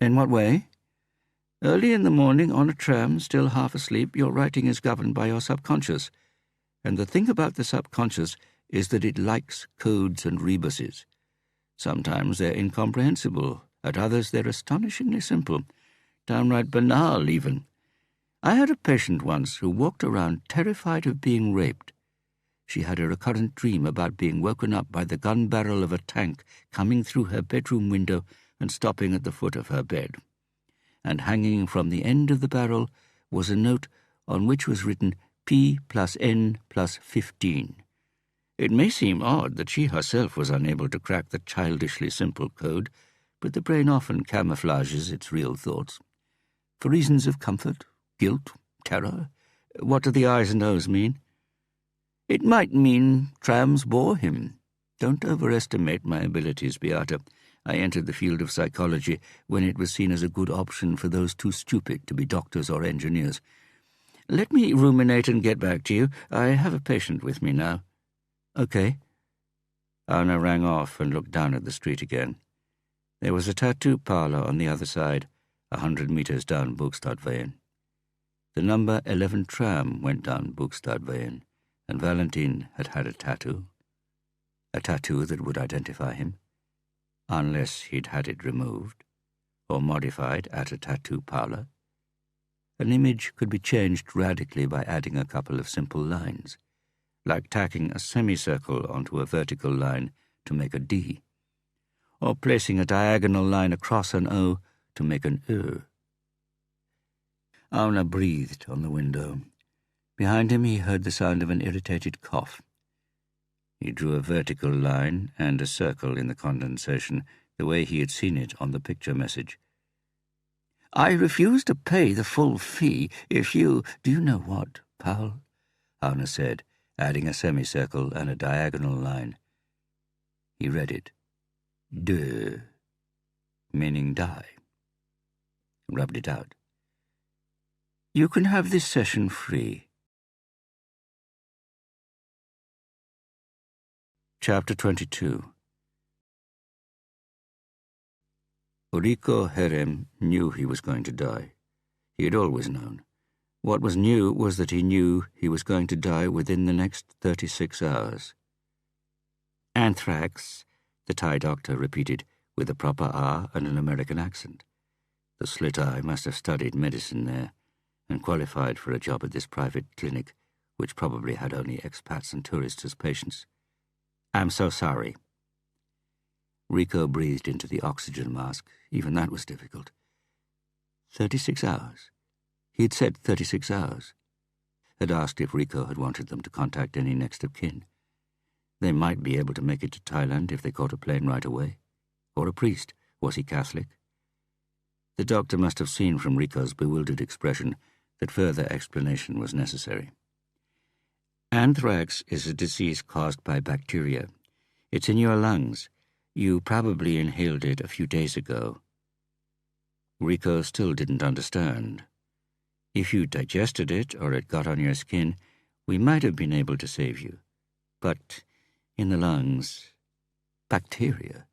In what way? Early in the morning, on a tram, still half asleep, your writing is governed by your subconscious. And the thing about the subconscious is that it likes codes and rebuses. Sometimes they're incomprehensible, at others they're astonishingly simple, downright banal even. I had a patient once who walked around terrified of being raped. She had a recurrent dream about being woken up by the gun barrel of a tank coming through her bedroom window and stopping at the foot of her bed. And hanging from the end of the barrel was a note on which was written P plus N plus 15. It may seem odd that she herself was unable to crack the childishly simple code, but the brain often camouflages its real thoughts. For reasons of comfort, guilt, terror, what do the I's and O's mean? It might mean trams bore him. Don't overestimate my abilities, Beata. I entered the field of psychology when it was seen as a good option for those too stupid to be doctors or engineers. Let me ruminate and get back to you. I have a patient with me now. Okay. Anna rang off and looked down at the street again. There was a tattoo parlour on the other side, 100 metres down Bogstadveien. The number 11 tram went down Bogstadveien, and Valentin had had a tattoo that would identify him, unless he'd had it removed or modified at a tattoo parlour. An image could be changed radically by adding a couple of simple lines, like tacking a semicircle onto a vertical line to make a D, or placing a diagonal line across an O to make an Ö. Auna breathed on the window. Behind him he heard the sound of an irritated cough. He drew a vertical line and a circle in the condensation, the way he had seen it on the picture message. I refuse to pay the full fee if you— Do you know what, Paul? Auna said, adding a semicircle and a diagonal line. He read it. De, meaning die. Rubbed it out. You can have this session free. Chapter 22. Rico Herem knew he was going to die. He had always known. What was new was that he knew he was going to die within the next 36 hours. Anthrax, the Thai doctor repeated with a proper R and an American accent. The slit eye must have studied medicine there and qualified for a job at this private clinic, which probably had only expats and tourists as patients. I'm so sorry. Rico breathed into the oxygen mask. Even that was difficult. 36 hours. He had said 36 hours. Had asked if Rico had wanted them to contact any next of kin. They might be able to make it to Thailand if they caught a plane right away. Or a priest. Was he Catholic? The doctor must have seen from Rico's bewildered expression that further explanation was necessary. Anthrax is a disease caused by bacteria. It's in your lungs. You probably inhaled it a few days ago. Rico still didn't understand. If you digested it or it got on your skin, we might have been able to save you. But in the lungs, bacteria.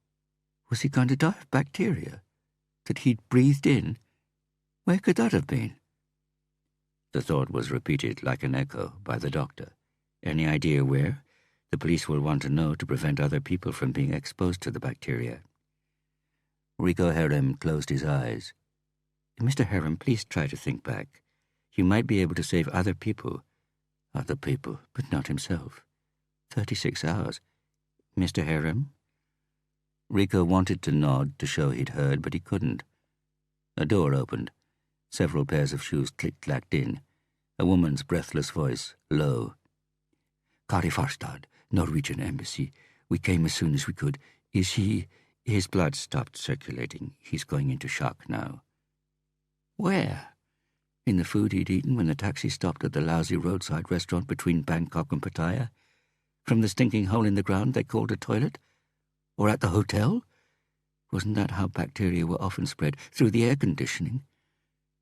Was he going to die of bacteria that he'd breathed in? Where could that have been? The thought was repeated like an echo by the doctor. Any idea where? The police will want to know to prevent other people from being exposed to the bacteria. Rico Herem closed his eyes. Mr. Herem, please try to think back. You might be able to save other people. Other people, but not himself. 36 hours. Mr. Herem? Rico wanted to nod to show he'd heard, but he couldn't. A door opened. Several pairs of shoes click-clacked in. A woman's breathless voice, low. Kari Farstad, Norwegian embassy. We came as soon as we could. Is he... His blood stopped circulating. He's going into shock now. Where? In the food he'd eaten when the taxi stopped at the lousy roadside restaurant between Bangkok and Pattaya? From the stinking hole in the ground they called a toilet? Or at the hotel? Wasn't that how bacteria were often spread? Through the air conditioning?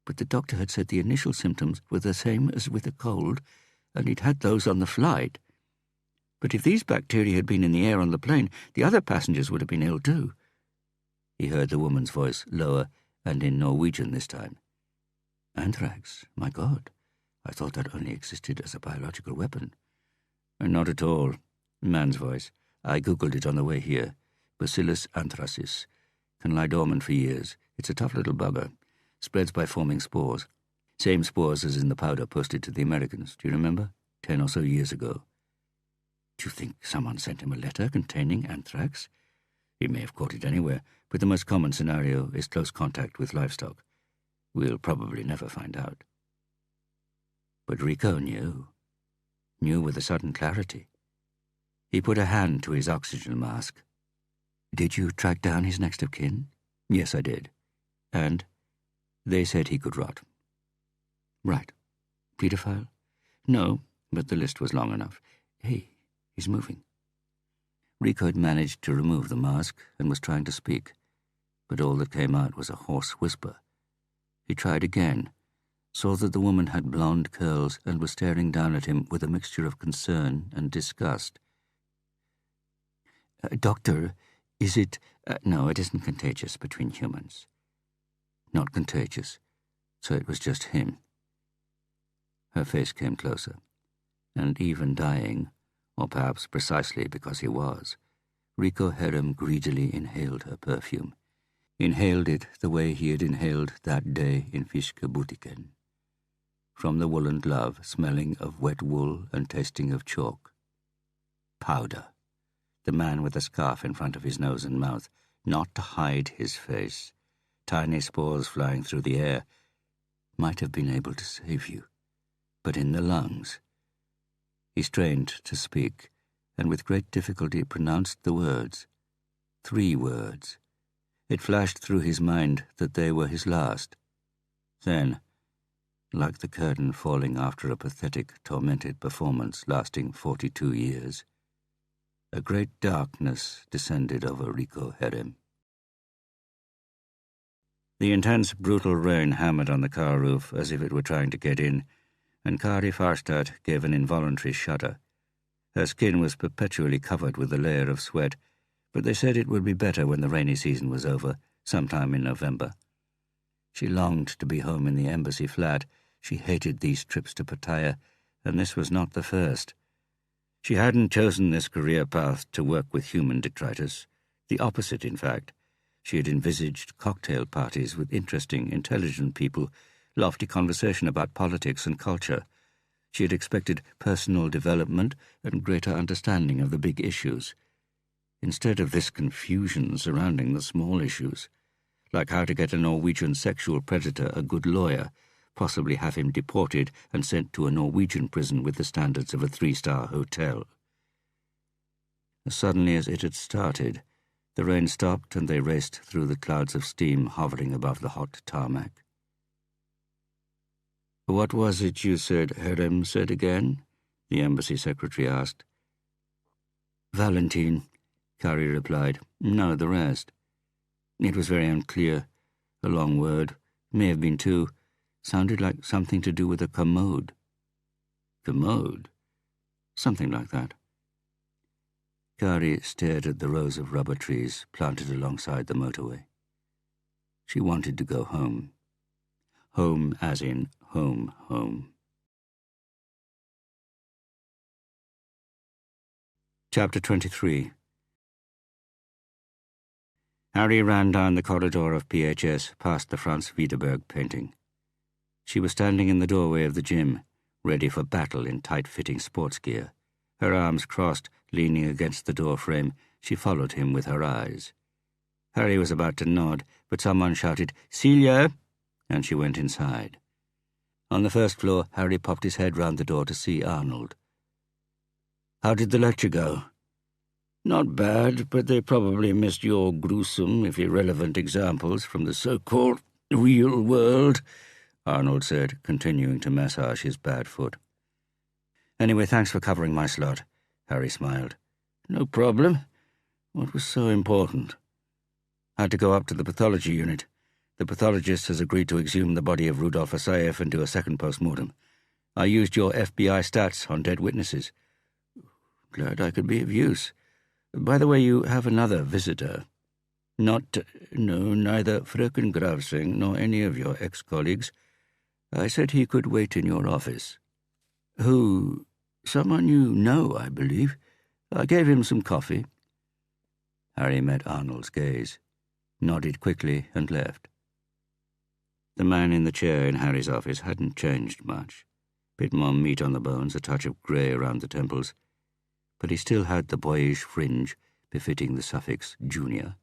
But the doctor had said the initial symptoms were the same as with a cold, and he'd had those on the flight. But if these bacteria had been in the air on the plane, the other passengers would have been ill too. He heard the woman's voice, lower, and in Norwegian this time. Anthrax, my God. I thought that only existed as a biological weapon. Not at all. Man's voice. I googled it on the way here. Bacillus anthracis. Can lie dormant for years. It's a tough little bugger. Spreads by forming spores. Same spores as in the powder posted to the Americans. Do you remember? 10 or so years ago. Do you think someone sent him a letter containing anthrax? He may have caught it anywhere, but the most common scenario is close contact with livestock. We'll probably never find out. But Rico knew with a sudden clarity. He put a hand to his oxygen mask. Did you track down his next of kin? Yes, I did. And they said he could rot. Right. Pedophile? No, but the list was long enough. Hey, he's moving. Rico had managed to remove the mask and was trying to speak, but all that came out was a hoarse whisper. He tried again, saw that the woman had blonde curls and was staring down at him with a mixture of concern and disgust. Doctor, is it... no, it isn't contagious between humans. Not contagious, so it was just him. Her face came closer, and even dying, or perhaps precisely because he was, Rico Herem greedily inhaled her perfume. Inhaled it the way he had inhaled that day in Fiskebutiken. From the woolen glove, smelling of wet wool and tasting of chalk. Powder. The man with a scarf in front of his nose and mouth, not to hide his face. Tiny spores flying through the air. Might have been able to save you. But in the lungs. He strained to speak, and with great difficulty pronounced the words. 3 words. It flashed through his mind that they were his last. Then, like the curtain falling after a pathetic, tormented performance lasting 42 years, a great darkness descended over Rico Herem. The intense, brutal rain hammered on the car roof as if it were trying to get in, and Kari Farstad gave an involuntary shudder. Her skin was perpetually covered with a layer of sweat, but they said it would be better when the rainy season was over, sometime in November. She longed to be home in the embassy flat. She hated these trips to Pattaya, and this was not the first. She hadn't chosen this career path to work with human detritus. The opposite, in fact. She had envisaged cocktail parties with interesting, intelligent people, lofty conversation about politics and culture. She had expected personal development and greater understanding of the big issues. Instead of this confusion surrounding the small issues, like how to get a Norwegian sexual predator a good lawyer, possibly have him deported and sent to a Norwegian prison with the standards of a 3-star hotel. As suddenly as it had started, the rain stopped and they raced through the clouds of steam hovering above the hot tarmac. "What was it you said Herem said again?" the embassy secretary asked. "Valentine," Kari replied. "No, the rest. It was very unclear. A long word. May have been 2. Sounded like something to do with a commode." "Commode?" "Something like that." Kari stared at the rows of rubber trees planted alongside the motorway. She wanted to go home. Home as in home, home. Chapter 23. Harry ran down the corridor of PHS past the Franz Wiedeberg painting. She was standing in the doorway of the gym, ready for battle in tight-fitting sports gear. Her arms crossed, leaning against the door frame, she followed him with her eyes. Harry was about to nod, but someone shouted, "Celia!" and she went inside. On the first floor, Harry popped his head round the door to see Arnold. How did the lecture go? Not bad, but they probably missed your gruesome, if irrelevant, examples from the so-called real world, Arnold said, continuing to massage his bad foot. Anyway, thanks for covering my slot, Harry smiled. No problem. What was so important? Had to go up to the pathology unit. The pathologist has agreed to exhume the body of Rudolf Asayev and do a second post-mortem. I used your FBI stats on dead witnesses. Glad I could be of use. By the way, you have another visitor. No, neither Fröken Gravsing nor any of your ex-colleagues. I said he could wait in your office. Who? Someone you know, I believe. I gave him some coffee. Harry met Arnold's gaze, nodded quickly, and left. The man in the chair in Harry's office hadn't changed much. Bit more meat on the bones, a touch of grey around the temples, but he still had the boyish fringe befitting the suffix junior,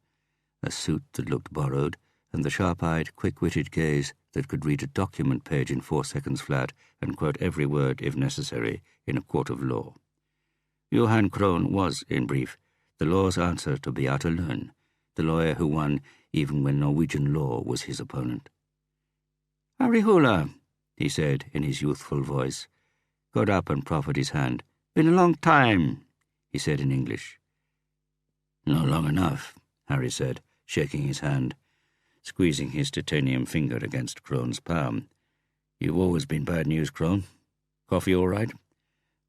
a suit that looked borrowed, and the sharp-eyed, quick-witted gaze that could read a document page in 4 seconds flat and quote every word, if necessary, in a court of law. Johann Krohn was, in brief, the law's answer to Beate Löhn, the lawyer who won even when Norwegian law was his opponent. "Harry Hula," he said in his youthful voice, got up and proffered his hand. "Been a long time," he said in English. "Not long enough," Harry said, shaking his hand, squeezing his titanium finger against Krohn's palm. "You've always been bad news, Krohn. Coffee all right?"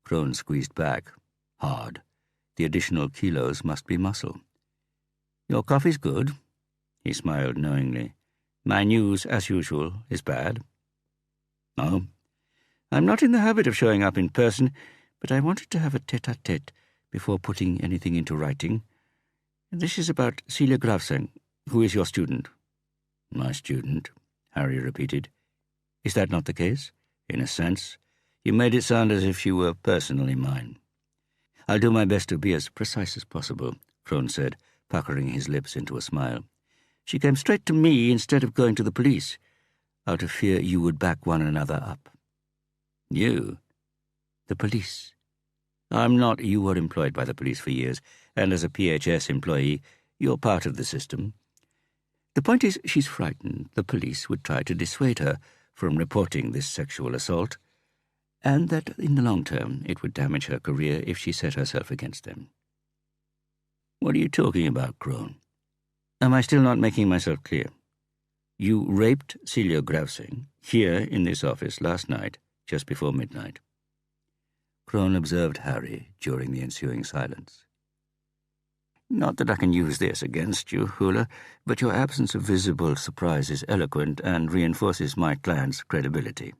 Krohn squeezed back, hard. The additional kilos must be muscle. "Your coffee's good," he smiled knowingly. "My news, as usual, is bad." "Oh? I'm not in the habit of showing up in person, but I wanted to have a tete-a-tete before putting anything into writing. This is about Celia Gravseng, who is your student." "My student," Harry repeated. "Is that not the case? In a sense. You made it sound as if she were personally mine." "I'll do my best to be as precise as possible," Krohn said, puckering his lips into a smile. "She came straight to me instead of going to the police, out of fear you would back one another up." "You?" "The police. I'm not. You were employed by the police for years, and as a PHS employee, you're part of the system. The point is, she's frightened the police would try to dissuade her from reporting this sexual assault, and that in the long term it would damage her career if she set herself against them." "What are you talking about, Krohn? Am I still not making myself clear? You raped Celia Gravseng here in this office last night, just before midnight." Krohn observed Harry during the ensuing silence. "Not that I can use this against you, Hula, but your absence of visible surprise is eloquent and reinforces my client's credibility."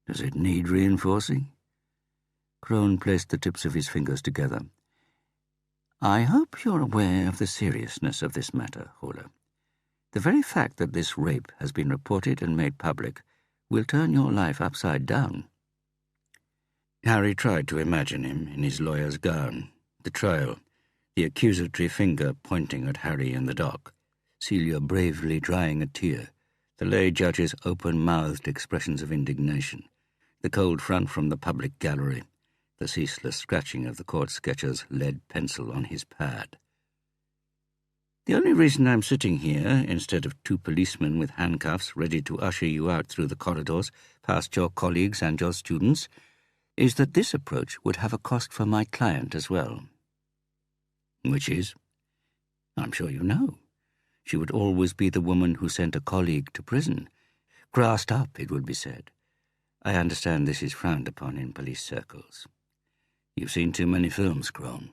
"Does it need reinforcing?" Krohn placed the tips of his fingers together. "I hope you're aware of the seriousness of this matter, Hula. The very fact that this rape has been reported and made public will turn your life upside down." Harry tried to imagine him in his lawyer's gown, the trial, the accusatory finger pointing at Harry in the dock, Celia bravely drying a tear, the lay judge's open-mouthed expressions of indignation, the cold front from the public gallery, the ceaseless scratching of the court sketcher's lead pencil on his pad. "The only reason I'm sitting here instead of 2 policemen with handcuffs ready to usher you out through the corridors past your colleagues and your students is that this approach would have a cost for my client as well." "Which is?" "I'm sure you know. She would always be the woman who sent a colleague to prison. Grassed up, it would be said. I understand this is frowned upon in police circles. You've seen too many films, Krohn.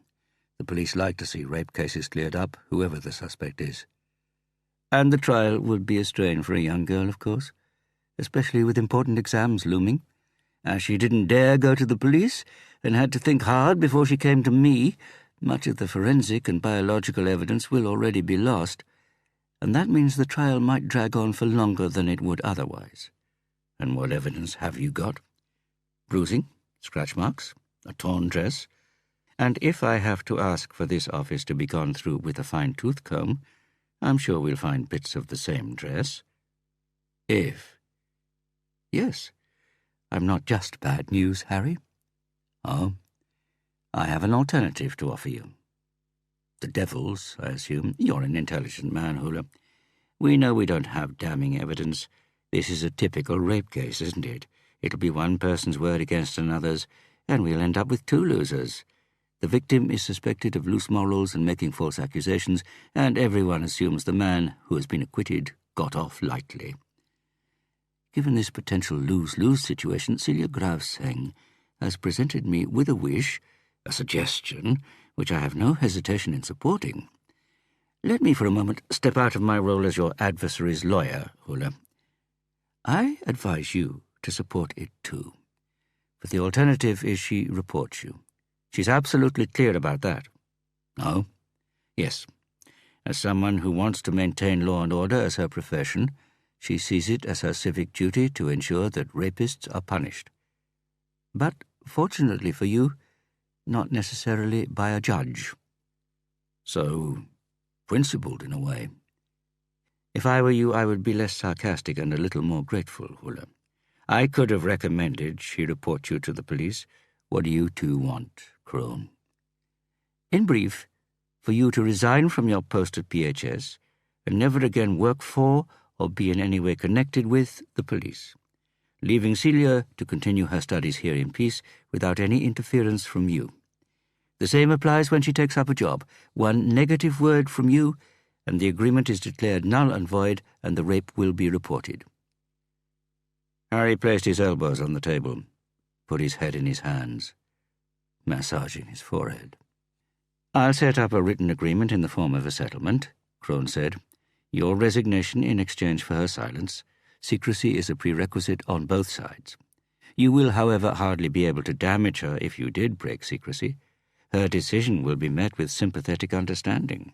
The police like to see rape cases cleared up, whoever the suspect is. And the trial would be a strain for a young girl, of course, especially with important exams looming. As she didn't dare go to the police and had to think hard before she came to me, much of the forensic and biological evidence will already be lost, and that means the trial might drag on for longer than it would otherwise. And what evidence have you got? Bruising, scratch marks, a torn dress, and if I have to ask for this office to be gone through with a fine-tooth comb, I'm sure we'll find bits of the same dress." "If?" "Yes. I'm not just bad news, Harry." "Oh? I have an alternative to offer you. The devil's, I assume. You're an intelligent man, Hula. We know we don't have damning evidence. This is a typical rape case, isn't it? It'll be one person's word against another's, and we'll end up with two losers. The victim is suspected of loose morals and making false accusations, and everyone assumes the man who has been acquitted got off lightly. Given this potential lose-lose situation, Celia Graveseng has presented me with a wish, a suggestion, which I have no hesitation in supporting. Let me for a moment step out of my role as your adversary's lawyer, Hula. I advise you to support it too. But the alternative is she reports you. She's absolutely clear about that. No? Yes. As someone who wants to maintain law and order as her profession, she sees it as her civic duty to ensure that rapists are punished. But, fortunately for you, not necessarily by a judge. So, principled in a way. If I were you, I would be less sarcastic and a little more grateful, Hula. I could have recommended she report you to the police. What do you two want, Crone? In brief, for you to resign from your post at PHS and never again work for or be in any way connected with the police, leaving Celia to continue her studies here in peace without any interference from you. The same applies when she takes up a job. One negative word from you, and the agreement is declared null and void, and the rape will be reported. Harry placed his elbows on the table, put his head in his hands, massaging his forehead. I'll set up a written agreement in the form of a settlement, Crone said. Your resignation in exchange for her silence. Secrecy is a prerequisite on both sides. You will, however, hardly be able to damage her if you did break secrecy. Her decision will be met with sympathetic understanding,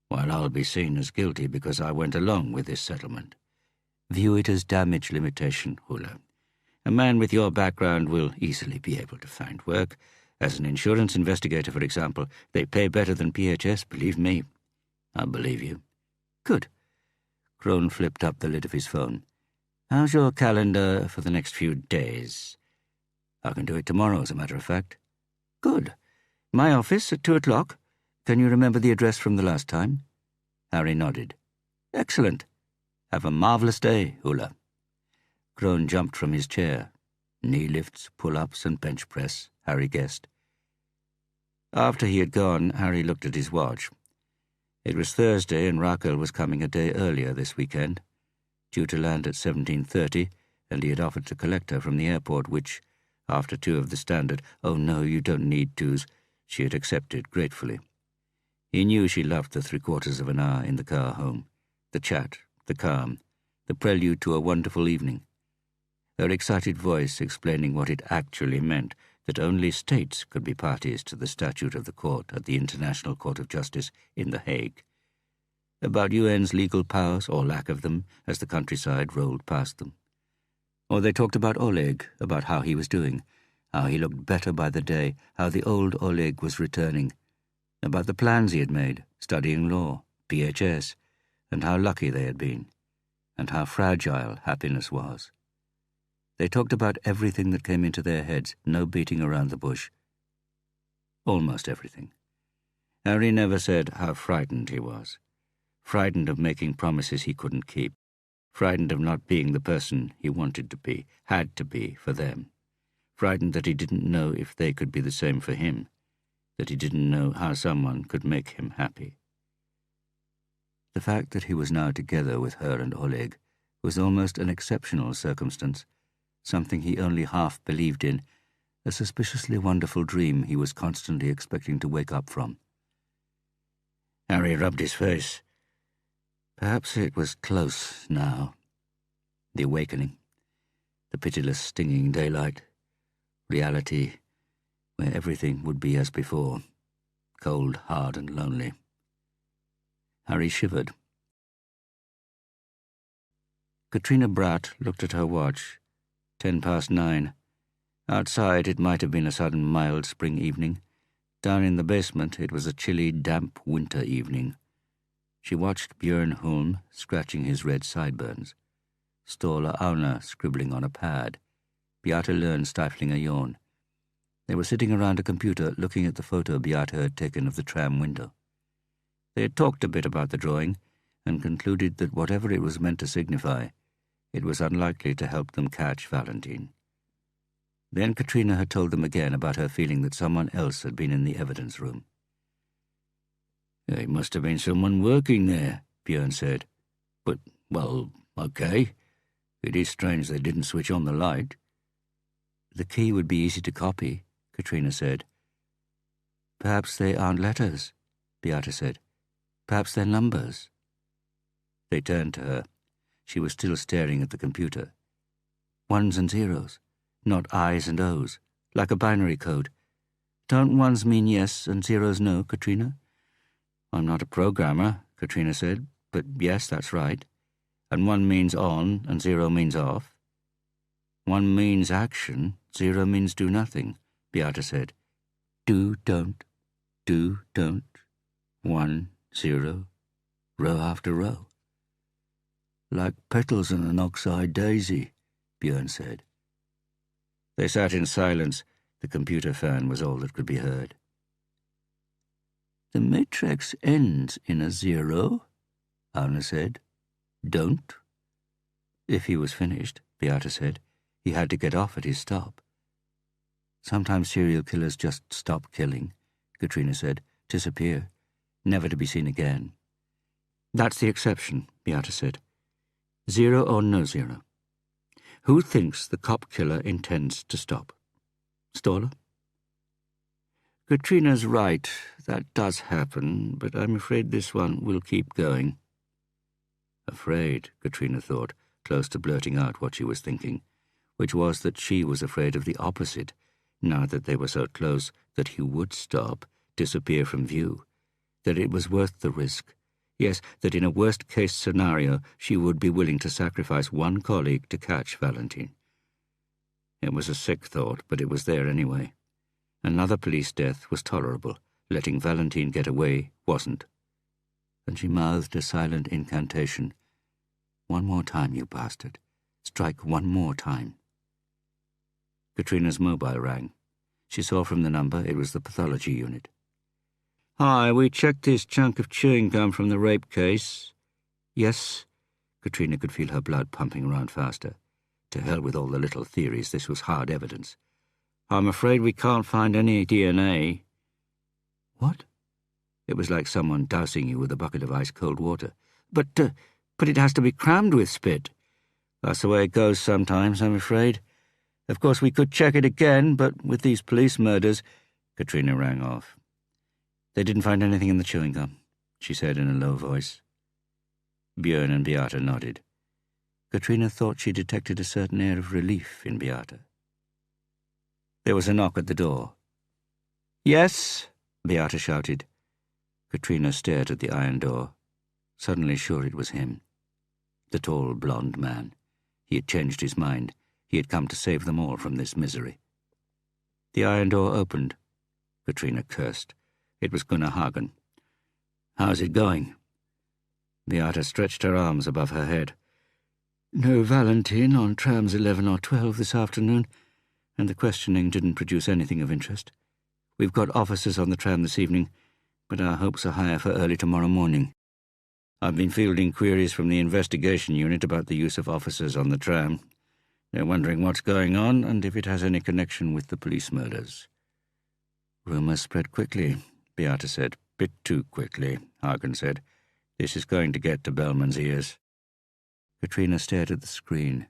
while I'll be seen as guilty because I went along with this settlement. View it as damage limitation, Hula. A man with your background will easily be able to find work. As an insurance investigator, for example, they pay better than PHS, believe me. I believe you. Good. Crone flipped up the lid of his phone. How's your calendar for the next few days? I can do it tomorrow, as a matter of fact. Good. My office at 2 o'clock. Can you remember the address from the last time? Harry nodded. Excellent. Have a marvellous day, Hula. Crone jumped from his chair. Knee lifts, pull-ups, and bench press, Harry guessed. After he had gone, Harry looked at his watch. It was Thursday, and Raquel was coming a day earlier this weekend, due to land at 17:30, and he had offered to collect her from the airport, which, after two of the standard, "Oh no, you don't need tos," she had accepted gratefully. He knew she loved the 3/4 of an hour in the car home, the chat, the calm, the prelude to a wonderful evening. Her excited voice explaining what it actually meant, that only states could be parties to the statute of the court at the International Court of Justice in The Hague. About UN's legal powers, or lack of them, as the countryside rolled past them. Or they talked about Oleg, about how he was doing, how he looked better by the day, how the old Oleg was returning, about the plans he had made, studying law, PHS, and how lucky they had been, and how fragile happiness was. They talked about everything that came into their heads, no beating around the bush. Almost everything. Harry never said how frightened he was. Frightened of making promises he couldn't keep. Frightened of not being the person he wanted to be, had to be, for them. Frightened that he didn't know if they could be the same for him, that he didn't know how someone could make him happy. The fact that he was now together with her and Oleg was almost an exceptional circumstance, something he only half believed in, a suspiciously wonderful dream he was constantly expecting to wake up from. Harry rubbed his face. Perhaps it was close now. The awakening, the pitiless, stinging daylight, reality where everything would be as before, cold, hard, and lonely. Harry shivered. Katrina Bratt looked at her watch. 9:10. Outside it might have been a sudden mild spring evening. Down in the basement it was a chilly, damp winter evening. She watched Björn Holm scratching his red sideburns, Ståle Auna scribbling on a pad, Beate Lern stifling a yawn. They were sitting around a computer looking at the photo Beate had taken of the tram window. They had talked a bit about the drawing and concluded that whatever it was meant to signify, it was unlikely to help them catch Valentine. Then Katrina had told them again about her feeling that someone else had been in the evidence room. "It must have been someone working there," Björn said. "But, well, okay. It is strange they didn't switch on the light." "The key would be easy to copy," Katrina said. "Perhaps they aren't letters," Beate said. "Perhaps they're numbers." They turned to her. She was still staring at the computer. "Ones and zeros, not I's and O's, like a binary code. Don't ones mean yes and zeros no, Katrina?" "I'm not a programmer," Katrina said, "but yes, that's right. And one means on and zero means off." "One means action, zero means do nothing," Beate said. Do, don't, 1, 0, row after row. "Like petals on an ox-eyed daisy," Björn said. They sat in silence. The computer fan was all that could be heard. "The matrix ends in a 0, Arne said. Don't." If he was finished, Beate said, he had to get off at his stop. "Sometimes serial killers just stop killing," Katrina said, "disappear, never to be seen again." "That's the exception," Beate said. 0 or no zero. Who thinks the cop killer intends to stop? Stoller? "Katrina's right. That does happen, but I'm afraid this one will keep going." Afraid, Katrina thought, close to blurting out what she was thinking, which was that she was afraid of the opposite, now that they were so close that he would stop, disappear from view, that it was worth the risk. Yes, that in a worst-case scenario she would be willing to sacrifice one colleague to catch Valentine. It was a sick thought, but it was there anyway. Another police death was tolerable. Letting Valentine get away wasn't. And she mouthed a silent incantation. "One more time, you bastard. Strike one more time." Katrina's mobile rang. She saw from the number it was the pathology unit. "Hi, we checked this chunk of chewing gum from the rape case." "Yes." Katrina could feel her blood pumping around faster. To hell with all the little theories, this was hard evidence. "I'm afraid we can't find any DNA." "What?" It was like someone dousing you with a bucket of ice-cold water. But it has to be crammed with spit." "That's the way it goes sometimes, I'm afraid. Of course, we could check it again, but with these police murders—" Katrina rang off. "They didn't find anything in the chewing gum," she said in a low voice. Björn and Beate nodded. Katrina thought she detected a certain air of relief in Beate. There was a knock at the door. "Yes?" Beate shouted. Katrina stared at the iron door, suddenly sure it was him. The tall, blond man. He had changed his mind. He had come to save them all from this misery. The iron door opened. Katrina cursed. It was Gunnar Hagen. "How's it going?" Beate stretched her arms above her head. "No Valentine on trams 11 or 12 this afternoon, and the questioning didn't produce anything of interest. We've got officers on the tram this evening, but our hopes are higher for early tomorrow morning. I've been fielding queries from the investigation unit about the use of officers on the tram. They're wondering what's going on and if it has any connection with the police murders." "Rumours spread quickly," Beate said. "Bit too quickly," Hagen said. "This is going to get to Bellman's ears." Katrina stared at the screen.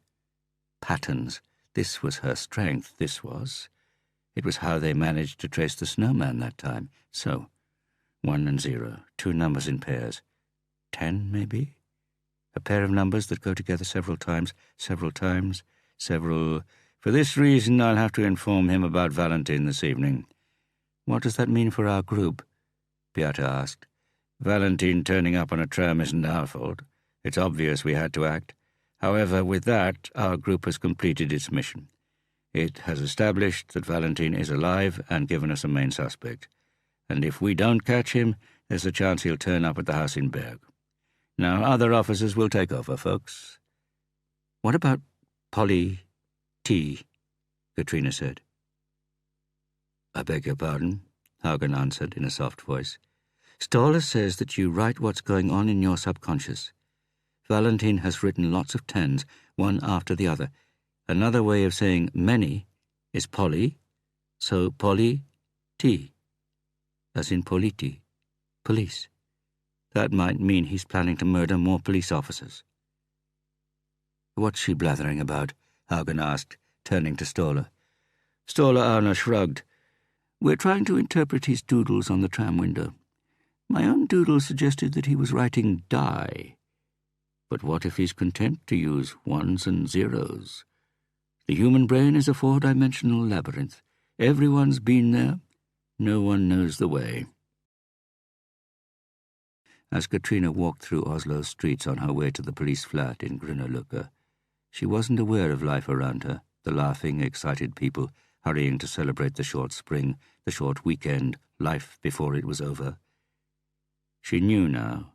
Patterns. This was her strength, this was. It was how they managed to trace the snowman that time. So, 1 and 0, 2 numbers in pairs. 10, maybe? A pair of numbers that go together several times. "For this reason, I'll have to inform him about Valentine this evening." "What does that mean for our group?" Beate asked. "Valentine turning up on a tram isn't our fault. It's obvious we had to act. However, with that, our group has completed its mission. It has established that Valentine is alive and given us a main suspect. And if we don't catch him, there's a chance he'll turn up at the house in Berg. Now, other officers will take over, folks." "What about Polly T?" Katrina said. "I beg your pardon," Haugen answered in a soft voice. "Stoller says that you write what's going on in your subconscious. Valentine has written lots of tens, one after the other. Another way of saying many is poly, so poly-T, as in politi, police. That might mean he's planning to murder more police officers." "What's she blathering about?" Haugen asked, turning to Stoller. Stoller-Arne shrugged. "We're trying to interpret his doodles on the tram window. My own doodle suggested that he was writing die. But what if he's content to use ones and zeros? The human brain is a four-dimensional labyrinth. Everyone's been there. No one knows the way." As Katrina walked through Oslo's streets on her way to the police flat in Grünerløkka, she wasn't aware of life around her, the laughing, excited people hurrying to celebrate the short spring, the short weekend, life before it was over. She knew now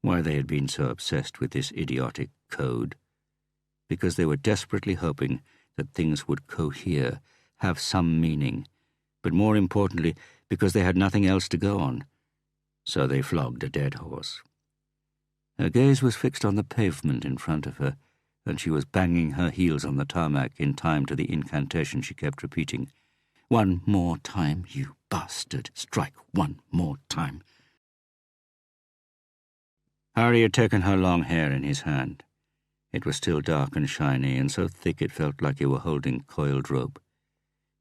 why they had been so obsessed with this idiotic code. Because they were desperately hoping that things would cohere, have some meaning, but more importantly, because they had nothing else to go on. So they flogged a dead horse. Her gaze was fixed on the pavement in front of her, and she was banging her heels on the tarmac in time to the incantation she kept repeating. "One more time, you bastard! Strike one more time!" Harry had taken her long hair in his hand. It was still dark and shiny, and so thick it felt like he were holding coiled rope.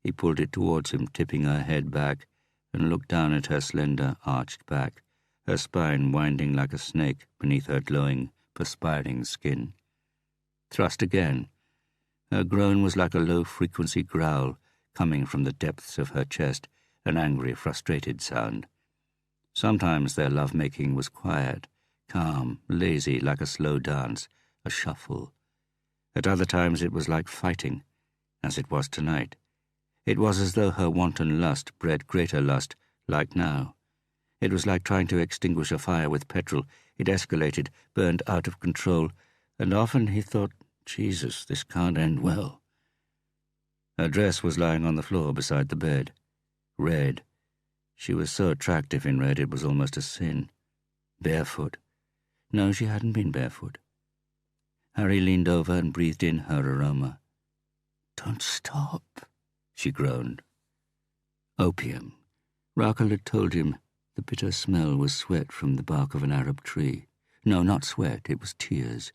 He pulled it towards him, tipping her head back, and looked down at her slender, arched back, her spine winding like a snake beneath her glowing, perspiring skin. Thrust again. Her groan was like a low-frequency growl coming from the depths of her chest, an angry, frustrated sound. Sometimes their love-making was quiet, calm, lazy, like a slow dance, a shuffle. At other times it was like fighting, as it was tonight. It was as though her wanton lust bred greater lust, like now. It was like trying to extinguish a fire with petrol. It escalated, burned out of control, and often he thought, Jesus, this can't end well. Her dress was lying on the floor beside the bed. Red. She was so attractive in red it was almost a sin. Barefoot. No, she hadn't been barefoot. Harry leaned over and breathed in her aroma. "Don't stop," she groaned. Opium. Rakel had told him the bitter smell was sweat from the bark of an Arab tree. No, not sweat, it was tears.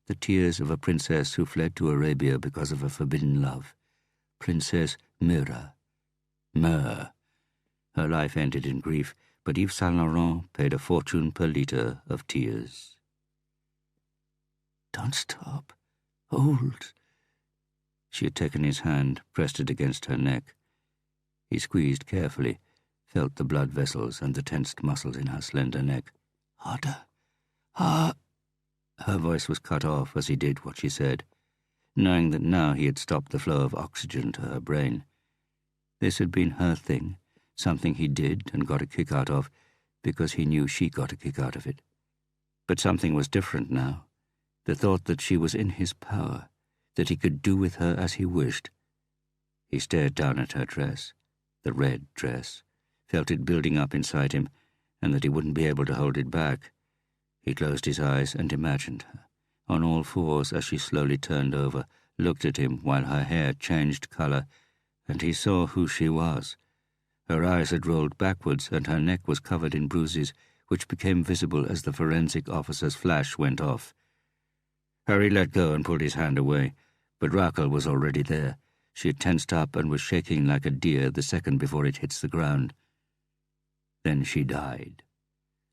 The tears of a princess who fled to Arabia because of a forbidden love. Princess Myrrha. Myrrh. Her life ended in grief, but Yves Saint Laurent paid a fortune per litre of tears. "Don't stop. Hold." She had taken his hand, pressed it against her neck. He squeezed carefully, felt the blood vessels and the tensed muscles in her slender neck. "Harder. Ah." Her voice was cut off as he did what she said, knowing that now he had stopped the flow of oxygen to her brain. This had been her thing, something he did and got a kick out of, because he knew she got a kick out of it. But something was different now. The thought that she was in his power, that he could do with her as he wished. He stared down at her dress, the red dress, felt it building up inside him, and that he wouldn't be able to hold it back. He closed his eyes and imagined her, on all fours as she slowly turned over, looked at him while her hair changed colour, and he saw who she was. Her eyes had rolled backwards, and her neck was covered in bruises, which became visible as the forensic officer's flash went off. Harry let go and pulled his hand away, but Rakel was already there. She had tensed up and was shaking like a deer the second before it hits the ground. Then she died.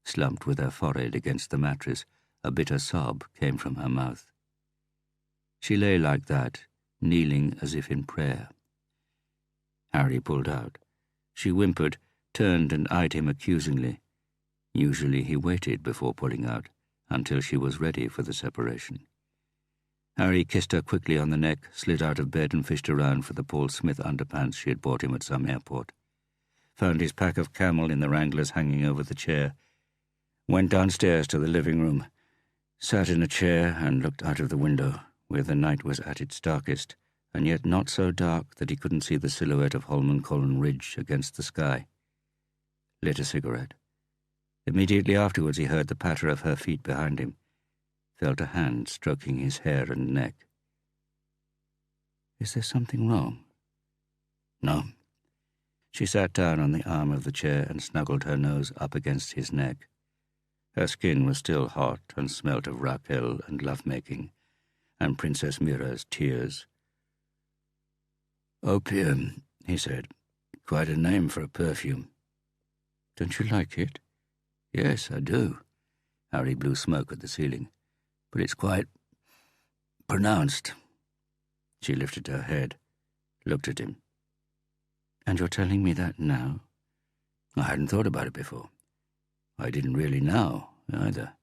Slumped with her forehead against the mattress, a bitter sob came from her mouth. She lay like that, kneeling as if in prayer. Harry pulled out. She whimpered, turned and eyed him accusingly. Usually he waited before pulling out, until she was ready for the separation. Harry kissed her quickly on the neck, slid out of bed and fished around for the Paul Smith underpants she had bought him at some airport. Found his pack of Camel in the Wranglers hanging over the chair. Went downstairs to the living room, sat in a chair and looked out of the window, where the night was at its darkest, and yet not so dark that he couldn't see the silhouette of Holmenkollen Ridge against the sky. Lit a cigarette. Immediately afterwards he heard the patter of her feet behind him, felt a hand stroking his hair and neck. Is there something wrong? No. She sat down on the arm of the chair and snuggled her nose up against his neck. Her skin was still hot and smelt of Raquel and lovemaking, and Princess Mira's tears. Opium, he said. Quite a name for a perfume. Don't you like it? Yes, I do. Harry blew smoke at the ceiling. But it's quite pronounced. She lifted her head, looked at him. And you're telling me that now? I hadn't thought about it before. I didn't really now, either.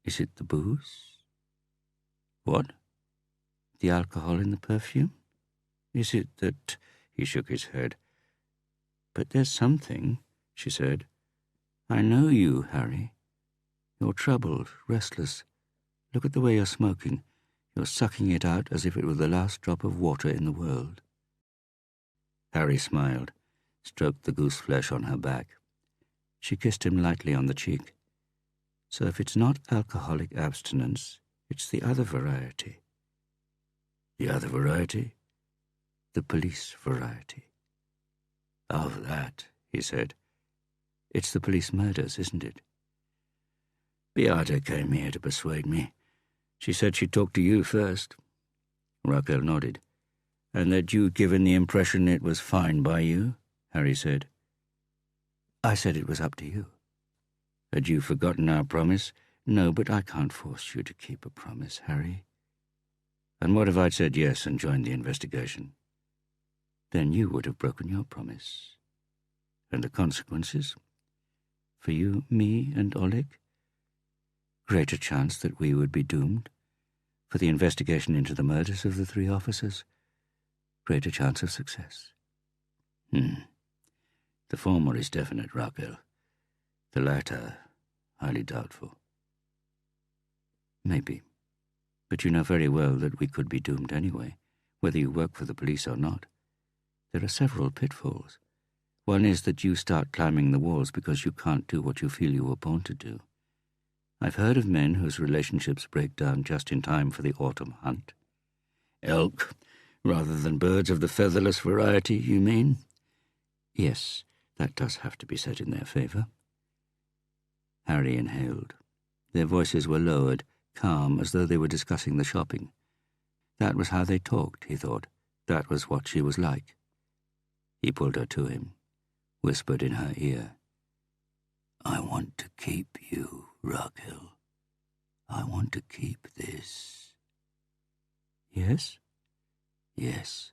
Is it the booze? What? The alcohol in the perfume? Is it that... He shook his head. But there's something, she said. I know you, Harry. You're troubled, restless. Look at the way you're smoking. You're sucking it out as if it were the last drop of water in the world. Harry smiled, stroked the goose flesh on her back. She kissed him lightly on the cheek. So if it's not alcoholic abstinence, it's the other variety. The other variety? The police variety. Oh, that, he said. It's the police murders, isn't it? Beata came here to persuade me. She said she'd talk to you first. Raquel nodded. And that you'd given the impression it was fine by you, Harry said. I said it was up to you. Had you forgotten our promise? No, but I can't force you to keep a promise, Harry. And what if I'd said yes and joined the investigation? Then you would have broken your promise. And the consequences? For you, me, and Oleg? Greater chance that we would be doomed. For the investigation into the murders of the 3 officers? Greater chance of success. The former is definite, Raquel. The latter, highly doubtful. Maybe. But you know very well that we could be doomed anyway, whether you work for the police or not. There are several pitfalls. One is that you start climbing the walls because you can't do what you feel you were born to do. I've heard of men whose relationships break down just in time for the autumn hunt. Elk, rather than birds of the featherless variety, you mean? Yes, that does have to be said in their favor. Harry inhaled. Their voices were lowered, calm, as though they were discussing the shopping. That was how they talked, he thought. That was what she was like. He pulled her to him, whispered in her ear. I want to keep you, Raquel. I want to keep this. Yes? Yes.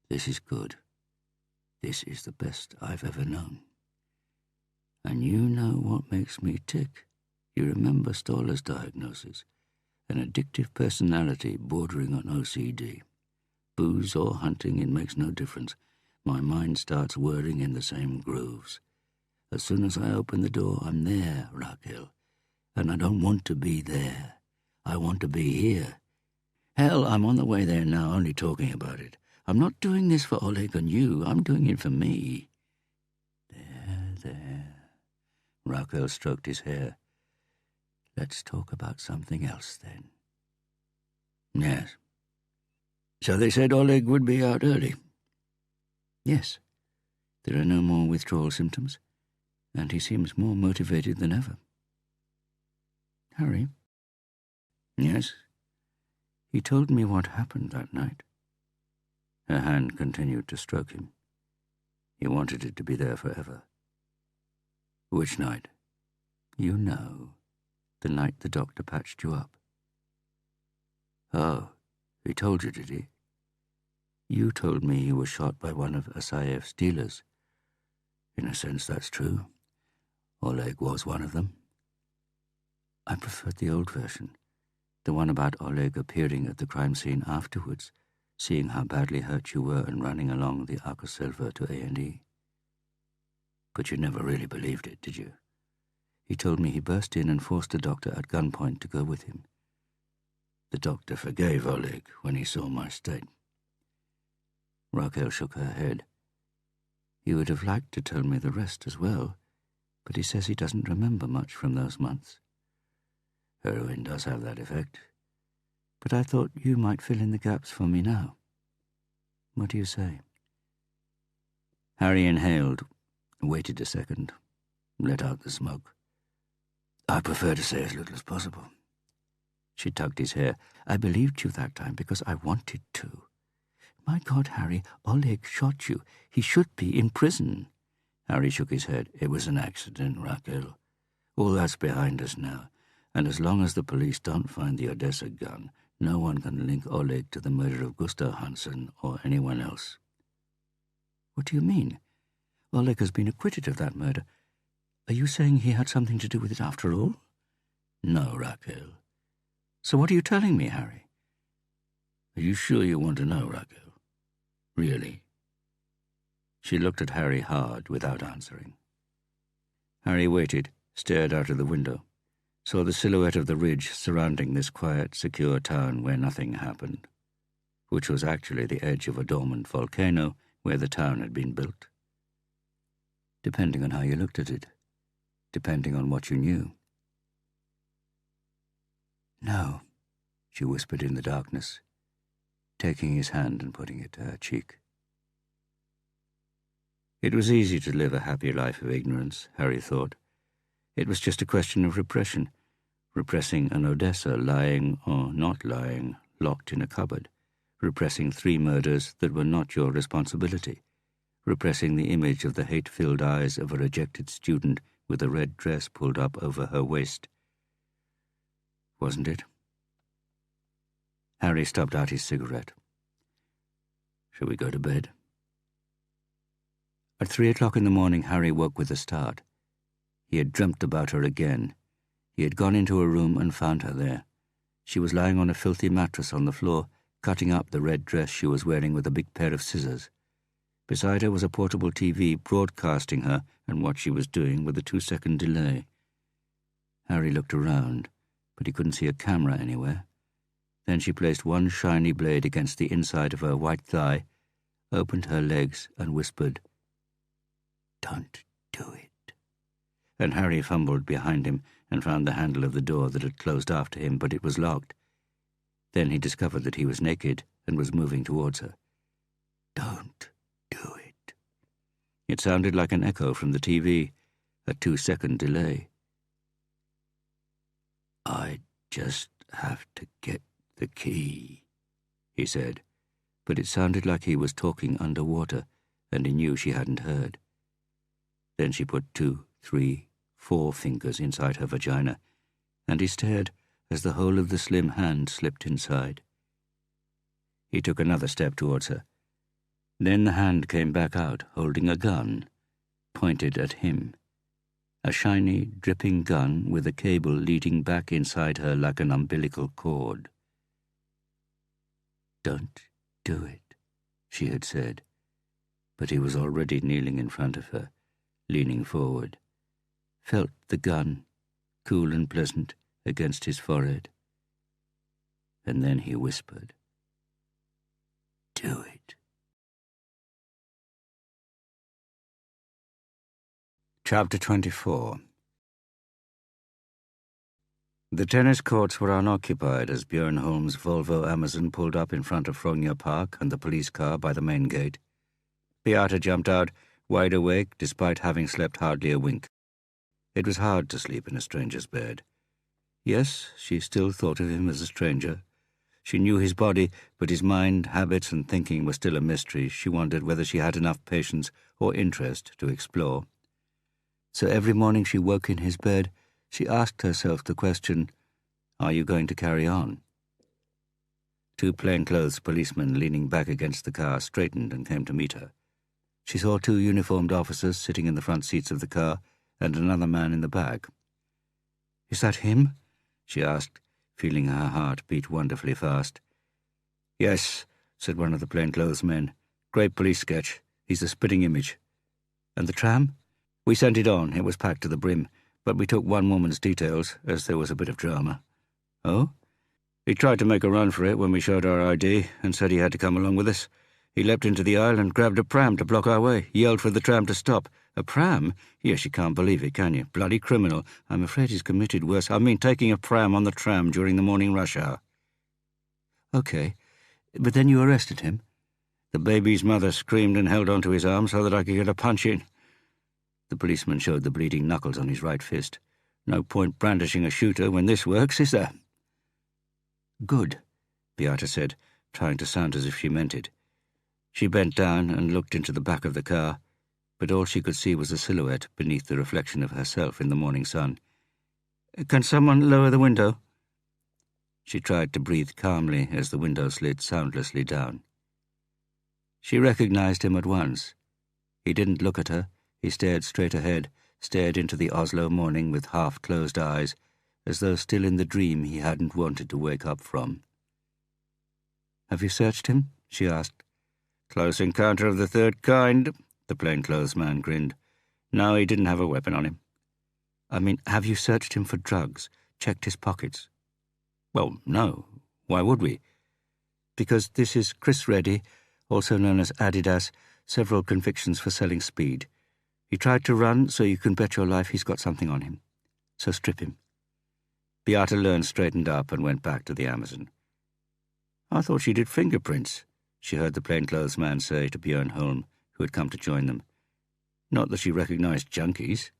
This is good. This is the best I've ever known. And you know what makes me tick. You remember Stoller's diagnosis. An addictive personality bordering on OCD. Booze or hunting, it makes no difference. My mind starts whirring in the same grooves. As soon as I open the door, I'm there, Raquel. And I don't want to be there. I want to be here. Hell, I'm on the way there now, only talking about it. I'm not doing this for Oleg and you. I'm doing it for me. There. Raquel stroked his hair. Let's talk about something else, then. Yes. So they said Oleg would be out early? Yes. There are no more withdrawal symptoms, and he seems more motivated than ever. Harry? Yes? He told me what happened that night. Her hand continued to stroke him. He wanted it to be there forever. Which night? You know, the night the doctor patched you up. Oh, he told you, did he? You told me he was shot by one of Asayev's dealers. In a sense, that's true. Oleg was one of them. I preferred the old version, the one about Oleg appearing at the crime scene afterwards, seeing how badly hurt you were and running along the Arca Silva to A&E. But you never really believed it, did you? He told me he burst in and forced a doctor at gunpoint to go with him. The doctor forgave Oleg when he saw my state. Raquel shook her head. He would have liked to tell me the rest as well, but he says he doesn't remember much from those months. Heroin does have that effect. But I thought you might fill in the gaps for me now. What do you say? Harry inhaled, waited a second, let out the smoke. I prefer to say as little as possible. She tugged his hair. I believed you that time because I wanted to. My God, Harry, Oleg shot you. He should be in prison. Harry shook his head. It was an accident, Raquel. All that's behind us now, and as long as the police don't find the Odessa gun, no one can link Oleg to the murder of Gustav Hansen or anyone else. What do you mean? Oleg has been acquitted of that murder. Are you saying he had something to do with it after all? No, Raquel. So what are you telling me, Harry? Are you sure you want to know, Raquel? Really? She looked at Harry hard without answering. Harry waited, stared out of the window, saw the silhouette of the ridge surrounding this quiet, secure town where nothing happened, which was actually the edge of a dormant volcano where the town had been built. Depending on how you looked at it, depending on what you knew. No, she whispered in the darkness, taking his hand and putting it to her cheek. It was easy to live a happy life of ignorance, Harry thought. It was just a question of repression, repressing an Odessa lying or not lying, locked in a cupboard, repressing 3 murders that were not your responsibility, repressing the image of the hate-filled eyes of a rejected student with a red dress pulled up over her waist. Wasn't it? Harry stubbed out his cigarette. Shall we go to bed? At 3 o'clock in the morning, Harry woke with a start. He had dreamt about her again. He had gone into her room and found her there. She was lying on a filthy mattress on the floor, cutting up the red dress she was wearing with a big pair of scissors. Beside her was a portable TV broadcasting her and what she was doing with a 2-second delay. Harry looked around, but he couldn't see a camera anywhere. Then she placed one shiny blade against the inside of her white thigh, opened her legs and whispered, "Don't do it." And Harry fumbled behind him and found the handle of the door that had closed after him, but it was locked. Then he discovered that he was naked and was moving towards her. "Don't do it." It sounded like an echo from the TV, a 2-second delay. "I just have to get the key," he said, but it sounded like he was talking underwater, and he knew she hadn't heard. Then she put 2, 3, 4 fingers inside her vagina, and he stared as the whole of the slim hand slipped inside. He took another step towards her. Then the hand came back out, holding a gun, pointed at him. A shiny, dripping gun with a cable leading back inside her like an umbilical cord. "Don't do it," she had said, but he was already kneeling in front of her, leaning forward, felt the gun, cool and pleasant, against his forehead. And then he whispered, "Do it." Chapter 24. The tennis courts were unoccupied as Björn Holm's Volvo Amazon pulled up in front of Frogner Park and the police car by the main gate. Beata jumped out, wide awake despite having slept hardly a wink. It was hard to sleep in a stranger's bed. Yes, she still thought of him as a stranger. She knew his body, but his mind, habits, and thinking were still a mystery. She wondered whether she had enough patience or interest to explore. So every morning she woke in his bed, she asked herself the question, "Are you going to carry on?" 2 plainclothes policemen leaning back against the car straightened and came to meet her. She saw 2 uniformed officers sitting in the front seats of the car and another man in the back. "Is that him?" she asked, feeling her heart beat wonderfully fast. "Yes," said one of the plainclothes men. "Great police sketch. He's the spitting image." "And the tram?" "We sent it on. It was packed to the brim, but we took one woman's details, as there was a bit of drama." "Oh?" He tried to make a run for it when we showed our ID and said he had to come along with us. He leapt into the aisle and grabbed a pram to block our way, yelled for the tram to stop. A pram? Yes, you can't believe it, can you? Bloody criminal. I'm afraid he's committed worse. I mean, taking a pram on the tram during the morning rush hour. OK, but then you arrested him? The baby's mother screamed and held onto his arm so that I could get a punch in. The policeman showed the bleeding knuckles on his right fist. No point brandishing a shooter when this works, is there? Good, Beata said, trying to sound as if she meant it. She bent down and looked into the back of the car, but all she could see was a silhouette beneath the reflection of herself in the morning sun. Can someone lower the window? She tried to breathe calmly as the window slid soundlessly down. She recognized him at once. He didn't look at her. He stared straight ahead, stared into the Oslo morning with half-closed eyes, as though still in the dream he hadn't wanted to wake up from. Have you searched him? She asked. Close encounter of the third kind, the plainclothes man grinned. No, he didn't have a weapon on him. I mean, have you searched him for drugs, checked his pockets? Well, no. Why would we? Because this is Chris Reddy, also known as Adidas, several convictions for selling speed. He tried to run, so you can bet your life he's got something on him. So strip him. Beata Learn straightened up and went back to the Amazon. I thought she did fingerprints, she heard the plainclothes man say to Björn Holm, who had come to join them. Not that she recognized junkies.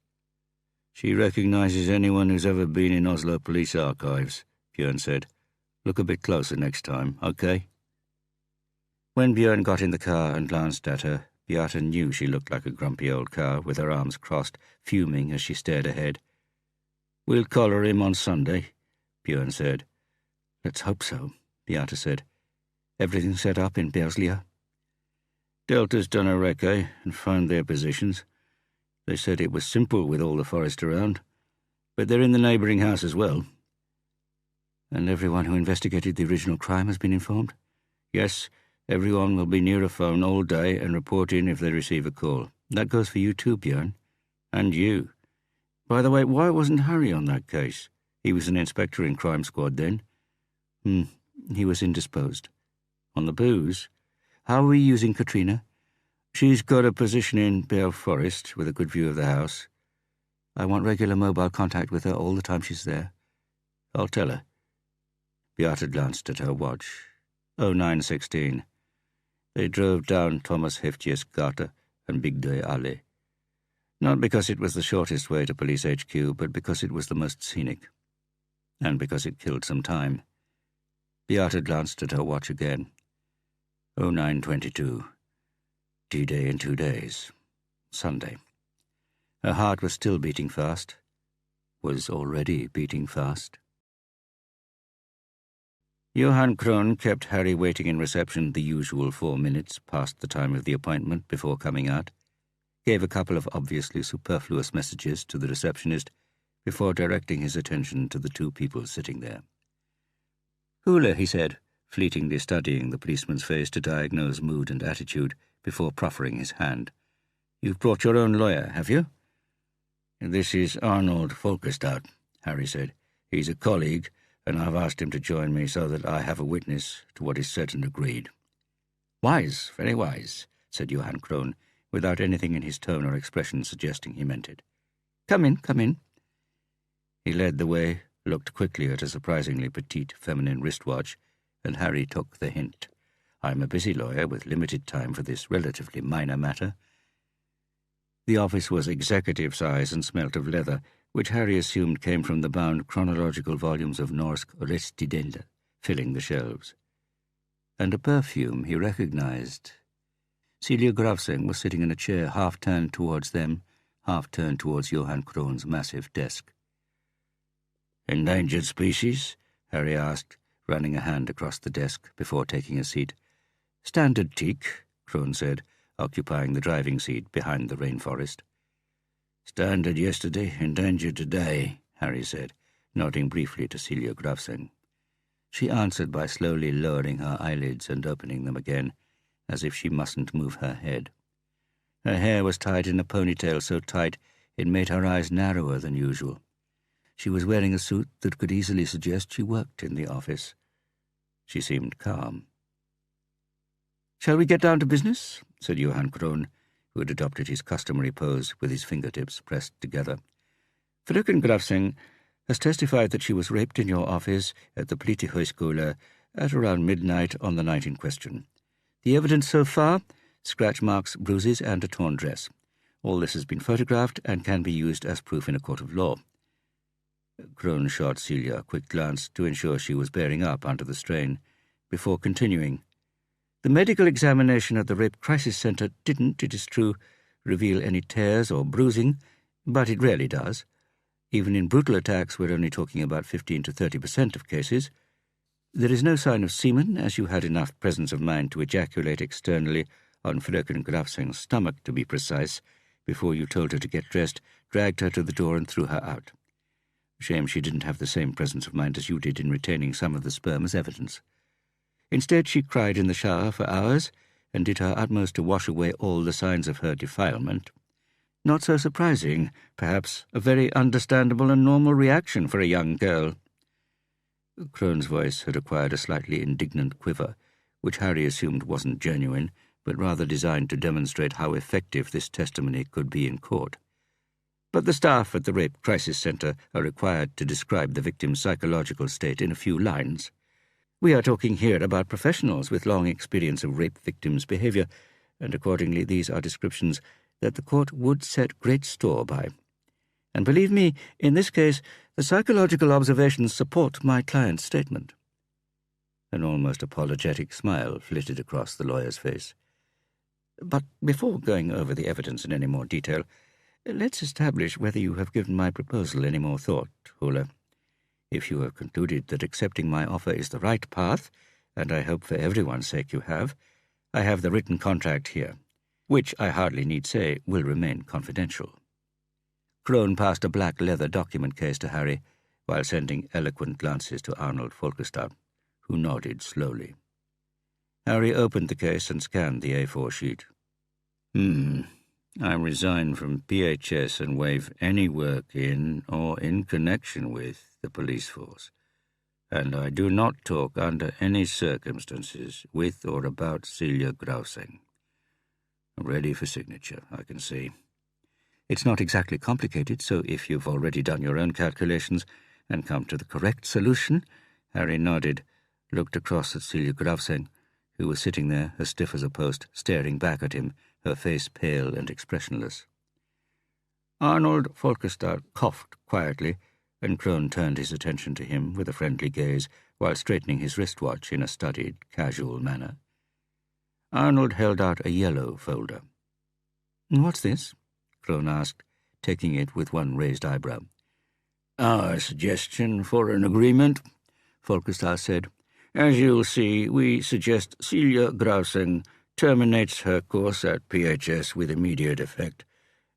She recognizes anyone who's ever been in Oslo police archives, Björn said. Look a bit closer next time, OK? When Björn got in the car and glanced at her, Beata knew she looked like a grumpy old cow with her arms crossed, fuming as she stared ahead. We'll collar him on Sunday, Björn said. Let's hope so, Beata said. Everything set up in Berslia? Delta's done a recce and found their positions. They said it was simple with all the forest around, but they're in the neighbouring house as well. And everyone who investigated the original crime has been informed? Yes, everyone will be near a phone all day and report in if they receive a call. That goes for you too, Björn. And you. By the way, why wasn't Harry on that case? He was an inspector in Crime Squad then. He was indisposed. On the booze? How are we using Katrina? She's got a position in Bear Forest with a good view of the house. I want regular mobile contact with her all the time she's there. I'll tell her. Beata glanced at her watch. 09:16. They drove down Thomas Heftius Gata and Bygdøy Alley. Not because it was the shortest way to police HQ, but because it was the most scenic. And because it killed some time. Beata glanced at her watch again. 09:22. D-Day in 2 days. Sunday. Her heart was still beating fast. Was already beating fast. Johan Krohn kept Harry waiting in reception the usual 4 minutes past the time of the appointment before coming out, gave a couple of obviously superfluous messages to the receptionist before directing his attention to the two people sitting there. Hula, he said, fleetingly studying the policeman's face to diagnose mood and attitude before proffering his hand. You've brought your own lawyer, have you? This is Arnold Folkestad, Harry said. He's a colleague, and I've asked him to join me so that I have a witness to what is said and agreed. Wise, very wise, said Johan Krohn, without anything in his tone or expression suggesting he meant it. Come in, come in. He led the way, looked quickly at a surprisingly petite feminine wristwatch, and Harry took the hint. I'm a busy lawyer with limited time for this relatively minor matter. The office was executive size and smelt of leather, which Harry assumed came from the bound chronological volumes of Norsk Restidelde, filling the shelves. And a perfume he recognized. Celia Gravseng was sitting in a chair half turned towards them, half turned towards Johan Krohn's massive desk. Endangered species? Harry asked, running a hand across the desk before taking a seat. Standard teak, Krohn said, occupying the driving seat behind the rainforest. Standard yesterday, endangered today, Harry said, nodding briefly to Celia Gravseng. She answered by slowly lowering her eyelids and opening them again, as if she mustn't move her head. Her hair was tied in a ponytail so tight it made her eyes narrower than usual. She was wearing a suit that could easily suggest she worked in the office, She seemed calm. "Shall we get down to business?" said Johann Krohn, who had adopted his customary pose with his fingertips pressed together. "Fröken Grafsing has testified that she was raped in your office at the Politikhögskola at around midnight on the night in question. The evidence so far: scratch marks, bruises, and a torn dress. All this has been photographed and can be used as proof in a court of law." Krohn shot Celia a quick glance to ensure she was bearing up under the strain, before continuing. "The medical examination at the Rape Crisis Center didn't, it is true, reveal any tears or bruising, but it rarely does. Even in brutal attacks, we're only talking about 15 to 30% of cases. There is no sign of semen, as you had enough presence of mind to ejaculate externally on Fröken Grafsing's stomach, to be precise, before you told her to get dressed, dragged her to the door, and threw her out. Shame she didn't have the same presence of mind as you did in retaining some of the sperm as evidence. Instead, she cried in the shower for hours and did her utmost to wash away all the signs of her defilement. Not so surprising, perhaps a very understandable and normal reaction for a young girl." Krohn's voice had acquired a slightly indignant quiver, which Harry assumed wasn't genuine, but rather designed to demonstrate how effective this testimony could be in court. "But the staff at the Rape Crisis Center are required to describe the victim's psychological state in a few lines. We are talking here about professionals with long experience of rape victims' behavior, and accordingly these are descriptions that the court would set great store by. And believe me, in this case, the psychological observations support my client's statement." An almost apologetic smile flitted across the lawyer's face. "But before going over the evidence in any more detail, let's establish whether you have given my proposal any more thought, Hula. If you have concluded that accepting my offer is the right path, and I hope for everyone's sake you have, I have the written contract here, which I hardly need say will remain confidential." Krohn passed a black leather document case to Harry, while sending eloquent glances to Arnold Folkestad, who nodded slowly. Harry opened the case and scanned the A4 sheet. "I resign from PHS and waive any work in or in connection with the police force, and I do not talk under any circumstances with or about Celia Grafsing. Ready for signature, I can see." "It's not exactly complicated, so if you've already done your own calculations and come to the correct solution—" Harry nodded, looked across at Celia Grafsing, who was sitting there, as stiff as a post, staring back at him, her face pale and expressionless. Arnold Folkestad coughed quietly, and Krohn turned his attention to him with a friendly gaze while straightening his wristwatch in a studied, casual manner. Arnold held out a yellow folder. "What's this?" Krohn asked, taking it with one raised eyebrow. "Our suggestion for an agreement," Folkestad said. "As you'll see, we suggest Celia Grafsing terminates her course at PHS with immediate effect,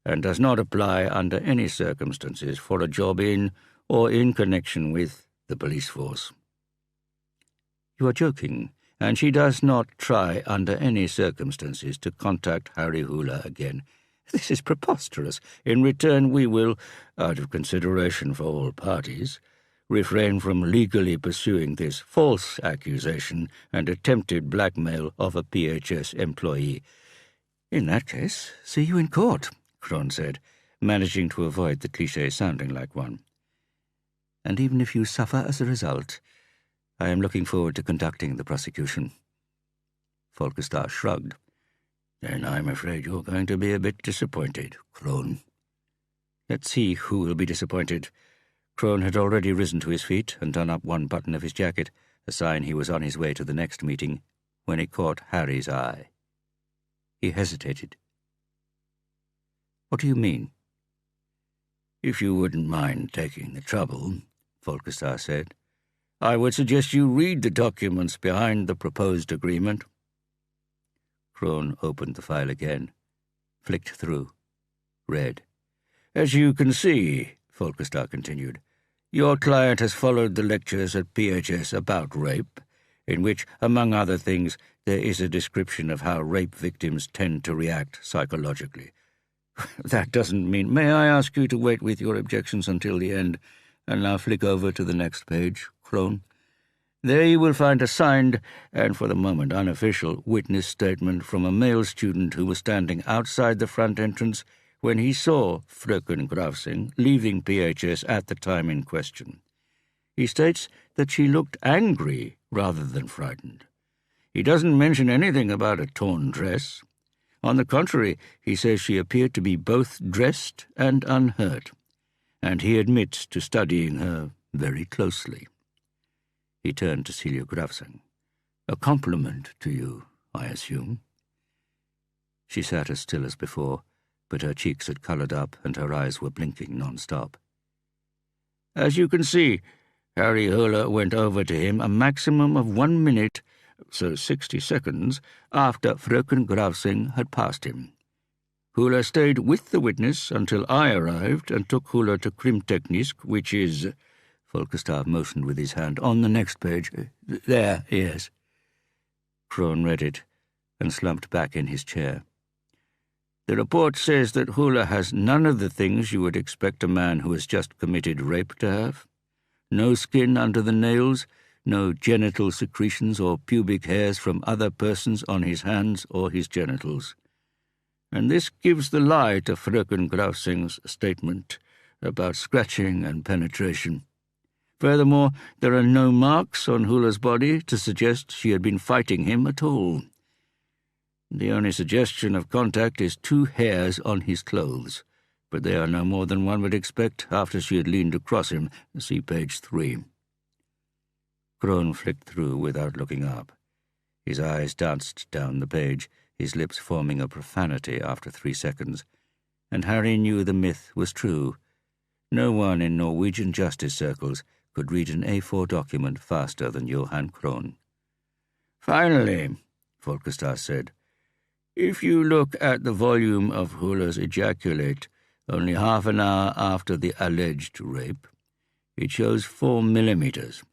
and does not apply under any circumstances for a job in or in connection with the police force." "You are joking, and she does not try under any circumstances to contact Harry Hula again. This is preposterous. In return, we will, out of consideration for all parties, refrain from legally pursuing this false accusation and attempted blackmail of a PHS employee." "In that case, see you in court," Krohn said, managing to avoid the cliché sounding like one. "And even if you suffer as a result, I am looking forward to conducting the prosecution." Folkestad shrugged. "Then I'm afraid you're going to be a bit disappointed, Krohn." "Let's see who will be disappointed." Krohn had already risen to his feet and done up one button of his jacket, a sign he was on his way to the next meeting, when he caught Harry's eye. He hesitated. "What do you mean?" "If you wouldn't mind taking the trouble," Folkestad said, "I would suggest you read the documents behind the proposed agreement." Krohn opened the file again, flicked through, read. "As you can see," Folkestad continued, "your client has followed the lectures at PHS about rape, in which, among other things, there is a description of how rape victims tend to react psychologically. That doesn't mean— May I ask you to wait with your objections until the end, and now flick over to the next page, Krohn? There you will find a signed, and for the moment unofficial, witness statement from a male student who was standing outside the front entrance when he saw Fröken Grafsing leaving PHS at the time in question. He states that she looked angry rather than frightened. He doesn't mention anything about a torn dress. On the contrary, he says she appeared to be both dressed and unhurt, and he admits to studying her very closely. He turned to Celia Grafsing. A compliment to you, I assume. She sat as still as before, but her cheeks had coloured up and her eyes were blinking non-stop. As you can see, Harry Höhler went over to him a maximum of 1 minute, so 60 seconds, after Fröken Grafsing had passed him. Höhler stayed with the witness until I arrived and took Höhler to Krimteknisk, which is... Folkestad motioned with his hand. On the next page. There, yes. Krohn read it and slumped back in his chair. The report says that Höhler has none of the things you would expect a man who has just committed rape to have. No skin under the nails, no genital secretions or pubic hairs from other persons on his hands or his genitals. And this gives the lie to Fröken Grafsing's statement about scratching and penetration. Furthermore, there are no marks on Höhler's body to suggest she had been fighting him at all. The only suggestion of contact is 2 hairs on his clothes, but they are no more than one would expect after she had leaned across him. See page 3. Krohn flicked through without looking up. His eyes danced down the page, his lips forming a profanity after 3 seconds, and Harry knew the myth was true. No one in Norwegian justice circles could read an A4 document faster than Johann Krohn. Finally, Folkestad said, if you look at the volume of Höhler's ejaculate only half an hour after the alleged rape, it shows 4 millimeters.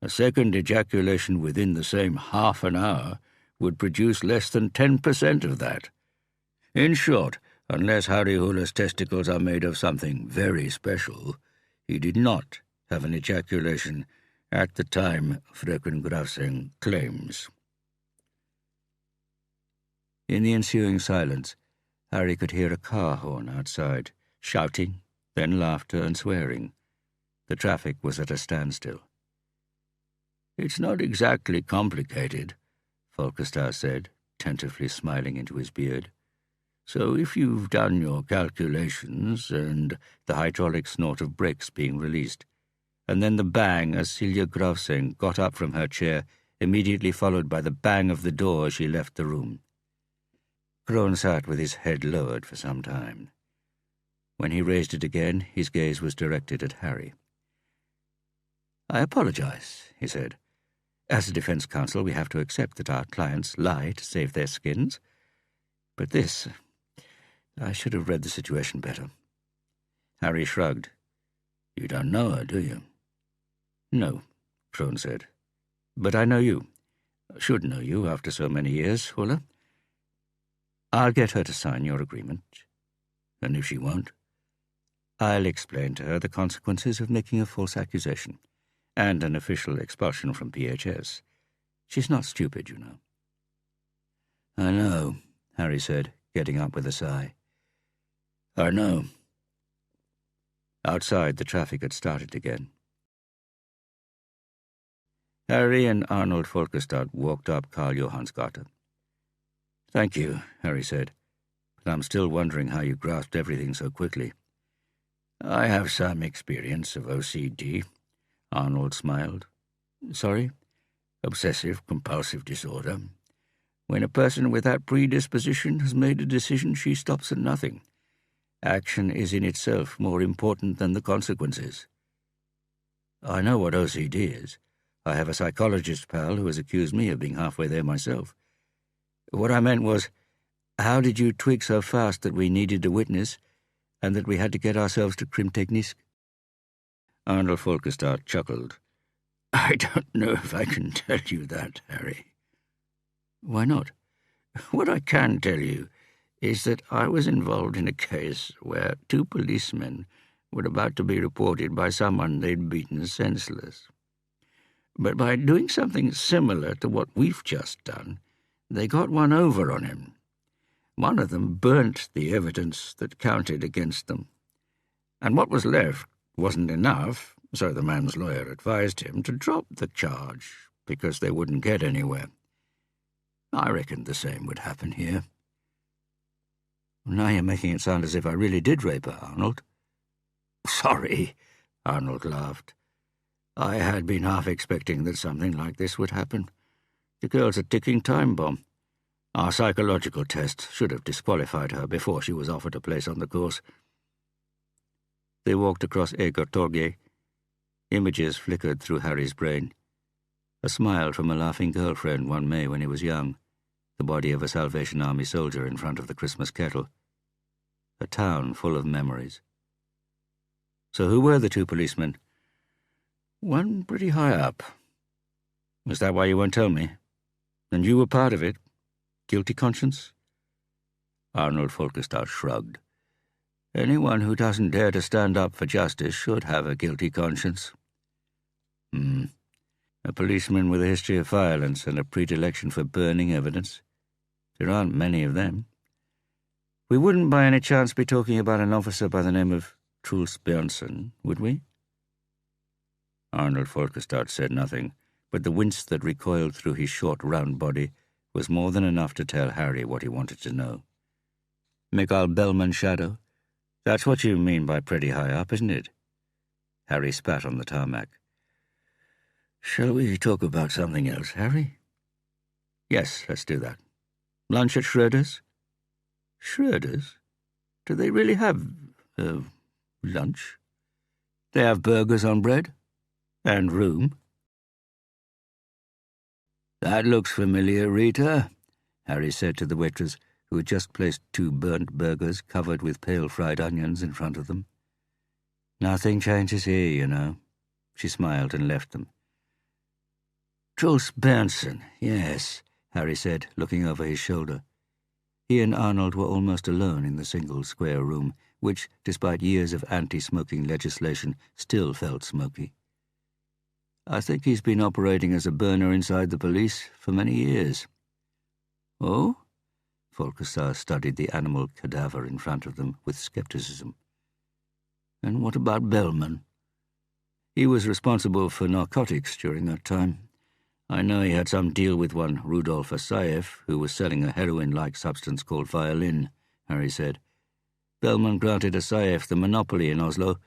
A second ejaculation within the same half an hour would produce less than 10% of that. In short, unless Harry Höhler's testicles are made of something very special, he did not have an ejaculation at the time Fröken Grafsing claims. In the ensuing silence, Harry could hear a car horn outside, shouting, then laughter and swearing. The traffic was at a standstill. It's not exactly complicated, Folkestad said, tentatively smiling into his beard. So if you've done your calculations, and the hydraulic snort of brakes being released, and then the bang as Celia Grafsing got up from her chair, immediately followed by the bang of the door as she left the room. Krohn sat with his head lowered for some time. When he raised it again, his gaze was directed at Harry. I apologize, he said. As a defense counsel, we have to accept that our clients lie to save their skins. But this... I should have read the situation better. Harry shrugged. You don't know her, do you? No, Krohn said. But I know you. Should know you after so many years, Höhler. I'll get her to sign your agreement. And if she won't, I'll explain to her the consequences of making a false accusation and an official expulsion from PHS. She's not stupid, you know. I know, Harry said, getting up with a sigh. I know. Outside, the traffic had started again. Harry and Arnold Folkestad walked up Karl Johansgata. Thank you, Harry said, but I'm still wondering how you grasped everything so quickly. I have some experience of OCD, Arnold smiled. Sorry? Obsessive-compulsive disorder. When a person with that predisposition has made a decision, she stops at nothing. Action is in itself more important than the consequences. I know what OCD is. I have a psychologist pal who has accused me of being halfway there myself. What I meant was, how did you twig so fast that we needed a witness and that we had to get ourselves to Krimteknisk? Arnold Folkestad chuckled. I don't know if I can tell you that, Harry. Why not? What I can tell you is that I was involved in a case where 2 policemen were about to be reported by someone they'd beaten senseless. But by doing something similar to what we've just done, they got one over on him. One of them burnt the evidence that counted against them. And what was left wasn't enough, so the man's lawyer advised him to drop the charge, because they wouldn't get anywhere. I reckoned the same would happen here. Now you're making it sound as if I really did rape her, Arnold. Sorry, Arnold laughed. I had been half expecting that something like this would happen. The girl's a ticking time bomb. Our psychological test should have disqualified her before she was offered a place on the course. They walked across Egertorget. Images flickered through Harry's brain. A smile from a laughing girlfriend one May when he was young, the body of a Salvation Army soldier in front of the Christmas kettle. A town full of memories. So who were the two policemen? One pretty high up. Was that why you won't tell me? And you were part of it? Guilty conscience? Arnold Folkestad shrugged. Anyone who doesn't dare to stand up for justice should have a guilty conscience. A policeman with a history of violence and a predilection for burning evidence. There aren't many of them. We wouldn't by any chance be talking about an officer by the name of Truls Bjørnsen, would we? Arnold Folkestad said nothing, but the wince that recoiled through his short, round body was more than enough to tell Harry what he wanted to know. Mikael Bellman's shadow? That's what you mean by pretty high up, isn't it? Harry spat on the tarmac. Shall we talk about something else, Harry? Yes, let's do that. Lunch at Schroeder's? Schroeder's? Do they really have, lunch? They have burgers on bread? And room? That looks familiar, Rita, Harry said to the waitress, who had just placed 2 burnt burgers covered with pale fried onions in front of them. Nothing changes here, you know. She smiled and left them. Truls Bjørnsen, yes, Harry said, looking over his shoulder. He and Arnold were almost alone in the single square room, which, despite years of anti-smoking legislation, still felt smoky. I think he's been operating as a burner inside the police for many years. Oh? Folkestad studied the animal cadaver in front of them with skepticism. And what about Bellman? He was responsible for narcotics during that time. I know he had some deal with one Rudolf Asayev, who was selling a heroin-like substance called violin, Harry said. Bellman granted Asayev the monopoly in Oslo,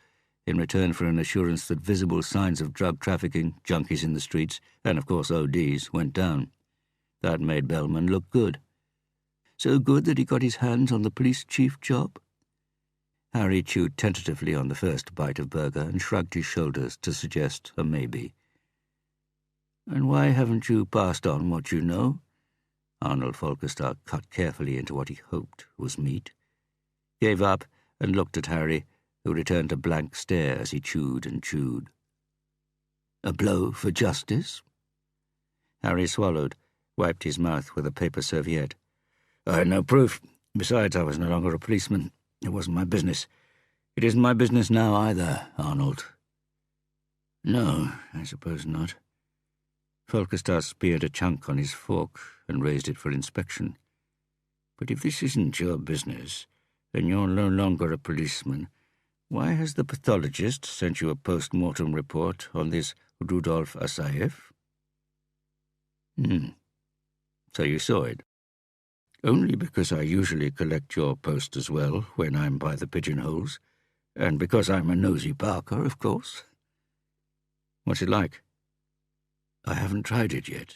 in return for an assurance that visible signs of drug trafficking, junkies in the streets, and of course ODs, went down. That made Bellman look good. So good that he got his hands on the police chief job? Harry chewed tentatively on the first bite of burger and shrugged his shoulders to suggest a maybe. And why haven't you passed on what you know? Arnold Folkestad cut carefully into what he hoped was meat, gave up and looked at Harry, who returned a blank stare as he chewed and chewed. A blow for justice? Harry swallowed, wiped his mouth with a paper serviette. I had no proof. Besides, I was no longer a policeman. It wasn't my business. It isn't my business now either, Arnold. No, I suppose not. Folkestad speared a chunk on his fork and raised it for inspection. But if this isn't your business, and you're no longer a policeman, why has the pathologist sent you a post-mortem report on this Rudolf Asayev? So you saw it. Only because I usually collect your post as well when I'm by the pigeonholes, and because I'm a nosy barker, of course. What's it like? I haven't tried it yet.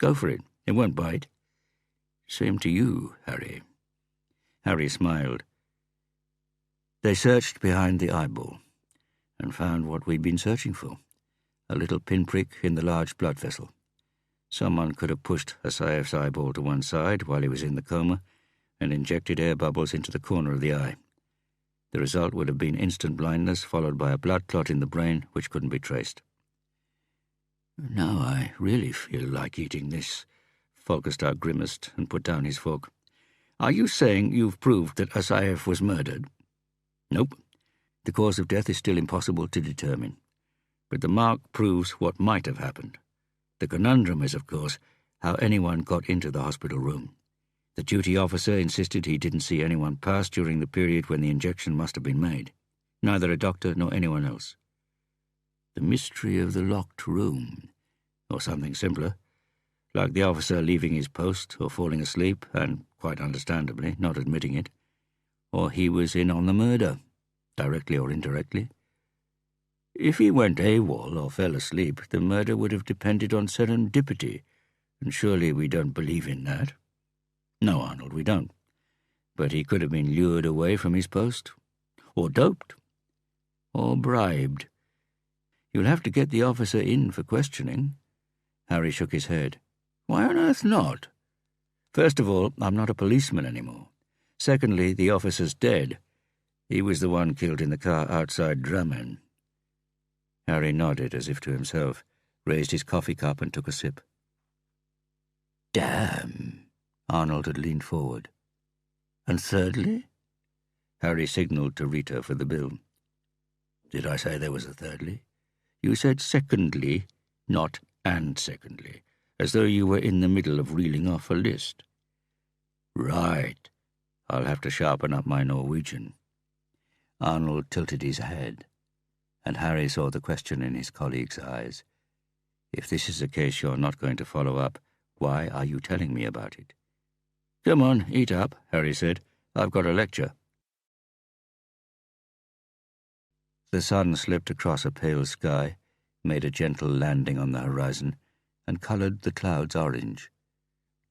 Go for it. It won't bite. Same to you, Harry. Harry smiled. They searched behind the eyeball and found what we'd been searching for, a little pinprick in the large blood vessel. Someone could have pushed Asayev's eyeball to one side while he was in the coma and injected air bubbles into the corner of the eye. The result would have been instant blindness followed by a blood clot in the brain which couldn't be traced. Now I really feel like eating this, Folkestad grimaced and put down his fork. Are you saying you've proved that Asayev was murdered? Nope. The cause of death is still impossible to determine. But the mark proves what might have happened. The conundrum is, of course, how anyone got into the hospital room. The duty officer insisted he didn't see anyone pass during the period when the injection must have been made. Neither a doctor nor anyone else. The mystery of the locked room, or something simpler, like the officer leaving his post or falling asleep and, quite understandably, not admitting it, or he was in on the murder, directly or indirectly. If he went AWOL or fell asleep, the murder would have depended on serendipity, and surely we don't believe in that. No, Arnold, we don't. But he could have been lured away from his post, or doped, or bribed. You'll have to get the officer in for questioning. Harry shook his head. Why on earth not? First of all, I'm not a policeman anymore. Secondly, the officer's dead. He was the one killed in the car outside Drammen. Harry nodded as if to himself, raised his coffee cup and took a sip. Damn! Arnold had leaned forward. And thirdly? Harry signalled to Rita for the bill. Did I say there was a thirdly? You said secondly, not and secondly, as though you were in the middle of reeling off a list. Right. I'll have to sharpen up my Norwegian. Arnold tilted his head, and Harry saw the question in his colleague's eyes. If this is a case you're not going to follow up, why are you telling me about it? Come on, eat up, Harry said. I've got a lecture. The sun slipped across a pale sky, made a gentle landing on the horizon, and coloured the clouds orange.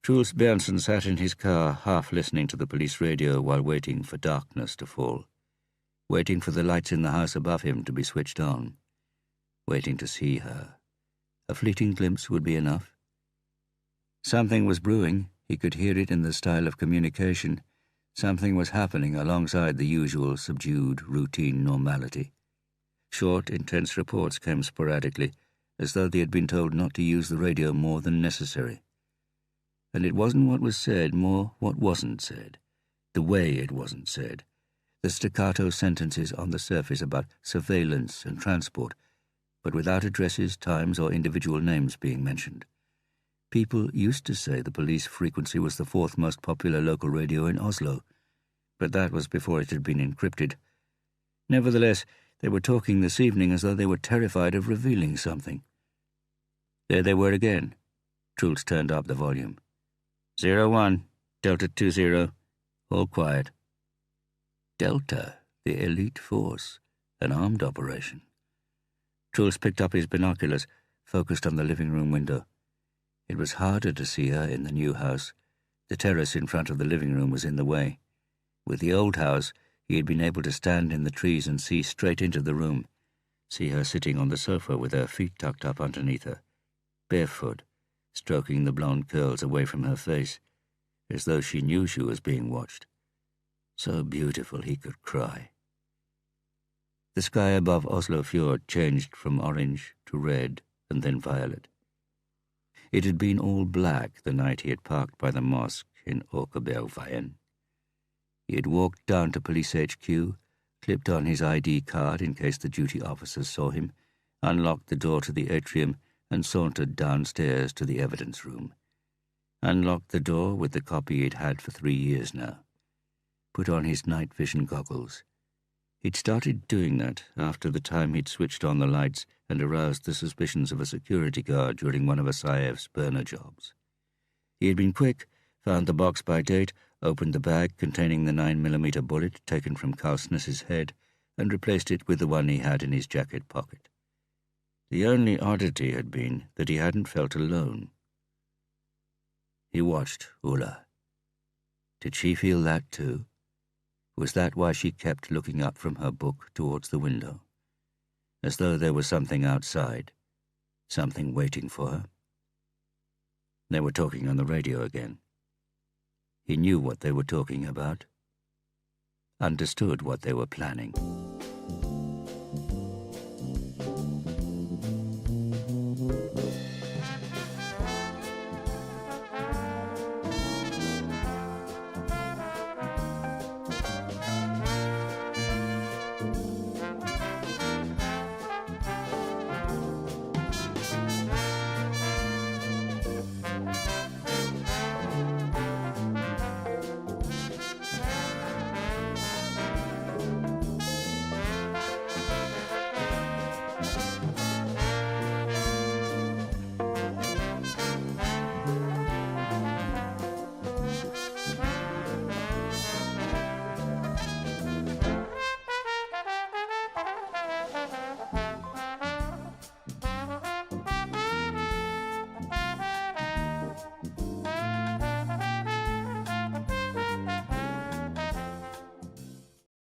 Truls Berntsen sat in his car, half listening to the police radio while waiting for darkness to fall, waiting for the lights in the house above him to be switched on, waiting to see her. A fleeting glimpse would be enough. Something was brewing. He could hear it in the style of communication. Something was happening alongside the usual subdued, routine normality. Short, intense reports came sporadically, as though they had been told not to use the radio more than necessary. And it wasn't what was said, more what wasn't said, the way it wasn't said, the staccato sentences on the surface about surveillance and transport, but without addresses, times, or individual names being mentioned. People used to say the police frequency was the fourth most popular local radio in Oslo, but that was before it had been encrypted. Nevertheless, they were talking this evening as though they were terrified of revealing something. There they were again. Truls turned up the volume. 01, Delta 20, all quiet. Delta, the elite force, an armed operation. Truls picked up his binoculars, focused on the living room window. It was harder to see her in the new house. The terrace in front of the living room was in the way. With the old house, he had been able to stand in the trees and see straight into the room, see her sitting on the sofa with her feet tucked up underneath her, barefoot, stroking the blonde curls away from her face, as though she knew she was being watched. So beautiful he could cry. The sky above Oslo Fjord changed from orange to red and then violet. It had been all black the night he had parked by the mosque in Åkerbergveien. He had walked down to police HQ, clipped on his ID card in case the duty officers saw him, unlocked the door to the atrium, and sauntered downstairs to the evidence room. Unlocked the door with the copy he'd had for 3 years now. Put on his night vision goggles. He'd started doing that after the time he'd switched on the lights and aroused the suspicions of a security guard during one of Asayev's burner jobs. He had been quick, found the box by date, opened the bag containing the 9mm bullet taken from Kausness's head, and replaced it with the one he had in his jacket pocket. The only oddity had been that he hadn't felt alone. He watched Ulla. Did she feel that too? Was that why she kept looking up from her book towards the window? As though there was something outside, something waiting for her? They were talking on the radio again. He knew what they were talking about, understood what they were planning.